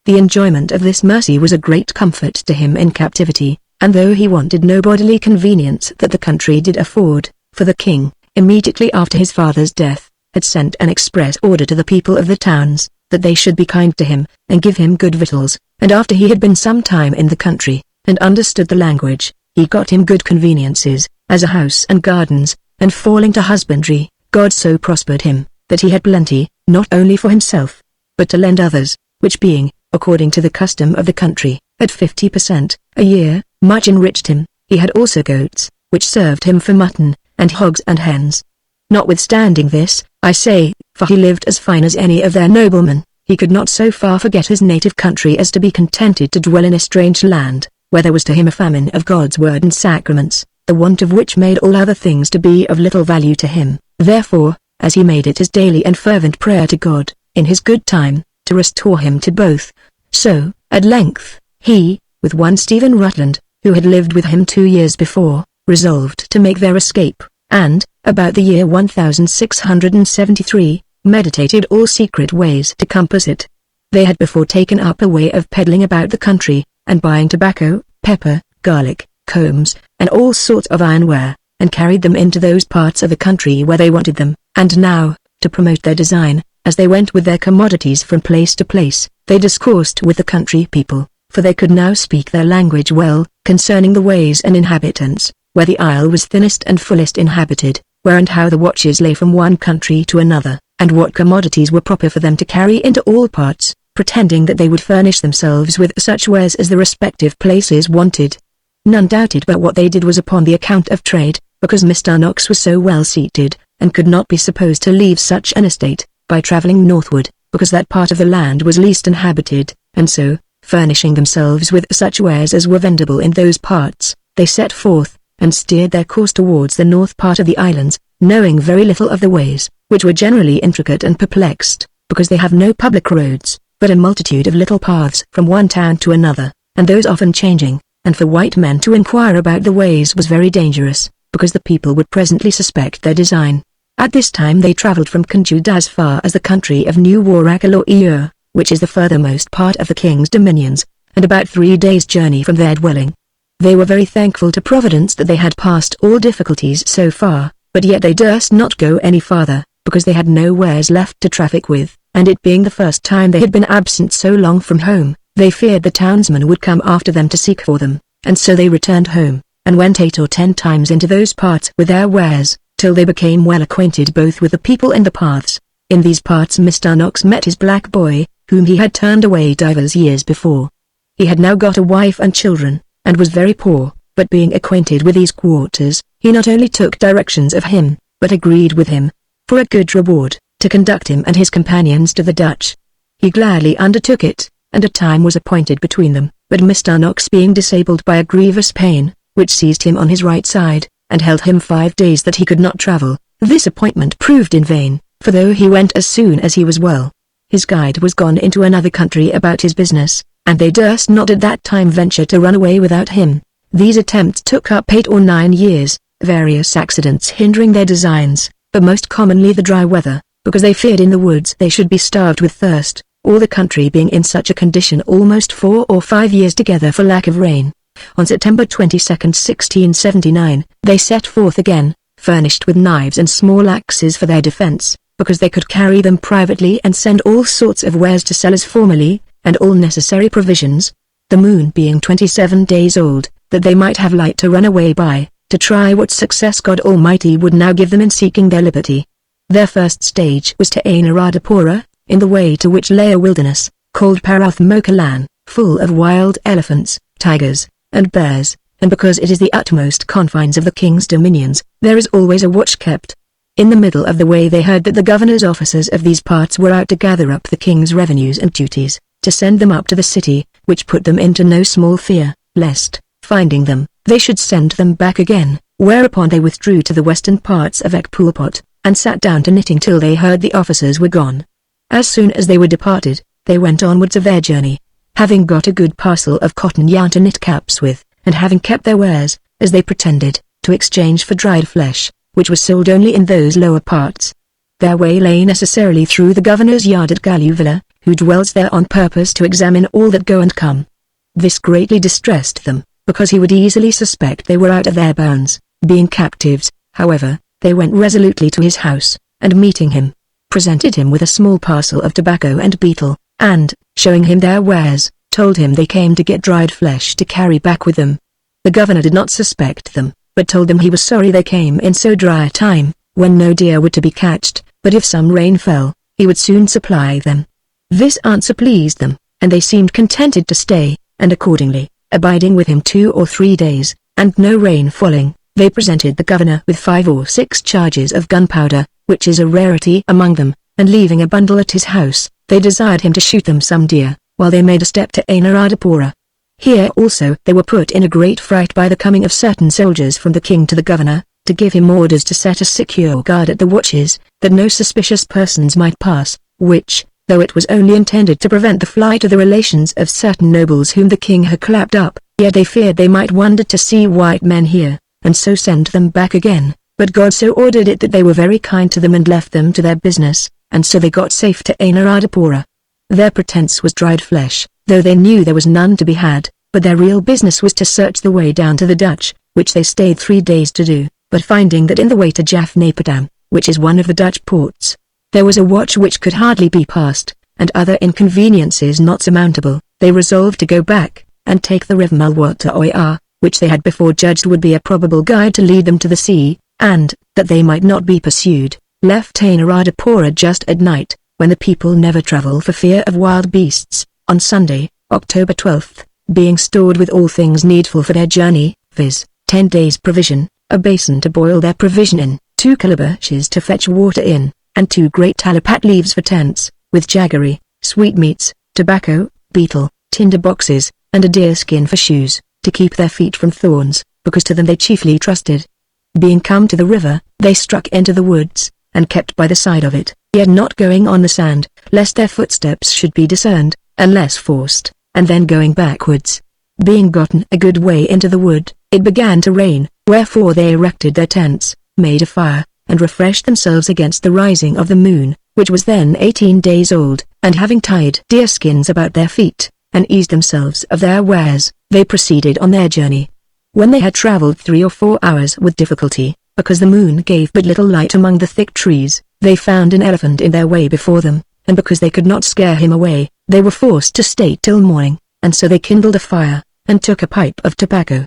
The enjoyment of this mercy was a great comfort to him in captivity, and though he wanted no bodily convenience that the country did afford, for the king, immediately after his father's death, had sent an express order to the people of the towns, that they should be kind to him, and give him good victuals, and after he had been some time in the country, and understood the language, he got him good conveniences, as a house and gardens, and falling to husbandry, God so prospered him, that he had plenty, not only for himself, but to lend others, which being, according to the custom of the country, at 50% a year, much enriched him. He had also goats, which served him for mutton, and hogs and hens. Notwithstanding this, I say, for he lived as fine as any of their noblemen, he could not so far forget his native country as to be contented to dwell in a strange land, where there was to him a famine of God's word and sacraments, the want of which made all other things to be of little value to him. Therefore, as he made it his daily and fervent prayer to God, in his good time, to restore him to both, so, at length, he, with one Stephen Rutland, who had lived with him 2 years before, resolved to make their escape, and, about the year 1673, meditated all secret ways to compass it. They had before taken up a way of peddling about the country, and buying tobacco, pepper, garlic, combs, and all sorts of ironware, and carried them into those parts of the country where they wanted them, and now, to promote their design, as they went with their commodities from place to place, they discoursed with the country people, for they could now speak their language well, concerning the ways and inhabitants, where the isle was thinnest and fullest inhabited, where and how the watches lay from one country to another, and what commodities were proper for them to carry into all parts, pretending that they would furnish themselves with such wares as the respective places wanted. None doubted but what they did was upon the account of trade, because Mr. Knox was so well seated, and could not be supposed to leave such an estate, by travelling northward, because that part of the land was least inhabited, and so, furnishing themselves with such wares as were vendible in those parts, they set forth, and steered their course towards the north part of the islands, knowing very little of the ways, which were generally intricate and perplexed, because they have no public roads, but a multitude of little paths from one town to another, and those often changing, and for white men to inquire about the ways was very dangerous, because the people would presently suspect their design. At this time they travelled from Conjude as far as the country of New Warrack-a-Law, which is the furthermost part of the king's dominions, and about 3 days' journey from their dwelling. They were very thankful to Providence that they had passed all difficulties so far, but yet they durst not go any farther, because they had no wares left to traffic with, and it being the first time they had been absent so long from home, they feared the townsmen would come after them to seek for them, and so they returned home, and went 8 or 10 times into those parts with their wares, till they became well acquainted both with the people and the paths. In these parts Mr. Knox met his black boy, whom he had turned away divers years before. He had now got a wife and children, and was very poor, but being acquainted with these quarters, he not only took directions of him, but agreed with him, for a good reward, to conduct him and his companions to the Dutch. He gladly undertook it, and a time was appointed between them, but Mr. Knox being disabled by a grievous pain, which seized him on his right side, and held him 5 days that he could not travel, this appointment proved in vain, for though he went as soon as he was well, his guide was gone into another country about his business, and they durst not at that time venture to run away without him. These attempts took up 8 or 9 years, various accidents hindering their designs, but most commonly the dry weather, because they feared in the woods they should be starved with thirst, all the country being in such a condition almost 4 or 5 years together for lack of rain. On September 22, 1679, they set forth again, furnished with knives and small axes for their defense, because they could carry them privately and send all sorts of wares to sell as formerly, and all necessary provisions, the moon being 27 days old, that they might have light to run away by, to try what success God Almighty would now give them in seeking their liberty. Their first stage was to Anuradhapura, in the way to which lay a wilderness, called Parathmokalan, full of wild elephants, tigers, and bears, and because it is the utmost confines of the king's dominions, there is always a watch kept. In the middle of the way they heard that the governor's officers of these parts were out to gather up the king's revenues and duties, to send them up to the city, which put them into no small fear, lest, finding them, they should send them back again, whereupon they withdrew to the western parts of Ekpulpot, and sat down to knitting till they heard the officers were gone. As soon as they were departed, they went onwards of their journey, having got a good parcel of cotton yarn to knit caps with, and having kept their wares, as they pretended, to exchange for dried flesh, which was sold only in those lower parts. Their way lay necessarily through the governor's yard at Galuvilla, who dwells there on purpose to examine all that go and come. This greatly distressed them, because he would easily suspect they were out of their bounds. Being captives, however, they went resolutely to his house, and meeting him, presented him with a small parcel of tobacco and betel, and, showing him their wares, told him they came to get dried flesh to carry back with them. The governor did not suspect them, but told them he was sorry they came in so dry a time, when no deer were to be catched, but if some rain fell, he would soon supply them. This answer pleased them, and they seemed contented to stay, and accordingly, abiding with him 2 or 3 days, and no rain falling, they presented the governor with 5 or 6 charges of gunpowder, which is a rarity among them, and leaving a bundle at his house, they desired him to shoot them some deer, while they made a step to Anuradhapura. Here also they were put in a great fright by the coming of certain soldiers from the king to the governor, to give him orders to set a secure guard at the watches, that no suspicious persons might pass, which, though it was only intended to prevent the flight of the relations of certain nobles whom the king had clapped up, yet they feared they might wonder to see white men here, and so send them back again. But God so ordered it that they were very kind to them and left them to their business, and so they got safe to Anuradhapura. Their pretense was dried flesh, though they knew there was none to be had, but their real business was to search the way down to the Dutch, which they stayed 3 days to do, but finding that in the way to Jaffnapadam, which is one of the Dutch ports, there was a watch which could hardly be passed, and other inconveniences not surmountable, they resolved to go back, and take the river Mulwat to Oyar, which they had before judged would be a probable guide to lead them to the sea, and, that they might not be pursued, left Anuradhapura just at night, when the people never travel for fear of wild beasts, on Sunday, October 12th, being stored with all things needful for their journey, viz., 10 days' provision, a basin to boil their provision in, 2 calabashes to fetch water in, and 2 great talapat leaves for tents, with jaggery, sweetmeats, tobacco, betel, tinder boxes, and a deer skin for shoes, to keep their feet from thorns, because to them they chiefly trusted. Being come to the river, they struck into the woods, and kept by the side of it, yet not going on the sand, lest their footsteps should be discerned, unless forced, and then going backwards. Being gotten a good way into the wood, it began to rain, wherefore they erected their tents, made a fire, and refreshed themselves against the rising of the moon, which was then 18 days old, and having tied deerskins about their feet, and eased themselves of their wares, they proceeded on their journey. When they had travelled 3 or 4 hours with difficulty, because the moon gave but little light among the thick trees, they found an elephant in their way before them, and because they could not scare him away, they were forced to stay till morning, and so they kindled a fire, and took a pipe of tobacco.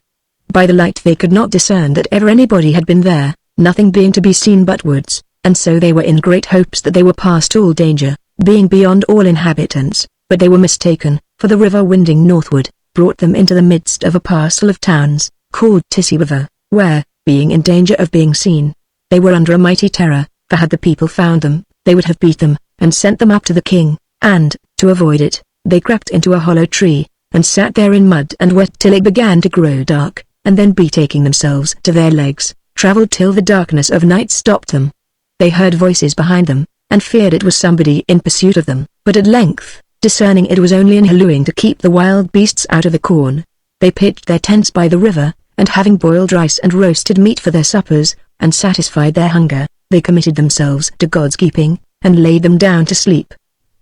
By the light they could not discern that ever anybody had been there, nothing being to be seen but woods, and so they were in great hopes that they were past all danger, being beyond all inhabitants, but they were mistaken, for the river winding northward, brought them into the midst of a parcel of towns, called Tisiwava, where, being in danger of being seen, they were under a mighty terror, for had the people found them, they would have beat them, and sent them up to the king, and, to avoid it, they crept into a hollow tree, and sat there in mud and wet till it began to grow dark, and then betaking themselves to their legs, travelled till the darkness of night stopped them. They heard voices behind them, and feared it was somebody in pursuit of them, but at length, discerning it was only an hallooing to keep the wild beasts out of the corn, they pitched their tents by the river, and having boiled rice and roasted meat for their suppers, and satisfied their hunger, they committed themselves to God's keeping, and laid them down to sleep.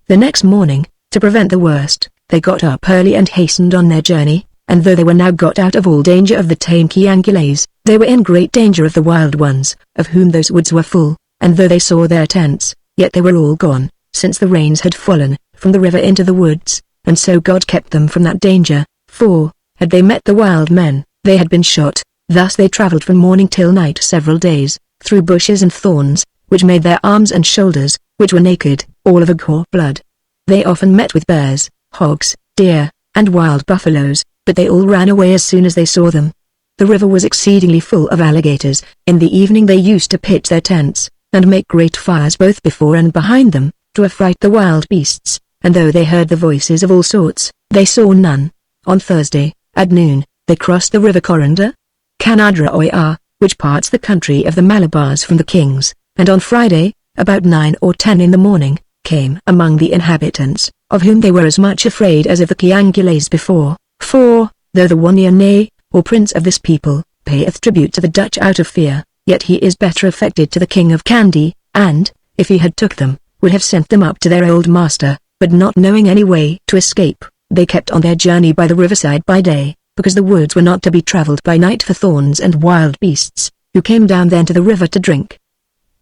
The next morning, to prevent the worst, they got up early and hastened on their journey, and though they were now got out of all danger of the tame Kiangules, they were in great danger of the wild ones, of whom those woods were full, and though they saw their tents, yet they were all gone, since the rains had fallen, from the river into the woods, and so God kept them from that danger, for, had they met the wild men, they had been shot. Thus they travelled from morning till night several days, through bushes and thorns, which made their arms and shoulders, which were naked, all of a gore blood. They often met with bears, hogs, deer, and wild buffaloes, but they all ran away as soon as they saw them. The river was exceedingly full of alligators. In the evening they used to pitch their tents, and make great fires both before and behind them, to affright the wild beasts, and though they heard the voices of all sorts, they saw none. On Thursday, at noon, they crossed the river Coriander, Canadra, which parts the country of the Malabars from the Kings, and on Friday, about 9 or 10 in the morning, came among the inhabitants, of whom they were as much afraid as of the Kiangules before, for, though the Wanyane, or prince of this people, payeth tribute to the Dutch out of fear, yet he is better affected to the king of Kandy, and, if he had took them, would have sent them up to their old master, but not knowing any way to escape, they kept on their journey by the riverside by day, because the woods were not to be travelled by night for thorns and wild beasts, who came down then to the river to drink.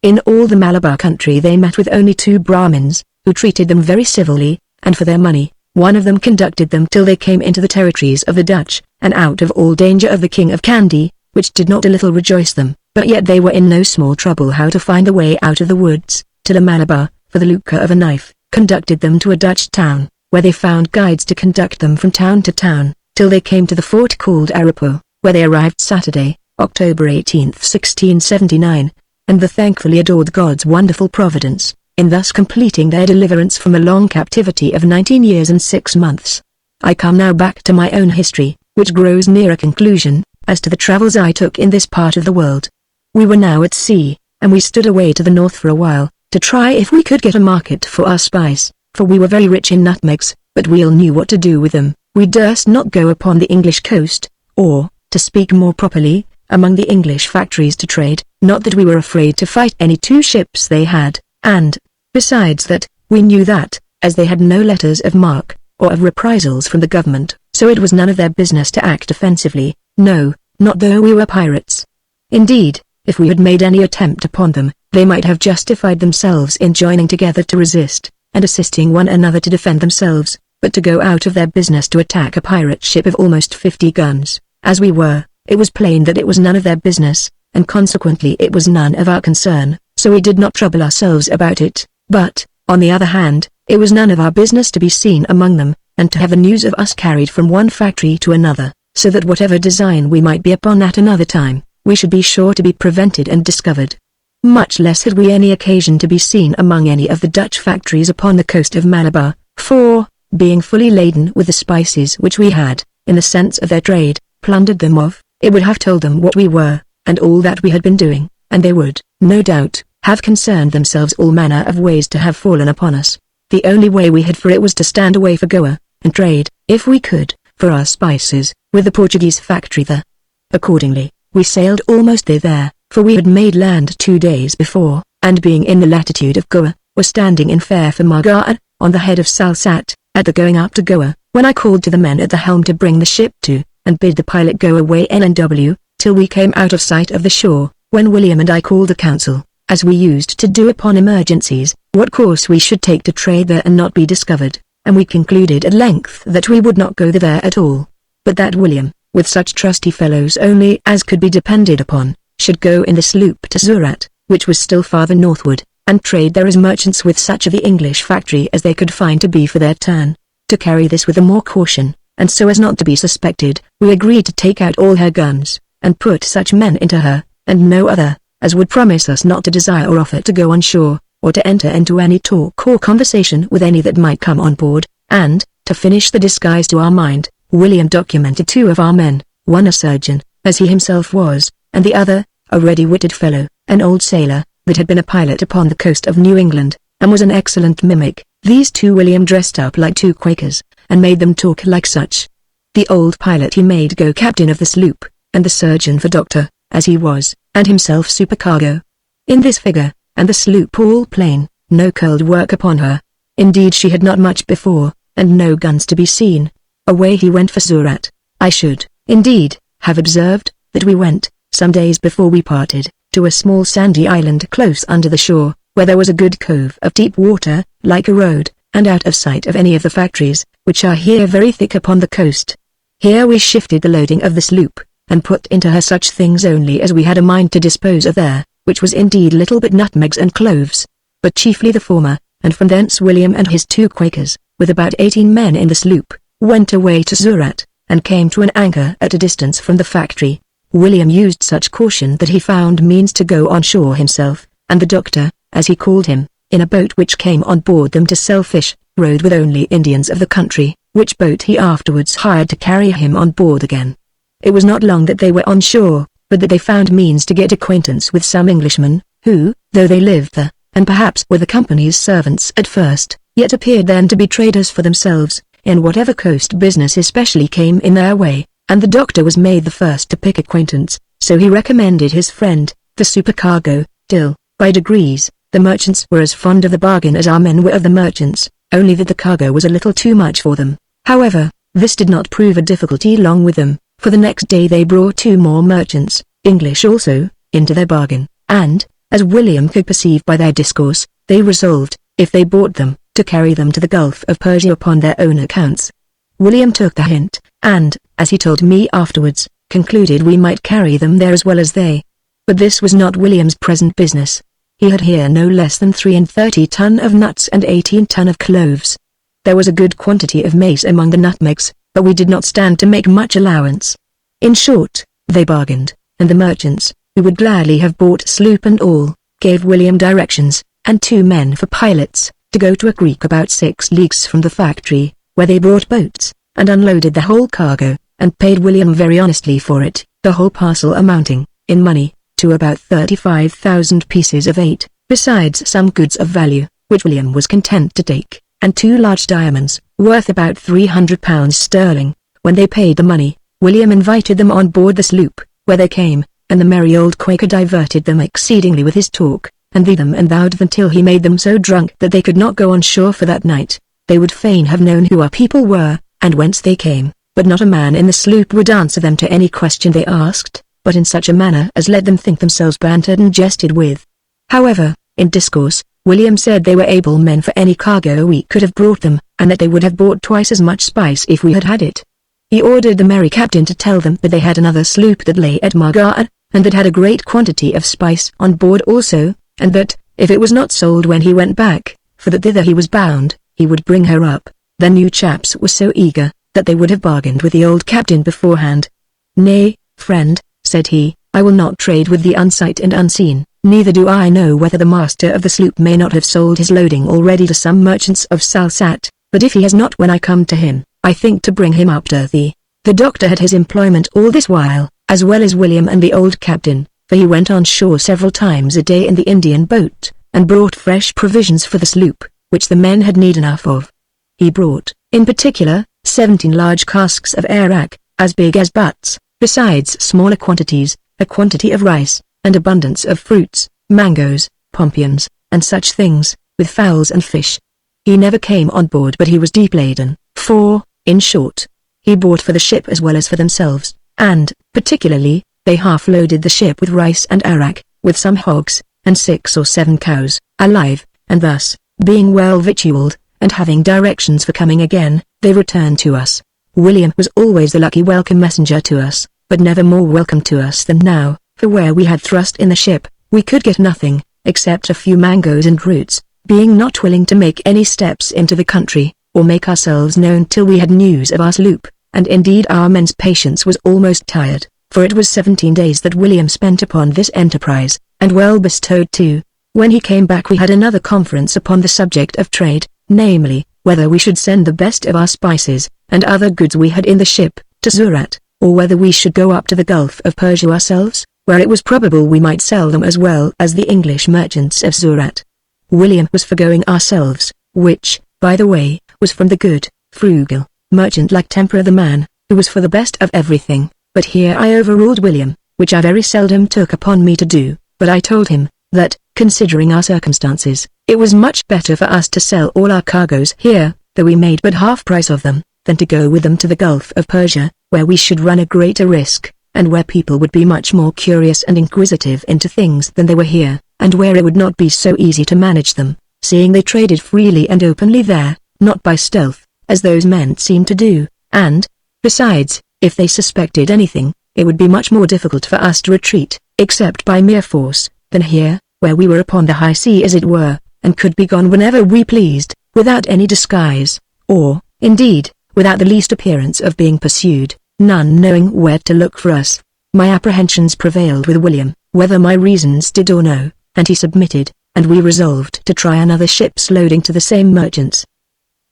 In all the Malabar country they met with only 2 Brahmins, who treated them very civilly, and for their money, one of them conducted them till they came into the territories of the Dutch, and out of all danger of the king of Kandy, which did not a little rejoice them, but yet they were in no small trouble how to find the way out of the woods, till a Malabar, for the lucre of a knife, conducted them to a Dutch town, where they found guides to conduct them from town to town, till they came to the fort called Arapo, where they arrived Saturday, October 18, 1679, and the thankfully adored God's wonderful providence, in thus completing their deliverance from a long captivity of 19 years and 6 months. I come now back to my own history, which grows near a conclusion, as to the travels I took in this part of the world. We were now at sea, and we stood away to the north for a while, to try if we could get a market for our spice, for we were very rich in nutmegs, but we all knew what to do with them. We durst not go upon the English coast, or, to speak more properly, among the English factories to trade, not that we were afraid to fight any 2 ships they had, and, besides that, we knew that, as they had no letters of marque, or of reprisals from the government, so it was none of their business to act offensively, no, not though we were pirates. Indeed, if we had made any attempt upon them, they might have justified themselves in joining together to resist, and assisting one another to defend themselves, but to go out of their business to attack a pirate ship of almost 50 guns, as we were, it was plain that it was none of their business, and consequently it was none of our concern, so we did not trouble ourselves about it, but, on the other hand, it was none of our business to be seen among them, and to have the news of us carried from one factory to another, so that whatever design we might be upon at another time, we should be sure to be prevented and discovered. Much less had we any occasion to be seen among any of the Dutch factories upon the coast of Malabar, for, being fully laden with the spices which we had, in the sense of their trade, plundered them of, it would have told them what we were, and all that we had been doing, and they would, no doubt, have concerned themselves all manner of ways to have fallen upon us. The only way we had for it was to stand away for Goa, and trade, if we could, for our spices, with the Portuguese factory there. Accordingly, we sailed almost thither, for we had made land 2 days before, and being in the latitude of Goa, were standing in fair for Margao, on the head of Salsat, at the going up to Goa, when I called to the men at the helm to bring the ship to, and bid the pilot go away NNW, till we came out of sight of the shore, when William and I called a council, as we used to do upon emergencies, what course we should take to trade there and not be discovered, and we concluded at length that we would not go thither at all, but that William, with such trusty fellows only as could be depended upon, should go in the sloop to Surat, which was still farther northward, and trade there as merchants with such of the English factory as they could find to be for their turn. To carry this with the more caution, and so as not to be suspected, we agreed to take out all her guns, and put such men into her, and no other, as would promise us not to desire or offer to go on shore, or to enter into any talk or conversation with any that might come on board, and, to finish the disguise to our mind, William documented 2 of our men, one a surgeon, as he himself was, and the other, a ready-witted fellow, an old sailor, that had been a pilot upon the coast of New England, and was an excellent mimic. These 2 William dressed up like 2 Quakers, and made them talk like such. The old pilot he made go captain of the sloop, and the surgeon for doctor, as he was, and himself supercargo. In this figure, and the sloop all plain, no curled work upon her. Indeed she had not much before, and no guns to be seen. Away he went for Surat. I should, indeed, have observed, that we went, some days before we parted, to a small sandy island close under the shore, where there was a good cove of deep water, like a road, and out of sight of any of the factories, which are here very thick upon the coast. Here we shifted the loading of the sloop, and put into her such things only as we had a mind to dispose of there, which was indeed little but nutmegs and cloves, but chiefly the former, and from thence William and his 2 Quakers, with about 18 men in the sloop, went away to Surat, and came to an anchor at a distance from the factory. William used such caution that he found means to go on shore himself, and the doctor, as he called him, in a boat which came on board them to sell fish, rode with only Indians of the country, which boat he afterwards hired to carry him on board again. It was not long that they were on shore, but that they found means to get acquaintance with some Englishmen, who, though they lived there, and perhaps were the company's servants at first, yet appeared then to be traders for themselves, in whatever coast business especially came in their way, and the doctor was made the first to pick acquaintance, so he recommended his friend, the supercargo, till, by degrees, the merchants were as fond of the bargain as our men were of the merchants, only that the cargo was a little too much for them. However, this did not prove a difficulty long with them, for the next day they brought 2 more merchants, English also, into their bargain, and, as William could perceive by their discourse, they resolved, if they bought them, to carry them to the Gulf of Persia upon their own accounts. William took the hint, and, as he told me afterwards, concluded we might carry them there as well as they. But this was not William's present business. He had here no less than 33 ton of nuts and 18 ton of cloves. There was a good quantity of mace among the nutmegs, but we did not stand to make much allowance. In short, they bargained, and the merchants, who would gladly have bought sloop and all, gave William directions, and 2 men for pilots, to go to a creek about 6 leagues from the factory, where they brought boats, and unloaded the whole cargo, and paid William very honestly for it, the whole parcel amounting, in money, to about 35,000 pieces of 8, besides some goods of value, which William was content to take, and 2 large diamonds, worth about £300 sterling. When they paid the money, William invited them on board the sloop, where they came, and the merry old Quaker diverted them exceedingly with his talk, and thee them and thou'd them till he made them so drunk that they could not go on shore for that night. They would fain have known who our people were, and whence they came, but not a man in the sloop would answer them to any question they asked, but in such a manner as let them think themselves bantered and jested with. However, in discourse, William said they were able men for any cargo we could have brought them, and that they would have bought twice as much spice if we had had it. He ordered the merry captain to tell them that they had another sloop that lay at Margate, and that had a great quantity of spice on board also, and that, if it was not sold when he went back, for that thither he was bound, he would bring her up. The new chaps were so eager, that they would have bargained with the old captain beforehand. Nay, friend, said he, I will not trade with the unsight and unseen, neither do I know whether the master of the sloop may not have sold his loading already to some merchants of Salsat, but if he has not when I come to him, I think to bring him up to thee. The doctor had his employment all this while, as well as William and the old captain, for he went on shore several times a day in the Indian boat, and brought fresh provisions for the sloop, which the men had need enough of. He brought, in particular, 17 large casks of arrack, as big as butts, besides smaller quantities, a quantity of rice, and abundance of fruits, mangoes, pompions, and such things, with fowls and fish. He never came on board but he was deep laden, for, in short, he bought for the ship as well as for themselves, and, particularly, they half-loaded the ship with rice and arrack, with some hogs, and 6 or 7 cows, alive, and thus, being well victualled, and having directions for coming again, they returned to us. William was always the lucky welcome messenger to us, but never more welcome to us than now, for where we had thrust in the ship, we could get nothing, except a few mangoes and roots, being not willing to make any steps into the country, or make ourselves known till we had news of our sloop, and indeed our men's patience was almost tired, for it was 17 days that William spent upon this enterprise, and well bestowed too. When he came back we had another conference upon the subject of trade, namely, whether we should send the best of our spices, and other goods we had in the ship, to Surat, or whether we should go up to the Gulf of Persia ourselves, where it was probable we might sell them as well as the English merchants of Surat. William was for going ourselves, which, by the way, was from the good, frugal, merchant-like temper of the man, who was for the best of everything, but here I overruled William, which I very seldom took upon me to do, but I told him, that, considering our circumstances, it was much better for us to sell all our cargoes here, though we made but half price of them, than to go with them to the Gulf of Persia, where we should run a greater risk, and where people would be much more curious and inquisitive into things than they were here, and where it would not be so easy to manage them, seeing they traded freely and openly there, not by stealth, as those men seemed to do, and, besides, if they suspected anything, it would be much more difficult for us to retreat, except by mere force, than here, where we were upon the high sea as it were, and could be gone whenever we pleased, without any disguise, or, indeed, without the least appearance of being pursued, none knowing where to look for us. My apprehensions prevailed with William, whether my reasons did or no, and he submitted, and we resolved to try another ship's loading to the same merchants.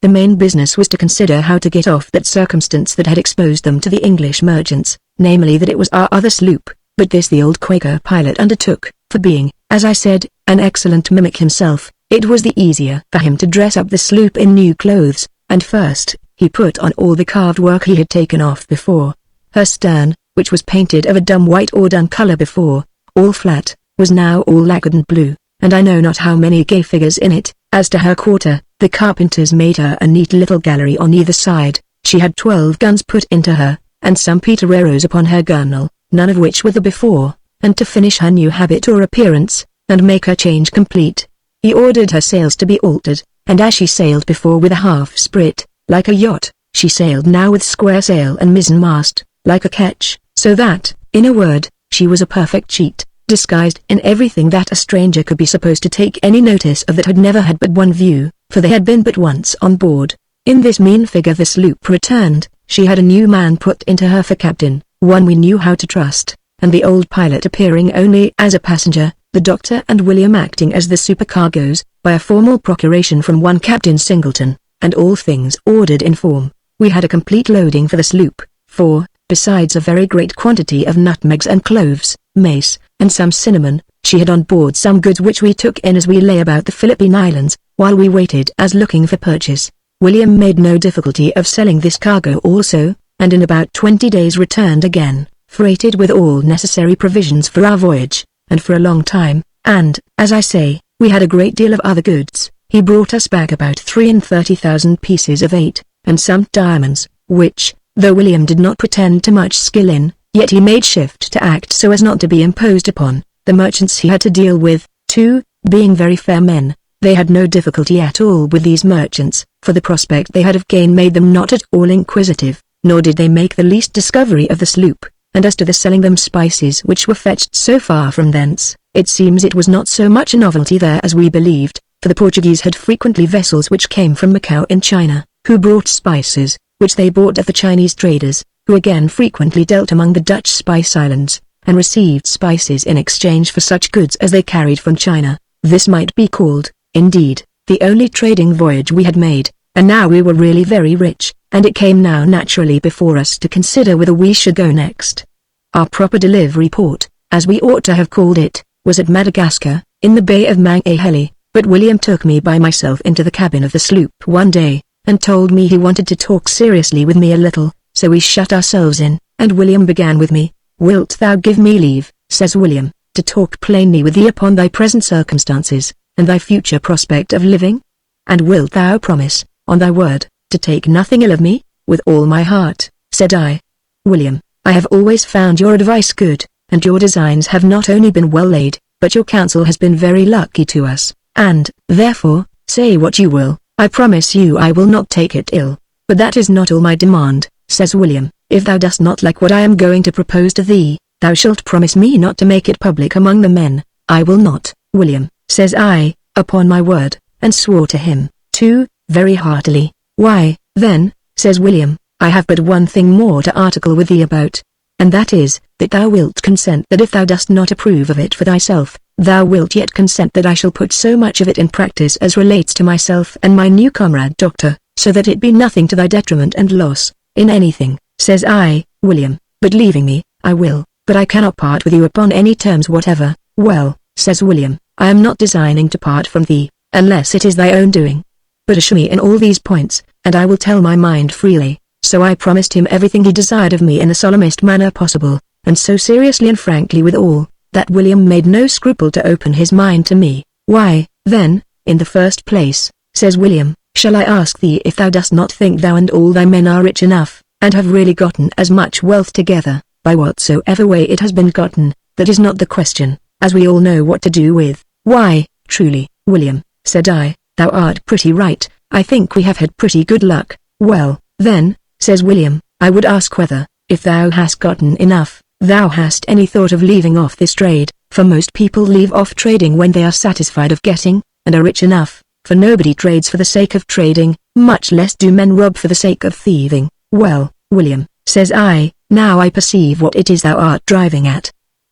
The main business was to consider how to get off that circumstance that had exposed them to the English merchants, namely that it was our other sloop, but this the old Quaker pilot undertook, for being, as I said, an excellent mimic himself, it was the easier for him to dress up the sloop in new clothes, and first, he put on all the carved work he had taken off before. Her stern, which was painted of a dumb white or dun color before, all flat, was now all lacquered and blue, and I know not how many gay figures in it. As to her quarter, the carpenters made her a neat little gallery on either side. She had 12 guns put into her, and some petereros upon her gunwale, none of which were there before, and to finish her new habit or appearance, and make her change complete, he ordered her sails to be altered, and as she sailed before with a half sprit, like a yacht, she sailed now with square sail and mizzen mast, like a ketch, so that, in a word, she was a perfect cheat, disguised in everything that a stranger could be supposed to take any notice of that had never had but one view, for they had been but once on board. In this mean figure the sloop returned. She had a new man put into her for captain, one we knew how to trust, and the old pilot appearing only as a passenger, the doctor and William acting as the supercargoes, by a formal procuration from one Captain Singleton, and all things ordered in form. We had a complete loading for the sloop, for, besides a very great quantity of nutmegs and cloves, mace, and some cinnamon, she had on board some goods which we took in as we lay about the Philippine Islands, while we waited as looking for purchase. William made no difficulty of selling this cargo also, and in about 20 days returned again, freighted with all necessary provisions for our voyage, and for a long time, and, as I say, we had a great deal of other goods. He brought us back about 33,000 pieces of 8, and some diamonds, which, though William did not pretend to much skill in, yet he made shift to act so as not to be imposed upon. The merchants he had to deal with, too, being very fair men, they had no difficulty at all with these merchants, for the prospect they had of gain made them not at all inquisitive, nor did they make the least discovery of the sloop, and as to the selling them spices which were fetched so far from thence, it seems it was not so much a novelty there as we believed, for the Portuguese had frequently vessels which came from Macao in China, who brought spices, which they bought of the Chinese traders, who again frequently dealt among the Dutch spice islands, and received spices in exchange for such goods as they carried from China. This might be called, indeed, the only trading voyage we had made, and now we were really very rich, and it came now naturally before us to consider whither we should go next. Our proper delivery port, as we ought to have called it, was at Madagascar, in the Bay of Manghele, but William took me by myself into the cabin of the sloop one day, and told me he wanted to talk seriously with me a little, so we shut ourselves in, and William began with me. "Wilt thou give me leave," says William, "to talk plainly with thee upon thy present circumstances, and thy future prospect of living? And wilt thou promise, on thy word, to take nothing ill of me?" "With all my heart," said I. "William, I have always found your advice good, and your designs have not only been well laid, but your counsel has been very lucky to us, and, therefore, say what you will, I promise you I will not take it ill. But that is not all my demand," says William. "If thou dost not like what I am going to propose to thee, thou shalt promise me not to make it public among the men." "I will not, William," says I, upon my word, and swore to him, too, very heartily. "Why, then," says William, "I have but one thing more to article with thee about, and that is, that thou wilt consent that if thou dost not approve of it for thyself, thou wilt yet consent that I shall put so much of it in practice as relates to myself and my new comrade doctor, so that it be nothing to thy detriment and loss, in anything." Says I, "William, but leaving me, I will, but I cannot part with you upon any terms whatever." "Well," says William, "I am not designing to part from thee, unless it is thy own doing. But assure me in all these points, and I will tell my mind freely." So I promised him everything he desired of me in the solemnest manner possible, and so seriously and frankly withal, that William made no scruple to open his mind to me. "Why, then, in the first place," says William, "shall I ask thee if thou dost not think thou and all thy men are rich enough, and have really gotten as much wealth together, by whatsoever way it has been gotten? That is not the question, as we all know what to do with." "Why, truly, William," said I, "thou art pretty right. I think we have had pretty good luck." "Well, then," says William, "I would ask whether, if thou hast gotten enough, thou hast any thought of leaving off this trade, for most people leave off trading when they are satisfied of getting, and are rich enough, for nobody trades for the sake of trading, much less do men rob for the sake of thieving." "Well, William," says I, now I perceive what it is thou art driving at.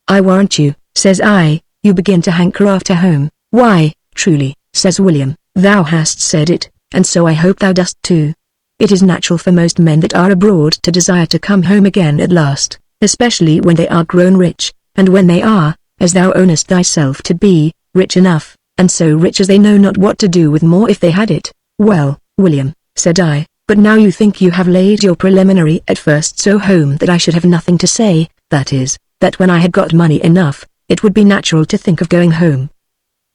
I warrant you, says I, you begin to hanker after home. Why, truly, says William, thou hast said it, and so I hope thou dost too. It is natural for most men that are abroad to desire to come home again at last, especially when they are grown rich, and when they are, as thou ownest thyself to be, rich enough, and so rich as they know not what to do with more if they had it. Well, William, said I, but now you think you have laid your preliminary at first so home that I should have nothing to say, that is, that when I had got money enough, it would be natural to think of going home.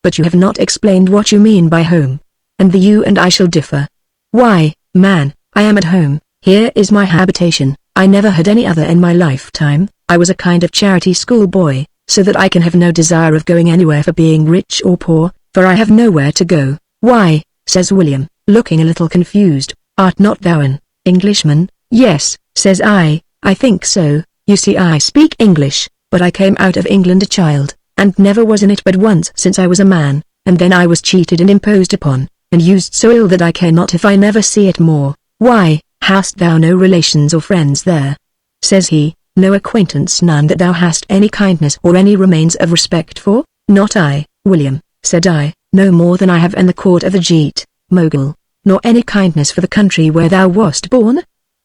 But you have not explained what you mean by home. And the you and I shall differ. Why, man, I am at home, here is my habitation, I never had any other in my lifetime, I was a kind of charity school boy, so that I can have no desire of going anywhere for being rich or poor, for I have nowhere to go. Why, says William, looking a little confused, art not thou an Englishman? Yes, says I think so. You see, I speak English, but I came out of England a child, and never was in it but once since I was a man, and then I was cheated and imposed upon, and used so ill that I care not if I never see it more. Why, hast thou no relations or friends there? Says he, no acquaintance, none that thou hast any kindness or any remains of respect for? Not I, William, said I, no more than I have in the court of the Geat, Mogul, nor any kindness for the country where thou wast born?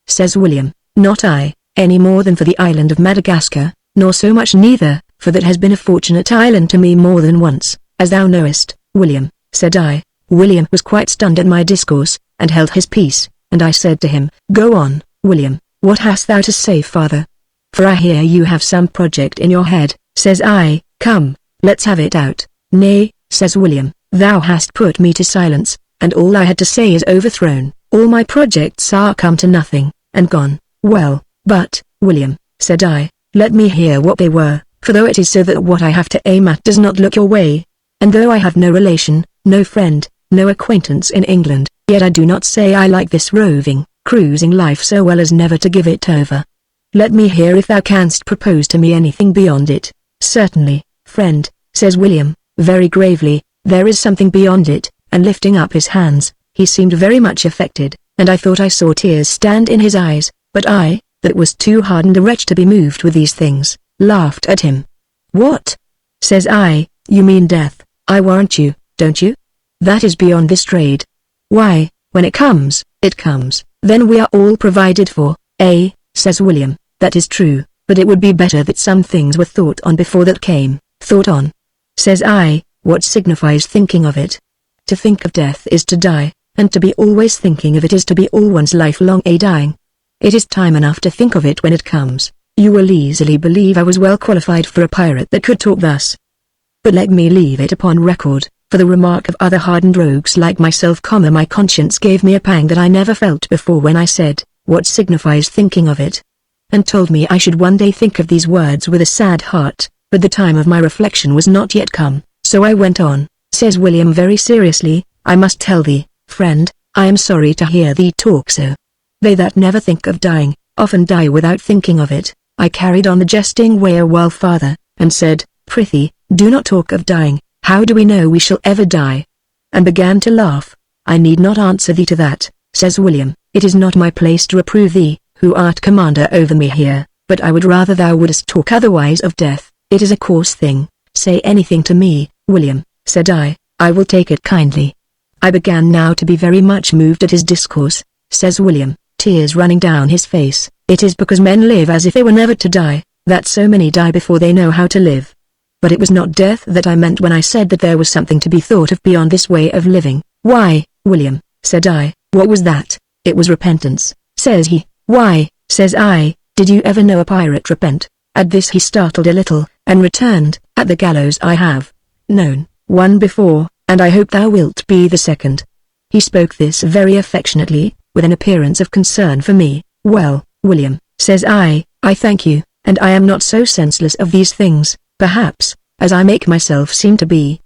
Says William, not I, any more than for the island of Madagascar, nor so much neither, for that has been a fortunate island to me more than once, as thou knowest, William, said I. William was quite stunned at my discourse, and held his peace, and I said to him, go on, William, what hast thou to say, father? For I hear you have some project in your head. Says I, come, let's have it out. Nay, says William, thou hast put me to silence, and all I had to say is overthrown, all my projects are come to nothing, and gone. Well, but, William, said I, let me hear what they were, for though it is so that what I have to aim at does not look your way, and though I have no relation, no friend, no acquaintance in England, yet I do not say I like this roving, cruising life so well as never to give it over. Let me hear if thou canst propose to me anything beyond it. Certainly, friend, says William, very gravely, there is something beyond it, and lifting up his hands, he seemed very much affected, and I thought I saw tears stand in his eyes, but I, that was too hardened a wretch to be moved with these things, laughed at him. What? Says I, you mean death, I warrant you, don't you? That is beyond this trade. Why, when it comes, then we are all provided for, eh, says William, that is true, but it would be better that some things were thought on before that came, thought on. Says I, what signifies thinking of it? To think of death is to die, and to be always thinking of it is to be all one's life long a dying. It is time enough to think of it when it comes. You will easily believe I was well qualified for a pirate that could talk thus. But let me leave it upon record, for the remark of other hardened rogues like myself, my conscience gave me a pang that I never felt before when I said, what signifies thinking of it? And told me I should one day think of these words with a sad heart, but the time of my reflection was not yet come, so I went on. Says William very seriously, I must tell thee, friend, I am sorry to hear thee talk so. They that never think of dying, often die without thinking of it. I carried on the jesting way a while farther, and said, prithee, do not talk of dying, how do we know we shall ever die? And began to laugh. I need not answer thee to that, says William, it is not my place to reprove thee, who art commander over me here, but I would rather thou wouldest talk otherwise of death, it is a coarse thing. Say anything to me, William, said I will take it kindly. I began now to be very much moved at his discourse. Says William, tears running down his face, it is because men live as if they were never to die, that so many die before they know how to live. But it was not death that I meant when I said that there was something to be thought of beyond this way of living. Why, William, said I, what was that? It was repentance, says he. Why, says I, did you ever know a pirate repent? At this he startled a little, and returned, at the gallows I have known one before, and I hope thou wilt be the second. He spoke this very affectionately, with an appearance of concern for me. Well, William, says I thank you, and I am not so senseless of these things, perhaps, as I make myself seem to be.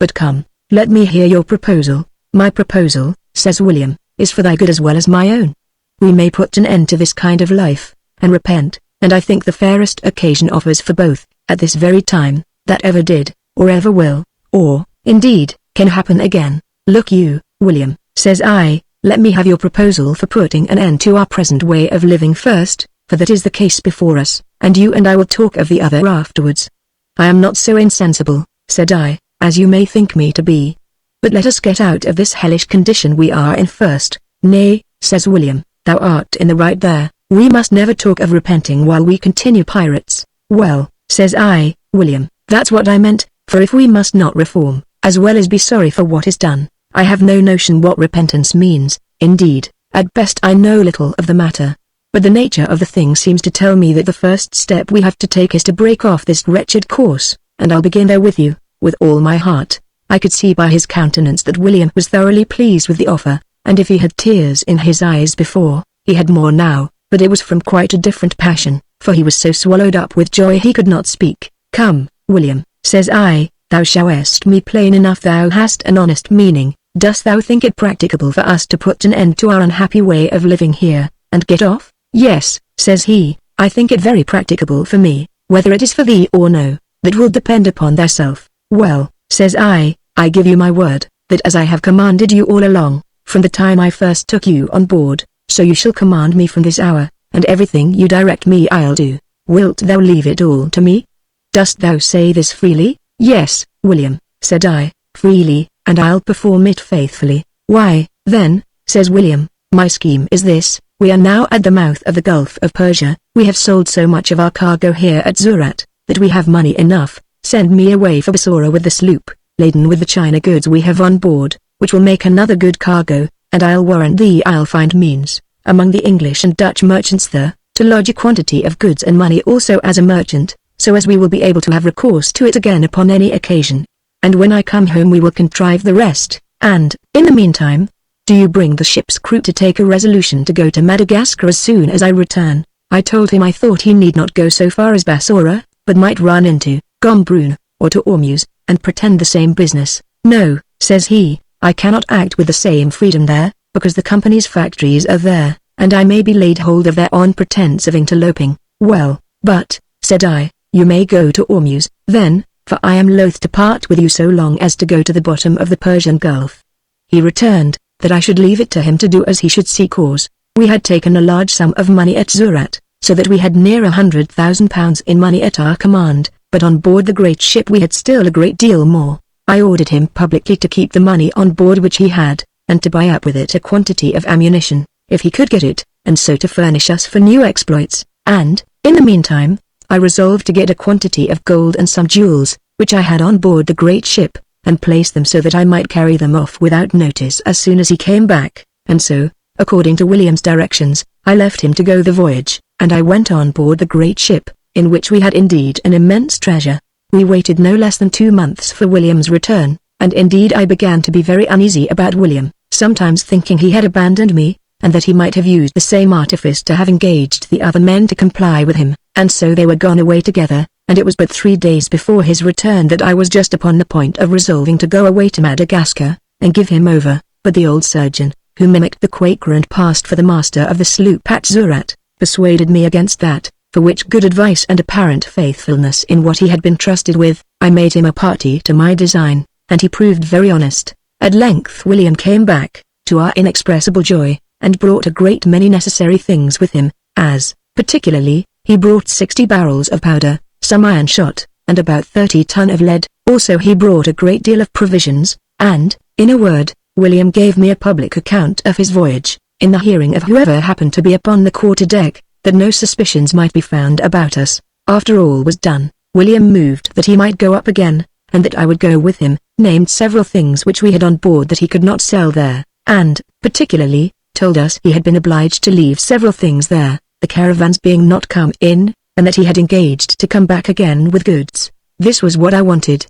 But come, let me hear your proposal. My proposal, says William, is for thy good as well as my own. We may put an end to this kind of life, and repent, and I think the fairest occasion offers for both, at this very time, that ever did, or ever will, or, indeed, can happen again. Look you, William, says I, let me have your proposal for putting an end to our present way of living first, for that is the case before us, and you and I will talk of the other afterwards." "I am not so insensible," said I, "as you may think me to be. But let us get out of this hellish condition we are in first." "Nay," says William, "thou art in the right there, we must never talk of repenting while we continue pirates." "Well," says I, "William, that's what I meant, for if we must not reform, as well as be sorry for what is done, I have no notion what repentance means. Indeed, at best I know little of the matter. But the nature of the thing seems to tell me that the first step we have to take is to break off this wretched course, and I'll begin there with you, with all my heart." I could see by his countenance that William was thoroughly pleased with the offer, and if he had tears in his eyes before, he had more now, but it was from quite a different passion, for he was so swallowed up with joy he could not speak. "Come, William," says I, "thou showest me plain enough thou hast an honest meaning. Dost thou think it practicable for us to put an end to our unhappy way of living here, and get off?" "Yes," says he, "I think it very practicable for me. Whether it is for thee or no, that will depend upon thyself." "Well," says I give you my word, that as I have commanded you all along, from the time I first took you on board, so you shall command me from this hour, and everything you direct me I'll do. Wilt thou leave it all to me?" "Dost thou say this freely?" "Yes, William," said I, "freely, and I'll perform it faithfully." "Why, then," says William, "my scheme is this. We are now at the mouth of the Gulf of Persia, we have sold so much of our cargo here at Surat, that we have money enough. Send me away for Bassorah with the sloop, laden with the China goods we have on board, which will make another good cargo, and I'll warrant thee I'll find means, among the English and Dutch merchants there, to lodge a quantity of goods and money also as a merchant, so as we will be able to have recourse to it again upon any occasion. And when I come home we will contrive the rest, and, in the meantime, do you bring the ship's crew to take a resolution to go to Madagascar as soon as I return." I told him I thought he need not go so far as Bassorah, but might run into Gombrun, or to Ormuz, and pretend the same business. "No," says he, "I cannot act with the same freedom there, because the company's factories are there, and I may be laid hold of there on pretence of interloping." "Well, but," said I, "you may go to Ormuz, then, for I am loath to part with you so long as to go to the bottom of the Persian Gulf." He returned, that I should leave it to him to do as he should see cause. We had taken a large sum of money at Surat, so that we had near £100,000 in money at our command, but on board the great ship we had still a great deal more. I ordered him publicly to keep the money on board which he had, and to buy up with it a quantity of ammunition, if he could get it, and so to furnish us for new exploits, and, in the meantime, I resolved to get a quantity of gold and some jewels, which I had on board the great ship, and place them so that I might carry them off without notice as soon as he came back, and so, according to William's directions, I left him to go the voyage, and I went on board the great ship, in which we had indeed an immense treasure. We waited no less than 2 months for William's return, and indeed I began to be very uneasy about William, sometimes thinking he had abandoned me, and that he might have used the same artifice to have engaged the other men to comply with him, and so they were gone away together, and it was but 3 days before his return that I was just upon the point of resolving to go away to Madagascar, and give him over, but the old surgeon, who mimicked the Quaker and passed for the master of the sloop at Surat, persuaded me against that, for which good advice and apparent faithfulness in what he had been trusted with, I made him a party to my design, and he proved very honest. At length William came back, to our inexpressible joy, and brought a great many necessary things with him, as, particularly, he brought 60 barrels of powder, some iron shot, and about 30 ton of lead. Also he brought a great deal of provisions, and, in a word, William gave me a public account of his voyage, in the hearing of whoever happened to be upon the quarter-deck, that no suspicions might be found about us. After all was done, William moved that he might go up again, and that I would go with him, named several things which we had on board that he could not sell there, and, particularly, told us he had been obliged to leave several things there, the caravans being not come in, and that he had engaged to come back again with goods. This was what I wanted.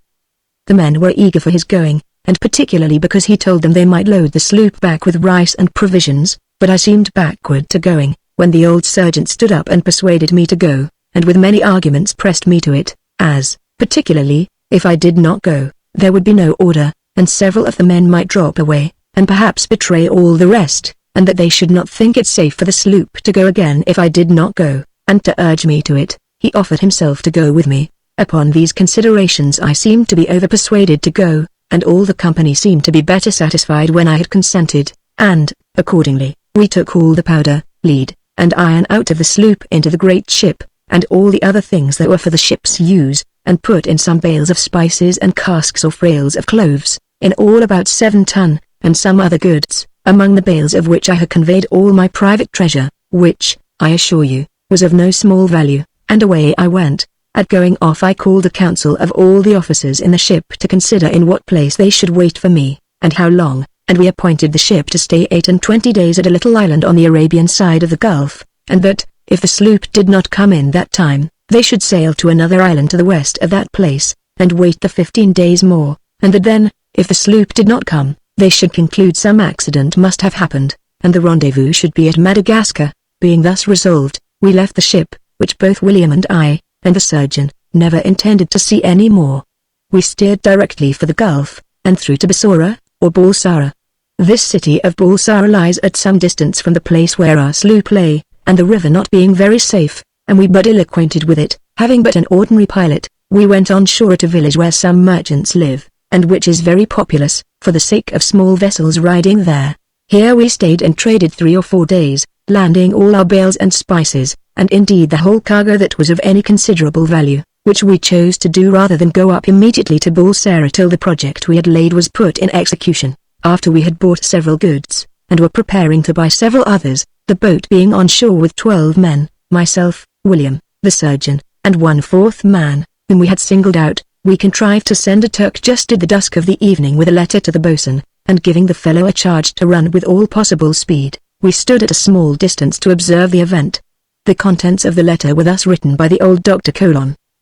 The men were eager for his going, and particularly because he told them they might load the sloop back with rice and provisions, but I seemed backward to going, when the old surgeon stood up and persuaded me to go, and with many arguments pressed me to it, as, particularly, if I did not go, there would be no order, and several of the men might drop away, and perhaps betray all the rest, and that they should not think it safe for the sloop to go again if I did not go, and to urge me to it, he offered himself to go with me. Upon these considerations I seemed to be over-persuaded to go, and all the company seemed to be better satisfied when I had consented, and, accordingly, we took all the powder, lead, and iron out of the sloop into the great ship, and all the other things that were for the ship's use, and put in some bales of spices and casks or frails of cloves, in all about 7 ton, and some other goods, among the bales of which I had conveyed all my private treasure, which, I assure you, was of no small value, and away I went. At going off I called a council of all the officers in the ship to consider in what place they should wait for me, and how long, and we appointed the ship to stay 28 days at a little island on the Arabian side of the Gulf, and that, if the sloop did not come in that time, they should sail to another island to the west of that place, and wait the 15 days more, and that then, if the sloop did not come, they should conclude some accident must have happened, and the rendezvous should be at Madagascar. Being thus resolved, we left the ship, which both William and I, and the surgeon, never intended to see any more. We steered directly for the Gulf, and through to Bassorah, or Balsara. This city of Balsara lies at some distance from the place where our sloop lay, and the river not being very safe, and we but ill acquainted with it, having but an ordinary pilot, we went on shore at a village where some merchants live, and which is very populous, for the sake of small vessels riding there. Here we stayed and traded 3 or 4 days, landing all our bales and spices, and indeed the whole cargo that was of any considerable value, which we chose to do rather than go up immediately to Balsara till the project we had laid was put in execution. After we had bought several goods, and were preparing to buy several others, the boat being on shore with 12 men, myself, William, the surgeon, and 1 4th man, whom we had singled out, we contrived to send a Turk just at the dusk of the evening with a letter to the boatswain, and giving the fellow a charge to run with all possible speed, we stood at a small distance to observe the event. The contents of the letter were thus written by the old Dr. :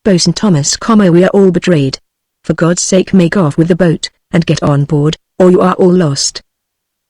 Boatswain Thomas, we are all betrayed. For God's sake make off with the boat, and get on board, or you are all lost.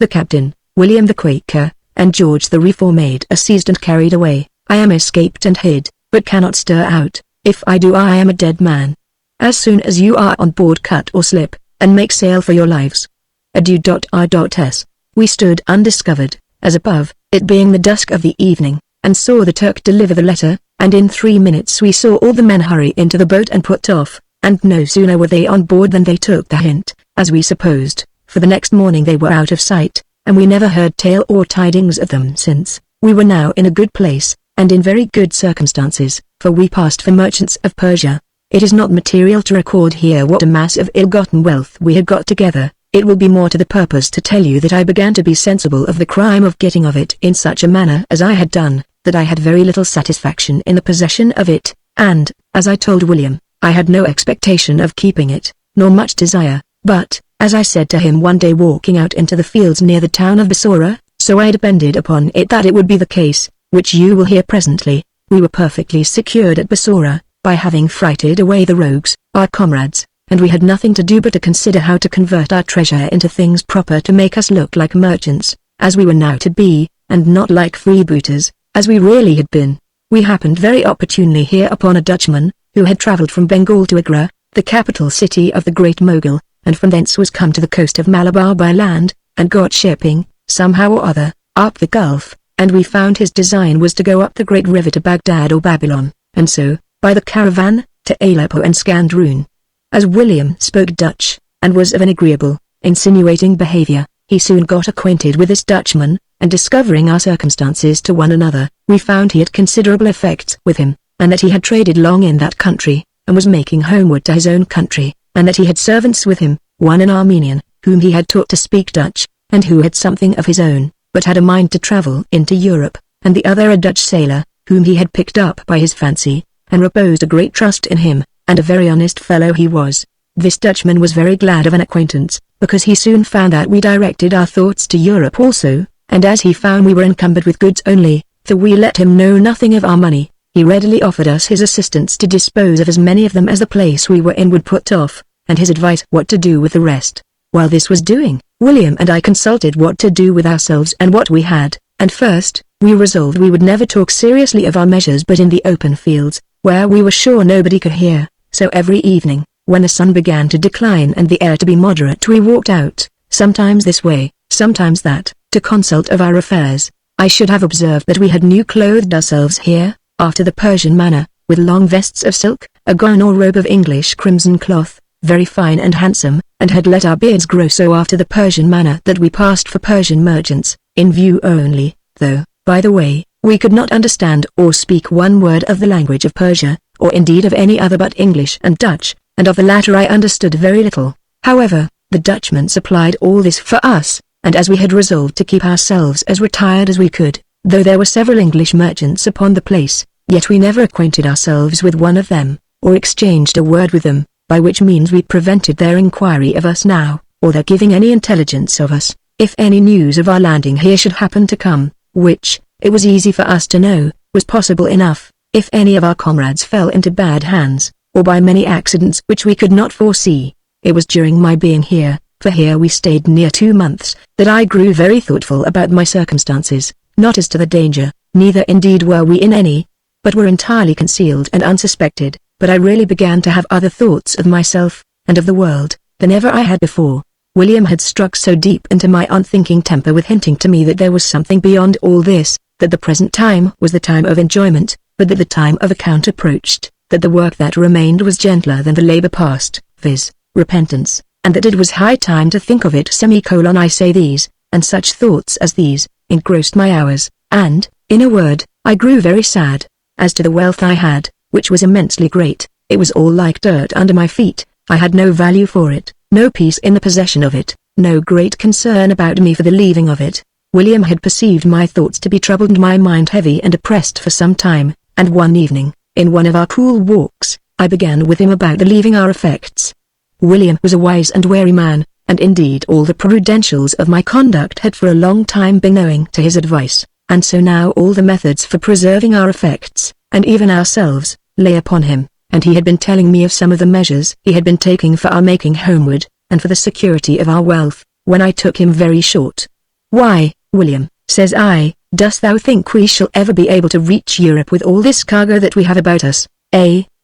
The captain, William the Quaker, and George the Reformade are seized and carried away. I am escaped and hid, but cannot stir out. If I do I am a dead man. As soon as you are on board cut or slip, and make sail for your lives. Adieu. R.S. We stood undiscovered, as above, it being the dusk of the evening, and saw the Turk deliver the letter, and in 3 minutes we saw all the men hurry into the boat and put off, and no sooner were they on board than they took the hint, as we supposed, for the next morning they were out of sight, and we never heard tale or tidings of them since. We were now in a good place, and in very good circumstances, for we passed for merchants of Persia. It is not material to record here what a mass of ill-gotten wealth we had got together. It will be more to the purpose to tell you that I began to be sensible of the crime of getting of it in such a manner as I had done, that I had very little satisfaction in the possession of it, and, as I told William, I had no expectation of keeping it, nor much desire, but, as I said to him one day walking out into the fields near the town of Bassorah, so I depended upon it that it would be the case, which you will hear presently. We were perfectly secured at Bassorah, by having frighted away the rogues, our comrades, and we had nothing to do but to consider how to convert our treasure into things proper to make us look like merchants, as we were now to be, and not like freebooters, as we really had been. We happened very opportunely here upon a Dutchman, who had travelled from Bengal to Agra, the capital city of the Great Mogul, and from thence was come to the coast of Malabar by land, and got shipping, somehow or other, up the Gulf, and we found his design was to go up the great river to Baghdad or Babylon, and so, by the caravan, to Aleppo and Scandroon. As William spoke Dutch, and was of an agreeable, insinuating behaviour, he soon got acquainted with this Dutchman, and discovering our circumstances to one another, we found he had considerable effects with him, and that he had traded long in that country, and was making homeward to his own country, and that he had servants with him, one an Armenian, whom he had taught to speak Dutch, and who had something of his own, but had a mind to travel into Europe, and the other a Dutch sailor, whom he had picked up by his fancy, and reposed a great trust in him, and a very honest fellow he was. This Dutchman was very glad of an acquaintance, because he soon found that we directed our thoughts to Europe also, and as he found we were encumbered with goods only, for we let him know nothing of our money, he readily offered us his assistance to dispose of as many of them as the place we were in would put off, and his advice what to do with the rest. While this was doing, William and I consulted what to do with ourselves and what we had, and first, we resolved we would never talk seriously of our measures but in the open fields, where we were sure nobody could hear. So every evening, when the sun began to decline and the air to be moderate, we walked out, sometimes this way, sometimes that, to consult of our affairs. I should have observed that we had new clothed ourselves here, after the Persian manner, with long vests of silk, a gown or robe of English crimson cloth, very fine and handsome, and had let our beards grow so after the Persian manner that we passed for Persian merchants, in view only, though, by the way, We could not understand or speak one word of the language of Persia, or indeed of any other but English and Dutch, and of the latter I understood very little. However, the Dutchman supplied all this for us, and as we had resolved to keep ourselves as retired as we could, though there were several English merchants upon the place, yet we never acquainted ourselves with one of them, or exchanged a word with them, by which means we prevented their inquiry of us now, or their giving any intelligence of us, if any news of our landing here should happen to come, which, it was easy for us to know, was possible enough, if any of our comrades fell into bad hands, or by many accidents which we could not foresee. It was during my being here, for here we stayed near 2 months, that I grew very thoughtful about my circumstances, not as to the danger, neither indeed were we in any, but were entirely concealed and unsuspected, but I really began to have other thoughts of myself, and of the world, than ever I had before. William had struck so deep into my unthinking temper with hinting to me that there was something beyond all this, that the present time was the time of enjoyment, but that the time of account approached, that the work that remained was gentler than the labor past, viz., repentance, and that it was high time to think of it. I say these, and such thoughts as these, engrossed my hours, and, in a word, I grew very sad. As to the wealth I had, which was immensely great, it was all like dirt under my feet. I had no value for it, no peace in the possession of it, no great concern about me for the leaving of it. William had perceived my thoughts to be troubled and my mind heavy and oppressed for some time, and one evening, in one of our cool walks, I began with him about the leaving our effects. William was a wise and wary man, and indeed all the prudentials of my conduct had for a long time been owing to his advice, and so now all the methods for preserving our effects, and even ourselves, lay upon him, and he had been telling me of some of the measures he had been taking for our making homeward, and for the security of our wealth, when I took him very short. "Why, William," says I, "dost thou think we shall ever be able to reach Europe with all this cargo that we have about us?"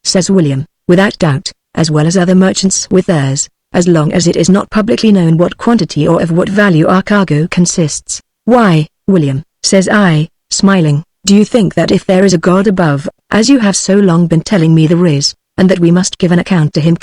Says William, "without doubt, as well as other merchants with theirs, as long as it is not publicly known what quantity or of what value our cargo consists." "Why, William," says I, smiling, "do you think that if there is a God above, as you have so long been telling me there is, and that we must give an account to him,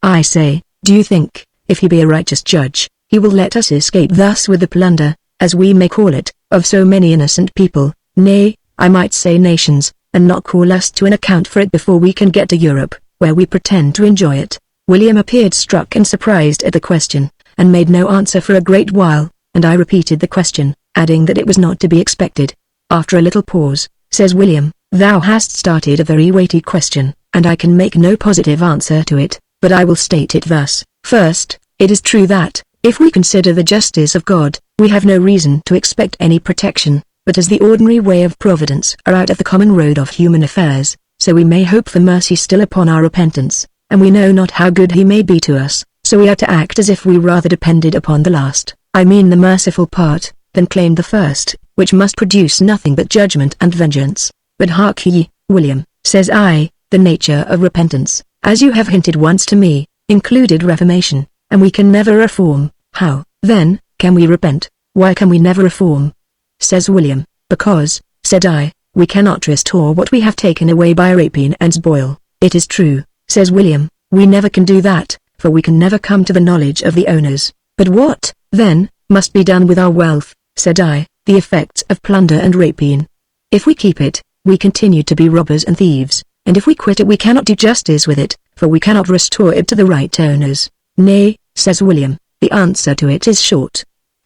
I say, do you think, if he be a righteous judge, he will let us escape thus with the plunder, as we may call it, of so many innocent people, nay, I might say nations, and not call us to an account for it before we can get to Europe, where we pretend to enjoy it?" William appeared struck and surprised at the question, and made no answer for a great while, and I repeated the question, adding that it was not to be expected. After a little pause, says William, "Thou hast started a very weighty question, and I can make no positive answer to it, but I will state it thus. First, it is true that, if we consider the justice of God, we have no reason to expect any protection, but as the ordinary way of providence are out of the common road of human affairs, so we may hope for mercy still upon our repentance, and we know not how good he may be to us, so we are to act as if we rather depended upon the last, I mean the merciful part, than claim the first, which must produce nothing but judgment and vengeance. But hark ye, William, says I, the nature of repentance, as you have hinted once to me, included reformation, and we can never reform. How, then, can we repent? Why can we never reform? Says William, because, said I, we cannot restore what we have taken away by rapine and spoil. It is true, says William, we never can do that, for we can never come to the knowledge of the owners. But what, then, must be done with our wealth, said I, the effects of plunder and rapine? If we keep it, we continue to be robbers and thieves, and if we quit it we cannot do justice with it, for we cannot restore it to the right owners. Nay, says William, the answer to it is short.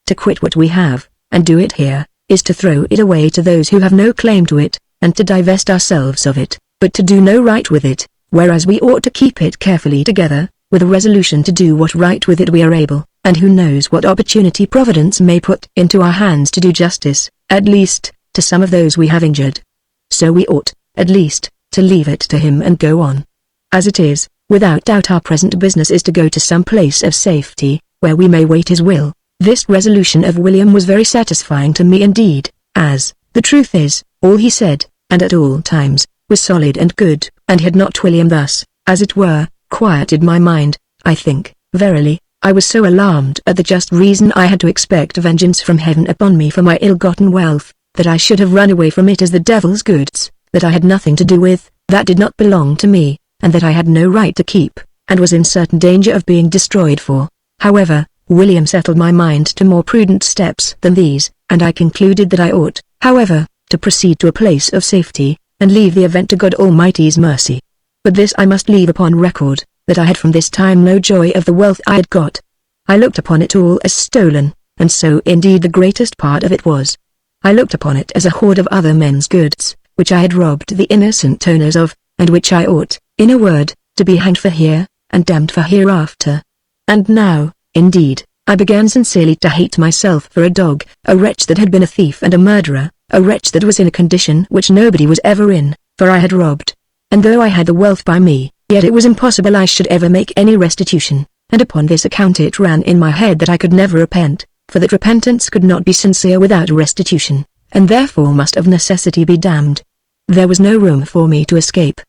To quit what we have, and do it here, is to throw it away to those who have no claim to it, and to divest ourselves of it, but to do no right with it, whereas we ought to keep it carefully together, with a resolution to do what right with it we are able, and who knows what opportunity Providence may put into our hands to do justice, at least, to some of those we have injured. So we ought, at least, to leave it to him and go on. As it is, without doubt our present business is to go to some place of safety, where we may wait his will. This resolution of William was very satisfying to me indeed, as, the truth is, all he said, and at all times, was solid and good, and had not William thus, as it were, quieted my mind, I think, verily, I was so alarmed at the just reason I had to expect vengeance from heaven upon me for my ill-gotten wealth, that I should have run away from it as the devil's goods, that I had nothing to do with, that did not belong to me, and that I had no right to keep, and was in certain danger of being destroyed for. However, William settled my mind to more prudent steps than these, and I concluded that I ought, however, to proceed to a place of safety, and leave the event to God Almighty's mercy. But this I must leave upon record, that I had from this time no joy of the wealth I had got. I looked upon it all as stolen, and so indeed the greatest part of it was. I looked upon it as a hoard of other men's goods, which I had robbed the innocent owners of, and which I ought, in a word, to be hanged for here, and damned for hereafter. And now, indeed, I began sincerely to hate myself for a dog, a wretch that had been a thief and a murderer, a wretch that was in a condition which nobody was ever in, for I had robbed. And though I had the wealth by me, yet it was impossible I should ever make any restitution, and upon this account it ran in my head that I could never repent, for that repentance could not be sincere without restitution, and therefore must of necessity be damned. There was no room for me to escape.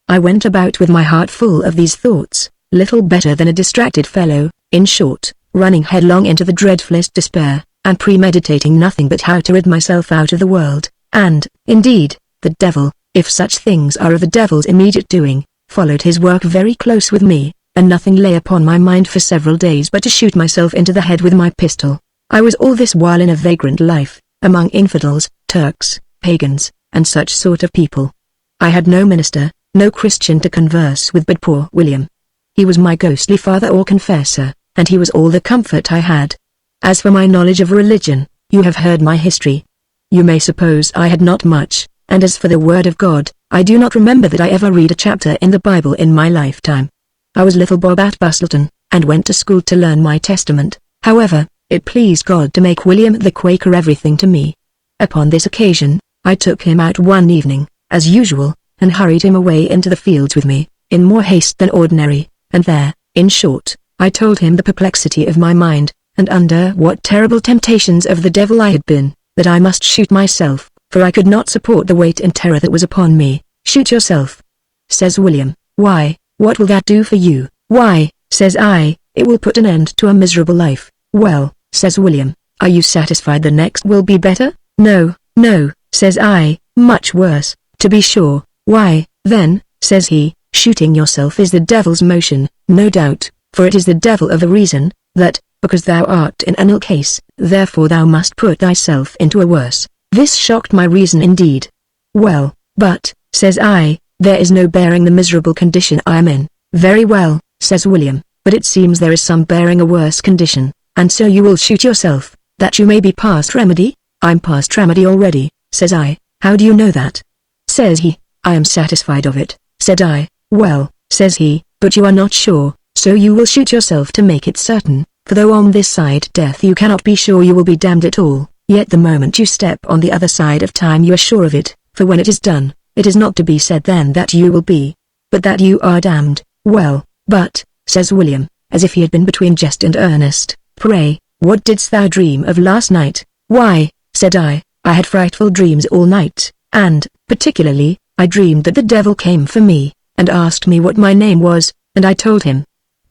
I went about with my heart full of these thoughts, little better than a distracted fellow, in short, running headlong into the dreadfulest despair, and premeditating nothing but how to rid myself out of the world, and, indeed, the devil, if such things are of the devil's immediate doing, followed his work very close with me, and nothing lay upon my mind for several days but to shoot myself into the head with my pistol. I was all this while in a vagrant life, among infidels, Turks, pagans, and such sort of people. I had no minister, no Christian to converse with but poor William. He was my ghostly father or confessor, and he was all the comfort I had. As for my knowledge of religion, you have heard my history. You may suppose I had not much, and as for the word of God, I do not remember that I ever read a chapter in the Bible in my lifetime. I was little Bob at Singleton, and went to school to learn my Testament. However, it pleased God to make William the Quaker everything to me. Upon this occasion, I took him out one evening, as usual, and hurried him away into the fields with me, in more haste than ordinary, and there, in short, I told him the perplexity of my mind, and under what terrible temptations of the devil I had been, that I must shoot myself, for I could not support the weight and terror that was upon me. Shoot yourself, says William. Why, what will that do for you? Why, says I, it will put an end to a miserable life. Well, says William, are you satisfied the next will be better? No, no, says I, much worse, to be sure. Why, then, says he, shooting yourself is the devil's motion, no doubt, for it is the devil of the reason, that, because thou art in an ill case, therefore thou must put thyself into a worse. This shocked my reason indeed. Well, but, says I, there is no bearing the miserable condition I am in. Very well, says William, but it seems there is some bearing a worse condition, and so you will shoot yourself, that you may be past remedy? I'm past remedy already, says I. How do you know that? Says he, I am satisfied of it, said I. Well, says he, but you are not sure, so you will shoot yourself to make it certain, for though on this side death you cannot be sure you will be damned at all, yet the moment you step on the other side of time you are sure of it, for when it is done, it is not to be said then that you will be, but that you are damned. Well, but, says William, as if he had been between jest and earnest, pray, what didst thou dream of last night? Why, said I had frightful dreams all night, and, particularly, I dreamed that the devil came for me, and asked me what my name was, and I told him.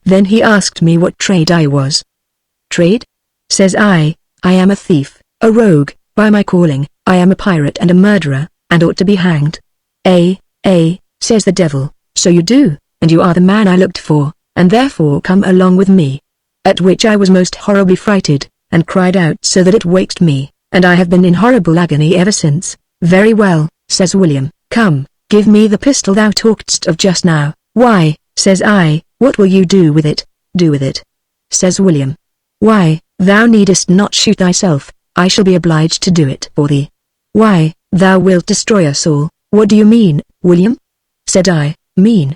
Then he asked me what trade I was. Trade? Says I am a thief, a rogue, by my calling, I am a pirate and a murderer, and ought to be hanged. Says the devil, so you do, and you are the man I looked for, and therefore come along with me. At which I was most horribly frighted, and cried out so that it waked me, and I have been in horrible agony ever since. Very well, says William, come, give me the pistol thou talkedst of just now. Why, says I, what will you do with it? Do with it, says William. Why, thou needest not shoot thyself, I shall be obliged to do it for thee. Why, thou wilt destroy us all. What do you mean, William? Said I. Mean?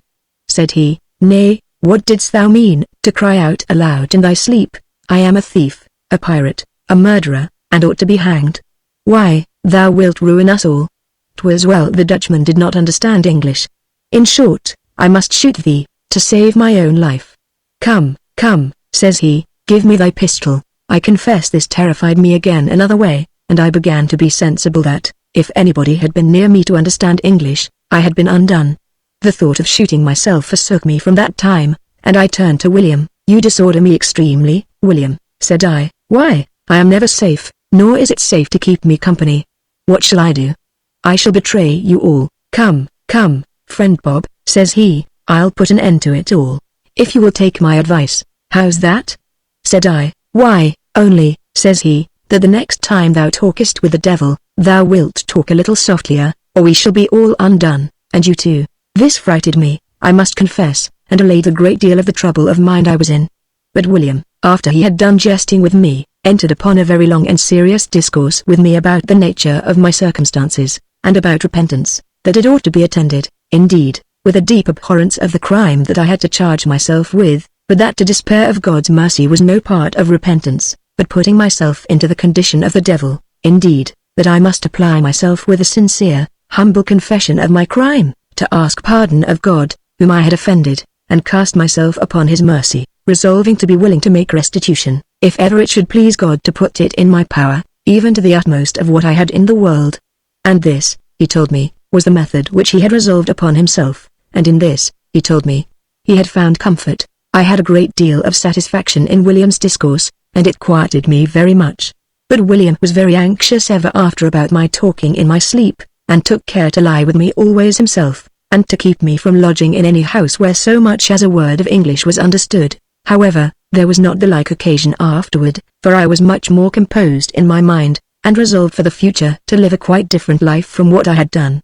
Said he, nay, what didst thou mean, to cry out aloud in thy sleep, I am a thief, a pirate, a murderer, and ought to be hanged? Why, thou wilt ruin us all. 'Twas well the Dutchman did not understand English. In short, I must shoot thee, to save my own life. Come, come, says he, give me thy pistol. I confess this terrified me again another way, and I began to be sensible that, if anybody had been near me to understand English, I had been undone. The thought of shooting myself forsook me from that time, and I turned to William. You disorder me extremely, William, said I. Why, I am never safe, nor is it safe to keep me company. What shall I do? I shall betray you all. Come, come, friend Bob, says he, I'll put an end to it all, if you will take my advice. How's that? Said I. Why, only, says he, that the next time thou talkest with the devil, thou wilt talk a little softlier, or we shall be all undone, and you too. This frighted me, I must confess, and allayed a great deal of the trouble of mind I was in. But William, after he had done jesting with me, entered upon a very long and serious discourse with me about the nature of my circumstances, and about repentance, that it ought to be attended, indeed, with a deep abhorrence of the crime that I had to charge myself with, but that to despair of God's mercy was no part of repentance, but putting myself into the condition of the devil, indeed, that I must apply myself with a sincere, humble confession of my crime, to ask pardon of God, whom I had offended, and cast myself upon his mercy, resolving to be willing to make restitution, if ever it should please God to put it in my power, even to the utmost of what I had in the world. And this, he told me, was the method which he had resolved upon himself, and in this, he told me, he had found comfort. I had a great deal of satisfaction in William's discourse, and it quieted me very much. But William was very anxious ever after about my talking in my sleep, and took care to lie with me always himself, and to keep me from lodging in any house where so much as a word of English was understood. However, there was not the like occasion afterward, for I was much more composed in my mind, and resolved for the future to live a quite different life from what I had done.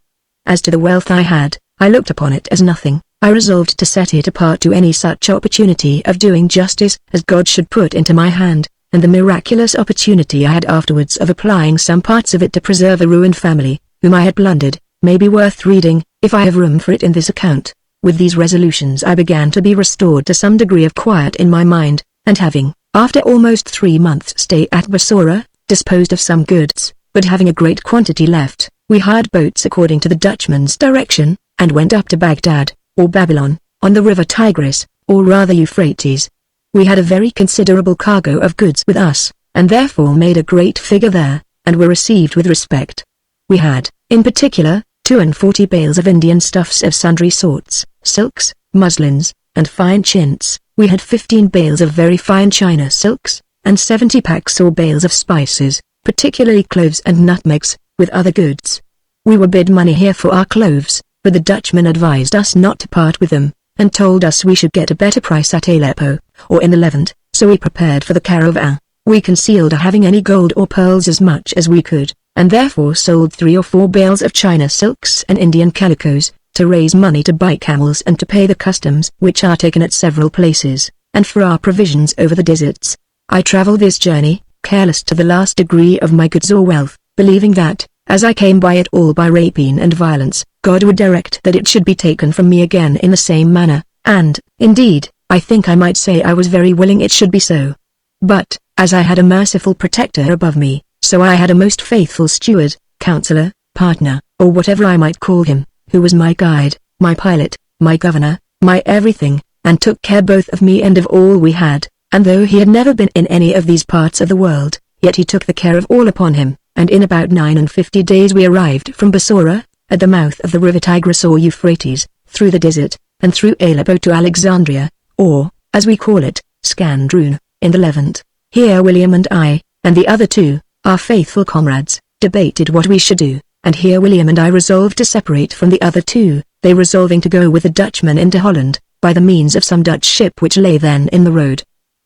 As to the wealth I had, I looked upon it as nothing. I resolved to set it apart to any such opportunity of doing justice as God should put into my hand, and the miraculous opportunity I had afterwards of applying some parts of it to preserve a ruined family, whom I had plundered, may be worth reading, if I have room for it in this account. With these resolutions I began to be restored to some degree of quiet in my mind, and having, after almost 3 months' stay at Bassorah, disposed of some goods, but having a great quantity left, we hired boats according to the Dutchman's direction, and went up to Baghdad, or Babylon, on the river Tigris, or rather Euphrates. We had a very considerable cargo of goods with us, and therefore made a great figure there, and were received with respect. We had, in particular, 42 bales of Indian stuffs of sundry sorts, silks, muslins, and fine chintz. We had 15 bales of very fine China silks, and 70 packs or bales of spices, particularly cloves and nutmegs, with other goods. We were bid money here for our cloves, but the Dutchman advised us not to part with them, and told us we should get a better price at Aleppo, or in the Levant, so we prepared for the caravan. We concealed having any gold or pearls as much as we could, and therefore sold 3 or 4 bales of China silks and Indian calicoes, to raise money to buy camels and to pay the customs which are taken at several places, and for our provisions over the deserts. I travelled this journey, careless to the last degree of my goods or wealth, believing that, as I came by it all by rapine and violence, God would direct that it should be taken from me again in the same manner, and, indeed, I think I might say I was very willing it should be so. But, as I had a merciful protector above me, so I had a most faithful steward, counselor, partner, or whatever I might call him, who was my guide, my pilot, my governor, my everything, and took care both of me and of all we had, and though he had never been in any of these parts of the world, yet he took the care of all upon him, and in about 59 days we arrived from Bassorah, at the mouth of the river Tigris or Euphrates, through the desert, and through Aleppo to Alexandria, or, as we call it, Scandrune, in the Levant. Here William and I, and the other 2, our faithful comrades, debated what we should do, and here William and I resolved to separate from the other 2, they resolving to go with the Dutchman into Holland, by the means of some Dutch ship which lay then in the road.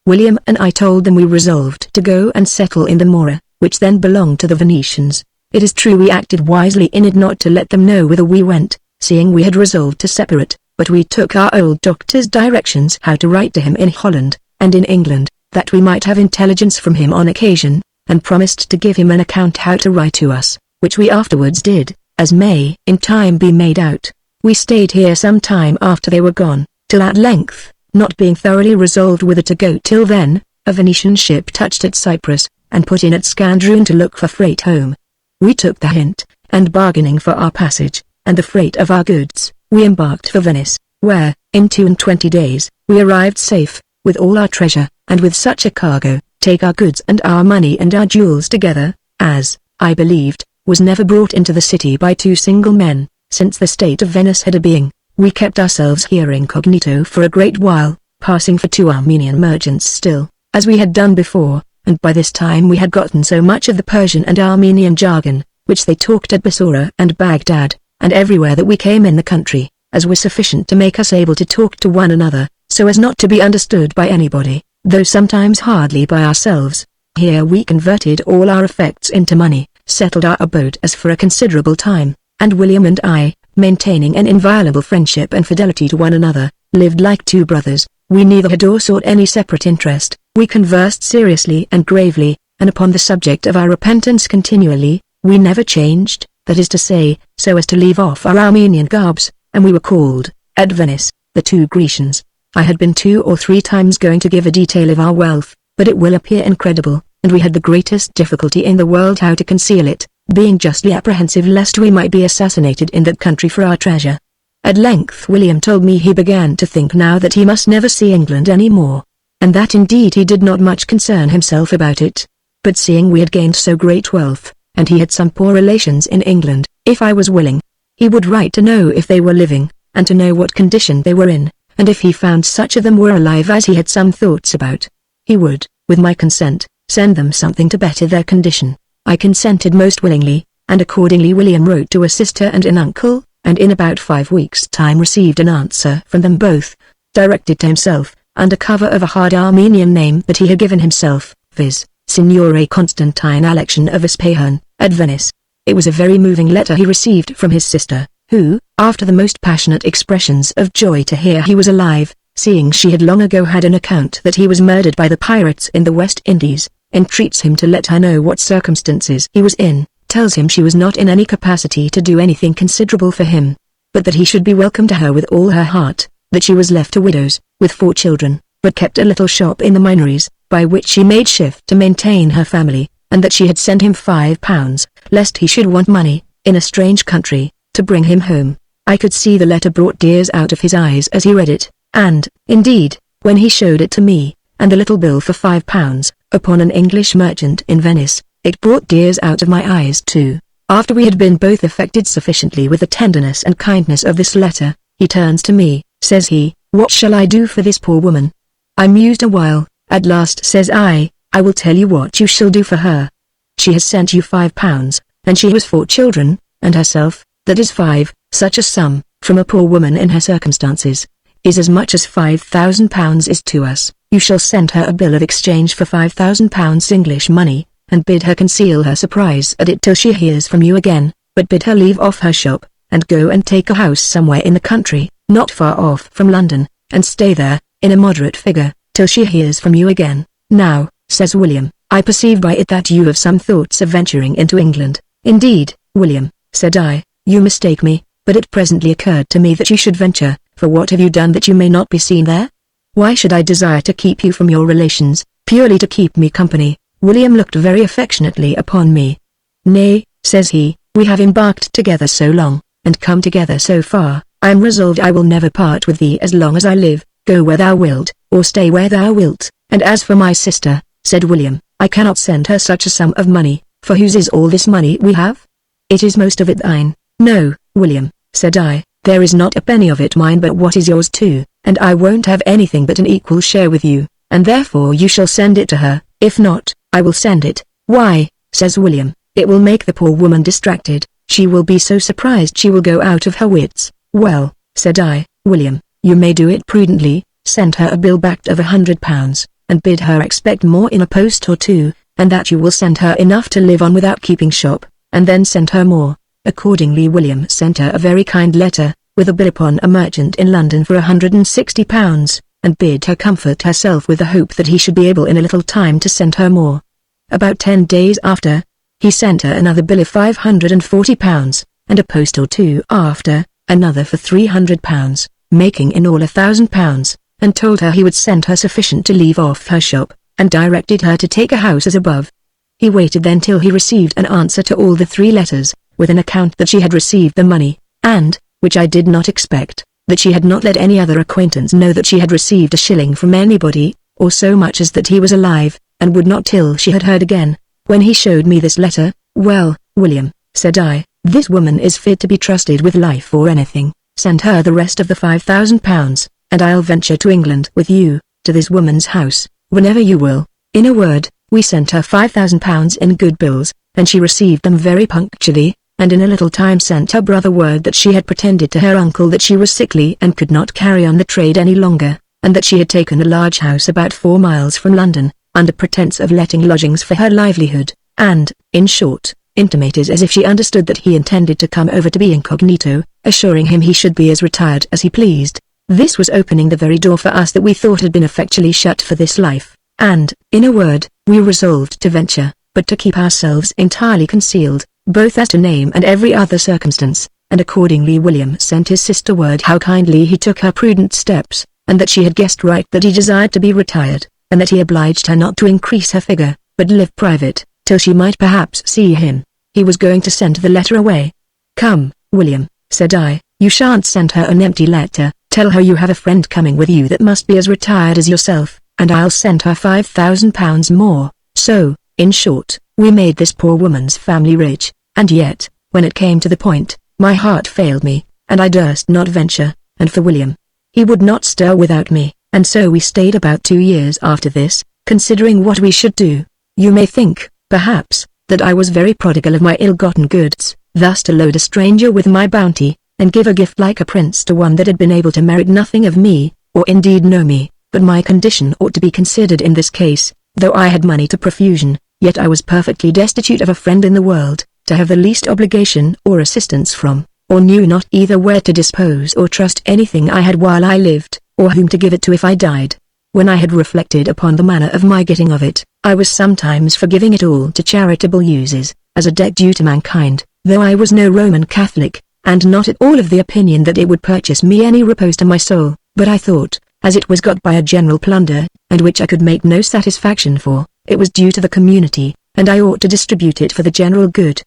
William and I told them we resolved to go and settle in the Mora, which then belonged to the Venetians. It is true we acted wisely in it not to let them know whither we went, seeing we had resolved to separate, but we took our old doctor's directions how to write to him in Holland, and in England, that we might have intelligence from him on occasion, and promised to give him an account how to write to us, which we afterwards did, as may in time be made out. We stayed here some time after they were gone, till at length, not being thoroughly resolved whither to go till then, a Venetian ship touched at Cyprus, and put in at Scandrune to look for freight home. We took the hint, and bargaining for our passage, and the freight of our goods, we embarked for Venice, where, in 22 days, we arrived safe, with all our treasure, and with such a cargo, take our goods and our money and our jewels together, as, I believed, was never brought into the city by 2 single men, since the state of Venice had a being. We kept ourselves here incognito for a great while, passing for 2 Armenian merchants still, as we had done before, and by this time we had gotten so much of the Persian and Armenian jargon, which they talked at Bassorah and Baghdad, and everywhere that we came in the country, as was sufficient to make us able to talk to one another, so as not to be understood by anybody, though sometimes hardly by ourselves. Here we converted all our effects into money, settled our abode as for a considerable time, and William and I, maintaining an inviolable friendship and fidelity to one another, lived like two brothers. We neither had or sought any separate interest. We conversed seriously and gravely, and upon the subject of our repentance continually. We never changed, that is to say, so as to leave off our Armenian garbs, and we were called, at Venice, the two Grecians. I had been 2 or 3 times going to give a detail of our wealth, but it will appear incredible, and we had the greatest difficulty in the world how to conceal it, being justly apprehensive lest we might be assassinated in that country for our treasure. At length William told me he began to think now that he must never see England any more, and that indeed he did not much concern himself about it. But seeing we had gained so great wealth, and he had some poor relations in England, if I was willing, he would write to know if they were living, and to know what condition they were in, and if he found such of them were alive as he had some thoughts about, he would, with my consent, send them something to better their condition. I consented most willingly, and accordingly William wrote to a sister and an uncle, and in about 5 weeks' time received an answer from them both, directed to himself, under cover of a hard Armenian name that he had given himself, viz., Signore Constantine Alexian of Ispahan, at Venice. It was a very moving letter he received from his sister, who, after the most passionate expressions of joy to hear he was alive, seeing she had long ago had an account that he was murdered by the pirates in the West Indies, entreats him to let her know what circumstances he was in, tells him she was not in any capacity to do anything considerable for him, but that he should be welcome to her with all her heart, that she was left a widow's, with 4 children, but kept a little shop in the Minories, by which she made shift to maintain her family, and that she had sent him £5, lest he should want money, in a strange country, to bring him home. I could see the letter brought tears out of his eyes as he read it, and, indeed, when he showed it to me, and the little bill for £5, upon an English merchant in Venice, it brought tears out of my eyes too. After we had been both affected sufficiently with the tenderness and kindness of this letter, he turns to me, says he, "What shall I do for this poor woman?" I mused a while. At last says I will tell you what you shall do for her. She has sent you £5, and she has 4 children, and herself, that is 5, such a sum, from a poor woman in her circumstances, is as much as £5,000 is to us. You shall send her a bill of exchange for £5,000 English money, and bid her conceal her surprise at it till she hears from you again, but bid her leave off her shop, and go and take a house somewhere in the country, not far off from London, and stay there, in a moderate figure, till she hears from you again. Now, says William, I perceive by it that you have some thoughts of venturing into England. Indeed, William, said I, you mistake me, but it presently occurred to me that you should venture, for what have you done that you may not be seen there? Why should I desire to keep you from your relations, purely to keep me company? William looked very affectionately upon me. Nay, says he, we have embarked together so long, and come together so far, I am resolved I will never part with thee as long as I live. Go where thou wilt, or stay where thou wilt, and as for my sister, said William, I cannot send her such a sum of money, for whose is all this money we have? It is most of it thine. No, William, said I, there is not a penny of it mine but what is yours too, and I won't have anything but an equal share with you, and therefore you shall send it to her, if not, I will send it. Why, says William, it will make the poor woman distracted, she will be so surprised she will go out of her wits. Well, said I, William, you may do it prudently, send her a bill backed of £100, and bid her expect more in a post or 2, and that you will send her enough to live on without keeping shop, and then send her more. Accordingly William sent her a very kind letter, with a bill upon a merchant in London for £160, and bid her comfort herself with the hope that he should be able in a little time to send her more. About 10 days after, he sent her another bill of £540, and a post or 2 after, another for £300. Making in all £1,000, and told her he would send her sufficient to leave off her shop, and directed her to take a house as above. He waited then till he received an answer to all the 3 letters, with an account that she had received the money, and, which I did not expect, that she had not let any other acquaintance know that she had received a shilling from anybody, or so much as that he was alive, and would not till she had heard again. When he showed me this letter, well, William, said I, this woman is fit to be trusted with life or anything. Send her the rest of the £5,000, and I'll venture to England with you, to this woman's house, whenever you will. In a word, we sent her £5,000 in good bills, and she received them very punctually, and in a little time sent her brother word that she had pretended to her uncle that she was sickly and could not carry on the trade any longer, and that she had taken a large house about 4 miles from London, under pretense of letting lodgings for her livelihood, and, in short, intimated as if she understood that he intended to come over to be incognito, assuring him he should be as retired as he pleased. This was opening the very door for us that we thought had been effectually shut for this life, and, in a word, we resolved to venture, but to keep ourselves entirely concealed, both as to name and every other circumstance, and accordingly William sent his sister word how kindly he took her prudent steps, and that she had guessed right that he desired to be retired, and that he obliged her not to increase her figure, but live private, till she might perhaps see him. He was going to send the letter away. "Come, William," said I, "you shan't send her an empty letter. Tell her you have a friend coming with you that must be as retired as yourself, and I'll send her £5,000 more." So, in short, we made this poor woman's family rich, and yet, when it came to the point, my heart failed me, and I durst not venture, and for William, he would not stir without me, and so we stayed about 2 years after this, considering what we should do. You may think, perhaps, that I was very prodigal of my ill-gotten goods, thus to load a stranger with my bounty, and give a gift like a prince to one that had been able to merit nothing of me, or indeed know me, but my condition ought to be considered in this case. Though I had money to profusion, yet I was perfectly destitute of a friend in the world, to have the least obligation or assistance from, or knew not either where to dispose or trust anything I had while I lived, or whom to give it to if I died. When I had reflected upon the manner of my getting of it, I was sometimes for giving it all to charitable uses, as a debt due to mankind, though I was no Roman Catholic, and not at all of the opinion that it would purchase me any repose to my soul, but I thought, as it was got by a general plunder, and which I could make no satisfaction for, it was due to the community, and I ought to distribute it for the general good.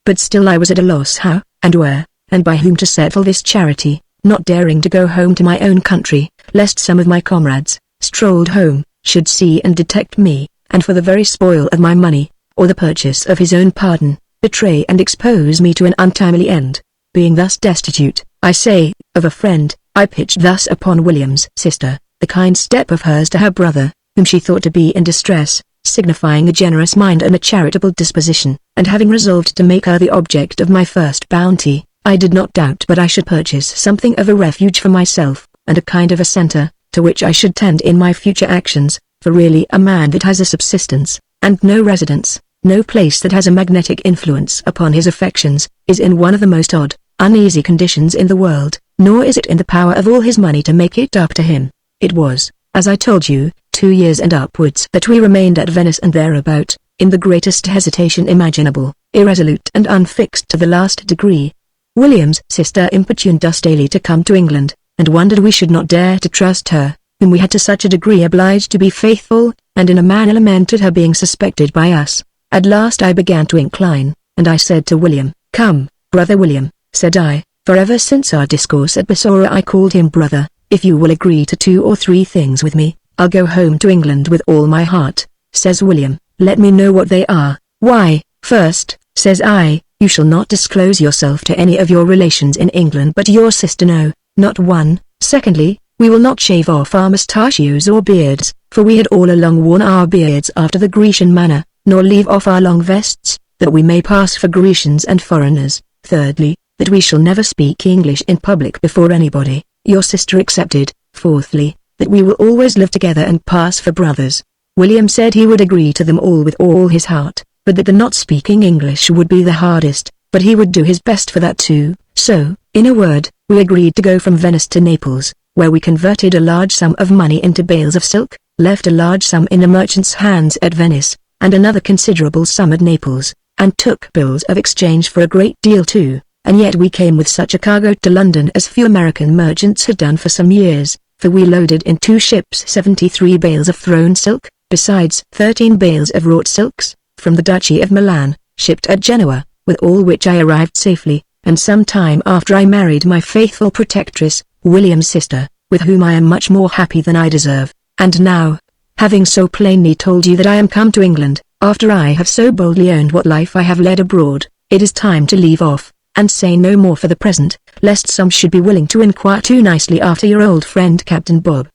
But still I was at a loss how, and where, and by whom to settle this charity, not daring to go home to my own country, lest some of my comrades, strolled home, should see and detect me, and for the very spoil of my money, or the purchase of his own pardon, betray and expose me to an untimely end. Being thus destitute, I say, of a friend, I pitched thus upon William's sister, the kind step of hers to her brother, whom she thought to be in distress, signifying a generous mind and a charitable disposition, and having resolved to make her the object of my first bounty, I did not doubt but I should purchase something of a refuge for myself, and a kind of a centre, to which I should tend in my future actions, for really a man that has a subsistence, and no residence, no place that has a magnetic influence upon his affections, is in one of the most odd, uneasy conditions in the world, nor is it in the power of all his money to make it up to him. It was, as I told you, 2 years and upwards that we remained at Venice and thereabout, in the greatest hesitation imaginable, irresolute and unfixed to the last degree. William's sister importuned us daily to come to England, and wondered we should not dare to trust her, whom we had to such a degree obliged to be faithful, and in a manner lamented her being suspected by us. At last I began to incline, and I said to William, "Come, brother William," said I, for ever since our discourse at Bassorah I called him brother, "if you will agree to 2 or 3 things with me, I'll go home to England with all my heart." Says William, "Let me know what they are." "Why, first," says I, "you shall not disclose yourself to any of your relations in England but your sister know, not one. Secondly, we will not shave off our mustachios or beards, for we had all along worn our beards after the Grecian manner, nor leave off our long vests, that we may pass for Grecians and foreigners. Thirdly, that we shall never speak English in public before anybody, your sister excepted. Fourthly, that we will always live together and pass for brothers." William said he would agree to them all with all his heart, but that the not speaking English would be the hardest, but he would do his best for that too. So, in a word, we agreed to go from Venice to Naples, where we converted a large sum of money into bales of silk, left a large sum in a merchant's hands at Venice, and another considerable sum at Naples, and took bills of exchange for a great deal too, and yet we came with such a cargo to London as few American merchants had done for some years, for we loaded in 2 ships 73 bales of thrown silk, besides 13 bales of wrought silks, from the Duchy of Milan, shipped at Genoa, with all which I arrived safely, and some time after I married my faithful protectress, William's sister, with whom I am much more happy than I deserve. And now, having so plainly told you that I am come to England, after I have so boldly owned what life I have led abroad, it is time to leave off, and say no more for the present, lest some should be willing to inquire too nicely after your old friend Captain Bob.